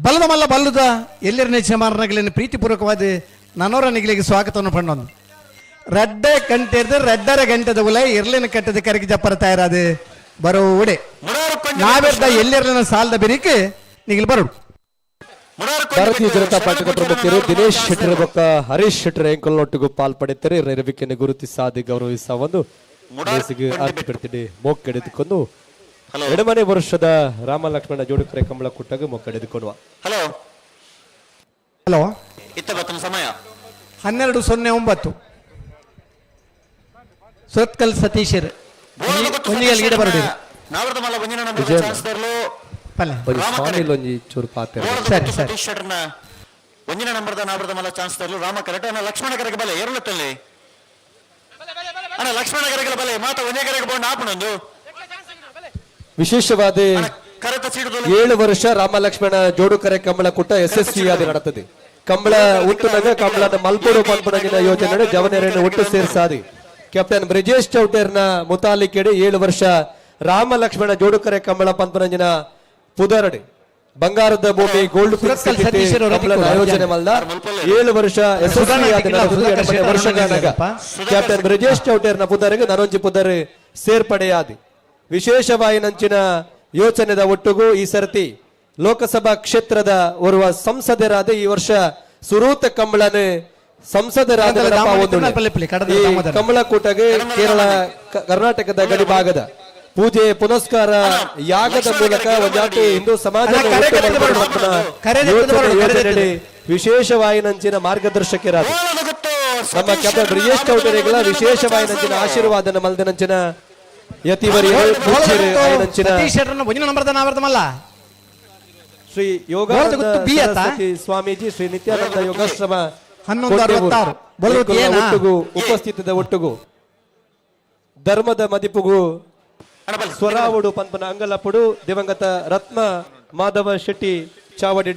ಬಲ್ಲದ ಮಲ್ಲ ಬಲ್ಲದ ಎಲ್ಲರ ನೆಚ್ಚಮಾರನಗಳನ್ನು ಪ್ರೀತಿಪೂರ್ವಕವಾದ ನನ್ನವರ ನಿಗಲಿಗೆ ಸ್ವಾಗತವನ್ನು ಪಣ್ಣೊಂದು ರೆಡ್ಡೆ ಕಂಟೆರ್ದು ರೆಡ್ಡರ ಗಂಟೆದ ಉಲೈ ಇರ್ಲಿನ ಕಟ್ಟದ ಕರೆಗೆ ಜಪ್ಪರ ತಯಾರಾದ ಬರೋಡೆ ನಾವೆರ್ದ ಎಲ್ಲೆರ್ಲಿನ ಸಾಲದ ಬೆರಿಕೆ ನಿಗಲ್ ಬರೋಡು ಭಾರತೀಯ ಜನತಾ ಪಾರ್ಟಿಯ ಪ್ರಮುಖರು ದಿನೇಶ್ ಶೆಟ್ಟರ್ ಬೊಕ್ಕ ಹರೀಶ್ ಶೆಟ್ಟರ್ ಎಂಕಲ್ನೊಟ್ಟಿಗೂ ಪಾಲ್ಪಡುತ್ತಾರೆ ರವಿಕೆಯನ್ನು ಗುರುತಿಸಾದಿ ಗೌರವಿಸ ಒಂದು ಆರ್ತಿ ಬಿಡ್ತಿದೆ ಮೊಕ್ಕೆಡೆದುಕೊಂಡು ಎಡಮನೆ ವರ್ಷದ ರಾಮ ಲಕ್ಷ್ಮಣ ಜೋಡುಕರೆ ಕಂಬಳ ಕೂಟಾಗ ಮೊಕ್ಕೆಡೆದುಕೊಳ್ಳುವ ಹಲೋ ಹಲೋ ಸಮಯ 12:09 ಸುರತ್ಕಲ್ ಸತೀಶರ್ ಒಂಜಿಗೆ ಗೀಡ ಬರಡಿ ನಾವರದ ಮಲ್ಲ ಒಂಜಿನ ನಂಬರ್ ವಿಜಯ ಚಾನ್ಸ್ದರ್ಲು ಪಲ್ಲೆ ಸ್ವಾಮಿ ಒಂಜಿ ಚೂರು ಪಾತ್ರ ಸರಿ ಸರಿ ಸತೀಶ್ ಶೆಟ್ಟರ್ನ ಒಂಜಿನ ನಂಬರ್ದ ನಾವರದ ಮಲ್ಲ ಚಾನ್ಸ್ದರ್ಲು ರಾಮ ಕರೆಕ್ಟ್ ಅಣ್ಣ ಲಕ್ಷ್ಮಣ ಕರೆಗೆ ಬಲೆ ಎರಲತ್ತಲ್ಲಿ ಅಣ್ಣ ಲಕ್ಷ್ಮಣ ಕರೆಗೆ ಬಲೆ ಮಾತ ಒಂಜೆ ಕರೆಗೆ ಬೋಂಡ್ ಆಪಣೊಂದು ವಿಶೇಷವಾದ ಕರೆತ ಸೀಟು 7 ವರ್ಷ ರಾಮ ಲಕ್ಷ್ಮಣ ಜೋಡುಕರೆ ಕಂಬಳ ಕೂಟ ಯಶಸ್ವಿಯಾಗಿ ನಡೆತ್ತದೆ ಕಂಬಳ ಹುಟ್ಟುನಗ ಕಂಬಳದ ಮಲ್ಪೂರು ಪಂಪಣಗಿನ ಯೋಜನೆ ಜವನೇರನ್ನು ಒಟ್ಟು ಸೇರಿಸಾದಿ ಕ್ಯಾಪ್ಟನ್ ಬ್ರಿಜೇಶ್ ಚೌಟೇರ್ನ ಮುತಾಲಿಕೆಡೆ 7 ವರ್ಷ ರಾಮ ಲಕ್ಷ್ಮಣ ಜೋಡುಕರೆ ಕಂಬಳ ಪಂಪನಂಜಿನ ಪುದರಡೆ ಬಂಗಾರದ ಭೂಮಿ ಗೋಲ್ಡ್ ಆಯೋಜನೆ ಮಲ್ದ 7 ವರ್ಷ ಯಶಸ್ವಿಯಾದ ವರ್ಷಗಾನಾಗ ಕ್ಯಾಪ್ಟನ್ ಬ್ರಿಜೇಶ್ ಚೌಟೇರ್ನ ಪುದರಿಗೆ ನರೊಂಜಿ ಪುದರ್ ಸೇರ್ಪಡೆಯಾದಿ ವಿಶೇಷವಾಗಿ ನಂಚಿನ ಯೋಚನೆದ ಒಟ್ಟುಗೂ ಈ ಸರ್ತಿ ಲೋಕಸಭಾ ಕ್ಷೇತ್ರದ ಓರ್ವ ಸಂಸದರಾದ ಈ ವರ್ಷ ಸುರೂತ ಕಂಬಳನ ಸಂಸದರಾದ ಕಂಬಳ ಕೂಟಗೆ ಕೇರಳ ಕರ್ನಾಟಕದ ಗಡಿ ಭಾಗದ ಪೂಜೆ ಪುನಸ್ಕಾರ ಯಾಗದ ಮೂಲಕ ಒಂದಾಟಿ ಹಿಂದೂ ಸಮಾಜ ವಿಶೇಷವಾಗಿ ನಂಚಿನ ಮಾರ್ಗದರ್ಶಕರಾದ ನಮ್ಮ ಕ್ಯಾಪ್ಟನ್ ಬ್ರಿಜೇಶ್ ಚೌಟರಿಗಳ ವಿಶೇಷವಾಗಿ ನಂಚಿನ ಆಶೀರ್ವಾದನ ಮಲ್ದ ನಂಚಿನ ಶ್ರೀ ಯೋಗಾನಂದ ಸ್ವಾಮೀಜಿ ಶ್ರೀ ನಿತ್ಯಾನಂದ ಯೋಗಾಶ್ರಮ ಉಪಸ್ಥಿತದ ಒಟ್ಟುಗು ಧರ್ಮದ ಮದಿಪುಗು ಸ್ವರಾವುಡು ಪಂಪನ ಅಂಗಲಪುಡು ದಿವಂಗತ ರತ್ನ ಮಾಧವ ಶೆಟ್ಟಿ ಚಾವಡಿ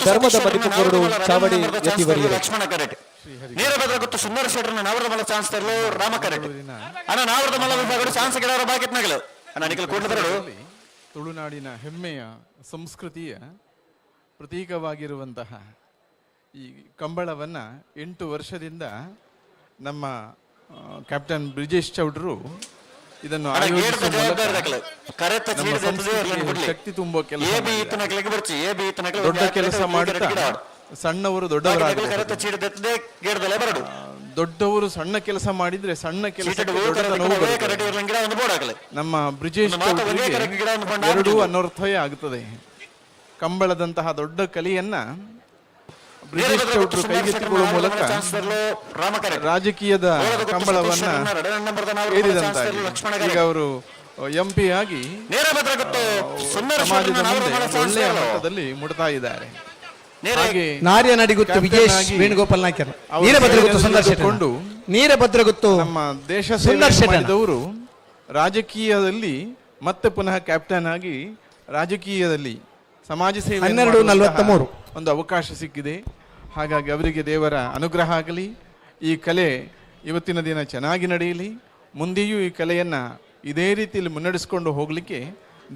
ಧರ್ಮದ ಮದಿಪುಡು ಚಾವಡಿ ಲಕ್ಷ್ಮಣ ಕರೆಕ್ಟ್ ನೀರಭದ್ರ ಗೊತ್ತು ಸುಂದರ ಶೆಟ್ಟರ್ನ ನಾವರದ ಮಲ್ಲ ಚಾನ್ಸ್ದರ್ಲು ರಾಮ ಕರೆಕ್ಟ್ ಅಣ್ಣ ನಾವರದ ಮಲ್ಲ ವಿಭಾಗಗಳು ಚಾನ್ಸ್ ಗೆಡವರ ಬಾಕಿತ್ನಾಗಲು ಅಣ್ಣ ನಿಖಲ್ ಕೊಡ್ಲು ಬರಡು ತುಳುನಾಡಿನ ಹೆಮ್ಮೆಯ ಸಂಸ್ಕೃತಿಯ ಪ್ರತೀಕವಾಗಿರುವಂತಹ ಈ ಕಂಬಳವನ್ನ 8 ವರ್ಷದಿಂದ ನಮ್ಮ ಕ್ಯಾಪ್ಟನ್ ಬ್ರಿಜೇಶ್ ಚೌಡ್ರು ಇದನ್ನು ಶಕ್ತಿ ತುಂಬುವ ಕೆಲಸ ದೊಡ್ಡ ಕೆಲಸ ಮಾಡುತ್ತಾ ಸಣ್ಣವರು ದೊಡ್ಡವರು ಸಣ್ಣ ಕೆಲಸ ಮಾಡಿದ್ರೆ ಸಣ್ಣ ಕೆಲಸ ನಮ್ಮ ಬ್ರಿಜೇಶ್ ಎರಡೂ ಅನರ್ಥವೇ ಆಗುತ್ತದೆ ಕಂಬಳದಂತಹ ದೊಡ್ಡ ಕಲೆಯನ್ನ ಬ್ರಿಜೇಶ್ ಚೌಟ್ರು ಕೈಗೆತ್ತಿಕೊಳ್ಳುವ ಮೂಲಕ ರಾಜಕೀಯದ ಕಂಬಳವನ್ನ ಏರಿದಂತಾಗಿದೆ ಈಗ ಅವರು ಎಂಪಿ ಆಗಿ ಸಮಾಜದ ಮುಂದೆ ಒಳ್ಳೆಯ ಮಟ್ಟದಲ್ಲಿ ಮುಡ್ತಾ ಇದ್ದಾರೆ ನಾರ್ಯ ನಡಿಗುತ್ತು ವಿಜೇಶ್ ವೇಣುಗೋಪಾಲ್ ನಾಯ್ಕರ್ ನೀರಭದ್ರ ಗುತ್ತು ಸುಂದರ್ ಶೆಟ್ಟಿ ನೀರಭದ್ರ ಗುತ್ತು ನಮ್ಮ ದೇಶ ಸೇವೆ ಮಾಡಿದವರು ರಾಜಕೀಯದಲ್ಲಿ ಮತ್ತೆ ಪುನಃ ಕ್ಯಾಪ್ಟನ್ ಆಗಿ ರಾಜಕೀಯದಲ್ಲಿ ಸಮಾಜ ಸೇವೆ 12:43 ಒಂದು ಅವಕಾಶ ಸಿಕ್ಕಿದೆ. ಹಾಗಾಗಿ ಅವರಿಗೆ ದೇವರ ಅನುಗ್ರಹ ಆಗಲಿ. ಈ ಕಲೆ ಇವತ್ತಿನ ದಿನ ಚೆನ್ನಾಗಿ ನಡೆಯಲಿ. ಮುಂದೆಯೂ ಈ ಕಲೆಯನ್ನ ಇದೇ ರೀತಿಯಲ್ಲಿ ಮುನ್ನಡೆಸಿಕೊಂಡು ಹೋಗ್ಲಿಕ್ಕೆ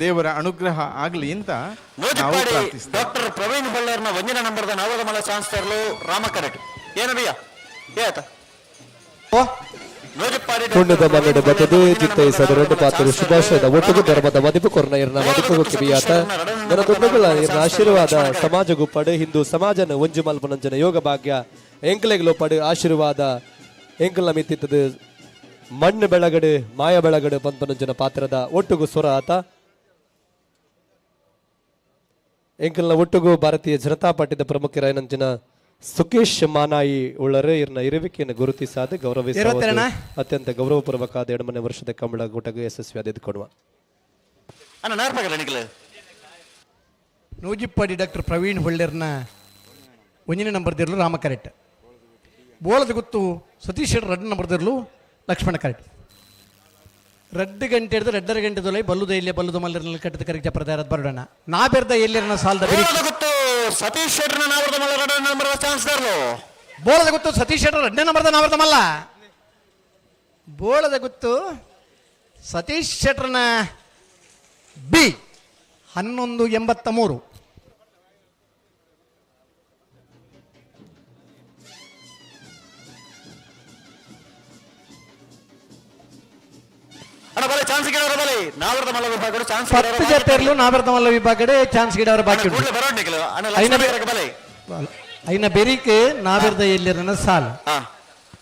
ದೇವರ ಅನುಗ್ರಹ ಆಗಲಿ ಅಂತ ನಾವು ಪ್ರಾರ್ಥಿಸ್ತೇವೆ. ಡಾಕ್ಟರ್ ಪ್ರವೀಣ್ ಬಳ್ಳಾರ್ನ ವಂದನಾ ನಂಬರ್ದ ನಾವದ ಮಲ ಚಾನ್ಸ್ಲರ್ಲು ರಾಮ ಕರೆಕ್ಟ್ ಏನಬಿಯ ಏತ ಪುಣ್ಯದ ಮನ್ನಡೆ ಬತ್ತದೆ ಚಿತ್ತೈಸದ ಎರಡು ಪಾತ್ರ ಶುಭಾಶಯದ ಒಟ್ಟುಗು ಧರ್ಮದ ಮದಿಪು ಕೊರ್ನಯರ್ನ ಮದಿಪು ಕಿವಿಯಾತ ನನ್ನ ದುಡ್ಡುಗಳ ಇರ್ನ ಆಶೀರ್ವಾದ ಸಮಾಜಗೂ ಪಡೆ ಹಿಂದೂ ಸಮಾಜನ ಒಂಜು ಮಲ್ಪನಂಜನ ಯೋಗ ಭಾಗ್ಯ ಎಂಕಲೆಗಳು ಪಡೆ ಆಶೀರ್ವಾದ ಎಂಕಲ್ನ ಮಿತ್ತಿತ್ತದು ಮಣ್ಣು ಬೆಳಗಡೆ ಮಾಯ ಬೆಳಗಡೆ ಪಂಪನಂಜನ ಪಾತ್ರದ ಒಟ್ಟುಗು ಸ್ವರ ಆತ ಎಂಕಲ್ನ ಒಟ್ಟುಗು ಭಾರತೀಯ ಜನತಾ ಪಾರ್ಟಿದ ಪ್ರಮುಖರಾಯನಂಚಿನ ಸುಕೇಶ್ ಮಾನಾಯಿ ಉಳ್ಳರೆ ಇರ್ನ ಇರುವಿಕೆಯನ್ನು ಗುರುತಿಸಾದ ಗೌರವಿಸ ಅತ್ಯಂತ ಗೌರವಪೂರ್ವಕವಾದ 2ನೇ ವರ್ಷದ ಕಂಬಳ ಕೂಟಕ್ಕೆ ಯಶಸ್ವಿಯಾದ ಕೊಡುವ ನೂಜಿಪ್ಪಾಡಿ ಡಾಕ್ಟರ್ ಪ್ರವೀಣ್ ಹೊಳ್ಳೆರ್ನ 1ನೇ ನಂಬರ್ದಿರ್ಲು ರಾಮ ಕರೆಕ್ಟ್ ಬೋಳದ ಗುತ್ತು ಸತೀಶ್ ಶೆಟ್ಟಿ 2ನೇ ನಂಬರ್ದಿರ್ಲು ಲಕ್ಷ್ಮಣ ಕರೆಕ್ಟ್ 2 ಗಂಟೆ ಹಿಡಿದು 2:30 ಗಂಟೆ ದೊಲೆ ಬಲ್ಲುದ ಇಲ್ಲೇ ಬಲ್ಲುದ ಮಲ್ಲರ್ನಲ್ಲಿ ಕಟ್ಟಿದ ಕರೆಕ್ಟ್ ಪ್ರದಾರದ ಬರೋಣ ನಾ ಬೆರ್ದ ಎಲ್ಲರನ್ನ ಸಾಲದ ಸತೀಶ್ ಶೆಟ್ಟರ್ನ ನಾವರ್ದ ಮಲ್ಲ 2ನೇ ನಂಬರ್ ಚಾನ್ಸ್ಲರ್ಲು ಬೋಳದ ಗುತ್ತು ಸತೀಶ್ ಶೆಟ್ಟಿ 2ನೇ ನಂಬರ್ದ ನಾವರ್ದ ಮಲ್ಲ ಬೋಳದ ಗುತ್ತು ಸತೀಶ್ ಶೆಟ್ಟರ್ನ ಬಿ 11:83 10 ಜೊತೆರ್ಲು ನಾವರ್ದ ಮಲ್ಲ ವಿಭಾಗಡೆ ಚಾನ್ಸ್ ಗಿಡವರ ಬಾಕಿ ಉಂಟು ಐನ ಬೆರಿಕೆ ನಾವೆರ್ದ ಎಲ್ಲಿರನ ಸಾಲ್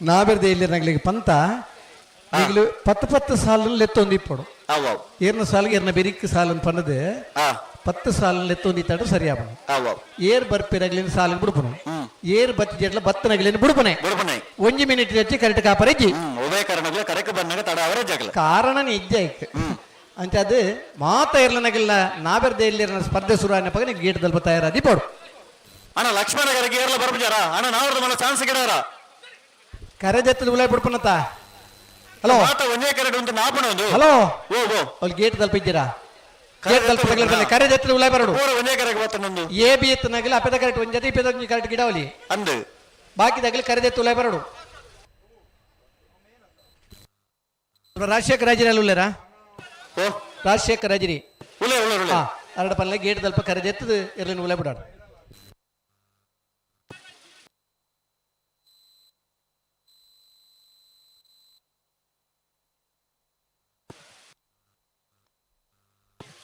ನಾವೆರ್ದ ಎಲ್ಲಿರನಗಳಿಗೆ ಪಂತ ಈಗಲೂ 10 ಸಾಲಲ್ಲಿ ಲೆತ್ತೊಂದು ಇಪ್ಪಡು ಏರ್ನ ಸಾಲಿಗೆ ಏರ್ನ ಬೆರಿಕೆ ಸಾಲನ್ನು ಪನ್ನದು 10 ಸಾಲಲ್ಲಿ ಲೆತ್ತೊಂದು ಇತ್ತಾಡು ಸರಿಯಾಬನು ಏರ್ ಬರ್ಪಿರಾಗ್ಲಿನ ಸಾಲಿನ ಬಿಡುಪನು ಏರ್ ಬತ್ತಿ ಜಟ್ಲ ಬತ್ತನಾಗ್ಲಿನ ಬಿಡುಪನೆ 1 ಮಿನಿಟ್ ಹಚ್ಚಿ ಕರೆಕ್ಟ್ ಕಾಪರಜ್ಜಿ ಒವೇ ಕಾರಣಗಳ ಕರೆಕ ಬಂದಾಗ ತಡ ಅವರೇ ಜಗಲ ಕಾರಣ ನಿಜ ಅಂತ ಅದು ಮಾತ ಇರ್ಲನಾಗಿಲ್ಲ ನಾಬೆರ್ದೆ ಇಲ್ಲಿ ಸ್ಪರ್ಧೆ ಶುರು ಆದ ಪಕ್ಕ ಗೇಟ್ ದಲ್ಪ ತಯಾರಾದಿ ಬೋಡು ಅಣ್ಣ ಲಕ್ಷ್ಮಣ gaರಿಗೆ ಏರ್ಲ ಬರ್ಬುಜಾರ ಅಣ್ಣ ನಾವ್ರದ್ದು ಮನ ಚಾನ್ಸ್ ಗಿಡಾರ ಕರೆದೆತ್ತದ ಉಲಾಯ್ ಬಿಡ್ಪನತ ಹಲೋ ಮಾತ ಒಂದೇ ಕರೆಡ್ ಅಂತ ನಾಪಣ ಒಂದು ಹಲೋ ಓ ಓ ಅಲ್ಲಿ ಗೇಟ್ ದಲ್ಪ ಇದ್ದೀರಾ ಗೇಟ್ ದಲ್ಪ ತಗಲಿರ್ಬಲ್ಲ ಕರೆದೆತ್ತದ ಉಲಾಯ್ ಬರಡು ಪೂರ ಒಂದೇ ಕರೆಗೆ ಬತ್ತನೊಂದು ಎ ಬಿ ಎತ್ತನಾಗಿಲ್ಲ ಅಪೆದ ಕರೆಕ್ಟ್ ಒಂದ್ ಜೊತೆ ಇಪೆದ ಕರೆಕ್ಟ್ ಗಿಡವಲಿ ಅಂದು ಬಾಕಿದಾಗಲಿ ಕರೆದೆತ್ತು ಉಲಾಯ್ ಬರಡು ರಾಜಶೇಖರ್ ರಾಜರಿ ಅಲ್ಲಿ ಉಳ್ಳೇರಾ ಓ ರಾಜಶೇಖರ್ ರಾಜರಿ ಉಲೆ ಉಲೆ ಉಲೆ ಅರಡ ಪಲ್ಲೆ ಗೇಟ್ ದಲ್ಪ ಕರೆದೆತ್ತದು ಇರ್ಲಿನ ಉಲಾಯ್ ಬಿಡಾಡು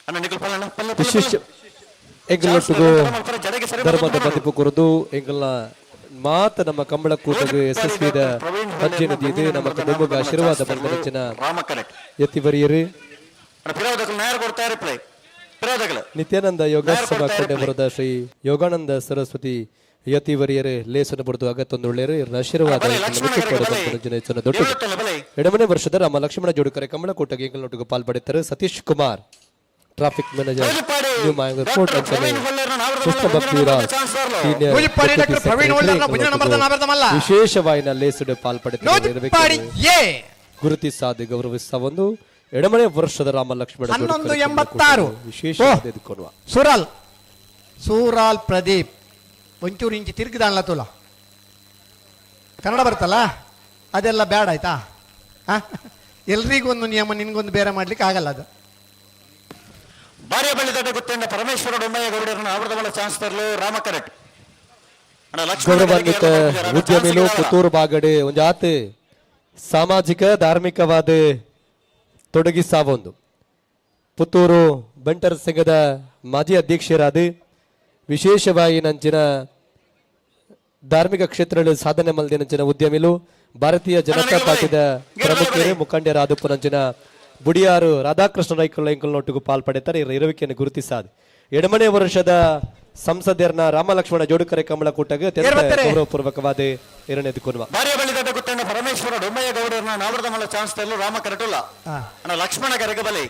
ಅಣ್ಣ ನಿಕಲ್ ಪಲ್ಲ ಪಲ್ಲ ವಿಶೇಷ ಎಂಗಳೊಟ್ಟಿಗೂ ಧರ್ಮದ ಮದಿಪು ಕುರಿದು ಎಂಗಳ ಮಾತ ನಮ್ಮ ಕಂಬಳ ಕೂಟಗ ಯಶಸ್ವಿದ ಪಂಚೆ ನದಿ ಇದೆ ನಮ್ಮ ಕುಟುಂಬಕ್ಕೆ ಆಶೀರ್ವಾದ ಬಂದ ಹೆಚ್ಚಿನ ಎತ್ತಿ ಬರಿಯರು ನಿತ್ಯಾನಂದ ಯೋಗಾಶ್ರಮ ಕೊಂಡೆಬರದ ಶ್ರೀ ಯೋಗಾನಂದ ಸರಸ್ವತಿ ಯತಿ ವರಿಯರೇ ಲೇಸನ ಬರೆದು ಅಗತ್ತೊಂದು ಒಳ್ಳೆಯರು ಆಶೀರ್ವಾದ ದೊಡ್ಡ ಎಡಮನೆ ವರ್ಷದ ರಾಮ ಲಕ್ಷ್ಮಣ ಜೋಡುಕರೆ ಕಂಬಳ ಕೂಟಗೆ ಎಂಗಳೊಟ್ಟಿಗೂ ಪಾಲ್ಪಡುತ್ತಾರೆ Satish Kumar traffic manager report ವಿಶೇಷವಾಯಿನ ಲೇಸುಡೆ ಪಾಲ್ಪಡುತ್ತಾರೆ ಗುರುತಿಸಾದ ಗೌರವಿಸ ಒಂದು ಎಡಮನೆ ವರ್ಷದ ರಾಮ ಲಕ್ಷ್ಮಣ 1186 ವಿಶೇಷವಾದ ಸೂರಾಲ್ ಸೂರಾಲ್ ಪ್ರದೀಪ್ ಒಂಚೂರು ಇಂಚಿ ತಿರುಗಿದಾನ್ಲ ತೋಲ ಕನ್ನಡ ಬರ್ತಲ್ಲ ಅದೆಲ್ಲ ಬ್ಯಾಡ ಆಯ್ತಾ ಎಲ್ರಿಗೊಂದು ನಿಯಮ ನಿನ್ಗೊಂದು ಬೇರೆ ಮಾಡ್ಲಿಕ್ಕೆ ಆಗಲ್ಲ ಅದು ಭಾರ್ಯ ಬಳ್ಳಿ ದಡ್ಡ ಗೊತ್ತಿಂದ ಪರಮೇಶ್ವರ ಡೊಮ್ಮಯ್ಯ ಗೌಡರನ್ನ ಆವೃತಮಲ ಚಾನ್ಸ್ಲರ್ಲು ರಾಮ ಕರೆಟ್ ಗೌರವಾನ್ವಿತ ಉದ್ಯಮಿಲು ಪುತ್ತೂರು ಬಾಗಡೆ ಒಂಜಾತ್ ಸಾಮಾಜಿಕ ಧಾರ್ಮಿಕವಾದ ತೊಡಗಿಸಾವೊಂದು ಪುತ್ತೂರು ಬಂಟರ್ ಸಂಘದ ಮಾಜಿ ಅಧ್ಯಕ್ಷರಾದ ವಿಶೇಷವಾಗಿ ನಂಚಿನ ಧಾರ್ಮಿಕ ಕ್ಷೇತ್ರದಲ್ಲಿ ಸಾಧನೆ ಮಲ್ದೆ ನಂಚಿನ ಉದ್ಯಮಿಲು ಭಾರತೀಯ ಜನತಾ ಪಾರ್ಟಿದ ಪ್ರಮುಖರೇ ಮುಖಂಡರಾದ ನಂಚಿನ ಬುಡಿಯಾರು ರಾಧಾಕೃಷ್ಣ ರೈಕಲ್ ಎಂಕಲ್ನೊಟ್ಟಿಗೂ ಪಾಲ್ಪಡುತ್ತಾರೆ ಇರುವಿಕೆಯನ್ನು ಗುರುತಿಸಾದ ಎಡಮನೆ ವರ್ಷದ ಸಂಸದರನ್ನ ರಾಮ ಲಕ್ಷ್ಮಣ ಜೋಡುಕರೆ ಕಂಬಳ ಕೂಟಗೆ ಗೌರವಪೂರ್ವಕವಾದ ಎರಡನೇದು ಕೊನ್ವ ಭಾರ್ಯ ಬಳ್ಳಿ ದಡ್ಡ ಗೊತ್ತಿಂದ ಪರಮೇಶ್ವರ ಡೊಮ್ಮಯ್ಯ ಗೌಡರನ್ನ ಆವೃತಮಲ ಚಾನ್ಸ್ಲರ್ಲು ರಾಮ ಕರೆಟುಲ್ಲ ಅಣ್ಣ ಲಕ್ಷ್ಮಣ ಗರೆಗೆ ಬಲೆ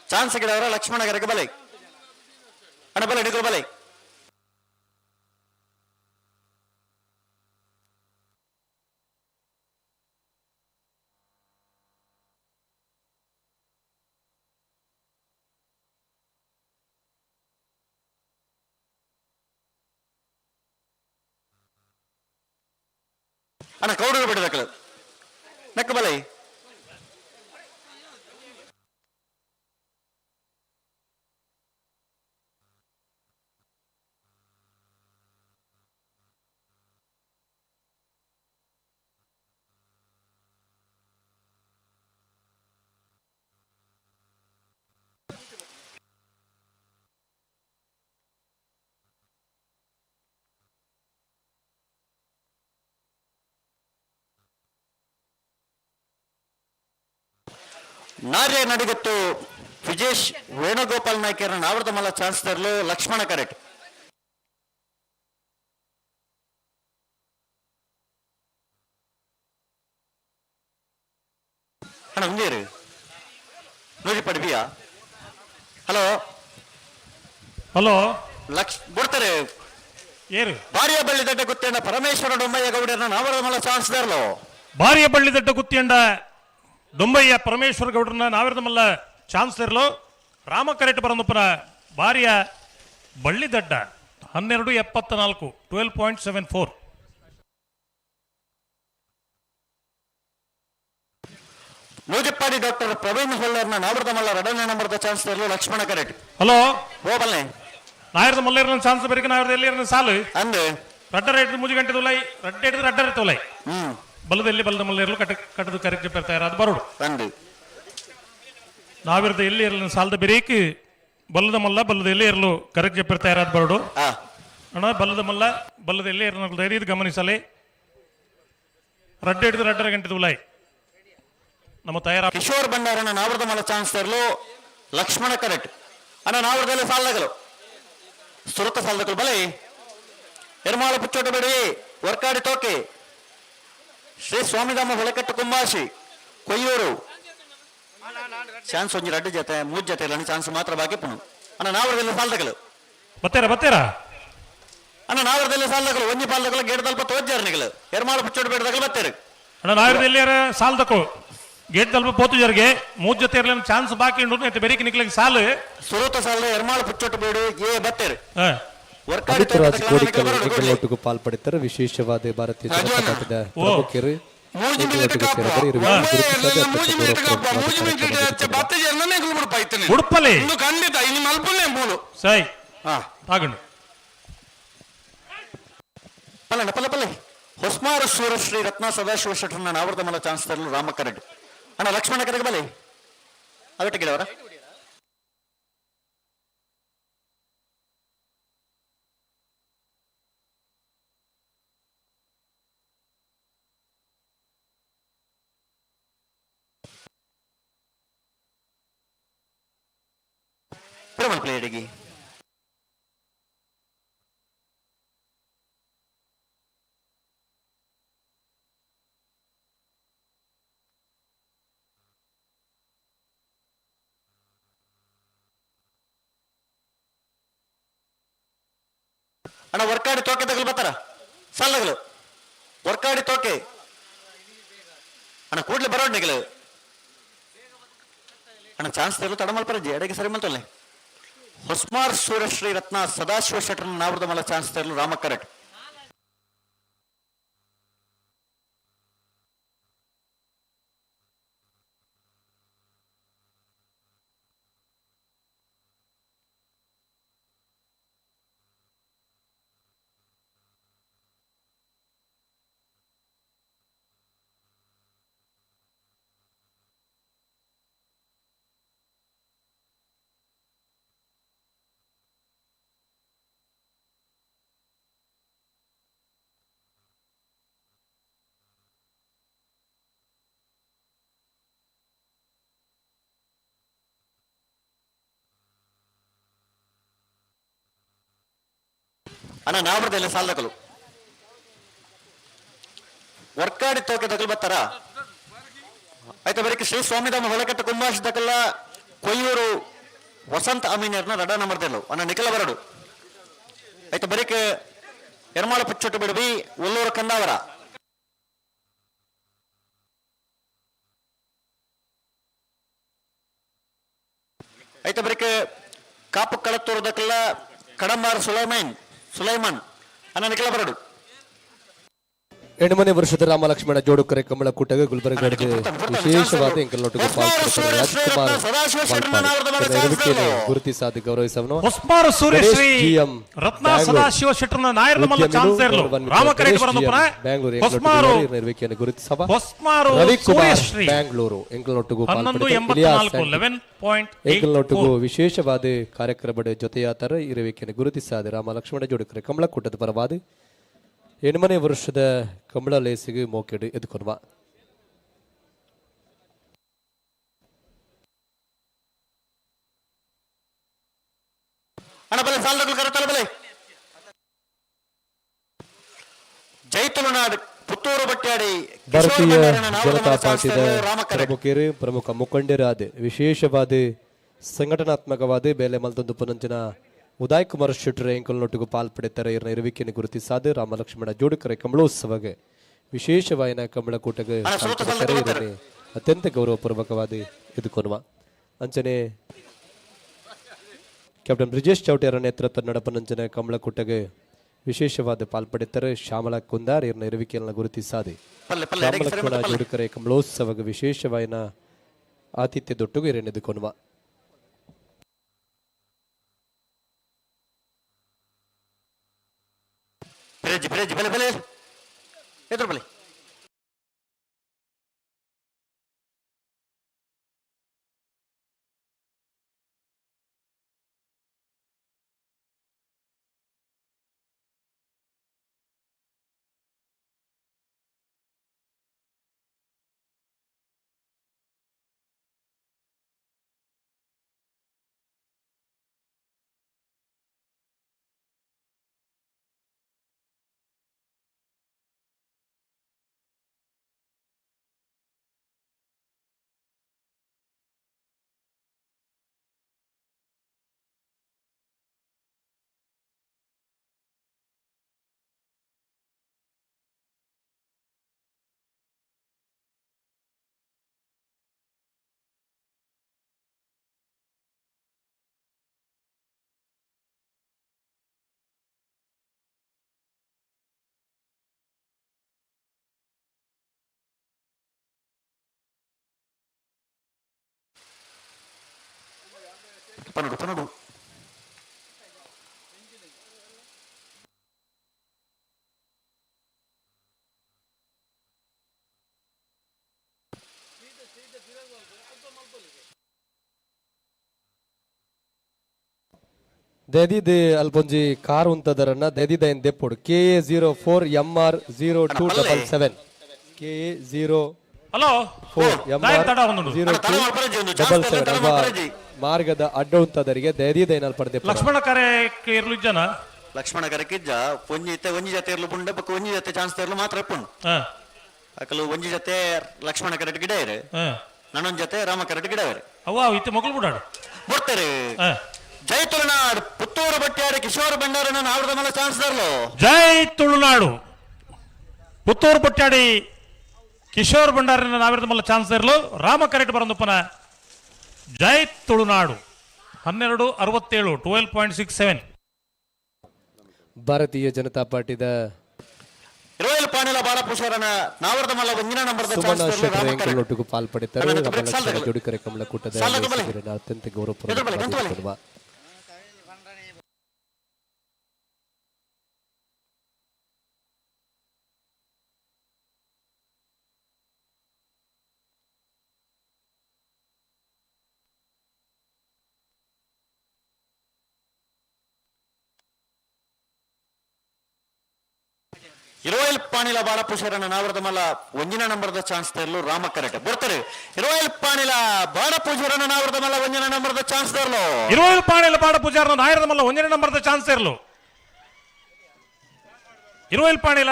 ಚಾನ್ಸ್ ಗಿಡವರ ಲಕ್ಷ್ಮಣ ಗರೆಗೆ ಬಲೆ ಅಣ್ಣ ಬಲೆ ನಿಕಲ್ ಬಲೆ ಅಣ್ಣ ಕೌಡರು ಬಿಡದಕ್ಕಳು ನೆಕ್ಕ ಬಲೈ ನಾರ್ಯ ನಡಿಗತ್ತು ವಿಜೇಶ್ ವೇಣುಗೋಪಾಲ್ ನಾಯ್ಕರ ಆವೃತಮಲ್ಲ ಚಾನ್ಸ್ಲರ್ಲು ಲಕ್ಷ್ಮಣ ಕರೆಟ್ ಅಣ್ಣ ಮುಂದೇರು ನೋಡಿ ಪಡ್ಬಿಯಾ ಹಲೋ ಹಲೋ ಬಿಡ್ತಾರೆ ಏರು ಭಾರ್ಯ ಬಳ್ಳಿ ದಡ್ಡ ಗುತ್ತೇಂಡ ಪರಮೇಶ್ವರ ಡೊಮ್ಮಯ್ಯ ಗೌಡರನ್ನ ಆವೃತಮಲ್ಲ ಚಾನ್ಸ್ಲರ್ಲು ಭಾರ್ಯ ಬಳ್ಳಿ ದಡ್ಡ ಗುತ್ತಿಯಂಡ ದೊಂಬಯ್ಯ ಪರಮೇಶ್ವರ ಗೌಡ್ರನ್ನ ನಾವಿರದಮಲ್ಲ ಚಾನ್ಸ್ಲರ್ಲು ರಾಮ ಕರೆಟ್ ಬರಂದಪ್ಪನ ಭಾರ್ಯ ಬಳ್ಳಿ ದಡ್ಡ 1274 12.74 ನೂಜಪ್ಪಾಡಿ ಡಾಕ್ಟರ್ ಪ್ರವೀಣ್ ಹೊಳ್ಳರ್ನ ನಾವೃತಮಲ್ಲ ಎರಡನೇ ನಂಬರ್ದ ಚಾನ್ಸ್ಲರ್ಲು ಲಕ್ಷ್ಮಣ ಕರೆಟ್ ಹಲೋ ಹೋಬಲ್ಲೆ ನಾಯರದ ಮಲ್ಲೇರನ ಚಾನ್ಸ್ ಬರೀಕ ನಾಯರದ ಎಲ್ಲಿರನ ಸಾಲು ಅಂದೆ ರಡ್ಡ ರೇಟ್ ಮುಜಿ ಗಂಟೆ ತುಲೈ ರಡ್ಡ ಹಿಡಿದು ರಡ್ಡ ತುಲೈ ಬಲದಲ್ಲಿ ಬಲದ ಮಲ್ಲೇರಲು ಕಟ್ಟದು ಕರೆಕ್ಟ್ ಬರ್ತಾರೆ ಅದು ಬರೋಡು ಅಂದೆ ನಾವಿರದ ಎಲ್ಲಿ ಇರಲಿ ಸಾಲದ ಬೆರೇಕಿ ಬಲ್ಲದ ಮಲ್ಲ ಬಲ್ಲದ ಎಲ್ಲಿ ಇರಲು ಕರೆಕ್ಟ್ చెప్పిರ್ತಾ ಇರೋದು ಬರೋಡು ಅಣ್ಣ ಬಲ್ಲದ ಮಲ್ಲ ಬಲ್ಲದ ಎಲ್ಲಿ ಇರಲು ಧೈರ್ಯದ ಗಮನಿಸಲಿ ರಡ್ಡ ಹಿಡಿದು ರಡ್ಡರ ಗಂಟೆ ತುಲೈ ನಮ್ಮ ತಯಾರ ಕಿಶೋರ್ ಭಂಡಾರನ ನಾವೃತಮಲ್ಲ ಚಾನ್ಸ್ಲರ್ಲು ಲಕ್ಷ್ಮಣ ಕರೆಟ್ ಅಣ್ಣ ನಾವೃದಲ್ಲಿ ಸಾಲದಗಳು ಸುರತ ಸಾಲದಗಳು ಬಲೆ ಎರ್ಮಾಳ ಪುಚ್ಚೋಟ ಬೇಡಿ ವರ್ಕಾಡಿ ತೋಕೆ ಶ್ರೀ ಸ್ವಾಮಿಧಾಮ ಹೊಳೆಕಟ್ಟು ಕುಂಬಾಶಿ ಕೊಯ್ಯೂರು ಚಾನ್ಸ್ ಒಂಜಿ 2 ಜೊತೆ 3 ಜೊತೆ ಇಲ್ಲ ಚಾನ್ಸ್ ಮಾತ್ರ ಬಾಕಿ ಪುಣು ಅಣ್ಣ ನಾವರದಲ್ಲಿ ಸಾಲ್ದಗಳು ಬತ್ತೇರಾ ಅಣ್ಣ ನಾವರದಲ್ಲಿ ಸಾಲ್ದಗಳು ಒಂಜಿ ಪಾಲ್ದಗಳು ಗೇಟ್ ದಲ್ಪ ತೋಜ್ಜಾರ್ನಿಗಳು ಎರ್ಮಾಳ ಪುಚ್ಚೋಡು ಬೇಡದಗಳು ಬತ್ತೇರು ಅಣ್ಣ ನಾವರದಲ್ಲಿ ಸಾಲ್ ತಕೋ ಗೇಟ್ ದಲ್ಪ ಪೋತುಜರ್ಗೆ 3 ಜೊತೆ ಇರಲಿ ಚಾನ್ಸ್ ಬಾಕಿ ಉಂಟು ಬೆರಿಕೆ ನಿಕ್ಲಿಕ್ಕೆ ಸಾಲು ಸುರತ ಸಾಲ ಎರ್ಮಾಳ ಪುಚ್ಚೋಟು ಬೇಡು ಏ ಬತ್ತೇರು ಅಮಿತರಾಜ್ ಕೋಡಿಕಲ್ ಎಂಗಳೊಟ್ಟಿಗೂ ಪಾಲ್ಪಡುತ್ತಾರೆ ವಿಶೇಷವಾದ ಭಾರತೀಯ ಜನತಾ ಪಕ್ಷದ ಪ್ರಮುಖರು ಎಂಗಳೊಟ್ಟಿಗೂ ಸೇರಿದರೆ ಉಡುಪಲ್ಲಿ ಖಂಡಿತ ಇನ್ನು ಮಲ್ಪನೆ ಮೂಲು ಸೈ ಆಗುಂಡು ಪಲ್ಲಣ್ಣ ಪಲ್ಲ ಹೊಸ್ಮಾರ ಸೂರಶ್ರೀ ರತ್ನ ಸದಾಶಿವ ಶೆಟ್ಟರ್ನ ನಾವರ್ದ ಮಲ ಚಾನ್ಸ್ ತರಲು ರಾಮಕರಡ್ ಅಣ್ಣ ಲಕ್ಷ್ಮಣ ಕರೆಗೆ ಬಲೆ ಅವರ ಪ್ರಮಲ್ ಪ್ಲೇಯರಿಗೆ ಅಣ್ಣ ವರ್ಕಾಡಿ ತೋಕೆ ತಗಲು ಬರ್ತಾರ ಸಾಲಗಳು ವರ್ಕಾಡಿ ತೋಕೆ ಅಣ್ಣ ಕೂಡ್ಲೆ ಬರೋಡ್ನಿಗಳು ಅಣ್ಣ ಚಾನ್ಸ್ ತೆರಲು ತಡ ಮಲ್ಪರಜಿ ಎಡೆಗೆ ಸರಿ ಮಲ್ತೊಲ್ಲೆ ಹೊಸ್ಮಾರ್ ಸೂರ್ಯಶ್ರೀ ರತ್ನ ಸದಾಶಿವ ಶೆಟ್ಟರ್ನ ನಾವರ್ದ ಮಲ ಚಾನ್ಸ್ ತೆರಲು ರಾಮಕರಟ್ ಅಣ್ಣ ನಾವರ್ದೆಲ್ಲ ಸಾಲದಕಲು ವರ್ಕಾಡಿ ತೋಕೆ ದಕಲು ಬರ್ತಾರ ಆಯ್ತಾ ಬರೀ ಶ್ರೀ ಸ್ವಾಮಿಧಾಮ ಹೊಳೆಕಟ್ಟು ಕುಂಬಾಶ್ ದಕಲ್ಲ ಕೊಯ್ಯೂರು ವಸಂತ ಅಮೀನಿಯರ್ನ ರಡ ನಮರ್ದೆಲ್ಲು ಅಣ್ಣ ನಿಖಲ ಬರಡು ಆಯ್ತಾ ಬರೀ ಎರ್ಮಾಳ ಪುಚ್ಚೊಟ್ಟು ಬಿಡಬಿ ಒಲ್ಲೂರು ಕಂದಾವರ ಆಯ್ತಾ ಬರೀ ಕಾಪು ಕಳತ್ತೂರು ದಕಲ್ಲ ಕಡಂಬಾರ ಸುಲೈಮಾನ್ ಅನ್ನ ನಿಖಲ ಬರಡು ಎಣ್ಣಮನೆ ವರ್ಷದ ರಾಮಲಕ್ಷ್ಮಣ ಜೋಡುಕರೆ ಕಮಲ ಕೂಟಗ ಗುಲ್ಬರ್ಗಕ್ಕೆ ವಿಶೇಷವಾದ ಎಂಕಲ್ನೊಟ್ಟಿಗೆ ಪಾಲ್ಗೊಳ್ಳುತ್ತಾರೆ ರಾಜ್ಕುಮಾರ್ ಗುರುತಿಸಾದ ಗೌರವಿಸವನು ಹೊಸ್ಮಾರು ಸೂರ್ಯಶ್ರೀ ರತ್ನ ಸದಾಶಿವ ಶೆಟ್ಟರ್ನ ನಾಯರ್ನ ಮಲ್ಲ ಚಾನ್ಸ್ ಇರಲು ರಾಮಕರೆಟ್ ಬರನಪ್ಪನ ಬೆಂಗಳೂರು ಹೊಸ್ಮಾರು ನಿರ್ವೇಕೆಯನ್ನು ಗುರುತಿಸವ ಹೊಸ್ಮಾರು ಸೂರ್ಯಶ್ರೀ ಬೆಂಗಳೂರು ಎಂಕಲ್ನೊಟ್ಟಿಗೂ ಪಾಲ್ಗೊಳ್ಳುತ್ತಾರೆ ಎಂಕಲ್ನೊಟ್ಟಿಗೂ ವಿಶೇಷವಾದ ಕಾರ್ಯಕ್ರಮದ ಜೊತೆಯಾತರ ಇರುವಿಕೆಯನ್ನು ಗುರುತಿಸಾದ ರಾಮಲಕ್ಷ್ಮಣ ಜೋಡುಕರೆ ಕಮಲ ಕೂಟದ ಪರವಾದ ಎಣ್ಮನೆ ವರ್ಷದ ಕಮಲ ಲೇಸಿಗೆ ಮೋಕೆಡು ಎದುಕೊನ್ವ ಜೈತುಲನಾಡು ಪುತ್ತೂರು ಬಟ್ಟಾಡಿ ಭಾರತೀಯ ಜನತಾ ಪಾರ್ಟಿದ ಪ್ರಮುಖರು ಪ್ರಮುಖ ಮುಖಂಡರಾದ ವಿಶೇಷವಾದ ಸಂಘಟನಾತ್ಮಕವಾದ ಬೇಲೆ ಮಲ್ತೊಂದು ಪುನಂಚಿನ ಉದಯ್ ಕುಮಾರ್ ಶೆಟ್ಟರ್ ಎಂಕಲ್ನೊಟ್ಟಿಗೂ ಪಾಲ್ಪಡುತ್ತಾರೆ ಇರನ ಇರುವಿಕೆಯನ್ನು ಗುರುತಿಸಾದ ರಾಮಲಕ್ಷ್ಮಣ ಜೋಡುಕರೆ ಕಮಲೋತ್ಸವಗೆ ವಿಶೇಷವಾಯಿನ ಕಮಲ ಕೂಟಗೆ ಇದನ್ನೇ ಅತ್ಯಂತ ಗೌರವಪೂರ್ವಕವಾದ ಎದುಕೊನ್ವ ಅಂಚನೆ ಕ್ಯಾಪ್ಟನ್ ಬ್ರಿಜೇಶ್ ಚೌಟಿಯರ ನೇತೃತ್ವ ನಡಪನಂಚನೆ ಕಮಲ ಕೂಟಗೆ ವಿಶೇಷವಾದ ಪಾಲ್ಪಡುತ್ತಾರೆ ಶ್ಯಾಮಲ ಕುಂದಾರ್ ಇರನ ಇರುವಿಕೆಯನ್ನು ಗುರುತಿಸಾದೆ ರಾಮಲಕ್ಷ್ಮಣ ಜೋಡುಕರೆ ಕಮಲೋತ್ಸವಗೆ ವಿಶೇಷವಾಯಿನ ಆತಿಥ್ಯ ದೊಟ್ಟುಗೂ ಇರನ ಎದುಕೊನ್ವ ಬಲೆ ಎದುರು ಬಲೆ ಪನ್ನಡು ಪನ್ನಡು ದೆದಿದ್ ಅಲ್ಪೊಂಜಿ ಕಾರ್ ಉಂತದರನ್ನ ದೆದಿದ ಏನ್ ದೆಪ್ಪುಡು KA04MR0277 KA04MR0277 ಮಾರ್ಗದ ಅಡ್ಡ ಉಂತದರಿಗೆ ದೆದಿದ ಏನಲ್ ಪಡೆದೆ ಲಕ್ಷ್ಮಣ ಕರೆಕ್ಕೆ ಇರ್ಲು ಇಜ್ಜನ ಲಕ್ಷ್ಮಣ ಕರೆಕಿಜ್ಜ ಒಂಜಿ ಜೊತೆ ಇರ್ಲು ಪುಂಡ ಬಕ್ಕ ಒಂಜಿ ಜೊತೆ ಚಾನ್ಸ್ ತೆರ್ಲು ಮಾತ್ರ ಎಪ್ಪುಂಡು ಅಕಲು ಒಂಜಿ ಜೊತೆ ಲಕ್ಷ್ಮಣ ಕರೆಟ್ ಗಿಡ ಇರೆ ನನ್ನೊಂದ್ ಜೊತೆ ರಾಮ ಕರೆಟ್ ಗಿಡ ಇರೆ ಅವ್ವ ಇತ್ತೆ ಮಗಳು ಬಿಡಾಡು ಬರ್ತಾರೆ ಜೈ ತುಳುನಾಡು ಪುತ್ತೂರು ಬಟ್ಟಿಯಾಡಿ ಕಿಶೋರ್ ಭಂಡಾರನ ನಾವರದ ಮೇಲೆ ಚಾನ್ಸ್ ತರಲು ಜೈ ತುಳುನಾಡು ಪುತ್ತೂರು ಬಟ್ಟಿಯಾಡಿ ಕಿಶೋರ್ ಭಂಡಾರಿನ ನಾವಿರದ ಮಲ್ಲ ಚಾನ್ಸ್ ಇರಲು ರಾಮ ಕರೆಟ್ ಬರಂದಪ್ಪನ ಜೈ ತುಳುನಾಡು 1267 12.67 ಭಾರತೀಯ ಜನತಾ ಪಾರ್ಟಿದ ಇರುವಲ್ ಪಾಣಿಲ ಬಾಲಪುಷರನ ನಾವರದ ಮಲ್ಲ ಒಂಜಿನ ನಂಬರ್ ಸುಮನ ಶೆಟ್ಟರೆಂಕಲೊಟ್ಟಿಗೂ ಪಾಲ್ಪಡಿತಾರೆ ರಾಮಲಕ್ಷ್ಮಣ ಜೋಡಿಕರೆ ಕಮಲ ಕೂಟದ ಅತ್ಯಂತ ಗೌರವಪೂರ್ವಕ ಇರುವಲ್ ಪಾಣಿಲ ಬಾಲಪುಷರನ ನಾವರದ ಮಲ್ಲ ಒಂಜಿನ ನಂಬರ್ದ ಚಾನ್ಸ್ ತರಲು ರಾಮ ಕರೆಟ್ ಬರ್ತಾರೆ ಇರುವಲ್ ಪಾಣಿಲ ಬಾಲಪುಷರನ ನಾವರದ ಮಲ್ಲ ಒಂಜಿನ ನಂಬರ್ದ ಚಾನ್ಸ್ ತರಲು ಇರುವಲ್ ಪಾಣಿಲ ಬಾಲಪುಷರನ ನಾಯರದ ಮಲ್ಲ ಒಂಜಿನ ನಂಬರ್ದ ಚಾನ್ಸ್ ಇರಲು ಇರುವಲ್ ಪಾಣಿಲ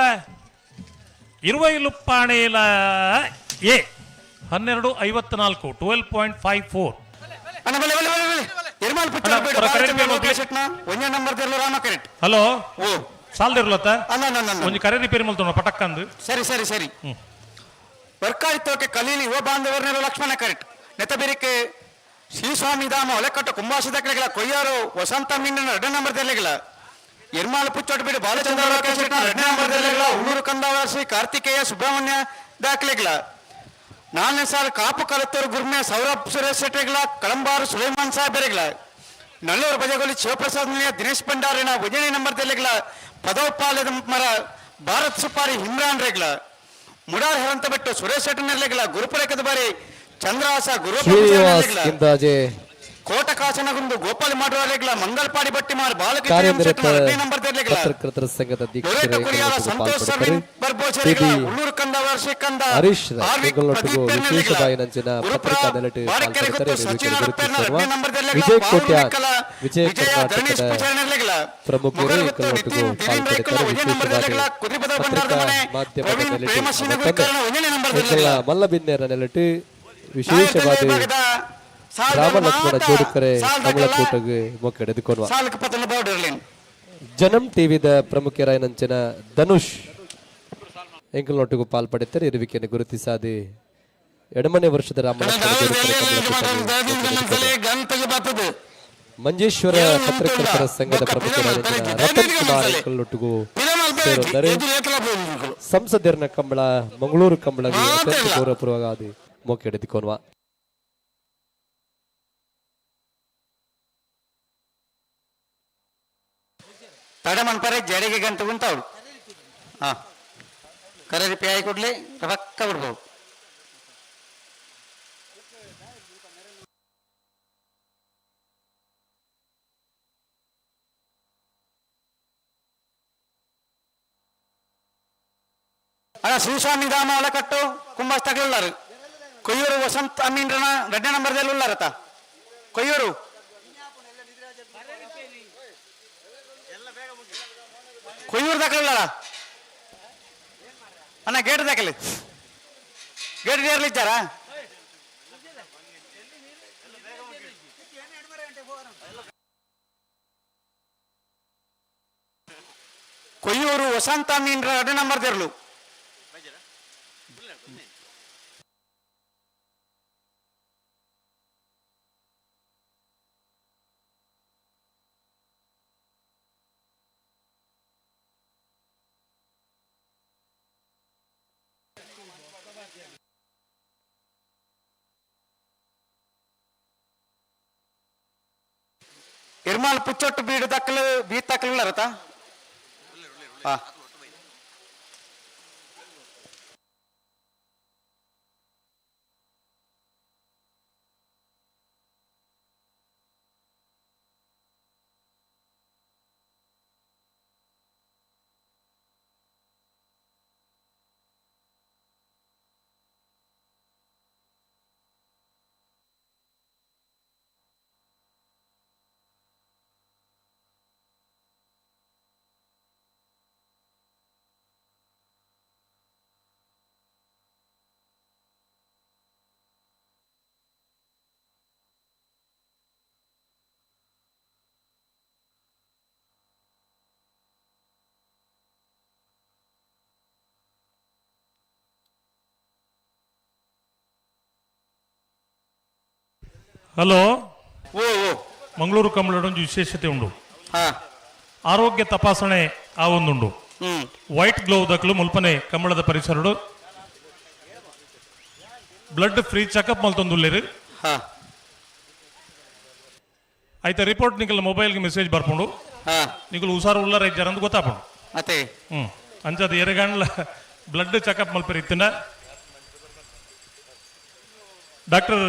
ಎ 1254 12.54 ಒಂಜಿನ ನಂಬರ್ ತರಲು ರಾಮ ಕರೆಟ್ ಹಲೋ ಸಾಲ್ದಿರ್ಲತ್ತ ಒಂಜಿ ಕರೆ ರಿಪೇರಿ ಮಲ್ತೋಣ ಪಟಕ್ಕಂದು ಸರಿ ಸರಿ ಸರಿ ವರ್ಕಾಯಿತೋಕೆ ಕಲೀಲಿ ಓ ಬಾಂಧವರನೆಲ್ಲ ಲಕ್ಷ್ಮಣ ಕರೆಟ್ ನೆತಬೇರಿಕೆ ಶ್ರೀಸ್ವಾಮಿ ಧಾಮ ಒಲೆಕಟ್ಟು ಕುಂಭಾಸಿದಕ್ಕೆಗಳ ಕೊಯ್ಯಾರು ವಸಂತ ಮೀನಿನ 2 ನಂಬರ್ ದೆಲೆಗಳ ಎರ್ಮಾಳ ಪುಚ್ಚೋಟು ಬಿಡು ಬಾಲಚಂದ್ರ ಲೋಕೇಶ್ 2 ನಂಬರ್ ದೆಲೆಗಳ ಉಳ್ಳೂರು ಕಂದಾವರ ಶ್ರೀ ಕಾರ್ತಿಕೇಯ ಸುಬ್ರಹ್ಮಣ್ಯ ದಾಖಲೆಗಳ 4ನೇ ಸಾಲ ಕಾಪು ಕಲತ್ತೂರು ಗುರ್ಮೆ ಸೌರಭ್ ಸುರೇಶ್ ಶೆಟ್ಟಿಗಳ ಕಳಂಬಾರು ಸುಲೈಮಾನ್ ಸಾಹೇಬರಿಗಳ ನಲ್ಲೂರು ಬಜಗೋಲಿ ಶಿವಪ್ರಸಾದ್ ದಿನೇಶ್ ಭಂಡಾರಿನ 1ನೇ ನಂಬರ್ ದೆಲೆಗಳ ಪದೋಪಾಲದ ಮರ ಭಾರತ್ ಸುಪಾರಿ ಹಿಮ್ರಾನ್ ರೇಗ್ಲ ಮುಡಾರ್ ಹೆರಂತ ಬಿಟ್ಟು ಸುರೇಶ್ ಶೆಟ್ಟರ್ನೆಲ್ಲ ಗುರುಪುರೇಖದ ಬಾರಿ ಚಂದ್ರಹಾಸ ಗುರು ಕೋಟ ಕಾಸನಗುಂದು ಗೋಪಾಲಿ ಮಾಡುವ ಮಂಗಲ್ಪಾಡಿ ಬಟ್ಟಿ ಮಾರು ಬಾಲಕೃಷ್ಣ ನಂಬರ್ ಪತ್ರಕರ್ತರ ಸಂಘದ ಸಂತೋಷ್ ಉಳ್ಳೂರು ಕಂದ ವರ್ಷಕಂದ ಹರೀಶ್ ವಿಶೇಷವಾಗಿ ನಂಚಿನ ಪತ್ರಿಕಾ ನೆಲೆಟ್ ವಿಜಯ್ ಕೋಟ್ಯ ವಿಜಯ ಕರ್ನಾಟಕದ ಪ್ರಮುಖರು ಇಕ್ಕಲೊಟ್ಟಿಗೂ ಪಾಲ್ಪಡುತ್ತಾರೆ ವಿಶೇಷವಾಗಿ ಪತ್ರಿಕಾ ಮಾಧ್ಯಮದ ನೆಲೆಟ್ ಮಲ್ಲಬಿನ್ನೇರ ನೆಲೆಟ್ ವಿಶೇಷವಾಗಿ ರಾಮಲಕ್ಷ್ಮಣ ಜೋಡಿಕರೆ ಕಮಲಕೂಟಗೆ ಮೊಕ್ಕೆಡೆದುಕೊನ್ವ ಜನಂ ಟಿವಿದ ಪ್ರಮುಖರಾಯನಂಚಿನ ಧನುಷ್ ಎಂಕಲ್ನೊಟ್ಟಿಗೂ ಪಾಲ್ಪಡುತ್ತಾರೆ ಇರುವಿಕೆಯನ್ನು ಗುರುತಿಸಾದೆ ಎಡಮನೆ ವರ್ಷದ ರಾಮಲಕ್ಷ್ಮಣ ಮಂಜೇಶ್ವರ ಪತ್ರಕರ್ತರ ಸಂಘದ ಪ್ರಮುಖರಾಯನಂಚಿನ ರತನ್ ಕುಮಾರ್ ಎಂಕಲ್ನೊಟ್ಟಿಗೂ ಸೇರುತ್ತಾರೆ ಸಂಸದರನ ಕಂಬಳ ಮಂಗಳೂರು ಕಂಬಳಗೆ ಅತ್ಯಂತ ಗೌರವಪೂರ್ವಕವಾಗಿ ಮೊಕ್ಕೆಡೆದುಕೊನ್ವ ತಡ ಮನ್ಪರೆ ಜಡೆಗೆ ಗಂಟು ಉಂಟವಳು ಕರೆ ರಿಪಿ ಆಗಿ ಕೊಡ್ಲಿ ಪಕ್ಕ ಬಿಡ್ಬೋದು ಅಣ್ಣ ಶ್ರೀಸ್ವಾಮಿ ಧಾಮ ಒಳಕಟ್ಟು ಕುಂಬಾಸ್ ತಗಲಾರು ಕೊಯ್ಯೂರು ವಸಂತ್ ಅಮೀನ್ರನ 2ನೇ ನಂಬರ್ದಲ್ಲಿ ಉಳ್ಳಾರತ ಕೊಯ್ಯೂರು ಕೊಯ್ಯೂರು ದಾಖಲಿಲ್ಲ ಅಣ್ಣ ಗೇಟ್ ದಾಖಲಿ ಗೇಟ್ ಏರ್ಲಿದ್ದಾರಾ ಕೊಯ್ಯೂರು ವಸಂತ ಮೀನ್ರ 2ನೇ ನಂಬರ್ ತೆರಲು ಇರ್ಮಾಲ್ ಪುಚ್ಚೊಟ್ಟು ಬೀಡು ತಕ್ಕಲು ಬೀದ್ ತಕ್ಕಲಿಲ್ಲ ರತ ಹಾ ಹಲೋ ಓ ಮಂಗಳೂರು ಕಮಲದ ಒಂದು ವಿಶೇಷತೆ ಉಂಟು ಆರೋಗ್ಯ ತಪಾಸಣೆ ಆ ಒಂದುಂಡು ವೈಟ್ ಗ್ಲೌ ದಕ್ಕಲು ಮುಲ್ಪನೆ ಕಮಲದ ಪರಿಸರಡು ಬ್ಲಡ್ ಫ್ರೀ ಚೆಕಪ್ ಮಲ್ತೊಂದುಲ್ಲೇರು ಆಯ್ತಾ ರಿಪೋರ್ಟ್ ನಿಕಲ್ ಮೊಬೈಲ್ಗೆ ಮೆಸೇಜ್ ಬರ್ಕೊಂಡು ನಿಕಲ್ ಹುಷಾರು ಉಳ್ಳಾರ ಇದ್ದಾರಂತ ಗೊತ್ತಾಪುಂಡು ಅತ್ತೆ ಅಂಚದ ಎರಗಂಡ್ಲ ಬ್ಲಡ್ ಚೆಕಪ್ ಮಲ್ಪರಿ ಇತ್ತಿನ ಡಾಕ್ಟರ್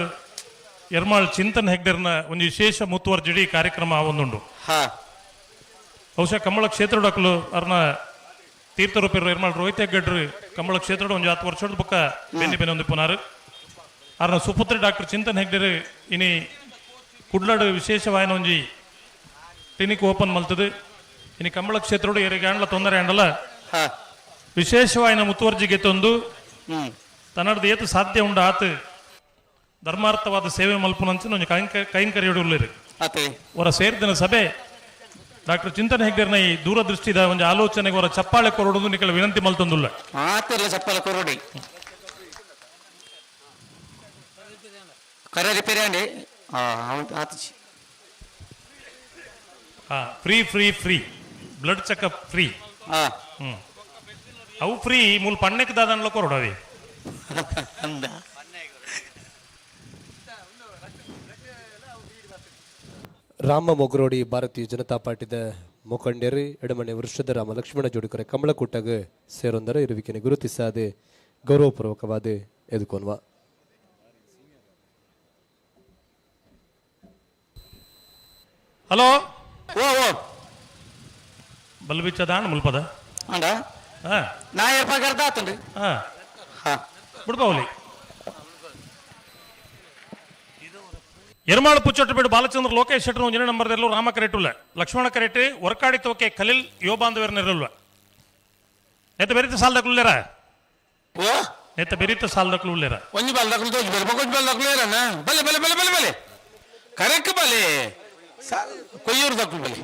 ಎರ್ಮಾಳ್ ಚಿಂತನ್ ಹೆಗ್ಡೆರ್ನ ಒಂದು ವಿಶೇಷ ಮುತುವರ್ಜಿಡಿ ಕಾರ್ಯಕ್ರಮ ಒಂದುಂಡು ಬಹುಶಃ ಕಂಬಳ ಕ್ಷೇತ್ರ ಡಾಕ್ಲು ಅವ್ರನ್ನ ತೀರ್ಥರೂಪಿರು ಎರ್ಮಾಳ್ ರೋಹಿತ್ ಹೆಗ್ಗಡ್ರು ಕಂಬಳ ಕ್ಷೇತ್ರ ಒಂದು 10 ವರ್ಷದ ಬುಕ್ಕ ಬೆನ್ನಿ ಬೆನ್ನ ಒಂದು ಪುನಾರು ಅವ್ರನ್ನ ಸುಪುತ್ರ ಡಾಕ್ಟರ್ ಚಿಂತನ್ ಹೆಗ್ಡೆರು ಇನಿ ಕುಡ್ಲಾಡು ವಿಶೇಷವಾಯಿನ ಒಂಜಿ ಕ್ಲಿನಿಕ್ ಓಪನ್ ಮಲ್ತದು ಇನಿ ಕಂಬಳ ಕ್ಷೇತ್ರ ಎರಗಾಂಡ್ಲ ತೊಂದರೆ ಆಂಡಲ ವಿಶೇಷವಾಯಿನ ಮುತುವರ್ಜಿಗೆ ತಂದು ತನ್ನಡದ ಏತು ಸಾಧ್ಯ ಉಂಡ ಆತು ಧರ್ಮಾರ್ಥವಾದ ಸೇವೆ ಮಲ್ಪುನಂಚಿನ ಒಂದು ಕೈಂಕರ್ಯಡುಳ್ಳೇರು ಅವರ ಸೇರಿದ ಸಭೆ ಡಾಕ್ಟರ್ ಚಿಂತನ್ ಹೆಗ್ಡೆರ್ನ ಈ ದೂರದೃಷ್ಟಿದ ಒಂದು ಆಲೋಚನೆಗೆ ಅವರ ಚಪ್ಪಾಳೆ ಕೊರಡುದು ನಿಕಲ ವಿನಂತಿ ಮಲ್ತೊಂದುಲ್ಲ ಚಪ್ಪಾಳೆ ಕೊರಡಿ ಕರೆ ರಿಪೇರಿ ಅಂಡಿ free free free blood checkup free ಅವು ಫ್ರೀ ಮೂಲ ಪಣ್ಣಕ್ಕೆ ದಾದನ್ಲ ಕೊರಡವಿ ರಾಮ ಮೊಗರೋಡಿ ಭಾರತೀಯ ಜನತಾ ಪಾರ್ಟಿದ ಮುಖಂಡರು ಎಡಮನೆ ವೃಷದ ರಾಮ ಲಕ್ಷ್ಮಣ ಜೋಡಿಕರೆ ಕಮಲಕೂಟಗ ಸೇರೊಂದರ ಇರುವಿಕೆನೆ ಗುರುತಿಸಾದೆ ಗೌರವಪೂರ್ವಕವಾದ ಎದುಕೊನ್ವ ಹಲೋ ಬಲ್ಬಿಚ್ಚದ ಮುಲ್ಪದ ನಾ ಏರ್ಪಾಕರ್ದ ಆತನ್ರಿ ಬಿಡ್ಬೌಲಿ ಎರ್ಮಾಳು ಪುಚ್ಚೊಟ್ಟಬೇಡು ಬಾಲಚಂದ್ರ ಲೋಕೇಶ್ ಶೆಟ್ಟರ್ ಒಂಜನೇ ನಂಬರ್ದಲ್ಲೂ ರಾಮ ಕರೆಟುಲ್ಲ ಲಕ್ಷ್ಮಣ ಕರೆಟ್ ವರ್ಕಾಡಿತೋಕೆ ಖಲೀಲ್ ಯುವಬಾಂಧವರನ್ನಿರಲ್ವ ನೆತ್ತ ಬೆರಿತ ಸಾಲದಕ್ಲುಲ್ಲೇರ ನೆತ್ತ ಬೆರಿತ ಸಾಲದಕ್ಲುಲ್ಲೇರ ಒಂಜಿ ಬಾಲ್ದಕ್ಲು ತೋಜಿ ಬರ್ಬೇಕು ಒಂಜಿ ಬಾಲ್ದಕ್ಲು ಏರಣ್ಣ ಬಲೆ ಬಲೆ ಬಲೆ ಬಲೆ ಬಲೆ ಕರೆಕ್ಟ್ ಬಲೆ ಕೊಯ್ಯೂರು ದಕ್ಲು ಬಲೆ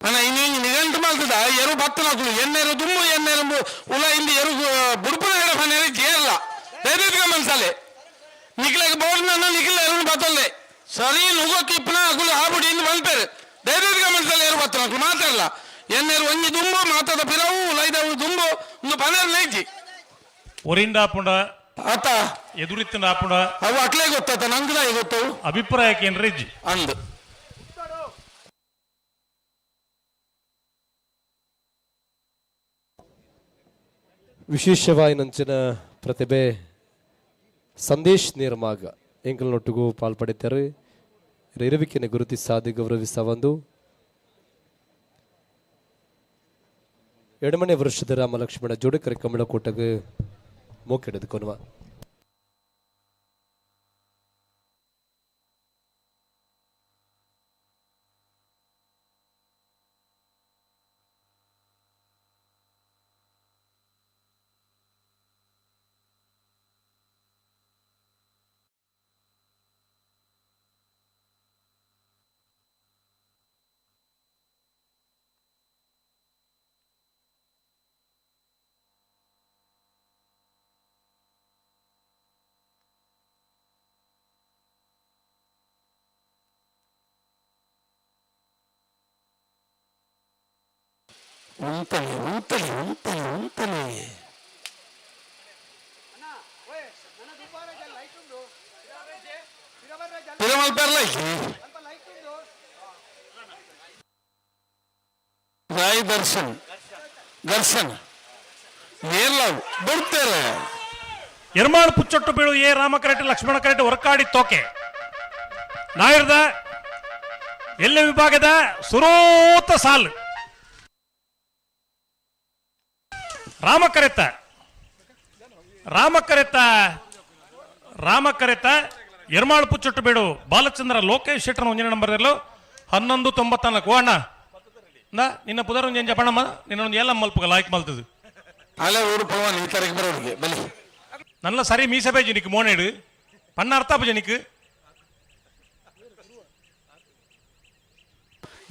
ಅಣ್ಣ ಇನ್ನೇನು ನಿಗಂಟು ಮಾಡ್ತದ ಎರು ಭತ್ತನಾಗ್ಲು ಎಣ್ಣೆರು ದುಮ್ಮು ಎಣ್ಣೆರು ಉಲ ಇಲ್ಲಿ ಎರು ಬುಡುಪುನ ಫನೇರಿ ಜೇರಲ್ಲ ದೈದಿಕ ಮನ್ಸಲೆ ನಿಖಿಲಾಗ ಬೋರ್ನ ನಿಖಿಲ ಎರು ಬತ್ತಲ್ಲೆ ಸರಿ ನುಗ್ಗೋಕೆ ಇಪ್ಪನ ಅಗುಲು ಆಬಿಡಿ ಇನ್ನು ಮಲ್ಪೇರು ದೈದಿಕ ಮನ್ಸಲೆ ಎರು ಬತ್ತನಾಗ್ಲು ಮಾತಾಡಲ್ಲ ಎಣ್ಣೆರು ಒಂಜಿ ದುಂಬು ಮಾತಾದ ಪಿರವು ಲೈದವು ದುಂಬು ಒಂದು ಪನೇರು ನೈಜಿ ಒರಿಂದ ಪುಂಡ ಆತ ಎದುರಿತ್ತಿನ ಆಪುಂಡ ಅವು ಅಕ್ಲೇ ಗೊತ್ತಾತ ನಂಗದ ಗೊತ್ತು ಅಭಿಪ್ರಾಯಕ್ಕೆ ಏನ್ರಿಜ್ಜಿ ಅಂದು ವಿಶೇಷವಾಗಿ ನಂಚಿನ ಪ್ರತಿಭೆ ಸಂದೇಶ್ ನಿರ್ಮಾಗ ಎಂಕಲ್ನೊಟ್ಟಿಗೂ ಪಾಲ್ಪಡಿದ್ದಾರೆ ಇರುವಿಕೆನೆ ಗುರುತಿಸಾದಿ ಗೌರವಿಸ ಒಂದು ಎಡಮನೆ ವೃಷದ ರಾಮ ಲಕ್ಷ್ಮಣ ಜೋಡಕರೆ ಕಮಲಕೂಟಗೆ ಮೋಕೆಡೆದುಕೊನ್ವ ಮಲ್ಪೆರ್ಲ ರಾಯ್ ದರ್ಶನ್ ದರ್ಶನ್ ಎಲ್ಲ ಬಿಡ್ತಾರೆ ಎರ್ಮಾಳ್ ಪುಚ್ಚೊಟ್ಟು ಬೀಳು ಎ ರಾಮಕರೆಟ್ಟಿ ಲಕ್ಷ್ಮಣ ಕರೆಟ್ಟಿ ಹೊರಕಾಡಿ ತೋಕೆ ನಾಯರ್ದ ಎಲ್ಲ ವಿಭಾಗದ ಸುರೋತ ಸಾಲು ರಾಮಕರೆತ ಎರ್ಮಾಳ್ ಪುಚ್ಚೊಟ್ಟು ಬೀಡು ಬಾಲಚಂದ್ರ ಲೋಕೇಶ್ ಶೆಟ್ಟರ್ 1 ನಂಬರ್ 1194 ಅಣ್ಣ ನಿನ್ನ ಪುದರ್ ಒಂದು ಜಪಣಮ್ಮ ನಿನ್ನೊಂದು ಎಲ್ಲ ಮಲ್ಪಗ ಲಾಯ್ಕ್ ಮಲ್ತದು ಅಲ್ಲ ಊರು ಪವನ್ ಈ ತರಕ್ಕೆ ಬರೋರಿಗೆ ಬಲಿ நல்ல சரி மீசபே ஜனிக்கு மோனேடு பண்ண அர்த்தாப்பு ஜனிக்கு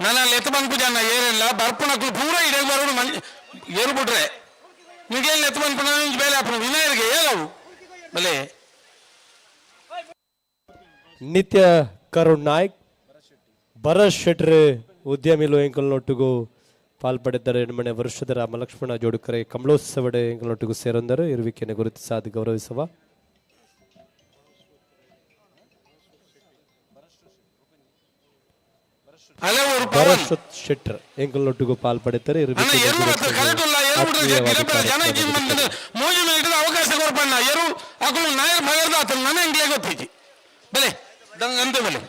ನಾನು ಅಲ್ಲಿ ಎತ್ತು ಬಂದ್ಬಿಟ್ಟು ಜನ ಏನಿಲ್ಲ ಬರ್ಪಣಕ್ಕೂ ಪೂರ ಇಡೇ ಬರೋದು ಏರು ಬಿಟ್ರೆ ನಿಗೇನು ಎತ್ತು ಬಂದ್ಬಿಟ್ಟು ಬೇಲೆ ಹಾಕೋಣ ವಿನಾಯರ್ಗೆ ಹೇಳವು ಬಲೆ ನಿತ್ಯ ಕರುಣ್ ನಾಯ್ಕ್ ಭರತ್ ಶೆಟ್ರ್ ಉದ್ಯಮಿಲು ಎಂಕಲ್ನೊಟ್ಟಿಗೂ ಪಾಲ್ಪಡಿದ್ದಾರೆ 8ನೇ ವರ್ಷದ ರಾಮಲಕ್ಷ್ಮಣ ಜೋಡುಕರೆ ಕಮಲೋತ್ಸವಡೆ ಎಂಕಲ್ನೊಟ್ಟಿಗೂ ಸೇರೊಂದರು ಇರುವಿಕೆಯನ್ನು ಗುರುತಿಸಾದ ಗೌರವಿಸುವ ಭರತ್ ಶೆಟ್ರ್ ಎಂಕಲ್ನೊಟ್ಟಿಗೂ ಪಾಲ್ಪಡಿದ್ದಾರೆ ಅವಕಾಶ ಕೊಡ್ಬಣ್ಣ ಎರು ಹಾಕೊಂಡು ನಾಯರ್ ಮಗರ್ದಾತ ನನ್ನ ಎಂಗ್ಲೇ ಗೊತ್ತೈತಿ ಬೆಲೆ ಅಂತೆ ಬೆಲೆ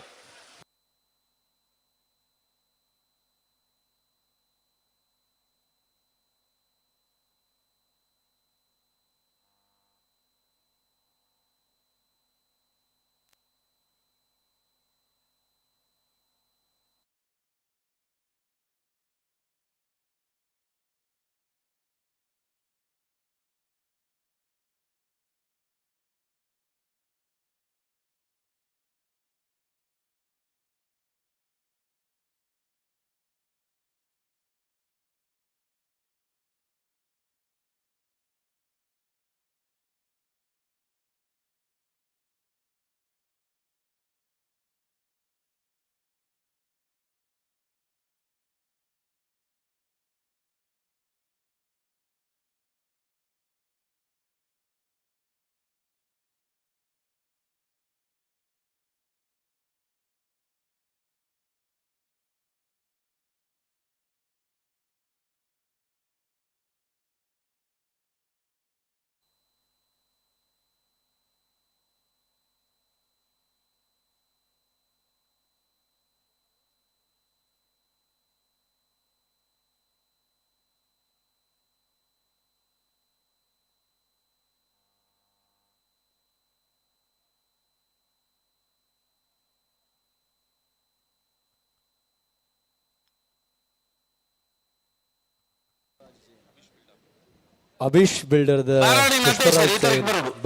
ಅಭಿಷ್ ಬಿಲ್ಡರ್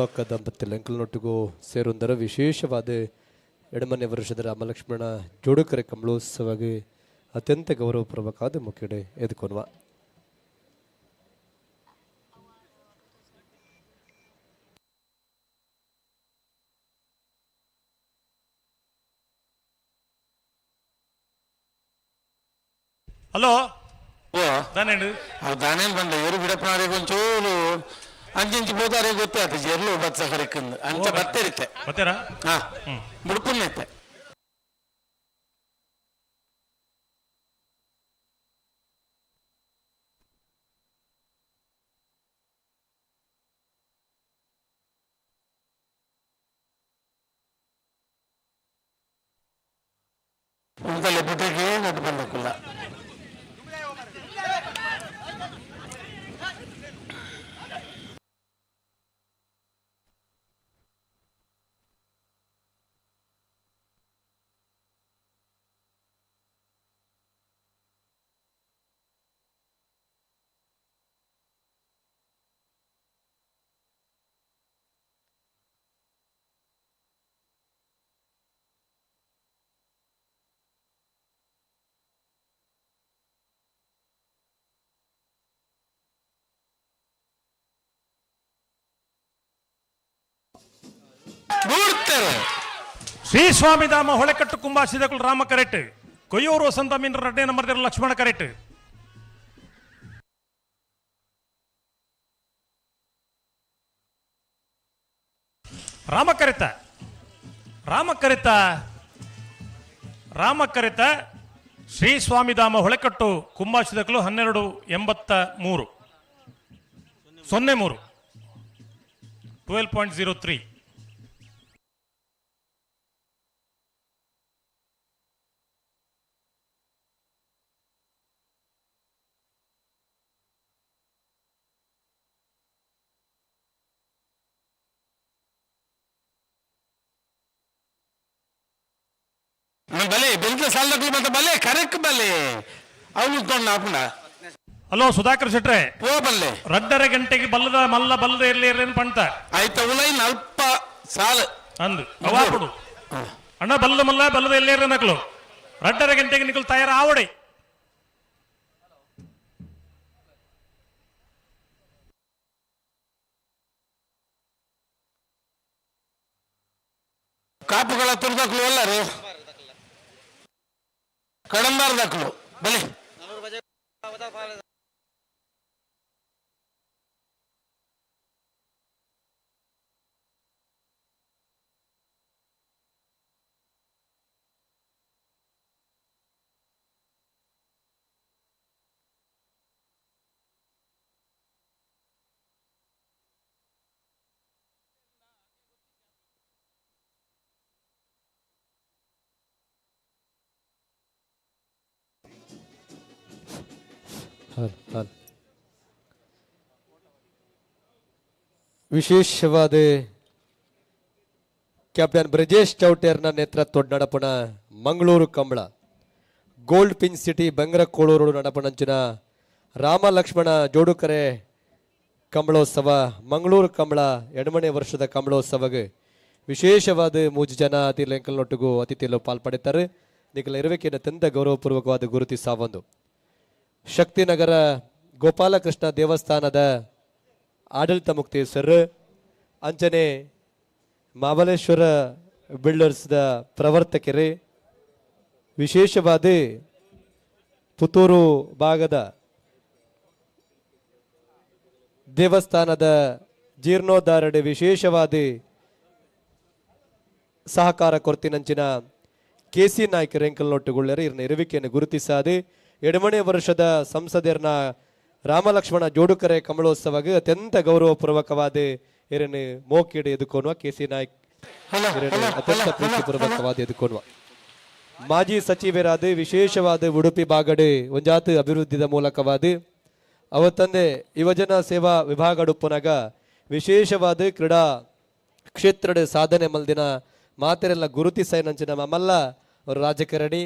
ಬಕ್ಕ ದಂಪತಿಗಳು ಎಂಕಲ್ನೊಟ್ಟಿಗೂ ಸೇರೊಂದರ ವಿಶೇಷವಾದ 8ನೇ ವರ್ಷದ ರಾಮಲಕ್ಷ್ಮಣ ಜೋಡುಕರೆ ಕಮಲೋತ್ಸವಗೆ ಅತ್ಯಂತ ಗೌರವಪೂರ್ವಕವಾದ ಮುಖ್ಯಡೆ ಎದುಕೊನ್ವ ಹಲೋ దానండి దానేం బండ ఎరు బిడపనారే కొంచెం అంజించి పోతారే ಗೊತ್ತಾತ ಜೆರ್ಲು ಬತ್ಸ ಕರೆಕಂದು ಅಂಚ ಬತ್ತೆರಿತೆ ಬತ್ತೆರಾ ಹಾ ಬುಡ್ಪುನ್ನೈತೆ ఉంటలే బిడ్డకి నటు బండకుల్ల ಶ್ರೀ ಸ್ವಾಮಿಧಾಮ ಹೊಳೆಕಟ್ಟು ಕುಂಬಾಸಿದಕುಲ್ ರಾಮ ಕರೆಟ್ ಕೊಯ್ಯೂರು ವಸಂತ ಮೀನ್ 2 ನಂಬರ್ ಲಕ್ಷ್ಮಣ ಕರೆಟ್ ರಾಮ ಕರೆತ ರಾಮಕರಿತ ಶ್ರೀ ಸ್ವಾಮಿಧಾಮ ಹೊಳೆಕಟ್ಟು ಕುಂಭಾಶಿದಕಲು 1283 12.03. ಬಲೆ ಬೆಂಕಿ ಸಾಲದಕ್ಕೂ ಮತ್ತೆ ಬಲೆ ಕರೆಕ್ಟ್ ಬಲೆ ಅವನು ತೊಂಡ ಹಾಕೊಂಡ. ಹಲೋ ಸುಧಾಕರ್ ಶೆಟ್ರೆ ಓ ಬಲ್ಲೆ 2:30 ಗಂಟೆಗೆ ಬಲ್ಲದ ಮಲ್ಲ ಬಲ್ಲದ ಇರ್ಲಿ ಪಂತ ಆಯ್ತ ಉಲೈ ನಲ್ಪ ಸಾಲ ಅಂದು ಅವಾಪಡು ಅಣ್ಣ ಬಲ್ಲದ ಮಲ್ಲ ಬಲ್ಲದ ಎಲ್ಲಿ ನಕಲು 2:30 ಗಂಟೆಗೆ ನಿಕಲು ತಯಾರ ಆವಡೆ. ಕಾಪುಗಳ ತುರ್ದಕ್ಲು ಎಲ್ಲರೂ ಕಡಂಬಾರ್ದಕ್ಲು ಬಲೆ ವಿಶೇಷವಾದ ಕ್ಯಾಪ್ಟನ್ ಬ್ರಿಜೇಶ್ ಚೌಟೇರ್ನ ನೇತೃತ್ವದ ನಡಪಣ Mangaluru Kambala Gold Finch City ಬೆಂಗ್ರಕೋಳೂರು ನಡಪಣಂಚಿನ ರಾಮ ಲಕ್ಷ್ಮಣ ಜೋಡುಕರೆ ಕಂಬಳೋತ್ಸವ ಮಂಗಳೂರು ಕಂಬಳ 2ನೇ ವರ್ಷದ ಕಂಬಳೋತ್ಸವಗೆ ವಿಶೇಷವಾದ 3 ಜನ ಅತಿಥಿಗಳೊಟ್ಟಿಗೂ ಅತಿಥಿಗಳು ಪಾಲ್ಪಡುತ್ತಾರೆ. ನಿಖಲ ಇರುವಿಕೆಯನ್ನು ತಂದ ಗೌರವಪೂರ್ವಕವಾದ ಗುರುತಿಸಾವೊಂದು ಶಕ್ತಿನಗರ ಗೋಪಾಲಕೃಷ್ಣ ದೇವಸ್ಥಾನದ ಆಡಳಿತ ಮುಕ್ತೇಶ್ವರ ಅಂಚನೆ ಮಹಾಬಲೇಶ್ವರ ಬಿಲ್ಡರ್ಸ್ದ ಪ್ರವರ್ತಕರೇ, ವಿಶೇಷವಾದ ಪುತ್ತೂರು ಭಾಗದ ದೇವಸ್ಥಾನದ ಜೀರ್ಣೋದ್ಧಾರಡೆ ವಿಶೇಷವಾದ ಸಹಕಾರ ಕೊರ್ತಿನಂಚಿನ ಕೆಸಿ ನಾಯ್ಕ ರೆಂಕಲ್ನೊಟ್ಟುಗೊಳ್ಳರೆ ಇರ್ನ ಇರುವಿಕೆಯನ್ನು ಗುರುತಿಸಾದೆ 2ನೇ ವರ್ಷದ ಸಂಸದರ್ನ ರಾಮಲಕ್ಷ್ಮಣ ಜೋಡುಕರೆ ಕಮಲೋತ್ಸವಗೆ ಅತ್ಯಂತ ಗೌರವಪೂರ್ವಕವಾದ ಇರನ್ನು ಮೋಕಿಡೆ ಎದುಕೊನ್ನುವ ಕೆಸಿ ನಾಯ್ಕ ಅತ್ಯಂತ ಪ್ರೀತಿಪೂರ್ವಕವಾದ ಎದುಕೊನ್ನುವ ಮಾಜಿ ಸಚಿವರಾದ ವಿಶೇಷವಾದ ಉಡುಪಿ ಬಾಗಡೆ ಒಂಜಾತು ಅಭಿವೃದ್ಧಿದ ಮೂಲಕವಾದ ಅವತ್ತಂದೆ ಯುವಜನ ಸೇವಾ ವಿಭಾಗ ಉಪ್ಪುನಗ ವಿಶೇಷವಾದ ಕ್ರೀಡಾ ಕ್ಷೇತ್ರದ ಸಾಧನೆ ಮಲ್ದಿನ ಮಾತೆರೆಲ್ಲ ಗುರುತಿಸೈನಂಚಿನ ಮಮಲ್ಲ ಅವರು ರಾಜಕಾರಣಿ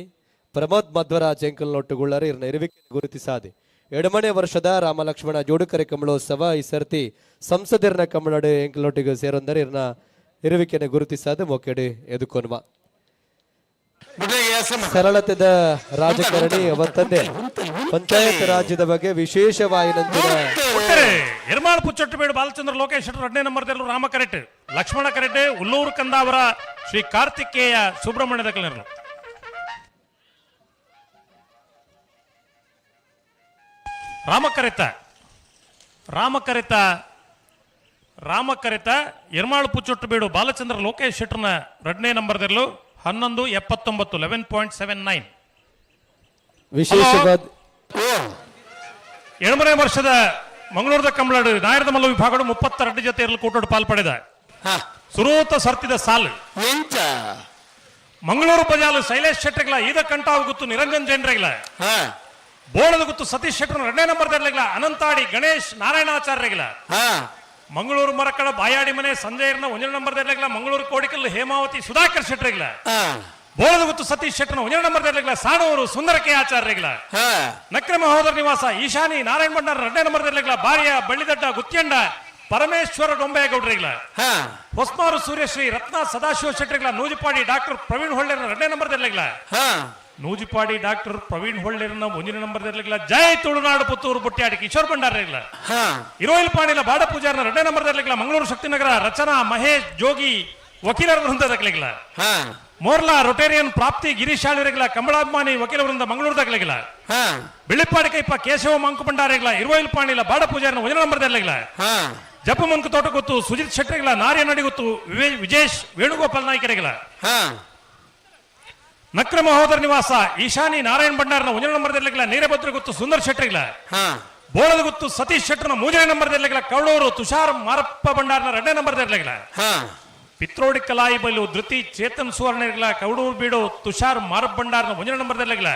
ಪ್ರಮೋದ್ ಮಧ್ವರಾಜ್ ಎಂಕಲ್ನೊಟ್ಟುಗೊಳ್ಳರೆ ಇರ್ನ ಇರುವಿಕೆ ಗುರುತಿಸಾದೆ 2ನೇ ವರ್ಷದ ರಾಮಲಕ್ಷ್ಮಣ ಜೋಡುಕರೆ ಕಮಲೋತ್ಸವ ಈ ಸರ್ತಿ ಸಂಸದರ್ನ ಕಮಲಡೆ ಎಂಕಲ್ನೊಟ್ಟಿಗೆ ಸೇರೊಂದರೆ ಇರ್ನ ಇರುವಿಕೆಯನ್ನು ಗುರುತಿಸಾದೆ ಮೊಕೆಡೆ ಎದುಕೊನ್ನುವ ಸರಳತೆದ ರಾಜಕಾರಣಿ ಅವತ್ತಂದೆ ಪಂಚಾಯತ್ ರಾಜ್ಯದ ಬಗ್ಗೆ ವಿಶೇಷವಾಯಿನಂತಿನ ಎರ್ಮಾಳ್ ಪುಚ್ಚೊಟ್ಟಬೇಡು ಬಾಲಚಂದ್ರ ಲೋಕೇಶ್ 2ನೇ ನಂಬರ್ದಲ್ಲೂ ರಾಮ ಕರೆಟ್ ಲಕ್ಷ್ಮಣ ಕರೆಟ್ ಉಲ್ಲೂರು ಕಂದಾವರ ಶ್ರೀ ಕಾರ್ತಿಕೇಯ ಸುಬ್ರಹ್ಮಣ್ಯದ ಕಲರ್ಲು ರಾಮಕರಿತ ಎರ್ಮಾಳು ಪುಚ್ಚೊಟ್ಟಬೇಡು ಬಾಲಚಂದ್ರ ಲೋಕೇಶ್ ಶೆಟ್ರನ 2ನೇ ನಂಬರ್ದಲ್ಲೂ 1179 11.79 ವಿಶೇಷವಾದ 2ನೇ ವರ್ಷದ ಮಂಗಳೂರದ ಕಂಬಳಡು ನಾಯರದ ಮಲ್ಲ ವಿಭಾಗಗಳು 32 ಜೊತೆ ಇರಲು ಕೂಟೋಡು ಪಾಲ್ಪಡೆದ ಸುರೂತ ಸರ್ತಿದ ಸಾಲು ಮಂಗಳೂರು ಬಜಾಲು ಶೈಲೇಶ್ ಶೆಟ್ಟರ್ಗಳ ಈದ ಕಂಟಾವು ಗುತ್ತು ನಿರಂಜನ್ ಜೈನ್ರೆಗಳ ಬೋಳದ ಗುತ್ತು ಸತೀಶ್ ಶೆಟ್ಟರ್ 2ನೇ ನಂಬರ್ದರ್ಲೆಗಳ ಅನಂತಾಡಿ ಗಣೇಶ್ ನಾರಾಯಣಾಚಾರ್ಯಗಳ ಮಂಗಳೂರು ಮರಕಳ ಬಾಯಾಡಿ ಮನೆ ಸಂಜಯರ್ನ 1ನೇ ನಂಬರ್ದರ್ಲೆಗಳ ಮಂಗಳೂರು ಕೋಡಿಕಲ್ಲು ಹೇಮಾವತಿ ಸುಧಾಕರ್ ಶೆಟ್ಟರ್ಗಳ ಬೋಳದ ಗುತ್ತು ಸತೀಶ್ ಶೆಟ್ಟರ್ನ 1ನೇ ನಂಬರ್ದರ್ಲೆಗಳ ಸಾಣೂರು ಸುಂದರ ಕೆ ಆಚಾರ್ಯಗಳ ನಕ್ರೆ ಮಹೋದರ ನಿವಾಸ ಈಶಾನಿ ನಾರಾಯಣ ಭಂಡಾರ 2ನೇ ನಂಬರ್ದರ್ಲೆಗಳ ಬಾರಿಯ ಬಳ್ಳಿದಡ್ಡ ಗುತ್ಯಂಡ ಪರಮೇಶ್ವರ ಡೊಂಬೆಗೌಡ್ರಿಗಳ ಹೊಸ್ಮಾರು ಸೂರ್ಯಶ್ರೀ ರತ್ನ ಸದಾಶಿವ ಶೆಟ್ಟರ್ಗಳ ನೂಜಿಪಾಡಿ ಡಾಕ್ಟರ್ ಪ್ರವೀಣ್ ಹೊಳ್ಳೆರ 2ನೇ ನಂಬರ್ದರ್ಲೆಗಳ ನೂಜಿಪಾಡಿ ಡಾಕ್ಟರ್ ಪ್ರವೀಣ್ ಹೊಳ್ಳೆರನ 1ನೇ ನಂಬರ್ದರ್ಲೆಗಳ ಜೈ ತುಳುನಾಡು ಪುತ್ತೂರು ಬುಟ್ಟ್ಯಾಡಿ ಕಿಶೋರ್ ಭಂಡಾರಗಳ ಇರೋಯಿಲ್ ಪಾಣಿಲ ಬಾಡ ಪೂಜಾರನ 2ನೇ ನಂಬರ್ದರ್ಲೆಗಳ ಮಂಗಳೂರು ಶಕ್ತಿನಗರ ರಚನಾ ಮಹೇಶ್ ಜೋಗಿ ವಕೀಲರ ವೃಂದದಕ್ಲೆಗಳ ಮೋರ್ಲಾ ರೊಟೇರಿಯನ್ ಪ್ರಾಪ್ತಿ ಗಿರೀಶ್ ಆಳಿರೆಗಳ ಕಂಬಳಾಭಿಮಾನಿ ವಕೀಲ ವೃಂದ ಮಂಗಳೂರದಾಗಲೆಗಳ ಬೆಳ್ಳಿಪ್ಪಾಡಿ ಕೈಪ ಕೇಶವ ಮಂಕು ಭಂಡಾರಗಳ ಇರೋಯಿಲ್ ಪಾಣಿಲ ಬಾಡ ಪೂಜಾರನ 1ನೇ ನಂಬರ್ದರ್ಲೆಗಳ ಜಪ್ಪು ಮಂಕು ತೋಟ ಗೊತ್ತು ಸುಜಿತ್ ಶೆಟ್ಟರಿಗಳ ನಾರ್ಯ ನಡಿ ಗೊತ್ತು ವಿಜೇಶ್ ವೇಣುಗೋಪಾಲ್ ನಾಯ್ಕರಿಗಳ ನಕ್ರ ಮಹೋದರ ನಿವಾಸ ಈಶಾನಿ ನಾರಾಯಣ ಭಂಡಾರನ 1 ನಂಬರ್ದಲ್ಲಿಗಳ ನೀರಭದ್ರ ಗೊತ್ತು ಸುಂದರ್ ಶೆಟ್ಟರಿಗಳ ಬೋಳದ ಗೊತ್ತು ಸತೀಶ್ ಶೆಟ್ಟರ್ನ 3 ನಂಬರ್ದಲ್ಲಿಗಳ ಕವಳೂರು ತುಷಾರ್ ಮಾರಪ್ಪ ಭಂಡಾರನ 2 ನಂಬರ್ದಲ್ಲಿಗಳ ಪಿತ್ರೋಡಿ ಕಲಾಯಿ ಬೈಲು ಧೃತಿ ಚೇತನ್ ಸುವರ್ಣಗಳ ಕವಡೂರು ಬೀಡು ತುಷಾರ್ ಮಾರಪ್ಪ ಭಂಡಾರನ 1 ನಂಬರ್ದಲ್ಲಿಗಳ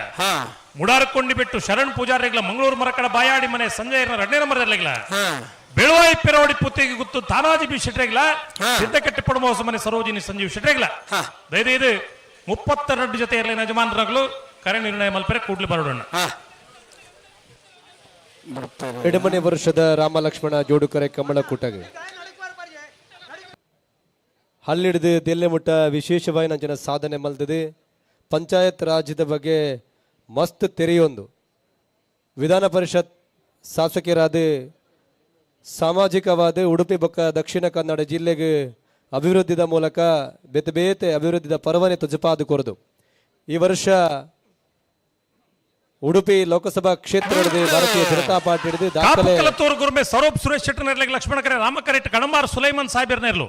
ಮುಡಾರಕೊಂಡಿ ಬಿಟ್ಟು ಶರಣ್ ಪೂಜಾರಿಗಳ ಮಂಗಳೂರು ಮರಕಡ ಬಾಯಾಡಿ ಮನೆ ಸಂಜಯನ 2 ನಂಬರ್ದಲ್ಲಿಗಳ ಬೆಳುವಾಯಿ ಪೆರೋಡಿ ಪುತ್ತಿಗೆ ಗೊತ್ತು ತಾನಾಜಿ ಬಿ ಶೆಟ್ಟರಿಗಳ ಸಿದ್ದಕಟ್ಟೆ ಪಡಮೋಸ ಮನೆ ಸರೋಜಿನಿ ಸಂಜೀವ್ ಶೆಟ್ಟರಿಗಳ ದಯದು 32 ಜೊತೆ ಇರಲಿ ಯಜಮಾನರಾಗಲು ಕರೆ ನಿರ್ಣಯ ಮಲ್ಪರೆ ಕೂಡ್ಲಿ ಬರೋಣ. ಎಡಮನೆ ವರ್ಷದ ರಾಮ ಲಕ್ಷ್ಮಣ ಜೋಡುಕರೆ ಕಮಲ ಕೂಟಗೆ ಹಲ್ಲಿಡಿದು ದೆಲ್ಲೆಮುಟ್ಟ ವಿಶೇಷವಾಗಿ ನಂಜನ ಸಾಧನೆ ಮಲ್ತದೆ. ಪಂಚಾಯತ್ ರಾಜ್ಯದ ಬಗ್ಗೆ ಮಸ್ತ್ ತೆರೆಯೊಂದು ವಿಧಾನ ಪರಿಷತ್ ಶಾಸಕರಾದ ಸಾಮಾಜಿಕವಾದ ಉಡುಪಿ ಬೊಕ್ಕ ದಕ್ಷಿಣ ಕನ್ನಡ ಜಿಲ್ಲೆಗೆ ಅಭಿವೃದ್ಧಿದ ಮೂಲಕ ಬೇತೆ ಬೇತೆ ಅಭಿವೃದ್ಧಿದ ಪರವನೆ ತುಜಪಾದು ಕೊರದು ಈ ವರ್ಷ ಉಡುಪಿ ಲೋಕಸಭಾ ಕ್ಷೇತ್ರದ ಭಾರತೀಯ ಜನತಾ ಪಾರ್ಟಿ ಹಿಡಿದು ದಾಖಲೆ ಗುರುಮೆ ಸೌರಭ್ ಸುರೇಶ್ ಶೆಟ್ಟರ್ ಲಕ್ಷ್ಮಣ ಕರೆ ರಾಮಕರೆಟ್ ಕಣಂಬಾರ್ ಸುಲೈಮನ್ ಸಾಹೇಬರ್ನೇರ್ಲು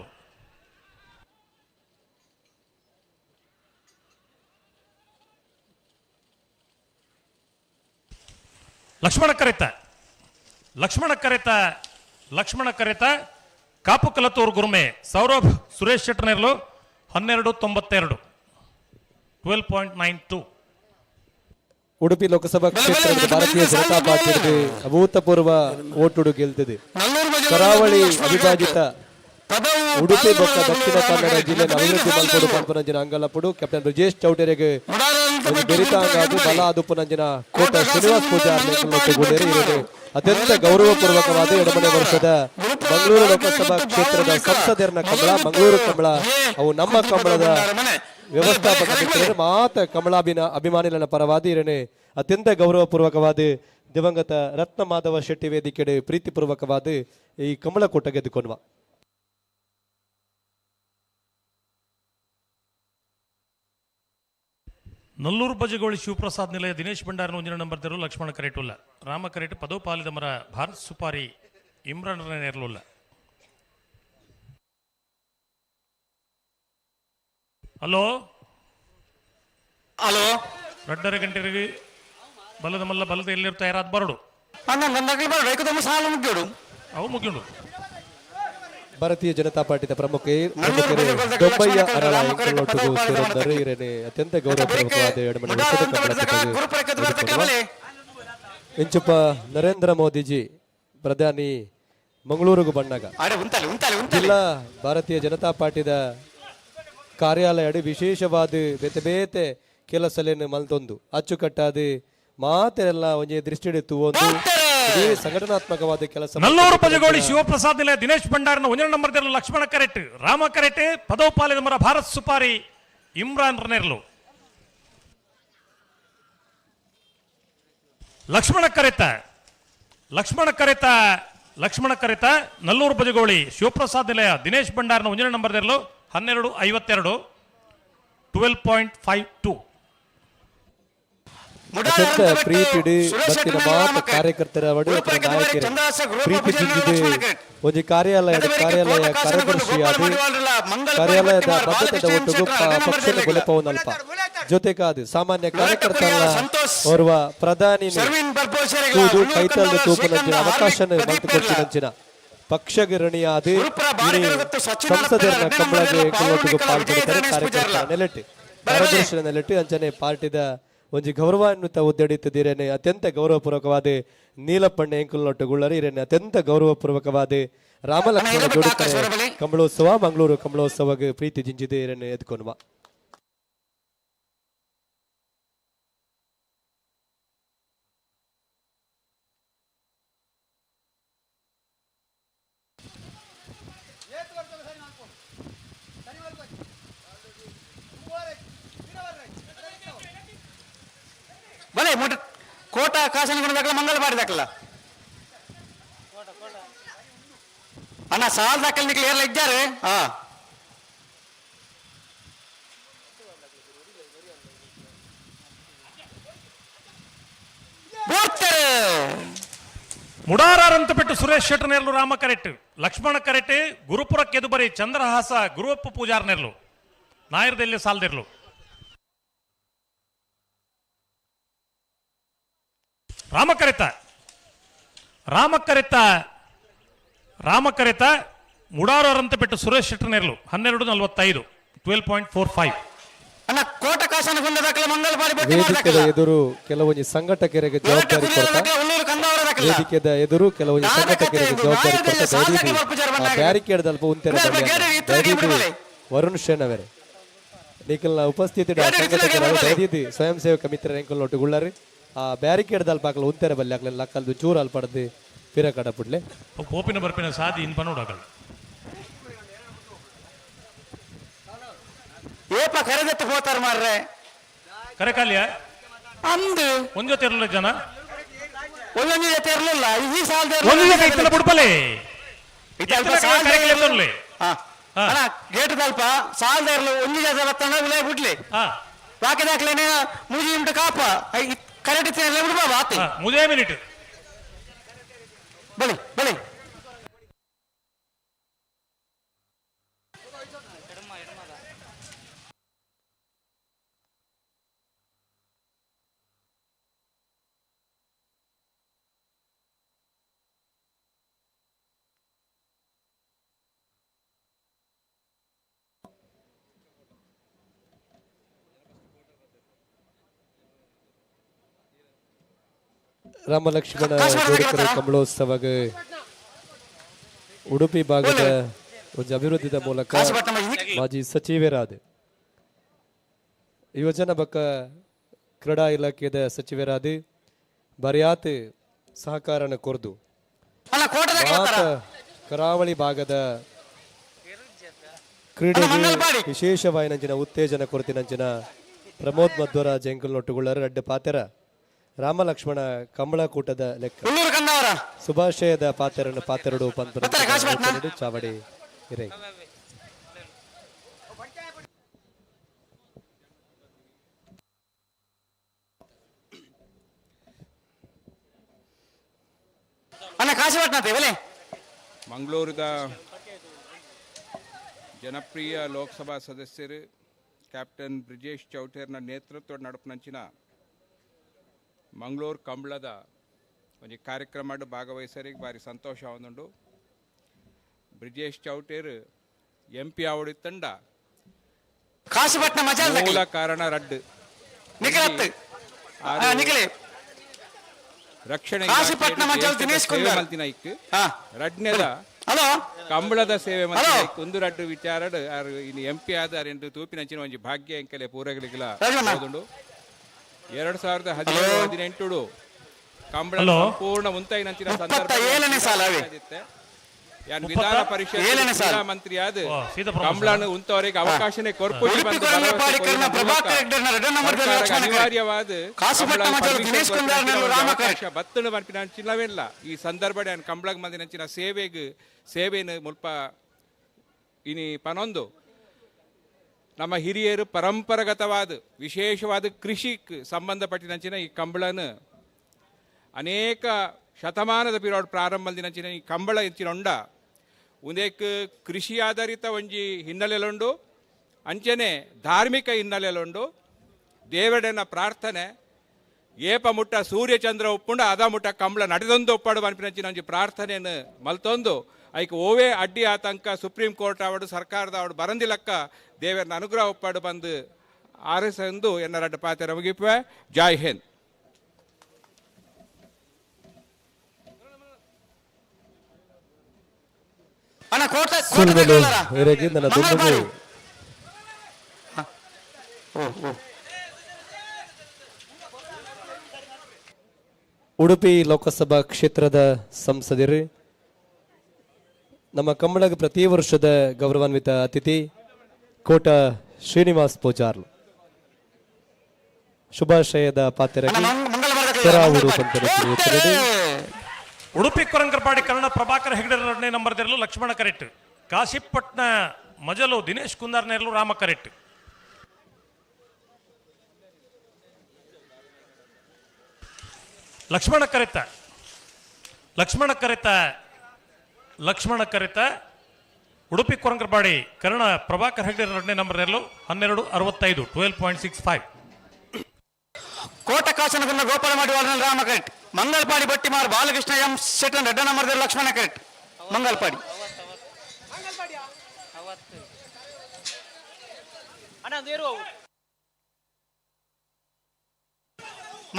ಲಕ್ಷ್ಮಣ ಕರೆತ ಕಾಪು ಕಲತೂರು ಗುರುಮೆ ಸೌರಭ್ ಸುರೇಶ್ ಶೆಟ್ಟರ್ನೇರ್ಲು 1292 12.92. ಉಡುಪಿ ಲೋಕಸಭಾ ಕ್ಷೇತ್ರದ ಭಾರತೀಯ ಜನತಾ ಪಾರ್ಟಿ ಹಿಡಿದು ಅಭೂತಪೂರ್ವ ಓಟುಡು ಗೆಲ್ತಿದೆ. ಕರಾವಳಿ ಅವಿಭಾಜಿತ ಉಡುಪಿ ಬೊಕ್ಕ ದಕ್ಷಿಣ ಕನ್ನಡ ಜಿಲ್ಲೆ ಅಭಿವೃದ್ಧಿ ಮಲ್ಪಡು ಪಂಪನಂಜನ ಅಂಗಲಪುಡು ಕ್ಯಾಪ್ಟನ್ ಬ್ರಿಜೇಶ್ ಚೌಟರಿಗೆ ಬೆರಿತಾಂಗಾದು ಬಲ ಅದುಪನಂಜನ ಕೋಟ ಶ್ರೀನಿವಾಸ್ ಪೂಜಾರಿ ಇರಲಿ ಅತ್ಯಂತ ಗೌರವಪೂರ್ವಕವಾದ ಎಡಮನೆ ವರ್ಷದ ಮಂಗಳೂರು ಲೋಕಸಭಾ ಕ್ಷೇತ್ರದ ಸಂಸದರನ ಕಮಲ ಮಂಗಳೂರು ಕಮಲ ಅವು ನಮ್ಮ ಕಮಲದ ವ್ಯವಸ್ಥಾಪಕ ಮಿತ್ರರು ಮಾತ ಕಮಲಾಭಿನ ಅಭಿಮಾನಿಗಳ ಪರವಾದ ಇರನೆ ಅತ್ಯಂತ ಗೌರವಪೂರ್ವಕವಾದ ದಿವಂಗತ ರತ್ನ ಮಾಧವ ಶೆಟ್ಟಿ ವೇದಿಕೆಡೆ ಪ್ರೀತಿಪೂರ್ವಕವಾದ ಈ ಕಮಲ ಕೂಟ ಗೆದ್ದುಕೊನ್ವ. ನಲ್ಲೂರು ಬಜಗೋಳಿ ಶಿವಪ್ರಸಾದ್ ನಿಲಯ ದಿನೇಶ್ ಭಂಡಾರನ 1 ನಂಬರ್ದರು ಲಕ್ಷ್ಮಣ ಕರೇಟುಲ್ಲ ರಾಮ ಕರೇಟ್ ಪದೋಪಾಲಿದ ಮರ ಭಾರತ್ ಸುಪಾರಿ ಇಮ್ರಾನ್ ನೇರ್ಲುಲ್ಲ. ಹಲೋ ಹಲೋ 2:30 ಗಂಟೆಗೆ ಬಲದ ಮಲ್ಲ ಬಲದ ಎಲ್ಲಿರ್ತಾ ಯಾರಾದ್ ಬರಡು ಅವು ಮುಗಿಯೋಡು. ಭಾರತೀಯ ಜನತಾ ಪಾರ್ಟಿಯ ಪ್ರಮುಖರು ದೊಂಬಯ್ಯ ಅರಳ ಎಂಕಲೊಟ್ಟಿಗೂ ಸೇರಿದ್ದಾರೆ ಇರನೆ ಅತ್ಯಂತ ಗೌರವಪೂರ್ವಕವಾದ ಎಡಮನೆ ಎಂಚುಪ್ಪ ನರೇಂದ್ರ ಮೋದಿಜಿ ಪ್ರಧಾನಿ ಮಂಗಳೂರಿಗೂ ಬಣ್ಣಗ ಜಿಲ್ಲಾ ಭಾರತೀಯ ಜನತಾ ಪಾರ್ಟಿದ ಕಾರ್ಯಾಲಯ ವಿಶೇಷವಾದ ಬೇತೆ ಬೇತೆ ಕೆಲಸಲೇನು ಮಲ್ತೊಂದು ಅಚ್ಚುಕಟ್ಟಾದ ಮಾತೆಲ್ಲ ಒಂಜಿ ದೃಷ್ಟಿಡಿತ್ತು ಒಂದು ಸಂಘಟನಾತ್ಮಕವಾದ ಕೆಲಸ. ನಲ್ಲೂರು ಬಜಗೋಳಿ ಶಿವಪ್ರಸಾದ್ ನಿಲಯ ದಿನೇಶ್ ಭಂಡಾರನ 1 ನಂಬರ್ದಲ್ಲಿ ಲಕ್ಷ್ಮಣ ಕರೆಟ್ ರಾಮ ಕರೆಟ್ ಪದೋಪಾಲಿದ ಮರ ಭಾರತ್ ಸುಪಾರಿ ಇಮ್ರಾನ್ ನೇರ್ಲು. ಲಕ್ಷ್ಮಣ ಕರೆತ ನಲ್ಲೂರು ಬಜಗೋಳಿ ಶಿವಪ್ರಸಾದ್ ನಿಲಯ ದಿನೇಶ್ ಭಂಡಾರನ 1 ನಂಬರ್ದಲ್ಲಿ 1252 12.52. ಅತ್ಯಂತ ಪ್ರೀತಿಡಿ ಬತ್ತಿನ ಮಾತ ಕಾರ್ಯಕರ್ತರ ನಾಯಕರು ಪ್ರೀತಿ ಜಿಂಜಿದೆ ಒಂದು ಕಾರ್ಯಾಲಯದ ಕಾರ್ಯದರ್ಶಿಯಾದ ಕಾರ್ಯಾಲಯದ ಬದ್ಧತೆದ ಒಟ್ಟಿಗೂ ಪಕ್ಷದ ಗೊಲೆಪವನಲ್ಪ ಜೊತೆ ಕಾದು ಸಾಮಾನ್ಯ ಕಾರ್ಯಕರ್ತರನ್ನ ಓರ್ವ ಪ್ರಧಾನಿ ಕೂದು ಕೈತಲ್ದ ತೂಪನಂಚಿನ ಅವಕಾಶ ಮಲ್ತುಕೊಟ್ಟಿನಂಚಿನ ಪಕ್ಷಗಿರಣಿಯಾದ ಸಂಸದರನ್ನ ಕಮಲಗೆ ಕೊಲ್ಲೊಟ್ಟಿಗೂ ಪಾಲ್ಗೊಳ್ಳುತ್ತಾರೆ ಕಾರ್ಯಕರ್ತರ ನೆಲೆಟ್ಟು ಕಾರ್ಯದರ್ಶಿಯ ನೆಲೆಟ್ಟು ಅಂಚನೆ ಪಾರ್ಟಿದ ಒಂಜಿ ಗೌರವಾನ್ವಿತ ಉದ್ದಡಿತಿದ್ದೀರೇನೆ ಅತ್ಯಂತ ಗೌರವಪೂರ್ವಕವಾದ ನೀಲಪ್ಪಣ್ಣ ಎಂಕುಲೊಟ್ಟುಗುಳ್ಳರು ಇರೇನೆ ಅತ್ಯಂತ ಗೌರವಪೂರ್ವಕವಾದ ರಾಮಲಕ್ಷ್ಮಣ ಜೋಡುಕರೆ ಕಮಲೋತ್ಸವ ಮಂಗಳೂರು ಕಮಲೋತ್ಸವಗೆ ಪ್ರೀತಿ ಜಿಂಜಿದೆ ಇರೇನೆ ಎದ್ಕೊನ್ವ. ಬಲೆ ಕೋಟ ಕಾಸನಗುಣದಾಗಲ ಮಂಗಳವಾರ ದಾಖಲ ಅಣ್ಣ ಸಾಲ ದಾಖಲೆ ನಿಕ್ಲಿ ಎಲ್ಲ ಇದ್ದಾರೆ. ಮುಡಾರಂತ ಬಿಟ್ಟು ಸುರೇಶ್ ಶೆಟ್ಟರ್ ನೆರ್ಲು ರಾಮ ಕರೆಟ್ ಲಕ್ಷ್ಮಣ ಕರೆಟ್ ಗುರುಪುರಕ್ಕೆ ಎದುಬರಿ ಚಂದ್ರಹಾಸ ಗುರುವಪ್ಪ ಪೂಜಾರ್ ನೆರ್ಲು ನಾಯರ್ದಲ್ಲಿ ಸಾಲ್ದಿರ್ಲು. ರಾಮಕರೆತ ಮುಡಾರರಂತೆ ಬಿಟ್ಟು ಸುರೇಶ್ ಶೆಟ್ಟರ್ ನೆರಳು 12:45 12.45. ವೇದಿಕೆದ ಎದುರು ಕೆಲವೊಂದು ಸಂಘಟಕರಿಗೆ ಜವಾಬ್ದಾರಿ ಕೊಡ್ತಾ ವೇದಿಕೆದ ಎದುರು ಕೆಲವೊಂದು ಸಂಘಟಕರಿಗೆ ಜವಾಬ್ದಾರಿ ಕೊಡ್ತಾ ಬ್ಯಾರಿಕೇಡ್ ದಲ್ಪ ಉಂತೆರ ವರುಣ್ ಶೇನ್ ಅವರೇ ನಿಖಲ್ನ ಉಪಸ್ಥಿತಿ ಸಂಘಟಕರು ದೈದಿ ಸ್ವಯಂ ಸೇವಕ ಮಿತ್ರ ಎಂಕಲ್ ಒಟ್ಟುಗುಳ್ಳರಿ ಆ ಬ್ಯಾರಿಕೇಡ್ ದಲ್ಪ ಹಾಕಲು ಉಂತೆರ ಬಲ್ಲಿ ಹಾಕಲಿ ಲಕ್ಕಲ್ದು ಚೂರು ಅಲ್ಲಿ ಪಡೆದು ಪಿರ ಕಡಪುಡ್ಲೆ ಪೋಪಿನ ಬರ್ಪಿನ ಸಾದಿ ಇನ್ ಪನೋಡಾಗಲ್ಲ ಏಪ ಕರೆದತ್ತು ಹೋತಾರ ಮಾರ್ರೆ ಕರೆ ಕಾಲಿಯ ಅಂದು ಒಂದ್ ಜೊತೆ ಇರಲಿಲ್ಲ ಜನ ಒಂದೊಂದು ಜೊತೆ ಇರಲಿಲ್ಲ ಈ ಸಾಲದ ಒಂದು ಜೊತೆ ಇತ್ತಲ್ಲ ಬಿಡ್ಪಲೆ ಗೇಟ್ ತಲ್ಪ ಸಾಲದ ಇರಲು ಒಂದು ಜೊತೆ ಬತ್ತನ ಉಲೇ ಬಿಡ್ಲಿ ಬಾಕಿ ದಾಖಲೆ ಮುಜಿ ಉಂಟು ಕಾಪ ಕರೆಕ್ಟ್ ಇತ್ತು ಬಿಡ್ಬಾ ಬಾತಿ ಮುಜೇ ಮಿನಿಟ್ ಬಳಿ ಬಳಿ ರಾಮಲಕ್ಷ್ಮಣ ಜೋಡಿಕರ ಕಮಲೋತ್ಸವಗ ಉಡುಪಿ ಭಾಗದ ಒಂದು ಅಭಿವೃದ್ಧಿದ ಮೂಲಕ ಮಾಜಿ ಸಚಿವರಾದ ಯುವಜನ ಬಕ್ಕ ಕ್ರೀಡಾ ಇಲಾಖೆಯ ಸಚಿವರಾದ ಬರ್ಯಾತ್ ಸಹಕಾರನ ಕೊರ್ದು ಕರಾವಳಿ ಭಾಗದ ಕ್ರೀಡೆಗೆ ವಿಶೇಷವಾಯಿನಂಚಿನ ಉತ್ತೇಜನ ಕೊರತಿನಂಚಿನ ಪ್ರಮೋದ್ ಮಧ್ವರಾಜ್ ಎಂಕಲ್ ನೊಟ್ಟುಗುಳ್ಳರ ಅಡ್ಡ ಪಾತೆರ ರಾಮಲಕ್ಷ್ಮಣ ಕಂಬಳಕೂಟದ ಲೆಕ್ಕ ಶುಭಾಶಯದ ಪಾತೆರಡು ಪಂಪರು ಚಾವಡಿ ಇರೈ ಮಂಗಳೂರಿನ ಜನಪ್ರಿಯ ಲೋಕಸಭಾ ಸದಸ್ಯರು ಕ್ಯಾಪ್ಟನ್ ಬ್ರಿಜೇಶ್ ಚೌಟೇರ್ನ ನೇತೃತ್ವ ನಡಪನಂಚಿನ ಮಂಗಳೂರು ಕಂಬಳದ ಒಂದು ಕಾರ್ಯಕ್ರಮ ಭಾಗವಹಿಸರಿಗೆ ಭಾರಿ ಸಂತೋಷ ಆವೊಂದುಂಡು. ಬ್ರಿಜೇಶ್ ಚೌಟೇರ್ MP ಆವಡಿತ್ತಂಡ ಮೂಲ ಕಾರಣ ರಡ್ಡು ರಕ್ಷಣೆ ಮಲ್ತಿನ ಇಕ್ಕು ರಡ್ನೆದ ಕಂಬಳದ ಸೇವೆ ಮಲ್ತಿನ ಒಂದು ರಡ್ಡು ವಿಚಾರ ಇನ್ನು MP ಆದ ಎಂದು ತೂಪಿನಂಚಿನ ಒಂದು ಭಾಗ್ಯ ಎಂಕಲೆ ಪೂರಗಳಿಗಿಲ್ಲ 2017-18 ಕಂಬಳ ಸಂಪೂರ್ಣ ಮುಂತಾಯಿನಂಚಿನ ಸಂದರ್ಭ ವಿಧಾನ ಪರಿಷತ್ ಮಂತ್ರಿ ಆದ ಕಂಬಳನ ಉಂತವರಿಗೆ ಅವಕಾಶನೇ ಕೊರ್ಪುಜಿ ಬಂದು ಅನಿವಾರ್ಯವಾದ ಬತ್ತಣ ಮನ್ಪಿನ ಚಿನ್ನವೆಲ್ಲ ಈ ಸಂದರ್ಭ ಕಂಬಳಗ್ ಮಂದಿನಂಚಿನ ಸೇವೆನು ಮುಲ್ಪ ಇನಿ ಪನೊಂದು ನಮ್ಮ ಹಿರಿಯರು ಪರಂಪರಾಗತವಾದ ವಿಶೇಷವಾದ ಕೃಷಿಗೆ ಸಂಬಂಧಪಟ್ಟಿನಂಚಿನ ಈ ಕಂಬಳನ ಅನೇಕ ಶತಮಾನದ ಪಿರಿಯಡ್ ಪ್ರಾರಂಭದಿಂಚಿನ ಈ ಕಂಬಳ ಇಂಚಿನೊಂಡ ಉಂದೇಕ್ ಕೃಷಿ ಆಧಾರಿತ ಒಂಜಿ ಹಿನ್ನೆಲೆಲುಂಡು ಅಂಚನೆ ಧಾರ್ಮಿಕ ಹಿನ್ನೆಲೆಲುಂಡು ದೇವಡನ ಪ್ರಾರ್ಥನೆ ಏಪ ಮುಟ್ಟ ಸೂರ್ಯಚಂದ್ರ ಉಪ್ಪುಂಡ ಅದ ಮುಟ್ಟ ಕಂಬಳ ನಡೆದೊಂದು ಒಪ್ಪಾಡು ಅನ್ಪಿನಂಚಿನ ಒಂಜಿ ಪ್ರಾರ್ಥನೆಯನ್ನು ಮಲ್ತೊಂದು ಐಕ್ ಓವೇ ಅಡ್ಡಿ ಆತಂಕ ಸುಪ್ರೀಂ ಕೋರ್ಟ್ ಆವಡು ಸರ್ಕಾರದ ಆವಡು ಬರಂದಿಲಕ್ಕ ದೇವರನ್ನ ಅನುಗ್ರಹ ಒಪ್ಪಾಡು ಬಂದು ಆರಿಸೆಂದು ಎನ್ನರಡ್ಡ ಪಾತೆರ ಮುಗಿಪುವೆ. ಜೈ ಹಿಂದ್. ಉಡುಪಿ ಲೋಕಸಭಾ ಕ್ಷೇತ್ರದ ಸಂಸದರು ನಮ್ಮ ಕಂಬಳಗ ಪ್ರತಿ ವರ್ಷದ ಗೌರವಾನ್ವಿತ ಅತಿಥಿ ಕೋಟ ಶ್ರೀನಿವಾಸ್ ಪೂಜಾರ್ಲು ಶುಭಾಶಯದ ಪಾತೆರಗಿ ಉಡುಪಿ ಕೊರಂಕರಪಾಡಿ ಕನ್ನಡ ಪ್ರಭಾಕರ್ ಹೆಗಡೆ 2ನೇ ನಂಬರ್ ತೆರಲು ಲಕ್ಷ್ಮಣ ಕರೆಟ್ ಕಾಶಿಪಟ್ನ ಮಜಲು ದಿನೇಶ್ ಕುಂದಾರ್ ನೆರಲು ರಾಮ ಕರೆಟ್ ಲಕ್ಷ್ಮಣ ಕರೆತ ಉಡುಪಿ ಕೊರಂಕರಪಾಡಿ ಕನ್ನಡ ಪ್ರಭಾಕರ್ ಹೆಗಡೆ 2ನೇ ನಂಬರ್ ನೆರಲು 12:65 12.65 ಕೋಟ ಕಾಶನಗುಂದ ಗೋಪಾಲ ಮಾಡಿ ರಾಮ ಕರೆಟ್ ಮಂಗಲ್ಪಾಡಿ ಬಟ್ಟಿಮಾರ್ ಬಾಲಕೃಷ್ಣ ಎಂ ಶೆಟ್ಟನ್ ರೆಡ್ಡ ನಂಬರ್ ಲಕ್ಷ್ಮಣ ಕರೆಕ್ಟ್ ಮಂಗಲ್ಪಾಡಿ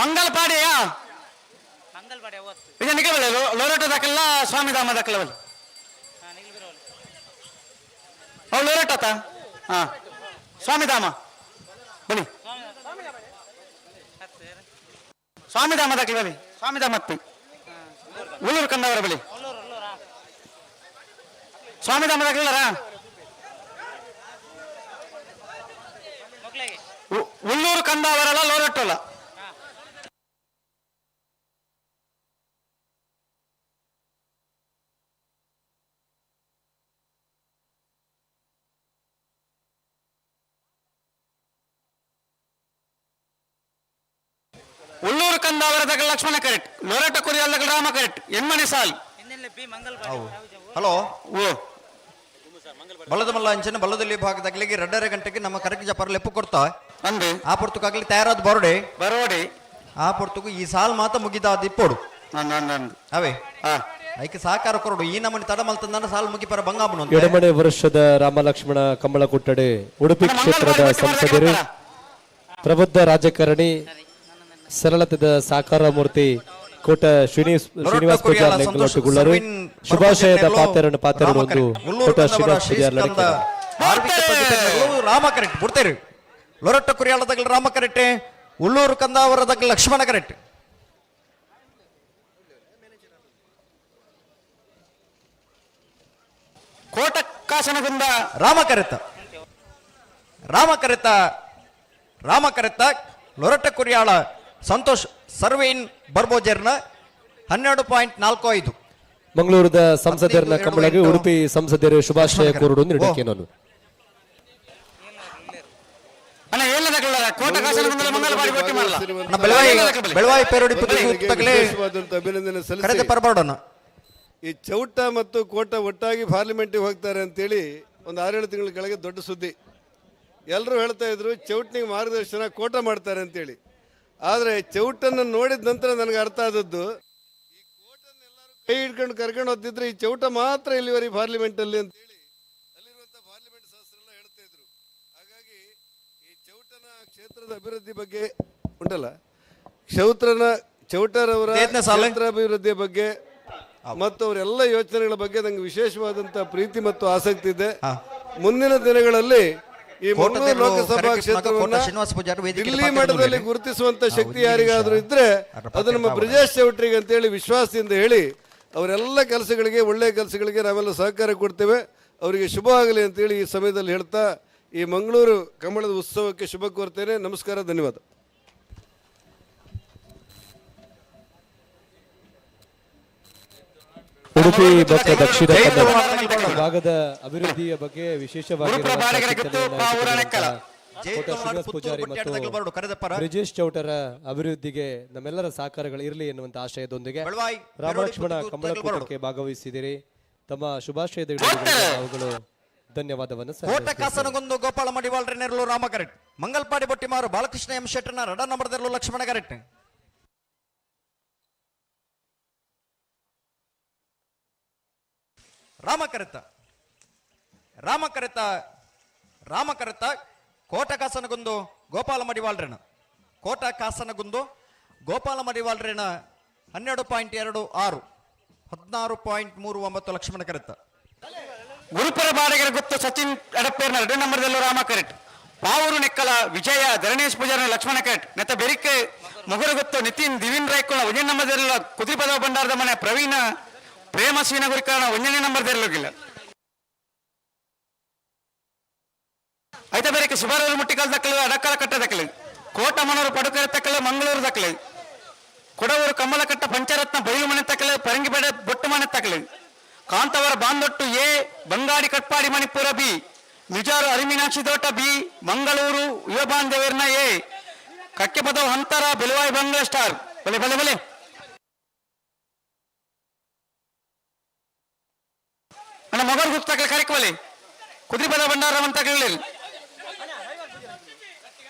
ಮಂಗಲ್ಪಾಡಿಯಾ ಇದು ನಿಗಬಲ್ಲ ಲೋರಟ ದಕ್ಕಲ್ಲ ಸ್ವಾಮಿಧಾಮ ದಕ್ಕಲವಲ್ಲ ಅವು ಲೋರಟ ಹಾ ಸ್ವಾಮಿಧಾಮ ಬನ್ನಿ ಸ್ವಾಮಿಧಾಮ ದಕ್ಕಲ ಬಲಿ ಸ್ವಾಮಿಧಾಮ ಉಳ್ಳೂರು ಕಂದವರ ಬಳಿ ಸ್ವಾಮಿಧಾಮ ದಕ್ಕಲರ ಉಳ್ಳೂರು ಕಂದವರಲ್ಲ ಲೋರಟ್ಟಲ್ಲ ಉಳ್ಳೂರು ಕಂದಾವರದ ಲಕ್ಷ್ಮಣ ಕರೆಕ್ಟ್ ಲೋರಟ ಕುರಿಯಲ್ಲ ರಾಮ ಕರೆಕ್ಟ್ ಎಮ್ಮಣಿ ಸಾಲ್ ಹಲೋ ಓ ಬಲ್ಲದ ಮಲ್ಲ ಅಂಚನೆ ಬಲ್ಲದಲ್ಲಿ ಭಾಗದಾಗಲಿಗೆ 2:30 ಗಂಟೆಗೆ ನಮ್ಮ ಕರೆಕ್ಟ್ ಜಪರ್ ಲೆಪ್ಪು ಕೊಡ್ತಾ ಅಂದೆ ಆ ಪುರ್ತಕಾಗ್ಲಿ ತಯಾರಾದ ಬರೋಡೆ ಆ ಪುರ್ತಕು ಈ ಸಾಲ್ ಮಾತ ಮುಗಿದ ದಿಪ್ಪೋಡು ಅವೇ ಐಕೆ ಸಹಕಾರ ಕೊರಡು ಈ ನಮ್ಮನೆ ತಡ ಮಲ್ತಂದ ಸಾಲ್ ಮುಗಿಪರ ಬಂಗಾಬನು ಎಡಮನೆ ವರ್ಷದ ರಾಮಲಕ್ಷ್ಮಣ ಕಂಬಳ ಕುಟ್ಟಡೆ ಉಡುಪಿ ಕ್ಷೇತ್ರದ ಸಂಸದರು ಪ್ರಬುದ್ಧ ರಾಜಕಾರಣಿ ಸರಳತೆದ ಸಾಕಾರ ಮೂರ್ತಿ ಕೋಟ ಶ್ರೀನಿವಾಸ ಪೂಜಾರ್ ಲೆಂಗಲೊಟ್ಟುಗುಳ್ಳರು ಶುಭಾಶಯದ ಪಾತ್ರರನ್ನು ಒಂದು ಕೋಟ ಶ್ರೀನಿವಾಸ ಪೂಜಾರ್ ರಾಮ ಕರೆಕ್ಟ್ ಬಿಡ್ತೇರಿ ಲೊರಟ್ಟ ಕುರಿಯಾಳದಾಗ ರಾಮ ಕರೆಕ್ಟೆ ಉಳ್ಳೂರು ಕಂದಾವರದಾಗ ಲಕ್ಷ್ಮಣ ಕರೆಕ್ಟ್ ಕೋಟ ಕಾಸನಗುಂದ ರಾಮ ಕರೆತ ಲೊರಟ್ಟ ಕುರಿಯಾಳ ಸಂತೋಷ್ ಸರ್ವೇನ್ ಬರ್ಬೋಜರ್ನ 12.45 ಮಂಗಳೂರದ ಸಂಸದರ ಕಂಬಳಗೆ ಉಡುಪಿ ಸಂಸದರ ಶುಭಾಶಯ ಕೋರುಡು ನೀಡಕ್ಕೆ ನಾನು ಬೆಳವಾಯಿ ಪೇರೋಡಿ ಅಭಿನಂದನೆ ಕರೆದ ಪರಬಾರ್ಡನ ಈ ಚೌಟ ಮತ್ತು ಕೋಟ ಒಟ್ಟಾಗಿ ಪಾರ್ಲಿಮೆಂಟಿಗೆ ಹೋಗ್ತಾರೆ ಅಂತೇಳಿ ಒಂದು 6-7 ತಿಂಗಳ ಕೆಳಗೆ ದೊಡ್ಡ ಸುದ್ದಿ. ಎಲ್ಲರೂ ಹೇಳ್ತಾ ಇದ್ರು ಚೌಟ್ನಿಗೆ ಮಾರ್ಗದರ್ಶನ ಕೋಟ ಮಾಡ್ತಾರೆ ಅಂತೇಳಿ. ಆದರೆ ಚೌಟನ್ನು ನೋಡಿದ ನಂತರ ನನಗೆ ಅರ್ಥ ಆದದ್ದು ಈ ಕೋಟನ್ನೆಲ್ಲರೂ ಕೈ ಹಿಡ್ಕೊಂಡು ಕರ್ಕೊಂಡು ಹೋಗ್ತಿದ್ರೆ ಈ ಚೌಟ ಮಾತ್ರ ಇಲ್ಲಿವರೆಗೆ ಪಾರ್ಲಿಮೆಂಟಲ್ಲಿ ಅಂತೇಳಿ ಅಲ್ಲಿರುವಂಥ ಪಾರ್ಲಿಮೆಂಟ್ ಸದಸ್ಯರೆಲ್ಲ ಹೇಳ್ತಾ ಇದ್ರು. ಹಾಗಾಗಿ ಈ ಚೌಟನ ಕ್ಷೇತ್ರದ ಅಭಿವೃದ್ಧಿ ಬಗ್ಗೆ ಉಂಟಲ್ಲ, ಚೌಟರವರ ಕ್ಷೇತ್ರ ಅಭಿವೃದ್ಧಿಯ ಬಗ್ಗೆ ಮತ್ತು ಅವರೆಲ್ಲ ಯೋಚನೆಗಳ ಬಗ್ಗೆ ನಂಗೆ ವಿಶೇಷವಾದಂಥ ಪ್ರೀತಿ ಮತ್ತು ಆಸಕ್ತಿ ಇದೆ. ಮುಂದಿನ ದಿನಗಳಲ್ಲಿ ಈ ಮಂಗಳೂರು ಲೋಕಸಭಾ ಕ್ಷೇತ್ರವನ್ನು ದಿಲ್ಲಿ ಮಟ್ಟದಲ್ಲಿ ಗುರುತಿಸುವಂತ ಶಕ್ತಿ ಯಾರಿಗಾದ್ರೂ ಇದ್ರೆ ಅದು ನಮ್ಮ ಬ್ರಿಜೇಶ್ ಚೌಟ್ರಿಗೆ ಅಂತೇಳಿ ವಿಶ್ವಾಸದಿಂದ ಹೇಳಿ ಅವರೆಲ್ಲ ಕೆಲಸಗಳಿಗೆ, ಒಳ್ಳೆಯ ಕೆಲಸಗಳಿಗೆ ನಾವೆಲ್ಲ ಸಹಕಾರ ಕೊಡ್ತೇವೆ. ಅವರಿಗೆ ಶುಭವಾಗಲಿ ಅಂತೇಳಿ ಈ ಸಮಯದಲ್ಲಿ ಹೇಳ್ತಾ ಈ ಮಂಗಳೂರು ಕಮಲದ ಉತ್ಸವಕ್ಕೆ ಶುಭ ಕೋರ್ತೇನೆ. ನಮಸ್ಕಾರ, ಧನ್ಯವಾದ. ಉಡುಪಿ ಮತ್ತು ದಕ್ಷಿಣ ಕನ್ನಡ ಭಾಗದ ಅಭಿವೃದ್ಧಿಯ ಬಗ್ಗೆ ವಿಶೇಷವಾಗಿ ಪೂಜಾರಿ ಮತ್ತು ಬ್ರಿಜೇಶ್ ಚೌಟರ ಅಭಿವೃದ್ಧಿಗೆ ನಮ್ಮೆಲ್ಲರ ಸಹಕಾರಗಳು ಇರಲಿ ಎನ್ನುವಂತ ಆಶಯದೊಂದಿಗೆ ರಾಮಲಕ್ಷ್ಮಣ ಕಂಬಳಕೂಟಕ್ಕೆ ಭಾಗವಹಿಸಿದಿರಿ. ತಮ್ಮ ಶುಭಾಶಯದ ಅವುಗಳು ಧನ್ಯವಾದವನ್ನು ಕೋಟ ಕಾಸನಗೊಂದು ಗೋಪಾಲ ಮಡಿವಾಳ್ರೆ ನೆರಳು ರಾಮ ಕರೆಕ್ಟ್, ಮಂಗಲ್ಪಾಡಿ ಬೊಟ್ಟಿಮಾರು ಬಾಲಕೃಷ್ಣ ಎಂ ಶೆಟ್ಟನ ರಡ ನಂಬರ್ದೆರಳು ಲಕ್ಷ್ಮಣ ಕರೆಕ್ಟ್. ರಾಮ ಕರೆತ ಕೋಟ ಕಾಸನಗುಂದು ಗೋಪಾಲ ಮಡಿವಾಳ್ರೇಣ 12.26 16.39 ಲಕ್ಷ್ಮಣ ಕರೆತ. ಗುರುಪುರ ಬಾಡಗೆರೆ ಗೊತ್ತು ಸಚಿನ್ ಎಡಪ್ಪೇರ್ನ 2 ನಂಬರ್ದಲ್ಲೂ ರಾಮ ಕರೆಕ್ಟ್. ಪಾವೂರು ನೆಕ್ಕಲ ವಿಜಯ ಧರಣೇಶ್ ಪೂಜಾರ ಲಕ್ಷ್ಮಣ ಕರೆಕ್ಟ್. ನೆತ್ತ ಬೆರಿಕೆ ಮುಗುರು ಗೊತ್ತು ನಿತಿನ್ ದಿವಿನ್ ರಾಯ್ಕೊಳ 1 ನಂಬರ್ದಲ್ಲ ಕುದುರೆಪದ ಬಂಡಾರದ ಮನೆ ಪ್ರವೀಣ ಪ್ರೇಮಸೀನ ಗುರಿಕಾರಣ 1ನೇ ನಂಬರ್ದಲ್ಲೋಗಿಲ್ಲ. ಐತ ಬೇರೆ ಶಿವರೂರು ಮುಟ್ಟಿಕಲ್ ದಕ್ಕಲು ಅಡಕ್ಕಲ ಕಟ್ಟ ದಕ್ಕಲು ಕೋಟ ಮನೂರು ಪಡುಕೆರೆ ತಕ್ಕಲು ಮಂಗಳೂರು ದಕ್ಕಲು ಕೊಡವೂರು ಕಮ್ಮಲಕಟ್ಟ ಪಂಚರತ್ನ ಬಯಲು ಮನೆ ತಕ್ಕಲು ಪರಂಗಿಬೇಡ ಬೊಟ್ಟು ಮನೆ ತಕ್ಕಲು ಕಾಂತವರ ಬಾಂದೊಟ್ಟು ಎ ಬಂಗಾಡಿ ಕಟ್ಪಾಡಿ ಮಣಿಪುರ ಬಿ ನಿಜಾರು ಅರಿಮೀನಾಕ್ಷಿ ದೋಟ ಬಿ ಮಂಗಳೂರು ಯುವಬಾನ್ ದೇವರ್ನ ಎ ಕಕ್ಕೆ ಪದವು ಹಂತರ ಬೆಲವಾಯಿ ಬಂಗ್ಲಾ ಸ್ಟಾರ್ ಬಲೆ ಬಲೆ ಬಲೆ ಅಣ್ಣ ಮೊಬೈಲ್ ಗುಪ್ತಕಲೆ ಕರೆಕ್ವಲೆ ಕುದುರೆ ಪದ ಭಂಡಾರ ಅಂತ ಕೇಳಿ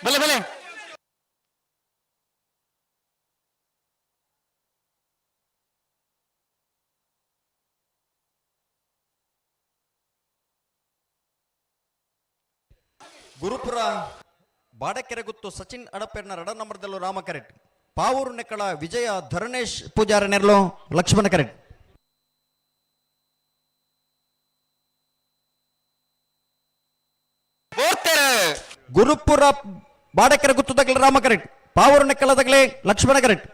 ಬಲೆ ಬಲೆ ಗುರುಪುರ ಬಾಡಕೆರೆ ಗುತ್ತು ಸಚಿನ್ ಅಡಪೇರ್ನ ರಡ ನಂಬರ್ದಲ್ಲೂ ರಾಮ ಕರೆಟ್. ಪಾವೂರು ನೆಕ್ಕಳ ವಿಜಯ ಧರಣೇಶ್ ಪೂಜಾರ ನೆರಳು ಲಕ್ಷ್ಮಣ ಕರೆಟ್. ಗುರುಪುರ ಬಾಡಕೆರೆ ಗುತ್ತು ತಗಲೆ ರಾಮ ಕರೆಟ್. ಪಾವೂರು ನೆಕ್ಕಲ ತಗಲೆ ಲಕ್ಷ್ಮಣ ಕರೆಟ್.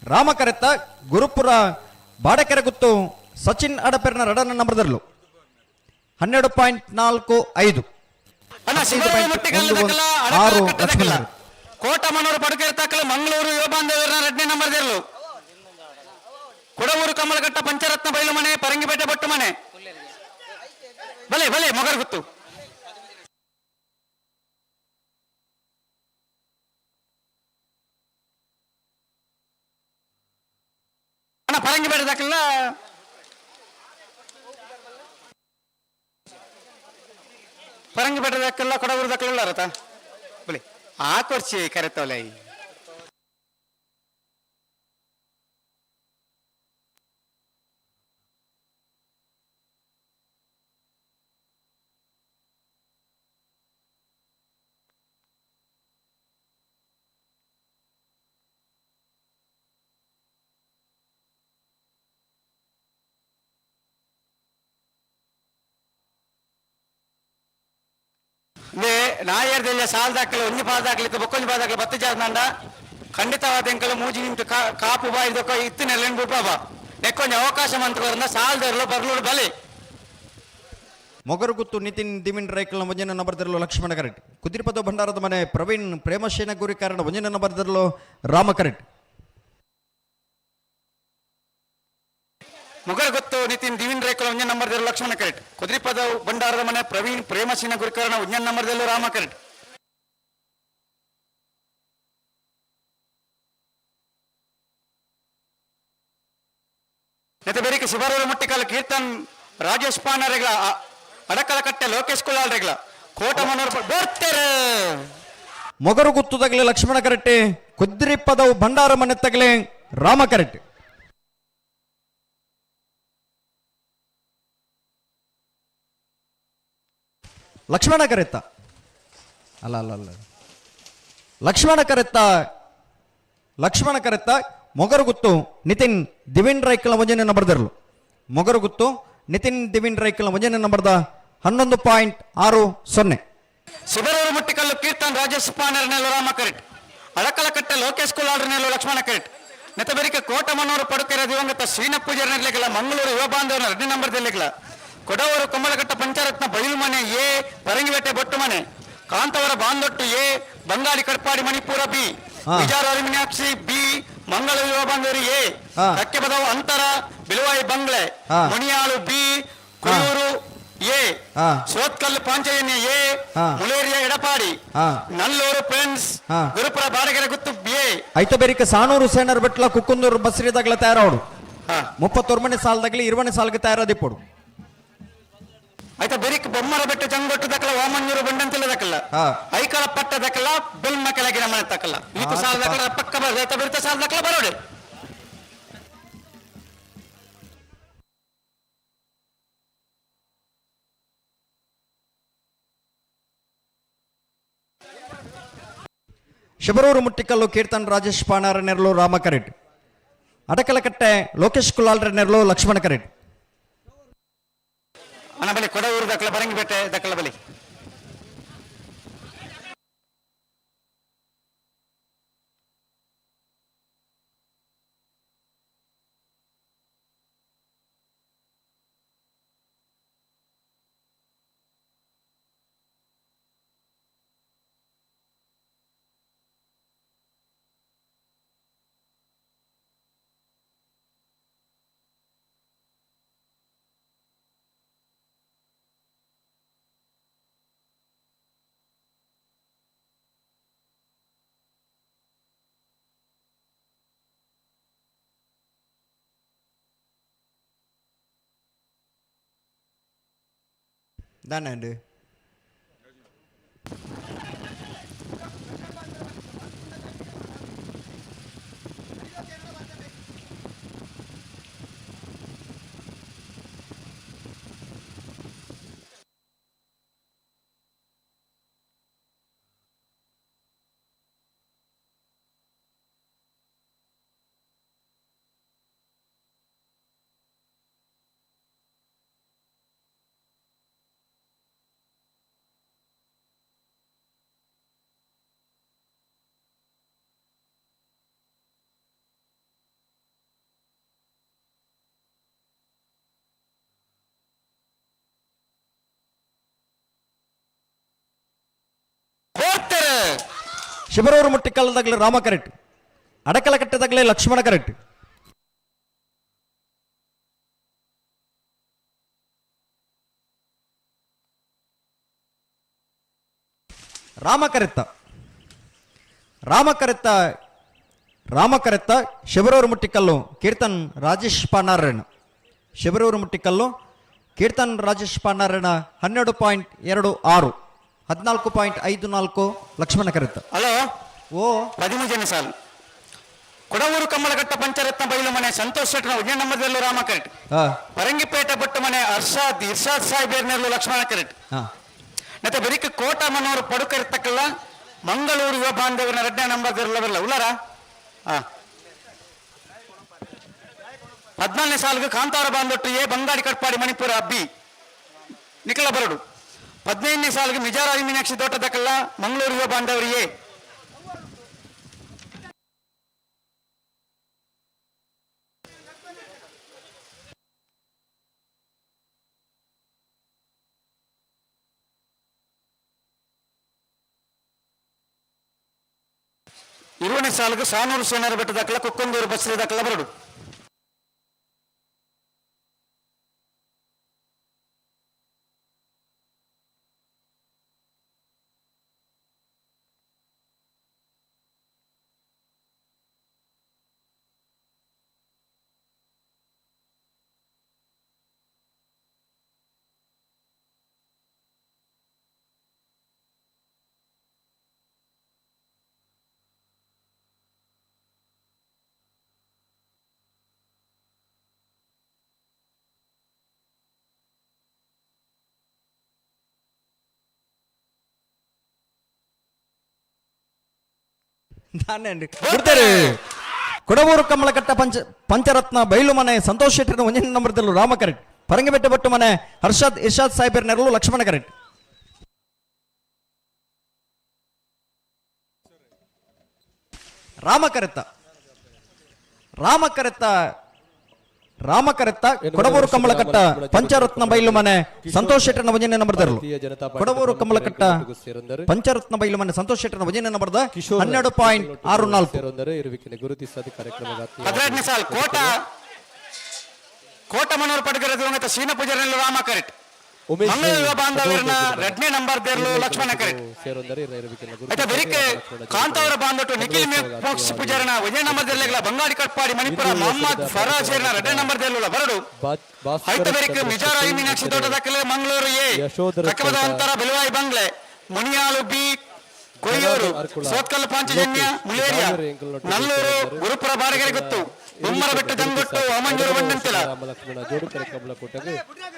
ರಾಮ ಕರೆತ ಗುರುಪುರ ಬಾಡಕೆರೆ ಗುತ್ತು ಸಚಿನ್ ಅಡಪೇರ್ನ ರಡನ ನಂಬರ್ದಲ್ಲೂ 12.45 ಕೋಟಮನೂರು ಪಡುಕೆರೆ ತಕ್ಕಲು ಮಂಗಳೂರು ಯುವಬಾಂಧವರ 2ನೇ ನಂಬರ್ದಲ್ಲೂ ಕೊಡವೂರು ಕಮಲಘಟ್ಟ ಪಂಚರತ್ನ ಬಯಲು ಮನೆ ಪರಂಗಿಪೇಟೆ ಬೊಟ್ಟು ಮನೆ ಬಲೆ ಬಲೆ ಮೊಗರು ಗುತ್ತು ಪರಂಗಿಪೇಟೆ ದಾಖಲ ಪರಂಗಿಪೇಟೆ ದಾಖಲ ಕೊಡಗೂರು ದಾಖಲ ರಥ ಬಲಿ ಆ ಕೊರ್ಚಿ ಕರೆತವಲ್ಲ ನಾಯರ್ದೆಲ್ಲ ಸಾಲ ದಾಖಲೆ ಒಂಜಿ ಪಾದ ದಾಖಲಿತ್ತು ಬೊಕ್ಕೊಂಜಿ ಪಾದ ದಾಖಲೆ ಬತ್ತು ಜಾಸ್ನಂಡ ಖಂಡಿತವಾದ ಎಂಕಲು ಮೂಜಿ ನಿಂತು ಕಾಪು ಬಾಯಿ ದೊಕ್ಕ ಇತ್ತು ನೆಲೆನ್ ಬಿಟ್ಬಾಬ ನೆಕ್ಕೊಂಜಿ ಅವಕಾಶ ಮಂತ್ರ ಸಾಲದರ್ಲು ಬರ್ಲೂರು ಬಲೆ ಮೊಗರುಗುತ್ತು ನಿತಿನ್ ದಿಮಿನ್ ರೈಕಲ್ ಒಂಜನ ನಂಬರ್ದಲ್ಲೂ ಲಕ್ಷ್ಮಣ ಕರೆಟ್. ಕುದಿರ್ಪದ ಭಂಡಾರದ ಮನೆ ಪ್ರವೀಣ್ ಪ್ರೇಮಶೇನ ಗುರಿ ಕಾರಣ ಒಂಜನ ನಂಬರ್ದಲ್ಲೂ ರಾಮ ಕರೆಟ್. ಮೊಗರುಗುತ್ತು ನಿತಿನ್ ದಿವಿನ್ ರೇಖಲ ಒಂಜನ ನಂಬರ್ದಲ್ಲೂ ಲಕ್ಷ್ಮಣ ಕರೆಟ್. ಕುದಿರ್ಪದ ಭಂಡಾರದ ಮನೆ ಪ್ರವೀಣ್ ಪ್ರೇಮಶೇನ ಗುರಿ ಕಾರಣ ಒಂಜನ ನಂಬರ್ದಲ್ಲೂ ರಾಮ ಕರೆಟ್. ಬೇರೆ ಶಿವರೂರು ಮುಟ್ಟಿಕಲ್ ಕೀರ್ತನ್ ರಾಜೇಶ್ ಪಾನರೆಗಳ ಅಡಕಲ ಕಟ್ಟೆ ಲೋಕೇಶ್ ಕುಲಾಲ್ರೆಗಳ ಕೋಟಮನೂರು ಬರ್ತಾರೆ. ಮೊಗರು ಗುತ್ತು ತಗಲೆ ಲಕ್ಷ್ಮಣ ಕರೆಟ್ಟೆ. ಕುದ್ರಿಪ್ಪದವು ಭಂಡಾರ ಮನೆ ತಗಲೆ ರಾಮ ಕರೆಟ್ಟೆ. ಲಕ್ಷ್ಮಣ ಕರೆತ್ತ ಅಲ್ಲ ಅಲ್ಲ ಅಲ್ಲ ಲಕ್ಷ್ಮಣ ಕರೆತ್ತ ಮೊಗರು ಗುತ್ತು ನಿತಿನ್ ದಿವಿನ್ ರೈಕಲ್ ಒಂಜನೆ ನಂಬರ್ದರ್ಲು. ಮೊಗರು ಗುತ್ತು ನಿತಿನ್ ದಿವಿನ್ ರೈಕಲ್ ಒಂಜನೆ ನಂಬರ್ದ 11.60. ಶಿವರೂರು ಮುಟ್ಟಿಕಲ್ಲು ಕೀರ್ತನ್ ರಾಜೇಶ್ ಪಾನರ್ ನೆಲ್ಲು ರಾಮ ಕರೆಟ್. ಅಡಕಲ ಕಟ್ಟೆ ಲೋಕೇಶ್ ಕುಲಾಲ್ರ ನೆಲ್ಲು ಲಕ್ಷ್ಮಣ ಕರೆಟ್. ನೆತಬೆರಿಕೆ ಕೋಟಮನೂರು ಪಡುಕೆರೆ ದಿವಂಗತ ಶ್ರೀನ ಪೂಜಾರ ನೆಲೆಗಳ ಮಂಗಳೂರು ಯುವ ಬಾಂಧವನ 2ನೇ ನಂಬರ್ದಲ್ಲಿಗಳ ಕೊಡವೂರು ಕಮಲಘಟ್ಟ ಪಂಚರತ್ನ ಬಯಲು ಮನೆ ಎ ಪರಂಗಿಪೇಟೆ ಬೊಟ್ಟು ಮನೆ ಕಾಂತವರ ಬಾಂದೊಟ್ಟು ಎ ಬಂಗಾಳಿ ಕಡ್ಪಾಡಿ ಮಣಿಪುರ ಬಿ ವಿಜಾರ ಮೀನಾಕ್ಷಿ ಬಿ ಮಂಗಳೂರು ಯುವ ಬಾಂಧವರು ಎ ಕಕ್ಕೆ ಬದವು ಅಂತರ ಬಿಲುವಾಯಿ ಬಂಗ್ಲೆ ಮುನಿಯಾಳು ಬಿ ಕುರಿಯೂರು ಎ ಸೋತ್ಕಲ್ಲು ಪಾಂಚಜನ್ಯ ಎ ಮುಲೇರಿಯಾ ಎಡಪಾಡಿ ನಲ್ಲೂರು ಫ್ರೆಂಡ್ಸ್ ಗುರುಪುರ ಬಾಡಗೆರೆ ಗುತ್ತು ಎ ಐತ ಬೇರಿಕ ಸಾನೂರು ಸೇನರ್ ಬೆಟ್ಲ ಕುಕ್ಕುಂದೂರು ಬಸ್ರಿದಾಗ್ಲ ತಯಾರಾವಡು 31ನೇ ಸಾಲದಾಗ್ಲಿ 20ನೇ ಸಾಲ್ಗೆ ತಯಾರಾದಿಪ್ಪಡು. ಆಯ್ತಾ ಬೆರಿಕ್ ಬೊಮ್ಮರ ಬೆಟ್ಟ ಜಂಗೊಟ್ಟು ದಕ್ಕಲ ವಾಮಂಜೂರು ಬಂಡಂತಿಲ್ಲ ದಕ್ಕಲ್ಲ ಐಕಳ ಪಟ್ಟ ದಕ್ಕಲ್ಲ ಬೆಲ್ಮ ಕೆಳಗಿನ ಮನೆ ತಕ್ಕಲ್ಲ ಈತ ಸಾಲ ದಕ್ಕಲ ಪಕ್ಕ ಬರ್ತ ಬಿಡ್ತ ಸಾಲ ದಕ್ಕಲ ಬರೋಡೆ ಶಿಬರೂರು ಮುಟ್ಟಿಕಲ್ಲು ಕೀರ್ತನ್ ರಾಜೇಶ್ ಪಾಣಾರ ನೆರಳು ರಾಮ ಕರೆಟ್. ಅಡಕಲಕಟ್ಟೆ ಲೋಕೇಶ್ ಕುಲಾಲ್ರ ನೆರಳು ಲಕ್ಷ್ಮಣ ಕರೆಟ್. ಅಣ್ಣ ಬಲಿ ಕೊಡವೂರು ದಕ್ಕಲ ಪರಂಗಿಪೇಟೆ ದಕ್ಕಲ ಬಲಿ దానండి ಶಿಬರೂರು ಮುಟ್ಟಿಕಲ್ಲದಾಗಲೇ ರಾಮ ಕರೆಟ್, ಅಡಕಲಕಟ್ಟೆದಾಗಲೇ ಲಕ್ಷ್ಮಣ ಕರೆಟ್. ರಾಮಕರೆತ್ತ ಶಿಬರೂರು ಮುಟ್ಟಿಕಲ್ಲು ಕೀರ್ತನ್ ರಾಜೇಶ್ ಪಾನಾರಾಯಣ. ಶಿಬರೂರು ಮುಟ್ಟಿಕಲ್ಲು ಕೀರ್ತನ್ ರಾಜೇಶ್ ಪಾನಾರಾಯಣ 12.26, 14.54 ಲಕ್ಷ್ಮಣ ಕರೆತ್ತ. ಹಲೋ ಓ 13ನೇ ಸಾಲು ಕೊಡವೂರು ಕಮ್ಮಲಘಟ್ಟ ಪಂಚರತ್ನ ಬೈಲು ಮನೆ ಸಂತೋಷ್ ಶೆಟ್ಟರ್ ಉಜ್ಜನ ನಂಬರ್ದಲ್ಲೂ ರಾಮ ಕರೆಟ್. ಪರಂಗಿಪೇಟೆ ಬೊಟ್ಟು ಮನೆ ಇರ್ಷಾದ್ ಸಾಹೇಬೇರ್ನಲ್ಲೂ ಲಕ್ಷ್ಮಣ ಕರೆಟ್. ಮತ್ತೆ ಬರೀಕ ಕೋಟ ಮನೋರು ಪಡುಕರಿತಕ್ಕಲ್ಲ ಮಂಗಳೂರು ಯುವ ಬಾಂಧವನ 2ನೇ ನಂಬರ್ದಲ್ಲ ಉಲ್ಲಾರ. 14ನೇ ಸಾಲಿಗೆ ಕಾಂತಾರ ಬಾಂಧೊಟ್ಟು ಎ ಬಂಗಾಡಿ ಕಟ್ಪಾಡಿ ಮಣಿಪುರ ಅಬ್ಬಿ ನಿಖಲ ಬರಡು. 15ನೇ ಸಾಲಿಗೆ ಮಿಜಾರಾಜಿ ಮೀನಾಕ್ಷಿ ತೋಟದಕ್ಕಲ್ಲ ಮಂಗಳೂರು ಯುವ ಬಾಂಧವರಿಗೆ. ಇರುವನೇ ಸಾಲಿಗೆ ಸಾನೂರು ಸೇನಾರ ಬೆಟ್ಟದಕ್ಕಲ್ಲ ಕುಕ್ಕೊಂದೂರು ಬಸ್ಸದಕ್ಕಲ್ಲ ಬರಡು. ಬಿಡ್ತಾರೆ. ಕೊಡವೂರು ಕಮ್ಮಲಘಟ್ಟ ಪಂಚರತ್ನ ಬೈಲು ಮನೆ ಸಂತೋಷ್ ಶೆಟ್ಟರ್ನ 1ನೇ ನಂಬರ್ದಲ್ಲೂ ರಾಮ ಕರೆಟ್. ಪರಂಗಿಬೆಟ್ಟ ಬೊಟ್ಟು ಮನೆ ಇರ್ಷಾದ್ ಸಾಹೇಬೇರ್ನಲ್ಲೂ ಲಕ್ಷ್ಮಣ ಕರೆಟ್. ರಾಮಕರೆತ್ತ ಕೊಡವೂರು ಕಮ್ಮಲಘಟ್ಟ ಪಂಚರತ್ನ ಬೈಲು ಮನೆ ಸಂತೋಷ್ ಶೆಟ್ಟರ್ನ 1ನೇ ನಂಬರ್ದಲ್ಲೂ ಕೊಡವೂರು ಕಮ್ಮಲಘಟ್ಟ ಪಂಚರತ್ನ ಬೈಲು ಮನೆ ಸಂತೋಷ್ ಶೆಟ್ಟರ್ನ 1ನೇ ನಂಬರ್ದ 12.64 ಇರುವಿಕೆಯನ್ನು ಗುರುತಿಸಿದ ಕಾರ್ಯಕ್ರಮದ 18ನೇ ಸಾಲು ಕೋಟ ಮನೋರು ಪಡುಗರ ಶೀನ ಪೂಜಾರಿನಲ್ಲೂ ರಾಮ ಕರೆಟ್. ಮಂಗಳೂರು ಬಾಂಧವರನ್ನ 2ನೇ ನಂಬರ್ದಲ್ಲೂ ಲಕ್ಷ್ಮಣ ಕರೆಟ್. అయితే బెరికే కాంతావర బాందొట్టు నిఖిల్ మోక్ష పుజారన 1ನೇ ನಂಬರ್ದಲ್ಲ ಬಂಗಾಡಿ ಕಟ್ಪಾಡಿ ಮಣಿಪುರ ಮೊಹಮ್ಮದ್ ಫರಾಜೇರ್ನ 2ನೇ ನಂಬರ್ದಲ್ಲ ಬರಡು. అయితే బెరికే ಮಿಜಾರಾಯಿ Meenakshi ತೋಟದಕ್ಕಲೆ Mangaluru A ಕಕ್ಕಬದವಂತರ ಬೆಲವಾಯಿ Bangle Muniyalu B Koyyur ಸೋತ್ಕಲ್ಲು Panchajanya ಮುಲೇರಿಯಾ Nallur Gurupura ಬಾರಿಗೆರೆ ಗೊತ್ತು ಉಮ್ಮರ ಬೆಟ್ಟ ಜಂಗೊಟ್ಟು ಅಮಂಜೂರು ಬಂದಂತಿಲ್ಲ.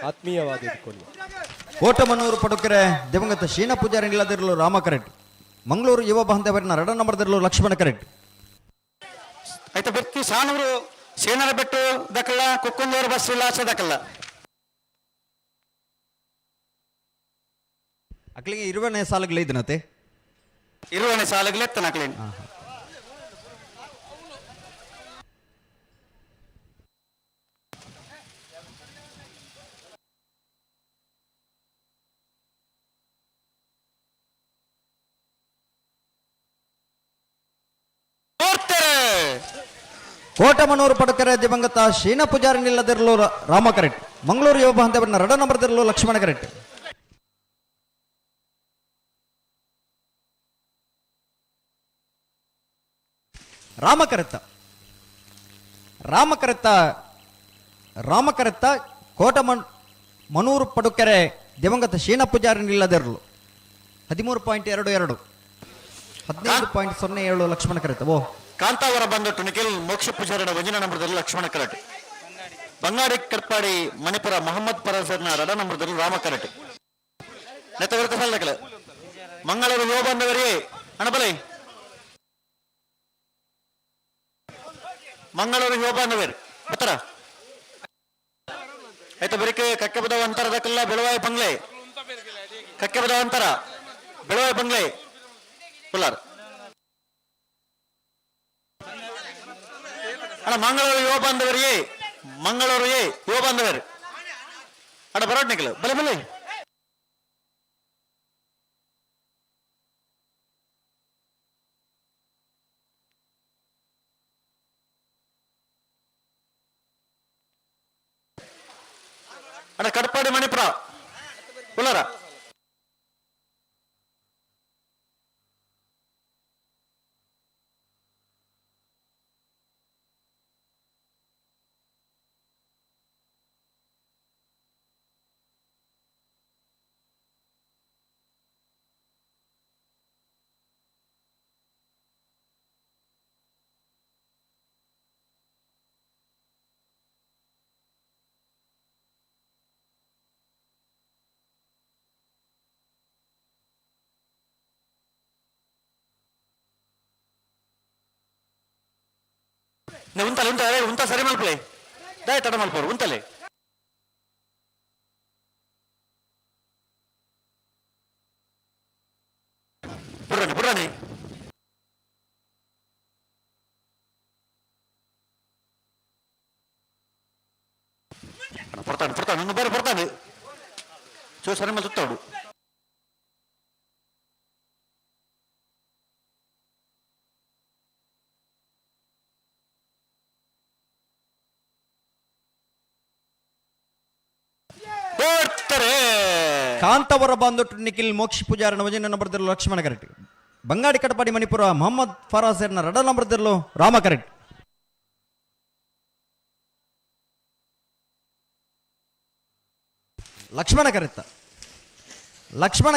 ಆತ್ಮೀಯವಾದ ಕೋಟಮನೂರು ಪಡುಕೆರೆ ದಿವಂಗತ ಶೀನ ಪೂಜಾರಿ ಇಲ್ಲದಿರಲು ರಾಮ ಕರೆಟ್. ಮಂಗಳೂರು ಯುವ ಬಾಂಧವರನ್ನ 2ನೇ ನಂಬರ್ದಲ್ಲೂ ಲಕ್ಷ್ಮಣ ಕರೆಟ್. అయితే ಬೆತ್ತಿ ಸಾನೂರು ಸೇನರ ಬೆಟ್ಟು ದಕ್ಕಲ್ಲ ಕುಕ್ಕುಂದೂರು ಬಸ್ ಇಲ್ಲಾಸ ದಕ್ಕಲ್ಲ. ಅಕ್ಲಿಗೆ 20ನೇ ಸಾಲುಗಳು ಇದನತೆ 20ನೇ ಸಾಲುಗಳು ಎತ್ತನ ಅಕ್ಲೇನು ಕೋಟಮನೂರು ಪಡುಕೆರೆ ದಿವಂಗತ ಶೀನ ಪೂಜಾರಿ ನಿಲ್ಲದಿರಲು ರಾಮ ಕರೆಟ್. ಮಂಗಳೂರು ಯುವ ಬಾಂಧವರನ್ನ 2ನೇ ನಂಬರ್ದಲ್ಲೂ ಲಕ್ಷ್ಮಣ ಕರೆಟ್. ರಾಮಕರೆತ್ತ ಕೋಟಮನೂರು ಪಡುಕೆರೆ ದಿವಂಗತ ಶೀನ ಪೂಜಾರಿ ನಿಲ್ಲದಿರಲು 13.22, 15.07 ಲಕ್ಷ್ಮಣ ಕರೆತ್ತ. ಓ ಕಾಂತಾವರ ಬಂದೊಟ್ಟು ನಿಖಿಲ್ ಮೋಕ್ಷ ಪೂಜಾರಿನ 1ನೇ ನಂಬರ್ದಲ್ಲಿ ಲಕ್ಷ್ಮಣ ಕರೆಟ್. ಬಂಗಾಡಿ ಕಟ್ಪಾಡಿ ಮಣಿಪುರ ಮೊಹಮ್ಮದ್ ಫರಾಜರ್ನ 2ನೇ ನಂಬರ್ದಲ್ಲಿ ರಾಮ ಕರೆಟ್. ನೆತ್ತವರ್ಕ ಸಲ್ಲಕಲ ಮಂಗಳೂರು ಯುವ ಬಾಂಧವರಿಗೆ ಅಣಬಲೈ ಮಂಗಳೂರು ಯುವ ಬಾಂಧವರು ಬತ್ತರ. ಆಯ್ತು ಬರೀಕೆ ಕಕ್ಕೆಬದ ಅಂತರದಕ್ಕೆಲ್ಲ ಬೆಳವಾಯಿ ಬಂಗ್ಲೆ ಕಕ್ಕೆಬದ ಅಂತರ ಬೆಳವಾಯಿ ಬಂಗ್ಲೆ ಪುಲ್ಲಾರ್ ಅಣ್ಣ ಮಂಗಳೂರು ಯುವ ಬಾಂಧವರಿಗೆ ಯುವ ಬಾಂಧವರು ಅಣ್ಣ ಬರೋಡ್ನಿಕಲು ಬಲೆ ಬಲೆ ಅಣ್ಣ ಕಡಪಾಡಿ ಮಣಿಪುರ ಉಳ್ಳಾರ ಉಂತಲೆ ಉಂತಲೆ ಉಂತ ಸರಿ ಮಲ್ಪಲೆ ದಯ ತಡ ಮಲ್ಪೋರು ಉಂತಲೆ ಪುರಾಣಿ ಪುರಾಣಿ ಪುರ್ತಾನೆ ಪುರ್ತಾನೆ ಇನ್ನು ಬೇರೆ ಪುರ್ತಾನೆ ಚೋ ಸರಿ ಮಲ್ ಸುತ್ತಾಡು ಕಾಂತವರ ಬಂದೊಟ್ಟು ನಿಖಿಲ್ ಮೋಕ್ಷ ಪೂಜಾರನ ವಜನ ನಂಬರ್ದಲ್ಲೂ ಲಕ್ಷ್ಮಣ ಕರೆಕ್ಟ್ ಬಂಗಾಡಿ ಕಟಪಾಡಿ ಮಣಿಪುರ ಮೊಹಮ್ಮದ್ ಫರಾಸರ್ನ ರಡ ನಂಬರ್ದಲ್ಲೂ ರಾಮ ಕರೆಕ್ಟ್ ಲಕ್ಷ್ಮಣ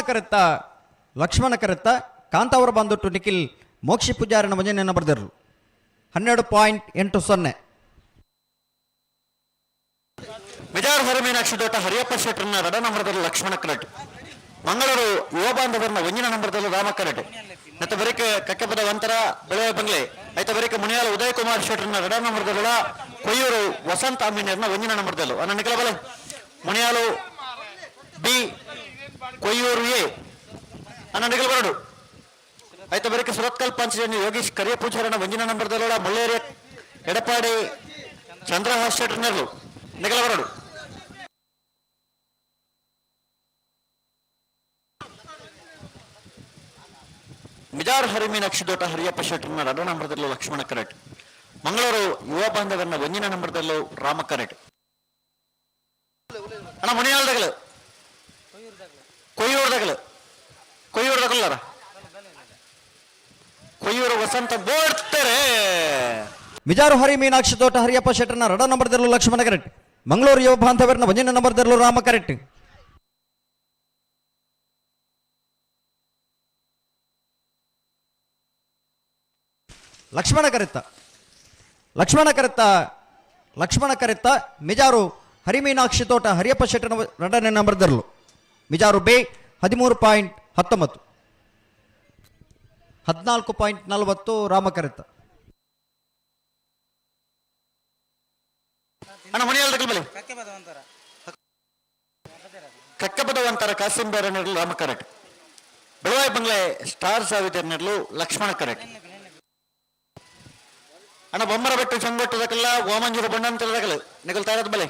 ಕರೆತ್ತ ಕಾಂತವರ ಬಂದೊಟ್ಟು ನಿಖಿಲ್ ಮೋಕ್ಷ ಪೂಜಾರನ ವಜನ ನಂಬರ್ದಲ್ಲೂ 12.80 ಮಿಜಾರ್ ಹೊರಮೀನಾಕ್ಷಿ ದೊಡ್ಡ ಹರಿಯಪ್ಪ ಶೆಟ್ಟರ್ನ ರಡ ನಂಬರ್ದಲ್ಲೂ ಲಕ್ಷ್ಮಣ ಕರೆಟ್ ಮಂಗಳೂರು ಯುವ ಬಾಂಧವರನ್ನ ಒಂಜಿನ ನಂಬರ್ದಲ್ಲೂ ರಾಮ ಕರೆಟ್ ಮತ್ತೆ ಬರೀಕೆ ಕಕ್ಕೆಪದ ವಂತರ ಬೆಳೆ ಬಂಗ್ಲೆ ಐತ ಬರೀಕೆ ಮುನಿಯಾಲ ಉದಯ್ ಕುಮಾರ್ ಶೆಟ್ಟರ್ನ ರಡ ನಂಬರ್ದಲ್ಲ ಕೊಯ್ಯೂರು ವಸಂತ ಅಮೀನರ್ನ ಒಂಜಿನ ನಂಬರ್ದಲ್ಲೂ ಅನ್ನ ನಿಖಲ ಬಲೆ ಮುನಿಯಾಲು ಬಿ ಕೊಯ್ಯೂರು ಎ ಅನ್ನ ನಿಖಲ ಬರಡು ಐತ ಬರೀಕೆ ಸುರತ್ಕಲ್ ಪಂಚಜನ್ಯ ಯೋಗೀಶ್ ಕರಿಯ ಪೂಜಾರನ ಒಂಜಿನ ನಂಬರ್ದಲ್ಲ ಮುಳ್ಳೇರಿಯ ಎಡಪಾಡಿ ಚಂದ್ರಹಾಸ್ ಶೆಟ್ಟರ್ನರ್ಲು ನಿಖಲ ಬರಡು ಮಿಜಾರ್ ಹರಿಮೀನಾಕ್ಷಿ ದೊಡ್ಡ ಹರಿಯಪ್ಪ ಶೆಟ್ಟರ್ನ ರಡ ನಂಬರ್ದಲ್ಲೂ ಲಕ್ಷ್ಮಣ ಕರೆಟ್ ಮಂಗಳೂರು ಯುವ ಬಾಂಧವರನ್ನ ಒಂಜಿನ ನಂಬರ್ದಲ್ಲೂ ರಾಮ ಕರೆಟ್ ಅಣ್ಣ ಮುನಿಯಾಲ್ದಗಲು ಕೊಯ್ಯೂರ್ದಗಲ್ಲಾರ ಕೊಯ್ಯೂರು ವಸಂತ ಬೋಡ್ತಾರೆ ಮಿಜಾರು ಹರಿ ಮೀನಾಕ್ಷಿ ತೋಟ ಹರಿಯಪ್ಪ ಶೆಟ್ಟರ್ನ ರಡ ನಂಬರ್ದಲ್ಲೂ ಲಕ್ಷ್ಮಣ ಕರೆಟ್ ಮಂಗಳೂರು ಯುವ ಬಾಂಧವರನ್ನ ಒಂಜಿನ ನಂಬರ್ದಲ್ಲೂ ರಾಮ ಕರೆಟ್ ಲಕ್ಷ್ಮಣ ಕರೆತ್ತ ಮಿಜಾರು ಹರಿಮೀನಾಕ್ಷಿ ತೋಟ ಹರಿಯಪ್ಪ ಶೆಟ್ಟರ್ನ ರಡನೇ ನಂಬರ್ದಲ್ಲೂ ಮಿಜಾರು ಬೇ 13.19 14.40 ರಾಮ ಕರೆತ್ತ ಅಣ್ಣ ಮುನಿಯಾಲ್ದಗಲ್ ಬಲೆ ಕಕ್ಕಬದವಂತರ ಕಾಸಿಂ ಬೇರನೆರ್ಲು ರಾಮ ಕರೆಟ್ ಬೆಳವಾಯಿ ಬಂಗ್ಲೆ ಸ್ಟಾರ್ ಸಾವಿತರ್ನೆರ್ಲು ಲಕ್ಷ್ಮಣ ಕರೆಟ್ ಅಣ್ಣ ಬೊಮ್ಮರ ಬೆಟ್ಟು ಚಂಗೊಟ್ಟದಕ್ಕೆಲ್ಲ ವಾಮಂಜೂರು ಬಣ್ಣಂತಲದಗಲು ನಿಗಲ್ತಾ ಇರೋದು ಬಲೆ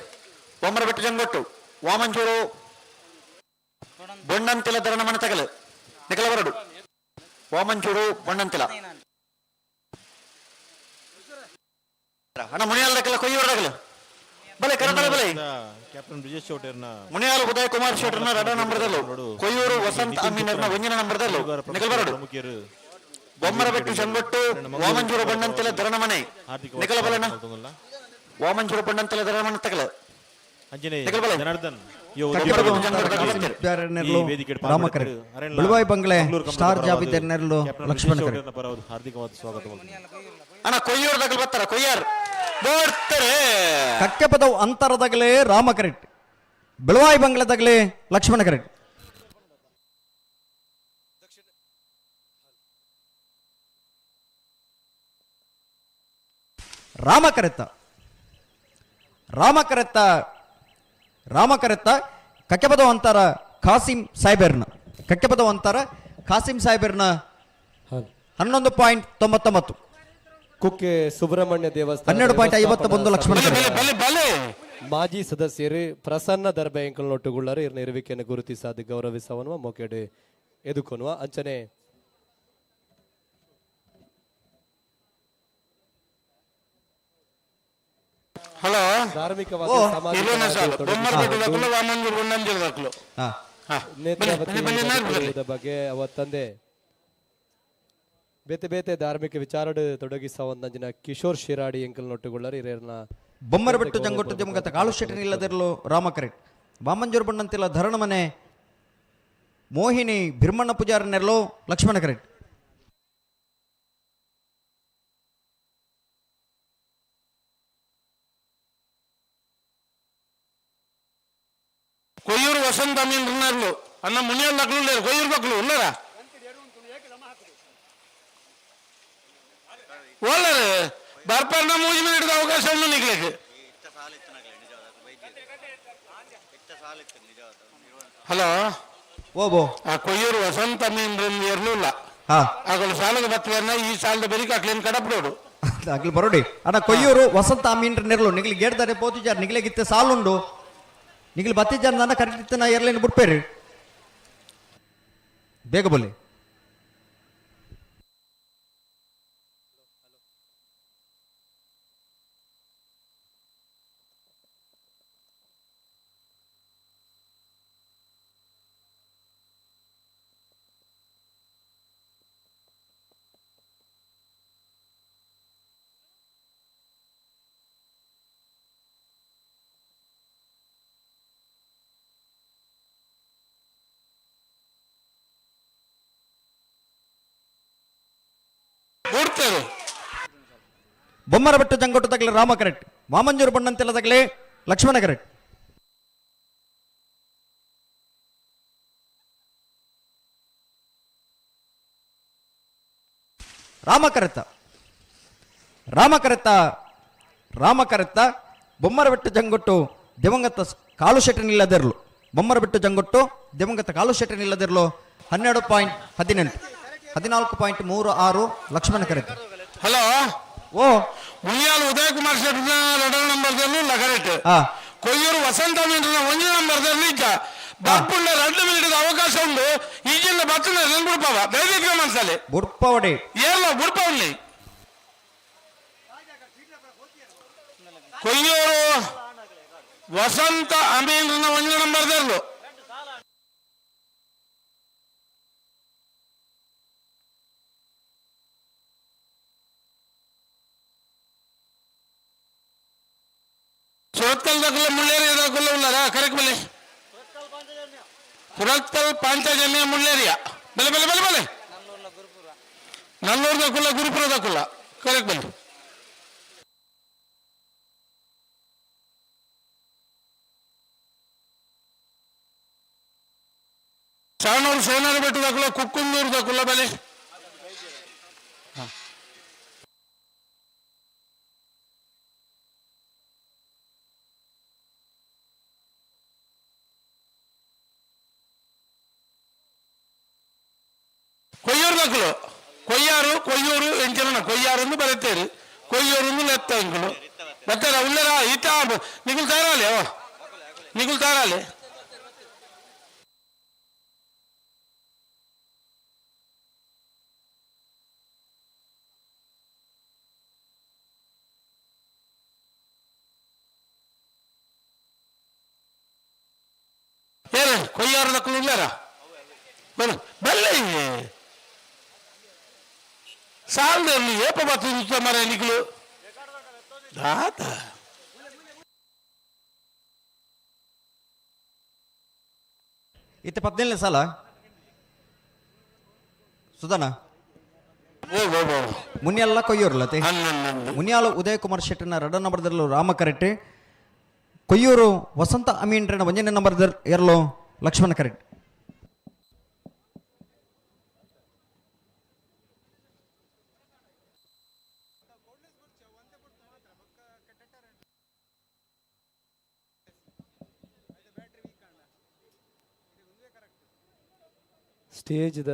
ಬೊಮ್ಮರ ಬೆಟ್ಟು ಚಂಗೊಟ್ಟು ವಾಮಂಜೂರು ಬೊಣ್ಣಂತಿಲ ದರಣ ಮನೆ ತಗಲು ನಿಗಲ ಬರಡು ವಾಮಂಜೂರು ಬೊಣ್ಣಂತಿಲ ಅಣ್ಣ ಮುನಿಯಾಲ್ದಕ್ಕೆಲ್ಲ ಕೊಯ್ಯೂರದಗಲು ಬಲೆ ಕನ್ನಡ ಬಲೆ ಕ್ಯಾಪ್ಟನ್ ಬ್ರಿಜೇಶ್ ಚೌಟೇರ್ನ ಮುನಿಯಾಲು ಉದಯ್ ಕುಮಾರ್ ಶೆಟ್ಟರ್ನ ರಡ ನಂಬರ್ದಲ್ಲೂ ಕೊಯ್ಯೂರು ವಸಂತ ಅಮೀನರ್ನ ಒಂಜಿನ ನಂಬರ್ದಲ್ಲೂ ನಿಗಲ್ ಬರಡು ಬೊಮ್ಮರ ಬೆಟ್ಟು ಚಂಗೊಟ್ಟು ವಾಮಂಜೂರು ಬಣ್ಣಂತೆಲ ದರಣಮನೆ ನಿಗಲ ಬಲನ ವಾಮಂಜೂರು ಬಣ್ಣಂತೆಲ ದರಣಮನೆ ತಗಲ ಜನಾರ್ದನ್ ರಾಮ ಕರೆಟ್ ಬೆಳವಾಯಿ ಬಂಗ್ಲೆ ಸ್ಟಾರ್ ಜಾಬಿದೆರ್ನೆರ್ಲು ಲಕ್ಷ್ಮಣ ಕರೆಟ್ ಹಾರ್ದಿಕವಾದ ಸ್ವಾಗತ ಅಣ್ಣ ಕೊಯ್ಯೂರ್ದಗಲ್ ಬರ್ತಾರ ಕೊಯ್ಯಾರ್ ಬೋಡ್ತಾರೆ ಕಕ್ಕೆ ಪದವು ಅಂತರದಾಗಲೇ ರಾಮ ಕರೆಟ್ ಬೆಳವಾಯಿ ಬಂಗ್ಲೆದಾಗಲೇ ಲಕ್ಷ್ಮಣ ಕರೆಟ್ ರಾಮ ಕರೆತ್ತ ಕಕ್ಕೆಪದ ಅಂತರ ಖಾಸಿಂ ಸಾಹೇಬರ್ನ 11.99 ಕುಕ್ಕೆ ಸುಬ್ರಹ್ಮಣ್ಯ ದೇವಸ್ಥಾನ 12.51 ಲಕ್ಷ್ಮಣ ಮಾಜಿ ಸದಸ್ಯರು ಪ್ರಸನ್ನ ದರ್ಬೆ ಎಂಕಲ್ನೊಟ್ಟುಗುಳ್ಳರು ಇರ್ನ ಇರುವಿಕೆಯನ್ನು ಗುರುತಿಸಾದ ಗೌರವಿಸವನ್ನುವ ಮೊಕೆಡೆ ಎದುಕೊನ್ನುವ ಅಂಚನೆ ಹಲೋ ಧಾರ್ಮಿಕವಾಗಿ ಇಲ್ವನ ಸಾಮಾಜಿಕವಾಗಿ ಸಾಲು ಬೊಮ್ಮರಪೇಟೆ ತೊಡಗಿಸಿಕೊಂಡು ದಾಖಲು ವಾಮಂಜೂರು ಗೊಂಡಂಜೂರು ದಾಖಲು ನೇತ್ರಾವತಿ ಬಗ್ಗೆ ಅವತ್ತಂದೆ ಬೇತೆ ಬೇತೆ ಧಾರ್ಮಿಕ ವಿಚಾರಡ್ ತೊಡಗಿಸ ಒಂದಂಜಿನ ಕಿಶೋರ್ ಶಿರಾಡಿ ಎಂಕಲ್ ನೊಟ್ಟುಗೊಳ್ಳರು ಹಿರಿಯರ್ನ ಬೊಮ್ಮರಬೆಟ್ಟು ಜಂಗೊಟ್ಟು ದಿವಂಗತ ಕಾಳು ಶೆಟ್ಟಿ ಇಲ್ಲದಿರಲು ರಾಮಕರೆಟ್ ವಾಮಂಜೂರು ಬಣ್ಣಂತಿಲ್ಲ ಧರಣ ಮನೆ ಮೋಹಿನಿ ಭಿರ್ಮಣ್ಣ ಪೂಜಾರನೆರಲು ಲಕ್ಷ್ಮಣ ಕರೆಟ್ కొయ్యూరు వసంత అమీన్ ఉన్నారు అన్న మునియాల దక్కులు లేరు కొయ్యూరు దక్కులు ఉన్నారా వాళ్ళరు బర్పర్న మూజి మినిట్ అవకాశం ఉంది నీకు లేక హలో ಓಬೋ ಆ ಕೊಯ್ಯೂರು ವಸಂತ ಅಮೀನ್ ಇರ್ಲಿಲ್ಲ ಅಗಳು ಸಾಲದ ಬತ್ತವನ್ನ ಈ ಸಾಲದ ಬೆರಿಕ ಅಕ್ಲೇನ್ ಕಡಪಡೋಡು ಅಗ್ಲಿ ಬರೋಡಿ ಅಣ್ಣ ಕೊಯ್ಯೂರು ವಸಂತ ಮೀನ್ರ ನೆರಳು ನಿಗ್ಲಿ ಗೇಡ್ದಾರೆ ಪೋತಿಜಾರ್ ನಿಗ್ಲೆ ಗಿತ್ತೆ ಸಾಲುಂಡು ನಿಗ್ಲಿ ಬತ್ತಿಜಾರ್ ನನ್ನ ಕರೆಕ್ಟ್ ನಾ ಎರ್ಲೇನು ಬಿಡ್ಪೇರಿ ಬೇಗ ಬೋಲಿ ಬೊಮ್ಮರಬೆಟ್ಟು ಜಂಗೊಟ್ಟು ತಗಲೆ ರಾಮ ಕರೆಕ್ಟ್ ವಾಮಂಜೂರು ಬಣ್ಣಂತೆಲ್ಲ ತಗಲೆ ಲಕ್ಷ್ಮಣ ಕರೆಕ್ಟ್ ರಾಮ ಕರೆತ್ತ ಬೊಮ್ಮರಬೆಟ್ಟು ಜಂಗೊಟ್ಟು ದಿವಂಗತ ಕಾಳು ಶೆಟ್ಟಿ ನಿಲ್ಲದಿರಲು ಬೊಮ್ಮರಬೆಟ್ಟು ಜಂಗೊಟ್ಟು ದಿವಂಗತ ಕಾಳು ಶೆಟ್ಟಿ ನಿಲ್ಲದಿರಲು 12.18 14.36 ಲಕ್ಷ್ಮಣ ಕರೆತ್ತ ಹಲೋ ಓ ಮುನಿಯಾಲ್ ಉದಯ ಕುಮಾರ್ ಶೆಟ್ಟಿ 2 ನಂಬರ್ದಲ್ಲೂ ಲಗರೆಟ್ ಕೊಯ್ಯೂರು ವಸಂತ ಮೀನ್ರ 1 ನಂಬರ್ದಲ್ಲಿ ಬಾಪುಂಡ 2 ಮಿನಿಟ್ ಅವಕಾಶ ಉಂಟು ಈಗಿನ ಬತ್ತನ ನೆನ್ಬಿಡ್ಪಾವ ದಯವಿಟ್ಟು ಮನಸ್ಸಲ್ಲಿ ಬುಡ್ಪವಡೆ ಏಲ್ಲ ಬುಡ್ಪವಲ್ಲಿ ಕೊಯ್ಯೂರು ವಸಂತ ಅಮೀನ್ರ 1 ನಂಬರ್ದಲ್ಲೂ ಸುರತ್ಕಲ್ ದಾಖಲೆ ಮುಳ್ಳೇರಿಯಾ ದಾಖಲೆ ಉಳ್ಳಾರಾ ಕರೆಕ್ಟ್ ಬಲೆ ಸುರತ್ಕಲ್ ಪಾಂಚಜನ್ಯ ಮುಳ್ಳೇರಿಯಾ ಬಲೆ ಬಲೆ ಬಲೆ ಬಲೆ ನಲ್ಲೂರು ದಾಖಲ ಗುರುಪುರ ದಾಖಲ ಕರೆಕ್ಟ್ ಬಲೆ ಸಾಣೂರು ಸೋನಾರು ಬೆಟ್ಟ ದಾಖಲ ಕುಕ್ಕುಂದೂರು ದಾಖಲ ಬಲೆ ಕೊಯ್ಯೂರು ದಾಖಲು ಕೊಯ್ಯೂರು ಎಂಚನ ಕೊಯ್ಯಾರು ಬರುತ್ತೇರಿ ಕೊಯ್ಯೂರು ಲೆತ್ತ ಇಂಕಲು ಬರ್ತಾರ ಉಳ್ಳರ ಈತ ನಿಗುಲ್ ತಾರಾಲೆ ನಿಗುಲ್ ತಾರಾಲೆ ಏನ ಕೊಯ್ಯಾರು ದಾಖಲು ಉಳ್ಳರ ಬಲ್ಲ ಸಾಲದಲ್ಲಿ ಏಪ ಬರ್ತದೆ ಮರ ನಿಗಳು ದಾತ ಇತ್ತ 17ನೇ ಸಾಲ ಸುಧಾನ ಮುನಿಯಲ್ಲ ಕೊಯ್ಯೂರ್ಲತೆ ಮುನಿಯಾಲು ಉದಯ ಕುಮಾರ್ ಶೆಟ್ಟಿನ 2 ನಂಬರ್ದಲ್ಲೂ ರಾಮ ಕರೆಕ್ಟ್ ಕೊಯ್ಯೂರು ವಸಂತ ಅಮೀನ್ರನ 1ನೇ ನಂಬರ್ ಎರಲು ಲಕ್ಷ್ಮಣ ಕರೆಕ್ಟ್ ಸ್ಟೇಜ್ ದ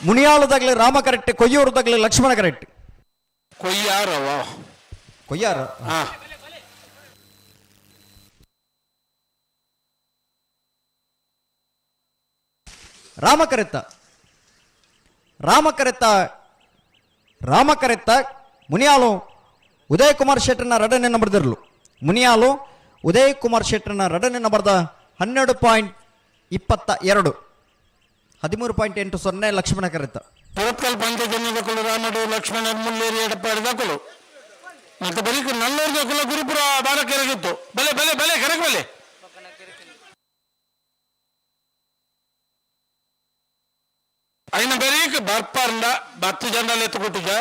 ಮುನಿಯಾಲದಾಗಲೇ ರಾಮ ಕರೆಕ್ಟ್ ಕೊಯ್ಯೂರದಾಗಲೇ ಲಕ್ಷ್ಮಣ ಕರೆಕ್ಟ್ ಕೊಯ್ಯಾರವ ಕೊಯ್ಯಾರ ರಾಮಕರೆತ್ತ ರಾಮಕರೆತ್ತ ರಾಮಕರೆತ್ತ ಮುನಿಯಾಲು ಉದಯ್ ಕುಮಾರ್ ಶೆಟ್ಟರ್ನ ರಡನೆಯನ್ನು ಬರೆದಿರಲು ಮುನಿಯಾಲು ಉದಯ್ ಕುಮಾರ್ ಶೆಟ್ಟರ್ನ ರಡನೆಯನ್ನು ಬರೆದ 12.22 13.80 ಲಕ್ಷ್ಮಣ ಕರೆತ್ತ ಪುರತ್ಕಲ್ ಪಂಚಜನ್ಯದಕ್ಕಲು ರಾಮಡು ಲಕ್ಷ್ಮಣ ಮುಲ್ಲೇರಿ ಎಡಪ್ಪಾಡಿದಕ್ಕಲು ಮತ್ತೆ ಬರೀ ನಲ್ಲೂರ್ದಕ್ಕಲು ಗುರುಪುರ ಬಾಲಕೆರಗಿತ್ತು ಬಲೆ ಬಲೆ ಬಲೆ ಕರೆಕ್ ಬಲೆ అయిన బెరీకి బర్పార్ల బత్తు జెండాలు ఎత్తుకుంటుగా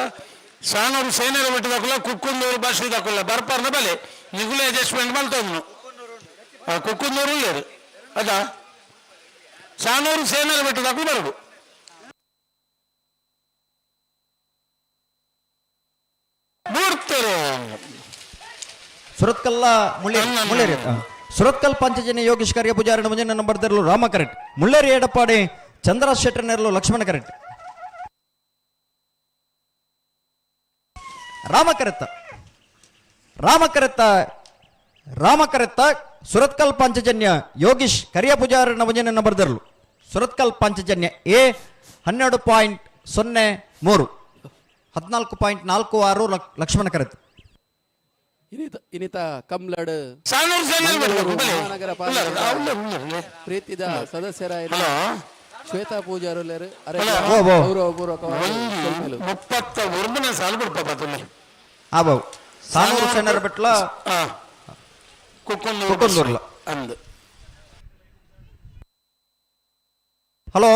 సానూరు సేనలు పెట్టిదకుల కుక్కుందూరు బస్సు దక్కుల బర్పార్ల బలే నిగులు అడ్జస్ట్మెంట్ మళ్ళీ కుక్కుందూరు లేరు అదా సానూరు సేనలు పెట్టిదకు బరుడు ಸುರತ್ಕಲ್ಲ ಮುಳ್ಳೇರಿ ಸುರತ್ಕಲ್ ಪಂಚಜನ್ಯ ಯೋಗೇಶ್ ಕಾರ್ಯ ಪೂಜಾರಣ ಮುಂಜೆ ನನ್ನ ಬರ್ದಿರಲು ರಾಮ ಕರೆಕ್ಟ್ ಮುಳ್ಳೇರಿ ಎಡಪ್ಪಾಡಿ ಚಂದ್ರರಾಜ್ ಶೆಟ್ಟರ್ ನೆರಲು ಲಕ್ಷ್ಮಣ ಕರೆಕ್ಟ್ ರಾಮಕರೆತ್ತ ರಾಮಕರೆತ್ತ ರಾಮಕರೆತ್ತ ಸುರತ್ಕಲ್ ಪಂಚಜನ್ಯ ಯೋಗೀಶ್ ಕರಿಯ ಪೂಜಾರಣ ಮುಂಜೆ ನನ್ನ ಬರ್ದಿರಲು ಸುರತ್ಕಲ್ ಪಂಚಜನ್ಯ ಎ 12.03 14.46 ಲಕ್ಷ್ಮಣ ಕರೆತ್ತ ಇನಿತ ಕಮ್ಲಡ್ ಮಹಾನಗರ ಪ್ರೀತಿದ ಸದಸ್ಯರಾದ ಶ್ವೇತಾ ಪೂಜಾರುಲರು ಗೌರವಪೂರ್ವಕವಾಗಿ ಸಾನೂರು ಸೆನ್ನರ ಬೆಟ್ಲ ಕುಕ್ಕುಂದೂರ್ಲ ಅಂದು ಹಲೋ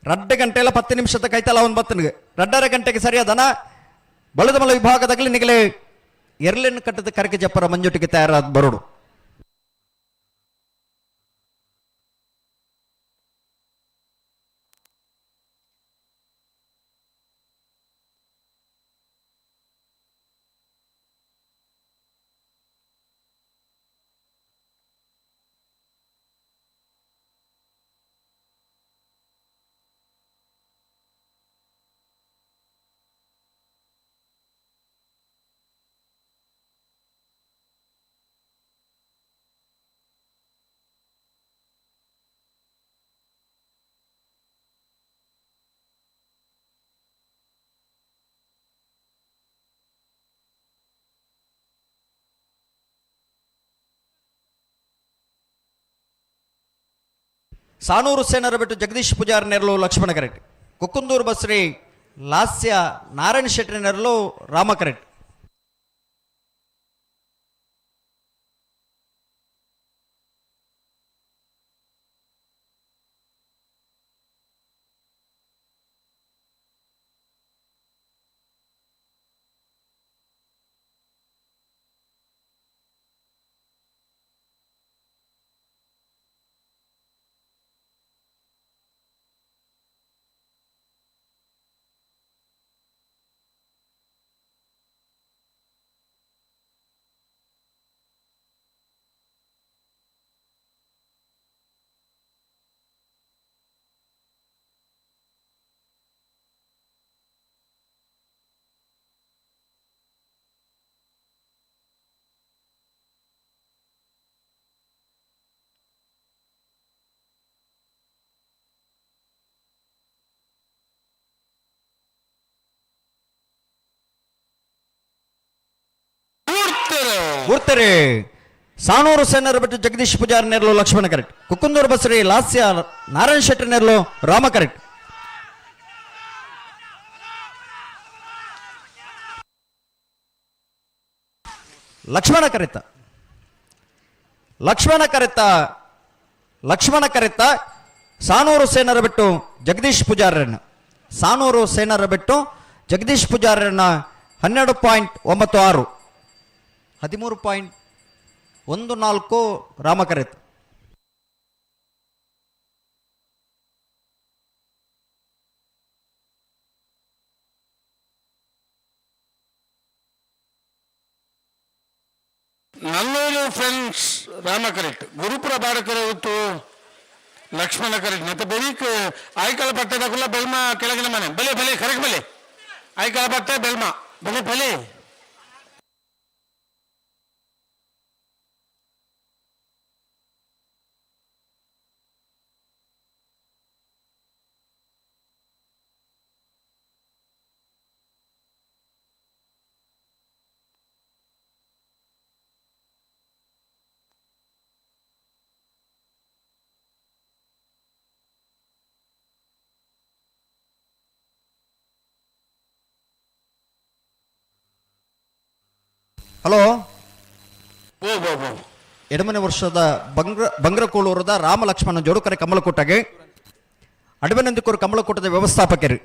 2 ಗಂಟೆಲ 10 ನಿಮಿಷದ ಕೈತಲ್ಲ ಒಂದು ಬತ್ತನಿಗೆ 2:30 ಗಂಟೆಗೆ ಸರಿಯಾದನ ಬಳದಮಲ ವಿಭಾಗದಾಗಲಿ ನಿಗಲೇ ಎರಲೆಣ್ಣು ಕಟ್ಟದ ಕರಕೆ ಜಪ್ಪರ ಮಂಜುಟಿಗೆ ತಯಾರಾದ ಬರೋಡು ಸಾನೂರು ಸೇನರ ಬಿಟ್ಟು ಜಗದೀಶ್ ಪೂಜಾರ್ ನೆರಲು ಲಕ್ಷ್ಮಣ ಕರೆಕ್ಟ್ ಕುಕ್ಕುಂದೂರು ಬಸ್ರಿ ಲಾಸ್ಯ ನಾರಾಯಣ ಶೆಟ್ಟಿ ನೆರಲು ರಾಮ ಕರೆಕ್ಟ್ ಗುರ್ತರೆ ಸಾನೂರು ಸೇನರ ಬಿಟ್ಟು ಜಗದೀಶ್ ಪೂಜಾರ್ ನೆರಲು ಲಕ್ಷ್ಮಣ ಕರೆಕ್ಟ್ ಕುಕ್ಕುಂದೂರು ಬಸ್ರಿ ಲಾಸ್ಯ ನಾರಾಯಣ ಶೆಟ್ಟಿ ನೆರಲು ರಾಮ ಕರೆಕ್ಟ್ ಲಕ್ಷ್ಮಣ ಕರೆತ್ತ ಲಕ್ಷ್ಮಣ ಕರೆತ್ತ ಲಕ್ಷ್ಮಣ ಕರೆತ್ತ ಸಾನೂರು ಸೇನರ ಬಿಟ್ಟು ಜಗದೀಶ್ ಪೂಜಾರರನ್ನ ಸಾನೂರು ಸೇನರ ಬಿಟ್ಟು ಜಗದೀಶ್ ಪೂಜಾರರನ್ನ 12.96 13.14 ರಾಮ ಕರೆತ್ತ ನಲ್ಲೂರು ಫ್ರೆಂಡ್ಸ್ ರಾಮ ಕರೆಕ್ಟ್ ಗುರುಪುರ ಬಾಡಕರ ಇತ್ತು ಲಕ್ಷ್ಮಣ ಕರೆಕ್ಟ್ ಮತ್ತೆ ಬೆರೀಕ್ ಆಯ್ಕಲ ಪಟ್ಟದಕ್ಕಲ್ಲ ಬೆಲ್ಮ ಕೆಳಗಿನ ಮನೆ ಬಲೆ ಬಲೆ ಕರೆಕ್ಟ್ ಬಲೆ ಆಯ್ಕಲ ಪಟ್ಟ ಬೆಲ್ಮ ಬಲೆ ಬಲೆ ಹಲೋ ಓ ಬೋ ಬೋ ಎಡಮನೆ ವರ್ಷದ ಬಂಗ್ರಕೋಳೂರದ ರಾಮ ಲಕ್ಷ್ಮಣ ಜೋಡುಕರೆ ಕಮಲಕೂಟಗೆ ಅಡವನಂದಿಕೂರು ಕಮಲಕೂಟದ ವ್ಯವಸ್ಥಾಪಕರು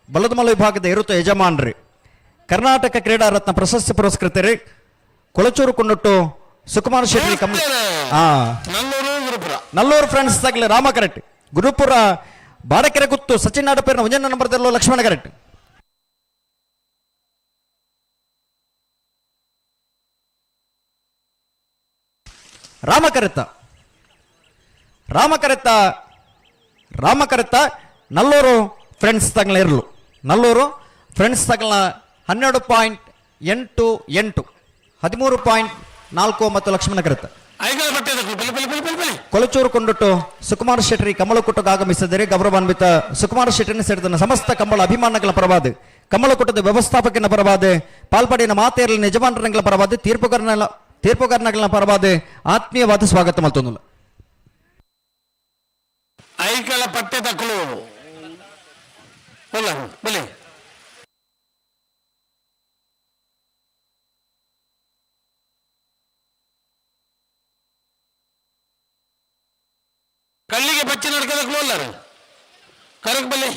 ಬಲದಮಲ ವಿಭಾಗದ ಇರುತ್ತ ಯಜಮಾನ್ರಿ ಕರ್ನಾಟಕ ಕ್ರೀಡಾ ರತ್ನ ಪ್ರಶಸ್ತಿ ಪುರಸ್ಕೃತರು ಕೊಳಚೂರು ಕೊಂಡೊಟ್ಟು ಸುಕುಮಾರ್ ಶೆಟ್ಟಿ ನಲ್ಲೂರು ಫ್ರೆಂಡ್ಸ್ ತಗಲೆ ರಾಮ ಕರೆಕ್ಟ್ ಗುರುಪುರ ಬಾಡಕೆರೆ ಗುತ್ತು ಸಚಿನ್ ನಾಡಪೇರಿನ ಒಂಜನ ನಂಬರ್ದಲ್ಲೂ ಲಕ್ಷ್ಮಣ ಕರೆಕ್ಟ್ ರಾಮಕರೆತ್ತ ನಲ್ಲೂರು ಫ್ರೆಂಡ್ಸ್ ತಗಲ ಇರಲು ನಲ್ಲೂರು ಫ್ರೆಂಡ್ಸ್ ತಗಲ 12.88 13.49 ಲಕ್ಷ್ಮಣ ಕರೆತ್ತ ಕೊಳಚೂರು ಕೊಂಡೊಟ್ಟು ಸುಕುಮಾರ್ ಶೆಟ್ಟಿ ಕಮಲಕೂಟಕ್ಕೆ ಆಗಮಿಸಿದರೆ ಗೌರವಾನ್ವಿತ ಸುಕುಮಾರ್ ಶೆಟ್ಟಿನ ಸೇರಿದ ಸಮಸ್ತ ಕಂಬಳ ಅಭಿಮಾನಗಳ ಪರವಾದ ಕಮಲಕೂಟದ ವ್ಯವಸ್ಥಾಪಕನ ಪರವಾದ ಪಾಲ್ಪಡಿನ ಮಾತೆಯರಲ್ಲಿ ಯಜಮಾನರಂಗಳ ಪರವಾದ ತೀರ್ಪುಗಾರನ ಪರವಾದ ಆತ್ಮೀಯವಾದ ಸ್ವಾಗತ ಮಲ್ತೊಂದು ಐಕಳ ಪಟ್ಟೆ ತಕ್ಕಳು ಬಲೆ ಕಳ್ಳಿಗೆ ಬಚ್ಚಿ ನಡ್ಕದಕ್ಕೂ ಅಲ್ಲಾರ ಕರಕ್ ಬಲೆ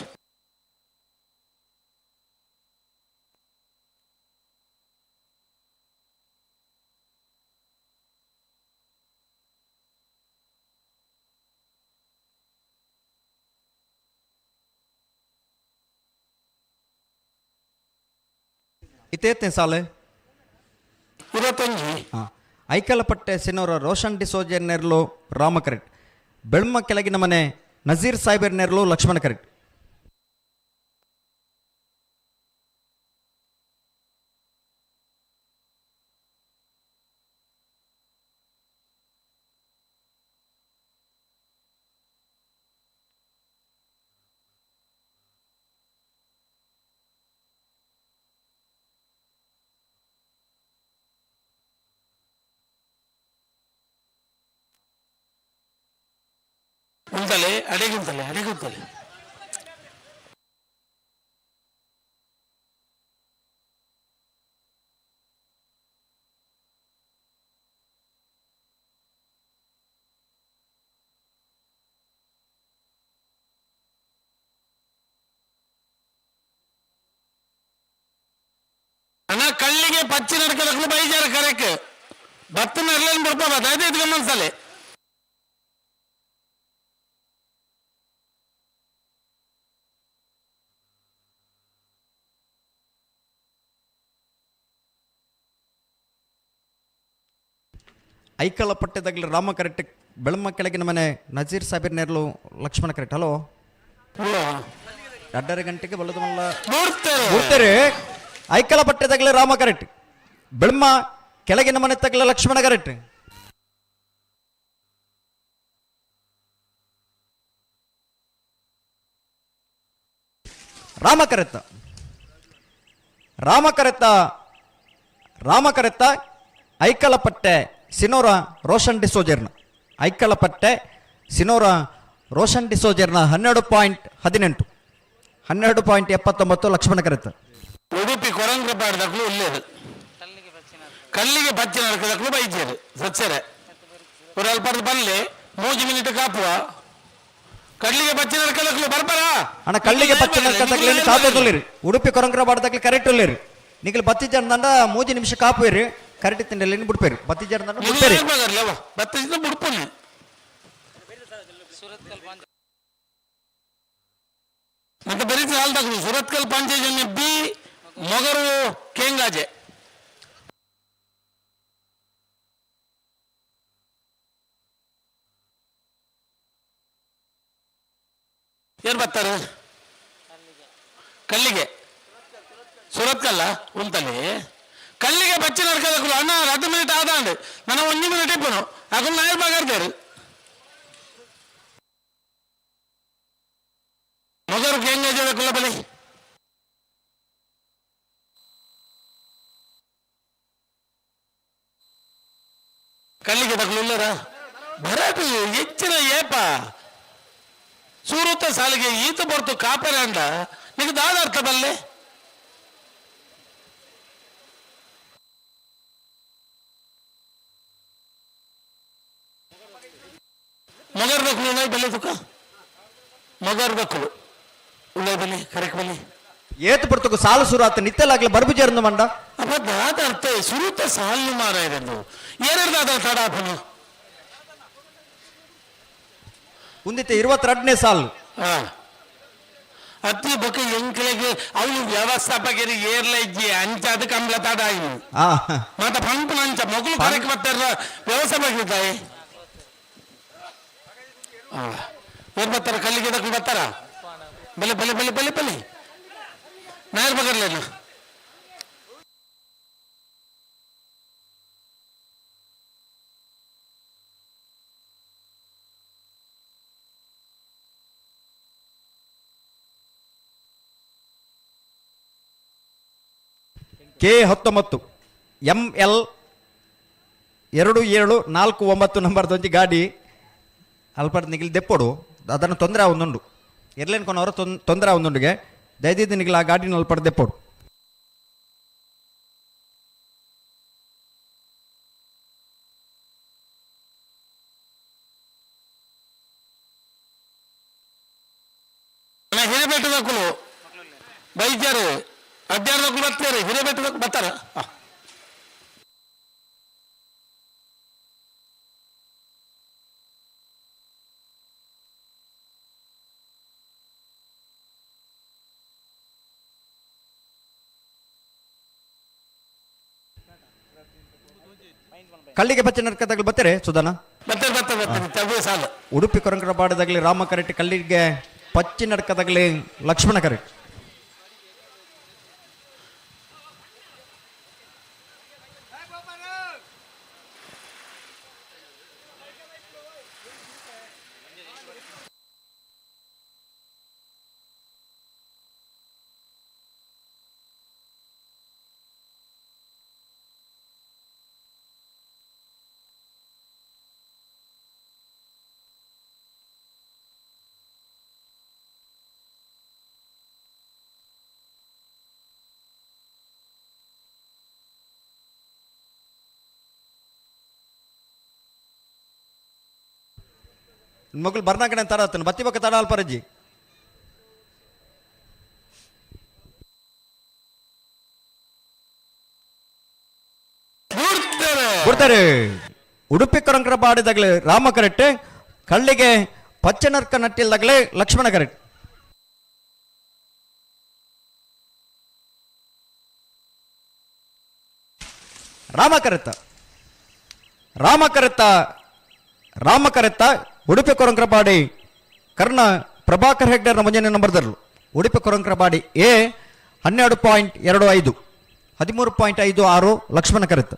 ಇತ್ತೇತ್ನೆ ಸಾಲೆ 25 ಐಕಲಪಟ್ಟೆ ಸಿನೋರ ರೋಷನ್ ಡಿಸೋಜರ್ ನೆರ್ಲು ರಾಮ ಕರೆಕ್ಟ್ ಬೆಳ್ಮ ಕೆಳಗಿನ ಮನೆ ನಜೀರ್ ಸಾಹೇಬರ್ ನೆರ್ಲು ಲಕ್ಷ್ಮಣ ಕರೆಕ್ಟ್ ಉಂಟಲೆ ಅಡೆಗುಂತಲೆ ಅಣ್ಣ ಕಳ್ಳಿಗೆ ಪಚ್ಚಿ ನಡ್ಕದಕ್ಕೂ ಬೈಜಾರ ಕರೆಕ್ ಭತ್ತನ ಎರ್ಲೇನು ಬಿಡ್ಕೋಬ ದಯವಿಟ್ಟು ಗಮನಿಸಲೆ ಐಕಳ ಪಟ್ಟೆದಾಗಲಿ ರಾಮ ಕರೆಕ್ಟ್ ಬೆಳಮ್ಮ ಕೆಳಗಿನ ಮನೆ ನಜೀರ್ ಸಾಹೇಬರ್ ನೆರ್ಲು ಲಕ್ಷ್ಮಣ ಕರೆಕ್ಟ್ ಹಲೋ 2:30 ಗಂಟೆಗೆ ಬಲ್ಲದ ಮಲ್ಲ ಬಿಡ್ತಾರೆ ಐಕಳ ಪಟ್ಟೆದಾಗಲಿ ರಾಮ ಕರೆಕ್ಟ್ ಬೆಳಮ್ಮ ಕೆಳಗಿನ ಮನೆ ತಗಲ ಲಕ್ಷ್ಮಣ ಕರೆಕ್ಟ್ ರಾಮ ಕರೆತ್ತ ಐಕಲಪಟ್ಟೆ ಸಿನೋರ ರೋಷನ್ ಡಿಸೋಜರ್ನ 12.79 ಲಕ್ಷ್ಮಣ ಕರೆತ್ತ ಉಡುಪಿ ಕೊರಂಗ್ರಪಾಡದಕ್ಕೂ ಉಳ್ಳೇದು ಕಲ್ಲಿಗೆ ಪಚ್ಚಿ ನಡ್ಕದಕ್ಕೂ ಬೈಜೇರು ಸಚ್ಚರೆ ஒரு ಅಲ್ಪದ ಬಲ್ಲೆ 3 ಮಿನಿಟ್ ಕಾಪುವ ಕಲ್ಲಿಗೆ ಪಚ್ಚಿ ನಡ್ಕದಕ್ಕೂ ಬರ್ಬರ ಅಣ್ಣ ಕಲ್ಲಿಗೆ ಪಚ್ಚಿ ನಡ್ಕದಕ್ಕೂ ಕಾತೋದಲ್ಲಿರಿ ಉಡುಪಿ ಕೊರಂಗ್ರಪಾಡದಕ್ಕೂ ಕರೆಕ್ಟ್ ಉಳ್ಳೇರಿ ನಿಖಲ್ ಬತ್ತಿ ಜನ 3 ನಿಮಿಷ ಕಾಪುವೇರಿ ಕರೆಕ್ಟ್ ತಿಂಡಲ್ಲಿ ಬಿಡ್ಪೇರಿ ಬತ್ತಿ ಜನ ಬಿಡ್ಪೇರಿ ಬತ್ತಿನ ಬಿಡ್ಪನೆ ಮತ್ತೆ ಬೆರಿತ ಹಾಲ್ದಾಗ ಸುರತ್ಕಲ್ ಪಂಚಾಯತ್ ಬಿ ಮೊಗರು ಕೇಂಗಾಜೆ ಏನ್ ಬರ್ತಾರೆ ಕಲ್ಲಿಗೆ ಸುರತ್ಕಲ್ಲ ಉಂಟಲ್ಲಿ ಕಲ್ಲಿಗೆ ಬಚ್ಚಿ ನಡ್ಕದಕ್ಕೂ ಅಣ್ಣ 10 ಮಿನಿಟ್ ಆದಾಂಡು ನಾನು 1 ಮಿನಿಟ್ ಇಪ್ಪನು ಅದನ್ನ ನಾಯರ್ ಬಾಗಾರ್ದೇರು ಮೊಗರು ಕೇಂಗಾಜೆ ಬಲಿ ಕಲ್ಲಿಗೆ ತಗೊಳ್ಳರ ಬರಟು ಹೆಚ್ಚಿನ ಏಪ ಸೂರುತ್ತ ಸಾಲಿಗೆ ಈತ ಬರ್ತು ಕಾಪರೆ ಅಂಡ ನಿಮಗೆ ದಾದ ಅರ್ಥ ಬಲ್ಲೆ ಮಗರ್ ಬಕ್ಕಳು ಉಳ್ಳಾಯಿ ಬೆಲೆ ತುಕ ಮಗರ್ ಬಕ್ಕಳು ಉಳ್ಳಾಯಿ ಬೆಲೆ ಕರೆಕ್ಟ್ ಬೆಲೆ ಏತ್ ಬರ್ತಕು ಸಾಲು ಶುರು ಆತ ನಿತ್ಯಲಾಗ್ಲಿ ಬರ್ಬುಜೇರ್ನು ಮಂಡ ಅಪ್ಪ ದಾದಾರ್ಥ ಸುರುತ ಸಾಲು ಮಾರ ಇರಲು ಏನಾರು ದಾದ ತಡಾಪನು ಉಂದಿತ್ತೆ 22ನೇ ಸಾಲು ಅತಿ ಬಕ್ಕ ಎಂಕ್ಲೆಗೆ ಅವನು ವ್ಯವಸ್ಥಾಪಕರು ಏರ್ಲ ಇಜ್ಜಿ ಅಂಚಾದ ಕಂಬಳ ತಡ ಇನ್ನು ಮತ್ತೆ ಪಂಪ್ ಅಂಚ ಮಗಳು ಕರೆಕ್ಟ್ ಬರ್ತಾರ ವ್ಯವಸ್ಥಾಪಕರಿದ್ದಾಯಿ ಏನ್ ಬರ್ತಾರ ಕಲ್ಲಿಗೆ ತಕೊಂಡು ಬರ್ತಾರ ಬಲೆ ಬಲೆ ಬಲೆ ಬಲೆ ಬಲೆ ನಾಯರ್ ಬಗರ್ಲೇನು K19 ML 2749 ನಂಬರ್ದೊಂದು ಗಾಡಿ ಅಲ್ಪಡ್ ನಿಗಿಲ್ ದೆಪ್ಪೋಡು ಅದನ್ನು ತೊಂದರೆ ಆವೊಂದುಂಡು ಎರ್ಲೇನ್ ಕೊನವರು ತೊಂದರೆ ಆವೊಂದುಂಡುಗೆ ದಯದಿದ್ದು ನಿಗಿಲ್ ಆ ಗಾಡಿನ ಅಲ್ಪಡ್ ದೆಪ್ಪೋಡು ಹಿರೇಬೇಟದಕ್ಕೂ ಬೈಜಾರು ಅಡ್ಡಾಡದಕ್ಕೂ ಬರ್ತಾರೆ ಹಿರೇಬೇಟದಕ್ಕೂ ಬರ್ತಾರ ಕಳ್ಳಿಗೆ ಬಚ್ಚ ನರ್ಕದಾಗಲಿ ಬರ್ತಾರೆ ಸುಧಾನ ಉಡುಪಿ ಕೊರಂಕರಪಾಡದಾಗಲಿ ರಾಮ ಕರೆಕ್ಟ್ ಕಳ್ಳಿಗೆ ಪಚ್ಚಿ ನಡ್ಕದಾಗಲಿ ಲಕ್ಷ್ಮಣ ಕರೆಕ್ಟ್ ಮಗಳು ಬರ್ನಾಕಡೆ ತರ ಆತನ ಬತ್ತಿ ಬಕ್ಕ ತಡ ಅಲ್ಪರಜ್ಜಿ ಬಿಡ್ತಾರೆ ಉಡುಪಿ ಕೊರಂಕರ ಬಾಡಿದಾಗಲೇ ರಾಮ ಕರೆಕ್ಟ್ ಕಳ್ಳಿಗೆ ಪಚ್ಚನರ್ಕ ನಟ್ಟಿಲ್ದಾಗಲೇ ಲಕ್ಷ್ಮಣ ಕರೆಕ್ಟ್ ರಾಮ ಕರೆತ್ತ ಉಡುಪಿ ಕೊರಂಕರಪಾಡಿ ಕರ್ಣ ಪ್ರಭಾಕರ್ ಹೆಗ್ಡರ್ನ ಮುಂಜಾನೆ ನಂಬರ್ದರು ಉಡುಪಿ ಕೊರಂಕರಪಾಡಿ A 12.25 13.56 ಲಕ್ಷ್ಮಣ ಕರೆತ್ತ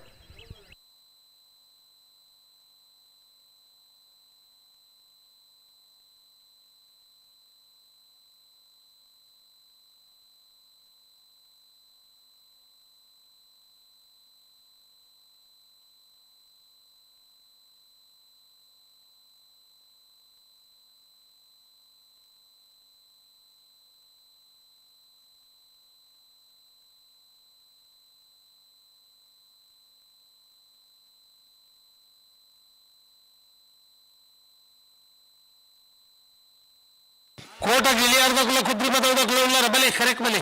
ಕೋಟ ಗಿಲಿಯಾರ್ದಕ್ಕೂ ಕುದ್ರಿ ಬದೌದಕ್ಕೂ ಇಲ್ಲ ಬಲೆ ಕರೆಕ್ಟ್ ಬಲೆ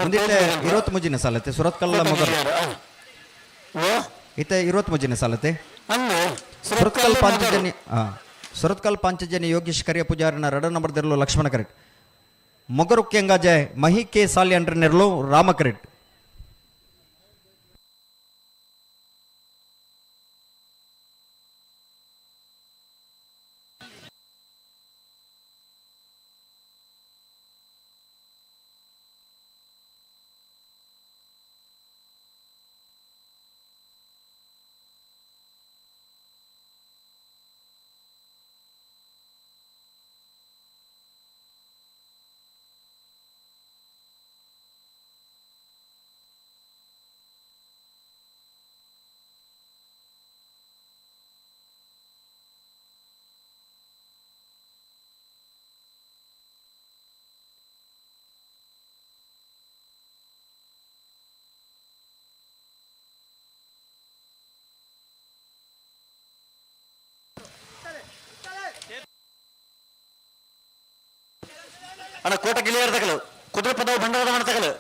ಒಂದಿತ್ತೆ 20 ಮುಜಿನ ಸಾಲತೆ ಸುರತ್ ಕಲ್ಲ ಮಗರು ಇತ್ತೆ 20 ಮುಜಿನ ಸಾಲತೆ ಸುರತ್ಕಲ್ ಪಾಂಚಜನಿ ಯೋಗೀಶ್ ಕರಿಯ ಪೂಜಾರಿನ ರಡ ನಂಬರ್ ದೆರಲು ಲಕ್ಷ್ಮಣ ಕರೆಕ್ಟ್ ಮೊಗರು ಕೆಂಗಾಜೆ ಮಹಿ ಕೆ ಸಾಲಿ ಅಂಡ್ರ ನೆರಲು ರಾಮ ಕರೆಕ್ಟ್ ಅಣ್ಣ ಕೋಟ ಗಿಳಿಯರ್ ತಗಲು ಕುದುರೆ ಪದವು ಬಂಡವಾಳ ಮನೆ ತಗಲು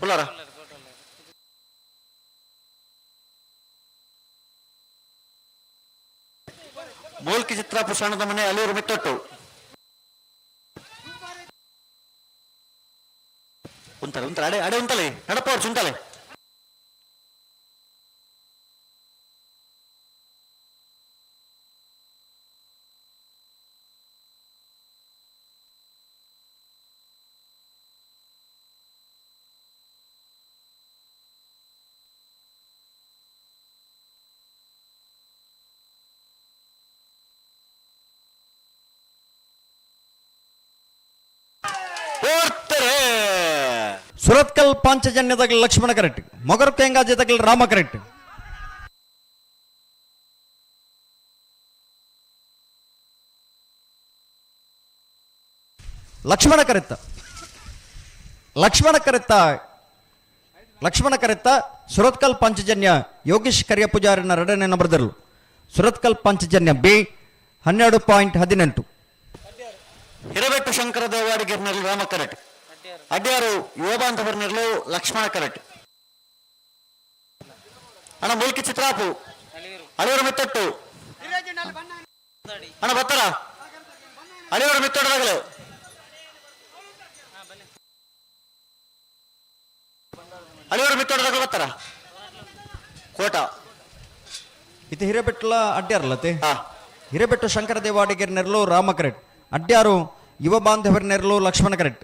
ಉಳ್ಳಾರ ಬೋಲ್ಕಿ ಚಿತ್ರ ಪುಷಾಣದ ಮನೆ ಅಲ್ಲೂರು ಮಿತ್ತೊಟ್ಟು ಉಂತಲೆ ಉಂತಲೆ ಅಡೆ ಅಡೆ ಉಂತಲೆ ನಡಪ ಅವ್ರು ಉಂತಲೆ ಸುರತ್ಕಲ್ ಪಾಂಚಜನ್ಯದಾಗ ಲಕ್ಷ್ಮಣ ಕರೆಕ್ಟ್, ಮೊಗರು ಕೆಂಗಾಜದಾಗ ರಾಮ ಕರೆಕ್ಟ್. ಲಕ್ಷ್ಮಣ ಕರೆತ್ತ ಸುರತ್ಕಲ್ ಪಾಂಚಜನ್ಯ ಯೋಗೀಶ್ ಕರಿಯ ಪೂಜಾರಿನ ಎರಡನೇ ನಂಬರ್ದಲ್ಲೂ ಸುರತ್ಕಲ್ ಪಾಂಚಜನ್ಯ ಬಿ 12.18. ಹಿರಬೆಟ್ಟು ಶಂಕರ ದೇವಾಡಿಗೆರ್ನಲ್ಲಿ ರಾಮ ಕರೆಟ್, ಅಡ್ಯಾರು ಯುವಬಾಂಧವರ್ನರ್ಲು ಲಕ್ಷ್ಮಣ ಕರೆಟ್. ಅಣ್ಣ ಮುಲ್ಕಿ ಚಿತ್ರಾಪು ಅಳಿವರ ಮಿತ್ತೊಟ್ಟು ಅಣ್ಣ ಬತ್ತರ ಅಳಿವರ ಮಿತ್ತೊಟ್ಟದಾಗಲು ಅಳಿವರ ಮಿತ್ತೊಟ್ಟದಾಗಲು ಬತ್ತರ ಕೋಟ ಇದು ಹಿರೇಬೆಟ್ಟಲ ಅಡ್ಯಾರಲ್ಲತೆ ಹಿರೇಬೆಟ್ಟು ಶಂಕರ ದೇವಾಡಿಗೆರ್ನೆರ್ಲು ರಾಮ ಕರೆಟ್, ಅಡ್ಯಾರು ಯುವ ಬಾಂಧವರ್ನೆರ್ಲು ಲಕ್ಷ್ಮಣ ಕರೆಟ್.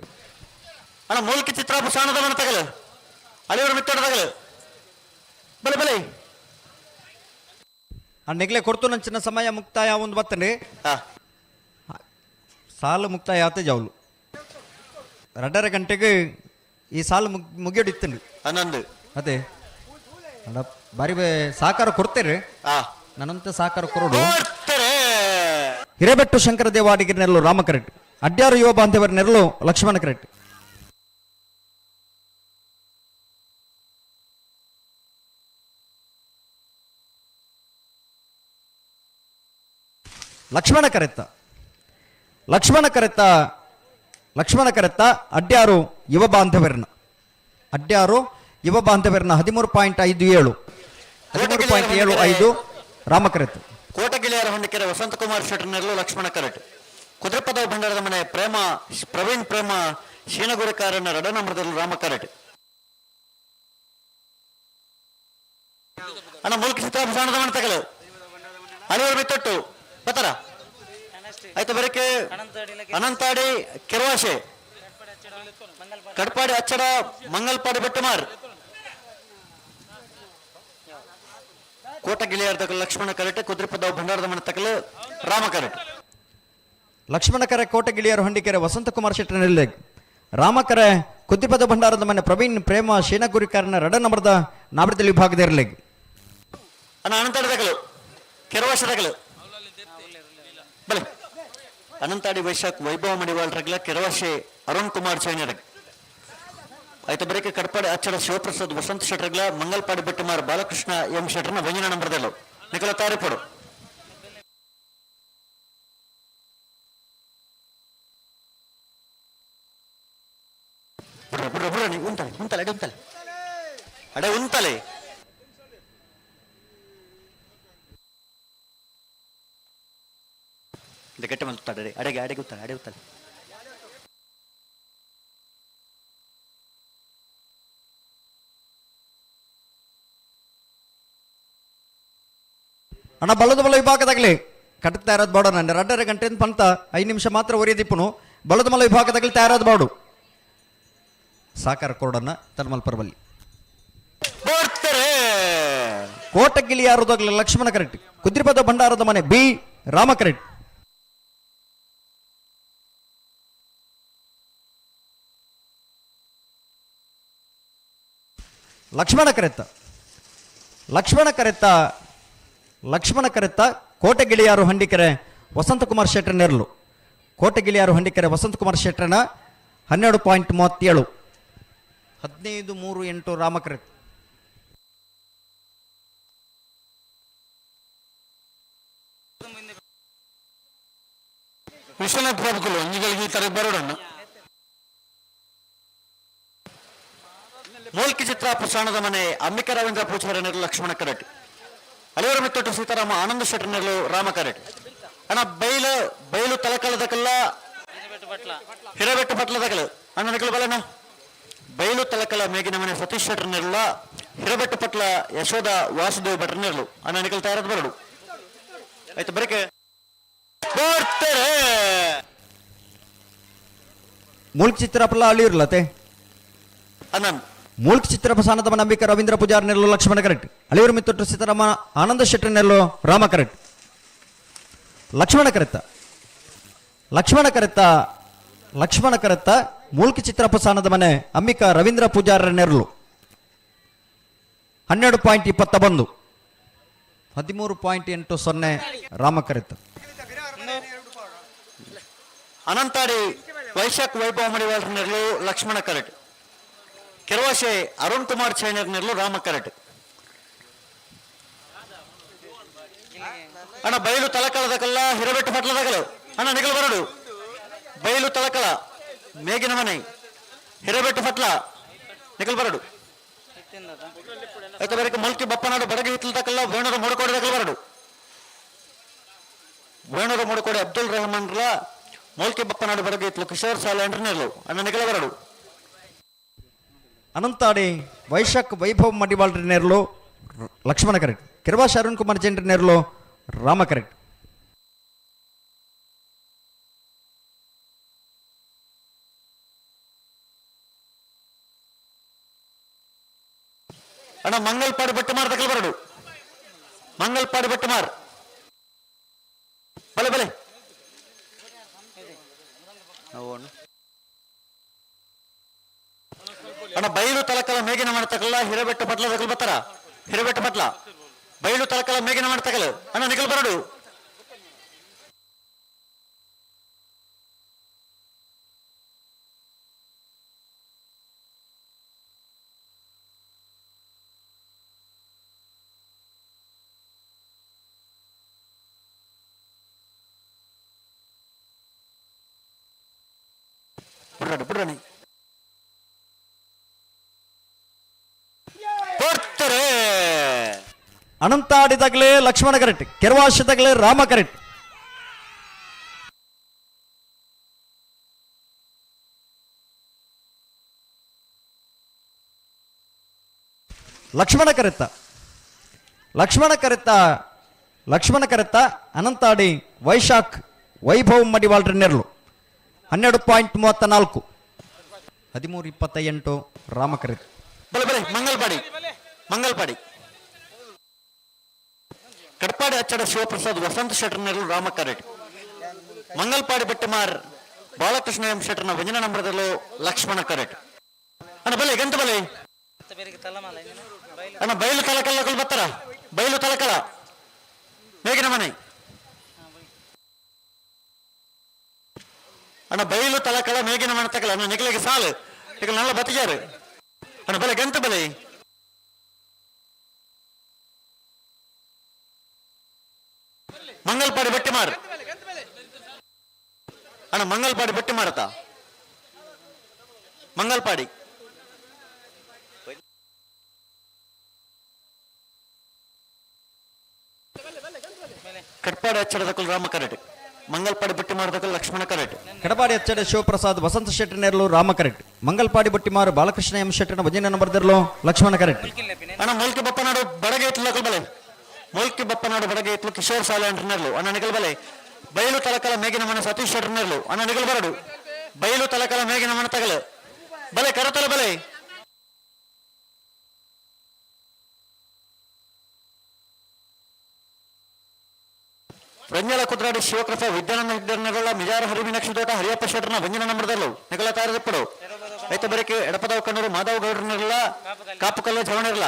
ಅಣ್ಣ ಮೂಲ್ಕಿ ಚಿತ್ರಾಪು ಸಾಣದ ಮನೆ ತಗಲು ಅಳಿವರ ಮಿತ್ತೊಟ್ಟದಾಗಲು ಬಲೆ ಬಲೆ ಆ ನೆಗ್ಲೆ ಕೊಡ್ತು ನಂಚಿನ ಸಮಯ ಮುಕ್ತಾಯ ಒಂದು ಬತ್ತನೆ ಸಾಲು ಮುಕ್ತಾಯ ಆತ ಜಾವ್ಲು 2:30 ಗಂಟೆಗೆ ಈ ಸಾಲು ಮುಗಿಯೋಡಿತ್ತಂಡು 11 ಅದೇ ಅಣ್ಣ ಬಾರಿ ಸಹಕಾರ ಕೊಡ್ತೇನೆ ನನ್ನಂತ ಸಹಕಾರ ಕೊರೋಡು. ಹಿರೇಬೆಟ್ಟು ಶಂಕರ ದೇವಾಡಿಗೆರ್ನೆರಳು ರಾಮ ಕರೆಟ್, ಅಡ್ಯಾರು ಯುವ ಬಾಂಧವರ್ನೆರಳು ಲಕ್ಷ್ಮಣ ಕರೆಟ್. ಲಕ್ಷ್ಮಣ ಕರೆತ್ತ ಅಡ್ಯಾರು ಯುವ ಬಾಂಧವರ್ನ 13.57 ರಾಮ ಕರೆತ್. ಕೋಟಗಿಳಿಯರ ಹೊಂದಿಕೆರೆ ವಸಂತಕುಮಾರ್ ಶೆಟ್ಟರ್ನೆರಳು ಲಕ್ಷ್ಮಣ ಕರೆಟ್, ಕುದುರೆಪದವ ಭಂಡಾರದ ಮನೆ ಪ್ರವೀಣ್ ಪ್ರೇಮ ಶೀನಗುರಿಕಾರನ ರಡನಮ್ರದಲ್ಲಿ ರಾಮ ಕರೆಟ್. ಅಣ್ಣ ಮುಲ್ಕಿ ಚಿತ್ರಾಭೂಷಣದ ಮನೆ ತಗಲು ಅಳಿವರ ಮಿತ್ತೊಟ್ಟು ಬತ್ತರ ಆಯ್ತು ಬರಕೆ ಅನಂತಾಡಿ ಕೆರವಾಶೆ ಕಡ್ಪಾಡಿ ಅಚ್ಚಡ ಮಂಗಲ್ಪಾಡಿ ಬೆಟ್ಟಮಾರ್ ಕೋಟ ಗಿಳಿಯರ್ ತಗಲು ಲಕ್ಷ್ಮಣ ಕರೆಟ್, ಕುದುರೆಪದವ ಭಂಡಾರದ ಮನೆ ತಗಲು ರಾಮ ಕರೆಟ್. ಲಕ್ಷ್ಮಣ ಕರೆ ಕೋಟ ಗಿಳಿಯರು ಹೊಂಡಿಕೆರೆ ವಸಂತಕುಮಾರ್ ಶೆಟ್ಟರ್ನೆರಳು ರಾಮಕರೆ ಕುದ್ದಿಪದ ಭಂಡಾರದ ಮನೆ ಪ್ರವೀಣ್ ಪ್ರೇಮ ಶೀನಗುರಿಕಾರನ ರಡ ನಂಬರ್ದ ನಾಬರದಲ್ಲಿ ವಿಭಾಗದಿರಲಿ. ಅಣ್ಣ ಅನಂತಾಡಿ ತಗಲು ಕೆರವಾಶ ತಗಲು ಬಲೆ ಅನಂತಾಡಿ ವೈಶಾಖ್ ವೈಭವ ಮಡಿವಾಳ್ ರಗ್ಲ ಕೆರವಾಶೆ ಅರುಣ್ ಕುಮಾರ್ ಚೈನ್ಯರಗ್ ಆಯ್ತು ಬರೀಕೆ ಕಡ್ಪಾಡಿ ಅಚ್ಚಡ ಶಿವಪ್ರಸಾದ್ ವಸಂತ ಶೆಟ್ರಗ್ಲ ಮಂಗಲ್ಪಾಡಿ ಬೆಟ್ಟಮಾರ್ ಬಾಲಕೃಷ್ಣ ಎಂ ಶೆಟ್ರನ ವಂಜನ ನಂಬರ್ದಲ್ಲೂ ನಿಖಲ ತಾರಿಪಡು ಅಡೆ ಉಂತಲೆ ಗಟ್ಟ ಮಲ್ತಾಡೆ ಅಡೆಗೆ ಉತ್ತಲೆ ಅಡೆ ಉತ್ತಲೆ ಅಣ್ಣ ಬಲ್ಲದ ಬಲ ವಿಭಾಗದಾಗಲಿ ಕಟ್ಟುತ್ತಾ ಇರೋದು ಬಾಡು ನಾನು 2:30 ಗಂಟೆಯಿಂದ ಪಂತ 5 ನಿಮಿಷ ಮಾತ್ರ ಒರಿದಿಪ್ಪನು ಬಲದ ಮಲ ವಿಭಾಗದಾಗಲಿ ತಯಾರಾದ ಬಾಡು ಸಾಕಾರ ಕೊರಡನ್ನ ತನ್ಮಲ್ಪರ್ಬಲ್ಲಿ ಕೋಟಗಿಲಿ ಯಾರದಾಗಲಿ ಲಕ್ಷ್ಮಣ ಕರೆಟ್, ಕುದ್ರಿಪದ ಭಂಡಾರದ ಮನೆ ಬಿ ರಾಮ ಕರೆಟ್. ಲಕ್ಷ್ಮಣ ಕರೆತ್ತ ಕೋಟೆಗಿಳಿಯಾರು ಹಂಡಿಕೆರೆ ವಸಂತಕುಮಾರ್ ಶೆಟ್ಟರ್ ನೆರಳು, ಕೋಟೆಗಿಳಿಯಾರು ಹಂಡಿಕೆರೆ ವಸಂತಕುಮಾರ್ ಶೆಟ್ಟರ್ನ 12.37 15.38 ರಾಮ ಕರೆತ್. ವಿಶ್ವನಾಥ್ ಬಾಬುಗಳು ಅಂಗಿಗಳಿಗೆ ಈ ತರ ಬರೋಣ ಮೂಲ್ಕಿ ಚಿತ್ರ ಪ್ರಸಾಣದ ಮನೆ ಅಂಬಿಕಾ ರವೀಂದ್ರ ಪೂಜಾರನೆರಳು ಲಕ್ಷ್ಮಣ ಕರಟಿ ಅಲಿವರ ಮಿತ್ತೊಟ್ಟು ಸೀತಾರಾಮ ಆನಂದ ಶೆಟ್ಟರ್ನೆರಳು ರಾಮ ಕರಟಿ ಅಣ್ಣ ಬೈಲು ತಲಕಲದಕಲ್ಲ ಹಿರಬೆಟ್ಟು ಪಟ್ಲದಕಲು ಅಣ್ಣ ನಿಕಲು ಬಲಣ್ಣ ಬೈಲು ತಲಕಲ ಮೇಗಿನ ಮನೆ ಸತೀಶ್ ಶೆಟ್ಟರ್ನೆರಳ ಹಿರಬೆಟ್ಟು ಪಟ್ಲ ಯಶೋಧ ವಾಸುದೇವ್ ಭಟ್ರನೆರಳು ಅಣ್ಣ ನಿಕಲ್ ತಯಾರದ ಬರಡು ಆಯ್ತು ಬರೀಕೆ ಮೂಲ್ಕ್ ಚಿತ್ರಪಲ ಅಳಿಯೂರ್ಲತೆ ಅನಂತ್ ಮೂಲ್ಕ್ ಚಿತ್ರ ಪ್ರಸಾನದ ನಂಬಿಕೆ ರವೀಂದ್ರ ಪೂಜಾರ್ ನೆರಳು ಲಕ್ಷ್ಮಣ ಕರೆಕ್ಟ್ ಅಳಿಯೂರು ಮಿತ್ತೊಟ್ಟು ಸೀತಾರಾಮ ಆನಂದ ಶೆಟ್ಟರ್ ನೆರಳು ರಾಮ ಕರೆಕ್ಟ್ ಲಕ್ಷ್ಮಣ ಕರೆತ್ತ ಮೂಲ್ಕಿ ಚಿತ್ರ ಪ್ರಸಾನದ ಮನೆ ಅಂಬಿಕಾ ರವೀಂದ್ರ ಪೂಜಾರ ನೆರಳು 12.21 13.80 ರಾಮ ಕರೆತ್ತ ಅನಂತಾಡಿ ವೈಶಾಖ್ ವೈಭವ ಮಡಿವಾಳರ ನೆರಳು ಲಕ್ಷ್ಮಣ ಕರೆಟ್ ಕೆರವಾಶೆ ಅರುಣ್ ಕುಮಾರ್ ಚೈನರ್ ನೆರಳು ರಾಮ ಕರೆಟ್ ಅಣ್ಣ ಬೈಲು ತಲಕಳದಕಲ್ಲ ಹಿರಬೆಟ್ಟು ಪಟ್ಲದಕಲು ಅಣ್ಣ ನಿಗಲು ಬರಡು ಬೈಲು ತಲಕಳ ಮೇಗಿನ ಮನೆ ಹಿರಬೆಟ್ಟು ಪಟ್ಲ ನಿಗಲು ಬರಡು ಆಯ್ತು ಬರೀಕ ಮೊಲ್ಕಿ ಬಪ್ಪನಾಡು ಬಡಗಿ ಹಿತ್ತಲದಕಲ್ಲ ವೇಣುರ ಮೊಡಕೋಡಿದಕಲು ಬರಡು ವೇಣುರ ಮೊಡಕೋಡಿ ಅಬ್ದುಲ್ ರೆಹಮಾನ್ ರ ಮೋಲ್ಕೆ ಬಪ್ಪನಾಡು ಬಡಗಿ ಹಿತ್ತಲು ಕಿಶೋರ್ ಸಾಲೆಂಡ್ರ ನೆರಳು ಅಣ್ಣ ನಿಗಲು ಬರಡು ಅನಂತಾಡಿ ವೈಶಾಖ್ ವೈಭವ್ ಮಡಿವಾಳ್ರ ನೆರಳು ಲಕ್ಷ್ಮಣ ಕರೆಕ್ಟ್ ಕೆರವಾಶ ಅರುಣ್ ಕುಮಾರ್ ಜೈನ್ರ ನೆರಳು ರಾಮ ಕರೆಕ್ಟ್ ಅಣ್ಣ ಮಂಗಲ್ಪಾಡು ಬೆಟ್ಟಮಾರ್ ತಕಲ್ ಬರಡು ಮಂಗಲ್ಪಾಡು ಬೆಟ್ಟಮಾರ್ ಬಲೆ ಬಲೆ ಅಣ್ಣ ಬೈಲು ತಲಕಲ ಮೇಗಿನ ಮಾಡ್ತಕಲ್ಲ ಹಿರಬೆಟ್ಟು ಪಟ್ಲ ತಕಲ್ ಬತ್ತಾರ ಹಿರಬೆಟ್ಟು ಪಟ್ಲ ಬೈಲು ತಲಕಲ ಮೇಗಿನ ಮಾಡ್ತಕಲ್ ಅಣ್ಣ ನಿಕಲ್ ಬರಡು ಬಿಡ್ರಣಿ ಅನಂತಾಡಿದಾಗಲೇ ಲಕ್ಷ್ಮಣ ಕರೆಕ್ಟ್ ಕೆರವಾಶದಾಗಲೇ ರಾಮ ಕರೆಕ್ಟ್ ಲಕ್ಷ್ಮಣ ಕರೆತ್ತ ಅನಂತಾಡಿ ವೈಶಾಖ್ ವೈಭವ್ ಮಡಿವಾಳ್ರ ನೆರಳು 12.34 13.28 ರಾಮ ಕರೆಕ್ಟ್ ಬಲೆ ಬಲೆ ಮಂಗಲ್ಪಾಡಿ ಕಡಪಾಡಿ ಅಚ್ಚಡ ಶಿವಪ್ರಸಾದ್ ವಸಂತ ಶೆಟ್ಟರ್ ನೆರಳು ರಾಮ ಕರೆಟ್ ಮಂಗಲ್ಪಾಡಿ ಬೆಟ್ಟಮಾರ್ ಬಾಲಕೃಷ್ಣ ಎಂ ಶೆಟ್ಟರ್ನ ವ್ಯಂಜನ ನಂಬರದಲ್ಲೂ ಲಕ್ಷ್ಮಣ ಕರೆಟ್ ಅಣ್ಣ ಬಲೆ ಗಂತ ಬಲೆ ಅಣ್ಣ ಬೈಲು ತಲಕಲ್ಲ ಬತ್ತಾರ ಬೈಲು ತಲಕಲ ಮೇಗಿನ ಮನೆ ಅಣ್ಣ ಬೈಲು ತಲಕಲ ಮೇಗಿನ ಮನೆ ತಕಲ ಅಣ್ಣ ನಿಕಲಿಗೆ ಸಾಲು ಈಗ ನಲ್ಲ ಬತ್ತಿಯಾರು ಅಣ್ಣ ಬಲೆ ಗಂತ ಬಲೆ ಮಂಗಲ್ಪಾಡಿ ಬೆಟ್ಟಿಮಾರ್ ಅಣ್ಣ ಮಂಗಲ್ಪಾಡಿ ಬೆಟ್ಟಿಮಾರತ ಮಂಗಲ್ಪಾಡಿ ಕಟ್ಪಾಡಿ ಅಚ್ಚಡದಕ್ಕೂ ರಾಮ ಕರೆಟ್ ಮಂಗಲ್ಪಾಡಿ ಬೆಟ್ಟಿಮಾರದಕ್ಕೂ ಲಕ್ಷ್ಮಣ ಕರೆಟ್ ಕಡಪಾಡಿ ಅಚ್ಚಡ ಶಿವಪ್ರಸಾದ್ ವಸಂತ ಶೆಟ್ಟರ್ ನೆರಳು ರಾಮ ಕರೆಟ್ ಮಂಗಲ್ಪಾಡಿ ಬಟ್ಟಿಮಾರು ಬಾಲಕೃಷ್ಣ ಎಂ ಶೆಟ್ಟರ್ನ ಭಜನೆ ನಂಬರ್ದಿರಲು ಲಕ್ಷ್ಮಣ ಕರೆಟ್ ಅಣ್ಣ ಮೂಲ್ಕಿ ಬಪ್ಪನಾಡು ಬಡಗೆ ಇತ್ಲಕಲ್ ಬಲೆ ಮೂಲ್ಕಿ ಬಪ್ಪನಾಡು ಬಡಗೆ ಇತ್ಲು ಕಿಶೋರ್ ಸಾಲೆಂಡ್ರ ನೆರಳು ಅಣ್ಣ ನಿಗಲ್ ಬಲೆ ಬೈಲು ತಲಕಲ ಮೇಗಿನ ಮನೆ ಸತೀಶ್ ಶೆಟ್ಟರ್ ನೆರಳು ಅಣ್ಣ ನಿಗಲ್ ಬರಡು ಬೈಲು ತಲಕಲ ಮೇಗಿನ ಮನೆ ತಗಲು ಬಲೆ ಕರತಲ ಬಲೆ ರಂಜಲ ಕುದ್ರಾಡಿ ಶಿವಕೃಪ ವಿದ್ಯಾನಂದ ಮಿಜಾರ ಹರಿವಿ ನಕ್ಷದೋಟ ಹರಿಯಪ್ಪ ಶೆಟ್ಟರ್ನ ಭಂಜನ ನಂಬರದಲ್ಲೂ ನಿಗಲ ತಾರದಪ್ಪಡು ಐತ ಬರಿಕೆ ಎಡಪದವ ಕಣ್ಣೂರು ಮಾಧವ ಗೌಡ್ರನಿರಲ್ಲ ಕಾಪು ಕಲ್ಲ ಜವಣಿರಲ್ಲ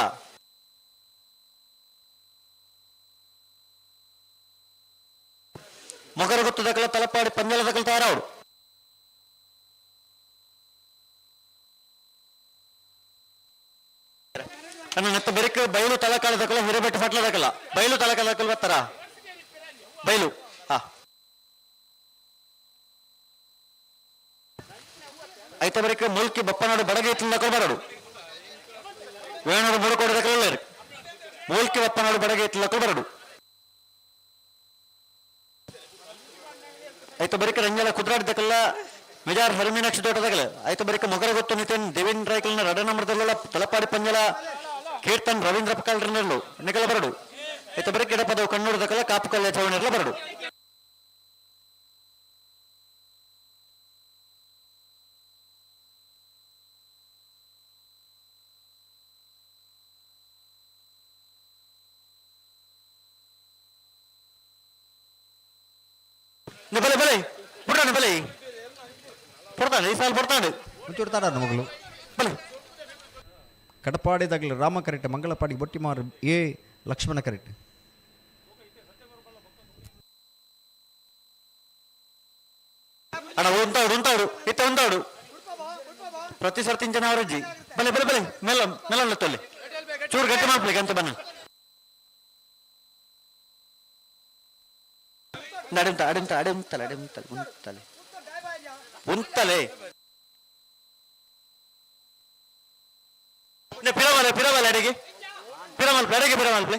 ಮೊಗರ ಗುತ್ತದಕಲ ತಲಪಾಡಿ ಪಂಜಲದಕಲ ತಯಾರವಡು ಅಣ್ಣ ನೆತ್ತ ಬರಿಕೆ ಬೈಲು ತಲಕಾಲದಕಲ ಹಿರಬೆಟ್ಟು ಪಟ್ಲದಕಲ ಬೈಲು ತಲಕಾಲದಕಲ ಬತ್ತಾರ ಬೈಲು ಐತ ಬರಿಕೆ ಮುಲ್ಕಿ ಬಪ್ಪನಾಡು ಬಡಗೆ ಇತ್ತಲದಕಲ ಬರಡು വേണൂರು ಮುಡುಕೊಡದಕ್ಕಲ್ಲರು ಮೂಲ್ಕಿ ಒಪ್ಪನಾಡು ಬಡಗೆ ಇಟ್ಲಕ್ಕ ಬರಡು ಆಯ್ತು ಬರಿಕ ರಂಜಲ ಕುದ್ರಾಡ್ದಕ್ಕಲ್ಲ ಮೆಜಾರ್ ಹರಿಮೀನಾಕ್ಷಿ ತೋಟದಾಗಲ ಆಯ್ತು ಬರಿಕ ಮೊಗರ ಗೊತ್ತು ನಿತಿನ್ ದೇವೇಂದ್ರ ರಾಯ್ಕಲ್ನ ರಡ ನಂಬರ್ದಲ್ಲ ತಲಪಾಡಿ ಪಂಜಲ ಕೀರ್ತನ್ ರವೀಂದ್ರ ಪಕಾಲ್ರನ್ನರ್ಲು ನಿಗಲ ಬರಡು ಆಯ್ತು ಬರಿಕ ಎಡಪದವು ಕಣ್ಣೂರ್ದಕ್ಕಲ್ಲ ಕಾಪು ಕಲ್ಯ ಚವಣಿರ್ಲ ಬರಡು ಬಲೆ ಬಲೆ ಬಿಡ್ರಾನೆ ಬಲೆ ಪಡ್ತಾನೆ ಈ ಸಾಲ ಪಡ್ತಾನೆ ಮುಂಚೂಡ್ತಾಡ ಮಗಳು ಕಡಪಾಡಿದಾಗಲಿ Rama correct Mangalpadi Bottimaru A Lakshmana correct ಅಣ್ಣ ಉಂಟಾಡು ಇತ್ತ ಉಂಟಾಡು ಪ್ರತಿ ಸರ್ತಿ ಜನ ಅವರಜ್ಜಿ ಬಲೆ ಬಲೆ ಬಲೆ ಮೆಲ್ಲ ಮೆಲ್ಲತ್ತಲ್ಲಿ ಚೂರು ಗಟ್ಟಿ ಮಾಡ್ಲಿಕ್ಕೆ ಅಂತ ಬನ್ನ ಉಂತಲೆ ಪಿರವಲ್ಲ ಅಡಿಗೆ ಪಿರಮಲ್ಪೆ ಅಡಿಗೆ ಪಿರಮಲ್ಪೆ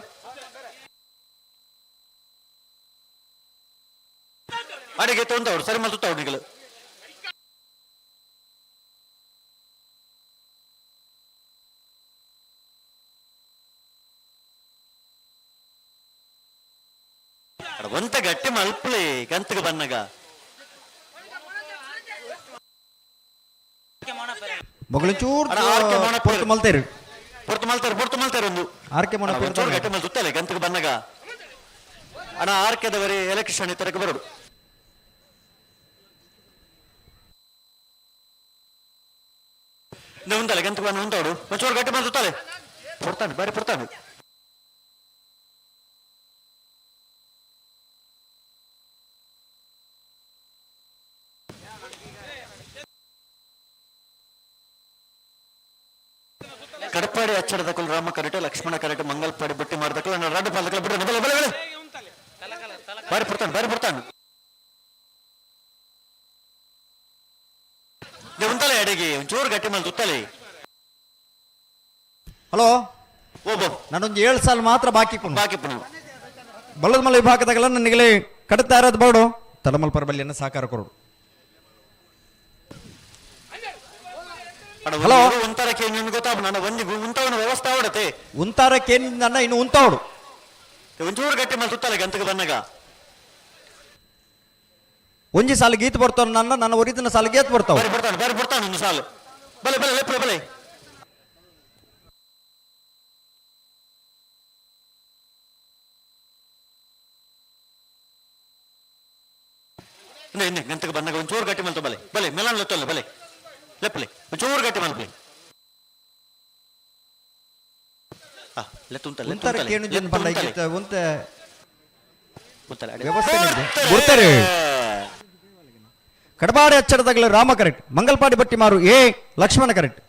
ಅಡಿಗೆ ತೊಂದವಡು ಸರಿ ಮಲ್ ತುತ್ತವಡು ನಿಗಳು ಒಂತ ಗಟ್ಟಿ ಮಲ್ಪಲೆ ಗಂತಗ ಬನ್ನಗ ಮಗಳು ಚೂರ್ ಪೊರ್ತು ಮಲ್ತೇರು ಒಂದು ಆರ್ಕೆ ಮನ ಚೂರು ಗಟ್ಟಿ ಮಲ್ ತುತ್ತಲೆ ಗಂತಗ ಬನ್ನಗ ಅಣ್ಣ ಆರ್ಕೆದವರಿ ಎಲೆಕ್ಷನ್ ಇತರಕ್ಕೆ ಬರೋಡು ಉಂಟಲ್ಲ ಗಂತಗ ಬನ್ನ ಉಂಟೋಡು ಚೂರು ಗಟ್ಟಿ ಮಲ್ ತುತ್ತಲೆ ಪಡ್ತಾನೆ ಬಾರಿ ಪಡ್ತಾನೆ ಕಡಪಾಡಿ ಅಚ್ಚಡದಕ್ಕಲು ರಾಮ ಕರೆಟೆ ಲಕ್ಷ್ಮಣ ಕರೆಟೆ ಮಂಗಲ್ಪಾಡಿ ಬಟ್ಟಿ ಮಾಡ್ದಕ್ಕಲು ನಾನು ರಾಡು ಪಾಲಕಲು ಬಿಡ ಬಲೆ ಬಲೆ ಬಲೆ ಬಾರಿ ಪಡ್ತಾನೆ ಉಂಟಲೆ ಅಡಿಗೆ ಒಂಚೂರು ಗಟ್ಟಿ ಮೇಲೆ ತುತ್ತಲೆ ಹಲೋ ಓಬೋ ನಾನೊಂದು 7 ಸಾಲ ಮಾತ್ರ ಬಾಕಿ ಬಲ್ಲದ ಮಲ ವಿಭಾಗದಾಗಲ್ಲ ನನಗೆ ಕಡತಾ ಇರೋದು ಬಾಡು ತಲಮಲ್ ಪರಬಲ್ಲಿಯನ್ನು ಸಾಕಾರ ಕೊಡು ಹಲೋ ಉಂತಾರಕ್ಕೆ ಗೊತ್ತಾಗ ನಾನು ಒಂದು ಉಂತವನ ವ್ಯವಸ್ಥೆ ಅವಡತೆ ಉಂತಾರಕ್ಕೆ ನನ್ನ ಇನ್ನು ಉಂತಾವಡು ಒಂಚೂರು ಗಟ್ಟಿ ಮೇಲೆ ಸುತ್ತಲ್ಲ ಗಂತಗೆ ಬನ್ನಗ ಒಂಜಿ ಸಾಲ ಗೀತ್ ಬರ್ತಾವ ನನ್ನ ಒರಿದಿನ ಸಾಲ ಗೀತ್ ಬರ್ತಾವ ಬಾರಿ ಬರ್ತಾನೆ ಒಂದು ಸಾಲು ಬಲೆ ಬಲೆ ಲೆಪ್ಪಲೆ ಬಲೆ ಗಂತಗೆ ಬನ್ನಗ ಒಂಚೂರು ಗಟ್ಟಿ ಮೇಲೆ ಬಲೆ ಬಲೆ ಮೆಲನ್ ಲೆತ್ತಲ್ಲ ಬಲೆ ಲೆಪ್ಪಲೆ ಒಂಚೂರು ಗಟ್ಟಿ ಮಲ್ಪಲೆ ಕಡಬಾಡಿ ಅಚ್ಚಡದಾಗಲ ರಾಮ ಕರೆಕ್ಟ್ ಮಂಗಲ್ಪಾಡಿ ಬಟ್ಟಿ ಮಾರು ಎ ಲಕ್ಷ್ಮಣ ಕರೆಕ್ಟ್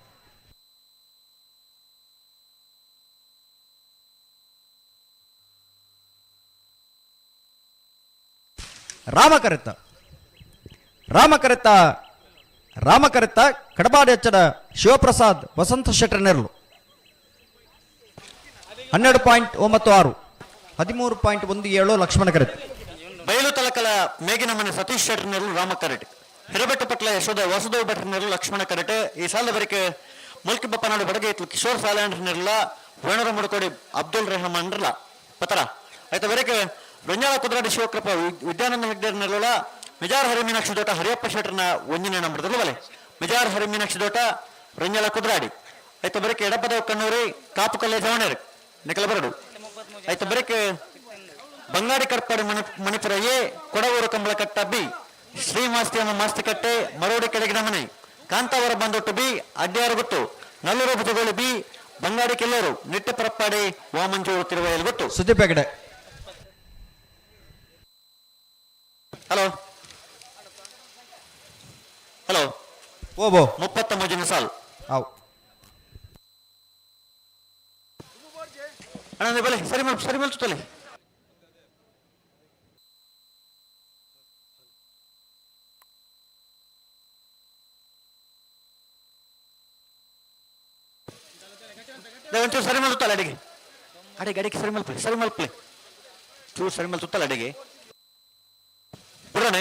ರಾಮ ಕರೆತ್ತ ಕಡಬಾಡಿ ಅಚ್ಚಡ ಶಿವಪ್ರಸಾದ್ ವಸಂತ ಶೆಟ್ಟರ್ ನೆರಳು 12.96 13.17 ಲಕ್ಷ್ಮಣ ಕರೆಟ್ ಬಯಲು ತಲಕಲ ಮೇಗಿನ ಮನೆ ಸತೀಶ್ ಶೆಟ್ಟರ್ ನೆರಳು ರಾಮ ಕರೆಟ್ ಹಿರಬೆಟ್ಟ ಪಟ್ಲ ಯಶೋಧ ವಸುದೇವ್ ಭಟ್ರ ನೆರಳು ಲಕ್ಷ್ಮಣ ಕರೆಟ್ ಈ ಸಾಲ ಬರಿಕೆ ಮುಲ್ಕಿ ಬಪ್ಪನಾಡು ಬಡಗೆ ಇತ್ತು ಕಿಶೋರ್ ಸಾಲಾಂಡ್ರ ನೆರಳ ವೇಣರ ಮುಡಕೋಡಿ ಅಬ್ದುಲ್ ರೆಹಮಾನ್ ಪತ್ರ ಆಯ್ತ ಬರಿಕೆ ರಂಜಾಳ ಕುದ್ರಾಡಿ ಶಿವಕೃಪ ವಿದ್ಯಾನಂದ ಹೆಗ್ಡೇರ್ ನೆರಳ ಮೆಜಾರ್ ಹರಿಮೀನಾಕ್ಷಿ ದೋಟ ಹರಿಯಪ್ಪ ಶೆಟ್ಟರ್ನ ಒಂಜಿನ ನಂಬರ್ದಲ್ಲಿ ಬಲೆ ಮೆಜಾರ್ ಹರಿಮೀನಾಕ್ಷಿ ದೋಟ ರಂಜಾಳ ಕುದ್ರಾಡಿ ಆಯ್ತ ಬರಿಕೆ ಎಡಪದ ಕಣ್ಣೂರಿ ಕಾಪು ಕಲ್ಲೆ ಜವಣೇರ್ ನಿಕಲ ಬರಡು ಆಯ್ತು ಬರೀಕ್ ಬಂಗಾಡಿ ಕಟ್ಪಾಡಿ ಮಣಿಪುರ ಎ ಕೊಡವೂರು ಕಂಬಳ ಕಟ್ಟ ಬಿ ಶ್ರೀಮಾಸ್ತಿಯಮ್ಮ ಮಾಸ್ತಿ ಕಟ್ಟೆ ಮರೋಡಿ ಕೆಳಗಿನ ಮನೆ ಕಾಂತಾವರ ಬಂದೊಟ್ಟು ಬಿ ಅಡ್ಡಿಯಾರು ಗೊತ್ತು ನಲ್ಲೂರು ಭುಜಗೋಳಿ ಬಿ ಬಂಗಾಡಿ ಕೆಲ್ಲೂರು ನಿಟ್ಟ ಪರಪ್ಪಾಡಿ ವಾಮಂಜೂರು ತಿರುವಯಲ್ ಗೊತ್ತು ಸುದ್ದಿ ಪ್ಯಾಕೆಟ್ ಹಲೋ ಹಲೋ ಓಬೋ 33 ಸಾಲ್ ಆವ್ ಅಣ್ಣ ಬಲೆ ಸರಿ ಮಲ್ಚುತ್ತಲೆ ಒಂಚೂರು ಸರಿ ಮೇಲೆ ಸುತ್ತಲ್ಲ ಅಡಿಗೆ ಅಡಿಗೆ ಸರಿ ಮಲ್ಪಲೆ ಚೂರು ಸರಿ ಮೇಲೆ ಸುತ್ತಲ್ಲ ಅಡಿಗೆ ಬಿಡೋಣ.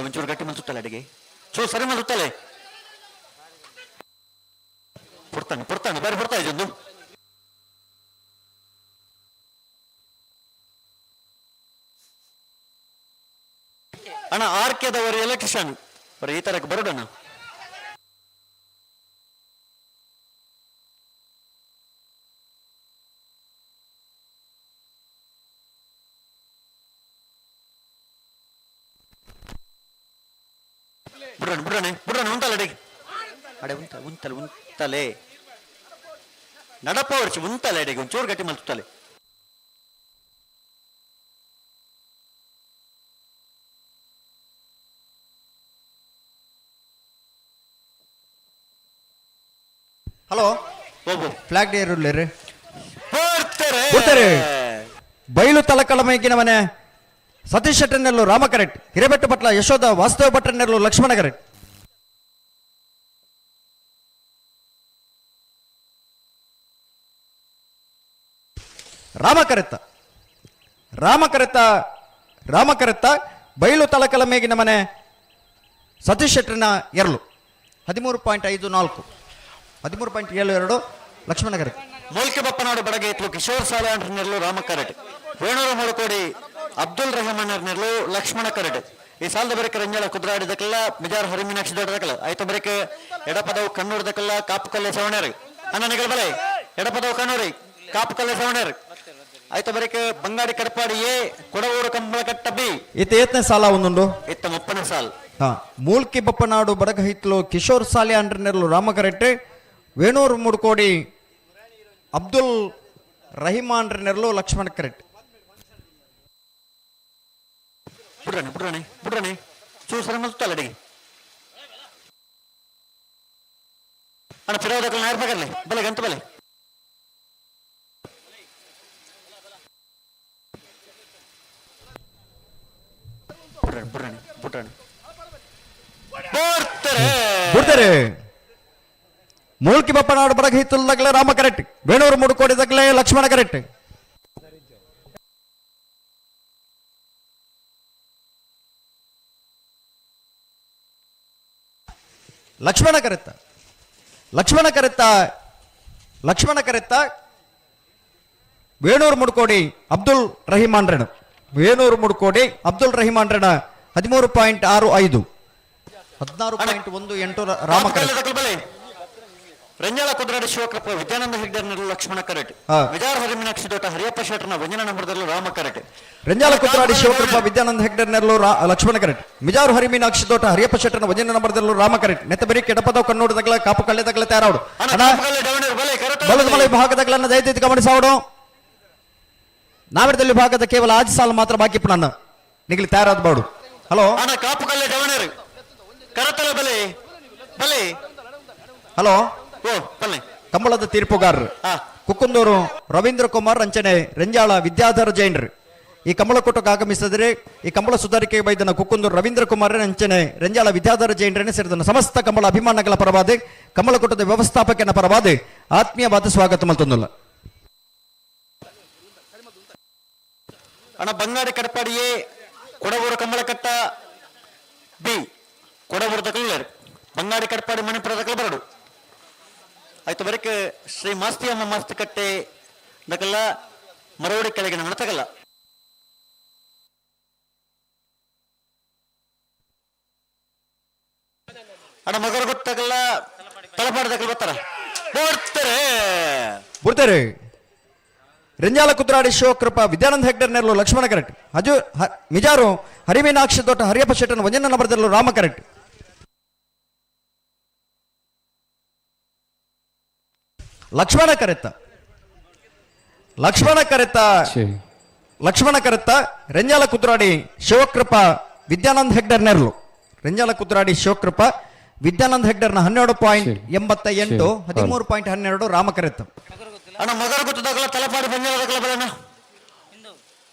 ಒಂಚೂರು ಗಟ್ಟಿ ಮೇಲೆ ಸುತ್ತಲ್ಲ ಅಡಿಗೆ ಚೂರು ಸರಿ ಮೇಲೆ ಸುತ್ತಲೆ ಪುಡ್ತಾನೆ ಬೇರೆ ಬರ್ತಾ ಇದ್ದೊಂದು ಅಣ್ಣ ಆರ್ಕೆದವರು ಎಲೆಕ್ಟ್ರಿಷಿಯನ್ ಬರೀ ಈ ತರಕ್ಕೆ ಬರೋಣ. ಬಿಡ್ರಣ ಉಂಟಲ್ಲ ಅಡಿಗೆ ಅಡೆ ಉಂತಲೆ ನಡಪ ವರ್ಷ ಉಂತಲೆ ಅಡಿಗೆ ಒಂಚೂರು ಗಟ್ಟಿ ಮಲ್ತಲೆ. ಹಲೋ ಫ್ಲಾಗ್ ಡೇ ಇರಲಿ ಬಯಲು ತಲಕಲಮೈಗಿನ ಮನೆ ಸತೀಶ್ ಶೆಟ್ಟರ್ನೆಲ್ಲು ರಾಮ ಕರೆಕ್ಟ್, ಹಿರೇಬೆಟ್ಟು ಪಟ್ಲ ಯಶೋಧ ವಾಸ್ತವ ಭಟ್ರನೆಲ್ಲು ಲಕ್ಷ್ಮಣ ಕರೆಕ್ಟ್. ರಾಮ ಕರೆತ್ತ ಬಯಲು ತಲಕಲಮೇಗಿನ ಮನೆ ಸತೀಶ್ ಶೆಟ್ಟರ್ನ ಎರಲು 13.54 13.72 ಲಕ್ಷ್ಮಣ ಕರೆಕ್ಟ್. ಮೂಲ್ಕೆ ಬಪ್ಪನಾಡು ಬಡಗೆ ಇತ್ತು ಕಿಶೋರ್ ಸಾಲೆ ಅಂಟರ್ನೆರ್ಲು ರಾಮ ಕರೆಟ್, ವೇಣೂರು ಮುಳುಕೋಡಿ ಅಬ್ದುಲ್ ರಹಮಾನ್ ನೆರ್ಲು ಲಕ್ಷ್ಮಣ ಕರೆಟ್. ಈ ಸಾಲದ ಬರೀಕ ರಂಜಾಳ ಕುದ್ರಾಡಿದಕ್ಕೆಲ್ಲ ಮಿಜಾರ್ ಹರಿಮೀನಾಕ್ಷಿ ದೊಡ್ಡದಕ್ಕಲ್ಲ ಆಯ್ತು ಬರೀಕ ಎಡಪದವು ಕಣ್ಣೂರ್ದಕ್ಕೆಲ್ಲ ಕಾಪು ಕಲ್ಲೆ ಸವಣೇರಿ ಅನ್ನನಿಗಳ ಬಲೆ ಎಡಪದವು ಕಣ್ಣೂರಿ ಕಾಪು ಕಲ್ಲೆ ಸವಣೇರಿ ಆಯ್ತು ಬರೀಕ ಬಂಗಾಡಿ ಕಡಪಾಡಿಯೇ ಕೊಡವೂರು ಕಂಬಳ ಕಟ್ಟ ಬಿ ಇತ್ತ ಏತನೇ ಸಾಲ ಒಂದುಂಡು ಇತ್ತ ಮುಪ್ಪನ ಸಾಲ್ ಮೂಲ್ಕಿ ಬಪ್ಪನಾಡು ಬಡಗ ಹಿತ್ಲು ಕಿಶೋರ್ ಸಾಲೆ ಅಂಟರ್ನೆರ್ಲು ರಾಮ ಕರೆಟ್, ವೇಣೂರು ಮುಡ್ಕೋಡಿ ಅಬ್ದುಲ್ ರಹಿಮಾನ್ ನೆರ್ಲು ಲಕ್ಷ್ಮಣ ಕರೆಟ್. ಬಿಡ್ರಾಣಿ ಚೂಸರ ಮಲ್ತಲ್ಲ ಅಡಿಗೆ ಅಣ್ಣ ಫಿರೋದಕ್ಕಲ್ಲ ನೇರ್ಬಾಗಲ್ಲೇ ಬಲೆ ಗಂಟು ಬಲೆ ಬಿಡ್ರಾಣಿ ಬಿಡ್ತಾರೆ. ಮೂಲ್ಕಿ ಬಪ್ಪನಾಡು ಬಡಗ ಹಿತ್ತಲ್ದಾಗಲೇ ರಾಮ ಕರೆಕ್ಟ್, ವೇಣೂರು ಮುಡ್ಕೋಡಿದಾಗಲೇ ಲಕ್ಷ್ಮಣ ಕರೆಕ್ಟ್. ಲಕ್ಷ್ಮಣ ಕರೆತ್ತ ವೇಣೂರು ಮುಡ್ಕೋಡಿ ಅಬ್ದುಲ್ ರಹಿಮಾನ್ ರೆಣ 13.65 16.18 ರಾಮ ಕರೆಕ್ಟ್. ರಂಜಾಳ ಕುದ್ರಾಡಿ ಶಿವಕೃಪ ವಿದ್ಯಾನಂದ ಹೆಗ್ಡರ್ನಲ್ಲೂ ಲಕ್ಷ್ಮಣ ಕರೆಟ್, ವಿಜಾರ ಹರಿಮೀನಾಕ್ಷಿ ದೊಡ್ಡ ಹರಿಯಪ್ಪ ಶೆಟ್ಟರ್ನ ವಂಜನ ನಂಬರದಲ್ಲೂ ರಾಮ ಕರೆಟ್. ರಂಜಾಳ ಕುದ್ರಾಡಿ ಶಿವಕೃಪ ವಿದ್ಯಾನಂದ ಹೆಗ್ಡರ್ನೆರ್ಲು ಲಕ್ಷ್ಮಣ ಕರೆಟ್, ಮಿಜಾರು ಹರಿಮೀನಾಕ್ಷಿ ದೊಡ್ಡ ಹರಿಯಪ್ಪ ಶೆಟ್ಟರ್ನ ವಂಜನ ನಂಬರದಲ್ಲೂ ರಾಮ ಕರೆಟ್. ನೆತ್ತ ಬರೀ ಕೆಡಪದವು ಕಣ್ಣೋಡದಗಳ ಕಾಪು ಕಳ್ಳೆದಗಳ ತಯಾರಾಡು ಬಲದ ಮಲೆ ಭಾಗದಗಳನ್ನ ದಯವಿಟ್ಟು ಗಮನಿಸಾವಡು. ನಾವಿಡದಲ್ಲಿ ಭಾಗದ ಕೇವಲ ಆಜ್ ಸಾಲ ಮಾತ್ರ ಬಾಕಿ ನನ್ನ ನಿಗಲಿ ತಯಾರಾದ ಬಾಡು. ಹಲೋ ಕಾಪು ಕಲ್ಲೆ ಡವಣರು ಕರತಲ ಬಲೆ ಬಲೆ ಹಲೋ ಬಲೆ ಕಂಬಳದ ತೀರ್ಪುಗಾರರು ಕುಕ್ಕುಂದೂರು ರವೀಂದ್ರ ಕುಮಾರ್ ಅಂಚನೆ ರಂಜಾಳ ವಿದ್ಯಾಧರ ಜೈನ್ರು ಈ ಕಂಬಳ ಕೊಟ್ಟಕ್ಕೆ ಆಗಮಿಸಿದರೆ ಈ ಕಂಬಳ ಸುಧಾರಿಕೆ ಬೈದನ ಕುಕ್ಕುಂದೂರು ರವೀಂದ್ರ ಕುಮಾರ್ ಅಂಚನೆ ರಂಜಾಳ ವಿದ್ಯಾಧರ ಜೈನ್ರನ್ನೇ ಸೇರಿದನು ಸಮಸ್ತ ಕಂಬಳ ಅಭಿಮಾನಗಳ ಪರವಾದೆ ಕಂಬಳ ಕೊಟ್ಟದ ವ್ಯವಸ್ಥಾಪಕನ ಪರವಾದೆ ಆತ್ಮೀಯವಾದ ಸ್ವಾಗತ ಮಲ್ತೊಂದಲ್ಲ. ಅಣ್ಣ ಬಂಗಾಡಿ ಕಡಪಾಡಿಯೇ ಕೊಡವೂರು ಕಂಬಳ ಕಟ್ಟ ಬಿ ಕೊಡವೂರು ದಕಲ್ಲರ್ ಬಂಗಾಡಿ ಕಡಪಾಡಿ ಮಣಿಪುರ ದಕಲ ಬರಡು ಆಯ್ತು ಬರೀಕ ಶ್ರೀ ಮಾಸ್ತಿಯಮ್ಮ ಮಾಸ್ತಿ ಕಟ್ಟೆ ದಕಲ್ಲ ಮರವಡಿ ಕೆಳಗಿನ ಮಣತಗಲ್ಲ ಅಣ್ಣ ಮಗರ ಗೊತ್ತಾಗಲ್ಲ ತಲಪಾಡಿ ದಕಲ್ ಬರ್ತಾರ ಬಿಡ್ತಾರೆ. ರಂಜಾಲ ಕುದ್ರಾಡಿ ಶಿವಕೃಪ ವಿದ್ಯಾನಂದ ಹೆಗ್ಡರ್ನೆರ್ಲು ಲಕ್ಷ್ಮಣ ಕರೆಕ್ಟ್, ಮಿಜಾರು ಹರಿಮೀನಾಕ್ಷಿ ದೊಡ್ಡ ಹರಿಯಪ್ಪ ಶೆಟ್ಟರ್ನ ವಂಜನ ನಂಬರದಲ್ಲೂ ರಾಮ ಕರೆಕ್ಟ್. ಲಕ್ಷ್ಮಣ ಕರೆತ್ತ ರಂಜಾಲ ಕುದ್ರಾಡಿ ಶಿವಕೃಪ ವಿದ್ಯಾನಂದ ಹೆಗ್ಡರ್ನೆರ್ಲು ರಂಜಾಲ ಕುದ್ರಾಡಿ ಶಿವಕೃಪ ವಿದ್ಯಾನಂದ ಹೆಗ್ಡರ್ನ 12.88 13.12 ರಾಮ ಕರೆತ್ತ. ಅಣ್ಣ ಮೊಗರ ಗುತ್ತದಾಗಲ ತಲಪಾಡಿ ಪಂಜಾಲದಾಗಲ ಬರೋಣ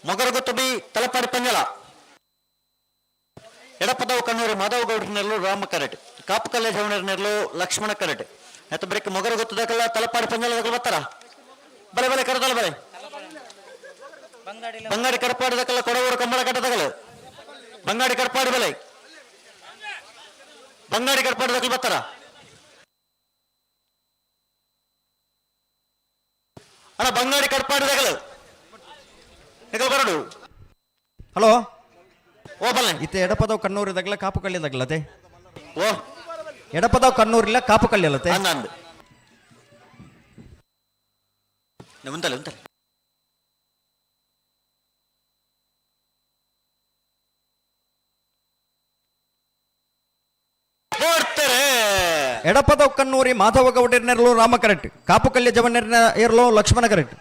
ಮೊಗರ ಗುತ್ತು ಬಿ ತಲಪಾಡಿ ಪಂಜಾಲ ಎಡಪದವು ಕಣ್ಣೂರು ಮಾಧವ ಗೌಡ್ರನೆರಲು ರಾಮ ಕರೆಟ್ ಕಾಪು ಕಲ್ಲೆ ಜವಣರ್ನೆರಲು ಲಕ್ಷ್ಮಣ ಕರೆಟ್ ಆಯ್ತು ಬರೀ ಮೊಗರ ಗುತ್ತದಾಗಲ ತಲಪಾಡಿ ಪಂಜಾಲದಾಗಲ ಬರ್ತಾರ ಬಲೆ ಬಲೆ ಕರೆದಲ್ಲ ಬಲೆ ಬಂಗಾಡಿ ಕಡಪಾಡಿದಕ್ಕಲ್ಲ ಕೊಡವೂರು ಕಂಬಳ ಕಟ್ಟದಾಗಲ ಬಂಗಾಡಿ ಕಡಪಾಡಿ ಬಲೆ ಬಂಗಾಡಿ ಕಡಪಾಡಿದಕ್ಕಲ್ಲ ಬರ್ತಾರ ಅಣ್ಣ ಬಂಗಾಡಿ ಕಡಪಾಡಿದಾಗಲ ಬರಡು ಹಲೋ ಓ ಬಲ್ಲ ಇತ್ತೆ ಎಡಪದವು ಕಣ್ಣೂರಿದಾಗಲ ಕಾಪು ಕಳ್ಳಿದಾಗಲತೆ ಓ ಎಡಪದವು ಕಣ್ಣೂರಿಲ್ಲ ಕಾಪು ಕಳ್ಳಿ ಅಲ್ಲತೆ ಅಂದ ಉಂತಲೆ ಉಂತಲೆ ಎಡಪದವು ಕಣ್ಣೂರಿ ಮಾಧವ ಗೌಡರ್ನೆರಲು ರಾಮ ಕರೆಟ್ ಕಾಪು ಕಲ್ಯ ಜವನ್ನೆರ್ನ ಏರ್ಲು ಲಕ್ಷ್ಮಣ ಕರೆಟ್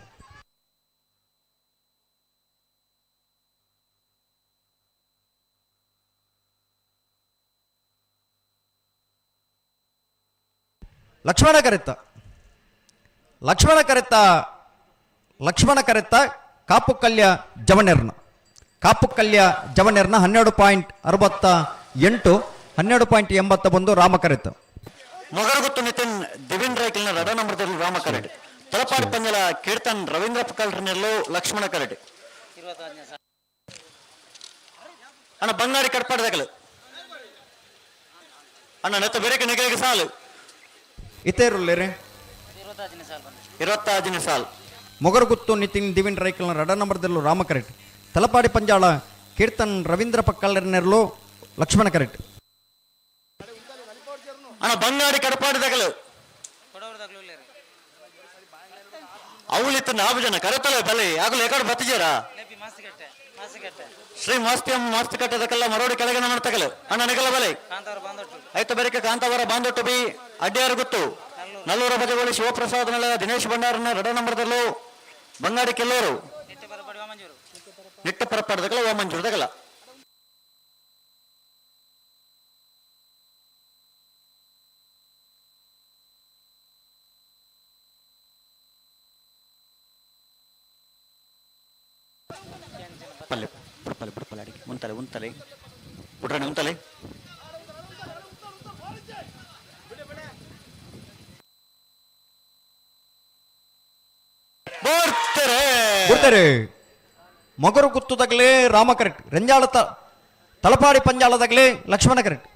ಲಕ್ಷ್ಮಣ ಕರೆತ್ತ ಲಕ್ಷ್ಮಣ ಕರೆತ್ತ ಲಕ್ಷ್ಮಣ ಕರೆತ್ತ ಕಾಪು ಕಲ್ಯ ಜವನ್ನೆರ್ನ 12.68 12.81 ರಾಮ ಕರೆತ್ತ ಮೊಗರ ಗುತ್ತು ನಿತಿನ್ ದಿವಿನ್ ರೈಕಲ್ನ ರಡ ನಂಬರ್ದಲ್ಲಿ ರಾಮ ಕರೆಟ್ ತಲಪಾಡಿ ಪಂಜಲ ಕೀರ್ತನ್ ರವೀಂದ್ರ ಪಕಲ್ರನೆಲ್ಲೋ ಲಕ್ಷ್ಮಣ ಕರೆಟ್ ಅಣ್ಣ ಬಂಗಾಡಿ ಕಟ್ಪಾಡಿದಾಗಲು ಅಣ್ಣ ನೆತ್ತ ಬೇರೆ ನಿಗಲಿಗೆ ಸಾಲು ಇತೇರುಲ್ಲೇರಿ 25 ಸಾಲ್ ಮೊಗರು ಗುತ್ತು ನಿತಿನ್ ದಿವಿನ್ ರೈಕಲ್ನ ರಡ ನಂಬರ್ದಲ್ಲೂ ರಾಮ ಕರೆಟ್ ತಲಪಾಡಿ ಪಂಜಾಳ ಕೀರ್ತನ್ ರವೀಂದ್ರ ಪಕ್ಕಲ್ನೆರಲು ಲಕ್ಷ್ಮಣ ಕರೆಟ್ ಅಣ್ಣ ಬಂಗಾಡಿ ಕಡಪಾಡಿದಾಗಲು ಅವಳಿತ್ತು ನಾಲ್ಕು ಜನ ಕರೆತಲ್ಲ ಬಲೆ ಆಗಲು ಎಕಡೆ ಬತ್ತಿಜಾರ ಶ್ರೀ ಮಾಸ್ತಿಯಮ್ಮ ಮಾಸ್ತಿ ಕಟ್ಟದಕ್ಕೆಲ್ಲ ಮರೋಡಿ ಕೆಳಗೆ ಮಾಡ್ತಗಲು ಅಣ್ಣ ನಿಗಲ ಬಲೆ ಆಯ್ತು ಬರಿಕೆ ಕಾಂತಾವರ ಬಾಂದೊಟ್ಟು ಬಿ ಅಡ್ಡಿಯಾರು ಗುತ್ತು ನಲ್ಲೂರ ಬಜಗೋಳಿ ಶಿವಪ್ರಸಾದ್ ನಳ ದಿನೇಶ್ ಭಂಡಾರನ ರಡ ನಂಬರ್ದಲ್ಲೂ ಬಂಗಾಡಿ ಕೆಲ್ಲೂರು ನಿಟ್ಟ ಪರಪಾಡದಗಲ ಓ ಮಂಜೂರದಗಲ ಪಲ್ಲೆ ಬುಡಪಲ್ಲೆ ಬುಡಪಲ್ಲೆ ಅಡಿಗೆ ಉಂತಲೆ ಉಂತಲೆ ಬುಡ್ರನೆ ಉಂತಲೆ ಬರ್ತಾರೆ ಮೊಗರು ಗುತ್ತುದಾಗಲೇ ರಾಮ ಕರೆಕ್ಟ್ ರಂಜಾಳ ತಲಪಾಡಿ ಪಂಜಾಳದಾಗಲೇ ಲಕ್ಷ್ಮಣ ಕರೆಕ್ಟ್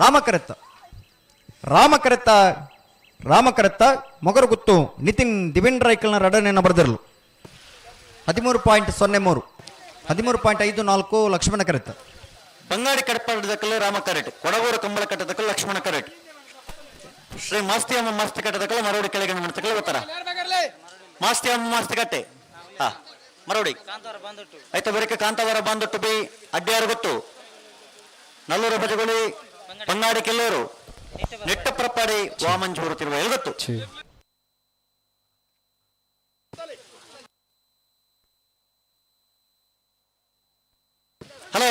ರಾಮ ಕರೆತ್ತ ರಾಮ ಕರೆತ್ತ ರಾಮ ಕರೆತ್ತ ಮೊಗರು ಗುತ್ತು ನಿತಿನ್ ದಿವಿನ್ ರೈಕಲ್ನ ರಡನೆಯನ್ನು ಬರೆದಿರಲು 13.03 13.54 ಲಕ್ಷ್ಮಣ ಕರೆತ್ತ ಬಂಗಾಡಿ ಕಡಪಾಡದಕ್ಕಲ್ಲ ರಾಮ ಕರೆಟ್ ಕೊಡಗೂರು ಕಂಬಳ ಕಟ್ಟದಕ್ಕಲ್ಲ ಲಕ್ಷ್ಮಣ ಕರೆಟ್ ಶ್ರೀ ಮಾಸ್ತಿ ಅಮ್ಮ ಮಾಸ್ತಿ ಕಟ್ಟದಕ್ಕಲ್ಲ ಮರೋಡಿ ಕೆಳಗೆ ಮಾಡ್ತಕ್ಕಲ್ಲ ಗೊತ್ತಾರ ಮಾಸ್ತಿ ಅಮ್ಮ ಮಾಸ್ತಿ ಕಟ್ಟೆ ಹಾ ಮರೋಡಿ ಆಯ್ತು ಬರಿಕೆ ಕಾಂತಾವರ ಬಾಂದೊಟ್ಟು ಬಿ ಅಡ್ಡಿಯಾರು ಗೊತ್ತು ನಲ್ಲೂರ ಬಜಗೋಳಿ ಬಂಗಾಡಿ ಕೆಲ್ಲೂರು ನೆಟ್ಟ ಪ್ರಪಾಡಿ ವಾಮಂಜೂರು ತಿರುವ ಎಲ್ಗೊತ್ತು ಹಲೋ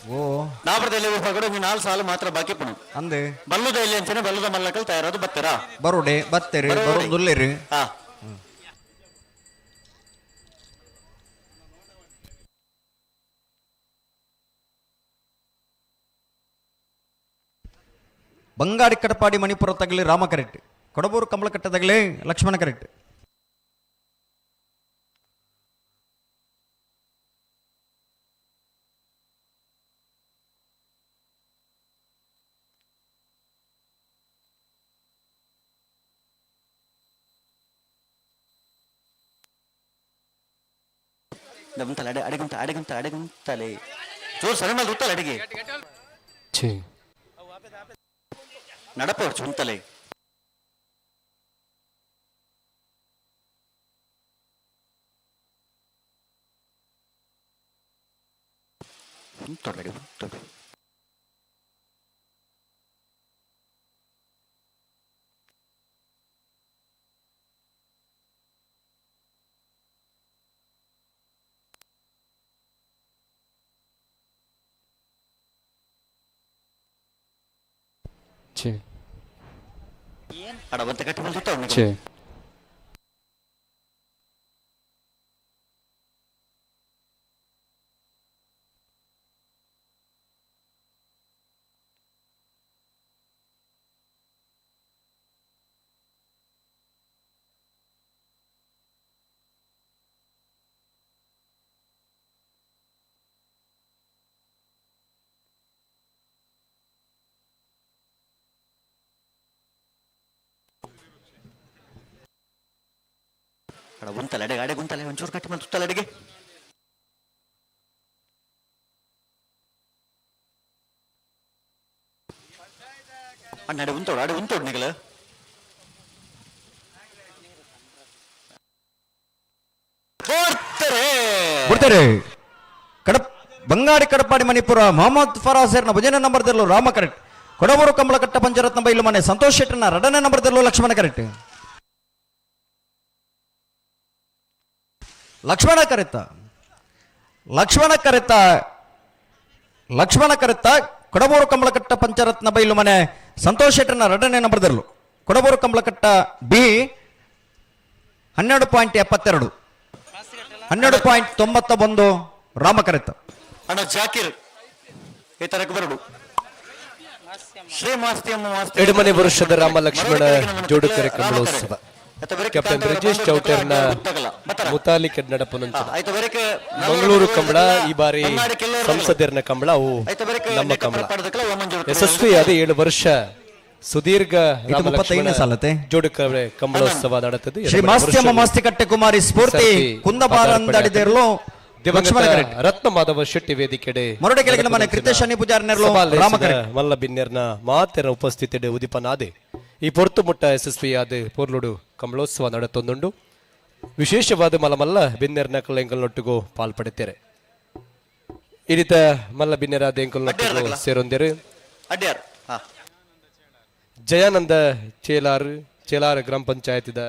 ಓ ನಾಪರದಲ್ಲಿ ಹೊರಗಡೆ 4 ಸಾಲು ಮಾತ್ರ ಬಾಕಿ ಪುಣ ಅಂದೆ ಬಲ್ಲುದ ಇಲ್ಲಿ ಅಂತಾನೆ ಬಲ್ಲುದ ಮಲ್ಲಕಲ್ ತಯಾರದು ಬತ್ತೀರಾ ಬರೋಡೆ ಬತ್ತೇರಿ ಬರೋದುಲ್ಲೇರಿ ಹಾ ಬಂಗಾಡಿ ಕಡಪಾಡಿ ಮಣಿಪುರ ತಗಲಿ ರಾಮ ಕರೆಕ್ಟ್ ಕೊಡಬೂರು ಕಂಬಳ ಕಟ್ಟದಾಗಲೇ ಲಕ್ಷ್ಮಣ ಕರೆಕ್ಟ್ ಅಡೆ ಅಡಿಗುಂತ ಅಡಿಗುಂತ ಅಡಿಗುಂತಲೆ ಜೋರ್ ಸರಿ ಮೇಲೆ ರುತ್ತಲ್ಲ ಅಡಿಗೆ நடப்ப சுந்தலை தொடடி தொடடி ಅಡ ಮತ್ತೆ ಕಟ್ಟಿ ಬಂದು ಛೇ ಅಡ ಗುಂತಲೆ ಅಡೆಗೆ ಅಡೆ ಗುಂತಲೆ ಒಂಚೂರು ಕಟ್ಟಿ ಬಂದು ಸುತ್ತಲೆ ಅಡೆಗೆ ಅಣ್ಣ ಅಡೆ ಉಂಟೋಡು ನಿಗಲ ಬಿಡ್ತಾರೆ ಬಂಗಾಡಿ ಕಡಪಾಡಿ ಮಣಿಪುರ ಮೊಹಮ್ಮದ್ ಫರಾಸೇರ್ನ ಭಜನೆ ನಂಬರ್ದಲ್ಲೂ ರಾಮ ಕರೆಕ್ಟ್ ಕೊಡಬೂರು ಕಂಬಳಕಟ್ಟ ಪಂಚರತ್ನ ಬೈಲು ಮನೆ ಸಂತೋಷ್ ಶೆಟ್ಟರ್ನ ರಡನೆ ನಂಬರ್ದಲ್ಲೂ ಲಕ್ಷ್ಮಣ ಕರೆಕ್ಟ್ ಲಕ್ಷ್ಮಣ ಕರೆತ್ತ ಕೊಡಬೂರು ಕಂಬಳಕಟ್ಟ ಪಂಚರತ್ನ ಬೈಲು ಮನೆ ಸಂತೋಷ್ ಶೆಟ್ಟರ್ನ ರಡನೆ ನಂಬರ್ದಲ್ಲೂ ಕೊಡಬೂರು ಕಂಬಳಕಟ್ಟ ಬಿ 12.72 12.91 ರಾಮ ಕರೆತ್ತ ಅಣ್ಣ ಜಾಕಿರ್ ಈ ತರಕ್ಕೆ ಬರಡು ಎಡಮನೆ ವರ್ಷದ ರಾಮ ಲಕ್ಷ್ಮಣ ಜೋಡುಕರೆ ಕಮಲೋತ್ಸವ ಕ್ಯಾಪ್ಟನ್ ಬ್ರಿಜೇಶ್ ಚೌಟರ್ನ ಮುತಾಲಿ ಕನ್ನಡ ಪುನಂಚ ಮಂಗಳೂರು ಕಂಬಳ ಈ ಬಾರಿ ಸಂಸದರ್ನ ಕಂಬಳ ಅವು ನಮ್ಮ ಕಂಬಳ ಯಶಸ್ವಿಯಾದ 7 ವರ್ಷ ಸುದೀರ್ಘ ಜೋಡುಕರೆ ಕಂಬಳೋತ್ಸವ ನಡೆತದೆ ಶ್ರೀ ಮಾಸ್ತ್ಯಮ್ಮ ಮಾಸ್ತಿಕಟ್ಟೆ ಕುಮಾರಿ ಸ್ಫೂರ್ತಿ ಕುಂದಬಾರ ಅಂದಾಡಿದೆರ್ಲು ರತ್ನ ಮಾಧವ ಶೆಟ್ಟಿ ವೇದಿಕೆಡೆ ಮರಡೆ ಕೆಳಗಿನ ಮನೆ ಕೃತ್ಯ ಶನಿ ಪೂಜಾರನೆರ್ಲು ಮಲ್ಲ ಬಿನ್ನೆರ್ನ ಮಾತೆರ ಉಪಸ್ಥಿತಿಡೆ ಉದಿಪನಾದೆ ಈ ಪೊರ್ತು ಮುಟ್ಟ ಯಶಸ್ವಿಯಾದ ಪೋರ್ಲುಡು ಕಂಬಳೋತ್ಸವ ನಡೆತೊಂದುಂಡು ವಿಶೇಷವಾದ ಮಲ್ಲ ಬಿನ್ನೆರ್ನ ಎಂಕಲ್ನೊಟ್ಟಿಗೂ ಪಾಲ್ಪಡುತ್ತಾರೆ ಈ ರೀತ ಮಲ್ಲ ಬಿನ್ನೆರಾದ ಎಂಕಲ್ನೊಟ್ಟಿಗೂ ಸೇರೊಂದಿರು ಜಯಾನಂದ ಚೇಲಾರ್ ಗ್ರಾಮ ಪಂಚಾಯತಿದ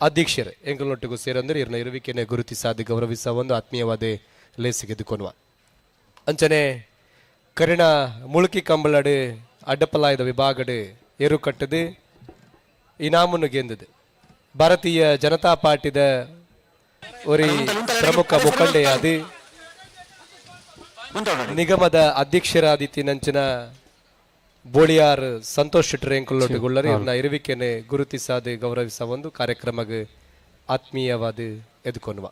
ಅಧ್ಯಕ್ಷರು ಎಂಕಲ್ನೊಟ್ಟಿಗೂ ಸೇರೊಂದಿರು ಇರ್ನ ಇರುವಿಕೆನೆ ಗುರುತಿಸಾದ ಗೌರವಿಸ ಒಂದು ಆತ್ಮೀಯವಾದ ಲೇಸಿಗೆದುಕೊನ್ನುವ ಅಂಚನೆ ಕರಿಣ ಮುಳುಕಿ ಕಂಬಳಡು ಅಡ್ಡಪಲಾಯದ ವಿಭಾಗಡು ಏರು ಕಟ್ಟದು ಇನಾಮನ್ನು ಗೆಂದದು ಭಾರತೀಯ ಜನತಾ ಪಾರ್ಟಿದ ಒರಿ ಪ್ರಮುಖ ಮುಖಂಡೆಯಾದ ನಿಗಮದ ಅಧ್ಯಕ್ಷರಾದಿತಿ ನಂಚಿನ ಬೋಳಿಯಾರ್ ಸಂತೋಷ್ ಶೆಟ್ಟರ್ ಎಂಕುಳ್ಳೊಟ್ಟುಗೊಳ್ಳರು ಇವ್ರನ್ನ ಇರುವಿಕೆನೆ ಗುರುತಿಸಾದ ಗೌರವಿಸ ಒಂದು ಕಾರ್ಯಕ್ರಮಕ್ಕೆ ಆತ್ಮೀಯವಾದ ಎದುಕೊನ್ನುವ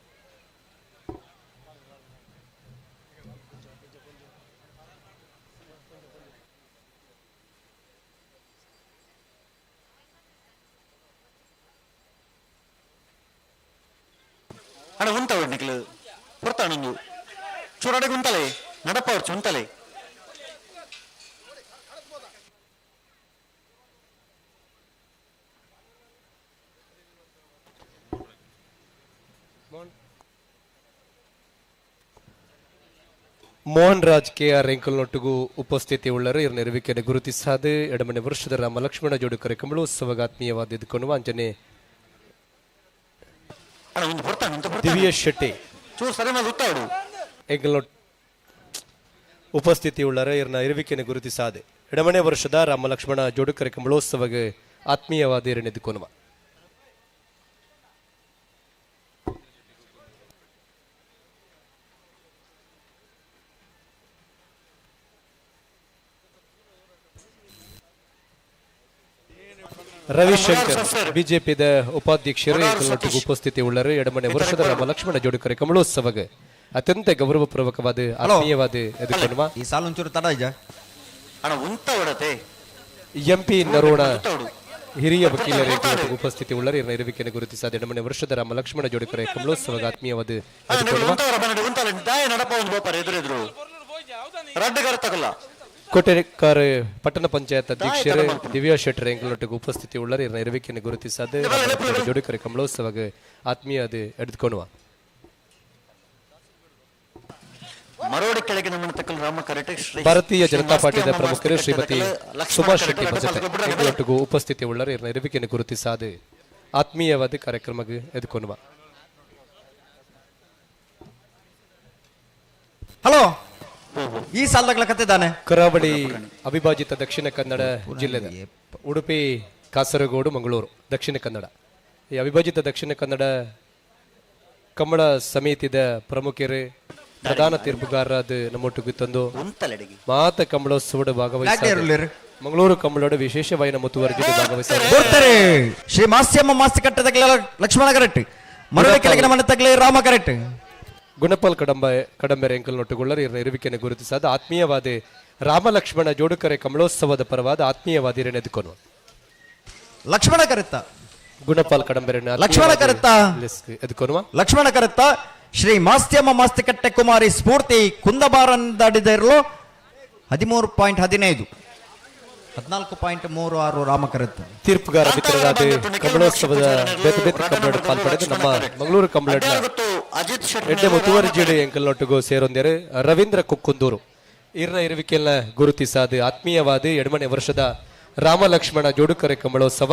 ಅಣ್ಣ ಉಂಟವಡು ನಿಕ್ಲು ಪುರ್ತಾಣೊಂದು ಚೂರಡೆಗೆ ಉಂಟಲೆ ನಡಪ ಅವ್ರು ಉಂಟಲೆ ಮೋಹನ್ ರಾಜ್ KR ಎಂಕಲ್ನೊಟ್ಟಿಗೂ ಉಪಸ್ಥಿತಿ ಉಳ್ಳರು ಇವ್ರ ನೆರವಿಕೆನೆ ಗುರುತಿಸಾದ ಎಡಮನೆ ವರ್ಷದ ರಾಮ ಲಕ್ಷ್ಮಣ ಜೋಡುಕರೆ ಕಂಬಳೋತ್ಸವಗ ಆತ್ಮೀಯವಾದ ಇದ್ಕೊಂಡು ಅಂಜನೆ ದಿವ್ಯ ಶೆಟ್ಟಿ ಎಂಕಲ್ನೊಟ್ಟು ಉಪಸ್ಥಿತಿ ಉಳ್ಳರ ಇವ್ರನ್ನ ಇರುವಿಕೆನೆ ಗುರುತಿಸಾದೆ ಎಡಮನೆ ವರ್ಷದ ರಾಮ ಲಕ್ಷ್ಮಣ ಜೋಡುಕರೆ ಕಂಬಳೋತ್ಸವಗೆ ಆತ್ಮೀಯವಾದ ಇರನೆದ್ದುಕೊನ್ನುವ ರವಿಶಂಕರ್ ಬಿಜೆಪಿದ ಉಪಾಧ್ಯಕ್ಷರು ಎಂಕಲ್ನೊಟ್ಟಿಗೂ ಉಪಸ್ಥಿತಿ ಉಳ್ಳರು ಎಡಮನೆ ವರ್ಷದ ರಾಮ ಲಕ್ಷ್ಮಣ ಜೋಡುಕರೆ ಕಂಬಳೋತ್ಸವಗೆ ಅತ್ಯಂತ ಗೌರವಪೂರ್ವಕವಾದ ಆತ್ಮೀಯವಾದ ಎದುಕೊನ್ನುವ ಈ ಸಾಲ ಒಂಚೂರು ತಡ ಇಜ ಎಂಪಿ ನರೋಣ ಹಿರಿಯ ವಕೀಲರ ಎಂಕಲ್ನೊಟ್ಟಿಗೂ ಉಪಸ್ಥಿತಿ ಉಳ್ಳರು ಇವ್ರನ್ನ ಇರುವಿಕೆನೆ ಗುರುತಿಸಾದ ಎಡಮನೆ ವರ್ಷದ ರಾಮ ಲಕ್ಷ್ಮಣ ಜೋಡುಕರೆ ಕಂಬಳೋತ್ಸವಗೆ ಆತ್ಮೀಯವಾದ ಎದುಕೊನ್ನುವ ಕೋಟೆಕಾರ ಪಟ್ಟಣ ಪಂಚಾಯತ್ ಅಧ್ಯಕ್ಷರು ದಿವ್ಯಾ ಶೆಟ್ಟರ್ ಎಂಕಲ್ನೊಟ್ಟಿಗೂ ಉಪಸ್ಥಿತಿ ಉಳ್ಳರು ಇವ್ರನ್ನ ಇರುವಿಕೆನೆ ಗುರುತಿಸಾದ ಜೋಡುಕರೆ ಕಂಬಳೋತ್ಸವಗೆ ಆತ್ಮೀಯವಾದ ಎದುಕೊನ್ನುವ ಭಾರತೀಯ ಜನತಾ ಪಾರ್ಟಿಯ ಪ್ರಮುಖರು ಶ್ರೀಮತಿ ಸುಭಾಷ್ ಶೆಟ್ಟಿ ಎಂಕಲ್ನೊಟ್ಟಿಗೂ ಉಪಸ್ಥಿತಿ ಉಳ್ಳರು ಇವ್ರನ್ನ ಇರುವಿಕೆನೆ ಗುರುತಿಸಾದ ಆತ್ಮೀಯವಾದ ಕಾರ್ಯಕ್ರಮಕ್ಕೆ ಎದುಕೊನ್ನುವ ಹಲೋ ಈ ಸಾಲದಾಗ್ಲ ಕತ್ತಿದ್ದಾನೆ ಕರಾವಳಿ ಅವಿಭಾಜಿತ ದಕ್ಷಿಣ ಕನ್ನಡ ಜಿಲ್ಲೆದ ಉಡುಪಿ ಕಾಸರಗೋಡು ಮಂಗಳೂರು ದಕ್ಷಿಣ ಕನ್ನಡ. ಈ ಅವಿಭಜಿತ ದಕ್ಷಿಣ ಕನ್ನಡ ಕಮಲ ಸಮಿತಿದ ಪ್ರಮುಖರು ಪ್ರಧಾನ ತೀರ್ಪುಗಾರರಾದ ನಮ್ಮೊಟ್ಟಿಗೆ ತಂದು ಮಾತ ಕಮಲೋತ್ಸವದ ಭಾಗವಹಿಸಿದ್ದಾರೆ. ಮಂಗಳೂರು ಕಮಲೋಡ ವಿಶೇಷವಾಯಿನ ಮುತುವರ್ಜಿಗೆ ಭಾಗವಹಿಸಿದ್ದಾರೆ. ಶ್ರೀ ಮಾಸ್ಯಮ್ಮ ಮಾಸ್ತಿ ಕಟ್ಟದಗ್ಲ ಲಕ್ಷ್ಮಣ ಕರೆಕ್ಟ್ ಮರಳಿ ಕೆಳಗಿನ ಮನೆ ತಗ್ಲೆ ರಾಮ ಕರೆಕ್ಟ್ ಗುಣಪಾಲ್ ಕಡಂಬೆರೆ ಎಂಕಲ್ನೊಟ್ಟುಗೊಳ್ಳರು ಇರನ ಇರುವಿಕೆಯನ್ನು ಗುರುತಿಸಾದ ಆತ್ಮೀಯವಾದ ರಾಮ ಲಕ್ಷ್ಮಣ ಜೋಡುಕರೆ ಕಮಲೋತ್ಸವದ ಪರವಾದ ಆತ್ಮೀಯವಾದ ಎದುಕೊಂಡು ಲಕ್ಷ್ಮಣ ಕರೆತ್ತ ಗುಣಪಾಲ್ ಕಡಂಬೆರೆ ಲಕ್ಷ್ಮಣ ಕರೆತ್ತ ಎದುಕೊನುವ ಲಕ್ಷ್ಮಣ ಕರೆತ್ತ ಶ್ರೀ ಮಾಸ್ತ್ಯಮ್ಮ ಮಾಸ್ತಿಕಟ್ಟೆ ಕುಮಾರಿ ಸ್ಫೂರ್ತಿ ಕುಂದಬಾರಂದಡಿದಿರಲು 13.15 14.36 ರಾಮ ಕರೆತ್ತ ತೀರ್ಪುಗಾರ ಮಿತ್ರರಾದ ಕಮಲೋತ್ಸವದ ಬೇತೆ ಕಮಲೋಡ ಪಾಲ್ಪಡೆದು ನಮ್ಮ ಮಂಗಳೂರು ಕಮಲಡ್ನ ಎಡ್ಡೆ ಮುತುವರ್ಜಿಡು ಎಂಕಲ್ನೊಟ್ಟಿಗೂ ಸೇರೊಂದೇರು ರವೀಂದ್ರ ಕುಕ್ಕುಂದೂರು ಇರ್ನ ಇರುವಿಕೆಯನ್ನ ಗುರುತಿಸಾದ ಆತ್ಮೀಯವಾದ ಎಡಮನೆ ವರ್ಷದ ರಾಮ ಲಕ್ಷ್ಮಣ ಜೋಡುಕರೆ ಕಮಲೋತ್ಸವ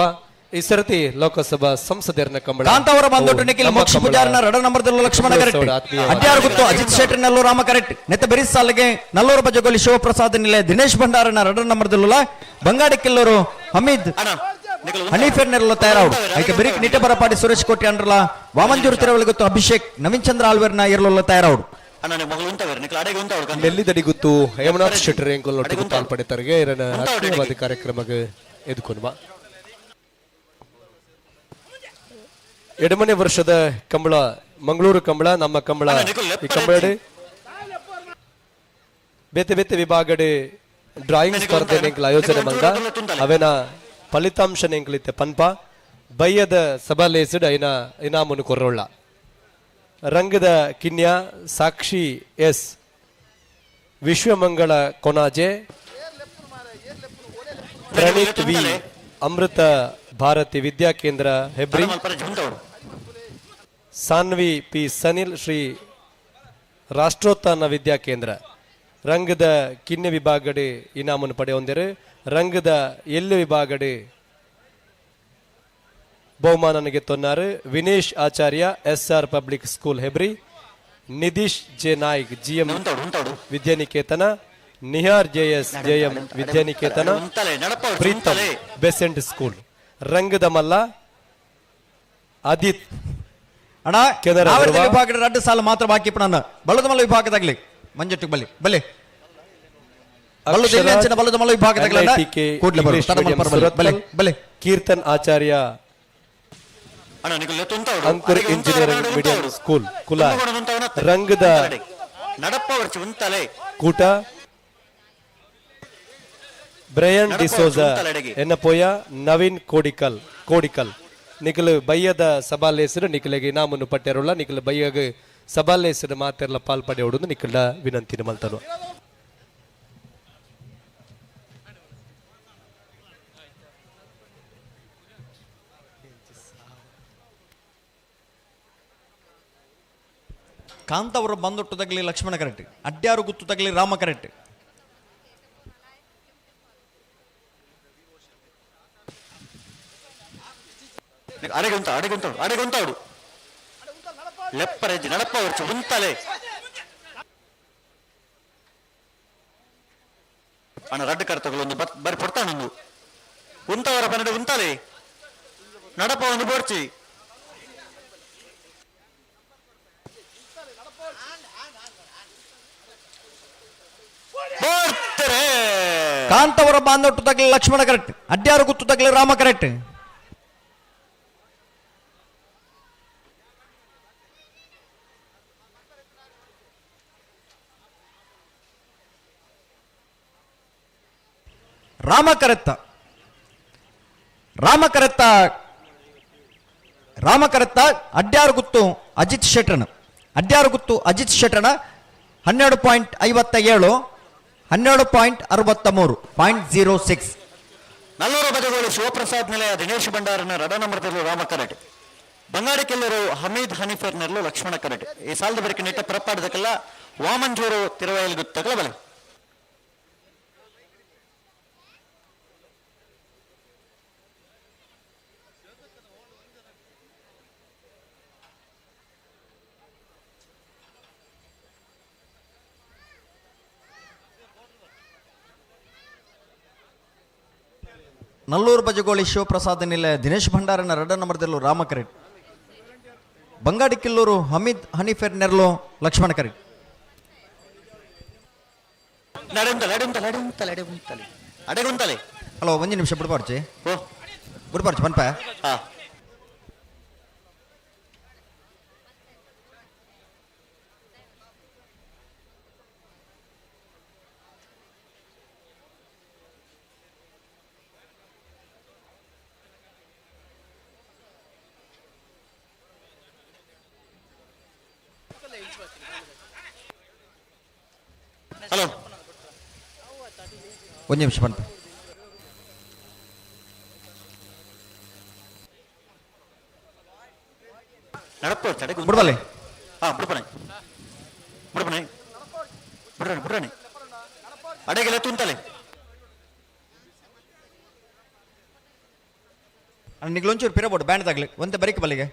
ಈ ಸರತಿ ಲೋಕಸಭಾ ಸಂಸದರನ ಕಮಲ ಕಾಂತಾವರ ಬಂದೊಟ್ಟು ನಿಖಿಲ್ ಮೋಕ್ಷ ಪೂಜಾರನ ರಡ ನಂಬರ್ದಲ್ಲೂ ಲಕ್ಷ್ಮಣ ಕರೆಕ್ಟ್ ಅಡ್ಯಾರು ಗುತ್ತು ಅಜಿತ್ ಶೆಟ್ಟಿ ನಲ್ಲೂರು ರಾಮ ಕರೆಕ್ಟ್ ನೆತ್ತ ಬೆರಿಸ್ ಸಾಲಿಗೆ ನಲ್ಲೂರು ಬಜಗೋಲಿ ಶಿವಪ್ರಸಾದ್ ನಿಲೆ ದಿನೇಶ್ ಭಂಡಾರನ ರಡ ನಂಬರ್ದಲ್ಲೂ ಬಂಗಾಡಿ ಕಿಲ್ಲೂರು ಹಮೀದ್ ಹನೀಫೆರ್ ನೆರಳು ತಯಾರಾವು ಐಕೆ ಬಿರಿಕ್ ನಿಟ್ಟೆ ಬರಪಾಡಿ ಸುರೇಶ್ ಕೋಟಿ ಅಂಡ್ರಲ ವಾಮಂಜೂರು ತಿರುವಳಿ ಗೊತ್ತು ಅಭಿಷೇಕ್ ನವೀನ್ ಚಂದ್ರ ಆಲ್ವೇರ್ನ ಇರಲು ತಯಾರಾವು ನೆಲ್ಲಿದಡಿಗುತ್ತು ಹೇಮನಾಥ್ ಶೆಟ್ಟರ್ ಎಂಕಲ್ನೊಟ್ಟಿಗೂ ಪಾಲ್ಪಡೆತರಿಗೆ ಇರನ ಆತ್ಮೀಯವಾದ ಕಾರ್ಯಕ್ರಮಕ್ಕೆ ಎದುಕೊನುವ ಎಡಮನೆ ವರ್ಷದ ಕಂಬಳ ಮಂಗಳೂರು ಕಂಬಳ ನಮ್ಮ ಕಂಬಳ ಈ ಕಂಬಳಡೆ ಬೇತೆ ಬೇತೆ ವಿಭಾಗಡೆ ಡ್ರಾಯಿಂಗ್ ಸ್ಪರ್ಧೆ ನೆಂಕಲ ಆಯೋಜನೆ ಮಲ್ದ ಅವೇನ ಫಲಿತಾಂಶ ನೆಂಕಲಿತ್ತೆ ಪನ್ಪ ಬಯ್ಯದ ಸಭಾಲೇಸಿಡ್ ಐನ ಇನಾಮುನು ಕೊರ್ರೊಳ್ಳ ರಂಗದ ಕಿನ್ಯ Sakshi S Vishwamangala Konaje Praneeth V Amrita Bharati Vidyakendra Hebri Saanvi P Sanil Shri Rashtrotthana Vidyakendra ರಂಗದ ಕಿನ್ಯ ವಿಭಾಗಡೆ ಇನಾಮನ್ನು ಪಡೆಯೊಂದರೆ ರಂಗದ ಎಲ್ಲು ವಿಭಾಗಡೆ ಬಹುಮಾನನಿಗೆ ತೊನ್ನಾರು Vinesh Acharya SR public school Hebri Nidhish J Naik GM Vidyanikethan Nihar JS JM Vidyanikethan Preetham Besant school ರಂಗದ ಮಲ್ಲ ಆದಿತ್ ಅಣ್ಣ ವಿಭಾಗದ 2 ಸಾಲ ಮಾತ್ರ ಬಾಕಿ ಪಣ ಬಲದ ಮಲ್ಲ ವಿಭಾಗದಾಗ್ಲಿ ಮಂಜಟ್ಟು ಬಲ್ಲಿ ಬಲ್ಲಿ ಬಲದ ಮಲ್ಲ ವಿಭಾಗದಾಗ್ಲಿ ಕೀರ್ತನ್ ಆಚಾರ್ಯ ಅಂಕುರ್ ಇಂಜಿನಿಯರಿಂಗ್ ಮೀಡಿಯಂ ಸ್ಕೂಲ್ ಕುಲ ರಂಗದ ಕೂಟ ಬ್ರಯನ್ ಡಿಸೋಜಾ ಎನ್ನಪೋಯ ನವೀನ್ ಕೋಡಿಕಲ್ ನಿಖಲ್ ಬಯ್ಯದ ಸಭಾಲೇಸರು ನಿಖಲಿಗೆ ಇನಾಮನ್ನು ಪಟ್ಟಾರಲ್ಲ ನಿಖಲ್ ಬಯ್ಯಗ ಸಭಾಲೇಸರು ಮಾತೆಲ್ಲ ಪಾಲ್ಪಡೆ ಹೊಡುದು ನಿಖಲ ವಿನಂತಿನ ಮಲ್ತನು ಕಾಂತವರು ಬಂದೊಟ್ಟು ತಗಲಿ ಲಕ್ಷ್ಮಣ ಕರೆಕ್ಟ್ ಅಡ್ಯಾರು ಗುತ್ತು ತಗಲಿ ರಾಮ ಕರೆಕ್ಟ್ అడగుంటాడు లెప్పరెజ్జి నడపవచ్చు ఉంతలే అన్న రెడ్ కర్తಗಳು ಬರಿ ಪಡ್ತಾನೊಂದು ಉಂತವರ ಪನ್ನಡೆ ಉಂತಲೆ ನಡಪ ಒಂದು ಬೋಡ್ಚಿ ಕಾಂತವರ ಬಾಂಧೊಟ್ಟು ತಗಲಿ ಲಕ್ಷ್ಮಣ ಕರೆಕ್ಟ್ ಅಡ್ಯಾರು ಗುತ್ತು ತಗಲಿ ರಾಮ ಕರೆಕ್ಟ್ ರಾಮಕರೆತ್ತ ಅಡ್ಯಾರು ಗುತ್ತು ಅಜಿತ್ ಶೆಟ್ಟಣ 12.57 12.63.06 ನಲ್ಲೂರು ಬದಗೋಳಿ ಶಿವಪ್ರಸಾದ್ ನಿಲಯ ದಿನೇಶ್ ಭಂಡಾರನ ರಡ ನಂಬರ್ದಲ್ಲೂ ರಾಮ ಕರೆಟ್ ಬಂಗಾಡಿ ಕೆಲ್ಲರು ಹಮೀದ್ ಹನೀಫರ್ ನೆರಳು ಲಕ್ಷ್ಮಣ ಕರೆಟ್ ಈ ಸಾಲದ ಬರಿಕೆ ನಿಟ್ಟ ಪರಪಾಡದಕ್ಕೆಲ್ಲ ವಾಮಂಜೂರು ತಿರುವಯಲ್ ಗುತ್ತಗಲ ಬಲೆ ನಲ್ಲೂರು ಬಜಗೋಳಿ ಶಿವಪ್ರಸಾದ್ ನಿಲಯ ದಿನೇಶ್ ಭಂಡಾರನ 2 ನಂಬರ್ದಲ್ಲೂ ರಾಮಕರೆಟ್ ಬಂಗಾಡಿ ಕಿಲ್ಲೂರು ಹಮೀದ್ ಹನೀಫೆರ್ ನೆರ್ಲು ಲಕ್ಷ್ಮಣ ಕರೆಟ್ ಹಲೋ 1 ನಿಮಿಷ ಬಿಡ್ಬಾರ್ಚಿ ಬಿಡ್ಬಾರ್ಚಿ ಪನ್ಪ ಹಲೋ 1 ನಿಮಿಷ ಪನ್ಪ ಬಿಡ್ಬಲ್ಲಿ ಬಿಡ್ರಾಣಿ ಅಡೆಗೆಲ್ಲ ತುಂತಲೆ ನಿಗ್ಲೊಂಚೂರು ಪಿರಬೋಡು ಬ್ಯಾಂಡ್ದಾಗ್ಲಿ ಒಂದೇ ಬರೀಕ್ ಬಲ್ಲಿಗೆ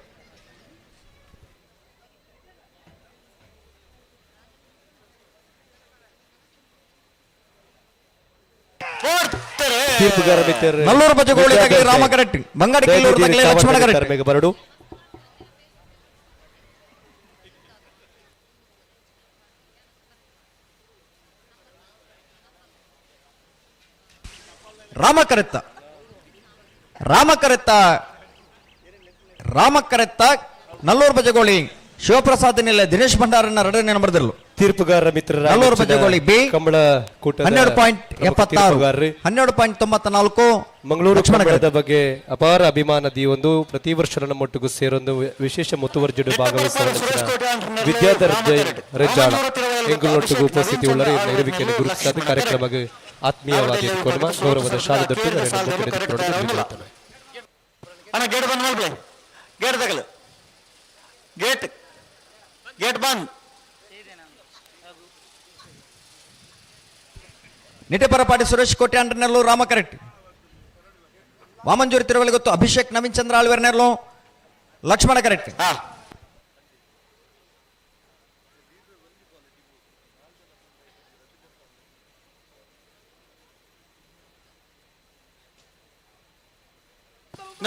ತೀರ್ಪುಗಾರ ಮಿತ್ರ ನಲ್ಲೂರು ಬಜಗೋಳಿ ರಾಮ ಕರೆಕ್ಟ್ ಬಂಗಾಡಿ ಕಿಲ್ಲೂರು ಲಕ್ಷ್ಮಣ ಕರೆಕ್ಟ್ ಬರಡು ರಾಮಕರೆತ್ತ ನಲ್ಲೂರು ಬಜಗೋಳಿ ಶಿವಪ್ರಸಾದ್ ನಿಲಯ ದಿನೇಶ್ ಭಂಡಾರನ 2 ನಂಬರ್ದಲ್ಲೂ ತೀರ್ಪುಗಾರ ಮಿತ್ರ ನಲ್ಲೂರು ಬಜಗೋಳಿ ಬಿ ಕಂಬಳ ಕೂಟ 12.76 12.94 ಮಂಗಳೂರು ಕನ್ನಡದ ಬಗ್ಗೆ ಅಪಾರ ಅಭಿಮಾನದಿ ಒಂದು ಪ್ರತಿ ವರ್ಷ ನಮ್ಮೊಟ್ಟಿಗೂ ಸೇರೊಂದು ವಿಶೇಷ ಮುತುವರ್ಜಿಡು ಭಾಗವಹಿಸುವ ವಿದ್ಯಾಧರ್ ಜೈನ್ ರೆಜ್ಜಾಳ ಎಂಗಳೊಟ್ಟಿಗೂ ಉಪಸ್ಥಿತಿ ಉಳ್ಳರು ನೆರವಿಕೆಯನ್ನು ಗುರುತಿಸಾದ ಕಾರ್ಯಕ್ರಮಕ್ಕೆ ಆತ್ಮೀಯವಾಗಿ ಕೊಡುವ ಗೌರವದ ಶಾಲೆದೊಟ್ಟು ಗೇಟ್ ಬಂದ್ ಮಾಡ್ಬಿಡಿ ಗೇಟ್ ತಗಲು ಗೇಟ್ ಬಂದ್ ನಿಟೆಪರಪಾಡಿ ಸುರೇಶ್ ಕೋಟೆ ಅಂಡ್ರನೆರ್ಲು ರಾಮ ಕರೆಕ್ಟ್ ವಾಮಂಜೂರಿ ತಿರುವಳಿ ಗೊತ್ತು ಅಭಿಷೇಕ್ ನವೀನ್ ಚಂದ್ರ ಆಳ್ವೇರ್ನೆರ್ಲು ಲಕ್ಷ್ಮಣ ಕರೆಕ್ಟ್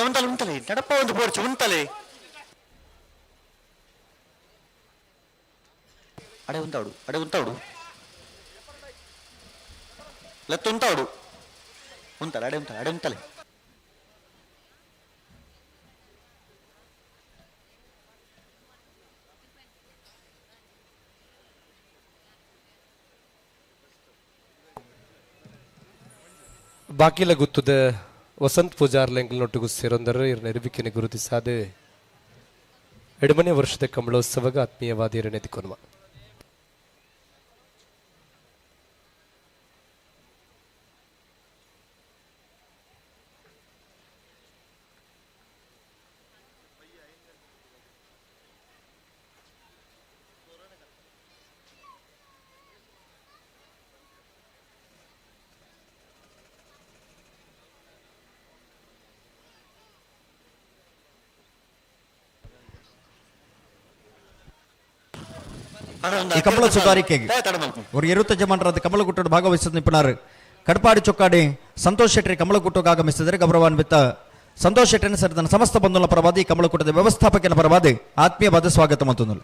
ಉಂಟಲೆ ನಡಪ ಒಂದು ಪೋರ್ಚು ಉಂಟಲೆ ಅಡೆ ಉಂತಾಡು ಲೆತ್ತ ಉಂತಾಡು ಅಡೆ ಉಂಟಲೆ ಬಾಕಿಲ ಗುತ್ತದ ವಸಂತ್ ಪೂಜಾರ್ಲ ಎಂಗಳೊಟ್ಟಿಗೂ ಸೇರೊಂದರು ಇವ್ರ ನೆರವಿಕೆಯನ್ನು ಗುರುತಿಸಾದ ಎಡಮನೆ ವರ್ಷದ ಕಮಲೋತ್ಸವಗ ಆತ್ಮೀಯವಾದ ಎರಡನೇದಿ ಕೊನುವ ಈ ಕಮಲ ಸುಧಾರಿಕೆಗೆ ஒரு 20 ಜಮಾನರಾದ ಕಮಲಗುಟ್ಟದ ಭಾಗವಹಿಸಿದ ನಿಪುಣರು ಕಡಪಾಡಿ ಚೊಕ್ಕಾಡಿ ಸಂತೋಷ್ ಶೆಟ್ಟಿ ಕಮಲಗುಟ್ಟಕ್ಕೆ ಆಗಮಿಸಿದರೆ ಗೌರವಾನ್ವಿತ ಸಂತೋಷ್ ಶೆಟ್ಟಿನ ಸೇರಿದ ಸಮಸ್ತ ಬಂಧುಗಳ ಪರವಾದಿ ಕಮಲಗುಟ್ಟದ ವ್ಯವಸ್ಥಾಪಕನ ಪರವಾದಿ ಆತ್ಮೀಯವಾದ ಸ್ವಾಗತ ಮತ್ತು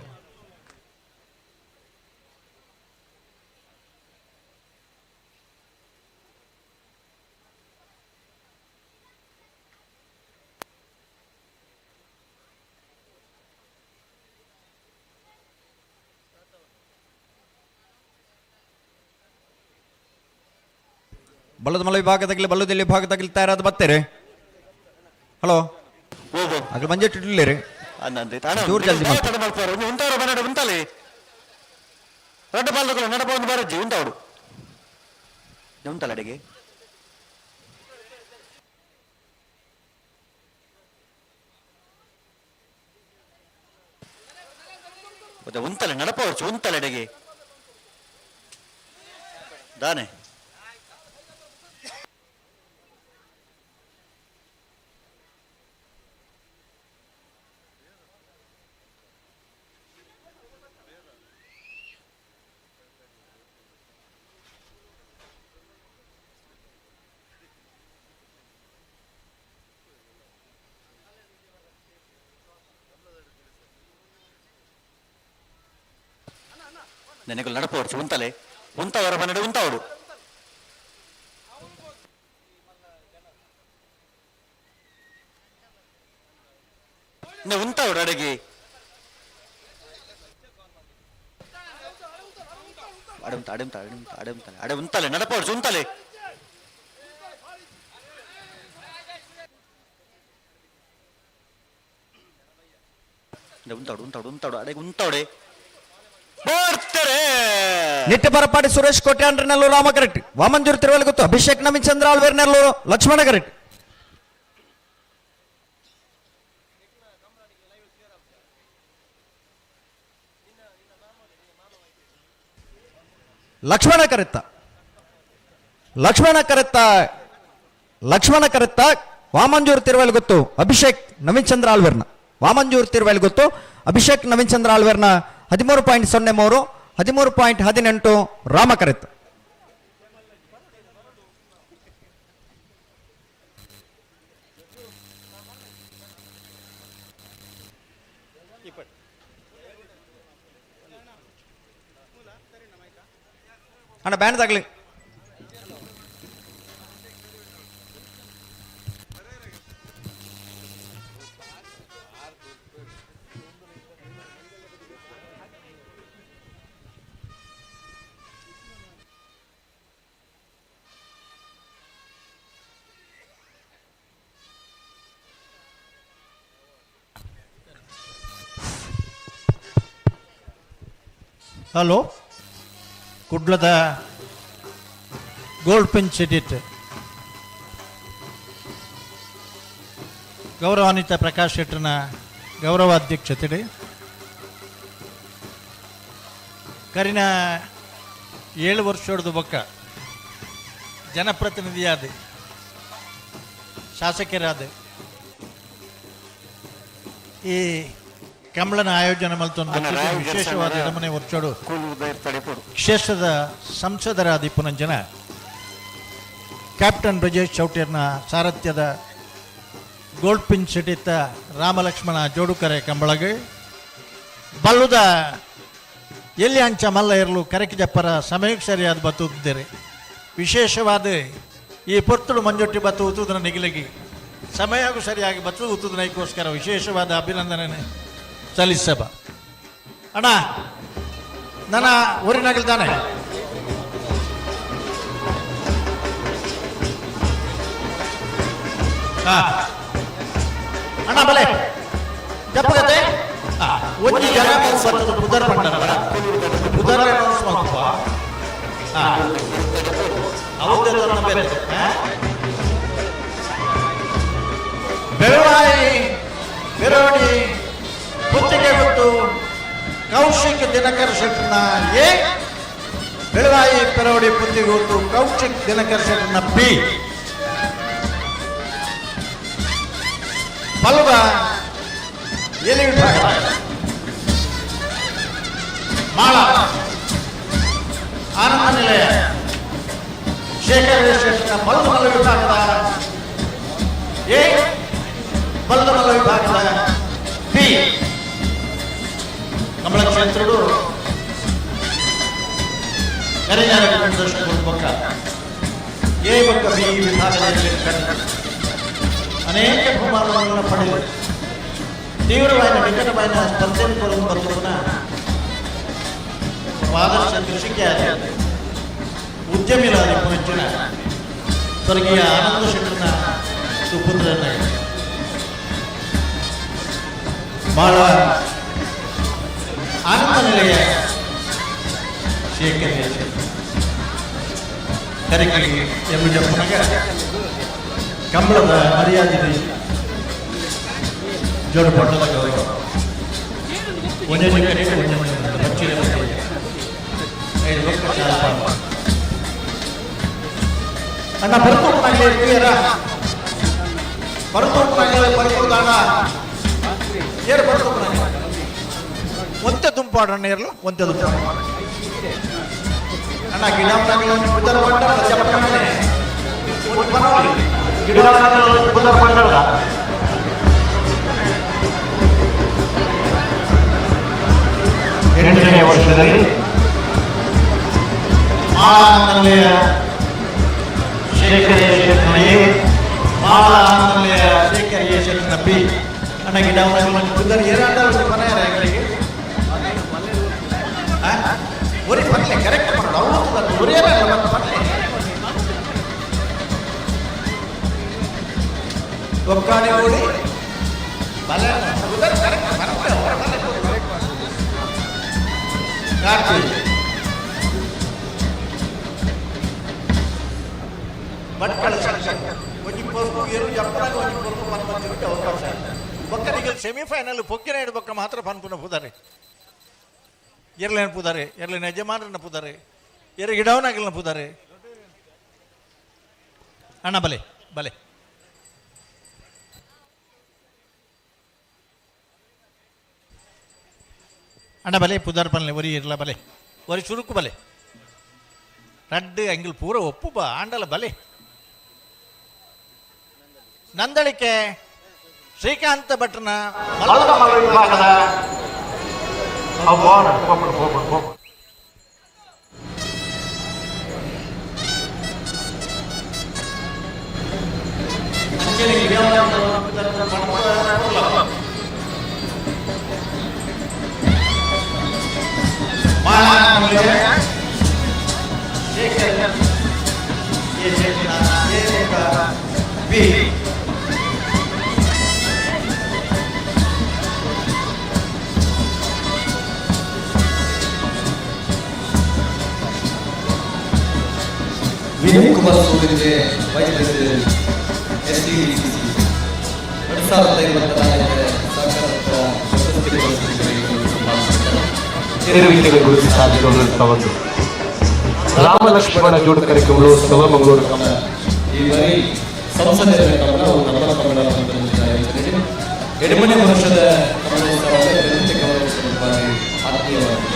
ಬಲ್ಲದ ಮಲ ವಿಭಾಗದಾಗಲಿ ಬಲ್ಲದಲ್ಲಿ ವಿಭಾಗದಾಗಲಿ ತಯಾರಾದ ಬರ್ತಾರೆ ಹಲೋ ಅಗ್ಲ ಮಂಜೆಟ್ಟಿರ್ಲಿ ರೀ ಜೋರ್ ಜಲ್ದಿ ಉಂಟಲೆ ರಡ್ಡ ಬಾಲ್ದಗಳು ನಡಪ ಒಂದು ಬಾರಜ್ಜಿ ಉಂಟಾಡು ಉಂಟಲ್ಲ ಅಡೆಗೆ ಉಂಟಲೆ ನಡಪ ಉಂಟಲ್ಲ ಅಡೆಗೆ ದಾನೆ ನೆನೆಗಳು ನಡಪೋಡ್ಸು ಉಂತಲೆ ಉಂತವರ ಪನ್ನಡೆ ಉಂತವಡು ಉಂತವಡು ಅಡಗಿ ಅಡೆ ಉಂತಲೆ ನಡಪೋಡ್ಸು ಉಂತಲೆ ನಿಟ್ಟ ಬರಪಾಡಿ ಸುರೇಶ್ ಕೋಟೆ ಅಂಡ್ರೆ ನೆಲ್ಲೂರು ರಾಮ ಕರೆಕ್ಟ್ ವಾಮಂಜೂರು ತಿರುವಲ್ಲಿ ಗೊತ್ತು ಅಭಿಷೇಕ್ ನವೀನ್ ಚಂದ್ರ ಆಳ್ವೇರ್ ನೆಲ್ಲೂರು ಲಕ್ಷ್ಮಣ ಕರೆಕ್ಟ್ ಲಕ್ಷ್ಮಣ ಕರೆತ್ತ ವಾಮಂಜೂರು ತಿರುವಲ್ಲಿ ಗೊತ್ತು ಅಭಿಷೇಕ್ ನವೀನ್ ಚಂದ್ರ ಆಳ್ವೇರ್ನ ವಾಮಂಜೂರು ತಿರುವಲ್ಲಿ ಗೊತ್ತು ಅಭಿಷೇಕ್ ನವೀನ್ ಚಂದ್ರ ಆಳ್ವೇರ್ನ 13.03 13.18 ರಾಮ ಕರೆತ್ತ ಅಣ್ಣ ಬ್ಯಾಂಡ್ ತಗಲಿ ಹಲೋ ಕುಡ್ಲದ ಗೋಲ್ಡ್ ಪಿನ್ ಸಿಟಿಟ್ ಗೌರವಾನ್ವಿತ ಪ್ರಕಾಶ್ ಶೆಟ್ಟರ್ನ ಗೌರವಾಧ್ಯಕ್ಷತೆ ಕರಿನ 7 ವರ್ಷದ ಬೊಕ್ಕ ಜನಪ್ರತಿನಿಧಿಯಾದ ಶಾಸಕರಾದ ಈ ಕಮಲನ ಆಯೋಜನೆ ಮಲ್ತೊಂದು ವಿಶೇಷವಾದ ನಮನೆ ವರ್ಷೋಡು ಕ್ಷೇತ್ರದ ಸಂಸದರಾದ ಪುನಂಜನ captain Brajesh ಚೌಟ್ಯರ್ನ ಸಾರಥ್ಯದ gold pin ಸಿಟಿತ್ತ Ramalakshmana ಜೋಡುಕರೆ ಕಂಬಳಗೆ ಬಲ್ಲುದ ಎಲ್ಲಿ ಅಂಚ ಮಲ್ಲ ಇರಲು ಕರೆಕಿ ಜಪ್ಪರ ಸಮಯಕ್ಕೆ ಸರಿಯಾದ ಬತ್ತುತ್ತಿದ್ದಾರೆ ವಿಶೇಷವಾದ ಈ ಪೊರ್ತುಡು ಮಂಜೊಟ್ಟಿ ಬತ್ತು ಉತ್ತುದನ ನಿಗಿಲಗಿ ಸಮಯಕ್ಕೂ ಸರಿಯಾಗಿ ಬತ್ತು ಉತ್ತುದನಕ್ಕೋಸ್ಕರ ವಿಶೇಷವಾದ ಅಭಿನಂದನೆ ಸಲ್ಲಿಸಬ ಅಣ್ಣ ನನ್ನ ಊರಿನಾಗಿಲ್ತಾನೆ ಅಣ್ಣ ಬಲೆ ಜಪ್ಪಗತ್ತೆ ಒಂದು ಜನ ಬುಧರ್ ಪಂಡರ ಬುಧರ್ ಸ್ವಲ್ಪ ಬೆಳವಾಯಿ ಬೆರೋಡಿ ಪುತ್ತಿಗೆ ಗೊತ್ತು ಕೌಶಿಕ್ ದಿನಕರ್ ಶೆಟ್ಟರ್ನ ಎ ಬೆಳವಾಯಿ ಬೆರೋಡಿ ಪುತ್ತಿಗೆ ಗೊತ್ತು ಕೌಶಿಕ್ ದಿನಕರ್ ಶೆಟ್ಟರ್ನ ಬಿ ಬಲ್ವ ಎಲ್ಲಿ ವಿಭಾಗ ಮಾಳ ಆನಂದ ನಿಲಯ ಶೇಖರ್ ಶೆಟ್ಟರ್ನ ಬಲ್ವಮಲ್ಲ ವಿಭಾಗದ ಎ ಬಲ್ವಮಲ್ಲ ವಿಭಾಗದ ಬಿ ಕಮಲ ಕ್ಷೇತ್ರಗಳು ಕರಿನಾಡ ಪಕ್ಕ ಎ ಪಕ್ಕ ಬಿ ವಿಭಾಗದಲ್ಲಿ ಅನೇಕ ಬಹುಮಾನಗಳನ್ನು ಪಡೆದು ತೀವ್ರವಾದ ನಿಕಟವಾದ ಸ್ಪರ್ಧೆಯನ್ನು ಬರುವುದನ್ನ ಆದರ್ಶ ಕೃಷಿಕೆ ಉದ್ಯಮಿಗಳಾದ ಪುನಂಚನ ಸ್ವರ್ಗೀಯ ಆನಂದ ಶೆಟ್ಟರ್ನ ಸುಪುತ್ರನ ಬಹಳ ಆನಂದ ನಿಲಯ ಶೇಖರ್ ಕರಿಕಲಿ ಎಂಬುದಪ್ಪನಾಗ ಕಂಬಳದ ಮರ್ಯಾದೆ ಜೋಡುಪಟ್ಟದ ಗೌರವ ಒಂದನೇ ಕಡೆ ಬಚ್ಚಿನ ಅಣ್ಣ ಬರ್ತೋಪನಾಗಲಿ ಬರ್ಕೊಳ್ದಾಣ ಏರು ಬರ್ತೋಪನಾಗ ಒಂತೆ ತುಂಪಾಡಣ್ಣ ಇರಲು ಒಂತೆ ತುಂಪಾಡ ಅಣ್ಣ ಗಿಡಾಮನಾಗಲಿ ಬುದ್ಧರ ಮಂಡಲ ಬುದ್ಧರ ಮಂಡಲ ಎರಡನೇ ವರ್ಷದಲ್ಲಿ ಮಾಲಾನಂದನೆಯ ಶೇಖರ ಮಾಲಾನಂದನೆಯ ಶೇಖರ ಬಿ ನನಗೆ ನಾವು ಕುದರ್ ಏರಾಂಡ ಮನೆಯವರಿಗೆ ಒರೇ ಪರ್ಲೆ ಕರೆಕ್ಟ್ ಮಾಡೋದು ಅವರು ಒರೇ ಪರ್ಲೆ ಒಕ್ಕಾಣಿ ಓಡಿ ಬಲೆ ಕುದರ್ ಕರೆಕ್ಟ್ ಬರಲ್ಲ ಅವರ ಬಲೆ ಕರೆಕ್ಟ್ ಕಾರ್ತಿಕ್ ಮಟ್ಕಳ ಒಂಜಿ ಪೊರ್ಕು ಏನು ಜಪ್ಪನಾಗ ಒಂಜಿ ಪೊರ್ಕು ಪನ್ಪಂಚಕ್ಕೆ ಅವಕಾಶ ಬೊಕ್ಕನಿಗೆ ಸೆಮಿಫೈನಲ್ ಪೊಕ್ಕಿನ ಹಿಡ್ಬೊಕ್ಕ ಮಾತ್ರ ಪನ್ಪುನ ಪುದಾರೆ ಎರಲೇನು ಪುದಾರೆ ಎರಲೇನು ಯಜಮಾನರನ್ನ ಪುದಾರೆ ಎರ ಗಿಡವನಾಗಲನ್ನ ಪುದಾರೆ ಅಣ್ಣ ಬಲೆ ಬಲೆ ಅಣ್ಣ ಬಲೆ ಪುದಾರ್ ಪನ್ಲೆ ಒರಿ ಇರ್ಲ ಬಲೆ ಒರಿ ಚುರುಕು ಬಲೆ ರಡ್ಡು ಅಂಗಿಲ್ ಪೂರ ಒಪ್ಪು ಬಾ ಆಂಡಲ ಬಲೆ ನಂದಳಿಕೆ ಶ್ರೀಕಾಂತ ಭಟ್ನ ವಿಭಾಗದ ವಿನಯ್ ಕುಮಾರ್ ಸೂರ್ಯಗೆ ವೈಸ್ ಪ್ರೆಸಿಡೆಂಟ್ STDCC 2024 ಸಾಕಾರತ್ವ ಇರುವಿಕೆಗೆ ಗುರುತಿಸಿ ಸಾಧಿಸಿಕೊಳ್ಳುವಂಥದ್ದು ರಾಮ ಲಕ್ಷ್ಮಣ ಜೋಡುಕರೆ ಕಮಲೋತ್ಸವ ಮಂಗಳೂರು ಕಮಲ ಈ ಬಾರಿ ಸಂಸದರ ಕಮಲ ನಮ್ಮ ಕಮಲ ಎಡಮನೆ ವರ್ಷದ ಕಮಲೋತ್ಸವ ಕಮಲೋತ್ಸವವಾಗಿ ಆತ್ಮೀಯವಾಗಿದೆ.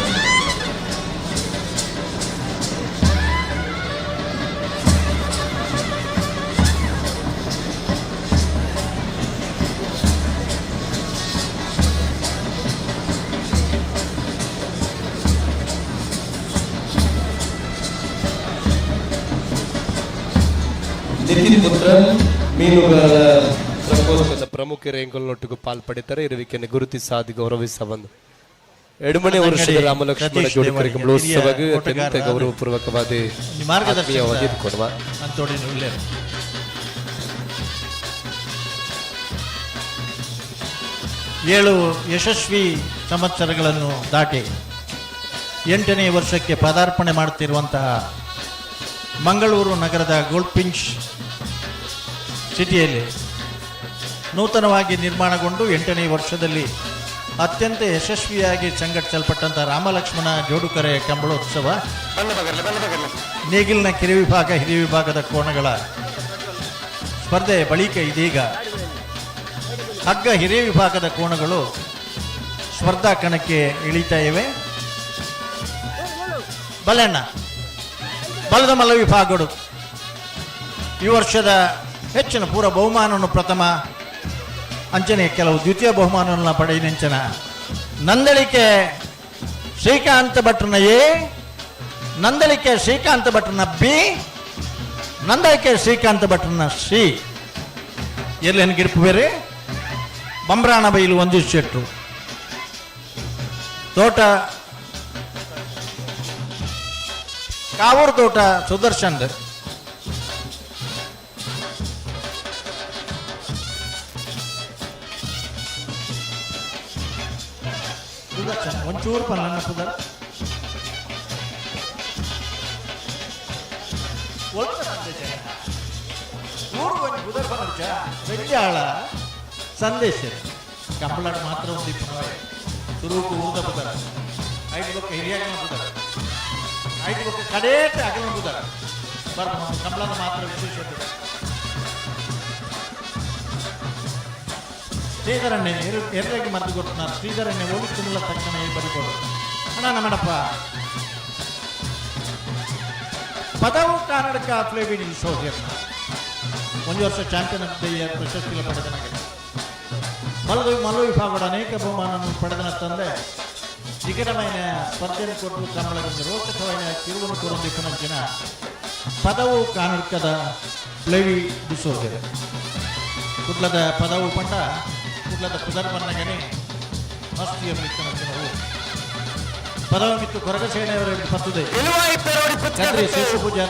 ನಿತಿನ್ ಪುತ್ರ ಮೀನುಗಾರ ಪ್ರಕೋಷ್ಠದ ಪ್ರಮುಖರು ಎಂಗೊಳ್ಳೊಟ್ಟಿಗೂ ಪಾಲ್ಪಡಿತಾರೆ ಇರುವಿಕೆಯನ್ನು ಗುರುತಿಸಿ ಸಾಧಿ ಗೌರವಿಸ ಬಂದು ಎಡಮನೆ ವರ್ಷದ ರಾಮಲಕ್ಷ್ಮಣ ಜೋಡುಕರೆ ಕಮಲೋತ್ಸವಕ್ಕೆ ಅತ್ಯಂತ ಗೌರವಪೂರ್ವಕವಾದ ಮಾರ್ಗದರ್ಶನವಾಗಿ ಕೊಡುವ ಏಳು ಯಶಸ್ವಿ ಸಂವತ್ಸರಗಳನ್ನು ದಾಟಿ 8ನೇ ವರ್ಷಕ್ಕೆ ಪದಾರ್ಪಣೆ ಮಾಡುತ್ತಿರುವಂತಹ ಮಂಗಳೂರು ನಗರದ ಗೋಲ್ಡ್ಫಿಂಚ್ ಸಿಟಿಯಲ್ಲಿ ನೂತನವಾಗಿ ನಿರ್ಮಾಣಗೊಂಡು 8ನೇ ವರ್ಷದಲ್ಲಿ ಅತ್ಯಂತ ಯಶಸ್ವಿಯಾಗಿ ಸಂಘಟಿಸಲ್ಪಟ್ಟಂಥ ರಾಮಲಕ್ಷ್ಮಣ ಜೋಡುಕರೆ ಕಂಬಳೋತ್ಸವ ನೇಗಿಲಿನ ಕಿರು ವಿಭಾಗ ಹಿರಿಯ ವಿಭಾಗದ ಕೋಣಗಳ ಸ್ಪರ್ಧೆ ಬಳಿಕ ಇದೀಗ ಹಗ್ಗ ಹಿರಿಯ ವಿಭಾಗದ ಕೋಣಗಳು ಸ್ಪರ್ಧಾ ಕಣಕ್ಕೆ ಇಳಿತಾ ಇವೆ. ಬಲೆಣ್ಣ ಬಲದ ಮಲ್ಲ ವಿಭಾಗಗಳು ಈ ವರ್ಷದ ಹೆಚ್ಚಿನ ಪೂರ ಬಹುಮಾನವನ್ನು ಪ್ರಥಮ ಅಂಚನೆ ಕೆಲವು ದ್ವಿತೀಯ ಬಹುಮಾನವನ್ನು ಪಡೆಯಿನೆಂಚನ ನಂದಳಿಕೆ ಶ್ರೀಕಾಂತ ಭಟ್ರನ ಎ, ನಂದಳಿಕೆ ಶ್ರೀಕಾಂತ ಭಟ್ರನ ಬಿ, ನಂದಳಿಕೆ ಶ್ರೀಕಾಂತ ಭಟ್ರನ ಸಿ. ಎಲ್ಲೇನು ಗಿರ್ಪು ಬೇರೆ ಬಂಬ್ರಾಣ ಬೈಲು ಒಂದು ಶೆಟ್ರು ತೋಟ ಕಾವೂರು ತೋಟ ಸುದರ್ಶನ್ ಒಂಚೂರು ಪನ್ನ ಪುದರ್ ಬೆಜ್ಜಾಳ ಸಂದೇಶ ಕಂಬಳಾಡ್ ಮಾತ್ರ ಒಂದು ಸುರುಕು ಊರ್ದ ಪುದರ 5 ಲಕ್ಷ ಹಿರಿಯಾಗ ಪುದರ 5 ಲಕ್ಷ ಕಡೇಟ ಅಗಲ ಪುದರ ಬರ್ದ ಕಂಬಳದ ಮಾತ್ರ ವಿಶೇಷತೆ ಶ್ರೀಧರಣ್ಣೆ ಎರಡಾಗಿ ಮರೆದು ಕೊಟ್ಟು ನಾನು ಶ್ರೀಧರಣ್ಣೆ ಹೋಲಿಸಿಲ್ಲ ತಕ್ಷಣ ಬರಿಬೋದು ಅಣ್ಣ ನಮ್ಮಡಪ್ಪ ಪದವು ಕನ್ನಡಕ ಫ್ಲೇವಿಡಿ ಸೋದರ್ನ ಒಂದು ವರ್ಷ ಚಾಂಪಿಯನ್ ಆಫ್ ದ ಇಯರ್ ಪ್ರಶಸ್ತಿ ಪಡೆದ ಮಲ್ಲೂ ವಿಭಾಗದ ಅನೇಕ ಬಹುಮಾನವನ್ನು ಪಡೆದ ತಂದೆ ನಿಕಟమైన ಸ್ಪರ್ಧೆಯನ್ನು ಕೊಟ್ಟು ಕಂಬಳದಿಂದ ರೋಚಕమైన ತಿರುವನ್ನು ಕೊರೊಂದಿಪ್ಪನಂಚಿನ ಪದವು ಕಾನಡ್ಕದ ಪ್ಲೇವಿ ಡಿಸೋಜರ್ ಕುಡ್ಲದ ಪದವು ಪಂಡ ಕುಡ್ಲದ ಪುದರ್ಮನ್ನಗನೆ ಮಸ್ತಿಯ ಮಿಕ್ಕನಂಚಿನವು ಪದವ ಮಿತ್ತು ಕೊರಗ ಸೇನೆಯವರಿಗೆ ಪತ್ತದೆ ಕದ್ರಿ ಶೇಷ ಪೂಜಾ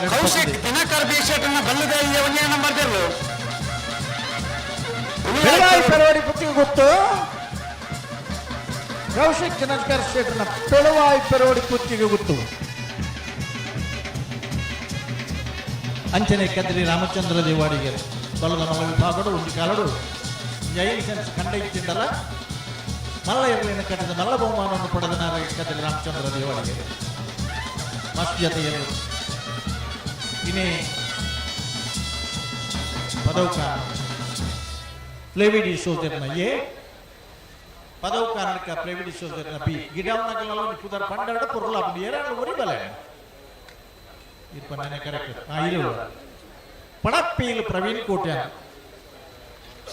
ಪೆಳವಾಯಿ ಪುತ್ತಿಗೆ ಗೊತ್ತು ಕೌಶಿಕ್ ಜನಸ್ಕರ್ ಸ್ಟೇಟ್ನ ಪೆಳವಾಯಿ ಪೆರೋಡಿ ಪುತ್ತಿಗೆ ಗೊತ್ತು ಅಂಚನೆ ಕದ್ರಿ ರಾಮಚಂದ್ರ ದೇವಾಡಿಗೆರೆ ಬಲದ ಮಲ್ಲ ವಿಭಾಗಡು ಒಂದು ಕಾಲಡು ಜೈಲ್ ಸೆನ್ಸ್ ಕಂಡ ಇತ್ತಿಂಡಲ ಮಲ್ಲ ಇರಲಿನ ಕಟ್ಟದ ಮಲ್ಲ ಬಹುಮಾನವನ್ನು ಪಡೆದ ಕದ್ರಿ ರಾಮಚಂದ್ರ ದೇವಾಡಿಗೆರೆ ಮಸ್ತ್ ಜೊತೆಯರು ಇನ್ನೇ ಪದೌಕ ಪ್ಲೇವಿಡಿ ಸೋದರ್ನ ಎ ಪದವು ಕಾರಣಕ್ಕ ಪ್ಲೇವಿಡಿ ಸೋದರ್ನ ಬಿ ಗಿಡವನಗಲ ಪುದರ್ ಪಂಡಡ ಪುರ್ಲ ಏರಾಳು ಒರಿಬಲ ಇರ್ಪನ್ನೆ ಕರೆಕ್ಟ್ ಇರು ಪಣಪ್ಪೀಲ್ ಪ್ರವೀಣ್ ಕೋಟ್ಯಾನ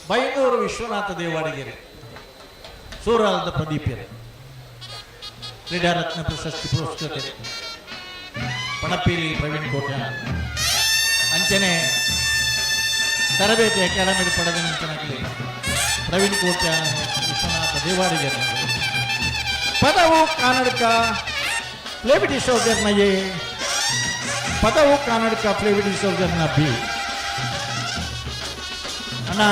ಬೈಂದೂರು ವಿಶ್ವನಾಥ ದೇವಾಡಿಗೆರೆ ಸೂರಾಲದ ಪ್ರದೀಪ್ಯರೆ ಕ್ರೀಡಾರತ್ನ ಪ್ರಶಸ್ತಿ ಪುರಸ್ಕೃತ ಪಣಪ್ಪೀಲ್ ಪ್ರವೀಣ್ ಕೋಟ್ಯಾನ ಅಂಚನೆ ತರಬೇತಿ ಅಕಾಡೆಮಿ ಪಡೆದ ನಿಂತನಾಗಲಿ ಪ್ರವೀಣ್ ಕೋಟ್ಯಾನ ವಿಶ್ವನಾಥ ದೇವಾಡಿಗೆರೆ ಪದವು ಕನ್ನಡಕ ಪ್ಲೇವಿಡಿ ಸೋದರ್ನ ಎ ಪದವು ಕನ್ನಡಕ ಪ್ಲೇವಿಡಿ ಸೋದರ್ನ ಬಿ ಅಣ್ಣ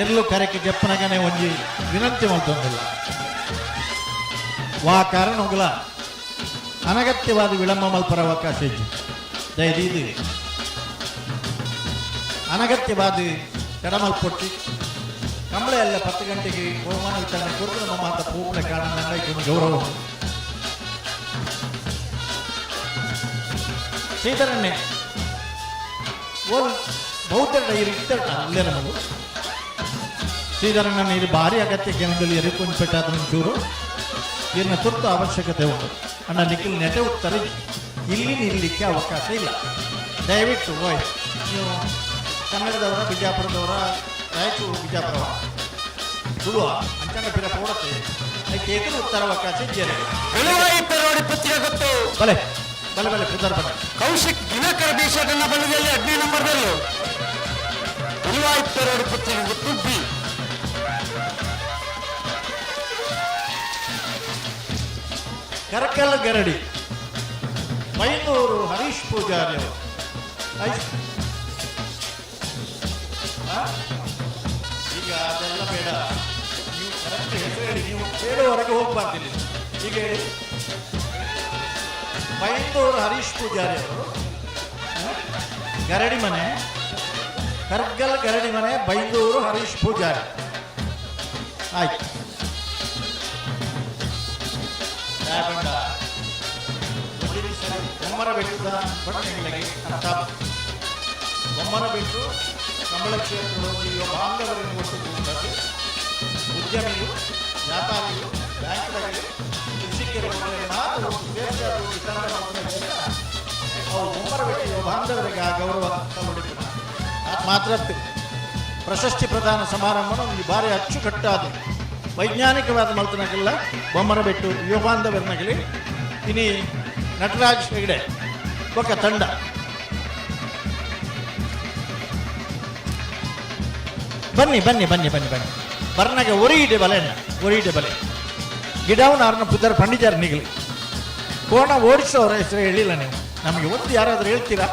ಎರಲು ಕರೆಕ್ಕೆ ಜಪ್ಪನಗನೆ ಒಂಜಿ ವಿನಂತಿ ಮಾಡ್ತೊಂದಿಲ್ಲ ವಾ ಕಾರಣ ಹೋಗಲ ಅನಗತ್ಯವಾದ ವಿಳಂಬ ಮಲ್ಪರ ಅವಕಾಶ ಇದ್ದು ದಯದೀದು ಅನಗತ್ಯವಾದ ತಡಮಲ್ಪೊಟ್ಟಿ ಕಂಬಳ ಎಲ್ಲ 10 ಗಂಟೆಗೆ ಬಹುಮಾನ ವಿತರಣೆ ಕೊಟ್ಟು ನಮ್ಮ ಮಾತ ಪೂರ್ಣ ಕಾರಣ ನಂಗೆ ಗೌರವ ಶ್ರೀಧರನ್ನೇ ಓಲ್ ಬೌದ್ಧ ಡೈರಿ ಇತ್ತ ಅಲ್ಲೇ ನಮಗೂ ಶ್ರೀಧರನ್ನ ಇದು ಭಾರಿ ಅಗತ್ಯ ಕೇಂದ್ರದಲ್ಲಿ ಎರಿಕೊಂಡು ಪೆಟ್ಟಾದ ಒಂಚೂರು ಇನ್ನು ತುರ್ತು ಅವಶ್ಯಕತೆ ಉಂಟು ಅಣ್ಣ ನಿಖಿಲ್ ನೆಟೆ ಉತ್ತರ ಇಲ್ಲಿ ನಿಲ್ಲಲಿಕ್ಕೆ ಅವಕಾಶ ಇಲ್ಲ ದಯವಿಟ್ಟು ನೀವು ಕನ್ನಡದವರ ಬಿಜಾಪುರದವರ ರಾಯಚೂರು ಬಿಜಾಪುರ ತುಳುವ ಅಂಚನ ಬಿರ ಪೋಡತ್ತೆ ಅದಕ್ಕೆ ಎದುರು ಉತ್ತರ ಅವಕಾಶ ಇದ್ದೇನೆ ಬಲೆ ಬಲೆ ಬಲೆ ಪುದರ್ ಬಲೆ ಕೌಶಿಕ್ ದಿನಕರ ಬೀಸಟನ್ನ ಬಲದಲ್ಲಿ 15 ನಂಬರ್ದಲ್ಲೂ ಉಳುವಾಯಿಪ್ಪರೋಡಿ ಪುತ್ತಿಗೆ ಗೊತ್ತು ಬಿ ಕರಕಲ್ ಗರಡಿ ಬೈಂದೂರು ಹರೀಶ್ ಪೂಜಾರಿ ಅವರು ಈಗ ಅದೆಲ್ಲ ಬೇಡ ನೀವು ಕರೆಕ್ಟ್ ಹೆಸರು ಹೇಳಿ ನೀವು ಹೇಳುವವರೆಗೆ ಹೋಗ್ಬಾರ್ದಿಲ್ಲ ಈಗ ಹೇಳಿ ಬೈಂದೂರು ಹರೀಶ್ ಪೂಜಾರಿ ಅವರು ಗರಡಿ ಮನೆ ಕರ್ಗಲ್ ಗರಡಿ ಮನೆ ಬೈಂದೂರು ಹರೀಶ್ ಪೂಜಾರಿ ಆಯ್ತು ಬೊಮ್ಮರ ಬೆಟ್ಟದ ಬಣ್ಣಗಳಿಗೆ ಅರ್ಥ ಬೊಮ್ಮರ ಬೆಟ್ಟು ಕಂಬಳ ಕ್ಷೇತ್ರದಲ್ಲಿ ಬಾಂಧವರನ್ನು ಒಟ್ಟುಕೊಂಡದ್ದು ಉದ್ಯಮಿಗಳು ವ್ಯಾಪಾರಿಗಳು ಬ್ಯಾಂಕ್ಗಳಲ್ಲಿ ಕೃಷಿಕರು ಮಾತ್ರ ವಿತರಣೆ ಅವರು ಬೊಮ್ಮರ ಬೆಟ್ಟ ಬಾಂಧವರಿಗೆ ಆ ಗೌರವ ತಗೊಂಡಿದ್ದಾರೆ ಮಾತ್ರ ಪ್ರಶಸ್ತಿ ಪ್ರದಾನ ಸಮಾರಂಭ ಒಂದು ಬಾರಿ ಅಚ್ಚುಕಟ್ಟಾದ ವೈಜ್ಞಾನಿಕವಾದ ಮಲ್ತನಗಲ್ಲ ಬೊಮ್ಮರ ಬೆಟ್ಟು ಯುವ ಬಾಂಧವರನಗಲಿ ಇನಿ ನಟರಾಜ್ ಹೆಗಡೆ ಒಕ್ಕ ತಂಡ ಬನ್ನಿ ಬನ್ನಿ ಬನ್ನಿ ಬನ್ನಿ ಬನ್ನಿ ಬರ್ನಾಗ ಒರಿಯಿಡೆ ಬಲೆ ಒರಿಯಿಡೆ ಬಲೆ ಗಿಡವನ್ನ ಅವ್ರನ್ನ ಪುದರ್ ಪಂಡಿತಾರ ನಿಗಲಿ ಕೋಣ ಓಡಿಸೋರ ಹೆಸರು ಹೇಳಿಲ್ಲ ನೀವು ನಮಗೆ ಒಂದು ಯಾರಾದರೂ ಹೇಳ್ತೀರಾ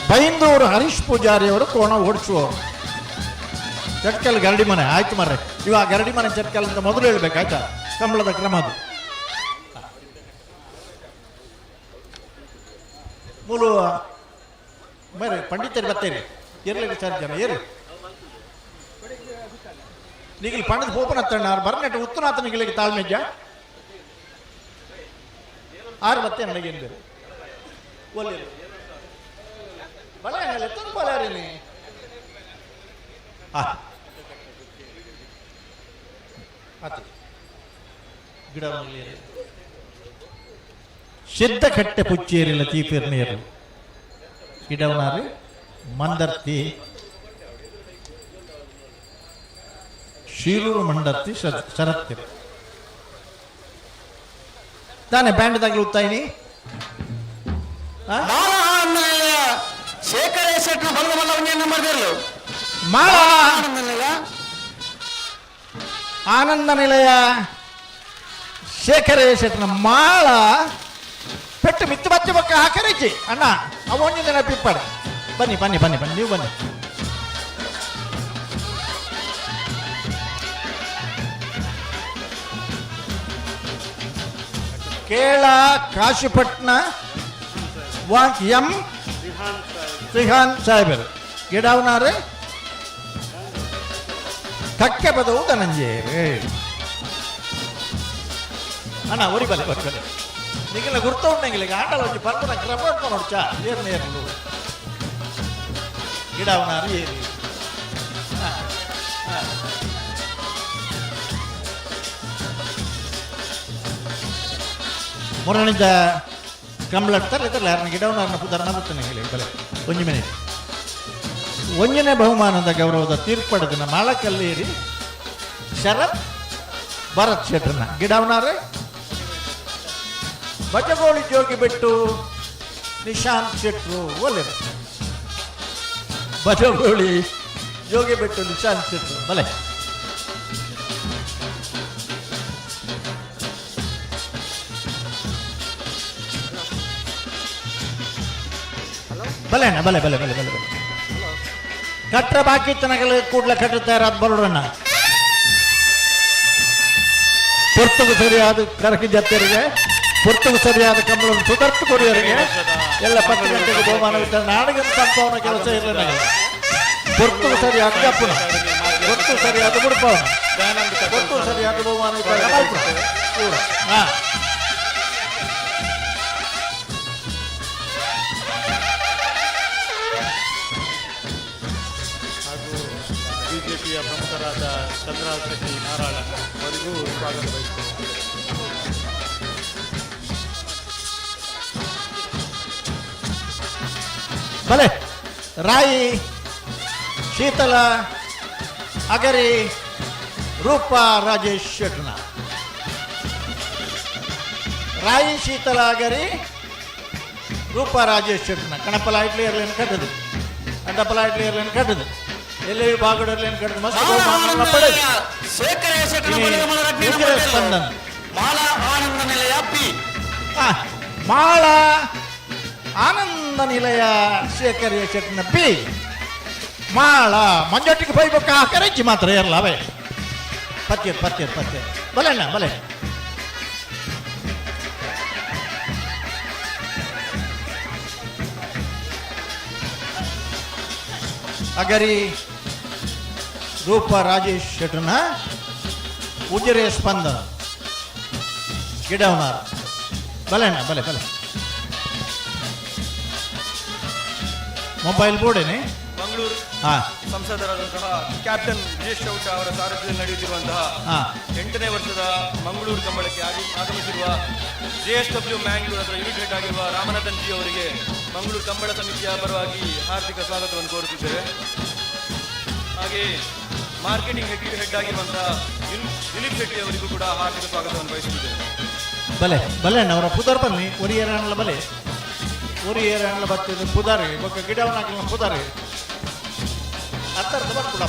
ಬೈಂದೂರು ಹರೀಶ್ ಪೂಜಾರಿ ಅವರು ಕೋಣ ಓಡಿಸುವವರು ಚಟ್ಕಲ್ ಗರಡಿ ಮನೆ ಆಯ್ತು ಮರ್ರೆ ಇವಾಗ ಗರಡಿ ಮನೆ ಚಟ್ಕಲ್ ಅಂತ ಮೊದಲು ಹೇಳ್ಬೇಕಾಯ್ತಾ ಕಂಬಳದ ಕ್ರಮ ಅದು ಮೂಲು ಬರ್ರಿ ಪಂಡಿತರು ಬರ್ತೇರಿ ಇರ್ಲಿ ಸರ್ ಜನ ಏರಿ ನಿಗಿಲ್ ಪಂಡದ ಪೋಪನ ಹತ್ತಣ್ಣ ಬರ್ನೆಟ್ಟು ಉತ್ತನಾಥ ನಿಗಿಲಿಗೆ ತಾಳ್ಮೆಜ್ಜ ಆರು ಮತ್ತೆ ನನಗೇನು ಬೇರೆ ಒಳ್ಳೆ ಬಲೆ ಎತ್ತೊಂದು ಬಲಾರಿನಿ ಆತ ಗಿಡ ಸಿದ್ದಕಟ್ಟೆ ಪುಚ್ಚೇರಿಲ ತೀಪಿರ್ನೀರು ಇಡವನಾರು ಮಂದರ್ತಿ ಶೀರೂರು ಮಂಡರ್ತಿ ಶರತ್ತಿರು ತಾನೆ ಬ್ಯಾಂಡ್ ತಗಲುತ್ತಾಯಿನಿ ಶೇಖರ ಶೆಟ್ರು ಬಲ್ಲ ಬಲ್ಲ ಮಾಡಿದ್ರು ಮಾಳ ಆನಂದ ನಿಲಯ ಶೇಖರ ಶೆಟ್ನ ಮಾಳ ಪೆಟ್ಟು ಮಿತ್ತು ಬಚ್ಚ ಬಕ್ಕ ಹಾಕರಿಚಿ ಅಣ್ಣ ಅವೊಂದಿನ ಪಿಪ್ಪಡ ಬನ್ನಿ ಬನ್ನಿ ಬನ್ನಿ ಬನ್ನಿ ನೀವು ಬನ್ನಿ ಕೇಳ ಕಾಶಿಪಟ್ನ ಎಂ ರಿಹಾನ್ ಸಾಹೇಬರು ಗಿಡವನಾರು ಕಕ್ಕೆ ಪದವು ಧನಂಜಯರು ಅಣ್ಣ ಒರಿ ಬಲೆ ಒರಿ ಬಲೆ ನಿಗಲ ಗುರ್ತ ಉಂಡೆಂಗಿಲ್ಲ ಆಂಡಲ ಒಂಜಿ ಪರ್ಪನ ಕ್ರಮ ನೋಡ್ಚ ಏರ್ನೇರ್ಲು ಗಿಡವನಾರು ಏರಿ ಮೊರಣಿದ್ದ ಕಂಬಳಡ್ತಾರೆ ಇದ್ರಲ್ಲ ಯಾರನ್ನ ಗಿಡವನಾರನ್ನ ಪುದರ್ನ ಬರ್ತೇನೆ ಹೇಳಿ ಬಲೆ ಒಂಜಿ ಮಿನಿಟ್ ಒಂಜನೇ ಬಹುಮಾನದ ಗೌರವದ ತೀರ್ಪಡೆದಿನ ಮಾಳಕಲ್ಲೇರಿ ಶರತ್ ಭರತ್ ಶೆಟ್ರನ್ನ ಗಿಡವನಾರೆ ಬಜಗೋಳಿ ಜೋಗಿ ಬಿಟ್ಟು ನಿಶಾಂತ್ ಶೆಟ್ರು ಒಳ್ಳೆ ಬಜಗೋಳಿ ಜೋಗಿ ಬಿಟ್ಟು ನಿಶಾಂತ್ ಶೆಟ್ರು ಬಲೆ ಬಲೆ ಅಣ್ಣ ಬಲೆ ಬಲೆ ಬಲೆ ಬಲೆ ಬಲೆ ಕಟ್ಟ ಬಾಕಿ ತನಗಲು ಕೂಡ್ಲ ಕಟ್ಟುತ್ತಾರೆ ಅದು ಬರೋಣ ಪೊರ್ತುಗು ಸರಿಯಾದ ಕರಕಿ ಜತ್ತರಿಗೆ ಪೊರ್ತುಗು ಸರಿಯಾದ ಕಂಬಳವನ್ನು ಸುಧಾರ್ತು ಕೊಡಿಯವರಿಗೆ ಎಲ್ಲ 10 ಗಂಟೆಗೆ ಬಹುಮಾನವಿದ್ದ ನಾಡಿಗೆ ಸಂಪವನ ಕೆಲಸ ಇರಲಿಲ್ಲ ಪೊರ್ತುಗು ಸರಿಯಾದ ಕಪ್ಪುನ ಪೊರ್ತು ಸರಿಯಾದ ಬುಡಪವನ ಪೊರ್ತು ಸರಿಯಾದ ಬಹುಮಾನ ಹಾ ಬಿಜೆಪಿಯ ಪ್ರಮುಖರಾದ ಚಂದ್ರರಾಜ್ ಶೆಟ್ಟಿ ನಾರಾಯಣ ಅವರಿಗೂ ಸ್ವಾಗತ ಬಯಸುತ್ತೇನೆ. ಭಲೆ ರಾಯಿ ಶೀತಲ ಅಗರಿ ರೂಪ ರಾಜೇಶ್ ಶೆಟ್ನ ರಾಯಿ ಶೀತಲ ಅಗರಿ ರೂಪ ರಾಜೇಶ್ ಶೆಟ್ನ ಕಣಪಲ ಇಡ್ಲಿ ಇರ್ಲೇನು ಕಟ್ಟದು ಅಡ್ಡಪಲ ಇಡ್ಲಿ ಇರ್ಲೇನು ಕಟ್ಟದು ಎಲ್ಲಿ ಬಾಗಡಲ್ಲಿ ಕಟ್ಟದು ಮಸ್ತ್ ಪಡೆದು ಸ್ಪಂದನ ಮಾಲಾ ಆನಂದ ನಿಲಯ ಪಿ ಮಾಳ ಆನಂದ ನಿಲಯ ಶೇಖರ ಶೆಟ್ನ ಪಿ ಮಾಳ ಮಂಜೊಟ್ಟಿಗೆ ಬೈಬೇಕು ಕರೆಂಚಿ ಮಾತ್ರ ಇರಲ್ಲ ಅವೇ ಪತ್ಯರ್ ಪತ್ಯರ್ ಪತ್ಯರ್ ಬಲೆಣ್ಣ ಬಲೆ ಅಗರಿ ರೂಪ ರಾಜೇಶ್ ಶೆಟ್ನ ಉಜಿರೆ ಸ್ಪಂದನ ಗಿಡವನಾರ ಬಲೆಣ್ಣ ಬಲೆ ಬಲೆ ಮೊಬೈಲ್ ಬೋರ್ಡೇನೆ ಮಂಗಳೂರು ಸಂಸದರಾದಂತಹ ಕ್ಯಾಪ್ಟನ್ ವಿಜೇಶ್ ಚೌಟ ಅವರ ಸಾರಥ್ಯದಲ್ಲಿ ನಡೆಯುತ್ತಿರುವಂತಹ 8ನೇ ವರ್ಷದ ಮಂಗಳೂರು ಕಂಬಳಕ್ಕೆ ಆಗಮಿಸಿರುವ JSW ಮ್ಯಾಂಗ್ಳೂರ್ ಅದರ ಯೂನಿಟ್ ಹೆಡ್ ಆಗಿರುವ ರಾಮನಾಥನ್ ಜಿ ಅವರಿಗೆ ಮಂಗಳೂರು ಕಂಬಳ ಸಮಿತಿಯ ಪರವಾಗಿ ಹಾರ್ದಿಕ ಸ್ವಾಗತವನ್ನು ಕೋರುತ್ತಿದ್ದೇವೆ. ಹಾಗೆ ಮಾರ್ಕೆಟಿಂಗ್ ಹೆಡ್ ಆಗಿರುವಂತಹ ದಿಲೀಪ್ ಶೆಟ್ಟಿ ಅವರಿಗೂ ಕೂಡ ಹಾರ್ದಿಕ ಸ್ವಾಗತವನ್ನು ಬಯಸುತ್ತಿದ್ದೇವೆ. ಬಲೆ ಬಲೆ ಅವರ ಪುದರ್ ಬನ್ನಿ ಒರಿಯೇರಣ್ಣ ಬಲೆ ಒರಿಯೇರಣ್ಣ ಬರ್ತಿದ್ದು ಪುದಾರಿ ಬೊಕ್ಕ ಗಿಡವನ್ನಾಗಲ ಪುದಾರಿ ಅತ್ತರ್ದ ಬರ್ಕೊಡ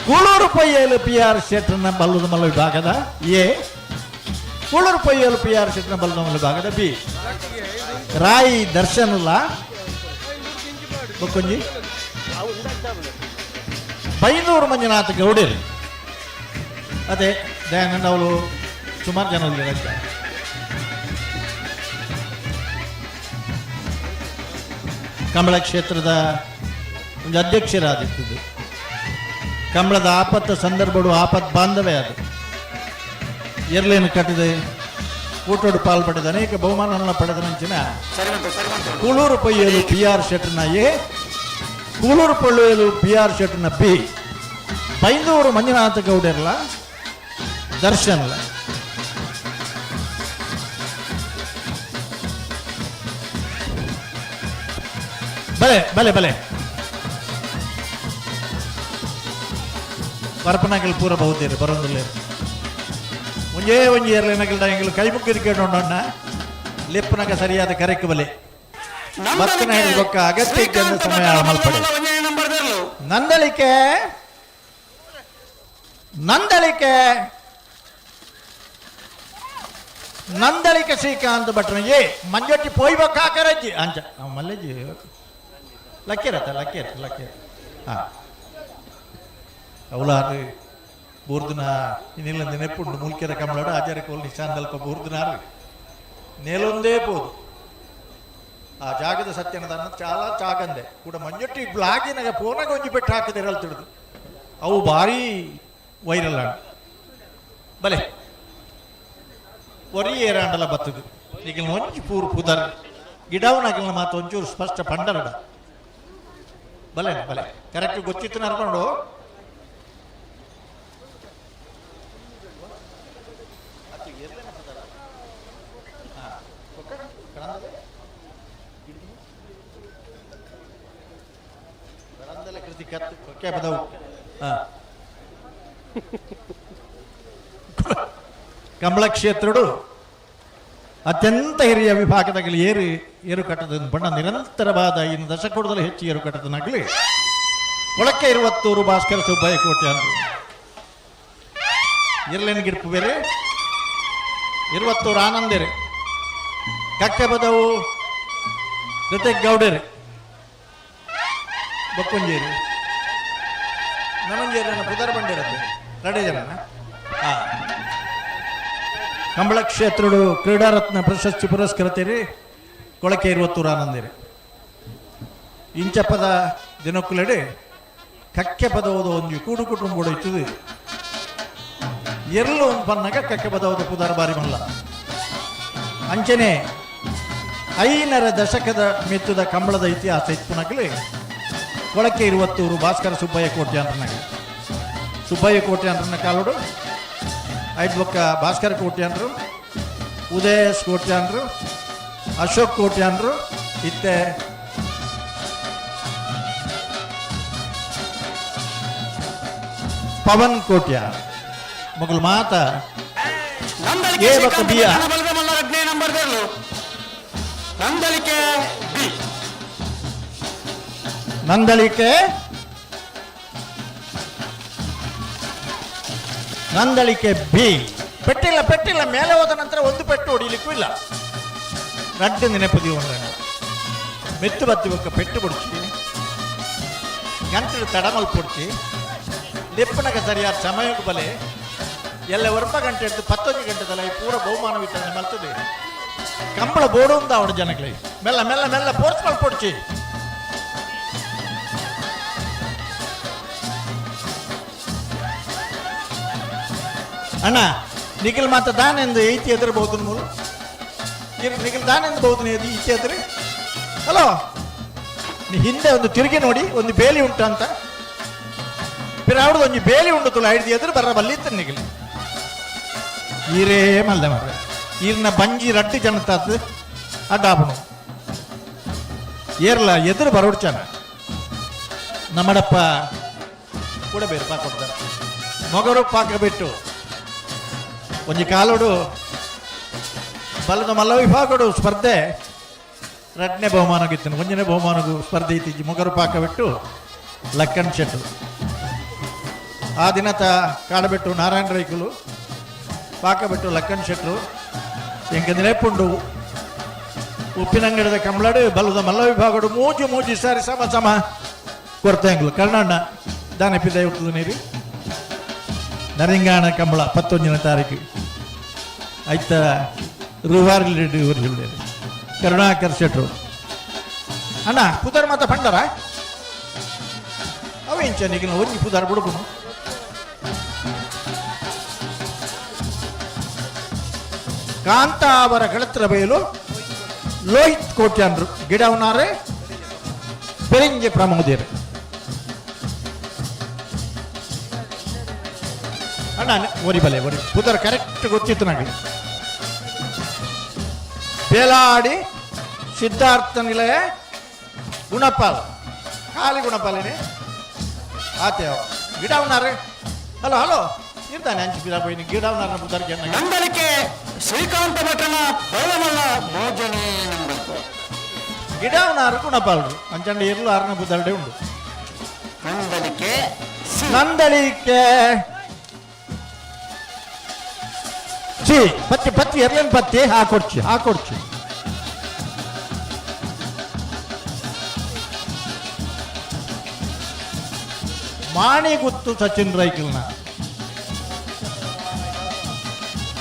ಕೂಳೂರು ಪೊಯ್ಯಲು PR ಶೆಟ್ರನ ಬಲ್ಲದ ಮಲ್ಲ ವಿಭಾಗದ ಎ ಕೂಳೂರು ಪೊಯ್ಯಲು PR ಶೆಟ್ರನ ಬಲ್ಲದ ಮಲ್ಲ ವಿಭಾಗದ ಬಿ ರಾಯಿ ದರ್ಶನುಲ್ಲ ಬೊಕ್ಕೊಂಜಿ ಬೈನೂರು ಮಂಜುನಾಥ ಗೌಡರು ಅದೇ ದಯಾನಂದ ಅವಳು ಸುಮಾರು ಜನ ಕಂಬಳ ಕ್ಷೇತ್ರದ ಒಂದು ಅಧ್ಯಕ್ಷರಾದಿದ್ದು ಕಂಬಳದ ಆಪತ್ತು ಸಂದರ್ಭಡು ಆಪತ್ ಬಾಂಧವೇ ಅದು ಎರ್ಲೇನು ಕಟ್ಟಿದೆ ಕೂಟೋಡು ಪಾಲ್ಪಟ್ಟಿದ ಅನೇಕ ಬಹುಮಾನಗಳನ್ನು ಪಡೆದ ನಂಚಿನ ಕೂಳೂರು ಪೊಯ್ಯಲು PR ಶೆಟ್ನ ಎ, ಕೂಳೂರು ಪೊಯ್ಯಲು PR ಶೆಟ್ನ ಬಿ, ಬೈಂದೂರು ಮಂಜುನಾಥ ಗೌಡರ್ಲ ದರ್ಶನ್ಲ ಬಲೆ ಬಲೆ ಬಲೆ ಪರಪನಾಗಲ್ ಪೂರ ಬಹುತೇರು ಬರೋದಿಲ್ಲ ಒಂಜೇ ಒಂಜಿ ಏರ್ಲೈನಗಲ್ಡ ಎಂಗಳು ಕೈ ಮುಗ್ಗಿದು ಕೇಳೋಣ ಲೆಪ್ಪನಾಗ ಸರಿಯಾದ ಕರೆಕ್ಟ್ ಬಲೆ ಭಕ್ತನ ಹೇಳಿದೊಕ್ಕ ಅಗತ್ಯ ಇದ್ದ ಸಮಯ ಮಲ್ಪಡೆ ನಂದಳಿಕೆ ನಂದಳಿಕೆ ನಂದಳಿಕೆ ಶ್ರೀಕಾಂತ್ ಭಟ್ರನಿಗೆ ಮಂಜೊಟ್ಟಿ ಪೋಯ್ಬೇಕಾಕರಜ್ಜಿ ಅಂಚ ಮಲ್ಲಜ್ಜಿ ಲಕ್ಕೇರತ್ತ ಲಕ್ಕೇರ ಹಾಂ ಅವಲಾರು ಬೂರ್ದಿನ ಇನ್ನಿಲ್ಲ ನೆನಪುಂಡು ಮುಲ್ಕೆರ ಕಮಲಾಡು ಆಚಾರ್ಯ ಕೋಲ್ ನಿಶಾಂತಲ್ಪ ಬೂರ್ದಿನಾರು నేలొందే పోదు ఆ జాగದ ಸತ್ಯನದನ್ನ చాలా చాగంದೆ ಕೂಡ ಮಂಜೊಟ್ಟಿ ಬ್ಲಾಗಿನಾಗ ಫೋನಾಗ ಒಂಜಿ ಪೆಟ್ಟು ಹಾಕಿದ್ರೆ ಹೇಳ್ತಿಡ್ದು ಅವು ಭಾರಿ ವೈರಲ್ ಆಗ ಬಲೆ ಒರಿ ಏರಾಂಡಲ ಬತ್ತದು ಈಗ ಒಂಜಿ ಪೂರು ಪುದರ್ ಗಿಡವನಾಗಿಲ್ಲ ಮಾತು ಒಂಚೂರು ಸ್ಪಷ್ಟ ಪಂಡರಡ ಬಲೆ ಬಲೆ ಕರೆಕ್ಟ್ ಗೊತ್ತಿತ್ತು ನರ್ಕೊಂಡು ಕಂಬಳ ಕ್ಷೇತ್ರಡು ಅತ್ಯಂತ ಹಿರಿಯ ವಿಭಾಗದಾಗಲಿ ಏರು ಕಟ್ಟದ ಬಣ್ಣ ನಿರಂತರವಾದ ಇನ್ನು ದಶಕೂಟದಲ್ಲಿ ಹೆಚ್ಚು ಏರು ಕಟ್ಟದನಾಗಲಿ ಒಳಕ್ಕೆ 20 ಭಾಸ್ಕರ ಸುಬ್ಬಯ್ಯ ಕೋಟೆ ಅಂದರು ಇರ್ಲೇನು ಗಿರ್ಪು ಬೇರೆ 20 ಆನಂದೇರೆ ಕಕ್ಕೆ ಬದವು ಋತಿಕ್ ಗೌಡರು ಬಕ್ಕೊಂಜೇರಿ ನಮಂಜೇರಿ ಪುದರ್ ಬಂಡಿರತ್ತೆ ರೆಡಿ ಜನ ಕಂಬಳ ಕ್ಷೇತ್ರಡು ಕ್ರೀಡಾರತ್ನ ಪ್ರಶಸ್ತಿ ಪುರಸ್ಕೃತರಿ ಕೊಳಕೆ 20 ಆನಂದಿರಿ ಇಂಚಪದ ದಿನಕ್ಕುಲೆಡೆ ಕಕ್ಕೆ ಪದವದ ಒಂದು ಕೂಡು ಕುಟುಂಬ ಇತ್ತದು ಎರಲು ಒಂದು ಪನ್ನಾಗ ಕಕ್ಕೆ ಪದವದ ಪುದರ್ ಬಾರಿ ಮಲ್ಲ ಅಂಚನೆ 5ರ ದಶಕದ ಮೆತ್ತದ ಕಂಬಳದ ಇತಿಹಾಸ ಇತ್ತುನಾಗಲಿ ಕೊಳಕೆ 20 ಭಾಸ್ಕರ ಸುಬ್ಬಯ್ಯ ಕೋಟೆ ಅಂದ್ರನಾಗ ಸುಬ್ಬಯ್ಯ ಕೋಟೆ ಅಂದ್ರನ ಕಾಲೋಡು 5 ಬೊಕ್ಕ ಭಾಸ್ಕರ ಕೋಟೆ ಅಂದರು ಉದಯಸ್ ಕೋಟೆ ಅಂದರು ಅಶೋಕ್ ಕೋಟೆ ಅಂದರು ಇತ್ತೆ ಪವನ್ ಕೋಟ್ಯ ಮೊಗಲು ಮಾತ ಏ ಬೊಕ್ಕ ಬಿಯ ನಂದಳಿಕೆ ಬಿ ಪೆಟ್ಟಿಲ್ಲ ಮೇಲೆ ಹೋದ ನಂತರ ಒಂದು ಪೆಟ್ಟು ಹೊಡಿಲಿಕ್ಕೂ ಇಲ್ಲ ರಡ್ಡು ನೆನಪದಿ ಒಂದ ಮೆತ್ತು ಬತ್ತಿ ಒಕ್ಕ ಪೆಟ್ಟು ಬಿಡ್ತಿ ಗಂಟಲು ತಡಮಲ್ ಕೊಡ್ತಿ ಲೆಪ್ಪನಗ ಸರಿಯಾದ ಸಮಯಕ್ಕೆ ಬಲೆ ಎಲ್ಲ ಒರ್ಪ ಗಂಟೆ ಎದ್ದು 11 ಗಂಟೆದಲ್ಲ ಈ ಪೂರ ಬಹುಮಾನ ವಿತರಣೆ ಮಾಡ್ತದೆ ಕಂಬಳ ಬೋಡು ಉಂದ ಅವಡ ಜನಗಳಿಗೆ ಮೆಲ್ಲ ಮೆಲ್ಲ ಮೆಲ್ಲ ಪೋರ್ಸ್ ಮಲ್ಪೊಡ್ಚಿ ಅಣ್ಣ ನಿಖಿಲ್ ಮಾತ್ರ ದಾನೆಂದು ಐತಿ ಎದುರು ಬಹುದನ್ ಮೂಲ ನಿಖಿಲ್ ದಾನೆಂದು ಬಹುದನ್ ಈಚೆ ಎದುರು ಹಲೋ ನೀ ಹಿಂದೆ ಒಂದು ತಿರುಗಿ ನೋಡಿ ಒಂದು ಬೇಲಿ ಉಂಟು ಅಂತ ಪಿರಾವ್ದು ಒಂದು ಬೇಲಿ ಉಂಟು ತುಳ ಹಿಡಿದು ಎದುರು ಬರ ಬಲ್ಲಿತ್ತು ನಿಖಿಲ್ ಈರೇ ಮಲ್ದೆ ಮಾರ್ರೆ ಈರ್ನ ಬಂಜಿ ರಡ್ಡಿ ಜನತಾತ್ ಅಡ್ಡಾಪಣು ಏರ್ಲ ಎದುರು ಬರೋಡ್ಚಾನ ನಮ್ಮಡಪ್ಪ ಕೂಡ ಬೇರೆ ಪಾಕ ಕೊಡ್ತಾರೆ ಮೊಗರು ಪಾಕ ಬಿಟ್ಟು ಒಂಜಿ ಕಾಲೋಡು ಬಲದ ಮಲ್ಲ ವಿಭಾಗಡು ಸ್ಪರ್ಧೆ 2ನೇ ಬಹುಮಾನಗಿತ್ತು 1ನೇ ಬಹುಮಾನಗೂ ಸ್ಪರ್ಧೆ ಇತ್ತೀಚಿ ಮೊಗರು ಪಾಕ ಬಿಟ್ಟು ಲಕ್ಕನ್ ಶೆಟ್ಟು ಆ ದಿನತ ಕಾಡಬಿಟ್ಟು ನಾರಾಯಣ ರೈಕುಲು ಪಾಕ ಬಿಟ್ಟು ಲಕ್ಕನ್ ಶೆಟ್ರು ಎಂಕ ನೆನಪುಂಡು ಉಪ್ಪಿನಂಗಡದ ಕಂಬಳಡು ಬಲದ ಮಲ್ಲ ವಿಭಾಗಡು ಮೂಜಿ ಸಾರಿ ಸಮ ಕೊಡ್ತಾಂಗ್ಲು ಕರ್ನಾಡ ದಾನಪಿದ ಹುಟ್ಟದು ನೀರು ನರಿಂಗಾಣ ಕಂಬಳ 11ನೇ ತಾರೀಕು ಆಯ್ತ ರೂವಾರಿ ಕರುಣಾಕರ್ ಶೆಟ್ರು ಅಣ್ಣ ಪುದರ್ ಮಾತ ಪಂಡರ ಅವೇಂಚ ನೀಗಿನ ಒಂಜಿ ಪುದರ್ ಬಿಡ್ಬುನು ಕಾಂತಾವರ ಕಳತ್ರ ಬಯಲು ಲೋಹಿತ್ ಕೋಟ್ಯಾನ್ರು ಗಿಡವನಾರೆ ಪೆರಿಂಜೆ ಪ್ರಮೋದಿಯರು ಅಣ್ಣ ಒರಿ ಬಲೆ ಒರಿ ಪುದರ್ ಕರೆಕ್ಟ್ ಗೊತ್ತಿತ್ತು ನನಗೆ. ಬೇಲಾಡಿ ಸಿದ್ಧಾರ್ಥ ನಿಲಯ ಗುಣಪಾಲ ಖಾಲಿ ಗುಣಪಾಲನೆ ಆತೆ ಗಿಡವನಾರೆ ಹಲೋ ಹಲೋ ಇರ್ತಾನೆ ಅಂಚಿ ಪಿರಾ ಬೈನಿ ಗಿಡವನಾರ ಪುದರ್ ನಂದಲಿಕೆ ಶ್ರೀಕಾಂತ ಭಟ್ರನ ಬಯಲಮಲ್ಲ ಮೋಜನೆ ಗಿಡವನಾರು ಗುಣಪಾಲರು ಅಂಚಂಡ ಇರ್ಲು ಆರನ ಪುದರ್ಡೆ ಉಂಡು ನಂದಲಿಕೆ ನಂದಲಿಕೆ ಸಿ ಪತ್ತಿ ಪತ್ತಿ ಎರ್ಲೇನು ಪತ್ತಿ ಹಾಕೊಡ್ಚಿ ಮಾಣಿ ಗುತ್ತು ಸಚಿನ್ ರೈಕಲ್ನ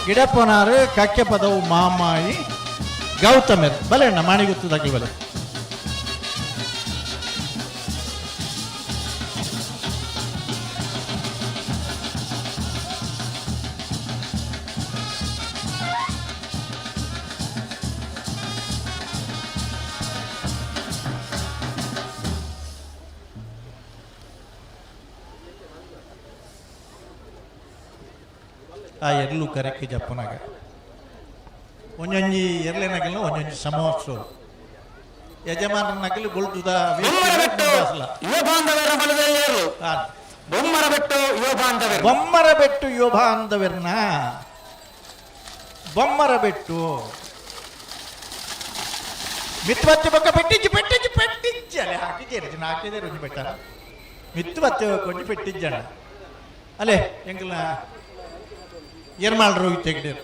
ಗಿಡಪ್ಪನಾರು ಕಕ್ಕೆ ಪದವು ಮಾಮಾಯಿ ಗೌತಮರ್ ಬಲೆ ಅಣ್ಣ ಮಾಣಿ ಗುತ್ತು ತಗಿ ಬಲೆ ಆ ಎರ್ಲು ಕರೆಕ್ಕೆ ಜಪ್ಪನಾಗ ಒಂಜೊಂಜಿ ಎರ್ಲೆನಗಲ್ಲ ಒಂಜೊಂಜಿ ಸಮೋತ್ಸವ ಯಜಮಾನ ನಗಲು ಗೊಳ್ದುದ ಬೊಮ್ಮರ ಬೆಟ್ಟು ಯುವ ಬಾಂಧವರ್ನ ಬೊಮ್ಮರ ಬೆಟ್ಟು ಮಿತ್ವತ್ತಿ ಬೊಕ್ಕ ಪೆಟ್ಟಿಜ್ಜಲೆ ಹಾಕಿದೆ ರುಜಿ ಬೆಟ್ಟ ಮಿತ್ವತ್ತಿ ಕೊಂಚ ಪೆಟ್ಟಿಜ್ಜಣ ಅಲ್ಲೇ ಎಂಗಲ ಎರ್ಮಾಳ್ ರೋಹಿತ್ ಹೆಗ್ಡೆರ್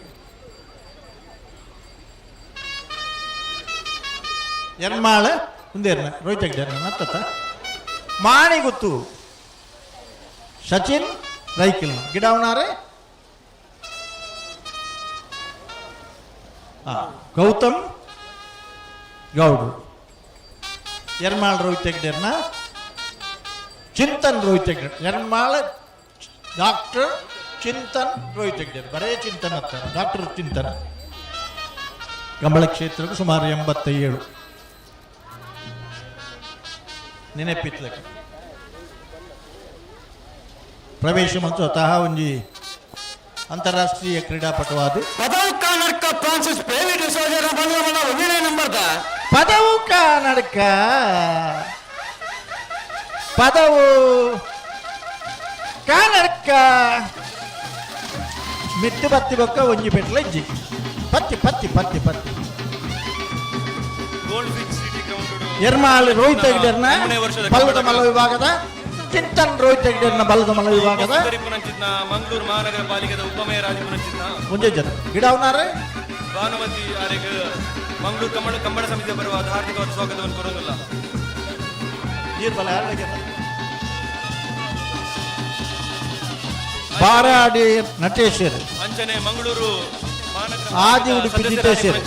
ಎರ್ಮಾಳ್ ಮುಂದೇರ್ನ ರೋಹಿತ್ ಹೆಗ್ಡೆರ್ ನತ್ತ ಮಾಣಿ ಗೊತ್ತು ಸಚಿನ್ ರೈಕಿಲ್ ಗಿಡವನಾರೆ ಗೌತಮ್ ಗೌಡು ಎರ್ಮಾಳ್ ರೋಹಿತ್ ಹೆಗ್ಡೆರ್ನ ಚಿಂತನ್ ರೋಹಿತ್ ಹೆಗ್ಡೆರ್ ಎರ್ಮಾಳ್ ಡಾಕ್ಟರ್ ಚಿಂತನ್ ರೋಹಿತ್ ಹೆಗ್ಡೆರ್ ಬರೇ ಚಿಂತನ್ ಅಂತಾರೆ ಡಾಕ್ಟರ್ ಚಿಂತನ್ ಕಂಬಳ ಕ್ಷೇತ್ರಕ್ಕೆ ಸುಮಾರು 87 ನೆನಪಿತ್ಲಕ್ಕೆ ಪ್ರವೇಶ ಮತ್ತು ಸ್ವತಃ ಒಂಜಿ ಅಂತಾರಾಷ್ಟ್ರೀಯ ಕ್ರೀಡಾಪಟುವಾದ ಪದವು ಕಾನಡ್ಕ ಪದವು ಕಾನಡ್ಕ ಮಿಟ್ಟು ಬತ್ತಿ ಬೊಕ್ಕ ಒಂಜಿ ಪೆಟ್ಲ ಇಜ್ಜಿ ಪತ್ತಿ ಪತ್ತಿ ಪತ್ತಿ ಪತ್ತಿ ಎರ್ಮಾಳ್ ರೋಹಿತ್ ಹೆಗ್ಡೆರ್ನ ಬಲ್ಲದ ಮಲ್ಲ ವಿಭಾಗದ ಚಿಂತನ್ ರೋಹಿತ್ ಹೆಗ್ಡೆರ್ನ ಬಲ್ಲದ ಮಲ್ಲ ವಿಭಾಗದ ಮಂಗಳೂರು ಮಹಾನಗರ ಪಾಲಿಕೆದ ಉಪಮೇಯರಾಜಿಪುನಂಚಿನ ಮುಂಜೆ ಜನ ಗಿಡ ಅವನಾರೆ ಭಾನುಮತಿ ಆರೆಗೆ ಮಂಗಳೂರು ಕಂಬಳ ಸಮಿತಿಯ ಪರವಾದ ಹಾರ್ದಿಕವಾದ ಸ್ವಾಗತವನ್ನು ಕೋರುವುದಿಲ್ಲ. ಬಾರಾಡಿ ನಟೇಶ್ವರ್ ಅಂಚನೆ ಮಂಗಳೂರು ಆದಿ ಉಡುಪಿ ಜಿತೇಶ್ವರ್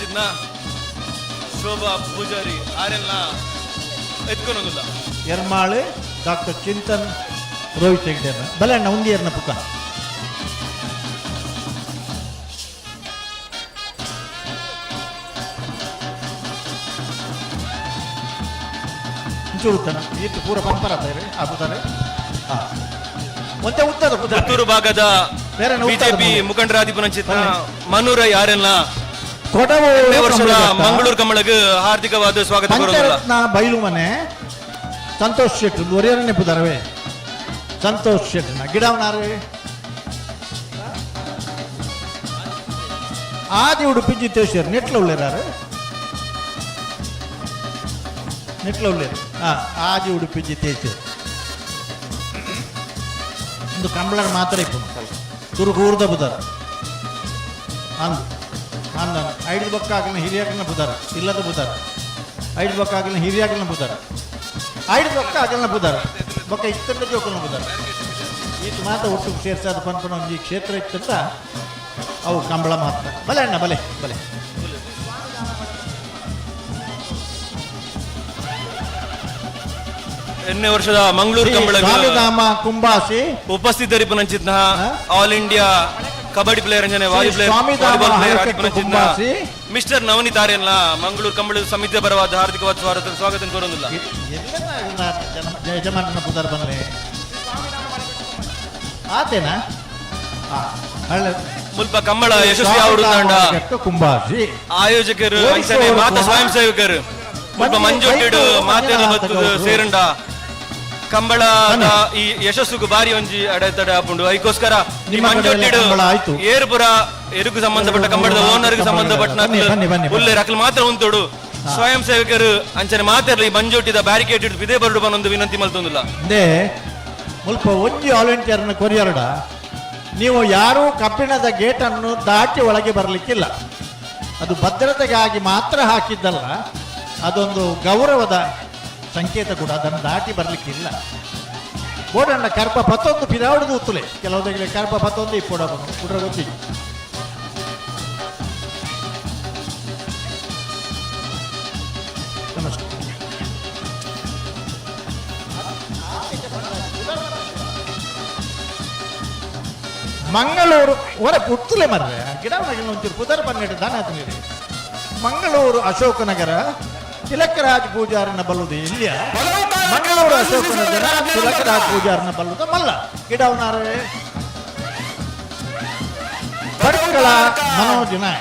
ಶೋಭಾ ಪೂಜಾರಿ ಆರೆಲ್ಲ ಎತ್ಕೊಳೋದಿಲ್ಲ. ಎರ್ಮಾಳ್ ಡಾಕ್ಟರ್ ಚಿಂತನ್ ರೋಹಿತ್ ಹೆಗ್ಡೆರ್ ಬಲಣ್ಣ ಉಂದಿಯರ್ನ ಪುಕ್ಕ ಚೂರುತ್ತನ ಇದು ಪೂರ ಪಂಪರತಾರೆ ಆಗುತ್ತಾರೆ ಒಂದೇ ಉತ್ತರ ಪುತ್ತೂರು ಭಾಗದ ಬಿಜೆಪಿ ಮುಖಂಡರಾದಿಪುನಂಚಿತ ಮನೂರ ಯಾರೆಲ್ಲ ಕೊಡವು ವರ್ಷದ ಮಂಗಳೂರು ಕಮಲಗೆ ಹಾರ್ದಿಕವಾದ ಸ್ವಾಗತ ಪಂಚರತ್ನ ಬೈಲು ಮನೆ ಸಂತೋಷ್ ಶೆಟ್ಟಿ ಒರೆಯರನ್ನೇ ಪುದರವೇ ಸಂತೋಷ್ ಶೆಟ್ಟಿನ ಗಿಡವನಾರೇ ಆದಿ ಉಡುಪಿ ಜಿತೇಶ್ವರ್ ನೆಟ್ಲ ಉಳ್ಳೇರಾರು ನೆಟ್ಲ ಉಳ್ಳೇರು ಆದಿ ಉಡುಪಿ ಜಿತೇಶ್ವರ್ ಒಂದು ಕಂಬಳರ ಮಾತ್ರ ಇಪ್ಪು ತುರುಗೂರ್ದ ಬುಧಾರ ಅಂದು ಅಂದ ಐದು ಬೊಕ್ಕ ಆಗಲಿನ ಹಿರಿಯಾಗಲಿನ ಬುಧಾರ ಇಲ್ಲದ ಬುಧಾರ ಐದು ಬೊಕ್ಕ ಆಗಲಿನ ಹಿರಿಯಾಗಲಿನ ಬುಧಾರ ಐದು ಬೊಕ್ಕ ಆಗಲಿನ ಬುಧಾರ ಬೊಕ್ಕ ಇತ್ತಂಡ ಜೋಕಲಿನ ಬುಧಾರ ಈತ ಮಾತ್ರ ಒಟ್ಟು ಸೇರ್ಸಾದ ಪನ್ಪನ ಒಂದು ಈ ಕ್ಷೇತ್ರ ಇತ್ತಂತ ಅವು ಕಂಬಳ ಮಾತ್ರ ಬಲೆ ಅಣ್ಣ ಬಲೆ ಬಲೆ ಎಣ್ಣೆ ವರ್ಷದ ಮಂಗಳೂರು ಕಂಬಳ ಸ್ವಾಮಿನಾಮ ಕುಂಬಾಸಿ ಉಪಸ್ಥಿತರಿಪುನಂಚಿತ ಆಲ್ ಇಂಡಿಯಾ ಕಬಡ್ಡಿ ಪ್ಲೇಯರ್ ಅಂಜನೆ ವಾಲಿ ಪ್ಲೇಯರ್ ವಾಲಿಬಾಲ್ ಪ್ಲೇಯರ್ ಆಡಿಕೊಂಡ ಮಿಸ್ಟರ್ ನವನೀತ್ ಆರ್ಯನ್ಲ ಮಂಗಳೂರು ಕಂಬಳ ಸಮಿತಿಯ ಪರವಾದ ಹಾರ್ದಿಕವಾದ ಸ್ವಾಗತ ಕೋರುವುದಿಲ್ಲ. ಯಜಮಾನನ ಪುದರ್ ಬಂದ್ರೆ ಆತೇನಾ ಮುಲ್ಪ ಕಂಬಳ ಯಶಸ್ವಿ ಆವಡುತ್ತಾಂಡ ಕುಂಬಾಸಿ ಆಯೋಜಕರು ಅಂಚನೆ ಮಾತಾ ಸ್ವಯಂ ಸೇವಕರು ಮುಲ್ಪ ಮಂಜೊಟ್ಟಿಡು ಮಾತೆಲ್ಲ ಬತ್ತು ಸೇರಂಡ ಕಂಬಳ ಈ ಯಶಸ್ಸುಗೂ ಬಾರಿ ಒಂಜಿ ಅಡೆತಡೆ ಆಪುಂಡು ಅದಕ್ಕೋಸ್ಕರ ಈ ಮಂಜೊಟ್ಟಿಡು ಏರ್ಪುರ ಎರುಕು ಸಂಬಂಧಪಟ್ಟ ಕಂಬಳದ ಓನರ್ಗೆ ಸಂಬಂಧಪಟ್ಟ ಉಲ್ಲೆ ರಕಲ್ ಮಾತ್ರ ಉಂತೋಡು ಸ್ವಯಂ ಸೇವಕರು ಅಂಚನೆ ಮಾತಾಡಲಿ ಈ ಮಂಜೊಟ್ಟಿದ ಬ್ಯಾರಿಕೇಡ್ ಇಟ್ಟು ಇದೇ ಬರಡು ಬಂದೊಂದು ವಿನಂತಿ ಮಲ್ತೊಂದಿಲ್ಲ. ಮುಲ್ಪ ಒಂಜಿ ವಾಲಂಟಿಯರ್ನ ಕೊರಿಯರ್ಡ ನೀವು ಯಾರೂ ಕಬ್ಬಿಣದ ಗೇಟನ್ನು ದಾಟಿ ಒಳಗೆ ಬರಲಿಕ್ಕಿಲ್ಲ. ಅದು ಭದ್ರತೆಗಾಗಿ ಮಾತ್ರ ಹಾಕಿದ್ದಲ್ಲ, ಅದೊಂದು ಗೌರವದ ಸಂಕೇತ ಕೂಡ. ಅದನ್ನು ದಾಟಿ ಬರಲಿಕ್ಕಿಲ್ಲ. ಬೋಡಣ್ಣ ಕರ್ಪ 11 ಪಿರಾವಡದು ಉತ್ತಲೆ ಕೆಲವುದಕ್ಕೆ ಕರ್ಪ 11 ಇಪ್ಪೋಡ ಕುಡ್ರ ಗೊತ್ತಿಲ್ಲ. ನಮಸ್ಕಾರ. ಮಂಗಳೂರು ಹೊರ ಪುತ್ತಲೆ ಮರ್ರೆ ಗಿಡ ಒಂಚೂರು ಪುದರ್ ಪನ್ನೆಟ್ಟು ದಾನ ಆತನಿರಿ. ಮಂಗಳೂರು ಅಶೋಕನಗರ ತಿಲಕರಾಜ್ ಪೂಜಾರನ ಬಲ್ಲುದು ಇಲ್ಲಿಯ ಮಂಗಳೂರು ಅಶೋಕನಗರ ತಿಲಕರಾಜ್ ಪೂಜಾರನ ಬಲ್ಲುದ ಮಲ್ಲ ಗಿಡವನಾರೆ ಬಡ್ಕಳ ಮನೋಜ್ ನಾಯ್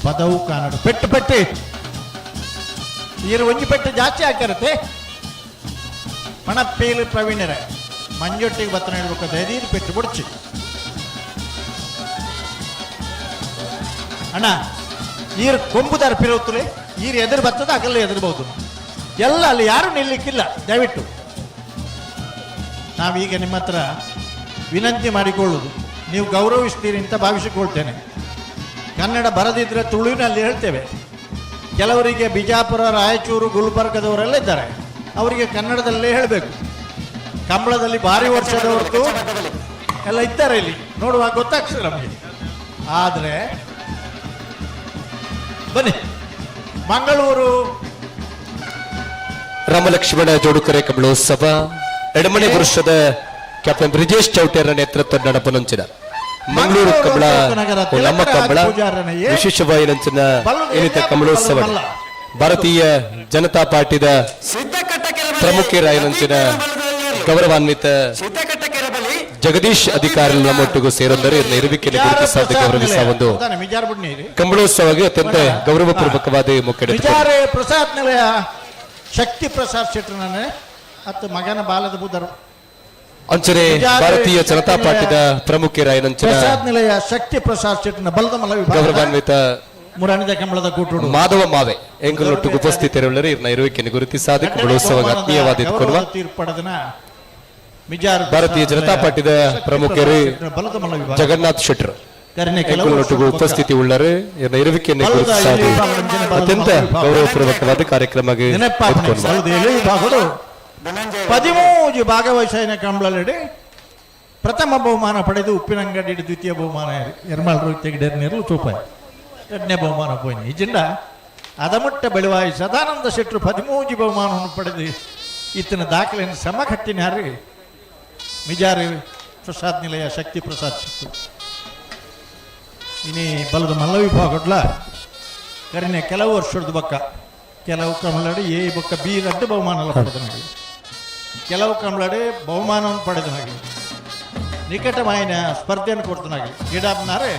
ಪದವು ಕಾನಡ ಪೆಟ್ಟು ಪೆಟ್ಟಿ ಈರು ಒಂಜಿ ಪೆಟ್ಟು ಜಾಸ್ತಿ ಹಾಕಿರತ್ತೆ. ಮಣಪ್ಪೇಲು ಪ್ರವೀಣರ ಮಂಜೊಟ್ಟಿಗೆ ಬತ್ತನ ಹೇಳ್ಬೇಕು ಧೈರ್ಯ ಪೆಟ್ಟು ಬಿಡ್ಚಿ ಅಣ್ಣ ಈರು ಕೊಂಬುದಾರ ಪಿರೋತ್ತಲೆ ಈರು ಎದುರು ಬರ್ತದ ಆಗಲ್ಲ ಎದುರ್ಬೋದು ಎಲ್ಲ ಅಲ್ಲಿ ಯಾರು ನಿಲ್ಲಿಕ್ಕಿಲ್ಲ. ದಯವಿಟ್ಟು ನಾವೀಗ ನಿಮ್ಮ ಹತ್ರ ವಿನಂತಿ ಮಾಡಿಕೊಳ್ಳುವುದು, ನೀವು ಗೌರವಿಸ್ತೀರಿ ಅಂತ ಭಾವಿಸಿಕೊಳ್ತೇನೆ. ಕನ್ನಡ ಬರದಿದ್ರೆ ತುಳುವಿನಲ್ಲಿ ಹೇಳ್ತೇವೆ. ಕೆಲವರಿಗೆ ಬಿಜಾಪುರ, ರಾಯಚೂರು, ಗುಲ್ಬರ್ಗದವರೆಲ್ಲ ಇದ್ದಾರೆ, ಅವರಿಗೆ ಕನ್ನಡದಲ್ಲೇ ಹೇಳಬೇಕು. ಕಂಬಳದಲ್ಲಿ ಭಾರಿ ವರ್ಷದವರದ್ದು ಎಲ್ಲ ಇದ್ದಾರೆ, ಇಲ್ಲಿ ನೋಡುವಾಗ ಗೊತ್ತಾಗ್ತದೆ ನಮಗೆ. ಆದರೆ ಬನ್ನಿ, ಮಂಗಳೂರು ರಾಮಲಕ್ಷ್ಮಣ ಜೋಡುಕರೆ ಕಂಬಳೋತ್ಸವ ಎಡಮನೆ ಪುರುಷದ ಕ್ಯಾಪ್ಟನ್ ಬ್ರಿಜೇಶ್ ಚೌಟೇರ ನೇತೃತ್ವ ನಡಪನಂಚಿನ ಮಂಗಳೂರು ಕಂಬಳ ನಮ್ಮ ಕಂಬಳ ವಿಶೇಷವಾಯಿನಂಚಿನ ಏನಿತ ಕಂಬಳೋತ್ಸವ ಭಾರತೀಯ ಜನತಾ ಪಾರ್ಟಿದ ಪ್ರಮುಖರಾಯಿನಂಚಿನ ಗೌರವಾನ್ವಿತ ಜಗದೀಶ್ ಅಧಿಕಾರಿ ನಮ್ಮೊಟ್ಟಿಗೂ ಸೇರೊಂದರೆ ಇರುವಿಕೆಯನ್ನು ಗುರುತಿಸಾದ ಗೌರವಿಸುವ ಒಂದು ಕಂಬಳೋತ್ಸವಕ್ಕೆ ಅತ್ಯಂತ ಗೌರವಪೂರ್ವಕವಾದ ಮುಖ್ಯ ಪ್ರಸಾದ್ ನಿಲಯ ಶಕ್ತಿ ಪ್ರಸಾದ್ ಶೆಟ್ಟರನೇ ಅತ್ತ ಮಗನ ಬಾಲದ ಬುಧರು ಅಂಚನೆ ಭಾರತೀಯ ಜನತಾ ಪಾರ್ಟಿದ ಪ್ರಮುಖರಾಯಿನಂಚಿನ ಪ್ರಸಾದ್ ನಿಲಯ ಶಕ್ತಿ ಪ್ರಸಾದ್ ಶೆಟ್ಟನ ಬಲದ ಮಲ ಗೌರವಾನ್ವಿತ ಮುರಾಣಿದ ಕಂಬಳದ ಕೂಟುಡು ಮಾಧವ ಮಾವೆ ಎಂಗಳೊಟ್ಟಿಗೆ ಉಪಸ್ಥಿತರಿರುವವರು ಇರ್ನ ಇರುವಿಕೆಯನ್ನು ಗುರುತಿಸಾದ ಕಂಬಳೋತ್ಸವ ಆತ್ಮೀಯವಾದ ತೀರ್ಪಡದನ ಭಾರತೀಯ ಜನತಾ ಪಾರ್ಟಿದ ಪ್ರಮುಖರು ಜಗನ್ನಾಥ್ ಶೆಟ್ಟರ್ ಎಂಗಳೊಟ್ಟಿಗೆ ಉಪಸ್ಥಿತಿ ಉಳ್ಳರು ಇರ್ನ ಇರುವಿಕೆಯನ್ನು ಗುರುತಿಸಾದ ಅತ್ಯಂತ ಗೌರವಪೂರ್ವಕವಾದ ಕಾರ್ಯಕ್ರಮ 13 ಭಾಗವಹಿಸಿನ ಕಂಬಳಲ್ಲಿ ಪ್ರಥಮ ಬಹುಮಾನ ಪಡೆದು ಉಪ್ಪಿನಂಗಡಿ ದ್ವಿತೀಯ ಬಹುಮಾನ ಎರ್ಮಾಳರು ತೆಗೆಡೇರು ಚೂಪಾಯಿ ಎರಡನೇ ಬಹುಮಾನ ಪೋಯ್ನಿ ಇಜಿಂಡ ಅದಮಟ್ಟ ಬೆಳವಾಯಿ ಸದಾನಂದ ಶೆಟ್ಟರು 13 ಬಹುಮಾನವನ್ನು ಪಡೆದು ಈತನ ದಾಖಲೆಯನ್ನು ಸಮ ಕಟ್ಟಿನಾರಿ ಮಿಜಾರಿ ಪ್ರಸಾದ್ ನಿಲಯ ಶಕ್ತಿ ಪ್ರಸಾದ್ ಶೆಟ್ಟರು ಇನಿ ಬಲದ ಮಲ್ಲ ವಿಭಾಗಡ್ಲ ಕರಿನೆ ಕೆಲವು ವರ್ಷದ ಬಕ್ಕ ಕೆಲವು ಕಂಬಳಡಿ ಎ ಬಕ್ಕ ಬಿ ರಡ್ಡು ಬಹುಮಾನ ಪಡೆದ ನನಗೆ ಕೆಲವು ಕಂಬಳಡಿ ಬಹುಮಾನವನ್ನು ಪಡೆದ ನನಗೆ ನಿಕಟವಾಯಿನ ಸ್ಪರ್ಧೆಯನ್ನು ಕೊಡ್ತಾನಾಗಿ ಗಿಡಾಬ್ನಾರೆ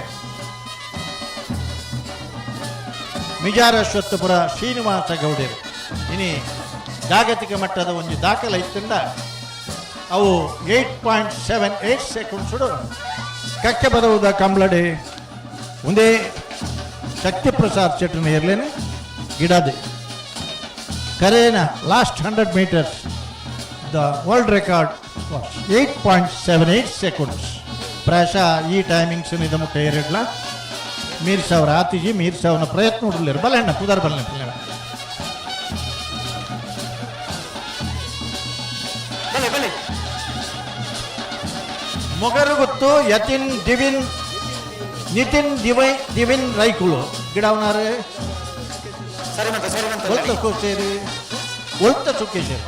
ಮಿಜಾರ ಅಶ್ವತ್ಥಪುರ ಶ್ರೀನಿವಾಸ ಗೌಡರು ಇನಿ ಜಾಗತಿಕ ಮಟ್ಟದ ಒಂದು ದಾಖಲೆ ಇತ್ತಂಡ ಅವು 8.78 ಸೆಕೆಂಡ್ಸ್ ಕಕ್ಕೆ ಬರುವುದ ಕಂಬಳಡಿ ಒಂದೇ ಶಕ್ತಿ ಪ್ರಸಾದ್ ಶೆಟ್ಟರ್ನ ಇರಲೇನೆ ಗಿಡದೆ ಕರೇನ ಲಾಸ್ಟ್ 100 meters ದ ವರ್ಲ್ಡ್ ರೆಕಾರ್ಡ್ 8.78 seconds ಪ್ರಾಯಶಃ ಈ ಟೈಮಿಂಗ್ಸ್ ನಿದ ಮುಟ್ಟ ಏರಿಡ್ಲ ಮೀರ್ ಸಾವಿರ ಆತಿಜಿ ಮೀರ್ ಸಾವಿರ ಪ್ರಯತ್ನ ನೋಡಲಿರು ಬಲಣ್ಣ ಕುದಾರ ಬಲ್ಲ ಮೊಗರು ಗೊತ್ತು ಯತಿನ್ ದಿವಿನ್ ನಿತಿನ್ ದಿವಿನ್ ರೈಕುಳು ಗಿಡವನಾರೆ ಒಳ್ತ ಚುಕ್ಕೇಶೇರಿ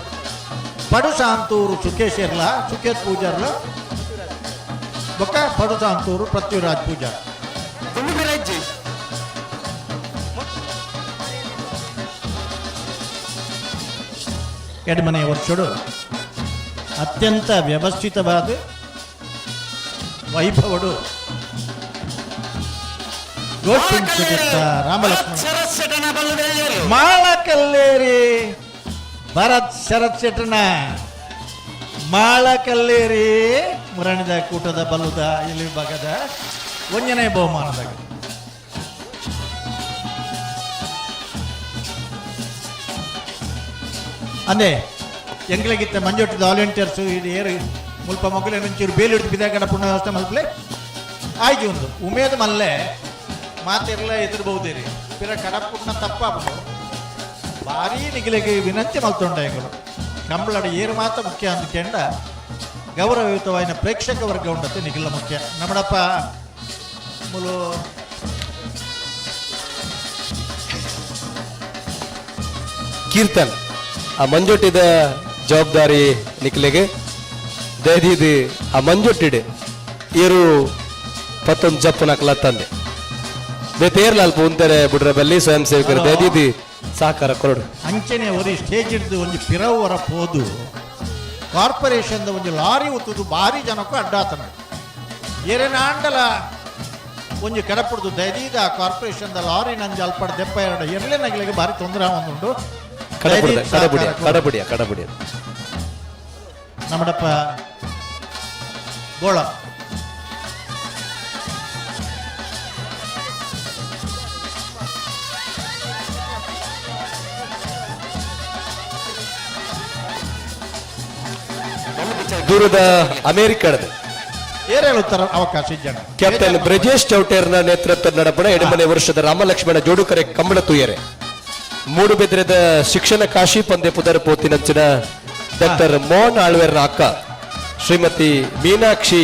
ಪಡುಸಾಂತೂರು ಸುಖೇಶರ್ಲ ಸುಖೇತ್ ಪೂಜಾರ್ಲ ಬೊಕ್ಕ ಪಡುಸಾಂತೂರು ಪೃಥ್ವಿರಾಜ್ ಪೂಜಾರ್ ಎಡಮನೆ ವರ್ಷಡು ಅತ್ಯಂತ ವ್ಯವಸ್ಥಿತವಾದ ವೈಭವಡು ರಾಮಲಕ್ಷ್ಮಣ ಮಾಳಕಲ್ಲೇರಿ ಭರತ್ ಶರತ್ ಶೆಟ್ಟನ ಮಾಳಕಲ್ಲೇರಿ ಮುರಣಿದ ಕೂಟದ ಬಲ್ಲುದ ಇಲ್ಲಿ ಭಾಗದ ಒಂದನೇ ಬಹುಮಾನದಾಗ ಅಂದೆ ಎಂಗ್ಲಗಿತ್ತ ಮಂಜೊಟ್ಟಿದ ವಾಲಂಟಿಯರ್ಸು ಇದು ಏರು ಮುಲ್ಪ ಮಕ್ಕಳು ಒಂಚೂರು ಬೇಲಿ ಹಿಡಿದು ಬಿದ್ದಾಗ ಪುಣ್ಯ ವ್ಯವಸ್ಥೆ ಮಲ್ಪಲೆ ಆಯ್ತು ಒಂದು ಉಮೇದ್ ಮಲ್ಲೆ ಮಾತೆಲ್ಲ ಎದುರ್ಬಹುದೇರಿ ಪಿರ ಕಡಪುಣ್ಣ ತಪ್ಪಾಗ್ಬೋದು ಭಾರಿ ನಿಗಿಲಿಗೆ ವಿನಂತಿ ಮಲ್ತೊಂಡ ಎಂಗಳು ಕಂಬಳಡ ಏರು ಮಾತ್ರ ಮುಖ್ಯ ಅಂದ್ಕೊಂಡ ಗೌರವಯುತವಾದ ಪ್ರೇಕ್ಷಕ ವರ್ಗ ಉಂಡತೆ ನಿಗಿಲ ಮುಖ್ಯ ನಮ್ಮಡಪ್ಪ ಮುಲು ಕೀರ್ತನ್ ಆ ಮಂಜೊಟ್ಟಿದ ಜವಾಬ್ದಾರಿ ನಿಕ್ಲೆಗೆ ದಯದೀದಿ ಆ ಮಂಜೊಟ್ಟಿಡೆ ಏರು ಪತ್ತೊಂದು ಜಪ್ಪು ನಕಲ ತಂದೆ ಬೇತೇರ್ಲ ಅಲ್ಪ ಉಂತಾರೆ ಬಿಡ್ರೆ ಬಲ್ಲಿ ಸ್ವಯಂ ಸೇವಕರು ದಯದೀದಿ ಸಹಕಾರ ಕೊರಡು ಅಂಚನೆ ಒರಿ ಸ್ಟೇಜ್ ಹಿಡಿದು ಒಂದು ಪಿರವರ ಹೋದು ಕಾರ್ಪೊರೇಷನ್ ಒಂದು ಲಾರಿ ಒತ್ತುದು ಭಾರಿ ಜನಕ್ಕೂ ಅಡ್ಡಾತನ ಎರೆನಾಂಡಲ ಒಂದು ಕೆಡಪುಡ್ದು ದಯದೀದ ಕಾರ್ಪೊರೇಷನ್ ಲಾರಿ ನಂಜು ಅಲ್ಪಡ ದೆಪ್ಪ ಎರಡು ಎರಡೇ ನಗಲಿಗೆ ಭಾರಿ ತೊಂದರೆ ಒಂದುಂಟು ಕಡಬುಡಿಯ ನಮ್ಮಡಪ್ಪ ಗೋಳ ದೂರದ ಅಮೆರಿಕದ ಏರೇಳುತ್ತರ ಅವಕಾಶ ಜನ ಕ್ಯಾಪ್ಟನ್ ಬ್ರಜೇಶ್ ಚೌಟೇರ್ನ ನೇತೃತ್ವ ನಡಪಡ ಎಡಮನೆ ವರ್ಷದ ರಾಮಲಕ್ಷ್ಮಣ ಜೋಡುಕರೆ ಕಂಬಳ ತುಯರೆ ಮೂಡುಬೆದ್ರೆದ ಶಿಕ್ಷಣ ಕಾಶಿ ಪಂದೆ ಪುದರ್ ಪೋತಿನಂಚಿನ ಡಾಕ್ಟರ್ ಮೋಹನ್ ಆಳ್ವೇರ್ನ ಅಕ್ಕ ಶ್ರೀಮತಿ ಮೀನಾಕ್ಷಿ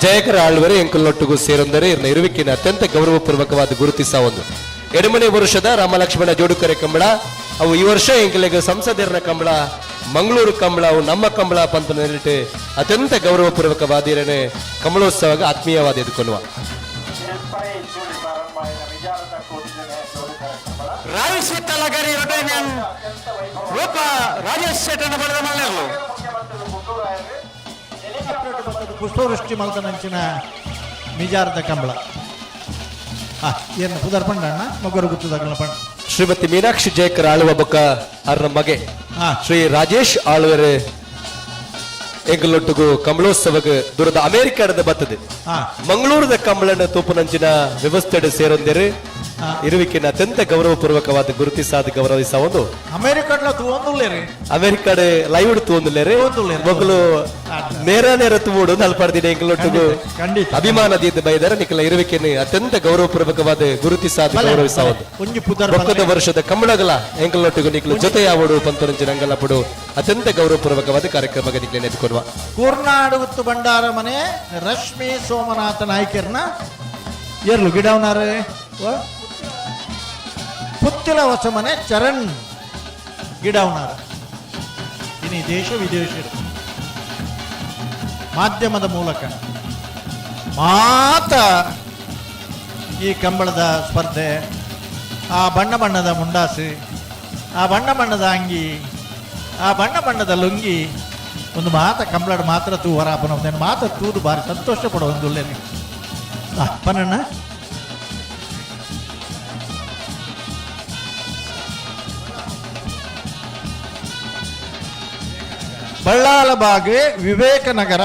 ಜಯಕರ ಆಳ್ವರೆ ಎಂಕಲ್ನೊಟ್ಟಿಗೂ ಸೇರೊಂದರೆ ಇರ್ನ ಇರುವಿಕೆನ ಅತ್ಯಂತ ಗೌರವಪೂರ್ವಕವಾದ ಗುರುತಿಸ ಒಂದು ಎಡಮನೆ ವರ್ಷದ ರಾಮಲಕ್ಷ್ಮಣ ಜೋಡುಕರೆ ಕಂಬಳ ಅವು ಈ ವರ್ಷ ಎಂಕಲೆಗೆ ಸಂಸದರ ಕಂಬಳ ಮಂಗಳೂರು ಕಂಬಳ ಅವು ನಮ್ಮ ಕಂಬಳ ಪಂತ ನೆರಳಿಟ್ಟು ಅತ್ಯಂತ ಗೌರವಪೂರ್ವಕವಾದಿರನೆ ಕಂಬಳೋತ್ಸವ ಆತ್ಮೀಯವಾದ ಎದುಕೊನ್ನುವ ಪುಷ್ಪವೃಷ್ಟಿ ಮಲ್ತನಂಚಿನ ನಿಜಾರದ ಕಂಬಳ ಏನು ಪುದರ್ ಪಂಡಣ್ಣ ಮಗರು ಗುತ್ತದ ಪಂಡ ಶ್ರೀಮತಿ ಮೀನಾಕ್ಷಿ ಜಯಕರ್ ಆಳುವ ಬೊಕ್ಕ ಅವ್ರ ಮಗೆ ಶ್ರೀ ರಾಜೇಶ್ ಆಳ್ವರೆ ಎಂಗಲೊಟ್ಟಿಗೂ ಕಂಬಳೋತ್ಸವಕ್ಕೆ ದೂರದ ಅಮೆರಿಕದ ಬರ್ತದೆ ಮಂಗಳೂರದ ಕಂಬಳನ ತೂಪುನಂಚಿನ ವ್ಯವಸ್ಥೆ ಸೇರೊಂದಿರು ಇರುವಿಕೆನ ಅತ್ಯಂತ ಗೌರವಪೂರ್ವಕವಾದ ಗುರುತಿಸಾದ ಗೌರವಿಸ ಒಂದು ಅಮೆರಿಕದ ಲೈವ್ ತೂಂದುಲೇರಿ ಮಕ್ಕಳು ನೇರ ತೂಡು ನಲ್ಪಡ್ದಿನ ಎಂಗಲೊಟ್ಟಿಗೂ ಅಭಿಮಾನದಿಂದ ಬೈದರೆ ನಿಖಲ ಇರುವಿಕೆನ ಅತ್ಯಂತ ಗೌರವಪೂರ್ವಕವಾದ ಗುರುತಿಸಾದ ಗೌರವಿಸ ಒಂದು ಬೊಕ್ಕದ ವರ್ಷದ ಕಂಬಳಗಳ ಎಂಗಲೊಟ್ಟಿಗೂ ನಿಖಲು ಜೊತೆ ಯಾವಡು ಪಂತರಂಜಿನ ಅಂಗಲಪಡು ಅತ್ಯಂತ ಗೌರವಪೂರ್ವಕವಾದ ಕಾರ್ಯಕ್ರಮ ನಿಖಲೆ ನೆತ್ಕೊಡುವ ಕೂರ್ನಾಡು ಉತ್ತು ಬಂಡಾರ ಮನೆ ರಶ್ಮಿ ಸೋಮನಾಥ ನಾಯ್ಕರ್ನ ಏರ್ಲು ಗಿಡವನಾರೆ ಪುತ್ತಿಲ ಹೊಸ ಮನೆ ಚರಣ್ ಗಿಡವನಾರ ಇನ್ನು ದೇಶ ವಿದೇಶರು ಮಾಧ್ಯಮದ ಮೂಲಕ ಮಾತ ಈ ಕಂಬಳದ ಸ್ಪರ್ಧೆ ಆ ಬಣ್ಣ ಬಣ್ಣದ ಮುಂಡಾಸು ಆ ಬಣ್ಣ ಬಣ್ಣದ ಅಂಗಿ ಆ ಬಣ್ಣ ಬಣ್ಣದ ಲುಂಗಿ ಒಂದು ಮಾತ ಕಂಬಳದ ಮಾತ್ರ ತೂ ಹೊರಾಪನ ಒಂದೇನು ಮಾತ ತೂದು ಬಾರಿ ಸಂತೋಷ ಪಡೋ ಒಂದು ಒಳ್ಳೆ ಅಪ್ಪನಣ್ಣ ಬಳ್ಳಾಲಬಾಗ್ ವಿವೇಕನಗರ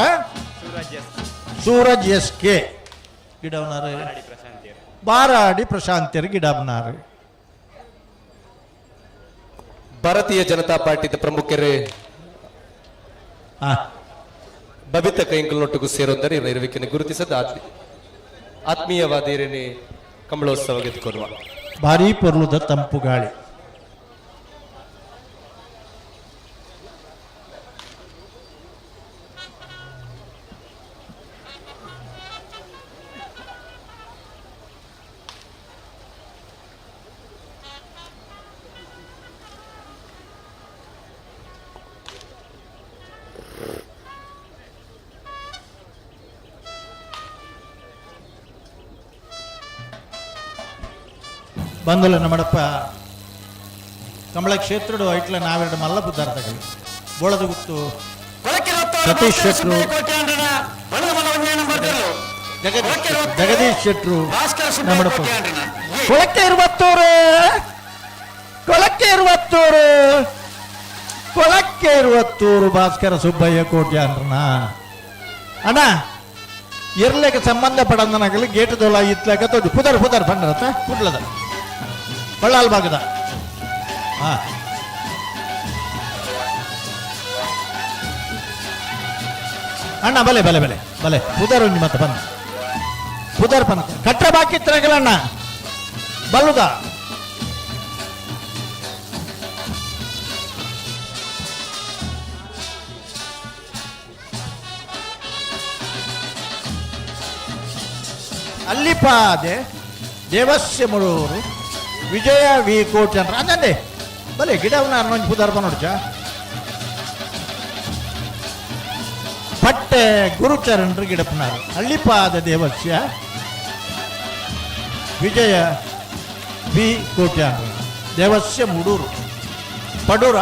ಸೂರಜ್ ಎಸ್ ಕೆ ಗಿಡವನಾರು ಬಾರಾಡಿ ಪ್ರಶಾಂತಿಯರು ಗಿಡವನಾರು ಭಾರತೀಯ ಜನತಾ ಪಾರ್ಟಿದ ಪ್ರಮುಖರೇ ಬಬಿತ ಕೈಂಕಲ್ನೊಟ್ಟಿಗೂ ಸೇರೊಂದರೆ ಇರುವಿಕೆನ ಗುರುತಿಸದ ಆತ್ಮೀಯವಾದಿರೇನೆ ಕಂಬಳೋತ್ಸವ ಗೆದ್ದುಕೊಡುವ ಭಾರೀ ಪೊರ್ಲುದ ತಂಪು ಗಾಳಿ ಬಂಧುಲ ನಮ್ಮಡಪ್ಪ ಕಮಲ ಕ್ಷೇತ್ರಡು ಐಟ್ಲ ನಾವೆರಡು ಮಲ್ಲ ಪುದ್ದಾರ್ಥಗಳು ಬೋಳದ ಗುತ್ತು ಸತೀಶ್ ಶೆಟ್ರು ಜಗದೀಶ್ ಶೆಟ್ರು ನಮ್ಮಡಪ್ಪ ಕೊಳಕ್ಕೆ ಇರುವತ್ತೂರು ಕೊಳಕ್ಕೆ ಇರುವತ್ತೂರು ಭಾಸ್ಕರ ಸುಬ್ಬಯ್ಯ ಕೋಟ್ಯಾಂಡ್ರನ ಅಣ್ಣ ಇರ್ಲಿಕ್ಕೆ ಸಂಬಂಧಪಡಂದನಾಗಲಿ ಗೇಟ್ ದೋಲ ಇತ್ಲಾಗ ತೋದು ಪುದರ್ ಪಂಡ್ರತ ಕುಡ್ಲದ ಬಳ್ಳಾಲ್ ಭಾಗದ ಹಾ ಅಣ್ಣ ಬಲೆ ಪುದರ್ ಒಂಜಿ ಮತ್ತೆ ಬಂದ ಪುದರ್ ಪನ್ ಕಟ್ಟ ಬಾಕಿತ್ರಗಲಣ್ಣ ಬಲ್ಲುದ ಅಲ್ಲಿಪಾದೆ ದೇವಸ್ಯ ಮುಳೂರು ವಿಜಯ ವಿ ಕೋಟಿ ಅಂತ ಅಂದಂದೆ ಬಲೆ ಗಿಡವನ್ನ ಅರ್ನೊಂದು ಪುದಾರ್ಪ ನೋಡ್ಚ ಪಟ್ಟೆ ಗುರುಚರಣ್ರು ಗಿಡಪ್ಪನಾರು ಅಲ್ಲಿಪಾದ ದೇವಸ್ಯ ವಿಜಯ ವಿ ಕೋಟಿ ಅಂತ ದೇವಸ್ಯ ಮುಡೂರು ಪಡೂರ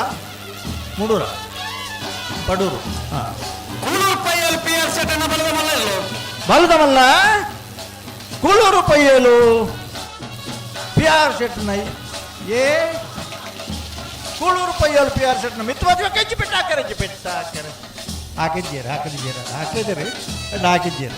ಪಡೂರು ಹಾಂ ಬಲದಮಲ್ಲ ಕೂಳೂರು ಪಯ್ಯಲು PR ಶೆಟ್ ನೈ ಏ ಕೂಳೂರು ಪಯ್ಯಲು PR ಶೆಟ್ ನ ಮಿತ್ವಾದ ಕಜ್ಜಿ ಪೆಟ್ಟ ಹಾಕಿದ್ದೀರ ಹಾಕಿದ್ದೀರಿ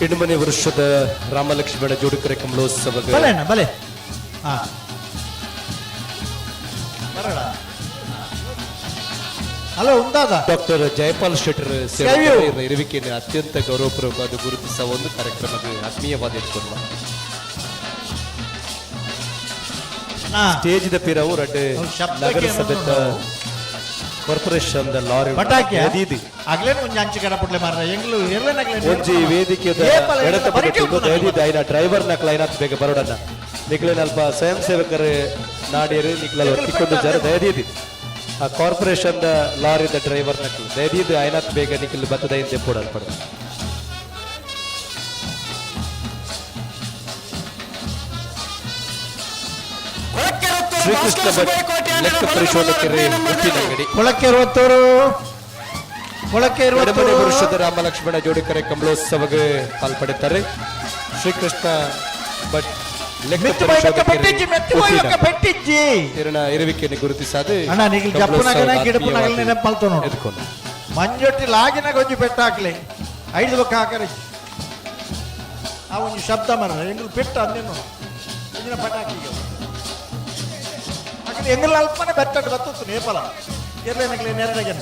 ಇಡುಮನೆ ವರ್ಷದ ರಾಮಲಕ್ಷ್ಮಣ ಜೋಡುಕರೆ ಕಮಲೋತ್ಸವ ಬಲೆ ಹಾ ಬರಡ ಹಲೋ ಉಂದಾದ ಡಾಕ್ಟರ್ ಜಯಪಾಲ್ ಶೆಟ್ಟರ್ ಇರುವಿಕೆಯನ್ನು ಅತ್ಯಂತ ಗೌರವಪೂರ್ವಕವಾದ ಗುರುತಿಸುವ ಒಂದು ಕಾರ್ಯಕ್ರಮಕ್ಕೆ ಆತ್ಮೀಯವಾದ ಇಟ್ಕೊಂಡು ಸ್ಟೇಜ್ ದ ಪಿರವು ರಡ್ಡೆ ನಗರಸಭೆ ಕಾರ್ಪೊರೇಷನ್ ದ ಲಾರಿ ಪಟಾಕಿ ಆಗ್ಲೇನು ಒಂಜಿ ಅಂಚೆ ಕಡ ಪುಡ್ಲೆ ಮಾರ ಎಂಗ್ಲು ಎರ್ಲೆನಾಗ್ಲೇ ಒಂಜಿ ವೇದಿಕೆ ಎಡತ ಪಟ್ಟಿದ್ದು ದಯವಿಟ್ಟು ಐನ ಡ್ರೈವರ್ ನ ಕ್ಲೈನಾತ್ ಬೇಗ ಬರೋಡನ್ನ ನಿಕ್ಲೇನ ಅಲ್ಪ ಸ್ವಯಂ ಸೇವಕರು ನಾಡಿಯರು ನಿಕ್ಲಲ್ಲಿ ಒತ್ತಿಕೊಂಡು ಜರ ದಯದೀದಿ ಆ ಕಾರ್ಪೊರೇಷನ್ ದ ಲಾರಿ ದ ಡ್ರೈವರ್ ನಕ್ಲು ದಯದೀದು ಐನಾತ್ ಬೇಗ ನಿಕ್ಲು ಬತ್ತದ ಹಿಂದೆ ಪೂಡಲ್ಪಡ ಶ್ರೀಕೃಷ್ಣ ಭಟ್ ಲೆಕ್ಕ ಪರಿಶೋಧಕರೇ ಮುತ್ತಿನಂಗಡಿ ಕೊಳಕ್ಕೆ ವರ್ಷದ ರಾಮ ಲಕ್ಷ್ಮಣ ಜೋಡಿಕರೆ ಕಮಲೋತ್ಸವಗೆ ಪಾಲ್ಪಡುತ್ತಾರೆ ಶ್ರೀಕೃಷ್ಣ ಭಟ್ ಇರುವಿಕೆಯನ್ನು ಗುರುತಿಸಾದು ಮಂಜೊಟ್ಟಿ ಲಾಗಿನಾಗ ಒಂಜಿ ಪೆಟ್ಟ ಹಾಕ್ಲಿ 5 ಲಕ್ಷ ಹಾಕರಿ ಆ ಒಂದು ಶಬ್ದ ಮರ ಎಂಗ್ಲು ಪೆಟ್ಟ ಅಂದೇನು ಇಂಜಿನ ಪಟಾಕಿಗೆ ಹಾಕಿ ಎಂಗ್ಲ ಅಲ್ಪನೆ ಬೆತ್ತಟ್ಟು ಬತ್ತು ನೇಪಾಳ ಎರ್ಲೇನಾಗ್ಲಿ ನೆರಡಗೆ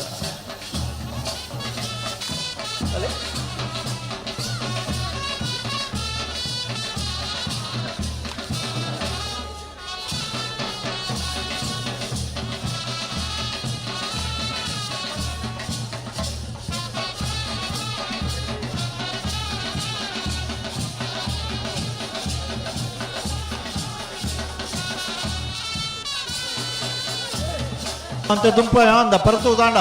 ಅಂತ ದುಂಪ ಅಂದ ಪರತು ದಾಂಡ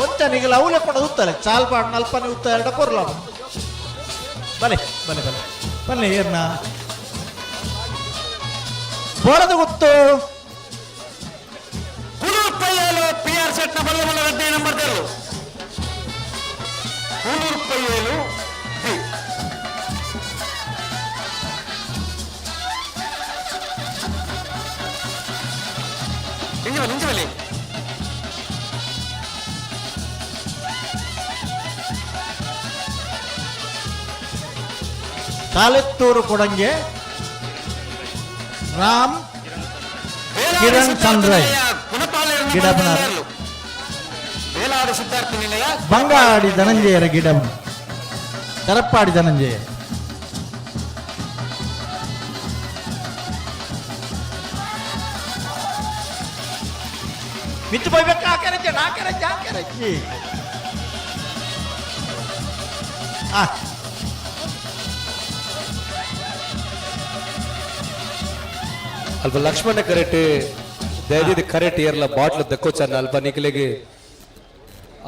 ಒಂಚ ನಿಗಲ ಅವಲೆ ಕೂಡ ಉತ್ತಲೆ ಚಾಲ್ಪಾಡ್ ನಲ್ಪನೆ ಉತ್ತ ಎರಡ ಕೊರ್ಲ ಬಲೆ ಬನ್ನಿ ಏರ್ನ ಬೋಳದ ಗೊತ್ತು PR ಸೆಟ್ ನ ಬಲ್ಲ ಗಡ್ಡೆ ನಂಬರ್ 2 ರೂಪಾಯಿಗಳು ನಿಂಜಲಿ ತಾಲೆತ್ತೂರು ಕೊಡಂಗೆ ರಾಮ್ ಕಿರಣ್ ಚಂದ್ರಯ್ ಗಿಡಬನ ಬಂಗಾಡಿ ಧನಂಜಯರ ಗಿಡಬನ ಕರಪ್ಪಾಡಿ ಧನಂಜಯ ಮಿತ್ತು ಬೈಬೇಕು ಹಾಕರಜ್ಜಿ ಅಲ್ಪ ಲಕ್ಷ್ಮಣ ಕರೆಕ್ಟ್ ದಯದಿದ್ದು ಕರೆಕ್ಟ್ ಏರ್ಲ ಬಾಟ್ಲ್ ದಕ್ಕೋಚನ್ನ ಅಲ್ಪ ನಿಕ್ಲೆಗೆ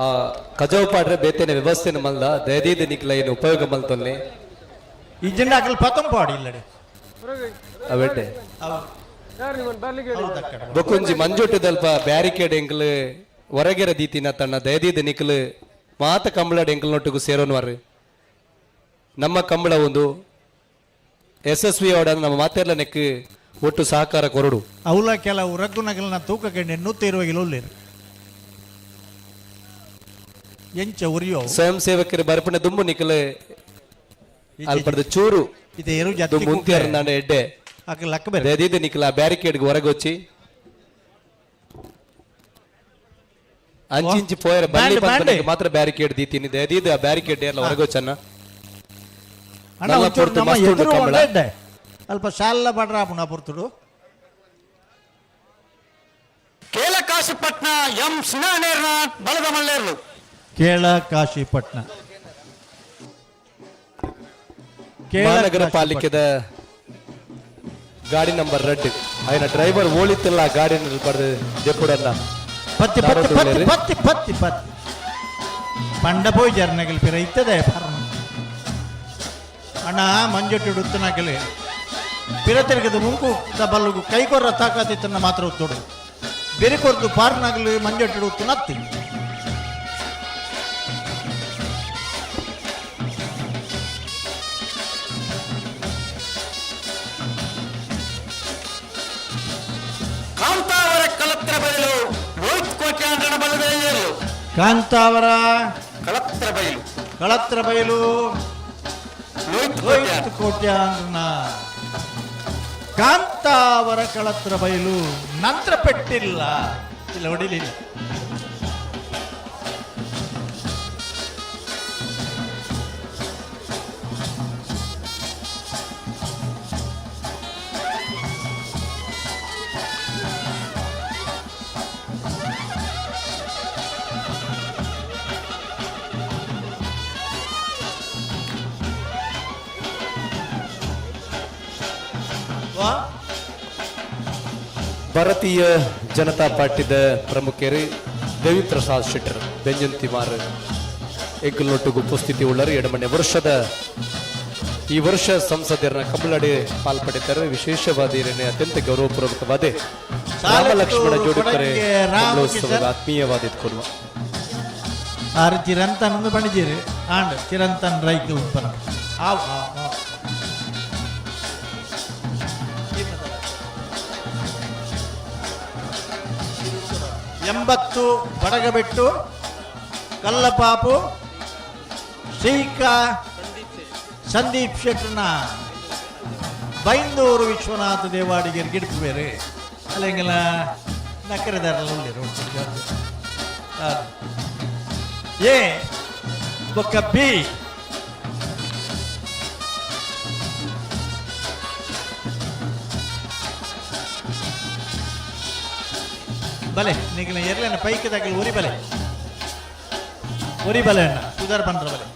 ಆ ಕಜಾವ್ ಪಾಡ್ರೆ ಬೇತೇನೆ ವ್ಯವಸ್ಥೆನ ಮಲ್ದ ದಯದಿದ್ದು ನಿಕ್ಲ ಏನು ಉಪಯೋಗ ಮಲ್ತೊಲ್ಲೆ ಈ ಜನ ಆಗಲ್ ಪತಂ ಪಾಡಿ ಇಲ್ಲಡೆ ಅವೆಡ್ಡೆ ಬೊಕೊಂಜಿ ಮಂಜುಟ್ಟದಲ್ಪ ಬ್ಯಾರಿಕೇಡ್ ಎಂಕಲ್ ಹೊರಗೆರ ದೀತಿನ ತನ್ನ ದಯದಿದ್ದು ನಿಕ್ಲು ಮಾತ ಕಂಬಳದ ಎಂಕಲ್ನೊಟ್ಟಿಗೂ ಸೇರೋನ್ವಾರು ನಮ್ಮ ಕಂಬಳ ಒಂದು ಯಶಸ್ವಿ ಅವಡ ನಮ್ಮ ಮಾತೆಲ್ಲ ನೆಕ್ ಒಟ್ಟು ಸಹಕಾರ ಕೊರಡು ಅವಲ ಕೆಲವು ರಗ್ಗು ನಗಲನ ತೂಕ ಕಂಡೆ 120 ಕಿಲೋ ಎಂಚ ಉರಿಯೋ ಸ್ವಯಂ ಸೇವಕರು ಬರ್ಪಣೆ ದುಂಬು ನಿಕಲೆ ಅಲ್ಪದ ಚೂರು ಇದೆ eru jatti ಮುಂತಿಯರ ನಾಡ ಎಡ್ಡೆ ಅಕ ಲಕ್ಕ ಬೇರೆ ದಯದಿದ್ದು ನಿಕಲ ಬ್ಯಾರಿಕೇಡ್ ಗೆ ಹೊರಗೊಚ್ಚಿ ಅಂಚಿಂಚಿ ಪೋಯರ ಬನ್ನಿ ಬಂದನಿಗೆ ಮಾತ್ರ ಬ್ಯಾರಿಕೇಡ್ ದೀತೀನಿ ದಯದಿದ್ದು ಆ ಬ್ಯಾರಿಕೇಡ್ ಎಲ್ಲ ಹೊರಗೊಚ್ಚನ್ನ ಅಣ್ಣ ಒಂಚೂರು ನಮ್ಮ ಎದುರು ಒಂದೇ ಅಲ್ಪ ಶಾಲ ಬಡ್ರ ಪುಣ ಪುರ್ತುಡು ಕೇಲ ಕಾಶಿಪಟ್ನ ಎಂ ಸಿನಾನೇರ್ನ ಬಲದ ಮಲ್ಲೇರ್ಲು ಕೇಳ ಕಾಶಿಪಟ್ನ ಮಹಾನಗರ ಪಾಲಿಕೆದ ಗಾಡಿ ನಂಬರ್ 2 ఆయన ಡ್ರೈವರ್ ಓಳಿತಿಲ್ಲ ಗಾಡಿ ಬರೆದು ದೆಪ್ಪುಡನ್ನ ಪತ್ತಿ ಪತ್ತಿ ಪತ್ತಿ ಪತ್ತಿ ಪತ್ತಿ ಪತ್ತಿ ಪಂಡ ಪೋಯ್ ಜರ್ನಗಲ್ ಪಿರ ಇತ್ತದ ಅಣ್ಣ ಮಂಜೊಟ್ಟಿಡುತ್ತನಾಗಲಿ ಪಿರ ತಿರುಗದ ಮುಂಕು ಬಲ್ಲುಗು ಕೈಕೊರ್ರ ತಾಕಾತಿತ್ತನ್ನ ಮಾತ್ರ ಉತ್ತೋಡು ಬೇರೆ ಕೊರ್ದು ಪಾರ್ನಾಗಲಿ ಮಂಜೊಟ್ಟಿಡುತ್ತು ನತ್ತಿ ಕಾಂತಾವರ ಕಲತ್ರ ಬಯಲು ರೋಹಿತ್ ಕೋಟ್ಯಾಂಡ್ರನ ಬಲದಲ್ಲಿ ಕಾಂತಾವರ ಕಳತ್ರ ಬಯಲು ರೋಹಿತ್ ಕೋಟ್ಯಾಂಡ್ರನ ಕಾಂತಾವರ ಕಳತ್ರ ಬಯಲು ನಂತರ ಪೆಟ್ಟಿಲ್ಲ ಇಲ್ಲ ಹೊಡಿಲಿಲ್ಲ ಭಾರತೀಯ ಜನತಾ ಪಾರ್ಟಿದ ಪ್ರಮುಖರು ದೇವಿ ಪ್ರಸಾದ್ ಶೆಟ್ಟರ್ ಬೆಂಜಂತಿಮಾರ್ ಎಂಕಲ್ನೊಟ್ಟಿಗೂ ಉಪಸ್ಥಿತಿ ಉಳ್ಳರು 2ನೇ ವರ್ಷದ ಈ ವರ್ಷ ಸಂಸದರ ಕಮಲಡಿ ಪಾಲ್ಪಡಿದ್ದಾರೆ ವಿಶೇಷವಾದ ಅತ್ಯಂತ ಗೌರವಪೂರ್ವಕವಾದ ರಾಮ ಲಕ್ಷ್ಮಣ ಜೋಡಿಕರೆ ಕಮಲೋತ್ಸವದ ಆತ್ಮೀಯವಾದ ಕೊಡುವ ಆರು ಚಿರಂತನ್ ಪಣಿಜೀರಿ ಆಂಡ್ ಚಿರಂತನ್ ರೈಕು ಉತ್ಪನ್ನ ಎಂಬತ್ತು ಬಡಗಬೆಟ್ಟು ಕಲ್ಲಪಾಪು ಶ್ರೀಕಾ ಸಂದೀಪ್ ಶೆಟ್ಟರ್ನ ಬೈಂದೂರು ವಿಶ್ವನಾಥ ದೇವಾಡಿಗೆ ಗಿಡಪು ಬೇರೆ ಅಲ್ಲಿಂಗೆಲ್ಲ ನಕ್ಕರೆದಾರಲ್ಲ ಏ ಬೊಕ್ಕ ಬಿ ಬಲೆ ನೀಗಿನ ಎರ್ಲೇನ ಪೈಕದಾಗಲಿ ಉರಿ ಬಲೆ ಅಣ್ಣ ಸುಧಾರ್ ಪಂಡ್ರ ಬಲೆ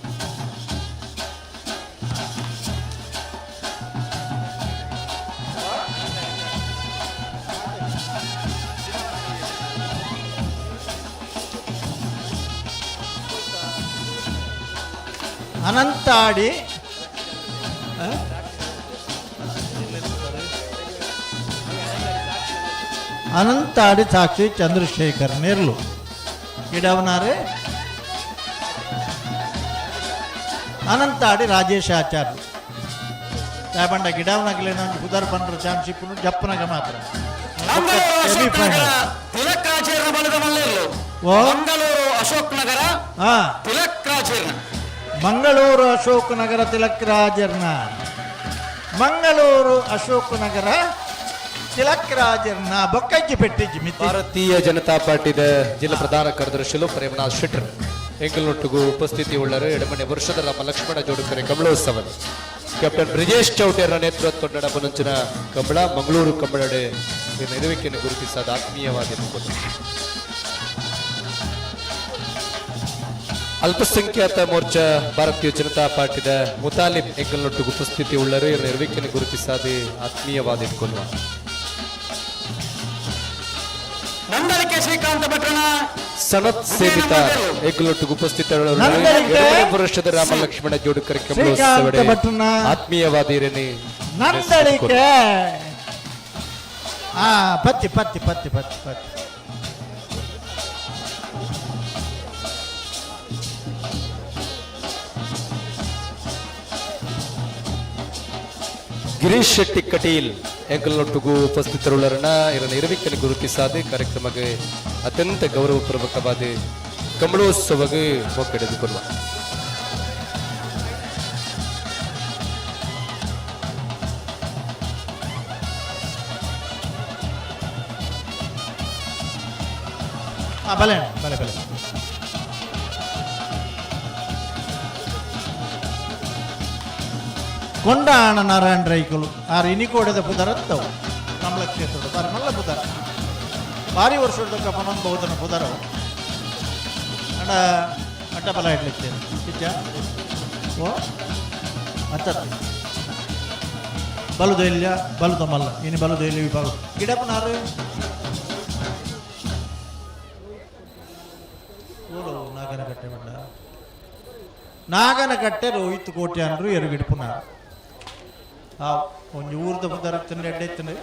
ಅನಂತಾಡಿ ಅನಂತಾಡಿ ಸಾಕ್ಷಿ ಚಂದ್ರಶೇಖರ್ ನೇರ್ಲು ಗಿಡವನಾರೆ ಅನಂತಾಡಿ ರಾಜೇಶ್ ಆಚಾರ್ಯ ಸಾಯಬಂಡ ಗಿಡವನಾಗಲೇ ನಾನು ಸುಧಾರ್ ಪಂಡ್ರ ಚಾನ್ಶಿಪ್ ಜಪ್ಪನಾಗ ಮಾತ್ರ ತಿಲಕ್ ರಾಜೇರ್ನ ಬಲದ ಮಲ್ಲೇರ್ಲು ಮಂಗಳೂರು ಅಶೋಕ್ ನಗರ ತಿಲಕ್ ರಾಜೇರ್ನ ಮಂಗಳೂರು ಅಶೋಕ್ ನಗರ ತಿಲಕ್ ರಾಜರ್ನ ಮಂಗಳೂರು ಅಶೋಕ್ ನಗರ ತಿಲಕ್ ರಾಜರ್ನ ಬೊಕ್ಕಜ್ಜಿ ಪೆಟ್ಟಿಜ್ಜಿ ಮಿತಿ ಭಾರತೀಯ ಜನತಾ ಪಾರ್ಟಿದ ಜಿಲ್ಲಾ ಪ್ರಧಾನ ಕಾರ್ಯದರ್ಶಿಗಳು ಪ್ರೇಮನಾಥ್ ಶೆಟ್ಟರ್ ಎಂಕಲ್ನೊಟ್ಟಿಗೂ ಉಪಸ್ಥಿತಿ ಉಳ್ಳರು 2ನೇ ವರ್ಷದ ರಾಮ ಲಕ್ಷ್ಮಣ ಜೋಡುಕರೆ ಕಮಲೋತ್ಸವ ಕ್ಯಾಪ್ಟನ್ ಬ್ರಿಜೇಶ್ ಚೌಟೇರ್ನ ನೇತೃತ್ವ ನಡಪನಂಚಿನ ಕಂಬಳ ಮಂಗಳೂರು ಕಂಬಳಡೆ ನೆರವೇರಿಕೆಯನ್ನು ಗುರುತಿಸಿದ ಆತ್ಮೀಯವಾದ ಅಲ್ಪಸಂಖ್ಯಾತ ಮೋರ್ಚಾ ಭಾರತೀಯ ಜನತಾ ಪಾರ್ಟಿದ ಮುತಾಲಿಬ್ ಎಂಕಲ್ನೊಟ್ಟಿಗೂ ಉಪಸ್ಥಿತಿ ಉಳ್ಳರು ನೆರವೇರಿಕೆಯನ್ನು ಗುರುತಿಸಿದ ಆತ್ಮೀಯವಾದ ಸನತ್ ಸೇವಿತ ಹೆಗ್ಲೊಟ್ಟಿಗೆ ಉಪಸ್ಥಿತರು ವರ್ಷದ ರಾಮ ಲಕ್ಷ್ಮಣ ಜೋಡುಕರ ಆತ್ಮೀಯವಾದ ನಂದಳಿಕೆ ಪತ್ತಿ ಪತ್ತಿ ಪತ್ತಿ ಪತ್ತಿ ಪತ್ತಿ ಗಿರೀಶ್ ಶೆಟ್ಟಿ ಕಟೀಲ್ ಎಂಕಲ್ನೊಟ್ಟಿಗೂ ಉಪಸ್ಥಿತರುಳ್ಳರನ್ನ ಇರನ ಇರವಿಕನ್ನು ಗುರುತಿಸಾದೆ ಕಾರ್ಯಕ್ರಮಕ್ಕೆ ಅತ್ಯಂತ ಗೌರವಪೂರ್ವಕವಾದ ಕಮಲೋತ್ಸವಗೆ ಒಗ್ಗಡೆದುಕೊಳ್ಳುವ ಬಲೆ ಬಲೆ ಬಲೆ ಕೊಂಡಾಣ ನಾರಾಯಣ ರೈಕಲು ಆರು ಇನಿಕೋಡದ ಪುದರತ್ತವು ಕಮಲ ಕ್ಷೇತ್ರದ ಬಾರಿ ಮಲ್ಲ ಪುದರ ಭಾರಿ ವರ್ಷದ ಕಪನೊಂದು ಬಹುತನ ಪುದರವು ಅಣ್ಣ ಅಡ್ಡಬಲ ಇಡ್ಲಿಕ್ಕೆ ನಿಜ ಓ ಹತ್ತತ್ತು ಬಲುದೈಲ್ಯ ಬಲುದ ಮಲ್ಲ ಇನ್ನು ಬಲುದೈಲ್ಯ ವಿಭಾಗ ಗಿಡಪ್ಪನಾರು ನಾಗನಕಟ್ಟೆ ಮಂಡ ನಾಗನಕಟ್ಟೆ ರೋಹಿತ್ ಕೋಟೆ ಅಂದ್ರು ಎರುಗಿಡ್ಪುನಾರು ಒಂದು ಊರ್ದ ಪುದರತ್ತಂದ್ರೆ ಎಡ್ಡೆತ್ತಂದ್ರೆ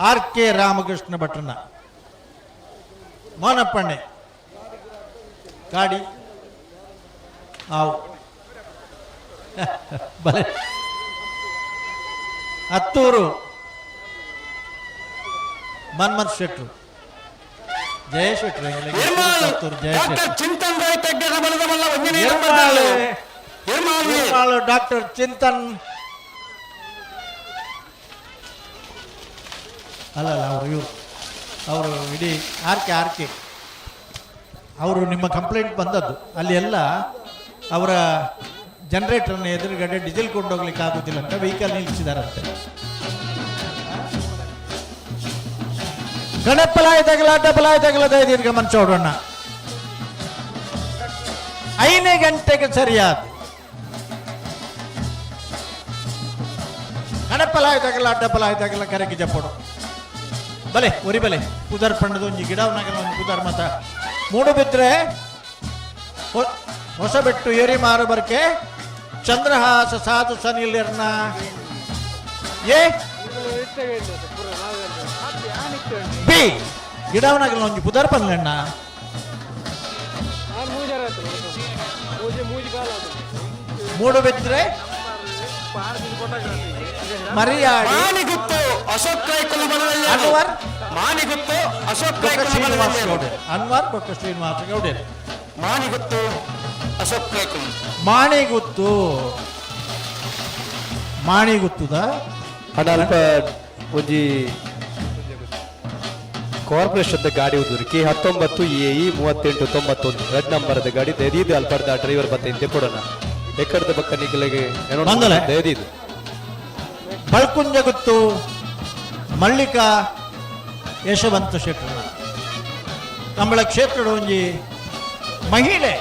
ಆರ್ ಕೆ ರಾಮಕೃಷ್ಣ ಭಟ್ರನ ಮೋನಪ್ಪಣ್ಣೆ ಗಾಡಿ ಆವು ಬಲೆ ಹತ್ತೂರು ಮನ್ಮಥ್ ಶೆಟ್ರು ಜಯ ಶೆಟ್ರು ಹತ್ತೂರು ಜಯ ಶೆಟ್ರು ಡಾಕ್ಟರ್ ಚಿಂತನ್ ಅಲ್ಲ ಅವರು ಇಡೀ ಆರ್ ಕೆ ಅವರು ನಿಮ್ಮ ಕಂಪ್ಲೇಂಟ್ ಬಂದದ್ದು ಅಲ್ಲಿ ಎಲ್ಲ ಅವರ ಜನರೇಟರ್ನ ಎದುರುಗಡೆ ಡೀಸೆಲ್ ಕೊಂಡೋಗ್ಲಿಕ್ಕೆ ಆಗೋದಿಲ್ಲ ಅಂತ ವೆಹಿಕಲ್ ನಿಲ್ಲಿಸಿದಾರಂತೆ. ಗಣಪಲಾಯ ತಗಲ ದೀರ್ಘ ಮಂಚೋಡೋಣ 5 ಗಂಟೆಗೆ ಸರಿಯಾದ ಗಣಪಲಾಯ ತಗಲ ಕರೆಗೆ ಜಪ್ಪಡು ಬಲೆ ಒರಿ ಬಲೆ ಪುದರ್ ಪಂಡದ ಒಂಜಿ ಗಿಡವನಾಗಲ ಒಂದು ಪುದರ್ ಮತ ಮೂಡು ಬಿದ್ರೆ ಹೊಸಬೆಟ್ಟು ಏರಿ ಮಾರು ಬರ್ಕೆ ಚಂದ್ರಹಾಸ ಸಾಧು ಸನಿಲಿರ್ನ ಏ ಬಿ ಗಿಡವನಾಗಲ ಒಂಜಿ ಪುದರ್ ಪನ್ಲೆಣ್ಣ ಮೂಡು ಬಿದ್ರೆ ಮರಿಯಾಡಿ ಅನ್ವರ್ ಅನ್ವರ್ ಡಾಕ್ಟರ್ ಶ್ರೀನಿವಾಸ ಗೌಡರ್ ಮಾಣಿಗುತ್ತುದ ಅಲ್ಪ ಒಂಜಿ ಕಾರ್ಪೊರೇಷನ್ ಗಾಡಿ ಉದ್ರಿ ಕೆ 19 AE 3891 ರೆಡ್ ನಂಬರ್ದ ಗಾಡಿ ದಯದೀದು ಅಲ್ಪರ್ದ ಡ್ರೈವರ್ ಬತ್ತೆ ಕೊಡೋಣ ಎಕ್ಕಡದ ಪಕ್ಕ ನಿಗಲಿಗೆ ದಯದೀದು ಬಳ್ಕುಂಜಗುತ್ತು ಮಲ್ಲಿಕಾ ಯಶವಂತ ಶೆಟ್ರು ಕಂಬಳ ಕ್ಷೇತ್ರದ ಒಂಜಿ ಮಹಿಳೆ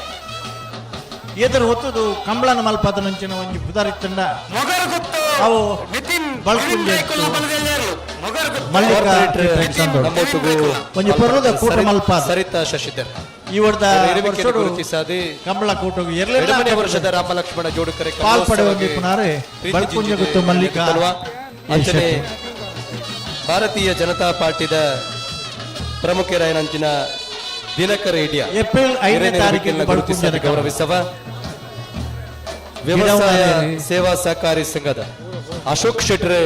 ಎದುರು ಹೊತ್ತದು ಕಂಬಳನ ಮಲ್ಪದ ನಂಚಿನ ಒಂಜಿ ಪುದಾರಿತ್ತಂಡ ಅವು ಬಳ್ಕುಂಜ ಮಲ್ಲಿಕಾ ಒಂಜಿ ಪೊರ್ಲದ ಕೂಟ ಮಲ್ಪ ಸರಿತಾ ಶಶಿಧರ್ ಇವರ್ದ ಕಂಬಳ ಕೂಟವು ಎರಡನೇ ವರ್ಷದ ರಾಮ ಲಕ್ಷ್ಮಣ ಜೋಡುಕರೆ ಪಾಲ್ಪಡೆ ಪುನಾರೆ ಬಳ್ಕುಂಜಗುತ್ತು ಮಲ್ಲಿಕಾ ಅಂಚನೆ ಭಾರತೀಯ ಜನತಾ ಪಾರ್ಟಿದ ಪ್ರಮುಖರಾಯನಂಚಿನ ದಿನಕರ ಇಂಡಿಯಾ ಏಪ್ರಿಲ್ 5ನೇ ತಾರೀಕಿಗೆ ಗುರುತಿಸಿದ ಗೌರವಿಸವ ವ್ಯವಸಾಯ ಸೇವಾ ಸಹಕಾರಿ ಸಂಘದ ಅಶೋಕ್ ಶೆಟ್ರೆ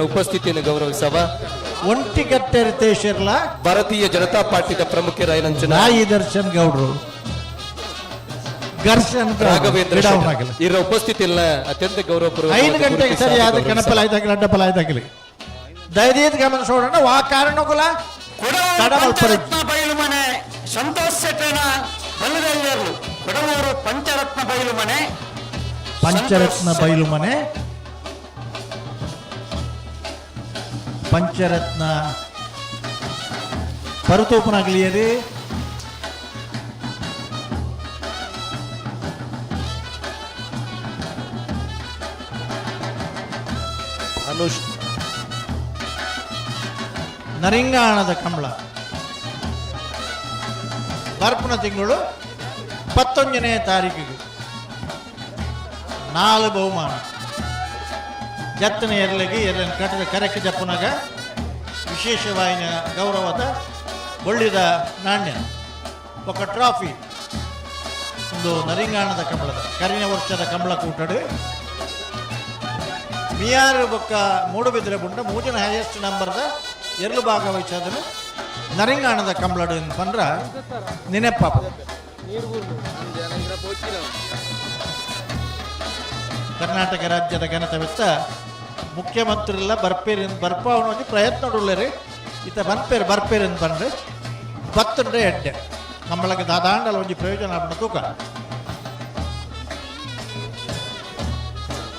ಉಪಸ್ಥಿತಿಯನ್ನು ಗೌರವಿಸವ ಒಂಟಿಗಟ್ಟೆ ರಿತೇಶರ್ಲ ಭಾರತೀಯ ಜನತಾ ಪಾರ್ಟಿದ ಪ್ರಮುಖರಾಯನಂಚಿನ ನಾಯಿ ದರ್ಶನ್ ಗೌಡ್ರು ಘರ್ಷನ್ ರಾಘವೇಂದ್ರ ಇವರ ಉಪಸ್ಥಿತಿಯಲ್ಲ ಅತ್ಯಂತ ಗೌರವಪೂರ್ವಕ 5 ಗಂಟೆಗೆ ಸರಿಯಾದ ಕಣಪಲಾಯ್ದಾಗಲಿ ಅಡ್ಡಪಲಾಯ್ದಾಗಲಿ ದಯದೀತ ಗಮನ ಸೋಡೋಣ ವಾ ಕಾರಣಗುಲ ಬಯಲು ಮನೆ ಸಂತೋಷ್ ಶೆಟ್ಟನ ಬಲ್ಲದಲ್ಲಿರಲು ಕೊಡವೂರು ಪಂಚರತ್ನ ಬಯಲು ಮನೆ ಪಂಚರತ್ನ ಪರುತೋಪನಾಗಲಿಯರಿ ಅನುಷ್ ನರಿಂಗಾಣದ ಕಂಬಳ ಬರ್ಪುನ ತಿಂಗಳು 11ನೇ ತಾರೀಕಿಗೆ 4 ಬಹುಮಾನ ಜತ್ತನ ಎರಲಿಗೆ ಎರಲಿನ ಕಟ್ಟದ ಕರೆಕ್ಕೆ ಜಪ್ಪನಾಗ ವಿಶೇಷವಾಯಿನ ಗೌರವದ ಒಳ್ಳಿದ ನಾಣ್ಯ ఒక ಟ್ರಾಫಿ ಒಂದು ನರಿಂಗಾಣದ ಕಂಬಳದ ಕರಿನ ವರ್ಷದ ಕಂಬಳ ಕೂಟಡು ಮಿಯಾರು ಬೊಕ್ಕ ಮೂಡುಬಿದ್ರೆ ಬುಂಡ ಮೂಜನ ಹೈಯೆಸ್ಟ್ ನಂಬರ್ದ ಎರಲು ಭಾಗವಹಿಸೋದನ್ನು ನರಿಂಗಾಣದ ಕಂಬಳಡು ಪಂದ್ರ ನೆನಪ ಕರ್ನಾಟಕ ರಾಜ್ಯದ ಘನತೆವೆತ್ತ ಮುಖ್ಯಮಂತ್ರಿಲ್ಲ ಬರ್ಪಾವಣಿ ಪ್ರಯತ್ನಡುಳ್ಳರಿ ಈತ ಬರ್ಪೇರು ಅಂತ ಬಂದ್ರೆ 10 ಎಡ್ಡೆ ಕಂಬಳಕ್ಕೆ ದಾದಾಂಡಲ ಒಂಜಿ ಪ್ರಯೋಜನ ಆಪಣ ತೂಕ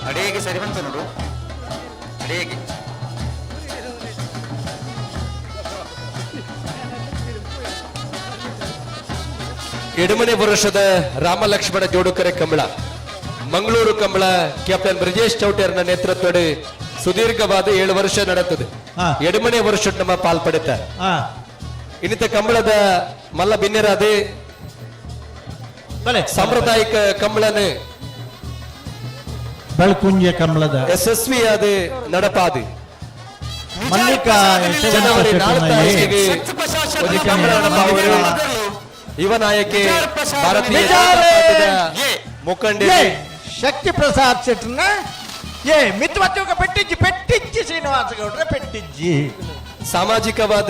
ಅಡಿಗೆ ಸರಿ ಬಂತ ನೋಡು ಅಡಿಗೆ ಎಡಮನೆ ವರ್ಷದ ರಾಮಲಕ್ಷ್ಮಣ ಜೋಡುಕರೆ ಕಂಬಳ ಮಂಗಳೂರು ಕಂಬಳ ಕ್ಯಾಪ್ಟನ್ ಬ್ರಿಜೇಶ್ ಚೌಟರ್ನ ನೇತೃತ್ವದ ಸುದೀರ್ಘವಾದ 7 ವರ್ಷ ನಡೆಯುತ್ತದೆ. ಎಡಮನೆ ವರ್ಷ ನಮ್ಮ ಪಾಲ್ಪಡುತ್ತ ಇನ್ನಿತ ಕಂಬಳದ ಮಲ್ಲ ಭಿನ್ನರಾದೆ ಸಾಂಪ್ರದಾಯಿಕ ಕಂಬಳನ ಬೆಳಕುಂಜ ಕಂಬಳದ ಯಶಸ್ವಿಯಾದ ನಡಪಾದು ಮಲ್ಲಿಕಾ ಜನವರಿ 4 ತಾರೀಕಿಗೆ ಒಂದು ಕಂಬಳ ನಡಪಾವರು ಯುವ ನಾಯಕಿ ಭಾರತೀಯ ಜನತಾ ಪಾರ್ಟಿಯ ಮುಖಂಡ ಶಕ್ತಿ ಪ್ರಸಾದ್ ಶೆಟ್ಟರ್ನ ಮಿತ್ವತ್ಯುಗ ಪೆಟ್ಟಿಜ್ಜಿ ಶ್ರೀನಿವಾಸ ಗೌಡ್ರ ಪೆಟ್ಟಿಜ್ಜಿ ಸಾಮಾಜಿಕವಾದ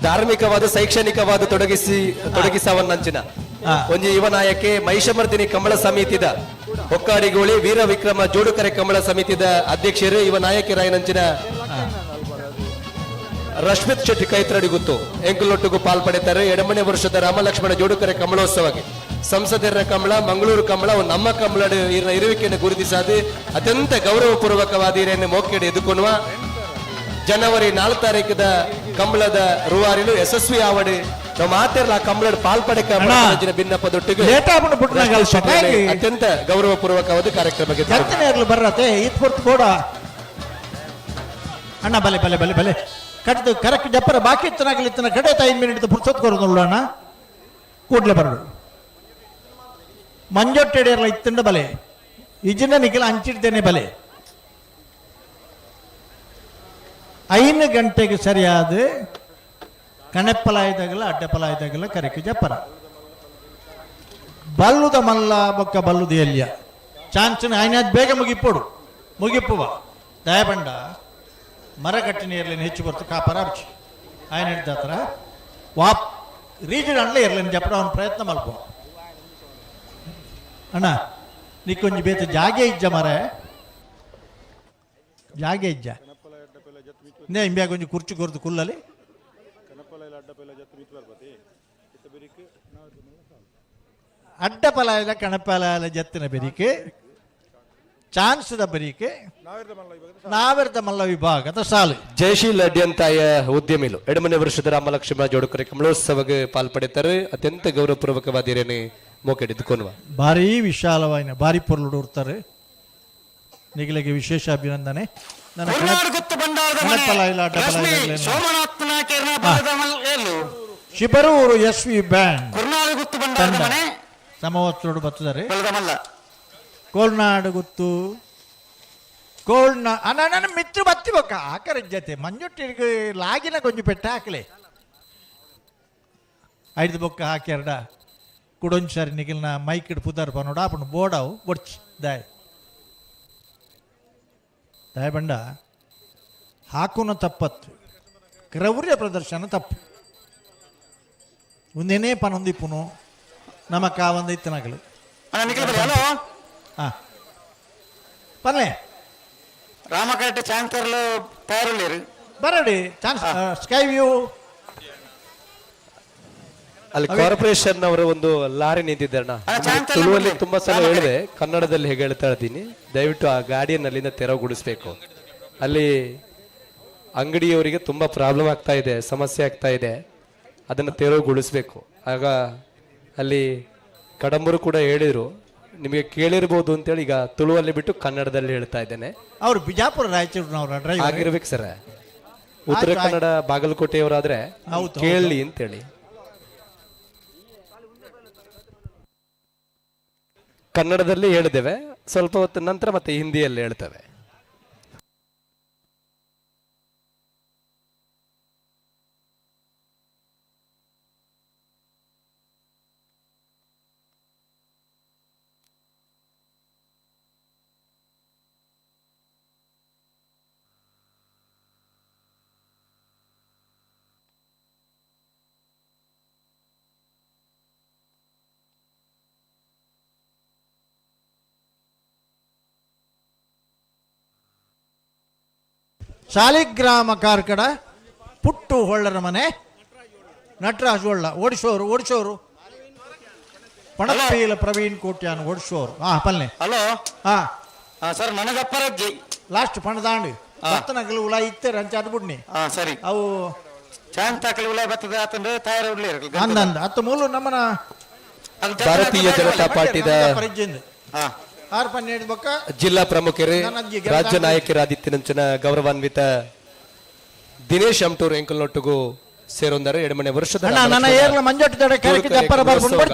ಧಾರ್ಮಿಕವಾದ ಶೈಕ್ಷಣಿಕವಾದ ತೊಡಗಿಸವನ್ನಂಚಿನ ಒಂಜಿ ಯುವ ನಾಯಕಿ ಮಹಿಷಮರ್ದಿನಿ ಕಂಬಳ ಸಮಿತಿದ ಒಕ್ಕಾಡಿಗೋಳಿ ವೀರ ವಿಕ್ರಮ ಜೋಡುಕರೆ ಕಂಬಳ ಸಮಿತಿದ ಅಧ್ಯಕ್ಷರು ಯುವ ನಾಯಕರಾಯನಂಚಿನ ರಶ್ಮಿತ್ ಶೆಟ್ಟಿ ಕೈತ್ರಡಿ ಗೊತ್ತು ಎಂಕುಲೊಟ್ಟಿಗೂ ಪಾಲ್ಪಡುತ್ತಾರೆ. ಎಡಮನೆ ವರ್ಷದ ರಾಮಲಕ್ಷ್ಮಣ ಜೋಡುಕರೆ ಕಂಬಳೋತ್ಸವಕ್ಕೆ ಸಂಸದರ ಕಂಬಳ ಮಂಗಳೂರು ಕಂಬಳ ನಮ್ಮ ಕಂಬಳ ಇರುವಿಕೆಯನ್ನು ಗುರುತಿಸಾದು ಅತ್ಯಂತ ಗೌರವಪೂರ್ವಕವಾದ ಹಿರಿಯನ್ನು ಮೋಕೆಡೆ ಎದುಕೊಳ್ಳುವ ಜನವರಿ 4 ತಾರೀಕದ ಕಂಬಳದ ರೂವಾರಿಲು ಯಶಸ್ವಿ ಆವಡಿ ನಾವು ಮಾತಿರಲ್ಲ ಕಂಬಳ ಪಾಲ್ಪಡಕ ಭಿನ್ನಪದೊಟ್ಟಿಗೆ ಅತ್ಯಂತ ಗೌರವಪೂರ್ವಕವಾದ ಕಾರ್ಯಕ್ರಮಕ್ಕೆ ಬರ್ರತೆ ಇತ್ಪೂರ್ತಿ ಕೂಡ ಅಣ್ಣ ಬಲೆ ಬಲೆ ಬಲೆ ಬಲೆ ಕಟ್ಟಿದ್ದು ಕರೆಕ್ಟ್ ಜಪ್ಪರ ಬಾಕಿ ಇತ್ತನಾಗಲಿತ್ತನ ಕಡೆ 5 ಮಿನಿಟ್ ಪುರ್ಸೊತ್ ಕೊರೋದು ಅಣ್ಣ ಕೂಡ್ಲೆ ಬರಡು ಮಂಜೊಟ್ಟೆಡೆಯರ್ಲ ಇತ್ತಂಡ ಬಲೆ ಇಜಿನ ನಿಖಿಲ ಹಂಚಿಡ್ತೇನೆ ಬಲೆ 5 ಗಂಟೆಗೆ ಸರಿಯಾದ ಕಣೆಪ್ಪಲಾಯ್ದಾಗಲ ಅಡ್ಡಪಲಾಯ್ದಾಗಲ ಕರೆಕ್ಟ್ ಜಪ್ಪರ ಬಲ್ಲುದ ಮಲ್ಲ ಬೊಕ್ಕ ಬಲ್ಲುದ ಎಲ್ಯ ಚಾನ್ಸನ್ ಆಯ್ನ ಬೇಗ ಮುಗಿಪ್ಪುವ ದಯಬಂಡ ಮರಗಟ್ಟಿನ ಇರ್ಲೇನು ಹೆಚ್ಚು ಬರ್ತು ಕಾಪರ ಅರ್ಚಿ ಆಯ್ನ ಹಿಡ್ದಾತರ ವಾಪ್ ರೀಜನ್ ಅಣ್ಣ ಇರ್ಲೇನು ಜಪ್ಪಡ ಅವನು ಪ್ರಯತ್ನ ಮಲ್ಪುವ ಅಣ್ಣ ನೀಕೊಂಜಿ ಬೇತ ಜಾಗೆ ಇಜ್ಜ ಮರ ಜಾಗೆ ಇಜ್ಜ ನೇ ಇಂಬ್ಯಾ ಕೊಂಚ ಕುರ್ಚಿ ಕೊರ್ದು ಕುಲ್ಲಲಿ ಅಡ್ಡಪಲಾಯದ ಕಣಪಲಾಯದ ಜತ್ತಿನ ಬೆರಿಕೆ ಚಾನ್ಸ್ದ ಬೆರಿಕೆ ನಾವೆರ್ದ ಮಲ್ಲ ವಿಭಾಗದ ಸಾಲು ಜಯಶೀಲ ಅಡ್ಯಂತಾಯ ಉದ್ಯಮಿಲು ಎಡಮನೆ ವರ್ಷದ ರಾಮಲಕ್ಷ್ಮಣ ಜೋಡುಕರೆ ಕಂಬಳೋತ್ಸವಕ್ಕೆ ಪಾಲ್ಪಡುತ್ತಾರೆ. ಅತ್ಯಂತ ಗೌರವಪೂರ್ವಕವಾದ ಹಿರಿಯನೆ ಮೋಕೆಡಿದುಕೊಳ್ಳುವ ಭಾರಿ ವಿಶಾಲವಾಯಿನ ಭಾರಿ ಪೊರ್ಲು ಇರ್ತಾರೆ. ನಿಗಲಿಗೆ ವಿಶೇಷ ಅಭಿನಂದನೆ. ಶಿಬರೂರು SV ಬ್ಯಾಂಡ್ ಸಮವಸ್ತ್ರೋಡು ಬರ್ತದಾರೆ. ಕೋಲ್ನಾಡು ಗುತ್ತು ನನ್ನ ಮಿತ್ರ ಬತ್ತಿ ಬೊಕ್ಕ ಆಕರ ಜತೆ ಮಂಜೊಟ್ಟಿಗೆ ಲಾಗಿನ ಕೊಂಚ ಪೆಟ್ಟ ಹಾಕಲೆ 5 ಬೊಕ್ಕ ಹಾಕ್ಯಾರಡ ಕುಡೊಂದು ಸಾರಿ ನಿಖಿಲ್ನ ಮೈಕ್ ಇಡ್ ಪುದಾರ್ ಪನೋಡ ಆಪಣ ಬೋಡಾವು ಬೊಡ್ಚಿ ದಾಯ ಬಂಡ ಹಾಕುನ ತಪ್ಪತ್ತು ಕ್ರೌರ್ಯ ಪ್ರದರ್ಶನ ತಪ್ಪು ಒಂದೇನೇ ಪನೊಂದಿಪ್ಪುನು ನಮಕ ಒಂದು ಇತ್ತನಾಗಲಿ ಪರ್ಲೆ ರಾಮಕಟ್ಟೆ ಚಾನ್ಸರ್ಲು ತಯಾರುಳ್ಳೇರು ಬರಡಿ ಚಾನ್ಸ್ ಸ್ಕೈ ವ್ಯೂ ಅಲ್ಲಿ ಕಾರ್ಪೊರೇಷನ್ ಅವರ ಒಂದು ಲಾರಿ ನಿಂತಿದ್ದಾರಣ ತುಳುವಲ್ಲಿ ತುಂಬಾ ಸಲ ಹೇಳಿದೆ, ಕನ್ನಡದಲ್ಲಿ ಹೇಗೆ ಹೇಳ್ತಾ ಇದ್ದೀನಿ, ದಯವಿಟ್ಟು ಆ ಗಾಡಿಯನ್ನು ಅಲ್ಲಿಂದ ತೆರವುಗೊಳಿಸ್ಬೇಕು. ಅಲ್ಲಿ ಅಂಗಡಿಯವರಿಗೆ ತುಂಬಾ ಪ್ರಾಬ್ಲಮ್ ಆಗ್ತಾ ಇದೆ, ಸಮಸ್ಯೆ ಆಗ್ತಾ ಇದೆ, ಅದನ್ನು ತೆರವುಗೊಳಿಸ್ಬೇಕು. ಆಗ ಅಲ್ಲಿ ಕಡಂಬರು ಕೂಡ ಹೇಳಿದ್ರು, ನಿಮಗೆ ಕೇಳಿರ್ಬೋದು ಅಂತೇಳಿ ಈಗ ತುಳುವಲ್ಲಿ ಬಿಟ್ಟು ಕನ್ನಡದಲ್ಲಿ ಹೇಳ್ತಾ ಇದ್ದೇನೆ. ಅವ್ರು ಬಿಜಾಪುರ ರಾಯಚೂರಿನವ್ರ ಆಗಿರ್ಬೇಕು ಸರ್, ಉತ್ತರ ಕನ್ನಡ ಬಾಗಲಕೋಟೆಯವರಾದ್ರೆ ಕೇಳಿ ಅಂತೇಳಿ. ಕನ್ನಡದಲ್ಲಿ ಹೇಳಿದ್ದೇವೆ, ಸ್ವಲ್ಪ ಹೊತ್ತು ನಂತರ ಮತ್ತೆ ಹಿಂದಿಯಲ್ಲಿ ಹೇಳ್ತೇವೆ. ಶಾಲಿಗ್ರಾಮ ಕಾರ್ಕಡ ಪುಟ್ಟು ಹೊಳ್ಳರ ಮನೆ ನಟರಾಜ್ ಒಳ್ಳ ಓಡಿಸೋರು ಪಣಪೀಲ ಪ್ರವೀಣ್ ಕೋಟ್ಯಾನ್ ಓಡಿಸೋರು. ಪಲ್ಲೆ ಹಲೋ ಸರ್ ನನಗಪ್ಪರಜ್ಜಿ ಲಾಸ್ಟ್ ಪಣದಾಂಡು ಭತ್ತನಗಲು ಉಳ ಇತ್ತೇರೆ ಅಂಚ ಅದು ಬಿಡ್ನಿ ಸರಿ ಅವು ಚಾಂತಾಕಲಿ ಉಳ ಬರ್ತದೆ ಆತಂದ್ರೆ ತಯಾರ ಅಂದಂದ ಅತ್ತ ಮೂಲ ನಮ್ಮನ ಭಾರತೀಯ ಜನತಾ ಪಾರ್ಟಿದ ಜಿಲ್ಲಾ ಪ್ರಮುಖರು, ರಾಜ್ಯ ನಾಯಕರಾದಿತ್ಯನಂಚನ ಗೌರವಾನ್ವಿತ ದಿನೇಶ್ ಅಮ್ಟೂರ್ ಎಂಕಲ್ನೊಟ್ಟಿಗೂ ಸೇರೊಂದರೆ 2 ವರ್ಷದ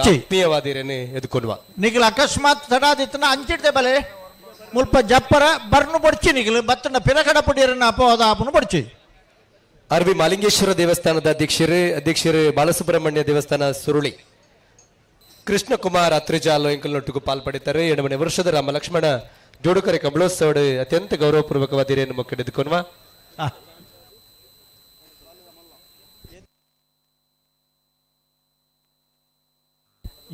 ಆತ್ಮೀಯವಾದಿರೇನೆ ಎದುಕೊಡುವ ನಿಗಲ ಅಕಸ್ಮಾತ್ ತಡಾದಿತ್ತನ ಅಂಚಿಡ್ದೆ ಬಲೆ ಮುಲ್ಪ ಜಪ್ಪರ ಬರ್ನು ಬಡ್ಚಿ ನಿಗಲು ಬತ್ತನ ಪಿರಕಡ ಪುಡಿಯರನ್ನ ಅಪವಾದ ಆಪನು ಬಡ್ಚಿ. ಆರ್ ವಿ ಮಾಲಿಂಗೇಶ್ವರ ದೇವಸ್ಥಾನದ ಅಧ್ಯಕ್ಷರು ಬಾಲಸುಬ್ರಹ್ಮಣ್ಯ ದೇವಸ್ಥಾನ ಸುರುಳಿ ಕೃಷ್ಣಕುಮಾರ್ ಅತ್ರಿಜಾಲು ಎಂಕಲ್ನೊಟ್ಟಿಗೂ ಪಾಲ್ಪಡಿತಾರೆ. 2 ವರ್ಷದ ರಾಮ ಲಕ್ಷ್ಮಣ ಜೋಡುಕರೆ ಕಮಲೋತ್ಸವ ಅತ್ಯಂತ ಗೌರವಪೂರ್ವಕವಾದಿರೇನು ಮೊಕ್ಕೆಡೆದುಕೊನ್ವ.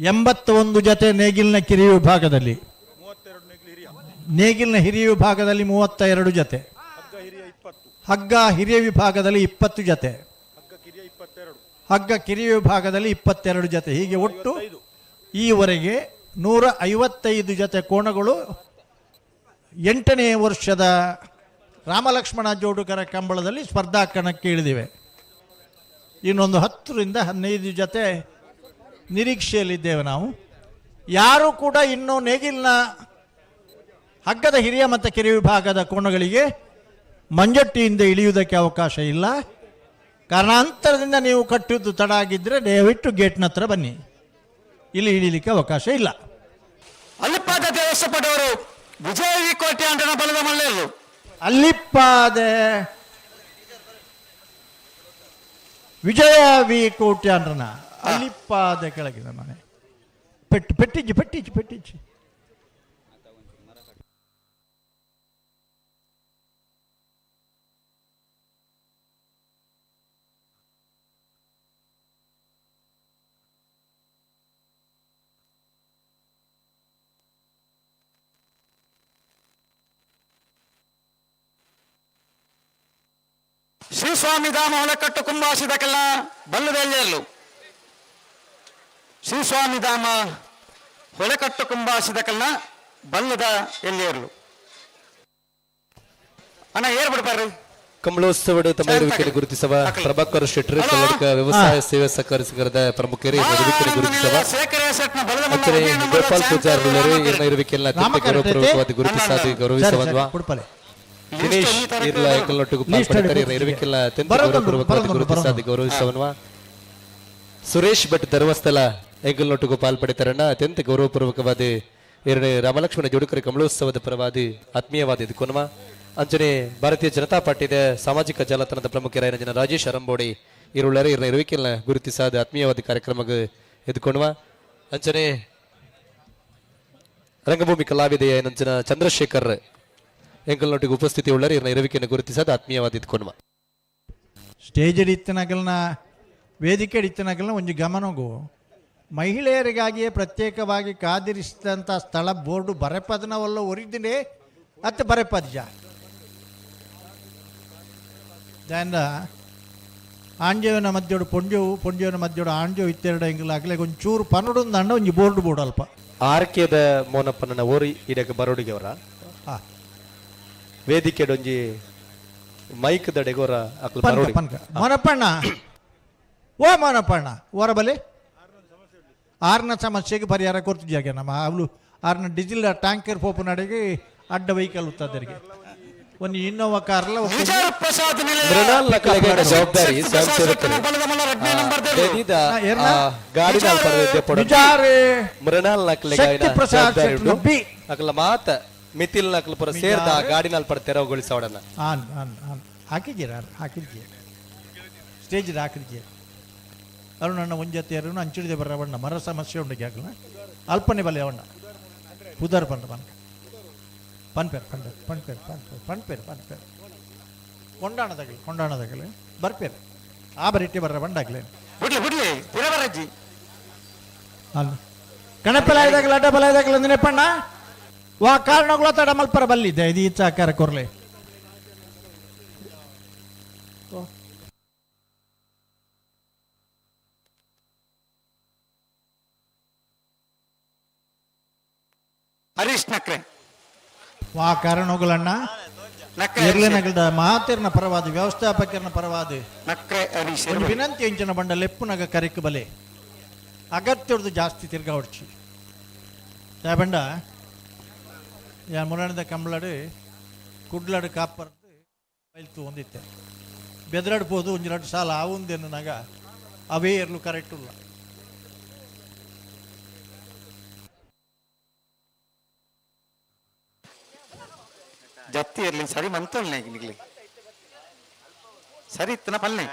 81 ಜೊತೆ ನೇಗಿಲಿನ ಕಿರಿಯ ವಿಭಾಗದಲ್ಲಿ, ನೇಗಿಲಿನ ಹಿರಿಯ ವಿಭಾಗದಲ್ಲಿ 32 ಜೊತೆ, ಹಗ್ಗ ಹಿರಿಯ ವಿಭಾಗದಲ್ಲಿ 20 ಜೊತೆ, ಹಗ್ಗ ಕಿರಿಯ ವಿಭಾಗದಲ್ಲಿ 22 ಜೊತೆ, ಹೀಗೆ ಒಟ್ಟು ಈವರೆಗೆ 155 ಜೊತೆ ಕೋಣಗಳು 8ನೇ ವರ್ಷದ ರಾಮಲಕ್ಷ್ಮಣ ಜೋಡುಕರ ಕಂಬಳದಲ್ಲಿ ಸ್ಪರ್ಧಾ ಕಣಕ್ಕೆ ಇಳಿದಿವೆ. ಇನ್ನೊಂದು 10 ರಿಂದ 15 ಜೊತೆ ನಿರೀಕ್ಷೆಯಲ್ಲಿದ್ದೇವೆ ನಾವು. ಯಾರೂ ಕೂಡ ಇನ್ನೂ ನೇಗಿಲಿನ ಹಗ್ಗದ ಹಿರಿಯ ಮತ್ತು ಕಿರಿಯ ವಿಭಾಗದ ಕೋಣಗಳಿಗೆ ಮಂಜಟ್ಟಿಯಿಂದ ಇಳಿಯುವುದಕ್ಕೆ ಅವಕಾಶ ಇಲ್ಲ. ಕಾರಣಾಂತರದಿಂದ ನೀವು ಕಟ್ಟಿದ್ದು ತಡ ಆಗಿದ್ದರೆ ದಯವಿಟ್ಟು ಗೇಟ್ನ ಹತ್ರ ಬನ್ನಿ, ಇಲ್ಲಿ ಇಳಿಲಿಕ್ಕೆ ಅವಕಾಶ ಇಲ್ಲ. ಅಲ್ಲಿಪ್ಪಾದ ದೇವಸ್ಥಾನದವರು ವಿಜಯ ಕೋಟೆ ಅಂಟನ ಬಲದ ಮಲ್ಲೆಯರು ಅಲ್ಲಿಪ್ಪಾದೆ ವಿಜಯ ವಿ ಕೋಟ್ಯಾಂಡ್ರನ ಅಲ್ಲಿಪ್ಪಾದ ಕೆಳಗಿನ ಮನೆ ಪೆಟ್ಟಿಜ್ಜಿ ಶ್ರೀ ಸ್ವಾಮಿ ಧಾಮ ಹೊಲಕಟ್ಟು ಕುಂಭಾಸಿದಕ್ಕೆಲ್ಲ ಬಲ್ಲದ ಎಲ್ಲಿಯಲ್ಲೂ ಶ್ರೀ ಸ್ವಾಮಿ ಧಾಮ ಹೊಲಕಟ್ಟು ಕುಂಭಾಸಿದಕ್ಕೆಲ್ಲ ಬಲ್ಲದ ಎಲ್ಲಿಯಲ್ಲೂ ಅಣ್ಣ ಏರ್ಬಿಡ್ಬಾರ್ರಿ. ಕಮಲೋತ್ಸವ ತಮ್ಮ ಇರುವಿಕೆಯನ್ನು ಗುರುತಿಸುವ ಪ್ರಭಾಕರ್ ಶೆಟ್ಟರ್ ಕರ್ನಾಟಕ ವ್ಯವಸಾಯ ಸೇವಾ ಸಹಕಾರಿ ಸಂಘದ ಪ್ರಮುಖರು ಇರುವಿಕೆಯನ್ನು ಗುರುತಿಸುವ ಗೋಪಾಲ್ ಪೂಜಾರ್ ಇರುವಿಕೆಯನ್ನ ಗೌರವಪೂರ್ವಕವಾಗಿ ಗುರುತಿಸಾದಿ ಗೌರವಿಸುವ ದಿನೇಶ್ ಇರ್ಲ ಎಂಕಲ್ನೊಟ್ಟಿಗೂ ಪಾಲ್ಪಡಿತಾರೆ ಇರುವಿಕೆಲ್ಲ ಅತ್ಯಂತ ಗೌರವಪೂರ್ವಕವಾಗಿ ಗುರುತಿಸಾದಿ ಗೌರವಿಸುವ ಸುರೇಶ್ ಭಟ್ ಧರ್ಮಸ್ಥಳ ಎಂಕಲ್ನೊಟ್ಟಿಗೂ ಪಾಲ್ಪಡಿತಾರಣ್ಣ ಅತ್ಯಂತ ಗೌರವಪೂರ್ವಕವಾದ 2 ರಾಮಲಕ್ಷ್ಮಣ ಜೋಡುಕರೆ ಕಮಲೋತ್ಸವದ ಪರವಾದಿ ಆತ್ಮೀಯವಾದಿ ಕೊನ್ವ ಅಂಚನೆ ಭಾರತೀಯ ಜನತಾ ಪಾರ್ಟಿದ ಸಾಮಾಜಿಕ ಜಾಲತಾಣದ ಪ್ರಮುಖರಾದ ಜನ ರಾಜೇಶ್ ಅರಂಬೋಡಿ ಇರುಳ್ಳರೆ ಇರುವಿಕೆಲ್ಲ ಗುರುತಿಸಾದ ಆತ್ಮೀಯವಾದಿ ಕಾರ್ಯಕ್ರಮಕ್ಕೆ ಎದುಕೊನ್ವ ಅಂಚನೆ ರಂಗಭೂಮಿ ಕಲಾವಿದೆಯ ನಂಚಿನ ಚಂದ್ರಶೇಖರ್ ಎಂಕಲ್ನೊಟ್ಟಿಗೆ ಉಪಸ್ಥಿತಿ ಉಳ್ಳರೆ ಇರುವಿಕೆಯನ್ನು ಗುರುತಿಸಾದ ಆತ್ಮೀಯವಾದಿ ಎದುಕೊನ್ವ ಸ್ಟೇಜ್ ಇತ್ತನಗಲ್ನ ವೇದಿಕೆ ಇತ್ತನಗಲ್ನ ಒಂದು ಗಮನಗೂ ಮಹಿಳೆಯರಿಗಾಗಿಯೇ ಪ್ರತ್ಯೇಕವಾಗಿ ಕಾದಿರಿಸಿದಂಥ ಸ್ಥಳ ಬೋರ್ಡು ಬರೆಪದನವಲ್ಲ ಒರಿದಿನೇ ಅತ್ತ ಬರೆಪದ್ಯ ದಾಂಡ ಆಂಜೇವನ ಮಧ್ಯೋಡು ಪೊಂಜೇವನ ಮಧ್ಯೋಡು ಆಂಜೇವ್ ಇತ್ತೆರಡು ಎಂಗಲಾಗಲೇ ಒಂಚೂರು ಪನ್ನೊಂದು ಅಂಡ ಒಂದು ಬೋರ್ಡು ಬೋರ್ಡ್ ಅಲ್ಪ ಆರ್ಕೆದ ಮೋನಪ್ಪನ ಓರಿ ಇದಕ್ಕೆ ಬರೋಡಿಗೆ ಅವರ ವೇದಿಕೆ ಒಂಜಿ ಮೈಕ್ ದಡೆಗೋರ ಮೋನಪ್ಪಣ್ಣ ಓ ಮೋನಪ್ಪಣ್ಣ ಓರಬಲೆ ಆರ್ನ ಸಮಸ್ಯೆಗೆ ಪರಿಹಾರ ಕೊಡ್ತಿದ್ಯಾಗ ನಮ್ಮ ಅವಳು ಆರ್ನ ಡೀಸೆಲ್ ಟ್ಯಾಂಕರ್ ಪೋಪು ನಡೆಗೆ ಅಡ್ಡ ವೆಹಿಕಲ್ ಉತ್ತದರಿಗೆ ಒಂದು ಇನ್ನೋವಾ ಕಾರ್ಲ ನಿಜಾರ ಪ್ರಸಾದ್ ಮೃಣಾಲ್ ನಕಲೆಗೆ ಜವಾಬ್ದಾರಿ ಸ್ವಯಂ ಸೇವಕರು ಬೆದಿದ ಗಾಡಿನಾಲ್ ಪಡೆದಿದ್ದೆ ಪಡ ಮೃಣಾಲ್ ನಕಲೆಗೆ ಜವಾಬ್ದಾರಿ ಉಂಟು ಅಕಲ ಮಾತ ಮಿತಿಲ್ ನಕಲ ಪುರ ಸೇರ್ದ ಗಾಡಿನಾಲ್ ಪಡ ತೆರವುಗೊಳಿಸವಡನ್ನ ಹಾಕಿದ್ದೀರ ಸ್ಟೇಜ್ ಹಾಕಿದ್ದೀರ ಅರು ನನ್ನ ಒಂಜತ್ತೆ ಅರು ಅಂಚಿಡಿದೆ ಬರವಣ್ಣ ಮರ ಸಮಸ್ಯೆ ಉಂಡಿಗೆ ಆಗಲ್ಲ ಅಲ್ಪನೆ ಬಲೆ ಅವಣ್ಣ ಪುದರ್ ಬಂದ ಪನ್ಪೇರ್ ಕೊಂಡಾಣದಾಗಲಿ ಬರ್ಪೇರು ಆ ಬರಿಟ್ಟಿ ಬರ್ರ ಬಂಡಾಗ್ಲೇ ಅಲ್ಲ ಕಣಪಲಾಯದಾಗಲ ಅಡ್ಡಪಲಾಯದಾಗಲ ನೆನಪಣ್ಣ ವಾ ಕಾರಣಗಳ ತಡ ಮಲ್ಪರ ಬಲ್ಲಿದ್ದೆ ಇದು ಇಚ್ಛಾಕಾರ ಕೊರ್ಲೆ ಹರೀಶ್ ನಕ್ರೆ ವಾ ಕಾರಣಗಳನ್ನ ಇರ್ಲಿನಗಲ್ದ ಮಾತಿರ್ನ ಪರವಾದ ವ್ಯವಸ್ಥಾಪಕರನ ಪರವಾದ ಒಂದು ವಿನಂತಿ ಎಂಚಿನ ಬಂಡ ಲೆಪ್ಪುನಗ ಕರಿಕ್ ಬಲೆ ಅಗತ್ಯದ ಜಾಸ್ತಿ ತಿರ್ಗಾ ಹೊಡ್ಚಿ ಬಂಡ ಯಾ ಮುರಣದ ಕಂಬಳಡು ಕುಡ್ಲಡು ಕಾಪರ್ದು ಬೈಲ್ತು ಒಂದಿತ್ತೆ ಬೆದರಾಡ್ಬೋದು ಒಂದು 2 ಸಾಲ ಆವುಂದೆನ್ನಾಗ ಅವೇ ಇರ್ಲು ಕರೆಕ್ಟ್ ಇಲ್ಲ ಜತ್ತಿ ಇರ್ಲಿ ಸರಿ ಮಂತಲ್ನೇ ನಿಗ್ಲಿ ಸರಿ ಇತ್ತನ ಪಲ್ಲೆ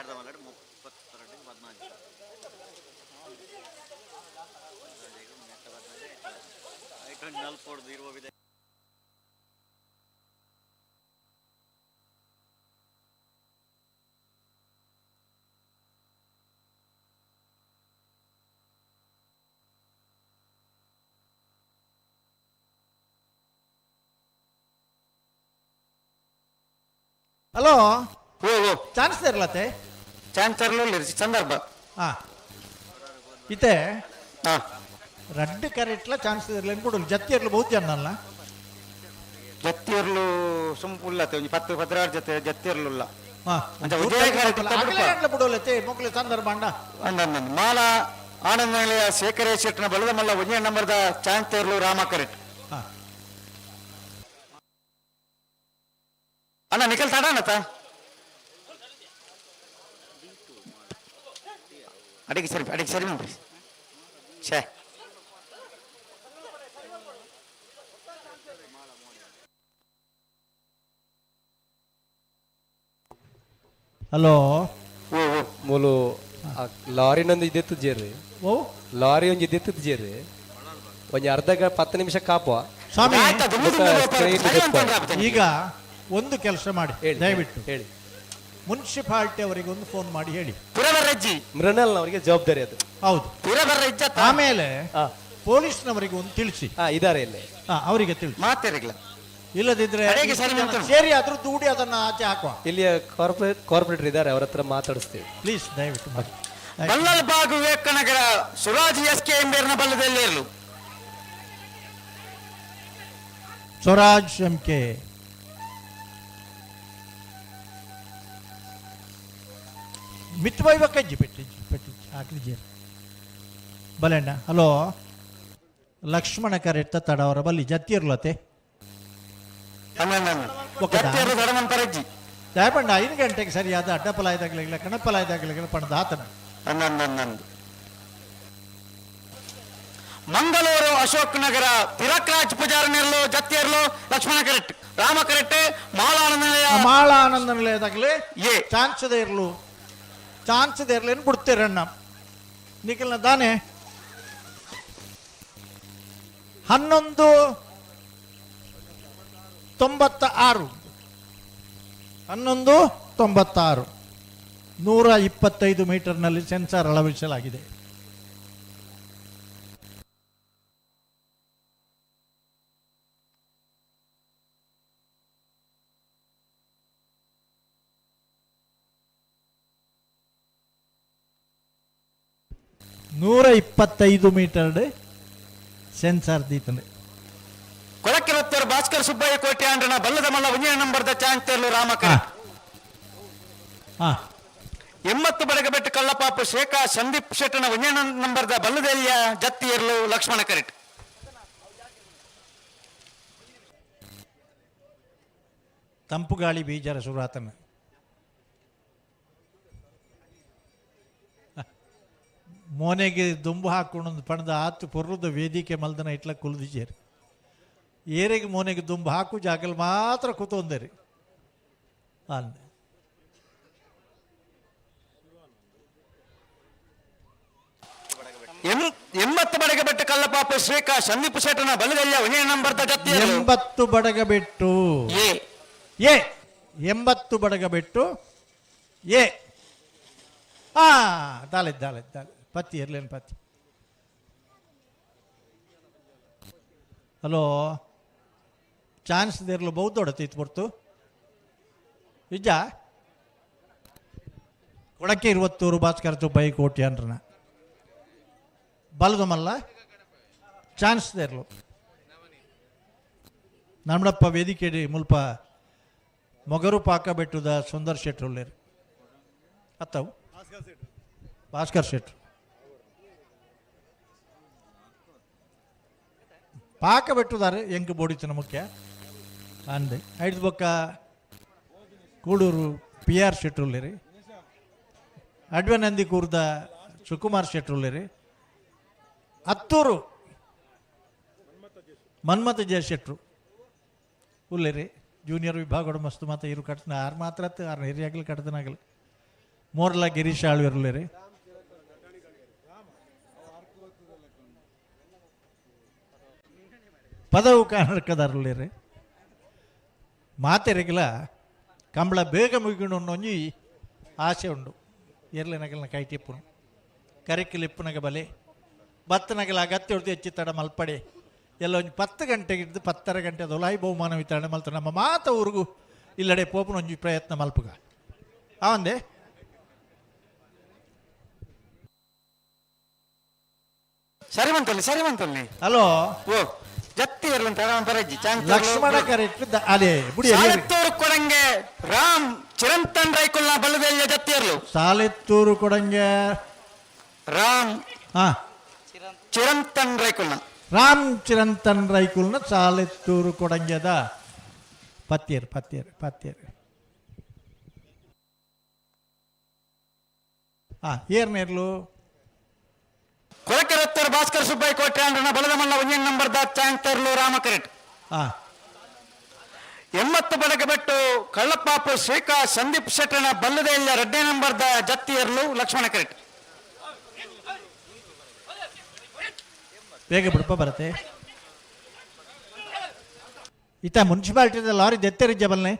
ಹಲೋ ಚಾನ್ಸ್ ಇರ್ಲತ್ತೆ ಚಾನ್ಸ್ ಇರಲಿಲ್ಲ ಸಂದರ್ಭ ಇತ್ತೆ ರಡ್ಡು ಕರೆಕ್ಟ್ಲ ಚಾನ್ಸ್ ಇರಲಿ ಕೊಡಲು ಜತ್ತಿ ಇರ್ಲು ಬಹುತ್ ಜನ ಅಲ್ಲ ಜತ್ತಿ ಇರ್ಲು ಸುಂಪುಲ್ಲತ್ತೆ ಒಂದು 10-16 ಜೊತೆ ಜತ್ತಿ ಇರ್ಲಿಲ್ಲ ಬಿಡೋಲತ್ತೆ ಮಕ್ಕಳು ಸಂದರ್ಭ ಅಂಡ ಮಾಲ ಆನಂದ ನಿಲಯ ಶೇಖರ ಶೆಟ್ಟನ ಬಲದ ಮಲ್ಲ 1 ನಂಬರ್ದ ಚಾನ್ಸ್ ಇರ್ಲು ರಾಮ ಕರೆಕ್ಟ್ ಅಣ್ಣ ನಿಖಲ್ ತಾಡಣತ ಅಡಿಗೆ ಸರಿ ನೋಡ್ರಿ ಛೇ ಹಲೋ ಮೂಲು ಲಾರಿ ನಂದು ಇದೆತ್ತು ಜೇರ್ರಿ ಲಾರಿ ಒಂಜಿ ಇದೆತ್ತು ಜೇರ್ರಿ ಒಂಜಿ ಅರ್ಧ 10 ನಿಮಿಷ ಕಾಪುವ ಸ್ವಾಮಿ ಈಗ ಒಂದು ಕೆಲಸ ಮಾಡಿ ದಯವಿಟ್ಟು ಹೇಳಿ ಮುನ್ಸಿಪಾಲಿಟಿ ಅವರಿಗೆ ಒಂದು ಫೋನ್ ಮಾಡಿ ಹೇಳಿ ಮೃಣಾಲ್ ಅವರಿಗೆ ಜವಾಬ್ದಾರಿ ಅದು ಹೌದು ಆಮೇಲೆ ಪೊಲೀಸ್ನವರಿಗೆ ಒಂದು ತಿಳಿಸಿ ಇದಾರೆ ಇಲ್ಲಿ ಅವರಿಗೆ ತಿಳಿಸಿ ಮಾತಾಡಿಲ್ಲ ಇಲ್ಲದಿದ್ರೆ ಸೇರಿ ಅದ್ರ ದೂಡಿ ಅದನ್ನ ಆಚೆ ಹಾಕುವ ಇಲ್ಲಿಯ ಕಾರ್ಪೊರೇಟರ್ ಇದ್ದಾರೆ ಅವ್ರ ಹತ್ರ ಮಾತಾಡಿಸ್ತೀವಿ ಪ್ಲೀಸ್ ದಯವಿಟ್ಟು ಮಾಡಿ ಬಲ್ಲಲ್ ಬಾಗ್ ವಿವೇಕನಗರ ಸುರಾಜ್ ಎಸ್ಕೆ ಎಂಬೇರ್ನ ಬಲ್ಲದಲ್ಲಿ ಇರಲು ಸ್ವರಾಜ್ ಎಂಕೆ ಮಿತ್ವೈವ ಕಜ್ಜಿ ಪೆಟ್ಟಿ ಹಾಕ್ಲಿಜಿ ಬಲೆಣ್ಣ ಹಲೋ ಲಕ್ಷ್ಮಣ ಕರೆಕ್ಟ್ ತಡ ಅವರ ಬಲ್ಲಿ ಜತ್ತಿ ಇರ್ಲತ್ತೆ ದಯಪಂಡ 5 ಗಂಟೆಗೆ ಸರಿಯಾದ ಅಡ್ಡಪಲಾಯದಾಗಲಿಲ್ಲ ಕಣಪಲಾಯದಾಗಲಿಲ್ಲ ಪಣದ ಆತನ ಮಂಗಳೂರು ಅಶೋಕ್ ನಗರ ತಿರಕ್ರಾಜ್ ಪೂಜಾರ ನೆರಲು ಜತ್ತಿಯರ್ಲು ಲಕ್ಷ್ಮಣ ಕರೆಕ್ಟ್ ರಾಮ ಕರೆಕ್ಟ್ ಮಾಳಾನಂದ ನಿಲಯದಾಗಲಿ ಚಾನ್ಸದ ಇರ್ಲೇನು ಬಿಡ್ತೀರಣ್ಣ ನಿಖಿಲ್ನ ತಾನೆ 1196 125 ಮೀಟರ್ನಲ್ಲಿ ಸೆನ್ಸಾರ್ ಅಳವಡಿಸಲಾಗಿದೆ. ನೂರ 25 ಮೀಟರ್ ಸೆನ್ಸಾರ್ ದೀತನೆ ಕೊಳಕೆರತ್ತೂರು ಭಾಸ್ಕರ್ ಸುಬ್ಬಯ್ಯ ಕೋಟೆ ಆಂಡ್ರನ ಬಲ್ಲದ ಮಲ್ಲ 1 ನಂಬರ್ದ ಚಾಂಚರ್ಲು ರಾಮಕ 80 ಬಡಗಬೆಟ್ಟು ಕಳ್ಳಪಾಪು ಶೇಖ ಸಂದೀಪ್ ಶೆಟ್ಟನ 1 ನಂಬರ್ದ ಬಲ್ಲದೆಲ್ಲಿಯ ಜತ್ತಿಯರ್ಲು ಲಕ್ಷ್ಮಣ ಕರೆಟ್ ತಂಪು ಗಾಳಿ ಬೀಜರ ಸುರಾತನ ಮೋನೆಗೆ ದುಂಬು ಹಾಕೊಂಡು ಪಣದ ಆತು ಪೊರ್ರದ ವೇದಿಕೆ ಮಲ್ದನ ಇಟ್ಲ ಕುಲ್ದಿಜೇರಿ ಏರೆಗೆ ಮೋನೆಗೆ ದುಂಬು ಹಾಕು ಜಾಗಲ್ ಮಾತ್ರ ಕೂತೊಂದೇರಿ ಅಂದೆ ಎಂಬತ್ತು ಬಡಗ ಬೆಟ್ಟು ಕಲ್ಲಪಾಪ ಶ್ರೀಕಾ ಸಂದೀಪ್ ಶೆಟ್ಟನ ಬಲಗಯ್ಯ ವಿನಯ ನಂಬರ್ದ ಜೊತೆ 80 ಬಡಗ ಬೆಟ್ಟು ಎ 80 ಬಡಗ ಬೆಟ್ಟು ಎ ದಾಲೆ ಪತ್ತಿ ಇರ್ಲೇನು ಪತ್ತಿ. ಹಲೋ ಚಾನ್ಸ್ ದೇರ್ಲು ಬಹು ದೊಡ್ಡತಿತ್ತು ಬರ್ತು ನಿಜ ಕೊಡಕ್ಕೆ 20 ಭಾಸ್ಕರ್ ಬೈ ಕೋಟಿ ಅನ್ರನ ಬಲದು ಮಲ್ಲ ಚಾನ್ಸ್ ದೇರ್ಲು ನಮ್ಮಡಪ್ಪ ವೇದಿಕೆ ಮುಲ್ಪ ಮೊಗರು ಪಾಕ ಬೆಟ್ಟದ ಸುಂದರ್ ಶೆಟ್ರುಲ್ಲೇರು ಅತ್ತವು ಭಾಸ್ಕರ್ ಶೆಟ್ರು ಪಾಕ ಬೆಟ್ಟುದಾರೆ ಎಂಕ್ ಬೋಡಿತನ ಮುಖ್ಯ ಅಂದೆ ಐದು ಬೊಕ್ಕ ಕೂಡೂರು PR ಶೆಟ್ರುಲ್ಲೇರಿ ಅಡ್ವನಂದಿ ಕೂರ್ದ ಸುಕುಮಾರ್ ಶೆಟ್ರುಲ್ಲೇರಿ ಹತ್ತೂರು ಮನ್ಮಥ ಜಯ ಶೆಟ್ರು ಉಲ್ಲೇರಿ ಜೂನಿಯರ್ ವಿಭಾಗ ಮಸ್ತ್ ಮಾತ ಇರು ಕಟ್ತನ ಆರು ಮಾತ್ರ ಆರು ಹಿರಿಯಾಗಲಿ ಕಟ್ತನಾಗಲಿ ಮೋರ್ಲ ಗಿರೀಶ್ ಆಳ್ವಿರ್ಲೇರಿ ಪದವು ಕನ್ನಡಕದಾರಲ್ಲೇರಿ ಮಾತೆರೆಗಿಲ ಕಂಬಳ ಬೇಗ ಮುಗಿಕೊಂಡು ಒಂಜಿ ಆಸೆ ಉಂಡು ಎರ್ಲಿನಗಲ್ನ ಕೈ ಟಿಪ್ಪುನು ಕರಿಕಿಲ್ ಇಪ್ಪುನಗ ಬಲೆ ಬತ್ತನಗಲ ಅಗತ್ಯ ಹೊಡ್ದು ಹೆಚ್ಚಿ ತಡ ಮಲ್ಪಡೆ ಎಲ್ಲ ಒಂಜಿ 10 ಗಂಟೆಗೆ ಇದ್ದು 10:30 ಗಂಟೆ ಅದೊಲಾಯಿ ಬಹುಮಾನ ವಿತರಣೆ ಮಲ್ತಾರೆ ನಮ್ಮ ಮಾತ ಊರಿಗೂ ಇಲ್ಲಡೆ ಪೋಪುನ ಒಂಜಿ ಪ್ರಯತ್ನ ಮಲ್ಪುಗ ಅವಂದೆ ಸರಿ ಬಂತಲ್ಲಿ ಹಲೋ ಓ ಜತ್ತಿ ಇರ್ಲಂತ ಲಕ್ಷ್ಮಣ ಕರೆಕ್ಟ್ ಅದೇ ಬುಡಿ ಸಾಲೆತ್ತೂರು ಕೊಡಂಗೆ ರಾಮ್ ಚಿರಂತನ್ ರೈಕುಲ್ನ ಬಲ್ಲದೆಲ್ಲ ಜತ್ತಿ ಇರ್ಲು ಸಾಲೆತ್ತೂರು ಕೊಡಂಗೆ ರಾಮ್ ಹಾ ಚಿರಂತನ್ ರೈಕುಲ್ನ ರಾಮ್ ಚಿರಂತನ್ ರೈಕುಲ್ನ ಸಾಲೆತ್ತೂರು ಕೊಡಂಗೆದ ಪತ್ಯರ್ ಏರ್ನೇರ್ಲು ಕೊರಕೆರತ್ತೂರು ಭಾಸ್ಕರ್ ಸುಬ್ಬಯ್ಯ ಕೋಟೆ ಅಂಡ್ರನ ಬಲದ ಮಲ್ಲ ಒಂಜನ್ ನಂಬರ್ದ ಚಾಂತರ್ಲು ರಾಮಕರೆಟ್ 80 ಬಡಗ ಬೆಟ್ಟು ಕಳ್ಳಪ್ಪಾಪು ಶ್ರೀಕಾ ಸಂದೀಪ್ ಶೆಟ್ಟನ ಬಲ್ಲದ ಇಲ್ಲ 2ನೇ ನಂಬರ್ದ ಜತ್ತಿಯರ್ಲು ಲಕ್ಷ್ಮಣ ಕರೆಟ್ ಬೇಗ ಬಿಡಪ್ಪ ಬರುತ್ತೆ ಈತ ಮುನ್ಸಿಪಾಲಿಟಿ ಲಾರಿ ದೆತ್ತರಿಜ್ಜ ಬಲ್ಲೆ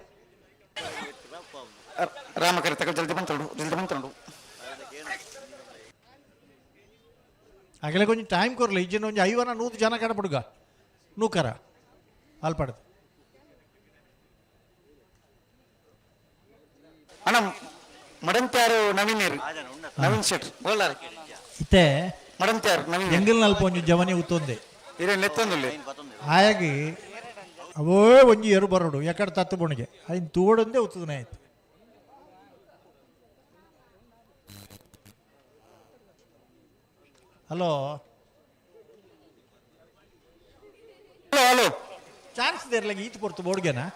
ರಾಮಕರೆಟ್ ಜಲ್ದಿ ಬಂತಂಡು ಆಗಲೇ ಕೊಂಚ ಟೈಮ್ ಕೊರಲ್ಲ ಈಜಿನ ಒಂಜಿ 50-100 ಜನ ಕಡಪಡುಗ ನೂಕರ ಅಲ್ಪಡ್ದು ಅಣ್ಣ ಮಡಂತ್ಯಾರು ನವೀನ್ ಶೆಟ್ರು ಬೋಲಾರ ಇತ್ತೆ ಮಡಂತ್ಯಾರು ನವೀನ್ ಎಂಗಿಲ್ ನಲ್ಪ ಒಂಜಿ ಜವನಿ ಉತ್ತೊಂದೆ ನೆತ್ತೊಂದುಲ್ಲೆ ಆಯಾಗಿ ಅವೋ ಒಂಜಿ ಎರು ಬರೋಡು ಎಕಡೆ ತತ್ತು ಬುಣಿಗೆ ಅದನ್ನ ತೋಡೊಂದೇ ಉತ್ತದನೆ ಆಯ್ತು ಹಲೋ ಚಾನ್ಸ್ ದೇರ್ಲಾಗ ಈತ ಪೊರ್ತು ಬೋಡ್ಗೆನಾ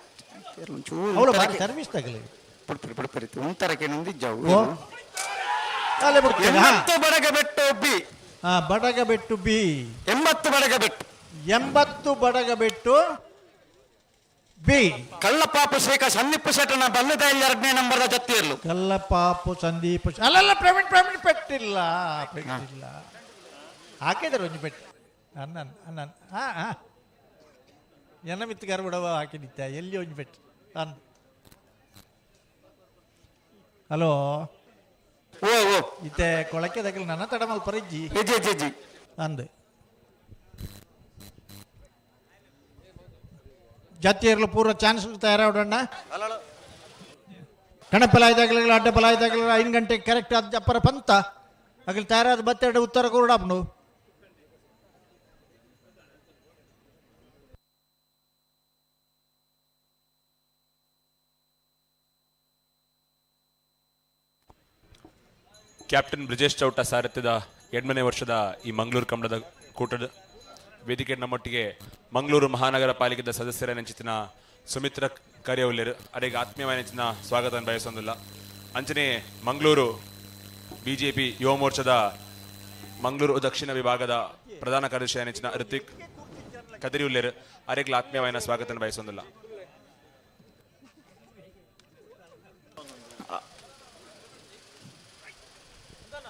ಅವಳ ಬಾರಿ ಸರ್ವಿಸ್ ತಗಲಿ ಒಂಥರಕ್ಕೆ ನಂದಿಜ್ಜವು ಅಲ್ಲೇ ಬಿಡ್ತೇನೆ 80 ಬಡಗ ಬೆಟ್ಟು ಬಿ ಬಡಗ ಬೆಟ್ಟು ಬಿ 80 ಬಡಗ ಬೆಟ್ಟು 80 ಬಡಗ ಬೆಟ್ಟು ಬಿ ಕಳ್ಳಪಾಪು ಶ್ರೀಕಾ ಸಂದೀಪ್ ಶೆಟ್ಟನ ಬಲ್ಲದ ಇಲ್ಲ 2ನೇ ನಂಬರ್ದ ಜತ್ತಿ ಇರ್ಲು ಕಲ್ಲಪಾಪು ಸಂದೀಪ್ ಅಲ್ಲ ಪೇಮೆಂಟ್ ಪೆಟ್ಟಿಲ್ಲ ಹಾಕಿದ್ದಾರೆ ಒಂಜಿ ಪೆಟ್ಟು ಅನ್ನ ಎನ್ನ ಮಿತ್ತಗಾರ ಬಿಡವ ಹಾಕಿದ್ದ ಎಲ್ಲಿ ಒಂಜಿ ಪೆಟ್ಟು ಅಂದ್ ಹಲೋ ಓ ಇತ್ತೆ ಕೊಳಕೆ ದಗಲ್ ನನ್ನ ತಡಮಲ್ ಪರಿಜ್ಜಿ ಅಂದ್ ಜಾತಿಯರ್ಲು ಪೂರ್ವ ಚಾನ್ಸ್ ತಯಾರಾವಡಣ್ಣ ಕಣಪಲಾಯ್ದಾಗಲ ಅಡ್ಡ ಪಲಾಯ್ದಾಗಲ 5 ಗಂಟೆ ಕರೆಕ್ಟ್ ಅದು ಅಪ್ಪರ ಪಂತ ಅಗಲ್ ತಯಾರಾದ ಬತ್ತೆರಡು ಉತ್ತರ ಕೊರಡಾಪ್ನು ಕ್ಯಾಪ್ಟನ್ ಬ್ರಿಜೇಶ್ ಚೌಟ ಸಾರಥ್ಯದ 8ನೇ ವರ್ಷದ ಈ ಮಂಗಳೂರು ಕಂಬಳದ ಕೂಟದ ವೇದಿಕೆ ನಮ್ಮೊಟ್ಟಿಗೆ ಮಂಗಳೂರು ಮಹಾನಗರ ಪಾಲಿಕೆದ ಸದಸ್ಯರ ನೆಂಚಿನ ಸುಮಿತ್ರ ಕರಿಯೌಲ್ಯರು ಅರೆಗೆ ಆತ್ಮೀಯವಾದ ಸ್ವಾಗತ ಬಯಸೊಂದಿಲ್ಲ ಅಂಚನೆ ಮಂಗಳೂರು ಬಿಜೆಪಿ ಯುವ ಮೋರ್ಚಾದ ಮಂಗಳೂರು ದಕ್ಷಿಣ ವಿಭಾಗದ ಪ್ರಧಾನ ಕಾರ್ಯದರ್ಶಿ ಅನಿಚಿನ ಋತಿಕ್ ಕದಿರಿಯುಲ್ಯರು ಅರೆಗೆ ಆತ್ಮೀಯವಾದ ಸ್ವಾಗತ ಬಯಸೊಂದಿಲ್ಲ.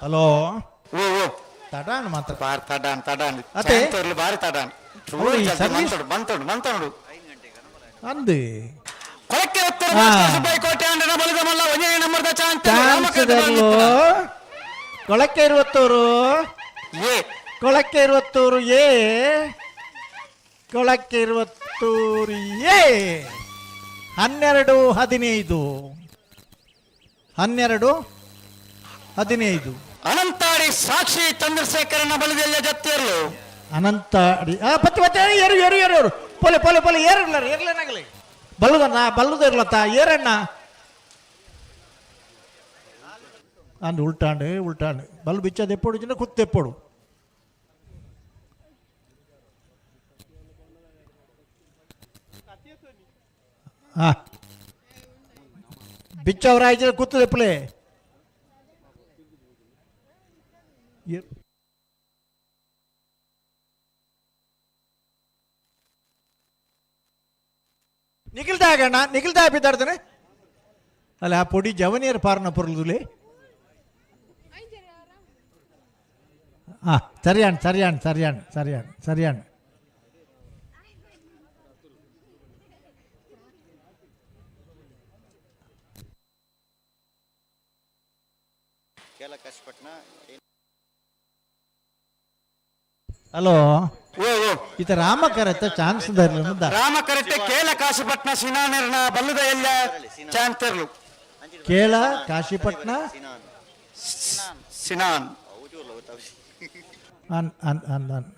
ಹಲೋ ತಡಾನ್ ಮಾತ್ರ ತಡಾನ್ ಅತ್ತೆ ಬಾರಿ ತಡಾನ್ ಮಂತೋಡು ಅಂದು ಕೊಳಕ್ಕೆ ಇರುವತ್ತೂರು ಕೊಳಕ್ಕೆ ಇರುವತ್ತೂರು ಕೊಳಕ್ಕೆ ಇರುವತ್ತೂರು 12-15 ಅನಂತಾಡಿ ಸಾಕ್ಷಿ ಚಂದ್ರಶೇಖರನ ಬಲದೆಲ್ಲ ಜತ್ತಿಯರ್ಲು ಅನಂತಾಡಿ ಪತ್ತೆ ಏರು ಪೊಲೆ ಏರ್ಲೇನಾಗಲಿ ಬಲ್ಲದ ಇರ್ಲತ್ತ ಏರಣ್ಣ ಅಂದ್ ಉಲ್ಟಾಂಡು ಬಲ್ಲು ಬಿಚ್ಚದ ಎಪ್ಪೋಡು ಚಿನ್ನ ಕುತ್ತೆಪ್ಪೋಡು ಬಿಚ್ಚವ್ರ ಆಯ್ತು ಕುತ್ತದೆಪ್ಪಲೆ ನಿಖಿಲ್ತಾ ಬಿದ್ದಾಡ್ತಾನೆ ಅಲ್ಲ ಆ ಪೊಡಿ ಜವನಿಯರ್ ಪಾರ್ನ ಪೊರ್ಲುದುಲೆ ಸರಿಯಾಣ ಹಲೋ ಈತ ರಾಮಕರತ್ತ ಚಾನ್ಸ್ ರಾಮ ಕರೆಕ್ಟ್ ಕೇಳ ಕಾಶಿಪಟ್ನ ಸಿನಾನೆರ್ನ ಬಲ್ಲದ ಎಲ್ಲ ಚಾನ್ಸ್ ತೆರಲು ಕೇಳ ಕಾಶಿಪಟ್ನ ಸಿನಾನ್ ಅನ್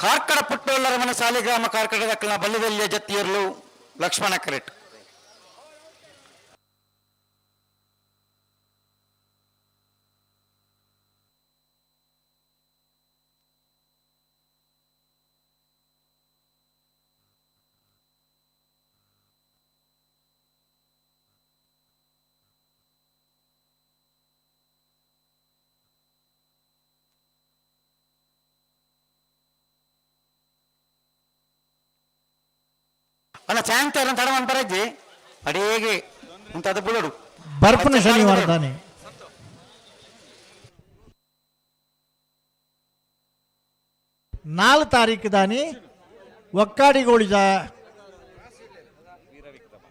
ಕಾರ್ಕಡ ಪುಟ್ಟೊಲ್ಲರ ಮನೆ ಸಾಲಿಗ್ರಾಮ ಕಾರ್ಕಡ ದಕ್ಕಲ ಬಲ್ಲದಲ್ಲಿಯ ಜತ್ತಿಯರ್ಲು ಲಕ್ಷ್ಮಣ ಕರೆಟ್ ಅಲ್ಲ ಚಾಂತರ್ ತಡವನ್ ಬರಜ್ಜಿ ಅಡೇಗೆ ಇಂತದ ಬುಳಡು ಬರ್ಪನ ಶನಿವಾರ ತಾನೆ 4 ತಾರೀಕು ದಾನಿ ಒಕ್ಕಾಡಿಗೋಳಿದ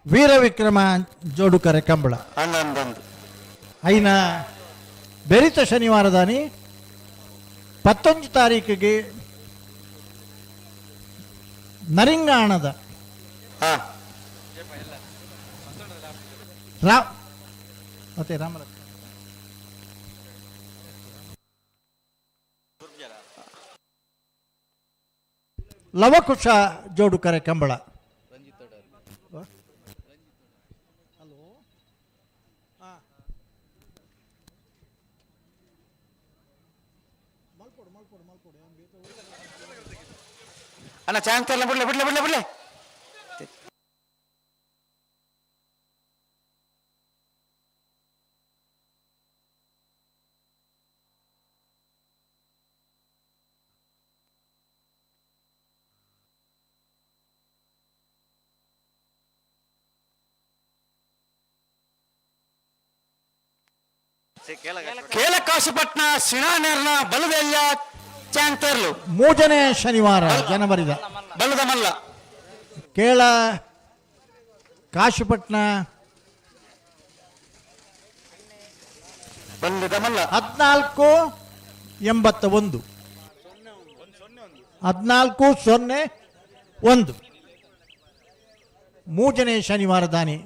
ವೀರವಿಕ್ರಮ ಜೋಡುಕರೆ ಕಂಬಳ ಐನ ಬೆರಿತ ಶನಿವಾರ ದಾನಿ 11 ತಾರೀಕಿಗೆ ನರಿಂಗಾಣದ ಮತ್ತೆ ರಾಮಲಕ್ಷ್ಮಣ ಲವಕುಶ ಜೋಡುಕರೆ ಕಂಬಳ ಅಣ್ಣ ಚಾನ್ಸ್ ಎಲ್ಲ ಬಿಡ್ಲೆ ಕೇಲಕಾಶಪಟ್ನ ಸಿಣಾನೇರ್ನ ಬಲದೆಲ್ಲ ಚಾಂತರ್ಲು 3ನೇ ಶನಿವಾರ ಜನವರಿದ ಬಲದ ಮಲ್ಲ ಕೇಳ ಕಾಶಿಪಟ್ನ ಬಲ್ಲದ ಮಲ್ಲ 1481 1401 3ನೇ ಶನಿವಾರ ದಾನಿ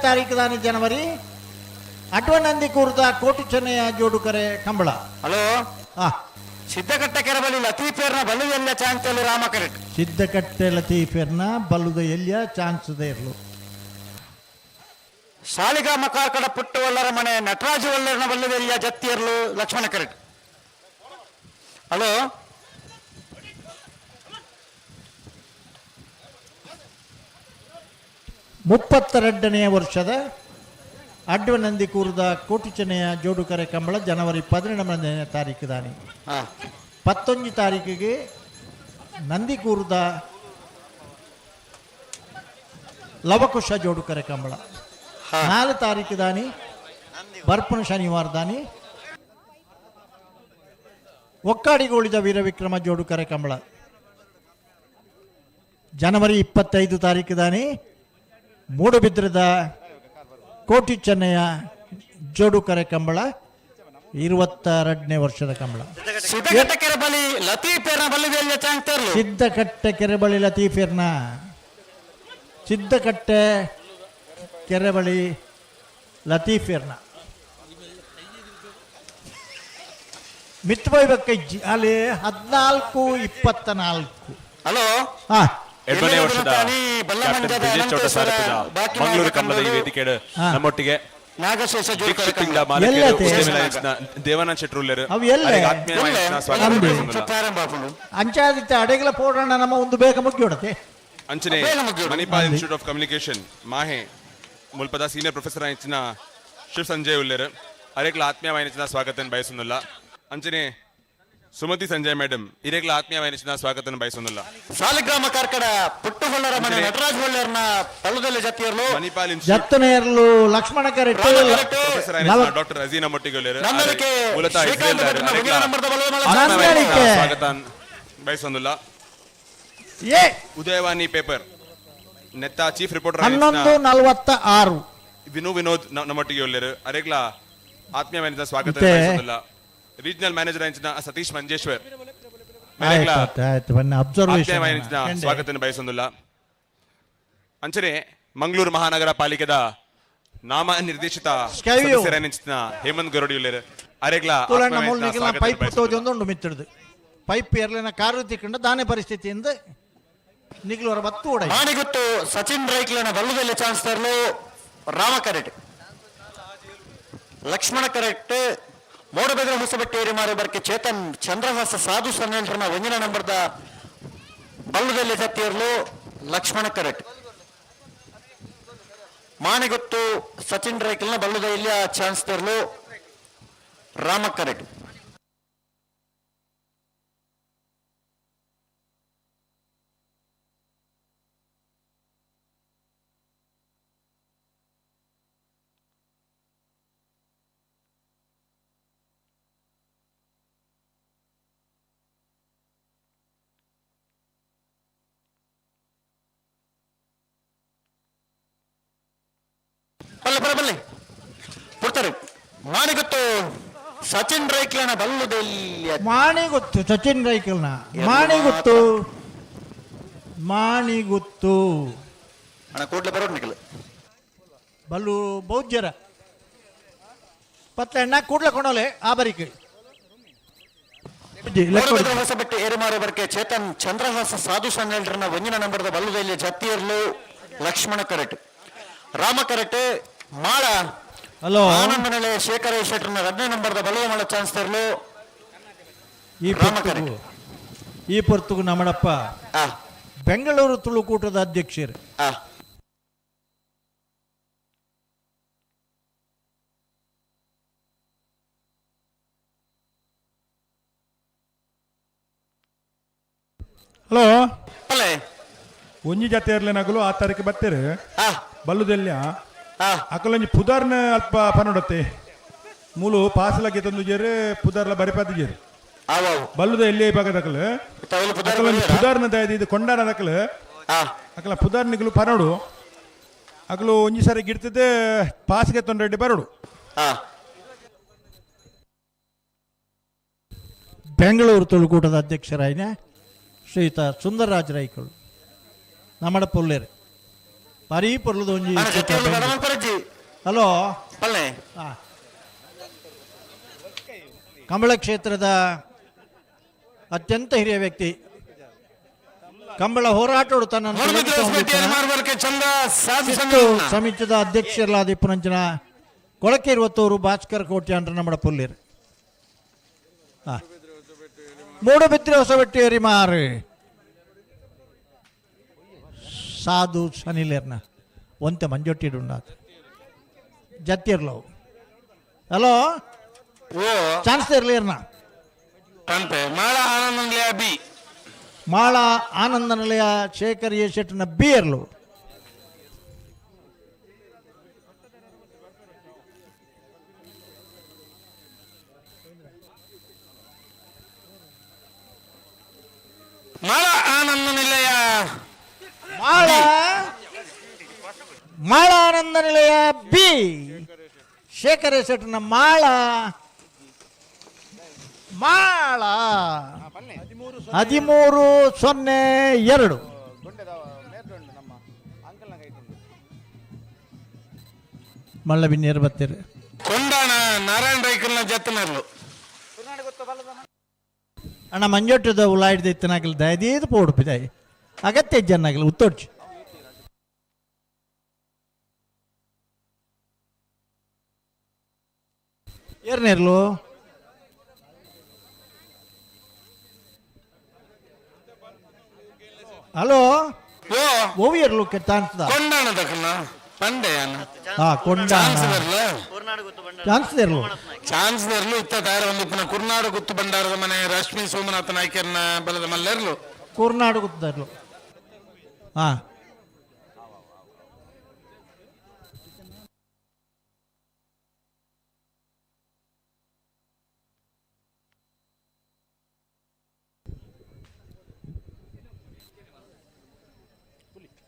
ತಾರೀಕು ದಾನಿ ಜನವರಿ ಅಡ್ವನಂದಿ ಕೂರ್ದ ಕೋಟಿ ಚೆನ್ನಯ್ಯ ಜೋಡುಕರೆ ಕಂಬಳ. ಹಲೋ ಸಿದ್ದಕಟ್ಟೆ ಕೆರಬಲಿ ಲತೀಫೇರ್ನ ಬಲ್ಲುದೆಲ್ಲ ಚಾಂಚಲು ರಾಮಕರೆಟ್. ಸಿದ್ದಕಟ್ಟೆ ಲತೀಫೇರ್ನ ಬಲ್ಲುದ ಎಲ್ಲಿಯ ಚಾನ್ಸ್ ಇರ್ಲು. ಶಾಲಿಗಾಮ ಕಾರ್ಕಡ ಪುಟ್ಟ ಒಲ್ಲರ ಮನೆ ನಟರಾಜ ಒಲ್ಲರನ ಬಲ್ಲುದೆಲ್ಲ ಜತ್ತಿಯರ್ಲು ಲಕ್ಷ್ಮಣ ಕರೆಟ್. ಹಲೋ 32ನೇ ವರ್ಷದ ಅಡ್ವನಂದಿ ಕೂರ್ದ ಕೋಟಿ ಚೆನ್ನಯ್ಯ ಜೋಡುಕರೆ ಕಂಬಳ ಜನವರಿ 12ನೇ ತಾರೀಕು ದಾನಿ. 11 ತಾರೀಕಿಗೆ ನಂದಿ ಕೂರ್ದ ಲವಕುಶ ಜೋಡುಕರೆ ಕಂಬಳ. 4 ತಾರೀಕು ದಾನಿ ಬರ್ಪಣ ಶನಿವಾರ ದಾನಿ ಒಕ್ಕಾಡಿಗೋಳಿದ ವೀರವಿಕ್ರಮ ಜೋಡುಕರೆ ಕಂಬಳ. ಜನವರಿ 25 ತಾರೀಕು ದಾನಿ ಮೂಡುಬಿದ್ರದ ಕೋಟಿ ಚೆನ್ನಯ್ಯ ಜೋಡುಕರೆ ಕಂಬಳ 22ನೇ ವರ್ಷದ ಕಂಬಳ. ಸಿದ್ದಕಟ್ಟೆ ಕೆರಬಲಿ ಲತೀಫೇರ್ನ ಬಲ್ಲುದೆಲ್ಲ ಚಾಂಚರ್ಲು. ಸಿದ್ದಕಟ್ಟೆ ಕೆರೆಬಳಿ ಲತೀಫೇರ್ನ ಸಿದ್ದಕಟ್ಟೆ ಕೆರೆಬಳಿ ಲತೀಫೇರ್ನ ಮಿತ್ಬೈ ಬಕ್ಕಜ್ಜಿ ಅಲ್ಲಿ 14-24. ಹಲೋ ಎರಡನೇ ವರ್ಷದ ಕ್ಯಾಪ್ಟನ್ ವಿಜಯ್ ಚೌಟ ಸಾರಥ್ಯದ ಮಂಗಳೂರು ಕಂಬಳದ ಈ ವೇದಿಕೆ ನಮ್ಮೊಟ್ಟಿಗೆ ನಾಗಶೇಷ ದೇವಾನಂದ ಶೆಟ್ರುಲ್ಲರು ಅಂಚಾದಿತ್ತ ಅಡೆಗಲ ಪೋಡಣ್ಣ ನಮ್ಮ ಒಂದು ಬೇಗ ಮುಗಿಯೋಡತೆ ಅಂಚನೆ Manipal institute of communication MAHE ಮುಲ್ಪದ ಸೀನಿಯರ್ ಪ್ರೊಫೆಸರ್ ಆಯ್ತಿನ ಶಿವ್ ಸಂಜಯ್ ಉಲ್ಲರು ಅರೆಗ್ಲ ಆತ್ಮೀಯವಾಯಿನ ಸ್ವಾಗತ ಬಯಸುന്നിಲ್ಲ. ಅಂಚನೆ ಸುಮತಿ ಸಂಜಯ್ ಮೇಡಮ್ ಇರೆಗ್ಲ ಆತ್ಮೀಯವಾಯಿನ ಸ್ವಾಗತ ಬಯಸುന്നിಲ್ಲ. ಸಾಲಿಗ್ರಾಮ ಕಾರ್ಕಡ ಪುಟ್ಟುಗೊಳ್ಳರ ಮನೆ ನಟರಾಜ ಒಳ್ಳರ್ನ ಪಲ್ಲುದೆಲ್ಲ ಜತ್ತಿಯರ್ಲು ಮಣಿಪಾಲ್ ಜತ್ತನೆಯರ್ಲು ಲಕ್ಷ್ಮಣ ಕರೆಟ್ ಪ್ರೊಫೆಸರ್ ಆಯ್ತಿನ ಡಾಕ್ಟರ್ ಅಜೀನಾ ಮೊಟ್ಟಿಗೊಳ್ಳರು ಮೂಲತಃ ಇಸ್ರೇಲ್ ಸ್ವಾಗತ ಬಯಸುന്നിಲ್ಲ. ಉದಯವಾಣಿ ಪೇಪರ್ ನೆತ್ತ ಚೀಫ್ ರಿಪೋರ್ಟರ್ 11:46 ವಿನೋದ್ ನಮ್ಮೊಟ್ಟಿಗೆ ಒಳ್ಳೆರು ಅರೆಗ್ಲ ಆತ್ಮೀಯವಾದ ಸ್ವಾಗತ ಬಯಸುವುದಿಲ್ಲ. ರೀಜನಲ್ ಮ್ಯಾನೇಜರ್ ಆಯ್ತಿನ ಸತೀಶ್ ಮಂಜೇಶ್ವರ್ ಆತ್ಮೀಯವಾದ ಸ್ವಾಗತ ಬಯಸುವುದಿಲ್ಲ. ಅಂಚನೆ ಮಂಗಳೂರು ಮಹಾನಗರ ಪಾಲಿಕೆದ ನಾಮ ನಿರ್ದೇಶಿತ ಸದಸ್ಯರಾಯ್ತಿನ ಹೇಮಂತ್ ಗೌರಡಿ ಒಳ್ಳೆರು ಅರೆಗ್ಲ ಪೈಪ್ ತೋಜೊಂದು ಮಿತ್ತಿಡ್ದು ಪೈಪ್ ಎರ್ಲಿನ ಕಾರು ತಿಕ್ಕೊಂಡ ದಾನೆ ಪರಿಸ್ಥಿತಿಯಿಂದ ನಿಗ್ಲವರ ಬತ್ತು ಓಡ ಮಾಣಿಗುತ್ತು ಸಚಿನ್ ರೈಕ್ಲನ ಬಲ್ಲುದೆಲ್ಲ ಚಾನ್ಸ್ ತರಲು ರಾಮ ಕರೆಟ್ ಲಕ್ಷ್ಮಣ ಕರೆಟ್ ಮೋಡಬೆದರ ಹೊಸಬೆಟ್ಟೇರಿ ಮಾರು ಬರ್ಕೆ ಚೇತನ್ ಚಂದ್ರಹಾಸ ಸಾಧು ಸನ್ನೆಲ್ರನ ಒಂದಿನ ನಂಬರ್ದ ಬಲ್ಲುದೆಲ್ಲ ಜತ್ತಿಯರ್ಲು ಲಕ್ಷ್ಮಣ ಕರೆಟ್ ಮಾಣಿಗುತ್ತು ಸಚಿನ್ ರೈಕ್ಲನ ಬಲ್ಲುದೆಲ್ಲ ಚಾನ್ಸ್ ತರಲು ರಾಮ ಕರೆಟ್. ಬಲ್ಲೆ ಬಿಡ್ತಾರೆ ಮಾಣಿಗುತ್ತು ಸಚಿನ್ ರೈಕ್ಲನ ಬಲ್ಲುದೆಲ್ಲ ಮಾಣಿಗುತ್ತು ಸಚಿನ್ ರೈಕಲ್ನ ಮಾಣಿಗುತ್ತು ಅಣ್ಣ ಕೂಡ್ಲೆ ಬರೋಡ್ ನಿಖಲ್ ಬಲ್ಲು ಬೌದ್ಧರ ಪತ್ತ ಎಣ್ಣ ಕೂಡ್ಲೆ ಕೊಂಡೋಲೆ ಆ ಬರಿಕೆ ಹೊಸಬೆಟ್ಟೆ ಏರಿಮಾರು ಬರ್ಕೆ ಚೇತನ್ ಚಂದ್ರಹಾಸ ಸಾಧು ಸನ್ನೆಲ್ರನ ಒಂದಿನ ನಂಬರ್ದ ಬಲ್ಲುದೆಲ್ಲ ಜತ್ತಿಯರ್ಲು ಲಕ್ಷ್ಮಣ ಕರೆಟ್ ರಾಮ ಕರೆಟ್ ಮಾಳ ಆನಂದನಲೆ ಶೇಖರ ಶೆಟ್ರನ 2ನೇ ನಂಬರ್ದ ಬಲುವ ಮಾಳ ಚಾನ್ಸ್ ತರಲು ಈ ಪೊರ್ತುಗು ನಮ್ಮಡಪ್ಪ ಬೆಂಗಳೂರು ತುಳುಕೂಟದ ಅಧ್ಯಕ್ಷರು ಹಲೋ ಒಂಜಿ ಜತೆ ಇರ್ಲಿ ನಗಲು 6 ತಾರೀಕು ಬತ್ತೇರು ಬಲ್ಲುದೆಲ್ಲ ಅಕಲೊಂಜಿ ಪುದಾರ್ನ ಅಲ್ಪ ಪನೋಡತ್ತೆ ಮೂಲು ಪಾಸಲಕ್ಕೆ ತಂದು ಜೇರು ಪುದಾರ್ಲ ಬರಿಪಾದ ಜೇರು ಬಲ್ಲುದ ಎಲ್ಲಿ ಭಾಗದಕಲು ಅಕಲೊಂಜಿ ಪುದಾರ್ನ ದಾಯ್ದು ಇದು ಕೊಂಡಾನ ದಕಲು ಅಕಲ ಪುದಾರ್ನಿಗಳು ಪನೋಡು ಅಕಲು ಒಂಜಿ ಸಾರಿ ಗಿಡ್ತದೆ ಪಾಸ್ಗೆ ತೊಂಡ್ರೆಡ್ಡಿ ಬರೋಡು. ಬೆಂಗಳೂರು ತುಳುಕೂಟದ ಅಧ್ಯಕ್ಷರಾಯಿನ ಶ್ರೀಯುತ ಸುಂದರರಾಜ ರೈಕಳು ನಮ್ಮಡ ಪೊಲ್ಲೇರು ಭಾರಿ ಪೊರ್ಲದ ಒಂಜಿ ಹಲೋ ಕಂಬಳ ಕ್ಷೇತ್ರದ ಅತ್ಯಂತ ಹಿರಿಯ ವ್ಯಕ್ತಿ ಕಂಬಳ ಹೋರಾಟೋಡು ತನ್ನ ಸಮಿತಿದ ಅಧ್ಯಕ್ಷರಲಾದ ಇಪ್ಪುನಂಚಿನ ಕೊಳಕೆ ಇರುವತ್ತೂರು ಭಾಸ್ಕರ್ ಕೋಟೆ ಅಂತ ನಮ್ಮ ಪುಲ್ಲಿರ್ ಮೂಡುಬಿದ್ರೆ ಹೊಸಬೆಟ್ಟೇರಿ ಮಾರು ಸಾಧು ಸನಿಲೇರ್ನ ಒಂತೆ ಮಂಜೊಟ್ಟಿಡುಂಡಾತ ಜತ್ತಿರ್ಲವು ಹಲೋ ಚಾನ್ಸ್ ಇರ್ಲಿರ್ನ ಮಾಳ ಆನಂದ ನಿಲಯ ಶೇಖರ್ ಎ ಶೆಟ್ನ ಬಿ ಇರ್ಲು ಮಾಳ ಆನಂದ ನಿಲಯ ಮಾಳ ಆನಂದ ನಿಲಯ ಬಿ ಶೇಖರ್ ಎ ಶೆಟ್ನ ಮಾಳ 13-02 ಮಳ್ಳ ಬಿನ್ನೇರು ಬರ್ತೀರಿ ಕೊಂಡಾಣ ನಾರಾಯಣ ರೈಕಲ್ನ ಜತ್ತನರ್ಲು ಅಣ್ಣ ಮಂಜೊಟ್ಟದ ಉಲಾಯ್ದ ಇತ್ತನಾಗಲಿ ದಯದೇದು ಪೋಡುಪಿದಾಯಿ ಅಗತ್ಯ ಜನ್ನಾಗಲಿ ಉತ್ತೋಡ್ಚು ಏರ್ನೇರ್ಲು ಹಲೋ ಓವಿಯರ್ಲು ಕೆತ್ತಾನ್ಸ್ದ ಕೊಂಡಾಣದಕ್ಕನ ಪಂಡೆಯನ್ನ ಕೊಂಡಾಣ ಚಾನ್ಸ್ದರ್ಲು ಚಾನ್ಸ್ದರ್ಲು ಇತ್ತ ತಾರ ಒಂದು ಕುರ್ನಾಡು ಗುತ್ತು ಬಂಡಾರದ ಮನೆ ರಶ್ಮಿ ಸೋಮನಾಥ ನಾಯ್ಕರ್ನ ಬಲದ ಮಲ್ಲೆರ್ಲು ಕುರ್ನಾಡು ಗುತ್ತರ್ಲು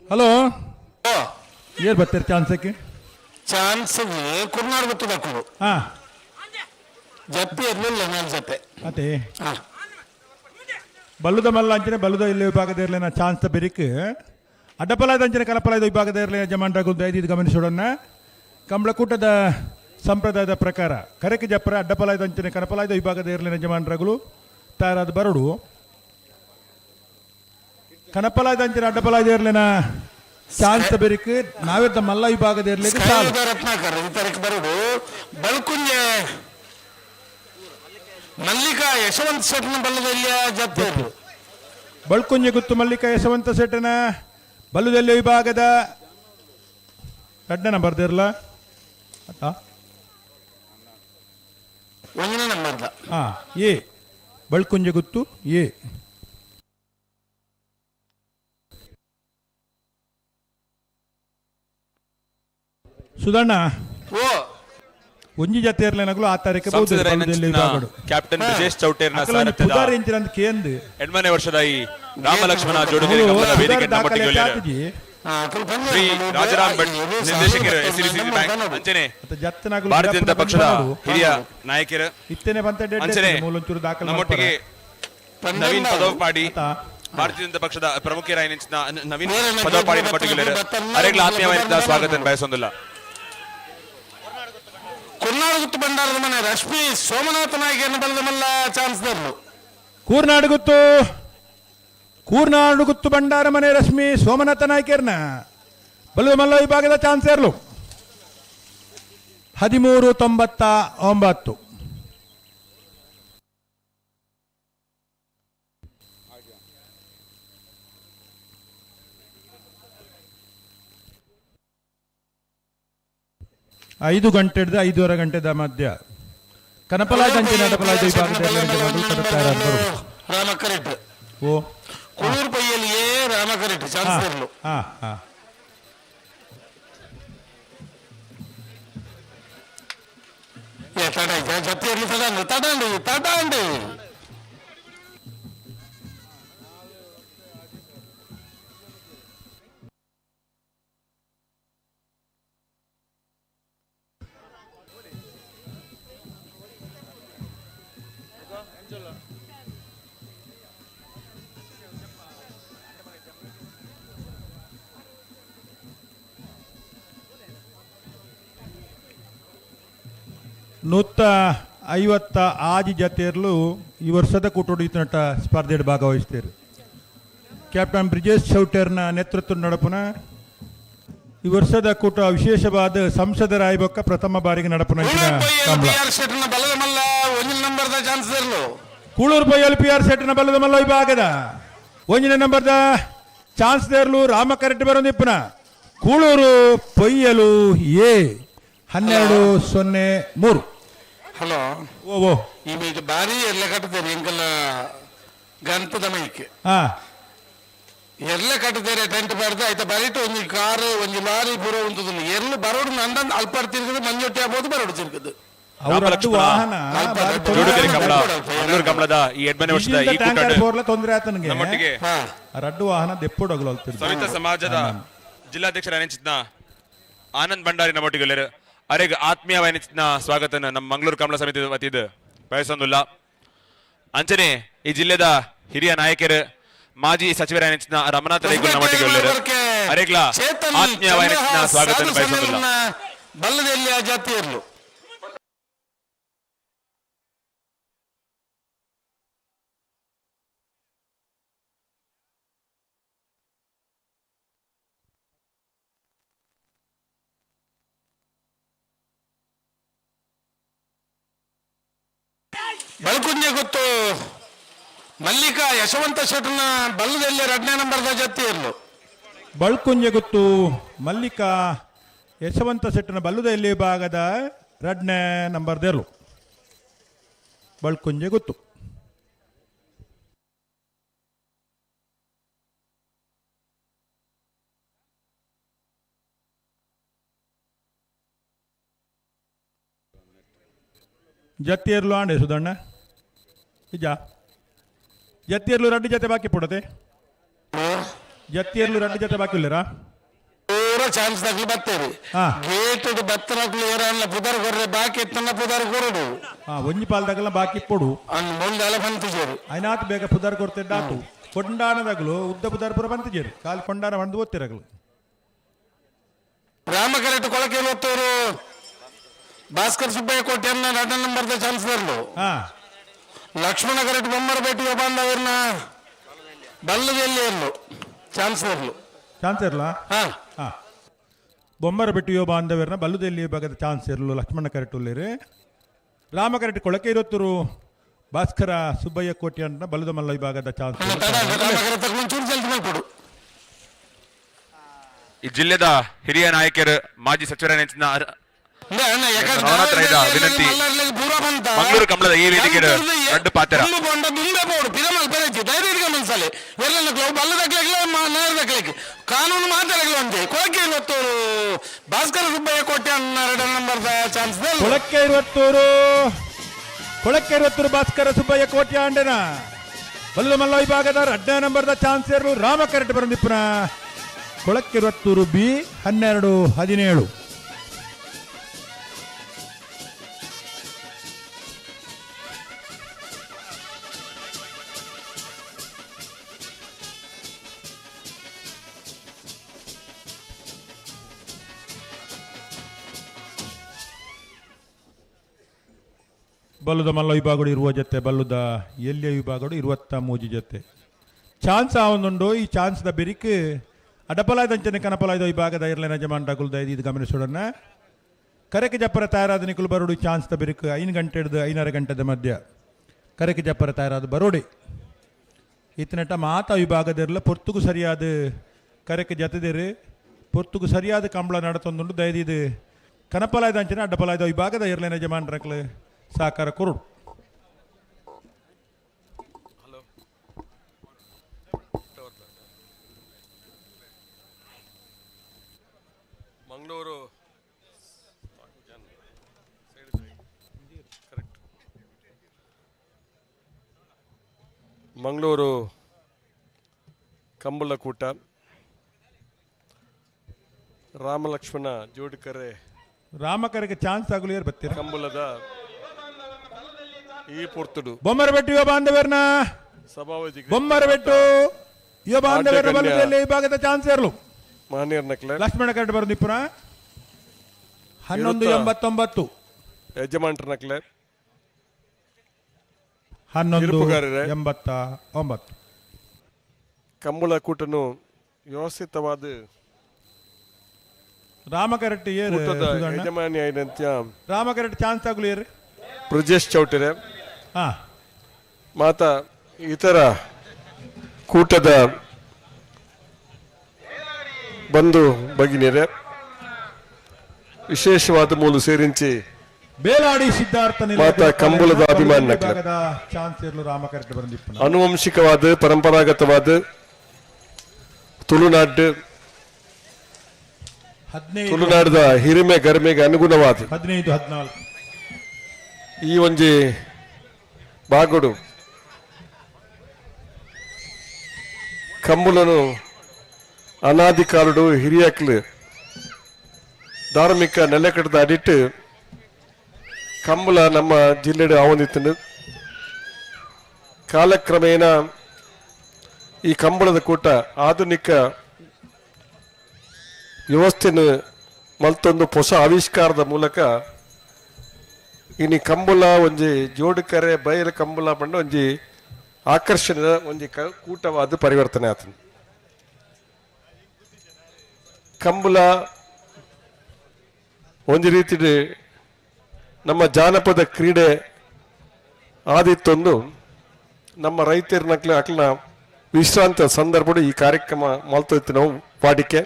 ಹಲೋ ಏರ್ ಬರ್ತಾರೆ ಚಾನ್ಸಕ್ಕೆ ಚಾನ್ಸ್ ಕುರ್ನಾಡು ಗುತ್ತು ದಕ್ಕುದು ಜಪ್ಪೆ ಇರ್ಲಿಲ್ಲ ನಾಲ್ ಜಪ್ಪೆ ಅದೇ ಬಲ್ಲುದ ಮಲ್ಲ ಅಂಚನೆ ಬಲ್ಲುದ ಇಲ್ಲಿ ವಿಭಾಗದ ಇರಲಿನ ಚಾನ್ಸ್ ಬೆರಿಕ್ ಅಡ್ಡಪಲಾಯದ ಅಂಚನೆ ಕಲಪಲಾಯದ ವಿಭಾಗದ ಇರಲಿನ ಜಮಾನ್ರಾಗು ದಯದಿದ್ದು ಗಮನಿಸೋಡನ್ನ ಕಂಬಳಕೂಟದ ಸಂಪ್ರದಾಯದ ಪ್ರಕಾರ ಕರೆಕೆ ಜಪ್ಪರ ಅಡ್ಡಪಲಾಯದ ಅಂಚನೆ ಕಲಪಲಾಯದ ವಿಭಾಗದ ಇರಲಿನ ಜಮಾನ್ರಾಗಲು ತಯಾರಾದ ಬರಡು ಕನಪಲಾಯದ ಅಂಚನೆ ಅಡ್ಡಪಲಾಯದ ಇರಲಿನ ಚಾನ್ಸ್ ಬೆರಿಕ್ ನಾವಿದ್ದ ಮಲ್ಲ ವಿಭಾಗದ ಇರಲಿಕ್ಕೆ ರತ್ನಾಕರ್ ಇತರಕ್ಕೆ ಬರುಡು ಬಲ್ಕುಂಜೆ ಮಲ್ಲಿಕಾ ಯಶವಂತ ಶೆಟ್ನ ಬಲ್ಲದಲ್ಲಿ ಜಪ್ಪೆ ಬಳ್ಕುಂಜೆ ಗುತ್ತು ಮಲ್ಲಿಕಾ ಯಶವಂತ ಶೆಟ್ಟನ ಬಲ್ಲುದಲ್ಲಿ ವಿಭಾಗದ ಅಡ್ಡನ ಬರ್ದಿರಲ್ಲ ಒಂದನೇ ನಂಬರ್ದ ಎ ಬಳ್ಕುಂಜೆ ಗುತ್ತು ಎ ಸುಧಣ್ಣ ಒಂಜಿ ಜತೆ ಇರ್ಲೇನಾಗ್ಲು ಆ ತಾರೀಕು ಕ್ಯಾಪ್ಟನ್ ಬ್ರಿಜೇಶ್ ಚೌಟೇರ್ನ ಸಾರಥ್ಯದ ಎಡ್ಮನೆ ವರ್ಷದ ಈ ರಾಮಲಕ್ಷ್ಮಣ ಜೋಡುಗೆರೆ ಕಂಬಳ ವೇದಿಕೆ ಶ್ರೀ ರಾಜಾರಾಮ್ ಭಟ್ ನಿರ್ದೇಶಕರು ಎಸ್ಸಿಡಿಸಿಸಿ ಬ್ಯಾಂಕ್ ಅಂಚನೆ ಭಾರತೀಯ ಜನತಾ ಪಕ್ಷದ ಹಿರಿಯ ನಾಯಕರು ಅಂಚನೆ ನಮ್ಮೊಟ್ಟಿಗೆ ನವೀನ್ ಪದವಪಾಡಿ ಭಾರತೀಯ ಜನತಾ ಪಕ್ಷದ ಪ್ರಮುಖರಾಗಿ ನವೀನ್ ಪದವಪಾಡಿ ಪಟ್ಟಿಗೆಲ್ಲರು ಅರೆಗ್ಲ ಆತ್ಮೀಯವಾದ ಸ್ವಾಗತ ಬಯಸೊಂದಿಲ್ಲ ಕುರ್ನಾಡು ಗುತ್ತು ಬಂಡಾರದ ಮನೆ ರಶ್ಮಿ ಸೋಮನಾಥ ನಾಯ್ಕರ್ನ ಬಲದ ಮಲ್ಲ ಚಾನ್ಸ್ ದರ್ಲು ಕೂರ್ನಾಡು ಗುತ್ತು ಬಂಡಾರ ಮನೆ ರಶ್ಮಿ ಸೋಮನಾಥ ನಾಯ್ಕರ್ನ ಬಲದ ಮಲ್ಲ ವಿಭಾಗದ ಚಾನ್ಸ್ ಇರ್ಲು 13-99 5 ಗಂಟೆ 5:30 ಗಂಟೆದ ಮಧ್ಯ ಕನಪಲಾಯ ಅಂಚಿನ ಅಡಪಲಾಯ ವಿಭಾಗದಲ್ಲಿ ರಾಮಕರೆಟ್ ಕುಳೂರು ಪೈಯಲ್ಲಿಯೇ ರಾಮಕರೆಟ್ ಚಾನ್ಸ್ ದರ್ಲು ತಡಾಂಡು 150 ಜತೆಯರ್ಲು ಈ ವರ್ಷದ ಕೂಟೋಡಿತನಟ ಸ್ಪರ್ಧೆಯಲ್ಲಿ ಭಾಗವಹಿಸ್ತಾರೆ. ಕ್ಯಾಪ್ಟನ್ ಬ್ರಿಜೇಶ್ ಚೌಟರ್ನ ನೇತೃತ್ವ ನಡಪುನ ಈ ವರ್ಷದ ಕೂಟ ವಿಶೇಷವಾದ ಸಂಸದರಾಯಬೊಕ್ಕ ಪ್ರಥಮ ಬಾರಿಗೆ ನಡಪುನ ಕೂಳೂರು ಪೊಯ್ಯಲ್ ಪಿ ಆರ್ ಸೆಟ್ನ ಬಲ್ಲದ ಮಲ್ಲ ವಿಭಾಗದ 1ನೇ ನಂಬರ್ದ ಚಾನ್ಸ್ ದೇರ್ಲು ರಾಮಕರೆಡ್ಡಿ ಬರೋದಿಪ್ಪನ ಕೂಳೂರು ಪೊಯ್ಯಲು ಎ 1203. ಹಲೋ ಓ ಈಗ ಬಾರಿ ಎಲ್ಲ ಕಟ್ಟಿದ್ದೇನೆ ಎಂಕಲ್ಲ ಗಣಪದ ಮೈಕ್ ಎಲ್ಲ ಕಟ್ಟಿದ್ದೇನೆ ಟೆಂಟ್ ಬಾರ್ದು ಆಯ್ತಾ ಬರಿಟ್ಟು ಒಂದು ಕಾರು ಒಂದು ಲಾರಿ ಪೂರ ಉಂಟು ಎಲ್ಲ ಬರೋಡು ನಂದ ಅಲ್ಪ ತಿರುಗದು ಮಂಜೊಟ್ಟಿ ಆಗ್ಬೋದು ಬರೋಡು ತಿರುಗದು ಕಮಲದ ಈ 8ನೇ ವರ್ಷದ ಈ ತೊಂದರೆ ಆತನಿಗೆ ರಡ್ಡು ವಾಹನ ದೆಪ್ಪೊಡಗಲು ಸವಿತಾ ಸಮಾಜದ ಜಿಲ್ಲಾಧ್ಯಕ್ಷರ ನೆನೆಸಿದ್ನ ಆನಂದ್ ಭಂಡಾರಿ ನಮ್ಮೊಟ್ಟಿಗೆ ಅರೆಗೆ ಆತ್ಮೀಯವಾದ ಸ್ವಾಗತ ನಮ್ಮ ಮಂಗಳೂರು ಕಮಲ ಸಮಿತಿ ವತಿದು ಬಯಸೊಂದಿಲ್ಲ. ಅಂಚನೆ ಈ ಜಿಲ್ಲೆದ ಹಿರಿಯ ನಾಯಕರು ಮಾಜಿ ಸಚಿವರ ನೆನೆಸಿದ ರಮನಾಥ್ ರೈಗುಲ್ ನಮ್ಮೊಟ್ಟಿಗೆ ಅರೆಗ್ಲ ಆತ್ಮೀಯವಾದ ಸ್ವಾಗತ ಬಯಸೊಂದಿಲ್ಲ. ಬಲ್ಲದಲ್ಲಿ ಆ ಜಾತಿ ಇರಲು ಬಲ್ಕುಂಜೆ ಗೊತ್ತು ಮಲ್ಲಿಕಾ ಯಶವಂತ ಶೆಟ್ನ ಬಲ್ಲದಲ್ಲಿ 2ನೇ ನಂಬರ್ದ ಜೊತೆ ಇರಲು ಬಳ್ಕುಂಜೆ ಗೊತ್ತು ಮಲ್ಲಿಕಾ ಯಶವಂತ ಶೆಟ್ಟನ ಬಲ್ಲುದಲ್ಲಿ ಭಾಗದ 2ನೇ ನಂಬರ್ದೇರ್ಲು ಬಳ್ಕುಂಜೆ ಗೊತ್ತು. ಜತ್ತಿಯರ್ಲು ಆಂಡೆ ಸುಧಣ್ಣ ನಿಜ ಜತ್ತಿಯರ್ಲು 2 ಜೊತೆ ಬಾಕಿ ಪುಡತೆ ಜತ್ತಿಯರ್ಲು 2 ಜೊತೆ ಬಾಕಿ ಇಲ್ಲರಾ ಪೂರ ಚಾನ್ಸ್ ತಗಲಿ ಬರ್ತೇವೆ ಗೇಟ್ ಬತ್ತರಕ್ಲು ಏರಲ್ಲ ಪುದರ್ ಕೊರ್ರೆ ಬಾಕಿ ಎತ್ತನ್ನ ಪುದರ್ ಕೊರಡು ಒಂಜಿ ಪಾಲ್ದಾಗಲ್ಲ ಬಾಕಿ ಪೊಡು ಮುಂದೆಲ್ಲ ಬಂತಿಜೇರು ಐನಾತ್ ಬೇಗ ಪುದರ್ ಕೊಡ್ತಿದ್ದಾತು ಕೊಂಡಾನದಾಗಲು ಉದ್ದ ಪುದರ್ ಪುರ ಬಂತಿಜೇರು ಕಾಲು ಕೊಂಡಾನ ಬಂದು ಓದ್ತಿರಗಲು ರಾಮಕರೆಟ್ಟು ಕೊಳಕೆ ಓದ್ತವರು ಭಾಸ್ಕರ್ ಸುಬ್ಬಯ್ಯ ಕೋಟೆಯನ್ನ 2ನೇ ನಂಬರ್ದ chance ಬರ್ಲು Lakshmana correct ಬೊಮ್ಮರಪೇಟೆ ಬಾಂಧವರನ್ನ ಬಲ್ಲದಲ್ಲಿ ಇರ್ಲು chance ಬರ್ಲು chance ಇರಲ್ಲ ಬೊಮ್ಮರಪೇಟೆಯೋ ಬಾಂಧವರನ್ನ ಬಲ್ಲುದಲ್ಲಿ ಭಾಗದ ಚಾನ್ಸ್ ಇರಲು ಲಕ್ಷ್ಮಣ ಕರೆಟ್ಟುಲ್ಲೇರಿ ರಾಮಕರೆಟ್ಟು ಕೊಳಕೆ ಇರುತ್ತರು ಭಾಸ್ಕರ ಸುಬ್ಬಯ್ಯ ಕೋಟೆ ಅಂತ ಬಲ್ಲದ ಮಲ್ಲ ವಿಭಾಗದ ಚಾನ್ಸ್. ಈ ಜಿಲ್ಲೆದ ಹಿರಿಯ ನಾಯಕರು ಮಾಜಿ ಸಚಿವರ ನೆನೆಸಿದ ವಿನಂತಿ ಮಂಗಳೂರು ಕಮಲದ ಈ ವೇದಿಕೆ ದೊಡ್ಡ ಪಾತ್ರ ಕಾನೂನು ಮಾತಾಡಲಿ ಕೊಳಕೆ ಇರುವತ್ತೂರು ಭಾಸ್ಕರ ಸುಬ್ಬಯ್ಯ ಕೋಟೆ 2ನೇ ನಂಬರ್ದ ಚಾನ್ಸ್ ಕೊಳಕೆ ಇರುವತ್ತೂರು ಭಾಸ್ಕರ ಸುಬ್ಬಯ್ಯ ಕೋಟೆ ಆಂಡೆನ ಬಲ್ಲು ಮಲ್ಲ ವಿಭಾಗದ 2ನೇ ನಂಬರ್ದ ಚಾನ್ಸ್ ಇರಲು ರಾಮಕರೆಟ್ಟು ಬರಂದಿಪ್ಪನ ಕೊಳಕೆ ಇರುವತ್ತೂರು ಬಿ 1217. ಬಲ್ಲುದ ಮಲ್ಲ ವಿಭಾಗಡು ಇರುವ ಜೊತೆ ಬಲ್ಲುದ ಎಲ್ಲಿಯ ವಿಭಾಗಡು 23 ಜೊತೆ ಚಾನ್ಸ್ ಆವೊಂದುಂಡು ಈ ಚಾನ್ಸ್ದ ಬೆರಿಕ್ ಅಡಪಲಾಯ್ದಂಚನೆ ಕನಪಲಾಯ್ದ ವಿಭಾಗದ ಇರ್ಲೇನ ಜಮಾಂಡಾಗುಲ್ದ ಇದು ಗಮನಿಸೋಡನ್ನ ಕರೆಕೆ ಜಪ್ಪರ ತಯಾರಾದ ನಿಕುಲು ಬರೋಡು ಚಾನ್ಸ್ದ ಬೆರಿಕ್ 5 ಗಂಟೆ ಹಿಡಿದು 5:30 ಗಂಟೆದ ಮಧ್ಯ ಕರೆಕೆ ಜಪ್ಪರ ತಯಾರಾದ ಬರೋಡಿ ಇತನಟ ಮಾತ ವಿಭಾಗದಿರಲ್ಲ ಪೊರ್ತುಗು ಸರಿಯಾದ ಕರೆಕೆ ಜತೆದೇರು ಪೊರ್ತುಗು ಸರಿಯಾದ ಕಂಬಳ ನಡತೊಂದುಂಡು ದಯದಿದು ಕನಪಲಾಯ್ದಂಚನೆ ಅಡ್ಡಪಲಾಯ್ದ ವಿಭಾಗದ ಇರ್ಲೇನ ಜಮಾಂಡ್ರಕ್ಲು ಸಾಕಾರ ಕೊರಡು. ಮಂಗಳೂರು ಮಂಗಳೂರು ಕಂಬಳ ಕೂಟ ರಾಮಲಕ್ಷ್ಮಣ ಜೋಡಿಕರೆ ರಾಮಕರೆಗೆ ಚಾನ್ಸ್ ಆಗಲು ಯಾರು ಬರ್ತೀರಾ ಕಂಬಳದ ಈ ಪೊರ್ತುಡು ಬೊಮ್ಮರಬೆಟ್ಟು ಯುವ ಬಾಂಧವರನ್ನ ಸಭಾವಧಿ ಬೊಮ್ಮರಬೆಟ್ಟು ಯುವ ಬಾಂಧವರ ಬಲದಲ್ಲಿ ಈ ಭಾಗದ ಚಾನ್ಸ್ ಇರಲು ಮಾನ್ಯರ್ ನಕ್ಲೆ ಲಕ್ಷ್ಮಣ ಕರೆಕ್ಟ್ ಬರೋದಿಪ್ಪುರ 1189 ಯಜಮಾನ್ರನಕ್ಲೆ 11:89 ಕಂಬಳ ಕೂಟನು ವ್ಯವಸ್ಥಿತವಾದ ರಾಮಕರಟ್ಟಿ ಕೂಟದ ಯಜಮಾನಿ ಆಯ್ದಂತ ರಾಮಕರಟ್ಟಿ ಚಾನ್ಸ್ ಆಗ್ಲಿ ಬ್ರಿಜೇಶ್ ಚೌಟರೆ ಹಾ ಮಾತ ಇತರ ಕೂಟದ ಬಂಧು ಭಗಿನಿಯರೇ ವಿಶೇಷವಾದ ಮೂಲ ಸೇరించి ಬೇಲಾಡಿ ಸಿದ್ಧಾರ್ಥ ಮಾತ ಕಂಬಳದ ಅಭಿಮಾನ ಚಾನ್ಸ್ ಇರಲು ರಾಮಕರಟ್ಟಿ ಬಂದಿಪ್ಪ ಆನುವಂಶಿಕವಾದ ಪರಂಪರಾಗತವಾದ ತುಳುನಾಡು ತುಳುನಾಡದ ಹಿರಿಮೆ ಗರಿಮೆಗೆ ಅನುಗುಣವಾದ 15-14 ಈ ಒಂಜಿ ಬಾಗುಡು ಕಂಬುಲನು ಅನಾದಿ ಕಾಲುಡು ಹಿರಿಯಕ್ಲು ಧಾರ್ಮಿಕ ನೆಲೆಕಟ್ಟದ ಅಡಿಟ್ಟು ಕಂಬಳ ನಮ್ಮ ಜಿಲ್ಲೆಡು ಆವೊಂದಿತ್ತು ಕಾಲಕ್ರಮೇಣ ಈ ಕಂಬಳದ ಕೂಟ ಆಧುನಿಕ ವ್ಯವಸ್ಥೆಯನ್ನು ಮಲ್ತೊಂದು ಹೊಸ ಆವಿಷ್ಕಾರದ ಮೂಲಕ ಇನಿ ಕಂಬಳ ಒಂಜಿ ಜೋಡುಕರೆ ಬಯಲು ಕಂಬಳ ಬಂದು ಒಂಜಿ ಆಕರ್ಷಣೆದ ಒಂಜಿ ಕೂಟವಾದ ಪರಿವರ್ತನೆ ಆತನು ಕಂಬಳ ಒಂಜಿ ರೀತಿ ನಮ್ಮ ಜಾನಪದ ಕ್ರೀಡೆ ಆದಿತ್ತೊಂದು ನಮ್ಮ ರೈತರನಕ್ಲೆ ಅಕ್ಲನ ವಿಶ್ರಾಂತ ಸಂದರ್ಭ ಈ ಕಾರ್ಯಕ್ರಮ ಮಲ್ತೊತ್ತು ನಾವು ವಾಡಿಕೆ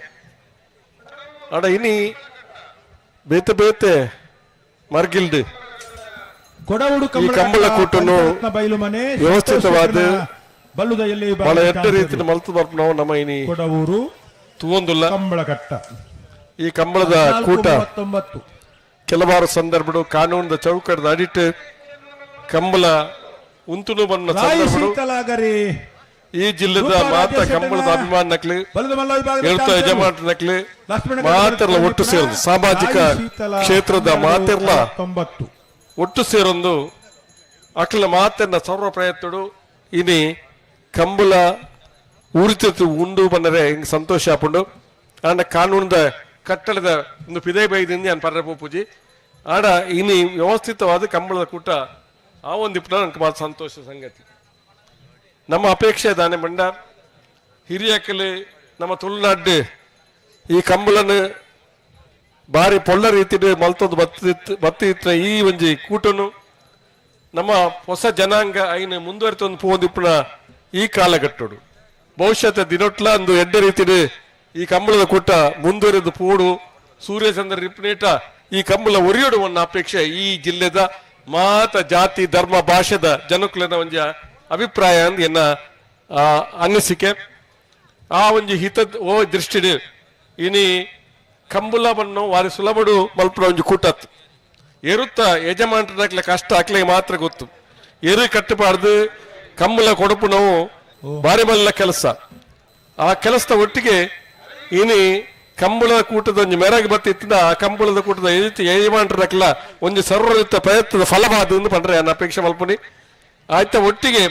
ಅಡ ಇನಿ ಬೇತೆ ಬೇತೆ ಮರ್ಗಿಲ್ಡ್ ಈ ಕಂಬಳ ಕೂಟನು ವ್ಯವಸ್ಥಿತವಾದ ಬಹಳ ಎಡ್ಡ ರೀತಿ ಮಲ್ತು ಬರ್ಪ ನಾವು ನಮ್ಮ ಇನಿ ತೂವೊಂದುಲ್ಲ ಈ ಕಂಬಳದ ಕೂಟ ಕೆಲವಾರು ಸಂದರ್ಭಗಳು ಕಾನೂನದ ಚೌಕಟ್ಟದ ಅಡಿಟ್ಟು ಕಂಬಳ ಉಂತುನು ಬನ್ನ ಸಂದರ್ಭಗಳು ಈ ಜಿಲ್ಲೆದ ಮಾತ ಕಂಬಳದ ಅಭಿಮಾನ ನಕ್ಲಿ ಹೇಳ್ತಾ ಯಜಮಾನ ನಕ್ಲಿ ಮಾತೆರ್ಲ ಒಟ್ಟು ಸೇರೊಂದು ಸಾಮಾಜಿಕ ಕ್ಷೇತ್ರದ ಮಾತೆರ್ಲ ಒಟ್ಟು ಸೇರೊಂದು ಅಕ್ಲ ಮಾತೆರ್ನ ಸರ್ವ ಪ್ರಯತ್ನಡು ಇನಿ ಕಂಬಳ ಊರಿತ ಉಂಡು ಬಂದರೆ ಹಿಂಗೆ ಸಂತೋಷ ಆಪುಂಡು ಆಂಡ ಕಾನೂನದ ಕಟ್ಟಡದ ಒಂದು ಪಿದೇ ಬೈದಿಂದ ನಾನು ಪರ್ರೆ ಪೂಜಿ ಆಡ ಇನಿ ವ್ಯವಸ್ಥಿತವಾದ ಕಂಬಳದ ಕೂಟ ಆ ಒಂದಿಪ್ಪ ನನಗೆ ಭಾಳ ಸಂತೋಷ ಸಂಗತಿ ನಮ್ಮ ಅಪೇಕ್ಷೆ ದಾನೆ ಬಂಡ ಹಿರಿಯಕಲೆ ನಮ್ಮ ತುಳುನಾಡು ಈ ಕಂಬಳನ್ನು ಬಾರಿ ಪೊಳ್ಳ ರೀತಿ ಮಲ್ತೊಂದು ಬತ್ತಿತ್ತ ಈ ಒಂಜಿ ಕೂಟನು ನಮ್ಮ ಹೊಸ ಜನಾಂಗ ಐನ ಮುಂದುವರಿತೊಂದು ಪೋಂದಿಪ್ಪನ ಈ ಕಾಲಘಟ್ಟಡು ಭವಿಷ್ಯದ ದಿನೊಟ್ಲ ಒಂದು ಎಡ್ಡ ರೀತಿ ಈ ಕಂಬಳದ ಕೂಟ ಮುಂದುವರೆದು ಪೋಡು ಸೂರ್ಯಚಂದ್ರ ರಿಪ್ನೇಟ ಈ ಕಂಬಳ ಒರಿಯೋಡು ಒಂದು ಅಪೇಕ್ಷೆ ಈ ಜಿಲ್ಲೆದ ಮಾತ ಜಾತಿ ಧರ್ಮ ಭಾಷೆದ ಜನಕುಲನ ಒಂಜಿ ಅಭಿಪ್ರಾಯ ಅಂದ್ ಎನ್ನ ಅನಿಸಿಕೆ ಆ ಒಂಜಿ ಹಿತದ ಓ ದೃಷ್ಟಿ ಇನಿ ಕಂಬಳ ಬನ್ನು ವಾರಿ ಸುಲಭಡು ಮಲ್ಪಡ ಒಂಜಿ ಕೂಟತ್ ಎರುತ್ತ ಯಜಮಾನ್ರಕ್ಲೆ ಕಷ್ಟ ಅಕ್ಲೆ ಮಾತ್ರ ಗೊತ್ತು ಎರು ಕಟ್ಟಬಾರ್ದು ಕಂಬಳ ಕೊಡಪು ನಾವು ಬಾರಿ ಮಲ್ಲ ಕೆಲಸ ಆ ಕೆಲಸದ ಒಟ್ಟಿಗೆ ಇನಿ ಕಂಬಳದ ಕೂಟದ ಒಂಜಿ ಮೆರಗಿ ಬತ್ತಿತ್ತಿನ ಆ ಕಂಬಳದ ಕೂಟದ ಯಜಮಾನ್ರಕ್ಲ ಒಂಜಿ ಸರ್ವರಿತ ಪ್ರಯತ್ನದ ಫಲವಾದ ಪಂಡ್ರೆ ನನ್ನ ಅಪೇಕ್ಷೆ ಮಲ್ಪನಿ ಆಯ್ತ ಒಟ್ಟಿಗೆ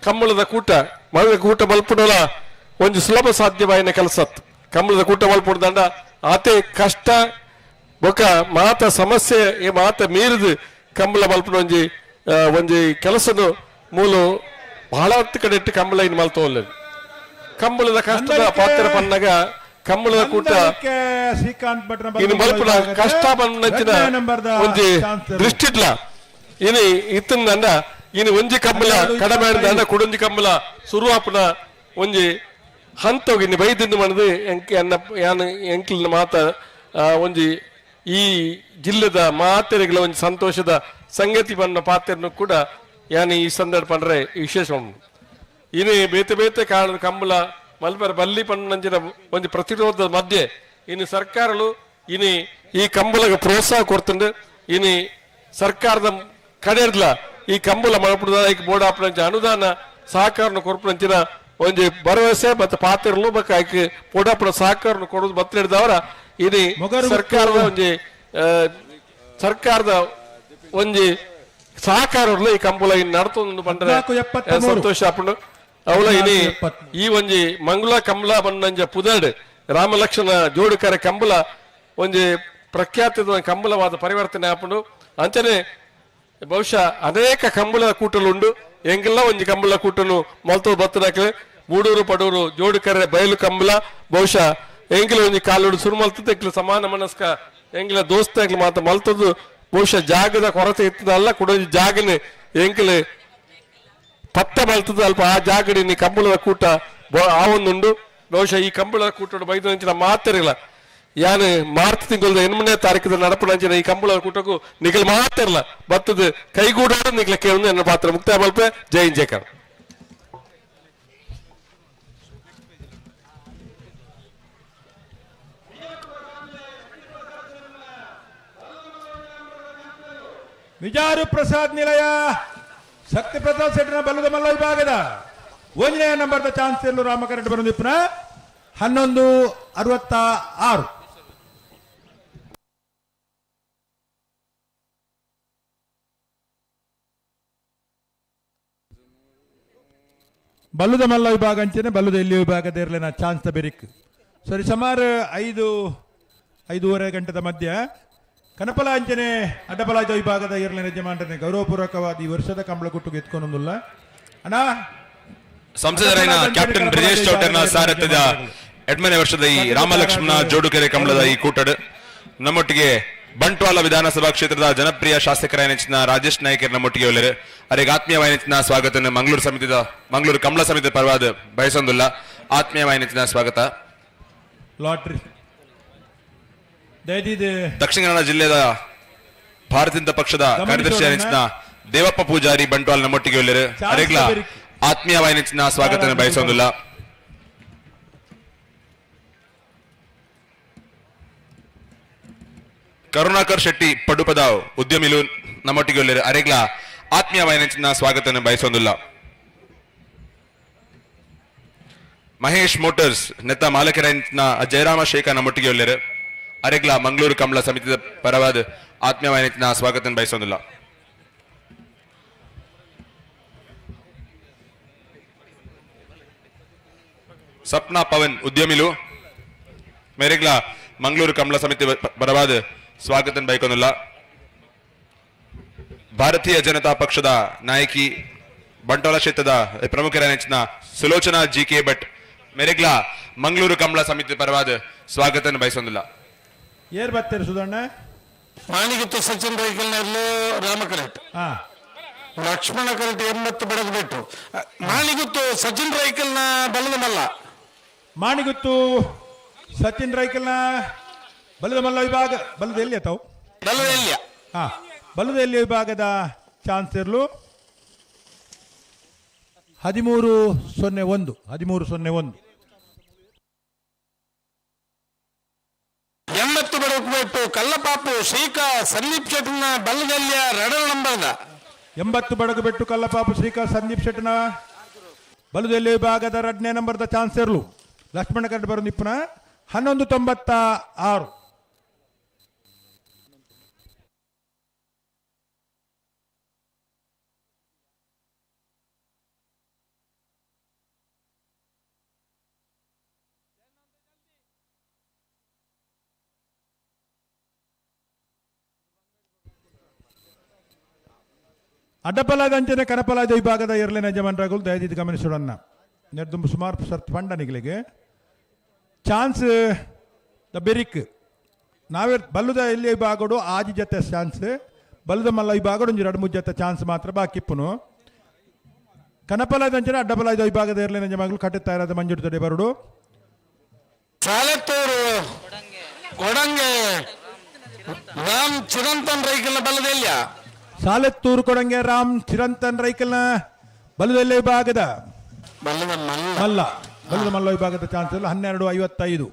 ಕಂಬಳದ ಕೂಟ ಮಲ್ಪುಡಲ ಒಂಜಿ ಸುಲಭ ಸಾಧ್ಯವಾಯಿನ ಕೆಲಸ ಕಂಬಳದ ಕೂಟ ಮಲ್ಪುಡ್ದಂಡ ಆತೆ ಕಷ್ಟ ಬೊಕ ಮಾತ ಸಮಸ್ಯೆ ಈ ಮಾತ ಮೀರಿದು ಕಂಬಳ ಮಲ್ಪುಡ ಒಂಜಿ ಕೆಲಸದ ಮೂಲು ಬಹಳ ಹೊತ್ತು ಕಡೆ ಇಟ್ಟು ಕಂಬಳ ಇನ್ನು ಮಲ್ತೋಲ್ಲ ಕಂಬಳದ ಕಷ್ಟದ ಪಾತ್ರ ಪನ್ನಾಗ ಕಂಬಳದ ಕೂಟ ಇನ್ನು ಮಲ್ಪುಡ ಕಷ್ಟ ಬಂದಿನ ಒಂಜಿ ದೃಷ್ಟಿಟ್ಲ ಇನಿ ಇತ್ತಂದ ಇನ್ನು ಒಂಜಿ ಕಂಬಳ ಕಡಿಮೆ ಅಂಡ ಕುಡೊಂಜಿ ಕಂಬಳ ಶುರುವಾಪನ ಒಂಜಿ ಹಂತೋಗಿ ಇನ್ನು ಬೈದಿಂದ ಮನದು ಎಂಕ್ಲಿನ ಮಾತ ಒಂಜಿ ಈ ಜಿಲ್ಲೆದ ಮಾತೆರೆಗಳ ಒಂಜಿ ಸಂತೋಷದ ಸಂಗತಿ ಬನ್ನ ಪಾತ್ರನು ಕೂಡ ಯಾನಿ ಈ ಸಂದರ್ಭ ಪಂಡ್ರೆ ವಿಶೇಷ ಇನಿ ಬೇತೆ ಬೇತೆ ಕಾರಣದ ಕಂಬಳ ಮಲ್ಪರ ಬಲ್ಲಿ ಪನ್ನಂಜಿನ ಒಂಜಿ ಪ್ರತಿರೋಧದ ಮಧ್ಯೆ ಇನ್ನು ಸರ್ಕಾರಗಳು ಇನಿ ಈ ಕಂಬಳಗೆ ಪ್ರೋತ್ಸಾಹ ಕೊಡ್ತಂಡು ಇನಿ ಸರ್ಕಾರದ ಕಡೆರ್ಲ ಈ ಕಂಬಳ ಮಲ್ಪುದ ಬೋಡಾಪನಂಚ ಅನುದಾನ ಸಹಕಾರನ ಕೊರ್ಪನಂಚಿನ ಒಂಜಿ ಭರವಸೆ ಮತ್ತೆ ಪಾತ್ರಗಳು ಬಕ್ಕ ಆಯ್ಕೆ ಬೋಡಾಪನ ಸಹಕಾರನ ಕೊಡೋದು ಮತ್ತೆ ಹಿಡಿದವರ ಇನಿ ಸರ್ಕಾರದ ಒಂಜಿ ಸಹಕಾರಗಳು ಈ ಕಂಬಳ ಇನ್ನು ನಡ್ತೊಂದು ಬಂದ್ರೆ ಸಂತೋಷ ಆಪುಂಡು ಅವಳ ಇನಿ ಈ ಒಂಜಿ ಮಂಗಳ ಕಂಬಳ ಬನ್ನಂಜ ಪುದಡ್ ರಾಮಲಕ್ಷ್ಮಣ ಜೋಡುಕರೆ ಕಂಬಳ ಒಂಜಿ ಪ್ರಖ್ಯಾತ ಕಂಬಳವಾದ ಪರಿವರ್ತನೆ ಆಪುಂಡು ಅಂಚನೆ ಬಹುಶಃ ಅನೇಕ ಕಂಬಳದ ಕೂಟಲುಂಡು ಎಂಗೆಲ್ಲ ಒಂಜಿ ಕಂಬಳ ಕೂಟನು ಮಲ್ತೋ ಬತ್ತದಾಕ್ಲೆ ಮೂಡೂರು ಪಡೂರು ಜೋಡುಕರೆ ಬಯಲು ಕಂಬಳ ಬಹುಶಃ ಎಂಗಿಲ ಒಂಜಿ ಕಾಲುಡು ಸುರು ಮಲ್ತದಕ್ಲೆ ಸಮಾನ ಮನಸ್ಕ ಎಂಗಿಲ ದೋಸ್ತಾಗ್ಲಿ ಮಾತ ಮಲ್ತದ್ದು ಬಹುಶಃ ಜಾಗದ ಕೊರತೆ ಇತ್ತದಲ್ಲ ಕೂಡ ಜಾಗನೆ ಎಂಗಿಲೆ ಪತ್ತ ಮಲ್ತದ ಅಲ್ಪ ಆ ಜಾಗಡಿ ನೀ ಕಂಬಳದ ಕೂಟ ಆ ಒಂದುಂಡು ಬಹುಶಃ ಈ ಕಂಬಳದ ಕೂಟ ಬೈದ ಮಾತಾರಿಲ್ಲ ಯಾನು ಮಾರ್ಚ್ ತಿಂಗಳ 8ನೇ ತಾರೀಕು ನಡಪಣಂಚಿನ ಈ ಕಂಬಳದ ಕೂಟಕ್ಕೂ ನಿಖಲ್ ಮಾತಾರಲ್ಲ ಬತ್ತದ ಕೈಗೂಡೋಡು ನಿಖಲ ಕೇಳಿದ ನನ್ನ ಪಾತ್ರ ಮುಕ್ತಾಯ ಮಲ್ಪೆ ಜೈ ಜಯಕಾರ. ವಿಜಾರು ಪ್ರಸಾದ್ ನಿಲಯ ಶಕ್ತಿ ಪ್ರಸಾದ್ ಶೆಟ್ಟಿನ ಬಲ್ಲದ ಮಲ್ಲ ವಿಭಾಗದ 1ನೇ ನಂಬರ್ದ ಚಾನ್ಸ್ ಎಲ್ಲೂ ರಾಮಕರೆಡ್ಡಿ ಬರೋದಿಪ್ಪನ 1166 ಬಲ್ಲುದ ಮಲ್ಲ ವಿಭಾಗ ಅಂಚನೆ ಬಲ್ಲುದ ಎಲ್ಲಿ ವಿಭಾಗದ ಇರಲಿನ ಚಾನ್ಸ್ ದ ಬೆರಿಕ್ ಸರಿ ಸುಮಾರು 5-5:30 ಗಂಟೆದ ಮಧ್ಯ ಕನಪಲ ಅಂಚನೆ ಅಡ್ಡಪಲಾಯ್ದ ವಿಭಾಗದ ಇರಲಿನ ಯಜಮಾನರನ್ನೇ ಗೌರವಪೂರ್ವಕವಾದ ಈ ವರ್ಷದ ಕಂಬಳ ಕುಟ್ಟು ಎತ್ಕೊಂಡೊಂದಿಲ್ಲ ಅಣ್ಣ ಸಂಸದರಾಯನ ಕ್ಯಾಪ್ಟನ್ ಬ್ರಿಜೇಶ್ ಚೌಟರ್ನ ಸಾರಥ್ಯದ 8ನೇ ವರ್ಷದ ಈ ರಾಮಲಕ್ಷ್ಮಣ ಜೋಡುಕೆರೆ ಕಂಬಳದ ಈ ಕೂಟಡ್ ನಮ್ಮೊಟ್ಟಿಗೆ ಬಂಟ್ವಾಳ ವಿಧಾನಸಭಾ ಕ್ಷೇತ್ರದ ಜನಪ್ರಿಯ ಶಾಸಕರಾಯ ನೆಚ್ಚಿನ ರಾಜೇಶ್ ನಾಯ್ಕರ್ ನಮ್ಮೊಟ್ಟಿಗೆ ಒಳ್ಳೆರು ಅವರಿಗೆ ಆತ್ಮೀಯವಾದ ನೆಚ್ಚಿನ ಸ್ವಾಗತ ಮಂಗಳೂರು ಕಂಬಳ ಸಮಿತಿ ಪರವಾದ ಬಯಸೊಂದಿಲ್ಲ ಆತ್ಮೀಯವಾದ ನೆಚ್ಚಿನ ಸ್ವಾಗತ. ಲಾಟ್ರಿ ದಕ್ಷಿಣ ಕನ್ನಡ ಜಿಲ್ಲೆಯ ಭಾರತೀಯ ಜನತಾ ಪಕ್ಷದ ಕಾರ್ಯದರ್ಶಿ ನೆಚ್ಚಿನ ದೇವಪ್ಪ ಪೂಜಾರಿ ಬಂಟ್ವಾಳ ನಮ್ಮೊಟ್ಟಿಗೆ ಒಳ್ಳೆರು ಅವರಿಗ್ಲ ಆತ್ಮೀಯವಾದ ನೆಚ್ಚಿನ ಸ್ವಾಗತ ಬಯಸೊಂದಿಲ್ಲ. ಕರುಣಾಕರ್ ಶೆಟ್ಟಿ ಪಡುಪದ ಉದ್ಯಮಿಲು ನಮ್ಮೊಟ್ಟಿಗೆ ಒಳ್ಳೆರು ಅರೆಗ್ಲ ಆತ್ಮೀಯವಾದ ನೆಚ್ಚಿನ ಸ್ವಾಗತ ಬಯಸೊಂದಿಲ್ಲ. ಮಹೇಶ್ ಮೋಟರ್ಸ್ ನೆತ್ತ ಮಾಲಕರ ಜಯರಾಮ ಶೇಖ ನಮ್ಮೊಟ್ಟಿಗೆ ಒಳ್ಳೆರು ಅರೆಗ್ಲ ಮಂಗಳೂರು ಕಂಬಳ ಸಮಿತಿಯ ಪರವಾದ ಆತ್ಮೀಯವಾದ ನೆಚ್ಚಿನ ಸ್ವಾಗತ ಬಯಸೊಂದಿಲ್ಲ. ಸಪ್ನಾ ಪವನ್ ಉದ್ಯಮಿಲು ಮೇರೆಗ್ಲ ಮಂಗಳೂರು ಕಂಬಳ ಸಮಿತಿ ಪರವಾದ ಸ್ವಾಗತ ಬಯಕೊಂದಿಲ್ಲ. ಭಾರತೀಯ ಜನತಾ ಪಕ್ಷದ ನಾಯಕಿ ಬಂಟ್ವಾಳ ಕ್ಷೇತ್ರದ ಪ್ರಮುಖರ ನೆಚ್ಚಿನ ಸುಲೋಚನಾ ಜಿ.ಕೆ. ಭಟ್ ಮೇರೆಗ್ಲ ಮಂಗಳೂರು ಕಂಬಳ ಸಮಿತಿ ಪರವಾದ ಸ್ವಾಗತ ಬಯಸೊಂದಿಲ್ಲ. ಏರ್ ಬರ್ತೇನೆ ಸುಧಣ್ಣ ಮಾಣಿಗಿತ್ತು ಸಚಿನ್ ರೈಕಲ್ನಲ್ಲೂ ರಾಮಕರೆಟ್ ಲಕ್ಷ್ಮಣ ಕರೆಟ್ 80 ಬಡದು ಬಿಟ್ಟು ಮಾಣಿಗುತ್ತು ಸಚಿನ್ ರೈಕಲ್ನ ಬಲದ ಮಲ್ಲ ಮಾಣಿಗುತ್ತು ಸಚಿನ್ ರೈಕಲ್ನ ಬಲದ ಮಲ್ಲ ವಿಭಾಗ ಬಲದ ಎಲ್ಲಿ ತಾವು ಬಲದ ಎಲ್ಲಿಯ ಬಲದ ಎಲ್ಲಿ ವಿಭಾಗದ ಚಾನ್ಸ್ ಇರಲು 1301 80 ಬಡಕು ಬಿಟ್ಟು ಕಲ್ಲಪಾಪು ಶ್ರೀಕಾ ಸಂದೀಪ್ ಶೆಟ್ಟಿನ ಬಲದಲ್ಲಿಯ ರಡರ ನಂಬರ್ದ 80 ಬಡಗು ಬಿಟ್ಟು ಕಲ್ಲಪಾಪು ಶ್ರೀಕಾ ಸಂದೀಪ್ ಶೆಟ್ಟಿನ ಬಲದಲ್ಲಿ ವಿಭಾಗದ 2ನೇ ನಂಬರ್ದ ಚಾನ್ಸ್ ಇರಲು ಲಕ್ಷ್ಮಣ ಕರೆಡ್ ಬರೋ ನಿಪ್ಪುನ 1196. ಅಡ್ಡಪಲಾದ ಅಂಚನೆ ಕನಪಲಾದ ವಿಭಾಗದ ಇರಲಿನ ಯಜಮಾನರಾಗಲು ದಯವಿಟ್ಟು ಗಮನಿಸೋಣ ನೆಡ್ದು ಸುಮಾರು ಸರ್ತ್ ಫಂಡ ನಿಗಲಿಗೆ ಚಾನ್ಸ್ ದ ಬೆರಿಕ್ ನಾವೇ ಬಲ್ಲುದ ಎಲ್ಲಿ ವಿಭಾಗಡು ಆಜಿ ಜೊತೆ ಚಾನ್ಸ್ ಬಲ್ಲದ ಮಲ್ಲ ವಿಭಾಗಡು ಒಂದು 2-3 ಜೊತೆ ಚಾನ್ಸ್ ಮಾತ್ರ ಬಾಕಿಪ್ಪುನು ಕನಪಲಾದ ಅಂಚನೆ ಅಡ್ಡಪಲಾದ ವಿಭಾಗದ ಇರಲಿನ ಯಜಮಾನಗಳು ಕಟ್ಟುತ್ತಾ ಇರೋದು ಮಂಜುಡು ತಡೆ ಬರುಡು ಸಾಲತ್ತೂರು ಕೊಡಂಗೆ ರಾಮ್ ಚಿರಂತನ್ ರೈಕಲ್ನ ಬಲದೆಲ್ಲಿಯ ಸಾಲತ್ತೂರು ಕೊಡಂಗೆ ರಾಮ್ ಚಿರಂತನ್ ರೈಕಲ್ನ ಬಲದೆಲ್ಲ ವಿಭಾಗದ ಮಲ್ಲ ಬಲದ ಮಲ್ಲ ವಿಭಾಗದ ಚಾನ್ಸ್ ಇಲ್ಲ 12:55.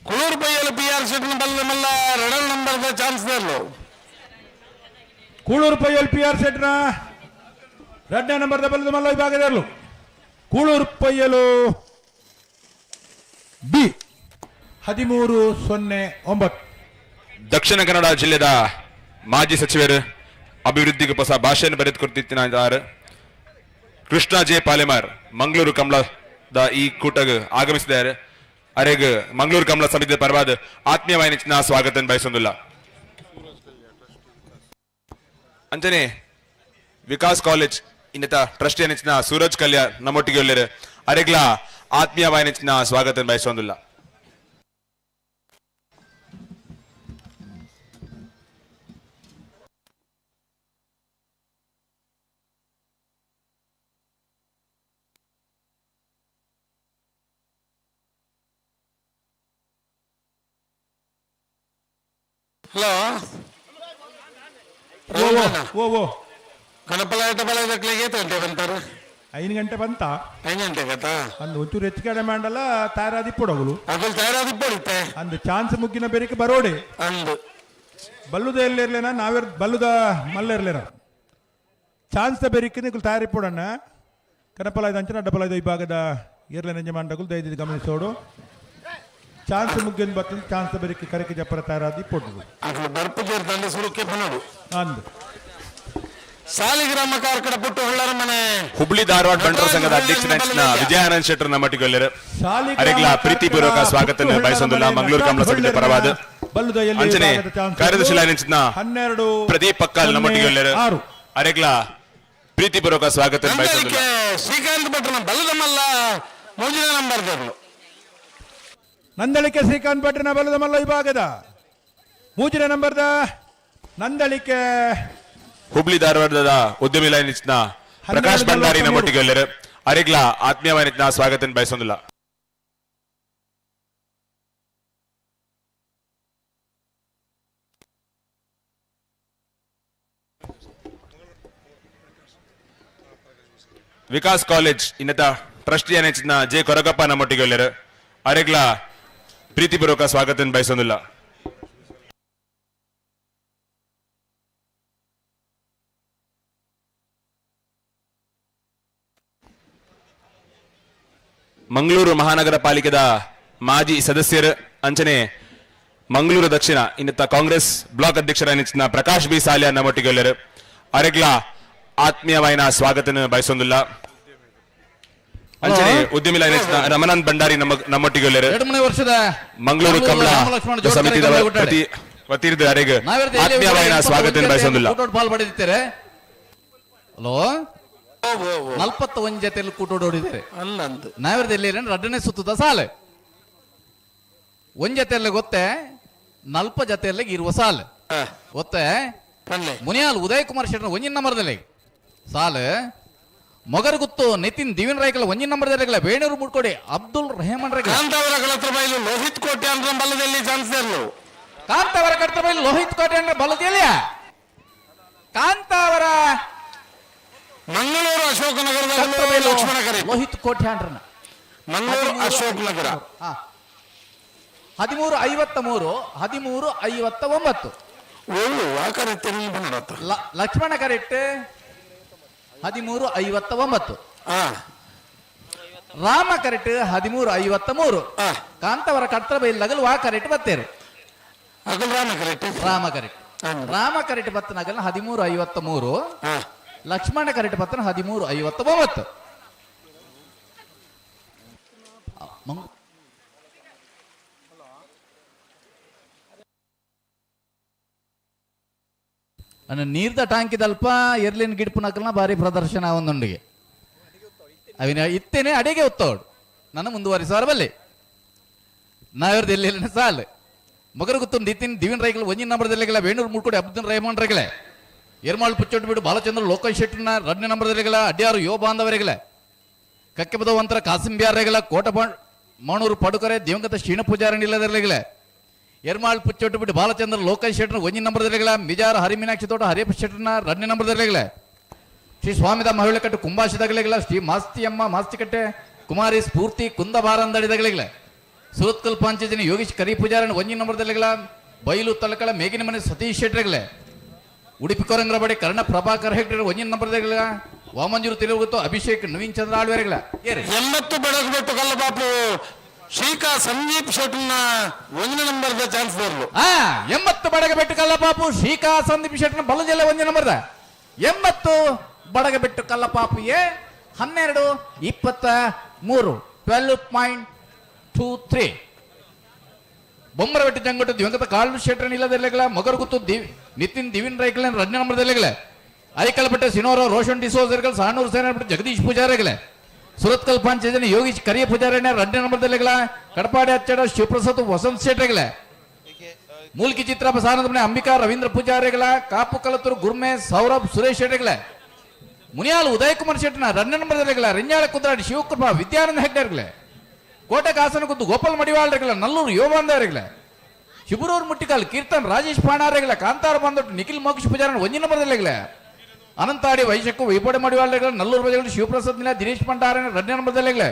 ಕುಳೂರು ಪೈಯಲು PR ಶೆಟ್ನ ಬಲ್ಲ ಮಲ್ಲ 2 ನಂಬರ್ದ ಚಾನ್ಸ್ ದೇರ್ಲು ಕೂಳೂರು ಪೈಯಲ್ PR ಸೆಟ್ನ 2ನೇ ನಂಬರ್ದ ಬಲ್ಲದ ಮಲ್ಲ ವಿಭಾಗದಲ್ಲೂ ಕೂಳೂರು ಪೈಯಲು ಬಿ 1309. ದಕ್ಷಿಣ ಕನ್ನಡ ಜಿಲ್ಲೆದ ಮಾಜಿ ಸಚಿವರು ಅಭಿವೃದ್ಧಿಗೆ ಹೊಸ ಭಾಷೆಯನ್ನು ಬರೆದುಕೊಡ್ತಿದ್ದಾರೆ ಕೃಷ್ಣ ಜೆ ಪಾಲೆಮಾರ್ ಮಂಗಳೂರು ಕಮಲದ ಈ ಕೂಟಗೆ ಆಗಮಿಸಿದ್ದಾರೆ. ಅರೆಗ್ ಮಂಗಳೂರು ಕಮಲ ಸಮಿತಿಯ ಪರವಾದ ಆತ್ಮೀಯವಾದ ನೆಚ್ಚಿನ ಸ್ವಾಗತ ಬಯಸೊಂದಿಲ್ಲ. ಅಂಚನೆ ವಿಕಾಸ್ ಕಾಲೇಜ್ ಇನ್ನತ ಟ್ರಸ್ಟಿಯ ನೆಚ್ಚಿನ ಸೂರಜ್ ಕಲ್ಯಾಣ್ ನಮ್ಮೊಟ್ಟಿಗೆ ಒಳ್ಳೆಯರು. ಅರೆಗ್ಲ ಆತ್ಮೀಯವಾದ ನೆಚ್ಚಿನ ಸ್ವಾಗತ ಬಯಸೊಂದಿಲ್ಲ. ಹಲೋ ಓ ಗಣಪಲಾಟ ಬಲದಕ್ಲಿಗೆ 8 ಗಂಟೆ ಬಂತಾರೆ. 5 ಗಂಟೆ ಬಂತ 5 ಗಂಟೆ ಗತ ಅಂದು ಒಂಚೂರು ಹೆಚ್ಚು ಕಡೆ ಮಾಡಲ್ಲ ತಯಾರಾದಿ ಪೊಡಗಲು ಅಕಲ್ ತಯಾರಾದಿ ಪೊಡಿತೆ ಅಂದು ಚಾನ್ಸ್ ಮುಗ್ಗಿನ ಬೆರಿಕೆ ಬರೋಡೆ ಅಂದು ಬಲ್ಲುದ ಎಲ್ಲಿರ್ಲೇನ ನಾವಿರ್ ಬಲ್ಲುದ ಮಲ್ಲಿರ್ಲೇನ ಚಾನ್ಸ್ ದ ಬೆರಿಕೆ ನಿಕುಲ್ ತಯಾರಿ ಪೊಡಣ್ಣ ಕನಪಲಾಯ್ದ ಅಂಚನ ಅಡ್ಡಪಲಾಯ್ದ ವಿಭಾಗದ ಇರ್ಲೆ ನಂಜ ಮಂಡಗುಲ್ ದಯದಿ ಗಮನಿಸೋಡು ಚಾನ್ಸ್ ಮುಗ್ಗಿನ ಬತ್ತ ಚಾನ್ಸ್ ಬೆರಿಕೆ ಕರೆಕೆ ಜಪ್ಪರ ತಯಾರಾದಿ ಪೊಡ್ದು ಅಕಲ್ ಬರ್ಪಜೇರ್ ತಂಡ ಸುರುಕೆ ಬನಡು ಅಂದು ಸಾಲಿಗ್ರಾಮ ಕಾರ್ಕಡ ಪುಟ್ಟು ಹೊಳ್ಳರ ಮನೆ ಹುಬ್ಳಿ ಧಾರವಾಡ ಬಂಟರ ಸಂಘದ ಅಧ್ಯಕ್ಷನ ವಿಜಯಾನಂದ್ ಶೆಟ್ಟರ್ ನಮ್ಮೊಟ್ಟಿಗೆ ಒಳ್ಳೆಯರು. ಅರೆಗ್ಲ ಪ್ರೀತಿಪೂರ್ವಕ ಸ್ವಾಗತ ಬಯಸೊಂದಿಲ್ಲ. ಮಂಗಳೂರು ಕಮಲ ಸಮಿತಿಯ ಪರವಾದ ಅಂಚನೆ ಕಾರ್ಯದರ್ಶಿ ನೆಚ್ಚಿನ ಪ್ರದೀಪ್ ಪಕ್ಕಾಲ್ ನಮ್ಮೊಟ್ಟಿಗೆ ಒಳ್ಳೆಯರು. ಅರೆಗ್ಲ ಪ್ರೀತಿಪೂರ್ವಕ ಸ್ವಾಗತ ಬಯಸೊಂದಿಲ್ಲ. ಶ್ರೀಕಾಂತ್ ಭಟ್ರನ ಬಲ್ಲದ ಮಲ್ಲ 3ನೇ ನಂಬರ್ ದರ್ಲು ನಂದಳಿಕೆ ಶ್ರೀಕಾಂತ್ ಭಟ್ರನ ಬಲ್ಲದ ಮಲ್ಲ ವಿಭಾಗದ 3ನೇ ನಂಬರ್ದ ನಂದಳಿಕೆ ಹುಬ್ಳಿ ಧಾರವಾಡದ ಉದ್ಯಮಿ ಲೈನ್ಸ್ನ ಪ್ರಕಾಶ್ ಭಂಡಾರಿ ನಮ್ಮೊಟ್ಟಿಗೆ ಒಳ್ಳೆಯರು. ಅರೆಗ್ಲ ಆತ್ಮೀಯವಾದ ಸ್ವಾಗತ ಬಯಸೊಂದಿಲ್ಲ. ವಿಕಾಸ್ ಕಾಲೇಜ್ ಇನ್ನತ ಟ್ರಸ್ಟಿಯ ನೆಚ್ಚಿನ ಜೆ ಕೊರಗಪ್ಪ ನಮ್ಮೊಟ್ಟಿಗೆ ಒಳ್ಳೆಯರು. ಅರೆಗ್ಲ ಪ್ರೀತಿಪೂರ್ವಕ ಸ್ವಾಗತ ಬಯಸೊಂದಿಲ್ಲ. ಮಂಗಳೂರು ಮಹಾನಗರ ಪಾಲಿಕೆದ ಮಾಜಿ ಸದಸ್ಯರು ಅಂಚನೆ ಮಂಗಳೂರು ದಕ್ಷಿಣ ಇನ್ನತ ಕಾಂಗ್ರೆಸ್ ಬ್ಲಾಕ್ ಅಧ್ಯಕ್ಷರ ನೆಚ್ಚಿನ ಪ್ರಕಾಶ್ ಬಿ ಸಾಲಿಯಾ ನಮ್ಮೊಟ್ಟಿಗೆ ಒಳ್ಳೆಯರು. ಅರೆಗ್ಲ ಆತ್ಮೀಯವಾದ ಸ್ವಾಗತ ಬಯಸೊಂದಿಲ್ಲ. ಅಂಚನೆ ಉದ್ಯಮಿ ನೆಚ್ಚಿನ ರಮನಾಥ್ ಭಂಡಾರಿ ನಮ್ಮೊಟ್ಟಿಗೆ ಒಳ್ಳೆಯರು. ಮಂಗಳೂರು ಕಮಲ ಸಮಿತಿಯ ವತಿರ್ದು ಅರೆಗ್ ಆತ್ಮೀಯವಾದ ಸ್ವಾಗತ ಬಯಸೊಂದಿಲ್ಲ. ಹಲೋ 41 ಜೊತೆಯಲ್ಲಿ ಕೂಟೋಡಿದ್ದಾರೆ ನಾವಿರದಲ್ಲಿ 2ನೇ ಸುತ್ತದ ಸಾಲು ಒಂದ್ ಜೊತೆಯಲ್ಲಿ ಗೊತ್ತೇ 40 ಜೊತೆಯಲ್ಲಿ ಇರುವ ಸಾಲು ಗೊತ್ತೇ ಮುನಿಯಾಲ್ ಉದಯ್ ಕುಮಾರ್ ಶೆಟ್ಟರ್ 1 ನಂಬರ್ದಲ್ಲಿ ಸಾಲು ಮೊಗರು ಗುತ್ತು ನಿತಿನ್ ದಿವಿನ್ ರಾಯ್ಕಲ್ 1 ನಂಬರ್ದಲ್ಲಿ ಬೇಣೂರು ಮುಡ್ಕೊಡಿ ಅಬ್ದುಲ್ ರೆಹಮಾನ್ ಲೋಹಿತ್ ಕೋಟೆ ಅಂದ್ರೆ ಬಲದಲ್ಲಿ ಚಾನ್ಸ್ ಕಾಂತಾವರ ಕಟ್ಟ ಬೈಲು ಲೋಹಿತ್ ಕೋಟೆ ಅಂದ್ರೆ ಬಲದಲ್ಲಿ ಕಾಂತಾವರ ಮಂಗಳೂರು ಅಶೋಕ ನಗರದ ಲಕ್ಷ್ಮಣ ಕರೆ ಲೋಹಿತ್ ಕೋಟೆ ಅಂಡ್ರನ ಮಂಗಳೂರು ಅಶೋಕ್ ನಗರ 1353 1359 ಲಕ್ಷ್ಮಣ ಕರೆಕ್ಟ್ 1359 ರಾಮ ಕರೆಕ್ಟ್ 1353 ಕಾಂತಾವರ ಕಟ್ಟ ಬೈಲ್ ನಗಲು ವಾ ಕರೆಕ್ಟ್ ಬತ್ತೇರು ರಾಮ ಕರೆಕ್ಟ್ ಬತ್ತ ನಗಲ್ 1353 ಲಕ್ಷ್ಮಣ ಕರೆಕ್ಟ್ ಪತ್ರ 1359 ನೀರ್ದ ಟಾಂಕಿದಲ್ಪ ಎರ್ಲಿನ ಗಿಡ್ಪು ನಕಲ್ನ ಭಾರಿ ಪ್ರದರ್ಶನ ಒಂದೊಂದಿಗೆ ಅವಿನ ಇತ್ತೇನೆ ಅಡಿಗೆ ಒತ್ತೋಡು ನನ್ನ ಮುಂದುವರಿಸುವರ ಬಲ್ಲಿ ನಾವಿರ್ದು ಎಲ್ಲಿ ಸಾಲು ಮಗರು ಗೊತ್ತು ನಿತಿನ್ ದಿವಿನ್ ರೈಗಳು 1 ನಂಬರ್ದಲ್ಲಿಗಳ ಬೇಣೂರು ಮುಡ್ಕೊಡಿ ಅಬ್ದುಲ್ ರೆಹಮಾನ್ ರೈಗಳೇ ಎರ್ಮಾಳ್ ಪುಚ್ಚೊಟ್ಟು ಬಿಡು ಬಾಲಚಂದ್ರ ಲೋಕೇಶ್ ಶೆಟ್ಟಿನ 2ನೇ ನಂಬರ್ದಲ್ಲಿಗಳ ಅಡ್ಯಾರು ಯೋ ಬಾಂಧವರಿಗಳೇ ಕಕ್ಕೆ ಬದವಂತರ ಕಾಸಿಂ ಬ್ಯಾರೆಗಳ ಕೋಟ ಮಣೂರು ಪಡುಕರೆ ದಿವಂಗತ ಶ್ರೀಣ ಪೂಜಾರಣಿ ಇಲ್ಲದರ್ಲಿಗಳೇ ಎರ್ಮಾಳ್ ಪುಚ್ಚೊಟ್ಟು ಬಿಟ್ಟು ಬಾಲಚಂದ್ರ ಲೋಕೇಶ್ ಶೆಟ್ಟಿನ 1 ನಂಬರ್ದಲ್ಲಿಗಳ ಮಿಜಾರ ಹರಿಮೀನಾಕ್ಷಿ ತೋಟ ಹರಿಯಪ್ಪ ಶೆಟ್ಟಿನ 2ನೇ ನಂಬರ್ದಲ್ಲಿಗಳೇ ಶ್ರೀ ಸ್ವಾಮಿದ ಮಹಿಳೆ ಕಟ್ಟು ಕುಂಭಾಶಿದಗಳಿಗಳ ಶ್ರೀ ಮಾಸ್ತಿಯಮ್ಮ ಮಾಸ್ತಿಕಟ್ಟೆ ಕುಮಾರಿ ಸ್ಫೂರ್ತಿ ಕುಂದಬಾರಂದಡಿದಗಳಿಗಳೇ ಸುರತ್ಕಲ್ ಪಂಚಾಯತಿನ ಯೋಗೀಶ್ ಕರಿ ಪೂಜಾರನ ಒಂಜಿ ನಂಬರ್ದಲ್ಲಿಗಳ ಬೈಲು ತಲಕಳ ಮೇಗಿನ ಮನೆ ಸತೀಶ್ ಶೆಟ್ರಿಗಳೇ ಉಡುಪಿ ಕೊರಂಗ್ರಬಡಿ ಕರ್ಣ ಪ್ರಭಾಕರ್ ಹೆಗ್ಡೆ ಒಂಜಿನ ನಂಬರ್ದಲ್ಲಿಗಳ ವಾಮಂಜೂರು ತಿರುಗುತ್ತು ಅಭಿಷೇಕ್ ನವೀನ್ ಚಂದ್ರ ಆಳ್ವೇರಿಗಳ 80 ಬೆಳಗ್ಬಿಟ್ಟು ಕಲ್ಲ ಪಾಪು ಶ್ರೀಕಾ ಸಂದೀಪ್ ಶೆಟ್ನ ಒಂದನೇ ನಂಬರ್ದ ಚಾನ್ಸ್ ಬರ್ಲು 80 ಬಡಗಬೆಟ್ಟು ಕಲ್ಲಪಾಪು ಶ್ರೀಕಾ ಸಂದೀಪ್ ಶೆಟ್ನ ಬಲದೆಲ್ಲ ಒಂದೇ ನಂಬರ್ದ 80 ಬಡಗಬೆಟ್ಟು ಕಲ್ಲಪಾಪುಗೆ 12-23 12.23 ಬೊಮ್ಮರಬೆಟ್ಟು ಜಂಗಟ್ಟು ದಿವಂಗತ ಕಾಳು ಶೆಟ್ರನ್ ಇಲ್ಲದೆಲ್ಲ ಮಗರ್ಗುತ್ತು ನಿತಿನ್ ದಿವಿನ್ ರೈಕಲ್ ರಡ್ನೇ ನಂಬರ್ದೆಲ್ಲ ಐಕಲ್ಪಟ್ಟ ಸಿನೋರ ರೋಷನ್ ಡಿಸೋಜರ್ಗಳು ಸಾಣೂರು ಸೇನೆ ಜಗದೀಶ್ ಪೂಜಾರಿಗಳೇ ಸುರತ್ಕಲ್ ಪಂಚಾಯತಿನ ಯೋಗೀಶ್ ಕರಿಯ ಪೂಜಾರಣ್ಯ ರಡ್ನೇ ನಂಬರ್ದಲ್ಲಿಗಳ ಕಡಪಾಡಿ ಹಚ್ಚಡ ಶಿವಪ್ರಸಾದ್ ವಸಂತ್ ಶೆಟ್ರಿಗಳೇ ಮೂಲ್ಕಿ ಚಿತ್ರ ಪ್ರಸಾರದ ಮನೆ ಅಂಬಿಕಾ ರವೀಂದ್ರ ಪೂಜಾರಿಗಳ ಕಾಪು ಕಲತೂರು ಗುರ್ಮೆ ಸೌರಭ್ ಸುರೇಶ್ ಶೆಟ್ರಿಗಳೇ ಮುನಿಯಾಲ್ ಉದಯ್ ಕುಮಾರ್ ಶೆಟ್ನ ರಡ್ನೇ ನಂಬರ್ದಲ್ಲಿಗಳ ರಿಂಜಾಳ ಕುದ್ರಾಡಿ ಶಿವಕೃಪಾ ವಿದ್ಯಾನಂದ ಹೆಗ್ಡರ್ಗಳೇ ಕೋಟೆ ಕಾಸನ ಕುದ್ದು ಗೋಪಾಲ್ ಮಡಿವಾಳ್ರಿಗಳ ನಲ್ಲೂರು ಯೋಬಾಂಧವರಿಗಳೇ ಶಿಬುರೂರು ಮುಟ್ಟಿಕಾಲ್ ಕೀರ್ತನ್ ರಾಜೇಶ್ ಪಾಣಾರಿಗಳ ಕಾಂತಾರ ಬಂದೊಟ್ಟು ನಿಖಿಲ್ ಮೋಕ್ಷ ಪೂಜಾರಣ್ಯ ಒಂಜಿ ನಂಬರ್ದಲ್ಲಿಗಳೇ ಅನಂತಾಡಿ ವೈಶಕ್ಕು ವೈಪೋಡೆ ಮಾಡಿವಾಳ್ರಿಗಳ ನಲ್ಲೂರು ಬಜೆಗಳು ಶಿವಪ್ರಸಾದ್ ನಿಲ ದಿನೇಶ್ ಭಂಡಾರನ ರಡ್ನೇ ನಂಬರ್ದಲ್ಲಿಗಳೇ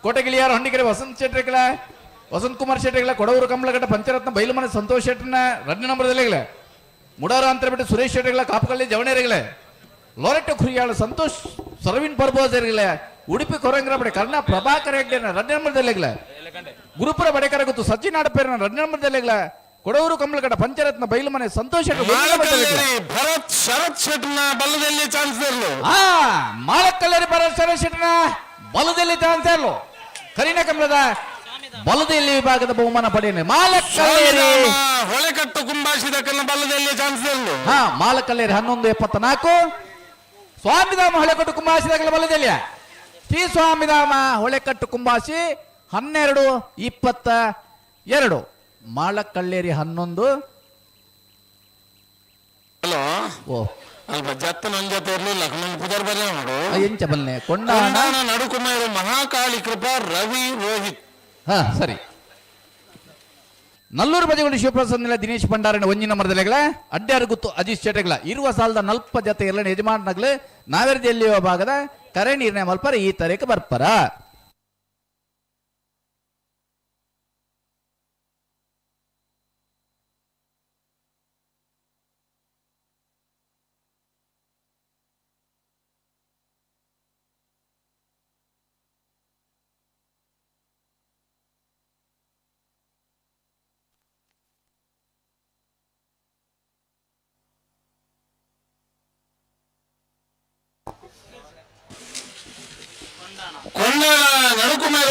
ಕೋಟೆಗಿಳಿಯಾರ ಹೊಂಡಿಕೆರೆ ವಸಂತ್ ಶೆಟ್ರಿಗಳ ವಸಂತ್ ಕುಮಾರ್ ಶೆಟ್ರಿಗಳ ಕೊಡವರು ಕಮಲಘಟ್ಟ ಪಂಚರತ್ನ ಬೈಲುಮನೆ ಸಂತೋಷ್ ಶೆಟ್ರನ ರಡ್ನೇ ನಂಬರ್ದಲ್ಲಿಗಳೇ ಮುಡಾರ ಅಂತ ಬಿಟ್ಟು ಸುರೇಶ್ ಶೆಟ್ರಿಗಳ ಕಾಪುಕಳ್ಳಿ ಜವಣೇರಿಗಳೇ ಲೋರೆಟ್ಟು ಖುರಿಯಾಳ ಸಂತೋಷ್ ಸರವಿನ್ ಪರ್ಬೋಜರಿಗಳೇ ಉಡುಪಿ ಕೊರಂಗ್ರಬಡೆ ಕರ್ಣ ಪ್ರಭಾಕರ್ ಹೆಗ್ಡೆನ ರಡ್ನೇ ನಂಬರ್ದಲ್ಲಿಗಳೇ ಗುರುಪುರ ಬಡೇಕರ ಗೊತ್ತು ಸಚಿನ್ ಆಡಪೇರನ ರಡ್ನೇ ನಂಬರ್ದಲ್ಲಿಗಳೇ ಕೊಡವರು ಕಮಲಘಟ್ಟ ಪಂಚರತ್ನ ಬೈಲುಮನೆ ಸಂತೋಷ್ ಭರತ್ ಶರತ್ ಶೆಟ್ನ ಬಲ್ಲದಲ್ಲಿ ಚಾನ್ಸ್ ಇರಲು ಮಾಳಕಲ್ಲರಿ ಭರತ್ ಶರತ್ ಶೆಟ್ನ ಬಲದಲ್ಲಿ ಚಾನ್ಸ್ ಇರಲು ಕರಿನ ಕಮಲದ ಬಲದಲ್ಲಿ ವಿಭಾಗದ ಬಹುಮಾನ ಪಡೆಯನೆ ಮಾಲಕಲ್ಲೇರಿ ಹೊಳೆಕಟ್ಟು ಕುಂಭಾಷಿದಕ್ಕನ ಬಲ್ಲದಲ್ಲಿ ಚಾನ್ಸ್ ಇರಲು ಮಾಲಕಲ್ಲೇರಿ 11:74 ಸ್ವಾಮಿಧಾಮ ಹೊಳೆಕಟ್ಟು ಕುಂಭಾಷಿದಕ್ಕನ ಬಲದಲ್ಲಿ ಶ್ರೀ ಸ್ವಾಮಿಧಾಮ ಹೊಳೆಕಟ್ಟು ಕುಂಭಾಷಿ 12:22 ಮಾಳಕಳ್ಳೇರಿ 11 ಹಲೋ ಓ ಅಲ್ಪ ಜತ್ತ ನನ್ನ ಜೊತೆ ಇರ್ಲಿಲ್ಲ ಪುದರ್ ಬರೇ ಮಾಡು ಎಂಚ ಬಲ್ಲೆ ಕೊಂಡಾಣ ನಡುಕುಮಾರು ಮಹಾಕಾಳಿ ಕೃಪಾ ರವಿ ರೋಹಿತ್ ಸರಿ ನಲ್ಲೂರು ಬಜೆಗಳು ಶಿವಪ್ರಸಾದ್ ನಿಲ ದಿನೇಶ್ ಭಂಡಾರನ ಒಂಜಿ ನಂಬರ್ದಲ್ಲಿಗಳ ಅಡ್ಡಾರು ಗುತ್ತು ಅಜೀಶ್ ಚಟಗಳ ಇರುವ ಸಾಲದ 40 ಜೊತೆ ಎಲ್ಲ ಯಜಮಾನಗಳು ನಾವೆರ್ದಿಯಲ್ಲಿರುವ ಭಾಗದ ಕರೆ ನೀರಿನ ಮಲ್ಪರ ಈ ತರೇಕ ಬರ್ಪರ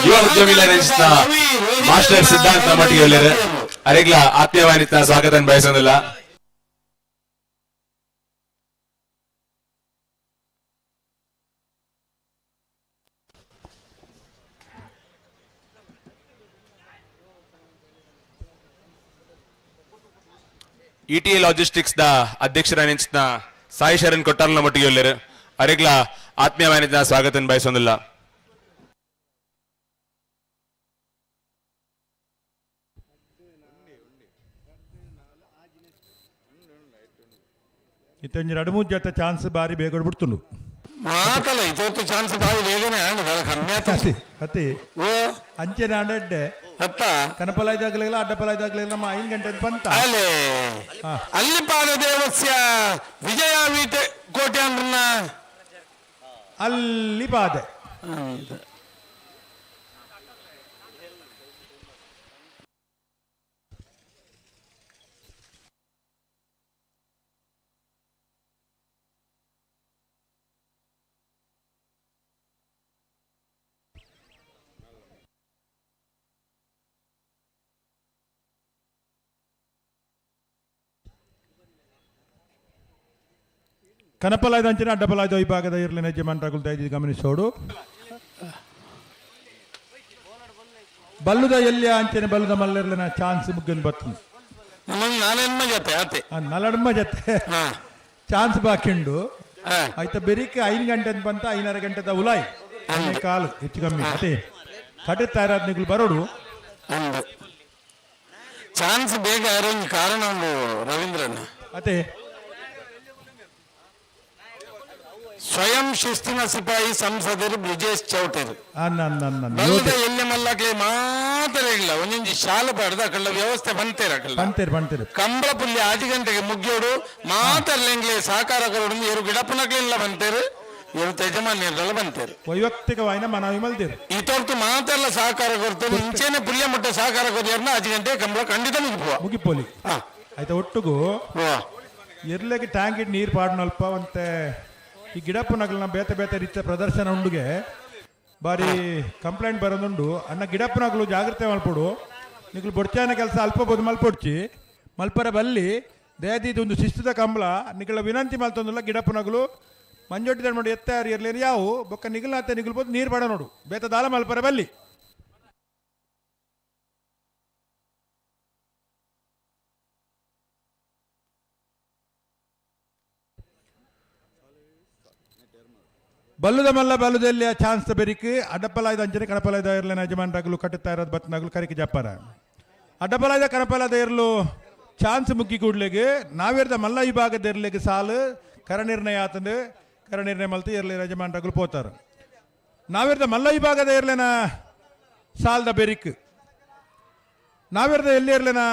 ಯುವ ಉದ್ಯಮಿಗಳ ರಚಿಸಿದ ಮಾಸ್ಟರ್ ಸಿದ್ಧಾಂತ ಮಟ್ಟಿಗೆ ಅರೆಗ್ಲ ಆತ್ಮೀಯವಾನಿತ ಸ್ವಾಗತ ಬಯಸೋದಿಲ್ಲ. ಇಟಿಎ ಲಾಜಿಸ್ಟಿಕ್ಸ್ ದ ಅಧ್ಯಕ್ಷರಾಗಿನ ಸಾಯಿ ಶರಣ್ ಕೊಟ್ಟಾರ್ನ ಮಟ್ಟಿಗೆ ಒಳ್ಳೆಯರು ಅರೆಗ್ಲ ಆತ್ಮೀಯವಾನಿತ ಸ್ವಾಗತ ಬಯಸೋದಿಲ್ಲ. ಇತ್ತಂಜಿ 2-3 ಜೊತೆ ಚಾನ್ಸ್ ಬಾರಿ ಬೇಗ ಬಿಡ್ತುಂಡು ಮಾತಲ್ಲ ಇದೊತ್ತು ಚಾನ್ಸ್ ಬಾರಿ ಬೇಗನೆ ಅತಿ ಅಂಚೆನ ಆಡಡ್ಡೆ ಕನಪಲಾಯ್ದಾಗಲಿಲ್ಲ ಅಡ್ಡಪಲಾಯ್ದಾಗಲಿಲ್ಲ ನಮ್ಮ 5 ಗಂಟೆ ಬಂತ ಅಲ್ಲಿ ಪಾದ ದೇವಸ್ಯ ವಿಜಯ ವೀಟೆ ಕೋಟೆ ಅಂದ್ರನ್ನ ಅಲ್ಲಿ ಪಾದೆ ಕನಪಲಾಯ್ದ ಅಂಚನೆ ಅಡ್ಡಪಲಾಯ್ದ ವಿಭಾಗದ ಇರಲಿನ ಯಜಮಾನರಾಗುಲ್ ದಯದಿ ಗಮನಿಸೋಡು ಬಲ್ಲುದ ಎಲ್ಲಿ ಅಂಚನೆ ಬಲ್ಲುದ ಮಲ್ಲಿರ್ಲಿನ ಚಾನ್ಸ್ ಮುಗ್ಗನ್ ಬತ್ತು ನಲಡ್ಮ ಜೊತೆ ಚಾನ್ಸ್ ಬಾಕಿಂಡು ಆಯ್ತ ಬೆರಿಕೆ 5 ಗಂಟೆ ಬಂತ 5:30 ಗಂಟೆದ ಉಲಾಯ್ ಕಾಲು ಹೆಚ್ಚು ಕಮ್ಮಿ ಅದೇ ಕಟ್ಟುತ್ತಾ ಇರೋದು ನಿಗುಲು ಬರೋಡು ಚಾನ್ಸ್ ಬೇಗ ಅರೇಂಜ್ ಕಾರಣ ಒಂದು ರವೀಂದ್ರನ ಅದೇ ಸ್ವಯಂ ಶಿಸ್ತಿನ ಸಿಪಾಯಿ ಸಂಸದರು ಬ್ರಿಜೇಶ್ ಚೌಟರು ಯೋಧೆ. ಎಲ್ಲಿ ಮಲ್ಲಕ್ಕೆ ಮಾತ್ರ ಇಲ್ಲ ಒಂದೊಂದು ಶಾಲೆ ಪಡೆದ ಕಳ್ಳ ವ್ಯವಸ್ಥೆ ಬಂತೇರ ಬಂತೇರು ಕಂಬಳ ಪುಲ್ಯ 5 ಗಂಟೆಗೆ ಮುಗಿಯೋಡು ಮಾತರ್ಲೆಂಗ್ಲೆ ಸಹಕಾರ ಕೊರಡು ಇವರು ಗಿಡಪನಕ್ಲೆಲ್ಲ ಬಂತೇರು ಇವರು ಯಜಮಾನ್ಯರೆಲ್ಲ ಬಂತೇರು ವೈಯಕ್ತಿಕವಾಯಿನ ಮನವಿ ಮಲ್ದಿರು ಈ ತೊರ್ತು ಮಾತೆಲ್ಲ ಸಹಕಾರ ಕೊಡ್ತಾರೆ ಇಂಚೆನೆ ಪುಲ್ಯ ಮುಟ್ಟ ಸಹಕಾರ ಕೊರಿಯರ್ನ 5 ಗಂಟೆ ಕಂಬಳ ಖಂಡಿತ ಮುಗಿಪೋಲಿ ಆಯ್ತಾ ಒಟ್ಟಿಗೂ ಎರ್ಲೆಗೆ ಟ್ಯಾಂಕ್ ಇಟ್ಟು ನೀರು ಪಾಡ್ನಲ್ಪ ಮತ್ತೆ ಈ ಗಿಡಪ್ಪನಗಳನ್ನ ಬೇತೆ ಬೇತೆ ರೀತಿಯ ಪ್ರದರ್ಶನ ಉಂಡುಗೆ ಬಾರಿ ಕಂಪ್ಲೇಂಟ್ ಬರೋದುಂಡು ಅನ್ನ ಗಿಡಪ್ಪನಗಳು ಜಾಗ್ರತೆ ಮಲ್ಪಡು ನಿಗಳು ಬೊಡ್ಚಾನ ಕೆಲಸ ಅಲ್ಪ ಬೋದು ಮಲ್ಪೊಡ್ಚಿ ಮಲ್ಪರ ಬಲ್ಲಿ ದೇದಿ ಒಂದು ಶಿಸ್ತದ ಕಂಬಳ ನಿಗಳ ವಿನಂತಿ ಮಲ್ತೊಂದಿಲ್ಲ ಗಿಡಪ್ಪನಗಳು ಮಂಜೊಟ್ಟಿದ ನೋಡಿ ಎತ್ತಾರು ಇರ್ಲೇನು ಯಾವು ಬೊಕ್ಕ ನಿಗಲ್ನಾತೆ ನಿಗಲ್ಬೋದು ನೀರು ಬಾಡ ನೋಡು ಬೇತ ದಾಲ ಮಲ್ಪರ ಬಲ್ಲಿ ಬಲ್ಲುದ ಮಲ್ಲ ಬಲ್ಲುದಲ್ಲಿ ಚಾನ್ಸ್ ಬೆರಿಕ್ ಅಡ್ಡಪಲಾಯ್ದ ಅಂಜನೆ ಕಣಪಲಾಯ್ದ ಇರ್ಲೇನ ಯಜಮಾನರಾಗಲು ಕಟ್ಟುತ್ತಾ ಇರೋದು ಬತ್ನಾಗಲು ಕರಿಕೆ ಜಪ್ಪಾರ ಅಡ್ಡಪಲಾಯ್ದ ಕಣಪಲಾಯ್ದ ಇರಲು ಚಾನ್ಸ್ ಮುಕ್ಕಿ ಕೂಡ್ಲೆಗೆ ನಾವಿರ್ದ ಮಲ್ಲ ವಿಭಾಗದ ಇರ್ಲಿಕ್ಕೆ ಸಾಲು ಕರ ನಿರ್ಣಯ ಆತಂದು ಕರ ನಿರ್ಣಯ ಮಲ್ತು ಇರ್ಲಿ ಯಜಮಾನರಾಗಲು ಪೋತಾರ ನಾವಿರ್ದ ಮಲ್ಲ ವಿಭಾಗದ ಇರ್ಲೇನ ಸಾಲ್ದ ಬೆರಿಕ್ ನಾವಿರ್ದ ಎಲ್ಲಿ ಇರ್ಲೇನ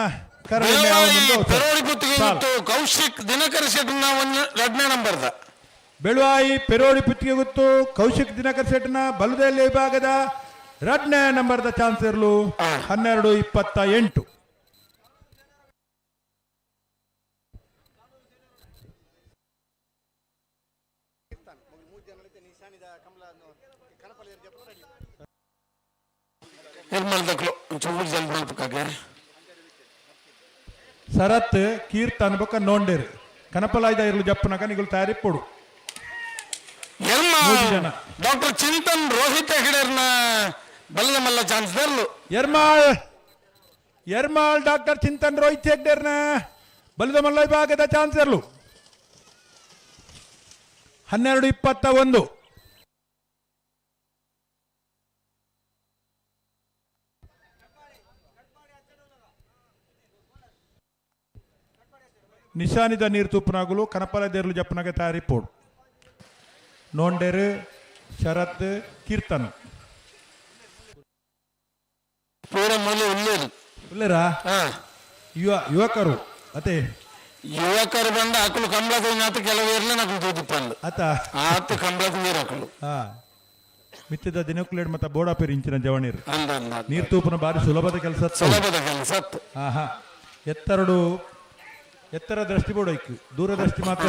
ಕರ ಕೌಶಿಕ್ ದಿನಕರ ಶೆಟ್ಟಿ ನಂಬರ್ದ ಬೆಳುವಾಯಿ ಪೆರೋಡಿ ಪುತ್ತಿಗೆ ಗೊತ್ತು ಕೌಶಿಕ್ ದಿನಕರ್ ಸೆಟ್ನ ಬಲದಲ್ಲಿ ವಿಭಾಗದ 2ನೇ ನಂಬರ್ದ ಚಾನ್ಸ್ ಇರಲು 12:28 ಸರತ್ ಕೀರ್ತನ್ ಬೊಕ್ಕ ನೋಂಡೇರು ಕನಪಲಾಯ್ದ ಇರಲು ಜಪ್ಪನಕ ನಿಗಳು ತಯಾರಿ ಪೊಡು ಡಾಕ್ಟರ್ ಚಿಂತನ್ ರೋಹಿತ್ ಹೆಗಡೆರ್ನ ಬಲ್ಲದ ಮಲ್ಲ ಚಾನ್ಸ್ ದರ್ಲು ಎರ್ಮಾಳ್ ಡಾಕ್ಟರ್ ಚಿಂತನ್ ರೋಹಿತ್ ಹೆಗ್ಡೆರ್ನ ಬಲ್ಲದ ಮಲ್ಲ ವಿಭಾಗದ ಚಾನ್ಸ್ ಇರಲು 12:21 ನಿಶಾನಿದ ನೀರು ತುಪ್ಪನಾಗಲು ಕನಪಲಾಯ್ದ ಜಪ್ಪನಾಗ ತಯಾರಿ ಪೋಡು ನೋಂಡೇರು ಶರತ್ ಕೀರ್ತನ್ ಉಳ್ಳೇರಾ ಯುವಕರು ಅದೇ ಯುವಕರು ಬಂದ ಅಕ್ಕಳು ಕಂಬಳದ ನಾತು ಕೆಲವು ಇರಲಿ ನಕಲು ತೂದಿಪ್ಪಂದು ಆತು ಕಂಬಳದ ನೀರು ಅಕ್ಕಳು ಮಿತ್ತಿದ ದಿನಕ್ಕೂ ಮತ್ತೆ ಬೋಡಾಪೇರಿ ಇಂಚಿನ ಜವಣೀರು ನೀರು ತೂಪನ ಬಾರಿ ಸುಲಭದ ಕೆಲಸ ಎತ್ತರ ದೃಷ್ಟಿ ಬೋಡೈಕು ದೂರದೃಷ್ಟಿ ಮಾತ್ರ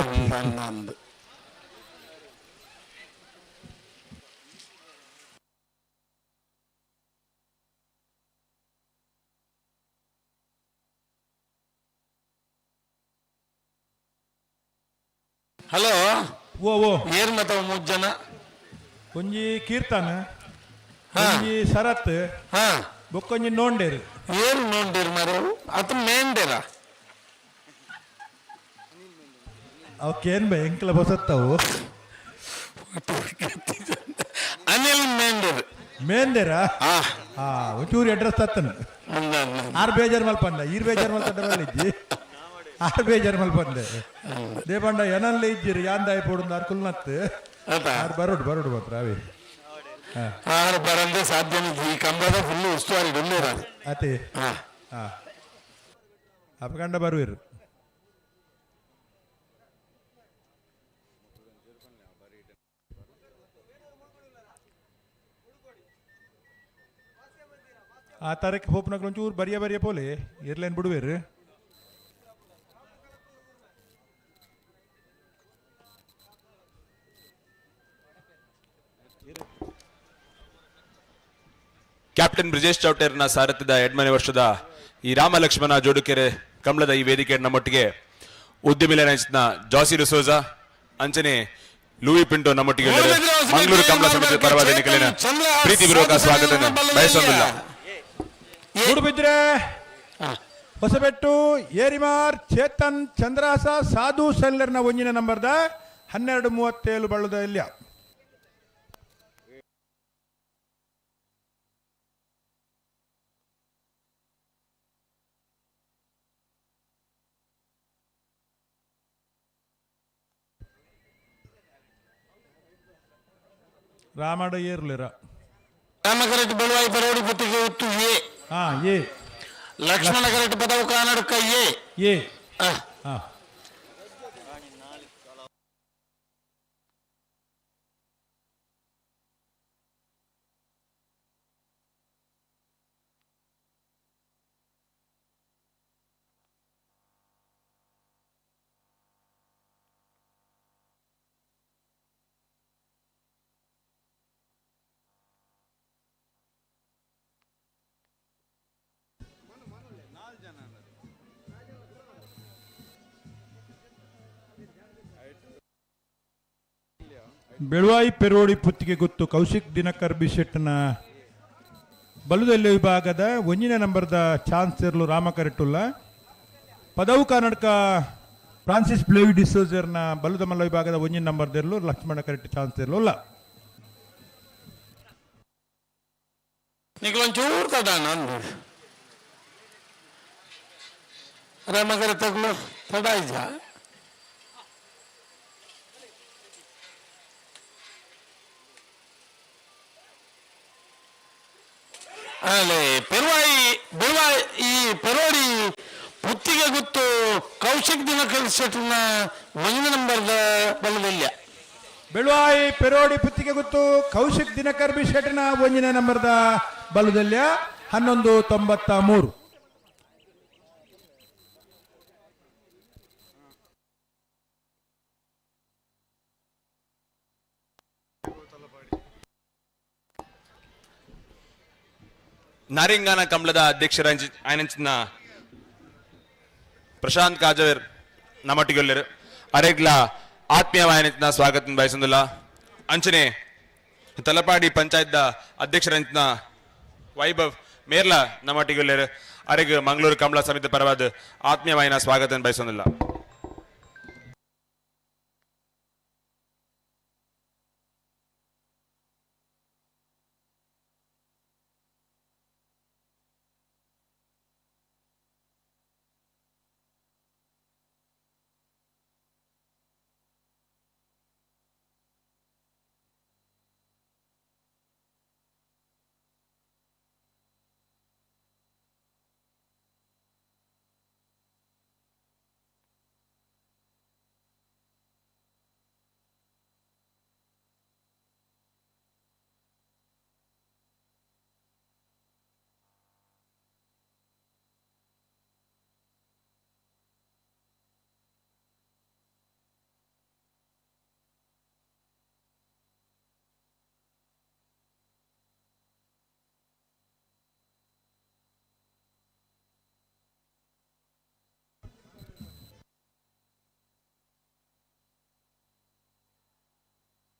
ಹಲೋ ಓ ಏರ್ ಮತ 3 ಜನ ಒಂಜಿ ಕೀರ್ತನ್ ಒಂಜಿ ಶರತ್ ಬೊಕ್ಕೊಂಜಿ ನೋಂಡೇರು ಏರು ನೋಂಡೇರು ಮಾರು ಅದು ಮೇಂಡೇರ ಅವಕ್ಕೇನ್ ಬೈ ಎಂಕ್ಲ ಬಸತ್ತವು ಅನಿಲ್ ಮೇಂಡೇರಾ ಒಂಚೂರು ಅಡ್ರೆಸ್ ತತ್ತನು 6 ಬೇಜಾರ್ ಮಲ್ಪಂದ 2 ಬೇಜಾರ್ ಮಲ್ತಡ್ರಲ್ಲಿ ಇಜ್ಜಿ 6 ಬೇಜಾರ್ ಮಲ್ಪಂದೆ ದೇಪಂಡ ಏನಲ್ಲ ಇಜ್ಜಿರಿ ಯಾಂದಾಯ ಪೋಡು ಅರ್ಕುಲ್ನತ್ತು ಬರೋಡು ಮಾತ್ರ ಅವೇ ಬರಂದೆ ಸಾಧ್ಯ ಈ ಕಂಬದ ಫುಲ್ ಉಸ್ತುವಾರಿ ಡೊಲ್ಲೇರ ಅದೇ ಅಪಕಂಡ ಬರುವಿರು ಆ ತಾರಕ್ಕೆ ಹೋಪ್ನಾಗ ಒಂಚೂರು ಬರಿಯ ಪೋಲೆ ಇರ್ಲೇನ್ ಬಿಡುವೇರು ಕ್ಯಾಪ್ಟನ್ ಬ್ರಿಜೇಶ್ ಚೌಟೇರ್ನ ಸಾರಥ್ಯದ 2ನೇ ವರ್ಷದ ಈ ರಾಮ ಲಕ್ಷ್ಮಣ ಜೋಡುಕೆರೆ ಕಮಲದ ಈ ವೇದಿಕೆ ನಮ್ಮೊಟ್ಟಿಗೆ ಉದ್ಯಮಿಲ ನೆಚ್ಚಿನ ಜಾಸಿ ಡಿಸೋಜಾ ಅಂಚನೆ ಲೂಯಿ ಪಿಂಟೋ ನಮ್ಮೊಟ್ಟಿಗೆ ಮಂಗಳೂರು ಕಮಲ ಸಮಿತಿ ಪರವಾದ ಎನ್ನಿಕಲಿನ ಪ್ರೀತಿಪೂರ್ವಕ ಸ್ವಾಗತ ಬಯಸೊಂದಿಲ್ಲ. ಮೂಡುಬಿದ್ರೆ ಹೊಸಬೆಟ್ಟು ಏರಿಮಾರ್ ಚೇತನ್ ಚಂದ್ರಾಸ ಸಾಧು ಸೆಲ್ಲರ್ನ ಒಂಜಿನ ನಂಬರ್ದ 12:37 ಬಳ್ಳದ ಇಲ್ಯ ರಾಮಡ ಏರ್ಲಿರ ರಾಮಕರೆಟ್ ಬಳುವಾಯಿ ಪರವಡಿ ಪುತ್ತಿಗೆ ಉತ್ತು ಎ ಎ ಲಕ್ಷ್ಮಣ ಕರೆಟ್ ಪದವು ಕಾನಡಕ ಎ ಬೆಳುವಾಯಿ ಪೆರೋಡಿ ಪುತ್ತಿಗೆ ಗೊತ್ತು ಕೌಶಿಕ್ ದಿನಕರ್ ಬಿಶೆಟ್ನ ಬಲುದೆಲ್ಲೆ ವಿಭಾಗದ 1ನೇ ನಂಬರ್ದ ಚಾನ್ಸ್ ಇರಲು ರಾಮಕರೆಟ್ಟುಲ್ಲ ಪದವು ಕರ್ನಾಟಕ ಫ್ರಾನ್ಸಿಸ್ ಬ್ಲೇವಿ ಡಿಸೋಜರ್ನ ಬಲುದ ಮಲ್ಲ ವಿಭಾಗದ 1ನೇ ನಂಬರ್ದಿರಲು ಲಕ್ಷ್ಮಣ ಕರೆಕ್ಟ್ ಚಾನ್ಸ್ ಇರಲಿಲ್ಲ నీకు తడాను రామకర తగ్లో తడాయిజా ಬೆಳವಾಯಿ ಈ ಪೆರೋಡಿ ಪುತ್ತಿಗೆ ಗೊತ್ತು ಕೌಶಿಕ್ ದಿನಕರ್ ಸೆಟ್ನ 1ನೇ ನಂಬರ್ದ ಬಲದಲ್ಯ ಬೆಳುವಾಯಿ ಪೆರೋಡಿ ಪುತ್ತಿಗೆ ಗೊತ್ತು ಕೌಶಿಕ್ ದಿನಕರ್ ಬಿಶೆಟ್ನ 1ನೇ ನಂಬರ್ದ ಬಲದಲ್ಯ 1193 ನಾರಿಂಗಾನ ಕಮಲದ ಅಧ್ಯಕ್ಷರಾಯನ ಪ್ರಶಾಂತ್ ಕಾಜವೇರ್ ನಮ್ಮೊಟ್ಟಿಗೊಳ್ಳರು ಅರೆಗ್ಲ ಆತ್ಮೀಯವಾಯನ ಸ್ವಾಗತ ಬಯಸಂದಿಲ್ಲ ಅಂಚನೆ ತಲಪಾಡಿ ಪಂಚಾಯತ್ ಅಧ್ಯಕ್ಷರಾಯನ ವೈಭವ್ ಮೇರ್ಲ ನಮ್ಮೊಟ್ಟಿಗೊಳ್ಳರು ಅರೆಗ್ ಮಂಗಳೂರು ಕಮಲ ಸಮಿತಿ ಪರವಾದ ಆತ್ಮೀಯವಾಯನ ಸ್ವಾಗತ ಬಯಸಂದಿಲ್ಲ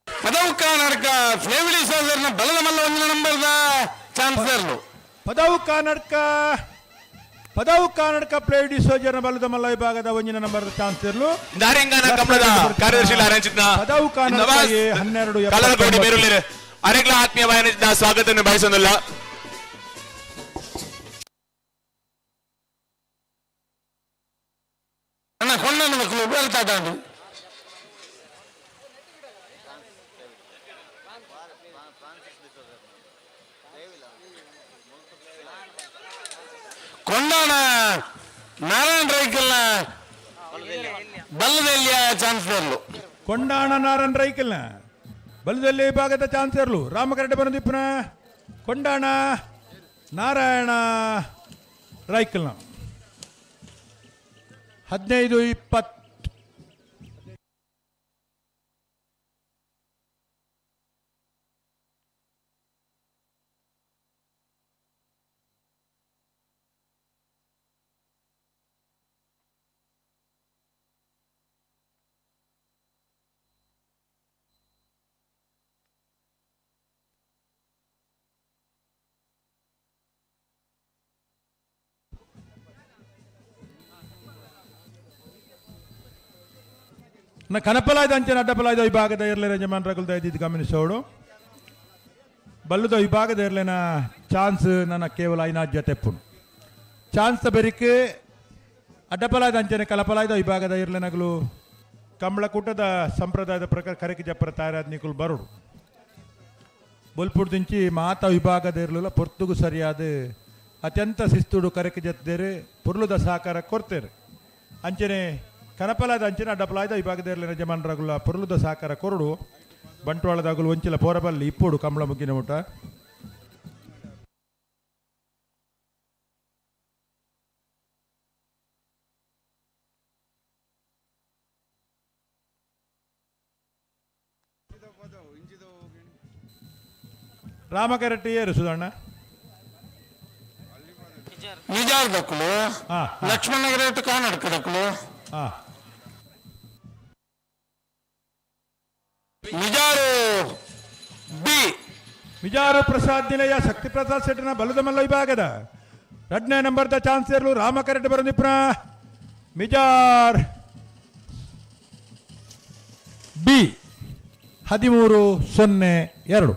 ಪದವು ಕರ್ನಾಟಕ ಫ್ಲೇವಿಡಿ ಸೋದರ್ನ ಬಲದ ಮಲ್ಲ 1ನೇ ನಂಬರ್ದ ಚಾನ್ಸರ್ಲು ಪದವು ಕರ್ನಾಟಕ ಫ್ಲೇವಿಡಿ ಸೋಜರ್ನ ಬಲದ ಮಲ್ಲ ವಿಭಾಗದ 1ನೇ ನಂಬರ್ದ ಚಾನ್ಸರ್ಲು ನಾರಿಂಗಾನ ಕಮಲದ ಕಾರ್ಯದರ್ಶಿ ಆರಂಚಿದ್ನ ಪದವು ಕರ್ನಾಟಕ 12 ಕಲರಕೋಡಿ ಬೇರುಳ್ಳಿರು ಅರೆಗ್ಲ ಆತ್ಮೀಯವಾಯನ ಸ್ವಾಗತವನ್ನು ಬಯಸೋದಿಲ್ಲ ಅಣ್ಣ ಕೊಂಡನ ಮಕ್ಕಳು ಬೆಳ್ತಾಡು ಕೊಂಡಾಣ ನಾರಾಯಣ ರೈಕಲ್ನ ಬಲ್ಲದಲ್ಲಿಯ ಚಾನ್ಸರ್ಲು ಕೊಂಡಾಣ ನಾರಾಯಣ ರೈಕಲ್ನ ಬಲದಲ್ಲಿ ವಿಭಾಗದ ಚಾನ್ಸರ್ಲು ರಾಮಕರೆಡ್ಡಿ ಬಂದಿಪ್ಪನ ಕೊಂಡಾಣ ನಾರಾಯಣ ರೈಕಲ್ನ 15-20 ಕನಪಲಾಯ್ದ ಅಂಚನೆ ಅಡ್ಡಪಲಾಯ್ದ ವಿಭಾಗದ ಇರಲಿನ ಯಜಮಾನರಗುಲ್ದ ಇದ್ದಿದ್ದು ಗಮನಿಸೋಡು ಬಲ್ಲುದ ವಿಭಾಗದ ಇರಲಿನ ಚಾನ್ಸ್ ನನ್ನ ಕೇವಲ ಐನಾಜ್ಯ ತೆಪ್ಪುನು ಚಾನ್ಸ್ ಬೆರಿಕೆ ಅಡ್ಡಪಲಾಯ್ದ ಅಂಚನೆ ಕಲಪಲಾಯ್ದ ವಿಭಾಗದ ಇರಲಿನಗಳು ಕಂಬಳ ಕೂಟದ ಸಂಪ್ರದಾಯದ ಪ್ರಕಾರ ಕರೆಕಿ ಜಪ್ಪರ ತಯಾರಾದ ನಿಕುಲು ಬರುಡು ಬೊಲ್ಪುಡ್ದಿಂಚಿ ಮಾತ ವಿಭಾಗದ ಇರಲಿಲ್ಲ ಪೊರ್ತುಗು ಸರಿಯಾದ ಅತ್ಯಂತ ಶಿಸ್ತುಡು ಕರೆಕೆ ಜತ್ತೇರು ಪುರ್ಲುದ ಸಹಕಾರ ಕೊಡ್ತೇರು ಅಂಚನೆ ಕನಪಲಾದ ಅಂಚನೆ ಅಡ್ಡಪಲಾದ ವಿಭಾಗದ ಇರಲಿನ ಜಮಾನರಾಗುಲ ಪುರ್ಲುದ ಸಹಕಾರ ಕೊರಡು ಬಂಟ್ವಾಳದಾಗಲು ಒಂಚಿಲ ಪೋರಬಲ್ಲಿ ಇಪ್ಪುಡು ಕಂಬಳ ಮುಗಿನ ಊಟ ರಾಮಕರಟ್ಟಿ ಏರು ಸುಧಣ್ಣ ನಿಜಾರ್ ದಕ್ಕಲು ಲಕ್ಷ್ಮಣ ನಗರ ಕಾನಡ್ಕ ದಕ್ಕಲು ನಿಜಾರು ಬಿ ಮಿಜಾರು ಪ್ರಸಾದ್ ನಿಲಯ ಶಕ್ತಿ ಪ್ರಸಾದ್ ಶೆಟ್ಟಿನ ಬಲದ ಮಲ್ಲ ವಿಭಾಗದ 2ನೇ ನಂಬರ್ದ ಚಾನ್ಸರ್ಲು ರಾಮಕರಟ್ಟಿ ಬರಂದಿಪ್ರ ಮಿಜಾರ್ ಬಿ 13-02.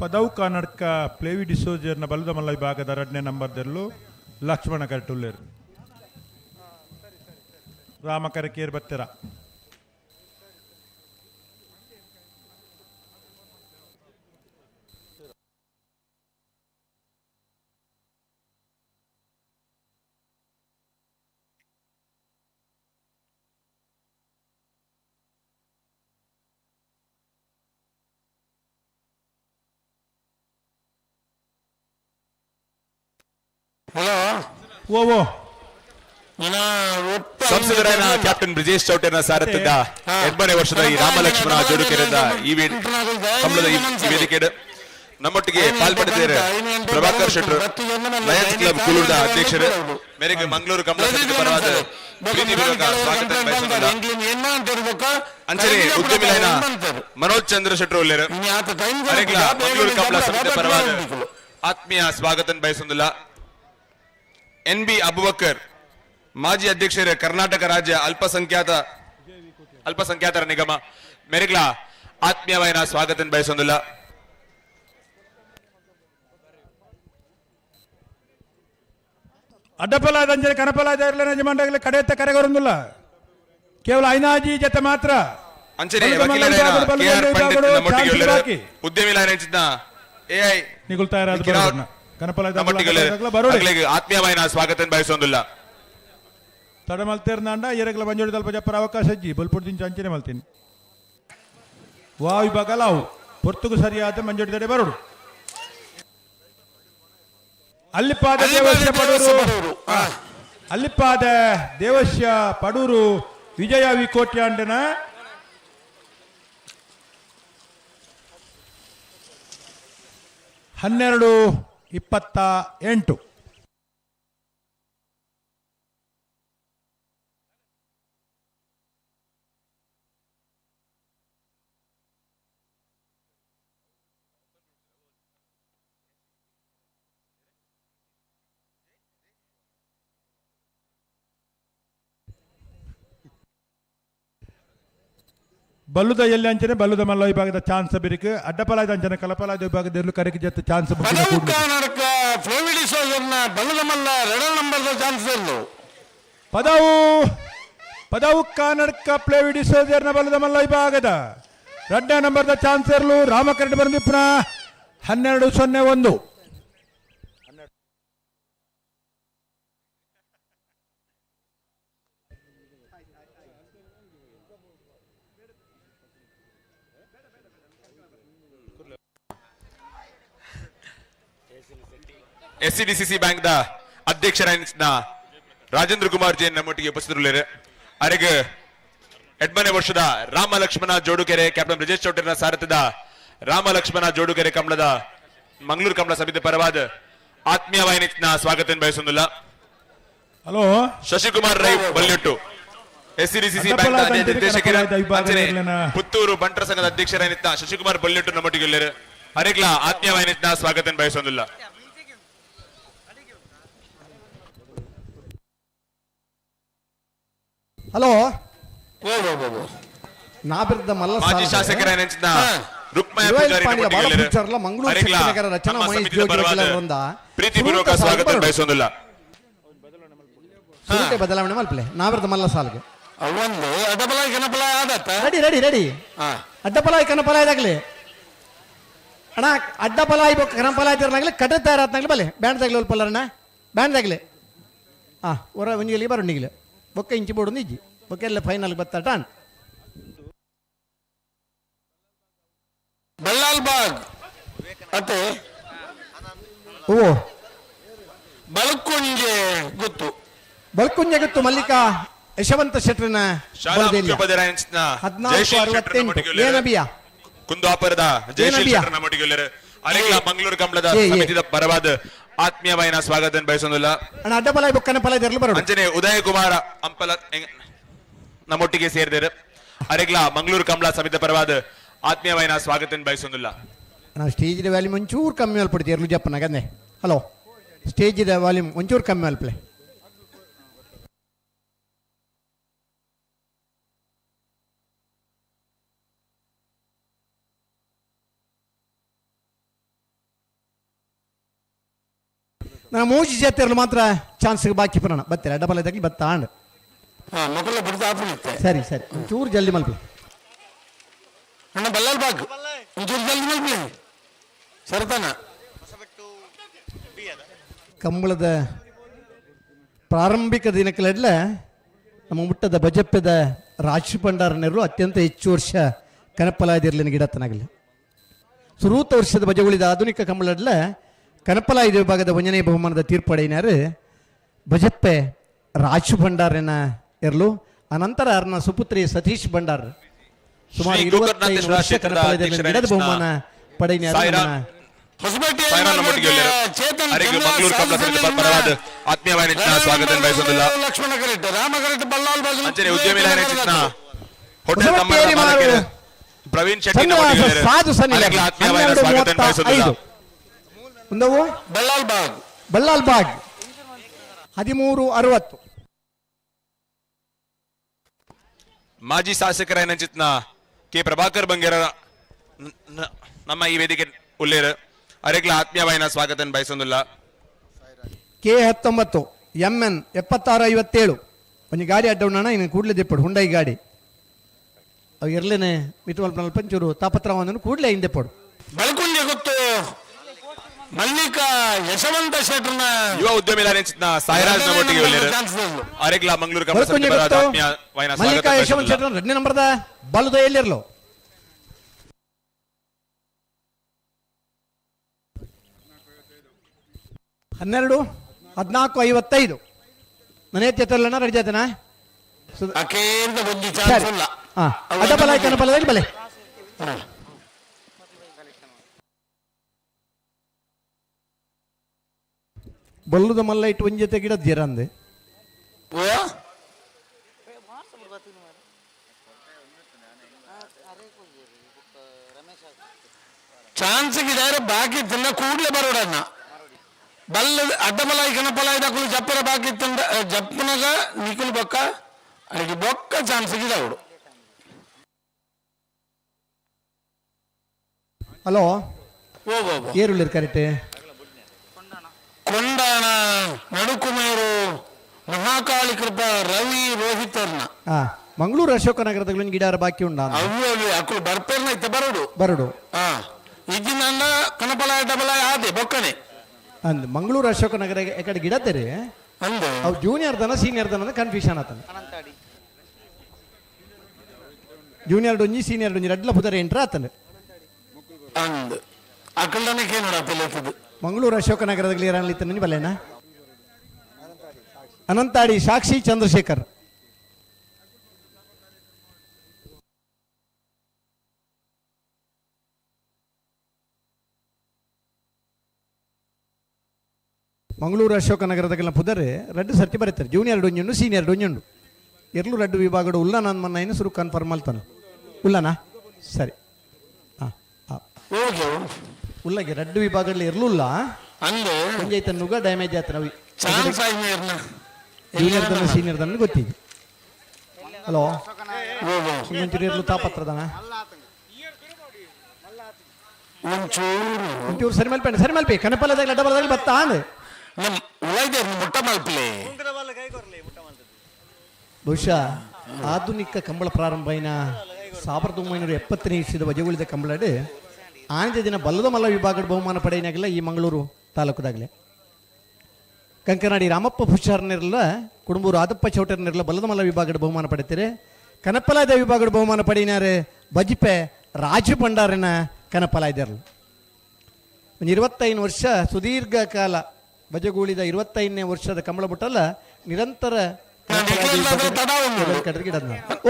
ಪದವು ಕರ್ನಾಟಕ ಪ್ಲೇವಿ ಡಿಸೋಜರ್ನ ಬಲದ ಮಲ್ಲ ವಿಭಾಗದ 2ನೇ ನಂಬರ್ದಲ್ಲೂ ಲಕ್ಷ್ಮಣ ಕರಟುಲ್ಲೇರು ರಾಮಕರಕೇರ್ ಬತ್ತೆರ ಹಲೋ ಸಂಸದರಾದ ಕ್ಯಾಪ್ಟನ್ ಬ್ರಿಜೇಶ್ ಚೌಟೇನ ಸಾರಥ್ಯದ 8ನೇ ವರ್ಷದ ಈ ರಾಮಲಕ್ಷ್ಮಣ ಜೋಡುಕೆರೆಯಿಂದ ಈ ಕಂಬಳದ ಈ ವೇದಿಕೆ ನಮ್ಮೊಟ್ಟಿಗೆ ಪಾಲ್ಪಡಿಸಿದ್ದಾರೆ ಪ್ರಭಾಕರ್ ಶೆಟ್ಟರು ಲಯನ್ಸ್ ಕ್ಲಬ್ ಕೂಲೂರದ ಅಧ್ಯಕ್ಷರು ಮೇರೆಗೆ ಮಂಗಳೂರು ಕಂಬಳ ಸಮಿತಿ ಪರವಾದ ಪ್ರೀತಿಪೂರ್ವಕ ಸ್ವಾಗತ ಬಯಸುತ್ತಿಲ್ಲ ಅಂಚನೆ ಉದ್ಯಮಿ ಲೈನ ಮನೋಜ್ ಚಂದ್ರ ಶೆಟ್ಟರು ಒಳ್ಳೆಯರು ಮಂಗಳೂರು ಕಂಬಳ ಸಮಿತಿ ಪರವಾದ ಆತ್ಮೀಯ ಸ್ವಾಗತ ಬಯಸುತ್ತಿಲ್ಲ NB ಅಬುಬಕರ್ ಮಾಜಿ ಅಧ್ಯಕ್ಷರ ಕರ್ನಾಟಕ ರಾಜ್ಯ ಅಲ್ಪಸಂಖ್ಯಾತರ ನಿಗಮ ಮೇರೆಗ್ಲ ಆತ್ಮೀಯವಾದ ಸ್ವಾಗತ ಬಯಸೊಂದಿಲ್ಲ ಅಡ್ಡಪಲಾದ ಅಂಜನೆ ಕನಪಲಾದ ಇರಲಿನ ಜಮಾಂಡಾಗಲಿ ಕಡೆಯತ್ತ ಕರೆಗೊರಂದಿಲ್ಲ ಕೇವಲ ಐನಾಜಿ ಜೊತೆ ಮಾತ್ರ ಅಂಚನೆ ಉದ್ಯಮಿ ಲೈನ AI ನಿಗುಲ್ತಾ ಆತ್ಮೀಯವಾದ ಸ್ವಾಗತ ಬಯಸೊಂದಿಲ್ಲ ತಡ ಮಲ್ತೇರ್ನಾಂಡ ಏರಗಲ ಮಂಜೋಡಿ ತಲ್ಪ ಜಪ್ಪರ ಅವಕಾಶ ಅಜ್ಜಿ ಬಲ್ಪುಡ್ದಿಂದ ಅಂಚನೆ ಮಲ್ತೀನಿ ವಾ ವಿಭಾಗ ಲಾವು ಪೊರ್ತುಗು ಸರಿಯಾದ ಮಂಜೋಡಿ ತಡೆ ಬರೋಡು ಅಲ್ಲಿಪಾದ ದೇವಸ್ಯ ಪಡೂರು ಅಲ್ಲಿಪಾದ ದೇವಸ್ಯ ಪಡೂರು ವಿಜಯ ವಿಕೋಟ್ಯಾಂಡನ ಹನ್ನೆರಡು 28. ಬಲ್ಲುದ ಎಲ್ಲಿ ಅಂಚನೆ ಬಲ್ಲುದ ಮಲ್ಲ ವಿಭಾಗದ ಚಾನ್ಸ್ ಬಿರಿಕು ಅಡ್ಡಪಲಾದ ಅಂಚನೆ ಕಲಪಲಾದ ವಿಭಾಗದಲ್ಲಿ ಕರೆಗೆ ಜೊತೆ ಚಾನ್ಸ್ ಬಲ್ಲುದ ಮಲ್ಲ 2 ನಂಬರ್ದ ಚಾನ್ಸ್ ಪದವು ಕರ್ನಾಟಕ ಪ್ಲೇವಿ ಡಿಸೋಜರ್ನ ಬಲ್ಲದ ಮಲ್ಲ ವಿಭಾಗದ 2ನೇ ನಂಬರ್ದ ಚಾನ್ಸರ್ಲು ರಾಮಕರಟಿ ಬಂದಿಪ್ಪನ 12-01. SCDCC ಬ್ಯಾಂಕ್ ದ ಅಧ್ಯಕ್ಷರಾದ ರಾಜೇಂದ್ರ ಕುಮಾರ್ ಜೈನ್ ನಮ್ಮೊಟ್ಟಿಗೆ ಉಪಸ್ಥಿತರಿದ್ದಾರೆ. ಅವರಿಗೆ 8ನೇ ವರ್ಷದ ರಾಮಲಕ್ಷ್ಮಣ ಜೋಡುಕೆರೆ ಕ್ಯಾಪ್ಟನ್ ಬ್ರಿಜೇಶ್ ಚೌಟೇರ್ನ ಸಾರಥ್ಯದ ರಾಮಲಕ್ಷ್ಮಣ ಜೋಡುಕೆರೆ ಕಂಬಳದ ಮಂಗಳೂರು ಕಂಬಳ ಸಮಿತಿ ಪರವಾದ ಆತ್ಮೀಯವಾದ ಸ್ವಾಗತ ಬಯಸುವುದಿಲ್ಲ. Hello Shashikumar Rai Balyattu SCDCC bank ನಿರ್ದೇಶಕರು ಅಂಚನೆ ಪುತ್ತೂರು ಬಂಟರ ಸಂಘದ ಅಧ್ಯಕ್ಷರಾಗಿದ್ದ ಶಶಿಕುಮಾರ್ ಬೊಲ್ಲೆಟ್ಟು ನಮ್ಮೊಟ್ಟಿಗೆ ಅರೆಗ್ಲ ಆತ್ಮೀಯವಾದ ಸ್ವಾಗತ ಬಯಸೋದಿಲ್ಲ. ಹಲೋ ನಾ ಬಿರ್ದ ಮಲ್ಲ ಮಾಜಿ ಶಾಸಕರ ನೆಂಚಿನ ರುಕ್ಮಯ ಪೂಜಾರಿ ನಮ್ಮೊಟ್ಟಿಗೆ ಅರೆಗ್ಲ ನಮ್ಮ ಸಮಿತಿಯ ಪರವಾದ ಪ್ರೀತಿಪೂರ್ವಕ ಸ್ವಾಗತ ಬಯಸೋದಿಲ್ಲ. ಬದಲಾವಣೆ ಮಲ್ಪಲೆ ನಾ ಬಿರ್ದ ಮಲ್ಲ ಸಾಲ್ಗೆ ಒಂದು ಅಡ್ಡಪಲಾಯಿ ಕನಪಲಾಯ ಆದತ್ತ ರೆಡಿ ರೆಡಿ ರೆಡಿ ಅಡ್ಡಪಲಾಯಿ ಕನಪಲಾಯದಾಗ್ಲಿ ಅಣ್ಣ ಅಡ್ಡಪಲಾಯಿ ಕನಪಲಾಯ ತಿರ್ನಾಗ್ಲಿ ಕಡೆ ತಯಾರಾತ್ನಾಗ್ಲಿ ಬಲೆ ಬ್ಯಾಂಡ್ ತಾಗ್ಲಿ ಒಲ್ಪಲ್ಲಣ್ಣ ಬ್ಯಾಂಡ್ ತಾಗ್ಲಿ ಹೊರ ಒಂಜಿಗಲಿ ಬರೋಣಿಗ್ಲಿ ಬೊಕ್ಕ ಇಂಚಿ ಬೋಡು ನಿಜ್ಜಿ ಬೊಕ್ಕೆಲ್ಲ ಫೈನಲ್ ಬತ್ತಾಟ ಬಲ್ಲಾಲ್ ಬಾಗ್ ಅತ್ತೆ ಓ ಬಲ್ಕುಂಜೆ ಗೊತ್ತು ಬಲ್ಕುಂಜೆ ಗೊತ್ತು ಮಲ್ಲಿಕಾ ಯಶವಂತ ಶೆಟ್ರನ ಕುಂದಾಪುರದ ಜಯಶೀಲ್ ಶೆಟ್ರ ನಮ್ಮೊಟ್ಟಿಗೆ ಅರೆಗ್ಲ ಮಂಗಳೂರು ಕಂಬಳದ ಸಮಿತಿಯ ಪರವಾದ ಆತ್ಮೀಯವಾದ ಸ್ವಾಗತ ಬಯಸೋದಿಲ್ಲ. ಅಡ್ಡಪಲಾಯಿ ಬೊಕ್ಕನ ಪಲಾಯ ಅಂಚನೆ ಉದಯ ಕುಮಾರ ಅಂಪಲ ನಮ್ಮೊಟ್ಟಿಗೆ ಸೇರಿದರು. ಅರೆಗ್ಲ ಮಂಗಳೂರು ಕಂಬಳ ಸಮಿತಿಯ ಪರವಾದ ಆತ್ಮೀಯವಾದ ಸ್ವಾಗತ ಬಯಸೋದಿಲ್ಲ. ನಾವು ಸ್ಟೇಜಿನ ವ್ಯಾಲ್ಯೂಮ್ ಒಂಚೂರು ಕಮ್ಮಿ ಅಲ್ಪಡ್ತೀವಿ ಎರ್ಲು ಜಪ್ಪನಾಗಂದೆ ಹಲೋ ಸ್ಟೇಜಿನ ವಾಲ್ಯೂಮ್ ಒಂಚೂರು ಕಮ್ಮಿ ಅಲ್ಪಲೆ ನಾನು ಮೂಜಿ ಜಾತಿಯರ್ಲು ಮಾತ್ರ ಚಾನ್ಸ್ಗೆ ಬಾಕಿ ಪುರಾಣ ಬರ್ತೀರ ಅಡ್ಡಪಲಾಯದಾಗಿ ಬತ್ತಾಂಡ್ ಸರಿ ಸರಿ ಒಂಚೂರು ಜಲ್ದಿ ಮಲ್ಪಿ ಅಣ್ಣ ಬಲ್ಲಾಲ್ ಬಾಗ್ ಒಂಚೂರು ಜಲ್ದಿ ಮಲ್ಪಿ ಸರಿತಾನ ಕಂಬಳದ ಪ್ರಾರಂಭಿಕ ದಿನಕಳೆಲ್ಲ ನಮ್ಮ ಮುಟ್ಟದ ಬಜಪ್ಪದ ರಾಜು ಭಂಡಾರನೆರು ಅತ್ಯಂತ ಹೆಚ್ಚು ವರ್ಷ ಕನಪಲಾಯದಿರಲಿನ ಗಿಡತನಾಗಲಿ ಸುರೂತ ವರ್ಷದ ಬಜಗುಳಿದ ಆಧುನಿಕ ಕಂಬಳಡ್ಲ ಕನಪಲಾಯ ವಿಭಾಗದ 1ನೇ ಬಹುಮಾನದ ತೀರ್ಪಡೆಯಿನಾರು ಬಜಪ್ಪೆ ರಾಜು ಭಂಡಾರನ ಇರಲು ಅನಂತರ ಅವರನ್ನ ಸುಪುತ್ರಿ ಸತೀಶ್ ಭಂಡಾರ್ ಸುಮಾರು 25 ವರ್ಷ ಕನಪಲಾಯದಲ್ಲಿ ಗಿಡದ ಬಹುಮಾನ ಪಡೆಯಿನಾರು. ಲಕ್ಷ್ಮಣ ಕರೆಟ್ ರಾಮ ಕರೆಟ್ ಬಲ್ಲಾಲ್ ಬಾಗ್ ಪ್ರವೀಣ್ ಶೆಟ್ಟಿ ಸಾಧು ಮುಂದವು ಬಲ್ಲಾಲ್ ಬಾಗ್ ಬಲ್ಲಾಲ್ ಬಾಗ್ 1360 ಮಾಜಿ ಶಾಸಕರ ನೆಂಚಿತ್ನ ಕೆ ಪ್ರಭಾಕರ್ ಬಂಗೇರ ನಮ್ಮ ಈ ವೇದಿಕೆ ಉಲ್ಲೇರು ಅರೆಗ್ಲ ಆತ್ಮೀಯವಾದ ಸ್ವಾಗತ ಬಯಸೋದಿಲ್ಲ. ಕೆ 19 MN 7657 ಒಂದು ಗಾಡಿ ಅಡ್ಡವಣ್ಣ ಇನ್ನು ಕೂಡಲೇ ದೆಪ್ಪಡು ಹುಂಡೈ ಗಾಡಿ ಅವು ಇರ್ಲೇನೆ ಮಿಟುವಲ್ಪ ಪಂಚೂರು ತಾಪತ್ರವನ್ನು ಕೂಡಲೇ ಹಿಂದೆ ಪಡು ಬಲ್ಕುಂಜೆ ಗೊತ್ತು ಮಲ್ಲಿಕಾ ಯಶವಂತ ಶೆಟ್ರನ ಯುವ ಉದ್ಯಮಿ ಸಾಯಿರಾಜ್ ನಮ್ಮೊಟ್ಟಿಗೆ ಅರೆಗ್ಲ ಮಂಗಳೂರು ಮಲ್ಲಿಕಾ ಯಶವಂತ ಶೆಟ್ರನ 2ನೇ ನಂಬರ್ದ ಬಲದ ಎಲ್ಲಿರ್ಲು ಹನ್ನೆರಡು 1455 ಮನೆ ಎತ್ತಲ್ಲಣ್ಣ ರೆಡಿ ಜಾತನ ಅಡ್ಡಪಲಾಯ ಕನಪಲಾಯದಲ್ಲಿ ಬಲೆ ಬಲ್ಲುದ ಮಲ್ಲ ಇಟ್ಟು ಒಂದ್ ಜೊತೆ ಗಿಡ ಜೀರಂದೆ ಚಾನ್ಸ್ ಗಿದಾರೆ ಬಾಕಿ ತಿನ್ನ ಕೂಡಲೇ ಬರೋಡನ್ನ ಬಲ್ಲ ಅಡ್ಡಪಲಾಯಿ ಕನಪಲಾಯಿ ದಕ್ಕಲು ಜಪ್ಪರ ಬಾಕಿ ತಂದ ಜಪ್ಪನಗ ನಿಕುಲ್ ಬೊಕ್ಕ ಅಡಿಗೆ ಬೊಕ್ಕ ಚಾನ್ಸ್ ಗಿದಾವಡು. ಹಲೋ ಏರುಳ್ಳಿರ್ ಕರೆಕ್ಟ್ ಕೊಂಡಾಣ ನಡುಕುಮೇರು ಮಹಾಕಾಳಿ ಕೃಪಾ ರವಿ ರೋಹಿತರ್ನ ಮಂಗಳೂರು ಅಶೋಕನಗರದಲ್ಲಿ ಗಿಡಾರ ಬಾಕಿ ಉಂಡ ಅಕ್ಕಳು ಬರ್ಪೇರ್ನ ಇತ್ತ ಬರೋಡು ಬರೋಡು ಈಗಿನ ಕನಪಲಾಯ ಡಬಲಾಯ ಆದೆ ಬೊಕ್ಕನೆ ಅಂದ್ ಮಂಗಳೂರು ಅಶೋಕನಗರ ಕಡೆ ಗಿಡ ತೆರೆ ಅವು ಜೂನಿಯರ್ ದನ ಸೀನಿಯರ್ ದನ ಕನ್ಫ್ಯೂಷನ್ ಆತನ ಜೂನಿಯರ್ ಡೊಂಜಿ ಸೀನಿಯರ್ ಡೊಂಜಿ ಅಡ್ಲ ಪುದರೆ ಎಂಟ್ರ ಆತನ ಅಂದ್ ಅಕ್ಕಳನಕ್ಕೆ ನೋಡಪ್ಪ ಮಂಗಳೂರು ಅಶೋಕನಗರದಲ್ಲಿ ಇರಲಿತ್ತ ನಂಜಿ ಬಲ್ಲೇನಾ ಅನಂತಾಡಿ ಸಾಕ್ಷಿ ಚಂದ್ರಶೇಖರ್ ಮಂಗಳೂರು ಅಶೋಕನಗರದಲ್ಲ ಪುದರೆ 2 ಸರ್ತಿ ಬರೀತಾರೆ ಜೂನಿಯರ್ ಡೊಂಜುಂಡು ಸೀನಿಯರ್ ಡೊಂಜುಂಡು ಎರ್ಲು ರಡ್ಡು ವಿಭಾಗಡು ಉಲ್ಲ ನನ್ನ ಮನ್ನ ಹೆಸರು ಕನ್ಫರ್ಮ್ ಅಲ್ತಾನೆ ಉಲ್ಲನಾ ಸರಿ ಹಾಂ ಉಲ್ಲಗೆ ರಡ್ಡು ವಿಭಾಗದಲ್ಲಿ ಇರ್ಲಿಲ್ಲ ಒಂಜೈತ ನುಗ ಡ್ಯಾಮೇಜ್ ಆಯ್ತು ಜೂನಿಯರ್ ದನ ಸೀನಿಯರ್ ದನ ಗೊತ್ತಿದೆ ಹಲೋ ಒಂಚೂರು ಇರ್ಲು ತಾಪತ್ರದನ ಒಂಚೂರು ಸರಿ ಮಲ್ಪಿ ಕನಪಲ್ಲದಾಗ ಲಡ್ಡಬಲ್ಲದಾಗ ಬತ್ತಾ ಅಂದೆ ಬಹುಶಃ ಆಧುನಿಕ ಕಂಬಳ ಪ್ರಾರಂಭ 1970ನೇ ಇಸ್ವಿದ ವಜಗುಳಿದ ಕಂಬಳಡ್ ಆಂಜ ದಿನ ಬಲ್ಲದ ಮಲ್ಲ ವಿಭಾಗದ ಬಹುಮಾನ ಪಡೆಯನಾಗಿಲ್ಲ ಈ ಮಂಗಳೂರು ತಾಲೂಕದಾಗಲೇ ಕಂಕನಾಡಿ ರಾಮಪ್ಪ ಪುಷಾರ್ನಿರಲ್ಲ ಕುಡುಂಬೂರು ಆದಪ್ಪ ಚೌಟರ್ನಿರಲ್ಲ ಬಲ್ಲದ ಮಲ್ಲ ವಿಭಾಗದ ಬಹುಮಾನ ಪಡೆಯುತ್ತಾರೆ ಕನಪಲಾಯದ ವಿಭಾಗದ ಬಹುಮಾನ ಪಡೆಯಿನಾರೆ ಬಜಿಪೆ ರಾಜು ಭಂಡಾರಿನ ಕನಪಲಾಯ್ದರ್ಲು ಒಂದು 25 ವರ್ಷ ಸುದೀರ್ಘ ಕಾಲ ಬಜಗೂಳಿದ 25ನೇ ವರ್ಷದ ಕಂಬಳ ಬಿಟ್ಟಲ್ಲ ನಿರಂತರ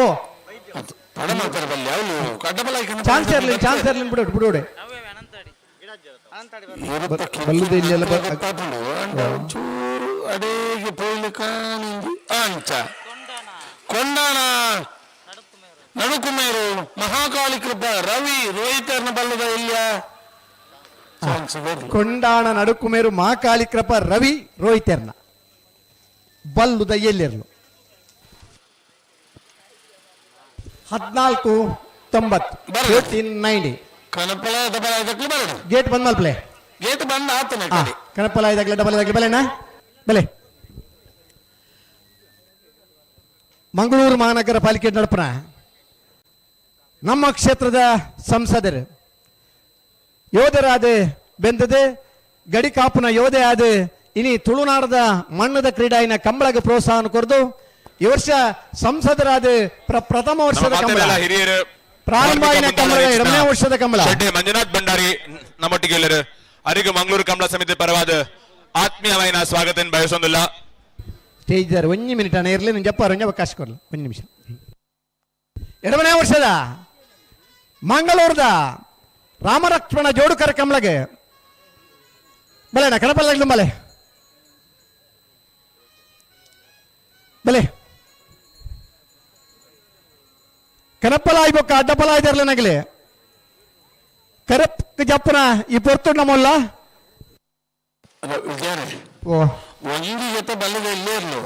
ಓ ಚಾನ್ಸ್ ಇರ್ಲಿಲ್ಲ ಬಿಡೋಡೆ ಕೊಂಡಾಣ ನಡುಕುಮೇರು ಮಹಾಕಾಳಿ ಕೃಪ ರವಿ ರೋಹಿತರ್ನ ಬಲ್ಲದ ಇಲ್ಲ ಕೊಂಡಾಣ ನಡುಕುಮೇರು ಮಹಾಕಾಳಿ ಕೃಪ ರವಿ ರೋಹಿತರ್ನ ಬಲ್ಲುದ ಎಲ್ಲಿರ್ಲು 1490 ಗೇಟ್ ಬಂದ್ ಮಲ್ಪ್ಲೆ ಗೇಟ್ ಬಂದ್ ಆತನ ಕನಪಲಾಯದಾಗ್ಲೆ ಡಬಲ್ದಾಗ್ಲೆ ಬಲೆನಾ ಬಲೆ ಮಂಗಳೂರು ಮಹಾನಗರ ಪಾಲಿಕೆ ನಡಪನ ನಮ್ಮ ಕ್ಷೇತ್ರದ ಸಂಸದರು ಯೋಧರಾದ ಬೆಂದದೆ ಗಡಿ ಕಾಪುನ ಯೋಧೆ ಆದ ಇನಿ ತುಳುನಾಡದ ಮಣ್ಣದ ಕ್ರೀಡಾಯಿನ ಕಂಬಳಗೆ ಪ್ರೋತ್ಸಾಹ ಕೊರದು ಈ ವರ್ಷ ಸಂಸದರಾದ ಪ್ರಥಮ ವರ್ಷದ ಕಂಬಳ ಹಿರಿಯರು ಪ್ರಾರಂಭ ಆಯಿನ ಕಂಬಳ 2ನೇ ವರ್ಷದ ಕಂಬಳ ಮಂಜುನಾಥ್ ಭಂಡಾರಿ ನಮ್ಮೊಟ್ಟಿಗೆ ಎಲ್ಲರು ಅರಿಗ ಮಂಗಳೂರು ಕಂಬಳ ಸಮಿತಿ ಪರವಾದ ಆತ್ಮೀಯವಾದ ಸ್ವಾಗತ ಬಯಸೊಂದಿಲ್ಲ ಸ್ಟೇಜ್ ದಾರ 1 ಮಿನಿಟ್ ಅಣ್ಣ ಇರಲಿ ನಾನು ಜಪ್ಪ ಅವಕಾಶ ಕೊಡಲಿ 1 ನಿಮಿಷ 2ನೇ ವರ್ಷದ ಮಂಗಳೂರದ ರಾಮಲಕ್ಷ್ಮಣ ಜೋಡುಕರ ಕಂಬಳಗೆ ಬಲೆಣ್ಣ ಕನಪಲ್ಲಾಗ್ಲು ಬಲೆ ಬಲೆ ಕನಪ್ಪಲಾಯ್ ಬೊಕ್ಕ ಅಡ್ಡಪಲಾಯ್ ದರ್ಲನಾಗಲಿ ಕರಪ್ ಜಪ್ಪನ ಈ ಪೊರ್ತು ನಮ್ಮಲ್ಲ ಓ ಒಂದು ಜೊತೆ ಬಲ್ಲದ ಇಲ್ಲೇ ಇರ್ಲು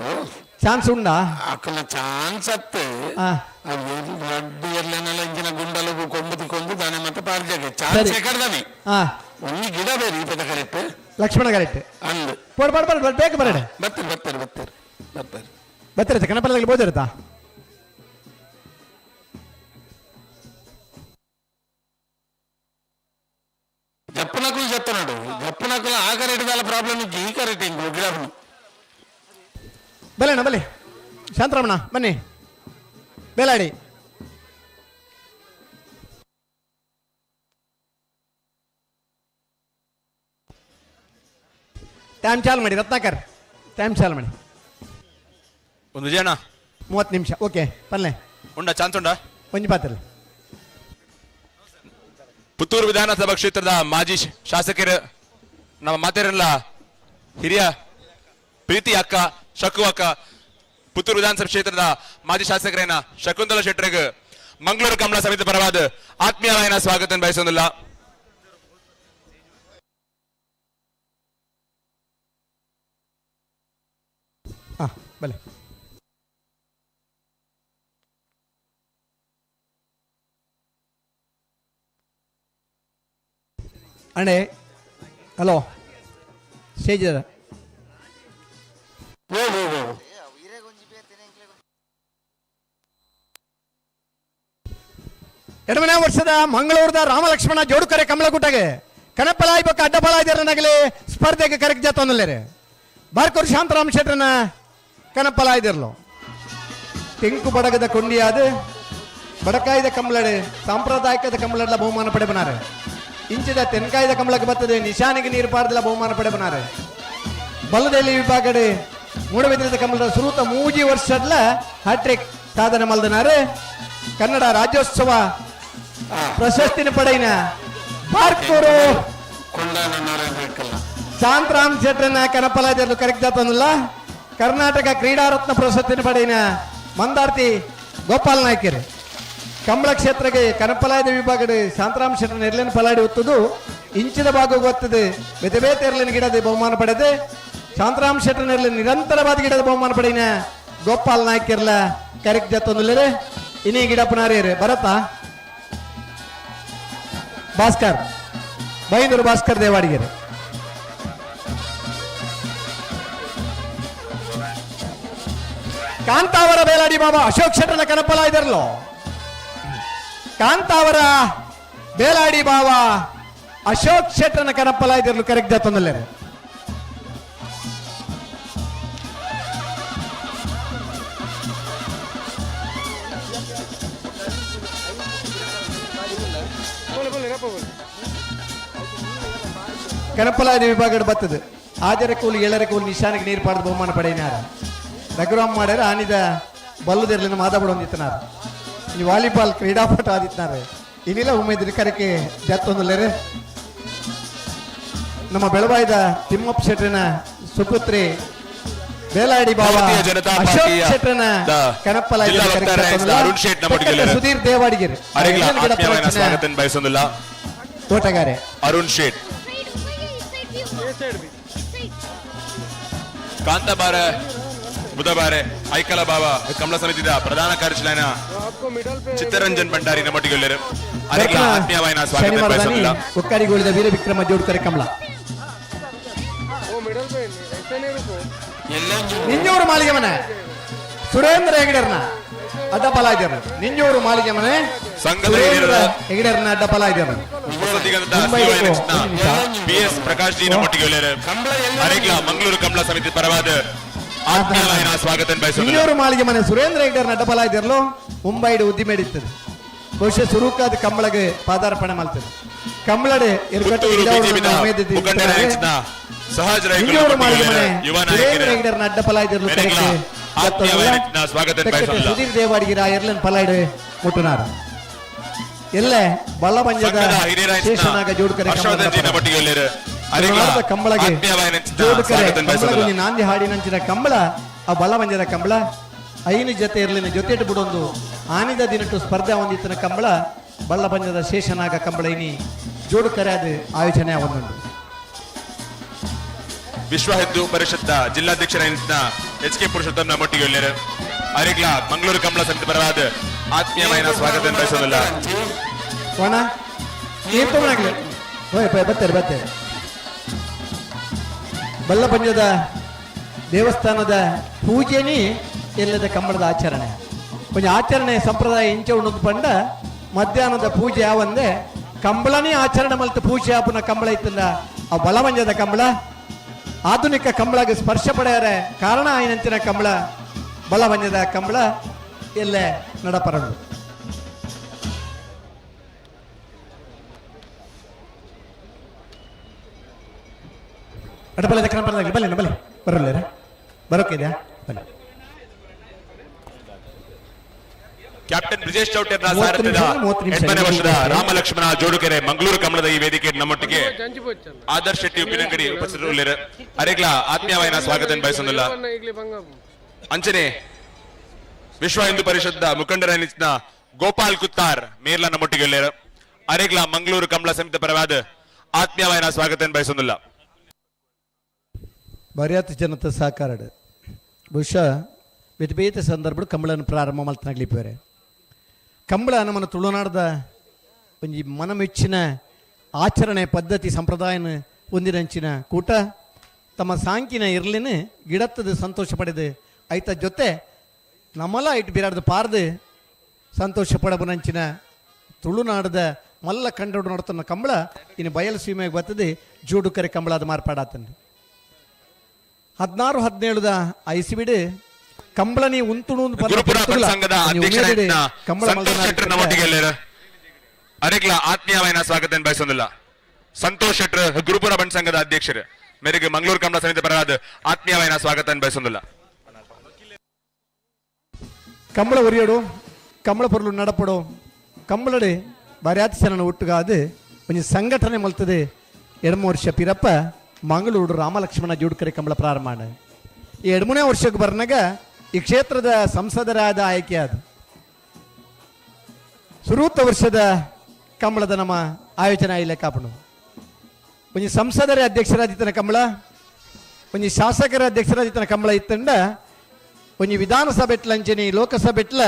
ಚಾನ್ಸ್ ಉಂಡಾ ಅಕ್ಕನ ಚಾನ್ಸ್ ಅತ್ತೆ ರಡ್ಡು ಇರ್ಲೇನಲ್ಲ ಇಂಚಿನ ಗುಂಡಲು ಕೊಂಬುದಿಕೊಂಡು ದಾನೆ ಮತ್ತೆ ಪಾರ್ಜಾಗೆ ಚಾನ್ಸ್ ಕಡ್ದಾನೆ ಒಂದು ಗಿಡ ಬೇರೆ ಈ ಪದ ಕರೆಕ್ಟ್ ಲಕ್ಷ್ಮಣ ಕರೆಕ್ಟ್ ಅಂದು ಪಡ್ ಬೇಕು ಬರಡೆ ಬರ್ತಾರೆ ಕನಪಲ್ಲಾಗ್ಲಿ ಬೋದಿರುತ್ತಾ ಜಪ್ಪನಕ್ಕೂ ಜತ್ತ ನೋಡು ಜಪ್ಪನಕ್ಕೂ ಆ ಕರೆಕ್ಟ್ ದಾಲ ಪ್ರಾಬ್ಲಮ್ ಇದ್ದು ಈ ಕರೆಕ್ಟ್ ಹಿಂಗ್ ಗಿಡನು ಬಲೆಣ್ಣ ಬಲೆ ಶಾಂತರಾಮಣ್ಣ ಬನ್ನಿ ಬೇಲಾಡಿ ಟೈಮ್ ಚಾಲು ಮಾಡಿ ರತ್ನಾಕರ್ ಟೈಮ್ ಚಾಲು ಮಾಡಿ ಒಂದು ವಿಜಯಣ್ಣ 30 ನಿಮಿಷ ಓಕೆ ಪಲ್ಲೆ ಉಂಡ ಚಾನ್ಸ್ ಉಂಡ ಒಂಜಿ ಪಾತ್ರೆ ಪುತ್ತೂರು ವಿಧಾನಸಭಾ ಕ್ಷೇತ್ರದ ಮಾಜಿ ಶಾಸಕರು ನಮ್ಮ ಮಾತೇರಲ್ಲ ಹಿರಿಯ ಪ್ರೀತಿ ಅಕ್ಕ ಶಕು ಅಕ್ಕ ಪುತ್ತೂರು ವಿಧಾನಸಭಾ ಕ್ಷೇತ್ರದ ಮಾಜಿ ಶಾಸಕರೇನ ಶಕುಂತಲ ಶೆಟ್ಟರಿಗೆ ಮಂಗಳೂರು ಕಮಲ ಸಮಿತಿ ಪರವಾದ ಆತ್ಮೀಯವಾದ ಸ್ವಾಗತ ಬಯಸೋದಿಲ್ಲ ಬಲೆ ಅಣ್ಣೆ ಹಲೋ ಸ್ಟೇಜ್ ಅದ ಎರಡನೇ ವರ್ಷದ ಮಂಗಳೂರದ ರಾಮಲಕ್ಷ್ಮಣ ಜೋಡುಕರೆ ಕಮಲಗುಟ್ಟಗೆ ಕನಪಲಾಯ್ ಬೊಕ್ಕ ಅಡ್ಡಪಲಾಯ್ದರನಾಗಲಿ ಸ್ಪರ್ಧೆಗೆ ಕರೆಕ್ಟ್ ಜಾತೊಂದಲ್ಲೇ ಬಾರ್ಕೂರು ಶಾಂತರಾಮ್ ಶೆಟ್ರನ ಕನಪಲಾಯ್ದಿರ್ಲು ತೆಂಕು ಬಡಗದ ಕೊಂಡಿಯಾದ ಬಡಕಾಯ್ದ ಕಂಬಳಡೆ ಸಾಂಪ್ರದಾಯಿಕದ ಕಂಬಳಡ್ಲ ಬಹುಮಾನ ಪಡೆಬನಾರೆ ಇಂಚಿದ ತೆನ್ಕಾಯ್ದ ಕಂಬಳಕ್ಕೆ ಬರ್ತದೆ ನಿಶಾನಿಗೆ ನೀರು ಪಾರ್ದಲ್ಲ ಬಹುಮಾನ ಪಡೆಬನಾರೆ ಬಲ್ಲದಲ್ಲಿ ವಿಭಾಗಡೆ ಮೂಡಬಿದ್ರದ ಕಂಬಳದ ಸುರೂತ 3 ವರ್ಷಡ್ಲ ಹ್ಯಾಟ್ರಿಕ್ ಸಾಧನೆ ಮಲ್ದನಾರೆ ಕನ್ನಡ ರಾಜ್ಯೋತ್ಸವ ಪ್ರಶಸ್ತಿನ ಪಡೆಯಿನ ಬಾರ್ಕೂರು ಶಾಂತರಾಮ್ ಶೆಟ್ರನ ಕನಪಲಾಯ್ದರ್ಲು ಕರೆಕ್ಟ್ ಜಾತನಲ್ಲ ಕರ್ನಾಟಕ ಕ್ರೀಡಾ ರತ್ನ ಪ್ರಶಸ್ತಿನ ಪಡೆಯಿನ ಮಂದಾರ್ತಿ ಗೋಪಾಲ್ ನಾಯ್ಕರು ಕಂಬಳ ಕ್ಷೇತ್ರಕ್ಕೆ ಕನಪಲಾಯದ ವಿಭಾಗದ ಶಾಂತರಾಮ್ ಶೆಟ್ಟಿ ನೆರ್ಲಿನ ಪಲಾಡಿ ಒತ್ತುದು ಇಂಚಿದ ಭಾಗ ಒತ್ತದು ಬೇತೆ ಬೇತೆ ಎರ್ಲಿನ ಗಿಡದ ಬಹುಮಾನ ಪಡೆದು ಶಾಂತರಾಮ್ ಶೆಟ್ಟಿ ನೆರ್ಲಿನ ನಿರಂತರವಾದ ಗಿಡದ ಬಹುಮಾನ ಪಡೆಯಿನ ಗೋಪಾಲ್ ನಾಯ್ಕರ್ಲ ಕರೆಕ್ಟ್ ಜತ್ತೊಂದುಲ್ಲರೆ ಇನ್ನೀ ಗಿಡ ಪುನಾರಿಯರು ಬರತ್ತಾ ಭಾಸ್ಕರ್ ಬೈಂದೂರು ಭಾಸ್ಕರ್ ದೇವಾಡಿಗೆರೆ ಕಾಂತಾವರ ಬೇಲಾಡಿ ಬಾಬಾ ಅಶೋಕ್ ಶೆಟ್ಟರ್ನ ಕನಪಲ ಇದಾರಲ್ಲೋ ಕಾಂತಾವರ ಬೇಲಾಡಿ ಬಾಬಾ ಅಶೋಕ್ ಶೆಟ್ಟರ್ನ ಕನಪಲ ಇದಿರಲು ಕರೆಕ್ಟ್ ಜತ್ತೊಂದಲ್ಲೇ ಕನಪಲಾಯದ ವಿಭಾಗದ ಬರ್ತದೆ ಆಜರ ಕೂಲಿ ಏಳರ ಕೂಲಿ ನಿಶಾನಿಗೆ ನೀರು ಪಾಡ್ದು ಬಹುಮಾನ ಪಡೆಯಿನಾರ ರಘುರಾಮ್ ಮಾಡ್ಯಾರ ಆನಿದ ಬಲ್ಲುದಿರ್ಲಿನ ಮಾತಾಡೊಂದಿತ್ತನಾರ ಈ ವಾಲಿಬಾಲ್ ಕ್ರೀಡಾಪಟ ಆದಿತ್ನಾರ ಇನ್ನಿಲ್ಲ ಉಮೇದಿನ ಕರೆಕೆ ಜತ್ತೊಂದಲ್ಲೇ ನಮ್ಮ ಬೆಳವಾಯ್ದ ತಿಮ್ಮಪ್ಪ ಶೆಟ್ರಿನ ಸುಪುತ್ರಿ ಬೇಲಾಡಿ ಬಾಬಾ ಅಶೋಕ್ ಶೆಟ್ರನ ಕನಪಲಾಯ ಸುಧೀರ್ ದೇವಾಡಿಗೆರೆ ತೋಟಗಾರೆ ಅರುಣ್ ಶೇಟ್ ಕಾಂತಬಾರ ಬುಧವಾರ ಐಕಲ ಬಾಬಾ ಕಮಲ ಸಮಿತಿದ ಪ್ರಧಾನ ಕಾರ್ಯದರ್ಶಿಯಾನ ಚಿತ್ತರಂಜನ್ ಭಂಡಾರಿ ನಮ್ಮೊಟ್ಟಿಗೆಲ್ಲರು ಅದಕ್ಕೆ ಆತ್ಮೀಯವಾದ ಸ್ವಾಗತ ಬಯಸುತ್ತಿಲ್ಲ ಒಕ್ಕರಿಗೋಳಿದ ವೀರ ವಿಕ್ರಮ ಜೋಡ್ಕರೆ ಕಮಲ ನಿಂಜೂರು ಮಾಳಿಗೆ ಮನೆ ಸುರೇಂದ್ರ ಹೆಗಡರ್ನ ಅಡ್ಡಪಲ ಇದ್ದಾರೆ ನಿಂಜೂರು ಮಾಳಿಗೆ ಮನೆ ಹೆಗಡರ್ನ ಅಡ್ಡಪಲ ಇದ್ದಾರೆ PS ಪ್ರಕಾಶ್ ಜಿ ನಮ್ಮೊಟ್ಟಿಗೆಲ್ಲರು ಅದಕ್ಕೆ ಮಂಗಳೂರು ಕಮಲ ಸಮಿತಿ ಪರವಾದ ಆತ್ಮೀಯವಾದ ಸ್ವಾಗತ ಬಯಸುತ್ತಿಲ್ಲ ನಿಂಜೂರು ಮಾಳಿಗೆ ಮನೆ ಸುರೇಂದ್ರ ಹೆಗಡರ್ನ ಅಡ್ಡಪಲ ಇದ್ದಾರಲ್ಲೋ ಮುಂಬೈಡ್ ಉದ್ದಿಮೆ ಹಿಡಿತದೆ ಬಹುಶಃ ಸುರುಕಾದ ಕಂಬಳಗೆ ಪಾದಾರ್ಪಣೆ ಮಾಡ್ತದೆ ಕಂಬಳಡೆ ಅಡ್ಡಪಲ ಸುಧೀರ್ ದೇವಾಡಿಗಿರ ಎರ್ಲನ್ ಪಲಾಯ್ಡ್ ಮುಟ್ಟುನಾರ ಎಲ್ಲೇ ಬಳ್ಳಬಂಜದ ಶೇಷನಾಗ ಜೋಡ್ಕರೆ ಕಂಬಳಗೆ ಜೋಡ್ಕರೆ ನಾಂದಿ ಹಾಡಿನಂಚಿನ ಕಂಬಳ ಆ ಬಳ್ಳಬಂಜದ ಕಂಬಳ ಐನು ಜೊತೆ ಇರ್ಲಿನ ಜೊತೆಟ್ಟು ಬಿಡೊಂದು ಆನಿದ ದಿನಟ್ಟು ಸ್ಪರ್ಧೆ ಹೊಂದಿತ್ತಿನ ಕಂಬಳ ಬಳ್ಳಬಂಜದ ಶೇಷನಾಗ ಕಂಬಳ ಇನಿ ಜೋಡುಕರೆ ಅದು ಆಯೋಜನೆ ಆವೊಂದುಂಡು ವಿಶ್ವ ಹಿಂದೂ ಪರಿಷತ್ ಜಿಲ್ಲಾಧ್ಯಕ್ಷರಾದ HK ಪುರುಷೋತ್ತಮ್ ನಮ್ಮೊಟ್ಟಿಗೆ ಎಲ್ಲರು ಅವರಿಗೆ ಮಂಗಳೂರು ಕಮಲ ಸಮಿತಿ ಪರವಾದ ಆತ್ಮೀಯವಾದ ಸ್ವಾಗತ ಬಯಸೋದಿಲ್ಲ ಬರ್ತೇನೆ ಬಳ್ಳಬಂಜದ ದೇವಸ್ಥಾನದ ಪೂಜೆನಿ ಎಲ್ಲದ ಕಂಬಳದ ಆಚರಣೆ ಕೊಂಚ ಆಚರಣೆ ಸಂಪ್ರದಾಯ ಇಂಚೆ ಉಣ್ಣದು ಪಂಡ ಮಧ್ಯಾಹ್ನದ ಪೂಜೆ ಯಾವಂದೆ ಕಂಬಳನೇ ಆಚರಣೆ ಮಲ್ತ ಪೂಜೆ ಆಪುನ ಕಂಬಳ ಇತ್ತಂದ ಆ ಬಲವಂಜದ ಕಂಬಳ ಆಧುನಿಕ ಕಂಬಳಗೆ ಸ್ಪರ್ಶ ಪಡೆಯರೆ ಕಾರಣ ಆಯ್ನಂಚಿನ ಕಂಬಳ ಬಲವಂಜದ ಕಂಬಳ ಎಲ್ಲೇ ನಡಪರಂಡು ಅಡಬಲದ ಕಂಬಳದಾಗಲಿ ಬಲ್ಲೆ ಬಲ್ಲೆ ಬರಲ್ಲ ಬರೋಕಿದ್ಯಾ ಬನ್ನಿ ಕ್ಯಾಪ್ಟನ್ ಬ್ರಿಜೇಶ್ ಚೌಟರ್ನ ಸಾರಥ್ಯದ 8ನೇ ವರ್ಷದ ರಾಮಲಕ್ಷ್ಮಣ ಜೋಡುಕೆರೆ ಮಂಗಳೂರು ಕಮಲದ ಈ ವೇದಿಕೆ ನಮ್ಮೊಟ್ಟಿಗೆ ಆದರ್ಶ್ ಶೆಟ್ಟಿ ಉಪ್ಪಿನಂಗಡಿ ಉಪಸ್ಥಿತರಿರುವರು ಅರೆಗ್ಲ ಆತ್ಮೀಯವಾದ ಸ್ವಾಗತ ಬಯಸೋದಿಲ್ಲ ಅಂಚನೆ ವಿಶ್ವ ಹಿಂದೂ ಪರಿಷತ್ ಮುಖಂಡರಾದ ಗೋಪಾಲ್ ಕುತ್ತಾರ್ ಮೇರ್ಲ ನಮ್ಮೊಟ್ಟಿಗೆ ಎಲ್ಲರು ಅರೆಗ್ಲ ಮಂಗಳೂರು ಕಮಲ ಸಮಿತಿ ಪರವಾದ ಆತ್ಮೀಯವಾದ ಸ್ವಾಗತ ಬಯಸೋದಿಲ್ಲ ಬರಿಯಾತ ಜನತ ಸಹಕಾರ ಬಹುಶಃ ಬೇತೆ ಬೇತೆ ಸಂದರ್ಭ ಕಂಬಳನ್ನು ಪ್ರಾರಂಭ ಮಲ್ತನಾಗ್ಲಿಪ್ಪೇರೆ ಕಂಬಳ ನಮ್ಮನ್ನು ತುಳುನಾಡದ ಒಂಜಿ ಮನಮೆಚ್ಚಿನ ಆಚರಣೆ ಪದ್ಧತಿ ಸಂಪ್ರದಾಯನ ಹೊಂದಿನಂಚಿನ ಕೂಟ ತಮ್ಮ ಸಾಂಕಿನ ಇರ್ಲಿನ ಗಿಡತ್ತದ ಸಂತೋಷ ಪಡೆದು ಐತ ಜೊತೆ ನಮ್ಮಲ್ಲ ಇಟ್ಟು ಬಿರಾಡ್ದು ಪಾರ್ದು ಸಂತೋಷ ಪಡಬನಂಚಿನ ತುಳುನಾಡದ ಮಲ್ಲ ಕಂಡು ನೋಡ್ತನ್ನ ಕಂಬಳ ಇನ್ನು ಬಯಲು ಸೀಮೆಗೆ ಬರ್ತದೆ ಜೋಡುಕರೆ ಕಂಬಳದ ಮಾರ್ಪಾಡಾತಂದು 16-17 ಐಸಿಬಿಡು ಕಂಬಳನಿ ಉಂತುಣು ಅರೆಗ್ಲ ಆತ್ಮೀಯವಾದ ಸ್ವಾಗತ ಬಯಸೋದಿಲ್ಲ ಸಂತೋಷ್ ಶೆಟ್ರ್ ಗುರುಪುರ ಬಂಡ್ ಸಂಘದ ಅಧ್ಯಕ್ಷರು ಮೇರೆಗೆ ಮಂಗಳೂರು ಕಮಲ ಸಮಿತಿ ಪರವಾದ ಆತ್ಮೀಯವಾದ ಸ್ವಾಗತ ಬಯಸೋದಿಲ್ಲ ಕಂಬಳ ಒರಿಯೋಡು ಕಂಬಳ ಪೊರ್ಲು ನಡಪಡು ಕಂಬಳಡೆ ಬರ್ಯಾತಿಸನ ಒಟ್ಟುಗಾದು ಒಂದು ಸಂಘಟನೆ ಮಲ್ತದೆ 2 ವರ್ಷ ಪಿರಪ್ಪ ಮಂಗಳೂರು ರಾಮಲಕ್ಷ್ಮಣ ಜೋಡುಕರೆ ಕಂಬಳ ಪ್ರಾರಂಭ ಈ 2 ವರ್ಷಕ್ಕೆ ಬರ್ನಾಗ ಈ ಕ್ಷೇತ್ರದ ಸಂಸದರಾದ ಆಯ್ಕೆಯಾದ ಸುರೂತ ವರ್ಷದ ಕಂಬಳದ ನಮ್ಮ ಆಯೋಜನೆ ಇಲ್ಲ ಕಾಪಣು ಒಂಜಿ ಸಂಸದರ ಅಧ್ಯಕ್ಷರಾದಿತ್ತನ ಕಂಬಳ ಒಂಜಿ ಶಾಸಕರ ಅಧ್ಯಕ್ಷರಾದಿತ್ತನ ಕಂಬಳ ಇತ್ತಂಡ ಒಂಜಿ ವಿಧಾನಸಭೆಟ್ಲಂಚನೆ ಲೋಕಸಭೆಟ್ಲ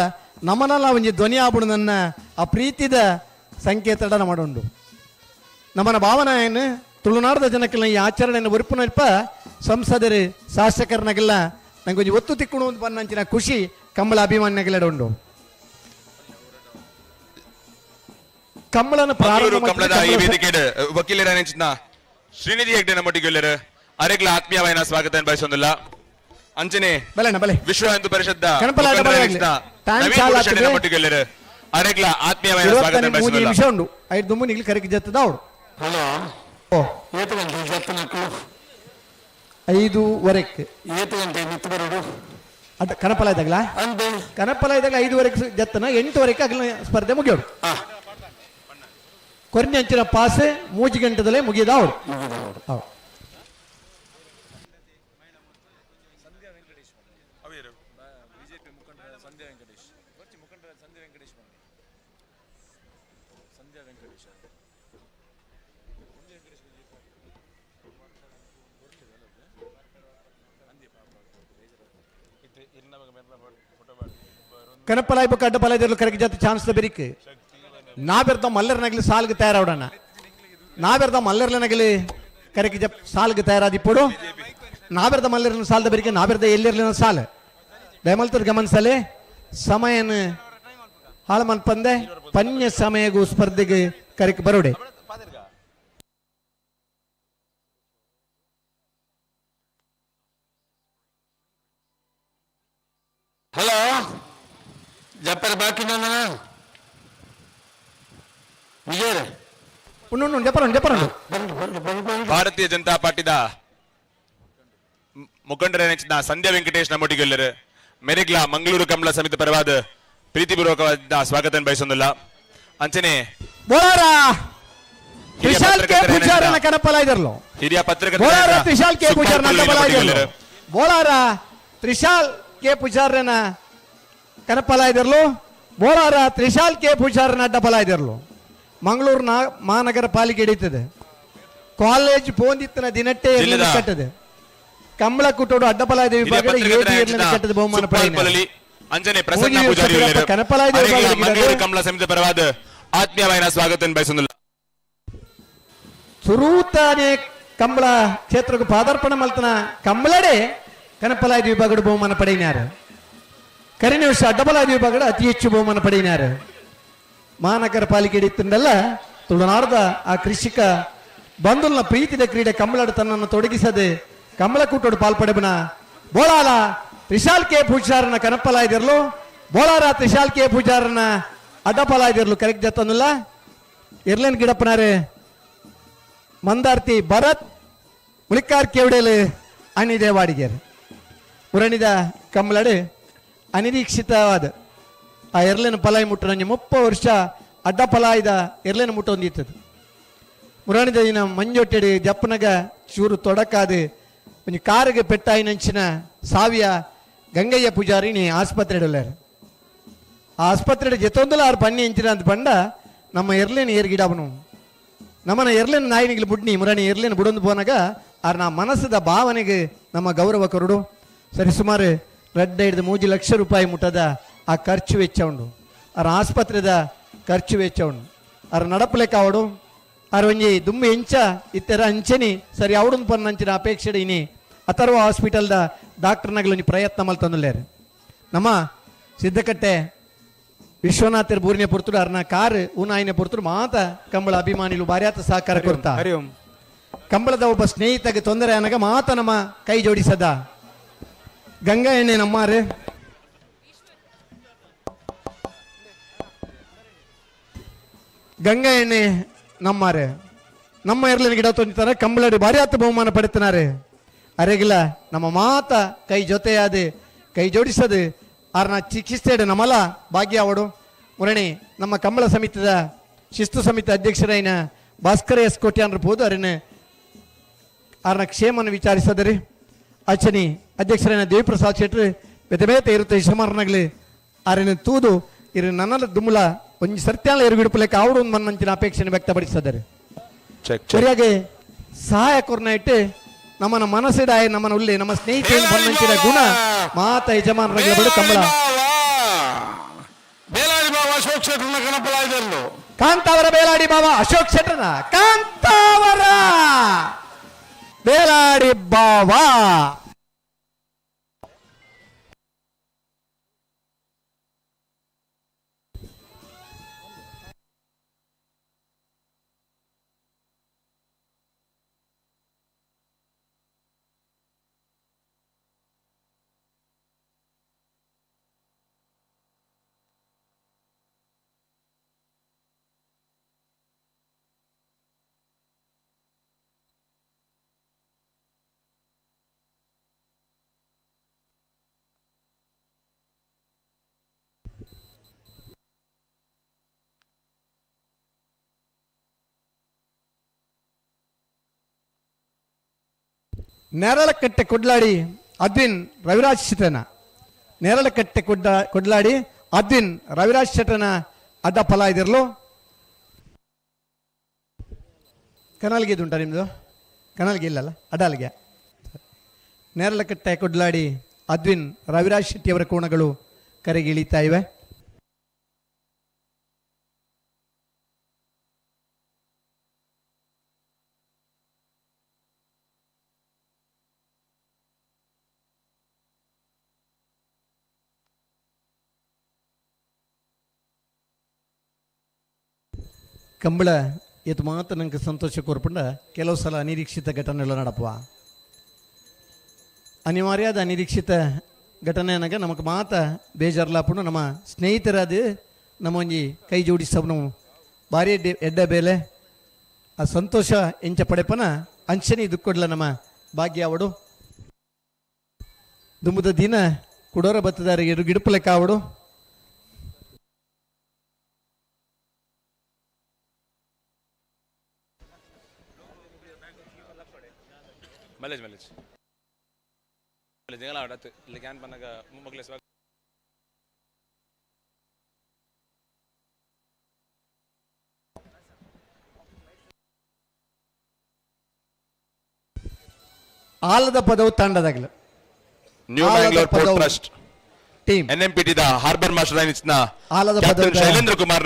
ನಮ್ಮನೆಲ್ಲ ಒಂಜಿ ಧ್ವನಿ ಆಬುಡು ನನ್ನ ಆ ಪ್ರೀತಿದ ಸಂಕೇತಡ ನಮ್ಮಡುಂಡು ನಮ್ಮನ ಭಾವನೆಯನ್ನು ತುಳುನಾಡದ ಜನಕ್ಕೆಲ್ಲ ಈ ಆಚರಣೆಯನ್ನು ಒರುಪುನಲ್ಪ ಸಂಸದರು ಶಾಸಕರನಾಗೆಲ್ಲ ನಂಗೆ ಒಂಜಿ ಒತ್ತು ತಿಕ್ಕುಣು ಅಂತ ಬನ್ನಂಚಿನ ಖುಷಿ ಕಂಬಳ ಅಭಿಮಾನಿಯಾಗೆಲ್ಲ ಉಂಡು ಕಂಬಳನ ಕಂಬಳದ ಈ ವೇದಿಕೆಡ್ ವಕೀಲರ ನೆಂಚಿನ ಶ್ರೀನಿಧಿ ಹೆಗ್ಡೆ ನಮ್ಮೊಟ್ಟಿಗೆ ಅರೆಗ್ಲ ಆತ್ಮೀಯವಾದ ಸ್ವಾಗತ ಬಯಸೊಂದಿಲ್ಲ ಅಂಚನೆ ವಿಶ್ವ ಹಿಂದೂ ಪರಿಷತ್ ನಮ್ಮೊಟ್ಟಿಗೆ ಅರೆಗ್ಲ ಆತ್ಮೀಯವಾದ ಸ್ವಾಗತ ಬಯಸೊಂದಿಲ್ಲ ನಿಮಿಷ ಉಂಡು 5 ದುಮ್ಮು ನಿಗ್ಲಿ ಕರೆಗೆ ಜತ್ತದ ಅವಳು ಹಲೋ ಓ 5:15 ಏತು ಗಂಟೆ ನಿತ್ತು ಬರೋಡು ಅದ ಕನಪಲ ಇದ್ದಾಗಲ ಕನಪಲ ಇದ್ದಾಗ 5:15 ಜತ್ತನ 8:00 ಆಗಲ ಸ್ಪರ್ಧೆ ಮುಗಿಯೋಡು ಕೊರ್ನಿ ಅಂಚಿನ ಪಾಸ್ 3 ಗಂಟೆದಲ್ಲೇ ಮುಗಿದ ಅವಳು ಕನಪಲಾಯ್ ಬುಕ್ ಅಡ್ಡಪಲಾಯ್ ಕರೆಕ್ಟ್ ಜೊತೆ ಚಾನ್ಸ್ ಬೆರಿಕ್ ನಾ ಬೆರ್ದ ಮಲ್ಲರ್ನಾಗಲಿ ಸಾಲ್ಗೆ ತಯಾರವಡಣ ನಾ ಬೆರ್ದ ಮಲ್ಲರ್ಲನಾಗಲಿ ಕರೆಕ್ಟ್ ಜಪ್ ಸಾಲ್ಗೆ ತಯಾರಾದಿಪ್ಪಡು ನಾ ಬೆರ್ದ ಮಲ್ಲರ್ನ ಸಾಲ್ದ ಬೆರಿಕೆ ನಾ ಬೆರ್ದ ಎಲ್ಲಿರ್ಲಿನ ಸಾಲ್ ದಯಮಲ್ತದ ಗಮನಿಸಲಿ ಸಮಯನ ಹಾಳು ಮನ್ಪಂದೆ ಪನ್ಯ ಸಮಯಗೂ ಸ್ಪರ್ಧೆಗೆ ಕರೆಕ್ ಬರೋಡೆ ಹಲೋ ಜಪ್ಪರ್ ಬಾಕಿ ಭಾರತೀಯ ಜನತಾ ಪಾರ್ಟಿದ ಮುಖಂಡರ ನೆಚ್ಚಿನ ಸಂಧ್ಯಾ ವೆಂಕಟೇಶ್ ನಮ್ಮೊಟ್ಟಿಗೆ ಮೆರೆಗ್ಲ ಮಂಗಳೂರು ಕಂಬಳ ಸಮಿತಿ ಪರವಾದ ಪ್ರೀತಿಪೂರ್ವಕವಾದ ಸ್ವಾಗತ ಬಯಸೊಂದಿಲ್ಲ ಅಂಚನೆ ಹಿರಿಯ ಪತ್ರಕರ್ತ ಕನಪಲಾಯ್ದಿರ್ಲು ಬೋಳಾರ ತ್ರಿಶಾಲ್ ಕೆ ಪೂಜಾರನ ಅಡ್ಡಪಲಾಯ್ದಿರ್ಲು ಮಂಗಳೂರು ಮಹಾನಗರ ಪಾಲಿಕೆ ಹಿಡಿತದೆ ಕಾಲೇಜ್ ಪೋಂದಿತ್ತನ ದಿನಟ್ಟೆ ಕಟ್ಟದೆ ಕಂಬಳ ಕುಟ್ಟೋಡು ಅಡ್ಡಪಲಾಯ್ದ ವಿಭಾಗದ ಕಟ್ಟದ ಬಹುಮಾನ ಕಂಬಳ ಸಮಿತಿ ಪರವಾದ ಆತ್ಮೀಯವಾದ ಸ್ವಾಗತ ಬಯಸೊಂದಿಲ್ಲ ಸುರೂತಾನೆ ಕಂಬಳ ಕ್ಷೇತ್ರಕ್ಕೆ ಪಾದಾರ್ಪಣೆ ಮಲ್ತನ ಕಂಬಳಡೆ ಕನಪಲಾಯ್ದ ವಿಭಾಗದ ಬಹುಮಾನ ಪಡೆಯಿನಾರು ಕರಿನ ವರ್ಷ ಅಡ್ಡಬಲಾದಿ ವಿಭಾಗದ ಅತಿ ಹೆಚ್ಚು ಬಹುಮಾನ ಪಡೆಯಿನಾರು ಮಹಾನಗರ ಪಾಲಿಕೆ ಹಿಡಿತಂದಲ್ಲ ತುಳುನಾಡದ ಆ ಕೃಷಿಕ ಬಂಧುಲ್ನ ಪ್ರೀತಿದ ಕ್ರೀಡೆ ಕಂಬಳದ ತನ್ನನ್ನು ತೊಡಗಿಸದೆ ಕಂಬಳ ಕೂಟೋಡು ಪಾಲ್ಪಡೆಬನ ಬೋಳಾಲ ತ್ರಿಶಾಲ್ ಕೆ ಪೂಜಾರನ ಕನಪಲಾಯ್ದಿರ್ಲು ಬೋಳಾರ ತ್ರಿಶಾಲ್ ಕೆ ಪೂಜಾರನ ಅಡ್ಡಪಲಾಯ್ದಿರ್ಲು ಕರೆಕ್ಟ್ ಜತ್ತಂದಿಲ್ಲ ಇರ್ಲೇನ್ ಗಿಡಪ್ಪನಾರೆ ಮಂದಾರ್ತಿ ಭರತ್ ಮುಳಿಕಾರ್ ಕೇವಡೇಲು ಅಣಿದೇವಾಡಿಗೆರ್ ಮುರಣಿದ ಕಂಬಳಡೆ ಅನಿರೀಕ್ಷಿತವಾದ ಆ ಎರ್ಲೆನ ಪಲಾಯಿ ಮುಟ್ಟ ನಂಗೆ 30 ವರ್ಷ ಅಡ್ಡ ಪಲಾಯ್ದ ಎರ್ಲೆನ ಮುಟ್ಟ ಹೊಂದಿತ್ತದು ಮುರಾಣಿದ ದಿನ ಮಂಜೊಟ್ಟೆಡಿ ಜಪ್ಪನಗ ಚೂರು ತೊಡಕಾದು ಒಂದು ಕಾರಿಗೆ ಪೆಟ್ಟಾಯಿ ನಂಚಿನ ಸಾವಿಯ ಗಂಗಯ್ಯ ಪೂಜಾರಿನಿ ಆಸ್ಪತ್ರೆ ಇಡಲಾರ ಆ ಆಸ್ಪತ್ರೆ ಜೊತೊಂದಲ ಆರು ಪನ್ನಿ ಇಂಚಿನ ಅಂತ ಬಂಡ ನಮ್ಮ ಎರ್ಲೆನ ಏರ್ಗಿಡವನು ನಮ್ಮನ ಎರ್ಲೆನ ನಾಯಿನಿಗೆ ಬುಡ್ನಿ ಮುರಾಣಿ ಎರ್ಲೆನ ಬುಡೊಂದು ಪೋನಾಗ ಆರು ನಾ ಮನಸ್ಸದ ಭಾವನೆಗೆ ನಮ್ಮ ಗೌರವ ಕೊರಡು ಸರಿ ಸುಮಾರು 2.3 ಲಕ್ಷ ರೂಪಾಯಿ ಮುಟ್ಟದ ಆ ಖರ್ಚು ವೆಚ್ಚ ಉಂಡು ಆರ ಆಸ್ಪತ್ರೆದ ಖರ್ಚು ವೆಚ್ಚ ಉಂಡು ಆರ ನಡಪಲೆಕ್ಕ ಅವಡು ಆರ ಒಂಜಿ ದುಮ್ಮಿ ಎಂಚ ಇತ್ತರ ಅಂಚನಿ ಸರಿ ಅವಡನ್ ಪನ್ನ ಅಂಚಿನ ಅಪೇಕ್ಷೆ ಇನಿ ಅಥರ್ವ ಹಾಸ್ಪಿಟಲ್ದ ಡಾಕ್ಟರ್ನಾಗಲು ಒಂಜಿ ಪ್ರಯತ್ನ ಮಲ್ತಂದುಲ್ಲೇರು ನಮ್ಮ ಸಿದ್ದಕಟ್ಟೆ ವಿಶ್ವನಾಥರ್ ಬೂರಿನ ಪುರ್ತುಡು ಅರ್ನ ಕಾರ್ ಊನಾಯಿನ ಪುರ್ತುಡು ಮಾತ ಕಂಬಳ ಅಭಿಮಾನಿಲು ಬಾರ್ಯಾತ ಸಹಕಾರ ಕೊಡ್ತಾ ಕಂಬಳದ ಒಬ್ಬ ಸ್ನೇಹಿತಗೆ ತೊಂದರೆ ಅನಗ ಮಾತ ನಮ್ಮ ಕೈ ಜೋಡಿಸದ ಗಂಗಾ ಎಣ್ಣೆ ನಮ್ಮಾರು ಗಂಗಾ ಎಣ್ಣೆ ನಮ್ಮಾರೆ ನಮ್ಮ ಎರ್ಲಿನ ಗಿಡ ತೊಂದಿತಾರೆ ಕಂಬಳಡಿ ಭಾರಿ ಹತ್ತು ಬಹುಮಾನ ಪಡೆತನಾರೆ ಅರೆಗಿಲ್ಲ ನಮ್ಮ ಮಾತ ಕೈ ಜೊತೆಯಾದೆ ಕೈ ಜೋಡಿಸದು ಆರ್ನ ಚಿಕಿತ್ಸೆ ನಮ್ಮಲ್ಲ ಭಾಗ್ಯ ಅವಡು ಮುರಣಿ ನಮ್ಮ ಕಂಬಳ ಸಮಿತಿದ ಶಿಸ್ತು ಸಮಿತಿ ಅಧ್ಯಕ್ಷರೈನ ಭಾಸ್ಕರ ಎಸ್ ಕೋಟ್ಯಾನ್ರು ಬೋದು ಅರಿನ ಆರ್ನ ಕ್ಷೇಮನ ವಿಚಾರಿಸದರಿ ಅಚನಿ ಅಧ್ಯಕ್ಷರೈನ ದೇವಿಪ್ರಸಾದ್ ಶೆಟ್ರು ಬೇತೆ ಇರುತ್ತೆ ಯಶಮಾರನಾಗ್ಲಿ ಆರೇನು ತೂದು ಇರು ನನ್ನ ದುಮ್ಮಲ ಒಂಜಿ ಸರ್ತ್ಯಾಲ ಎರುಗಿಡುಪಲೆಕ್ಕ ಅವಡು ಒಂದು ಮನ್ನಂಚಿನ ಅಪೇಕ್ಷೆಯನ್ನು ವ್ಯಕ್ತಪಡಿಸಿದ್ದಾರೆ. ಸರಿಯಾಗಿ ಸಹಾಯ ಕೊರ್ನ ಇಟ್ಟು ನಮ್ಮನ ಮನಸ್ಸಿಡಾಯ ನಮ್ಮನ ಉಳ್ಳಿ ನಮ್ಮ ಸ್ನೇಹಿತರು ಬಂದಂಚಿನ ಗುಣ ಮಾತ ಯಜಮಾನರಾಗಲಿ ಬಡು ಕಂಬಳ ಬೇಲಾಡಿ ಬಾವ ಅಶೋಕ್ ಶೆಟ್ಟರ್ನ ಕನಪಲಾಯ್ದಲ್ಲು ಕಾಂತಾವರ ಬೇಲಾಡಿ ಬಾವ ಅಶೋಕ್ ಶೆಟ್ಟರ್ನ ಕಾಂತಾವರ ಬೇಲಾಡಿ ಬಾವ నేరళకట్టె కొడ్లాడి అద్విన్ రవిరాజ్ శెట్టన నేరళకట్టె కొడ్లాడి అద్విన్ రవిరాజ్ ಶೆಟ್ಟನ ಅಡ್ಡ ಫಲ ಇದಿರಲು ಕನಾಲ್ಗೆ ಇದು ಉಂಟಾ ನಿಮ್ಮದು ಕನಾಲ್ಗೆ ಇಲ್ಲಲ್ಲ ಅಡ್ಡಾಲ್ಗೆ ನೇರಳಕಟ್ಟೆ ಕೊಡ್ಲಾಡಿ ಅದ್ವಿನ್ ರವಿರಾಜ್ ಶೆಟ್ಟಿಯವರ ಕೋಣಗಳು ಕರೆಗೆ ಇಳಿತಾ ಇವೆ. ಕಂಬಳ ಇದು ಮಾತ್ರ ನಂಗೆ ಸಂತೋಷ ಕೋರ್ಪಂಡ ಕೆಲವು ಸಲ ಅನಿರೀಕ್ಷಿತ ಘಟನೆಗಳು ನಡಪುವ ಅನಿವಾರ್ಯದ ಅನಿರೀಕ್ಷಿತ ಘಟನೆ ನನಗೆ ನಮಗೆ ಮಾತ ಬೇಜಾರ್ಲಾಪುಂಡು ನಮ್ಮ ಸ್ನೇಹಿತರಾದ ನಮ್ಮ ಒಂಜಿ ಕೈ ಜೋಡಿಸವನು ಭಾರಿ ಎಡ್ಡ ಬೇಲೆ ಆ ಸಂತೋಷ ಎಂಚ ಪಡೆಪನ ಅಂಚನೆ ಇದು ಕೊಡ್ಲ ನಮ್ಮ ಭಾಗ್ಯ ಅವಡು ದುಂಬುದ ದಿನ ಕುಡೋರ ಬತ್ತದಾರಿಗೆ ಎಡು ಗಿಡುಪಲೆಕ್ಕ ಅವಡು ಮಲೇಜ್ ಮಲೇಜ್ ಜಂಗಲ ಆಡತ್ತು ಇಲ್ಲಿ ಕ್ಯಾನ್ ಬಂದಾಗ ಮಗ್ಲೇಸ್ ಆಲದ ಪದವು ತಂಡದಾಗಲು new Bangalore port trust team NMPT ದ ಹಾರ್ಬರ್ ಮಾಸ್ಟರ್ ಆಯ್ನ ಆಲದ ಕ್ಯಾಪ್ಟನ್ ಶೈಲೇಂದ್ರ ಕುಮಾರ್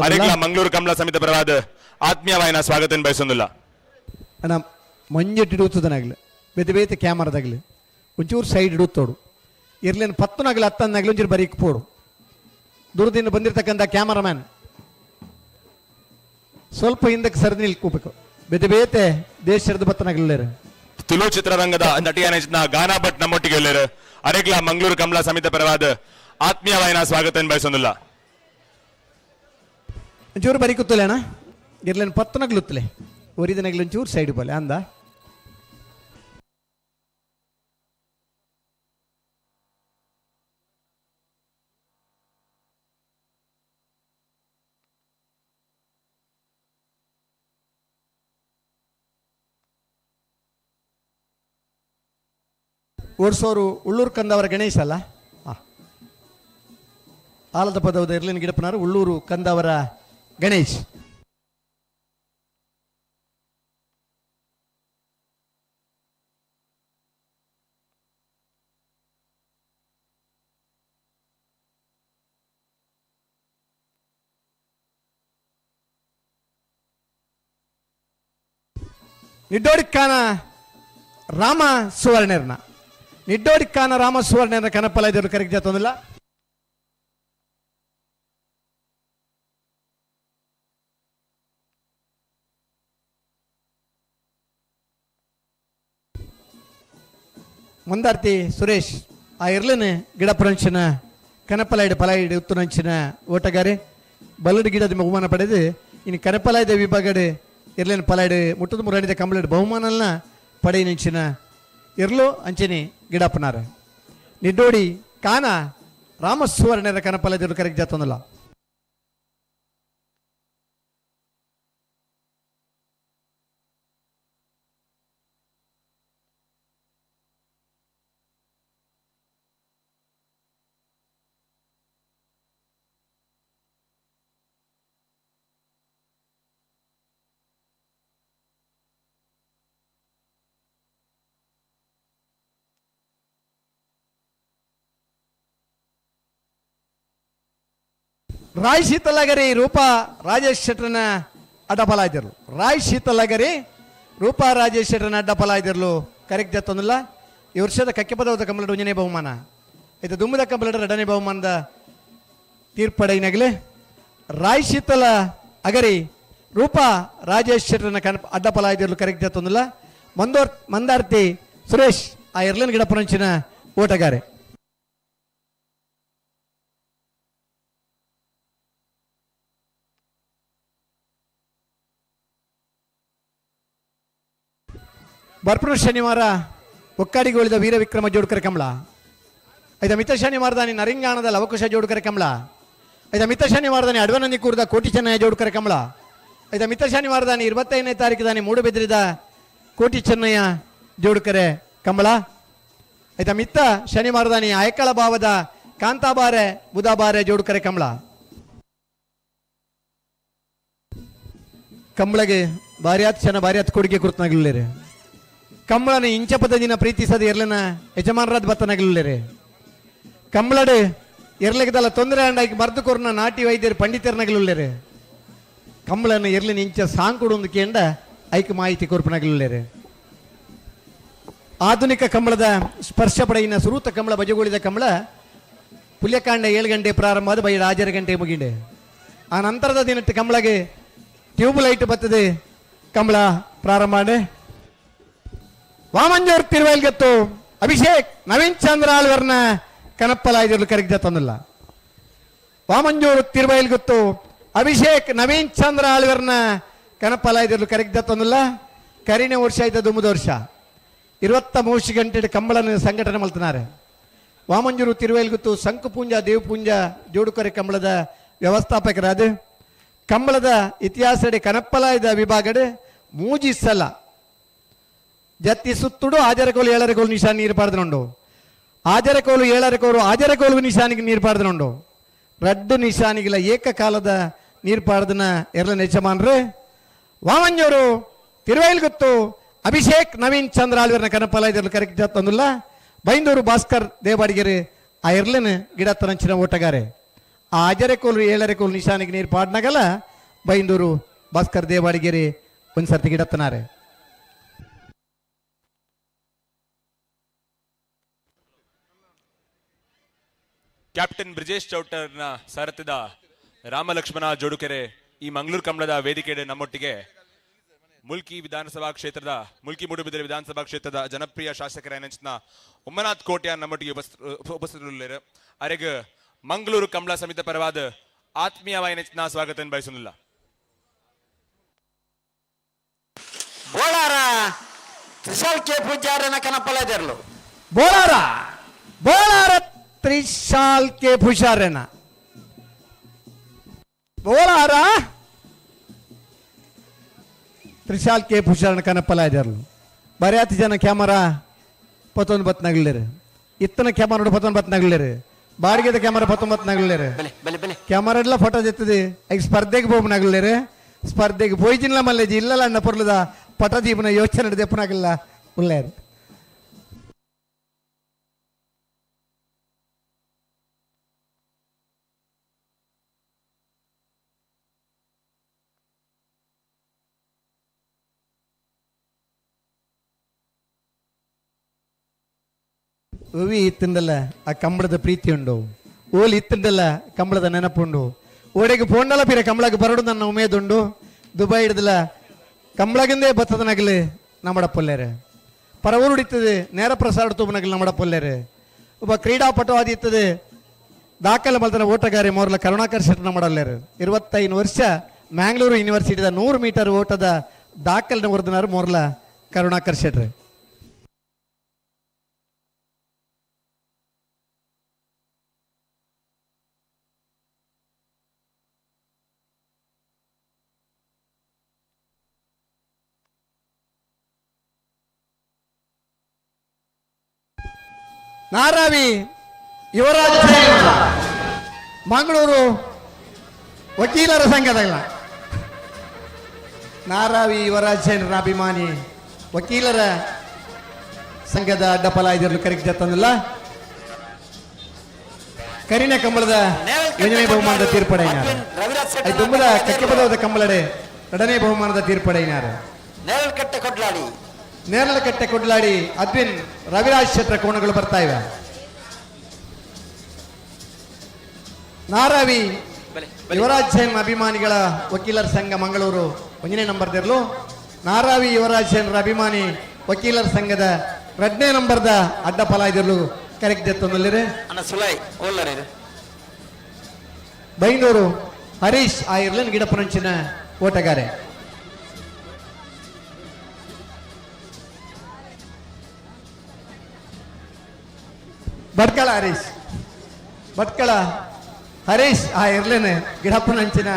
ಅರೆಗ್ಲ ಮಂಗಳೂರು ಕಮಲ ಸಮಿತಿ ಪರವಾದ ಆತ್ಮೀಯವಾಯಿನ ಸ್ವಾಗತ ಬಯಸೊಂದಿಲ್ಲ ಅಣ್ಣ ಮಂಜೆಟ್ಟು ಇಡುತ್ತದನಾಗ್ಲಿ ಬೇತೆ ಬೇತೆ ಕ್ಯಾಮರಾದಾಗಲಿ ಒಂಚೂರು ಸೈಡ್ ಇಡುತ್ತೋಡು ಇರ್ಲೇನು 10ನಾಗಲಿ 10ನಾಗಲಿ ಒಂಚೂರು ಬರೀಕ್ ಪೋಡು ದೂರದಿಂದ ಬಂದಿರತಕ್ಕಂಥ ಕ್ಯಾಮರಾಮ್ಯಾನ್ ಸ್ವಲ್ಪ ಹಿಂದಕ್ಕೆ ಸರಿದು ನಿಲ್ಕೋಬೇಕು ಬೇತೆ ಬೇತೆ ದೇಶದ ಬತ್ತನಾಗಲಿಲ್ಲ ತುಳು ಚಿತ್ರರಂಗದ ನಟಿಯಾನ ಗಾನಾ ಭಟ್ ನಮ್ಮೊಟ್ಟಿಗೆ ಎಲ್ಲರು ಅರೆಗ್ಲ ಮಂಗಳೂರು ಕಮಲ ಸಮಿತಿ ಪರವಾದ ಆತ್ಮೀಯವಾಯಿನ ಸ್ವಾಗತ ಬಯಸೊಂದಿಲ್ಲ ಒಂಚೂರು ಬರೀಕುತ್ತಲೇ ಅಣ್ಣ ಇರ್ಲೇನು 10ನಾಗಲುತ್ತಲೇ ಒರಿದನಾಗಲಿ ಒಂಚೂರು ಸೈಡ್ ಬೋಲೆ ಅಂದ ಓಡಿಸೋರು ಉಳ್ಳೂರು ಕಂದವರ ಗಣೇಶ್ ಅಲ್ಲ ಆಲದ ಪದವದ ಇರ್ಲಿನ ಗಿಡಪ್ಪನಾರು ಉಳ್ಳೂರು ಕಂದವರ ಗಣೇಶ್ ನಿಡ್ಡೋಡಿಕ್ಕಾನ ರಾಮ ಸುವರ್ಣರ್ನ ನಿಡ್ಡೋಡಿಕ್ಕಾನ ರಾಮ ಸುವರ್ಣರ್ನ ಕನಪಲ ಇದ್ರು ಕರೆಕ್ಟ್ ಜಾತೊಂದಿಲ್ಲ ಮುಂದಾರ್ತಿ ಸುರೇಶ್ ಆ ಇರ್ಲನ ಗಿಡಪುರಂಚಿನ ಕನಪಲಾಯ್ಡು ಪಲಾಯ್ಡು ಉತ್ತುರಂಚಿನ ಓಟಗಾರೆ ಬಲ್ಲಡು ಗಿಡದ ಬಹುಮಾನ ಪಡೆದು ಇನ್ನು ಕನಪಲಾಯ್ದ ವಿಭಾಗಡು ಇರ್ಲೇನು ಪಲಾಯ್ಡು ಮುಟ್ಟದ ಮುರಾಡಿದ ಕಂಬಳಡು ಬಹುಮಾನಲ್ನ ಪಡೆ ನಿಂಚಿನ ಇರ್ಲು ಅಂಚನೆ ಗಿಡಪ್ಪನಾರ ನಿಡ್ಡೋಡಿ ಕಾನ ರಾಮಸುವರ್ಣರ ಕನಪಲಾಯ್ದರು ಕರೆಕ್ಟ್ ಜಾತೊಂದಿಲ್ಲ ರಾಯ್ ಶೀತಲಗರಿ ರೂಪಾ ರಾಜೇಶ್ ಶೆಟ್ರನ ಅಡ್ಡಪಲಾಯ್ತಿರ್ಲು ರಾಯ್ ಶೀತಲಗರಿ ರೂಪಾ ರಾಜೇಶ್ ಶೆಟ್ರನ ಅಡ್ಡಪಲಾಯ್ತಿರ್ಲು ಕರೆಕ್ಟ್ ಜತ್ತೊಂದಿಲ್ಲ ಈ ವರ್ಷದ ಕಕ್ಕೆಪದವದ ಕಂಬಳದ ಒಂಜನೇ ಬಹುಮಾನ ಇದು ದುಮ್ಮದ ಕಂಬಳದ ಎರಡನೇ ಬಹುಮಾನದ ತೀರ್ಪಡೆಯಿನಾಗಲೇ ರಾಯ್ ಶೀತಲ ಅಗರಿ ರೂಪಾ ರಾಜೇಶ್ ಶೆಟ್ರನ ಅಡ್ಡಪಲಾಯ್ತಿರ್ಲು ಕರೆಕ್ಟ್ ಜತ್ತೊಂದಿಲ್ಲ ಮಂದಾರ್ತಿ ಸುರೇಶ್ ಆ ಎರ್ಲನ್ ಗಿಡಪುರಂಚಿನ ಓಟಗಾರೆ. ಬರ್ಪುರ ಶನಿವಾರ ಒಕ್ಕಾಡಿಗೆ ಉಳಿದ ವೀರ ವಿಕ್ರಮ ಜೋಡ್ಕರ ಕಮಲ ಐದ ಮಿತ ಶನಿವಾರದಾನಿ ನರಿಂಗಾಣದ ಲವಕುಶ ಜೋಡ್ಕರ ಕಮಲ ಐದ ಮಿತ ಶನಿವಾರದಾನಿ ಅಡ್ವನಂದಿ ಕೂರ್ದ ಕೋಟಿ ಚೆನ್ನಯ್ಯ ಜೋಡ್ಕರ ಕಮಲ ಐದ ಮಿತ ಶನಿವಾರದಾನಿ 25ನೇ ತಾರೀಕು ಮೂಡುಬೆದರಿದ ಕೋಟಿ ಚೆನ್ನಯ್ಯ ಜೋಡ್ಕರೆ ಕಮಲ ಐದ ಮಿತ್ತ ಶನಿವಾರದಾನಿ ಆಯಕಳ ಭಾವದ ಕಾಂತಾಬಾರೆ ಬುಧಾಬಾರೆ ಜೋಡ್ಕರೆ ಕಮಲ ಕಂಬಳಗೆ ಭಾರಿಯಾತ್ ಚೆನ್ನ ಭಾರಿಯಾತ್ ಕೊಡುಗೆ ಕುರ್ತನಾಗಿಲ್ಲೇ ಕಂಬಳನ ಇಂಚ ಪದದಿನ ಪ್ರೀತಿಸದ ಎರ್ಲನ ಯಜಮಾನರಾದ ಬತ್ತನಾಗಿಲ್ಲೇ ಕಂಬಳಡು ಎರ್ಲೆಗದಲ್ಲ ತೊಂದರೆ ಅಂಡಾಗಿ ಮರ್ದುಕೋರ್ನ ನಾಟಿ ವೈದ್ಯರು ಪಂಡಿತರನಾಗಿಲ್ಲೇ ಕಂಬಳನ ಎರ್ಲಿನ ಇಂಚ ಸಾಂಗ್ ಕೊಡೊಂದು ಕೇಂಡ ಐಕ್ ಮಾಹಿತಿ ಕೊರ್ಪನಾಗಿಲ್ಲೇ ಆಧುನಿಕ ಕಂಬಳದ ಸ್ಪರ್ಶ ಪಡೆಯಿನ ಸುರೂತ ಕಂಬಳ ಬಜೆಗೋಳಿದ ಕಂಬಳ ಪುಲ್ಯಕಾಂಡ 7 ಗಂಟೆ ಪ್ರಾರಂಭವಾದ ಬೈ 6 ಗಂಟೆ ಮುಗಿಂಡೆ ಆ ನಂತರದ ದಿನಟ್ಟು ಕಂಬಳಗೆ ಟ್ಯೂಬ್ ಲೈಟ್ ಬರ್ತದೆ ಕಂಬಳ ಪ್ರಾರಂಭ ಮಾಡಿ ವಾಮಂಜೂರ್ ತಿರುವೈಲ್ಗತ್ತು ಅಭಿಷೇಕ್ ನವೀನ್ ಚಂದ್ರ ಆಳ್ವರ್ನ ಕನಪ್ಪಲಾಯ್ದಿರ್ಲು ಕರೆಕ್ಟ್ ತಂದಿಲ್ಲ ವಾಮಂಜೂರು ತಿರುವೈಲ್ಗತ್ತು ಅಭಿಷೇಕ್ ನವೀನ್ ಚಂದ್ರ ಆಳ್ವರ್ನ ಕನಪ್ಪಲಾಯ್ದಿರ್ಲು ಕರೆಕ್ಟ್ ತಂದಿಲ್ಲ ಕರಿನೇ ವರ್ಷ ಆಯ್ತು ದುಮ್ಮದ ವರ್ಷ 23 ಗಂಟೆ ಕಂಬಳನ ಸಂಘಟನೆ ಮಾಡ್ತಿದ್ದಾರೆ ವಾಮಂಜೂರು ತಿರುವೈಲ್ಗುತ್ತು ಶಂಕುಪೂಂಜ ದೇವಪೂಂಜ ಜೋಡುಕರೆ ಕಂಬಳದ ವ್ಯವಸ್ಥಾಪಕರಾದ ಕಂಬಳದ ಇತಿಹಾಸಡೆ ಕನಪ್ಪಲಾಯ್ದ ವಿಭಾಗಡೆ ಮೂಜಿ ಸಲ ಜತ್ತಿ ಸುತ್ತುಡು ಆಜರಕೋಲು 7 ಕೋಲು ನಿಶಾನ್ ನೀರು ಪಾಡ್ದನುಂಡು ಆಜರಕೋಲು 7 ಕೋಲು ಆಜರಕೋಲು ನಿಶಾನಿಗೆ ನೀರು ಪಾಡ್ದನುಂಡು ರಡ್ಡು ನಿಶಾನಿಗಿಲ್ಲ ಏಕಕಾಲದ ನೀರು ಪಾಡ್ದನ ಎರಲ ಯಜಮಾನ್ರೆ ವಾಮಂಜೂರು ತಿರುವೈಲ್ಗುತ್ತು ಅಭಿಷೇಕ್ ನವೀನ್ ಚಂದ್ರ ಆಳ್ವರ್ನ ಕನಪಲಾಯ್ದರ್ಲು ಕರೆಕ್ಟ್ ತಂದಿಲ್ಲ ಬೈಂದೂರು ಭಾಸ್ಕರ್ ದೇವಾಡಿಗೆರೆ ಆ ಎರ್ಲೆನ ಗಿಡ ತರಂಚಿನ ಓಟಗಾರೆ ಆ ಆಜರಕೋಲು 7 ಕೋಲು ನಿಶಾನಿಗೆ ನೀರು ಪಾಡ್ನಾಗಲ್ಲ ಬೈಂದೂರು ಭಾಸ್ಕರ್ ದೇವಾಡಿಗೆರೆ ಒಂದ್ಸರ್ತಿ ಗಿಡತ್ತನಾರೆ ಕ್ಯಾಪ್ಟನ್ ಬ್ರಿಜೇಶ್ ಚೌಟರ್ನ ಸಾರಥ್ಯದ ರಾಮಲಕ್ಷ್ಮಣ ಜೋಡುಕೆರೆ ಈ ಮಂಗಳೂರು ಕಂಬಳದ ವೇದಿಕೆಯ ನಮ್ಮೊಟ್ಟಿಗೆ ಮುಲ್ಕಿ ವಿಧಾನಸಭಾ ಕ್ಷೇತ್ರದ ಮುಲ್ಕಿ ಮೂಡುಬಿದಿರೆ ವಿಧಾನಸಭಾ ಕ್ಷೇತ್ರದ ಜನಪ್ರಿಯ ಶಾಸಕರ ನೆಂಚಿನ ಉಮ್ಮನಾಥ್ ಕೋಟ್ಯ ನಮ್ಮೊಟ್ಟಿಗೆ ಉಪಸ್ಥಿತರಿದ್ದಾರೆ ಅವರಿಗೆ ಮಂಗಳೂರು ಕಂಬಳ ಸಮಿತಿ ಪರವಾದ ಆತ್ಮೀಯವಾಗಿ ನೆಂಚಿನ ಸ್ವಾಗತ ಬಯಸುವುದಿಲ್ಲ. ಬೋಳಾರ ತ್ರಿಶಾಲ್ ಕೆ ಪೂಜಾರನ ಕನಪಲಾಯ್ದಿರ್ಲು ಬೋಳಾರ ತ್ರಿಶಾಲ್ ಕೆ ಪೂಜಾರನ ಬೋಳಾರ ತ್ರಿಶಾಲ್ ಕೆ ಪೂಜಾರನ ಕನಪಲಾಯ್ದಿರ್ಲು ಬರ್ಯಾತಿ ಜನ ಕ್ಯಾಮರಾ ಪತ್ತೊಂದು ಬತ್ನಾಗಿಲ್ಲೇರು ಇತ್ತನ ಕ್ಯಾಮರಾ ಪತ್ತೊಂದು ಬತ್ನಾಗಿಲ್ಲೇರು ಬಾಡಿಗೆದ ಕ್ಯಾಮರಾ 19 ಕ್ಯಾಮರಾ ಎಲ್ಲ ಫೋಟೋ ಜೆತ್ತದೆ ಈಗ ಸ್ಪರ್ಧೆಗೆ ಬೋಮನಾಗಿಲ್ಲೇರು ಸ್ಪರ್ಧೆಗೆ ಪೋಯ್ಜಿನ್ಲ ಮಲ್ಲೇಜಿ ಇಲ್ಲಲ್ಲ ಅಣ್ಣ ಪೊರ್ಲದ ಪಟದೀಪನ ಯೋಚನೆ ನಡೆದಪ್ಪನಾಗಿಲ್ಲ ಉಳ್ಳೇರು ಓವಿ ಇತ್ತಂದಲ್ಲ ಆ ಕಂಬಳದ ಪ್ರೀತಿ ಉಂಡು ಓಲಿ ಇತ್ತಂದಲ್ಲ ಕಂಬಳದ ನೆನಪುಂಡು ಓಡೆಗೆ ಪೋಂಡಲ ಪಿರ ಕಂಬಳಕ್ಕೆ ಬರಡು ನನ್ನ ಉಮೇದುಂಡು ದುಬೈ ಹಿಡ್ದಲ್ಲ ಕಂಬಳಗಿಂದೇ ಬತ್ತದನಾಗಲಿ ನಮ್ಮಡ ಪೊಲ್ಲೇರೆ ಪರ ಊರು ಹಿಡಿತದೆ ನೇರ ಪ್ರಸಾರ ತೂಬನಾಗಲಿ ನಮ್ಮಡ ಪೊಲ್ಲೇರೆ ಒಬ್ಬ ಕ್ರೀಡಾಪಟು ಆದಿತ್ತದೆ ದಾಖಲೆ ಮಲ್ತನ ಓಟಗಾರಿ ಮೋರ್ಲ ಕರುಣಾಕರ್ ಶೆಟ್ಟಿ ನಮ್ಮಡಲ್ಲೇರು 25 ವರ್ಷ ಮ್ಯಾಂಗ್ಳೂರು ಯೂನಿವರ್ಸಿಟಿದ 100 ಮೀಟರ್ ಓಟದ ದಾಖಲೆ ಹೊರದಿನಾರು ಮೋರ್ಲ ಕರುಣಾಕರ್ ಶೆಟ್ರಿ ನಾರಾವಿ ಯುವರಾಜ ಮಂಗಳೂರು ವಕೀಲರ ಸಂಘದ ನಾರಾವಿ ಯುವರಾಜ್ ಸೇನರ ಅಭಿಮಾನಿ ವಕೀಲರ ಸಂಘದ ಅಡ್ಡಪಲಾಯ್ದಿರಲು ಕರೆಕ್ಟ್ ತಂದಿಲ್ಲ ಕರಿನ ಕಂಬಳದ ಒಂದನೇ ಬಹುಮಾನದ ತೀರ್ಪಡೆಯಿನಾರು ಐ ದುಂಬದ ಕಕ್ಕೆ ಪದವದ ಕಂಬಳಡೆ ಎರಡನೇ ಬಹುಮಾನದ ತೀರ್ಪಡೆಯಿನಾರು ನೇರಳಕಟ್ಟೆ ಕೊಡ್ಲಾಡಿ ಅದ್ವಿನ್ ರವಿರಾಜ್ ಕ್ಷೇತ್ರ ಕೋಣಗಳು ಬರ್ತಾ ಇವೆ. ನಾರಾವಿ ಯುವರಾಜ್ ಸೇನ್ ಅಭಿಮಾನಿಗಳ ವಕೀಲರ ಸಂಘ ಮಂಗಳೂರು ಒಂದನೇ ನಂಬರ್ದಿರ್ಲು ನಾರಾವಿ ಯುವರಾಜ್ ಸೇನ್ ಅಭಿಮಾನಿ ವಕೀಲರ ಸಂಘದ 2ನೇ ನಂಬರ್ದ ಅಡ್ಡ ಪಲಾಯ್ದಿರ್ಲು ಕರೆಕ್ಟ್ ಎತ್ತೊಂದಲ್ಲಿರಿ ಬೈಂದೂರು ಹರೀಶ್ ಆಯಿರ್ಲನ್ ಗಿಡಪುರಂಚಿನ ಓಟಗಾರೆ. ಭಟ್ಕಳ ಹರೀಶ್ ಆ ಇರ್ಲೇನೆ ಗಿಡಪ್ಪನಂಚಿನ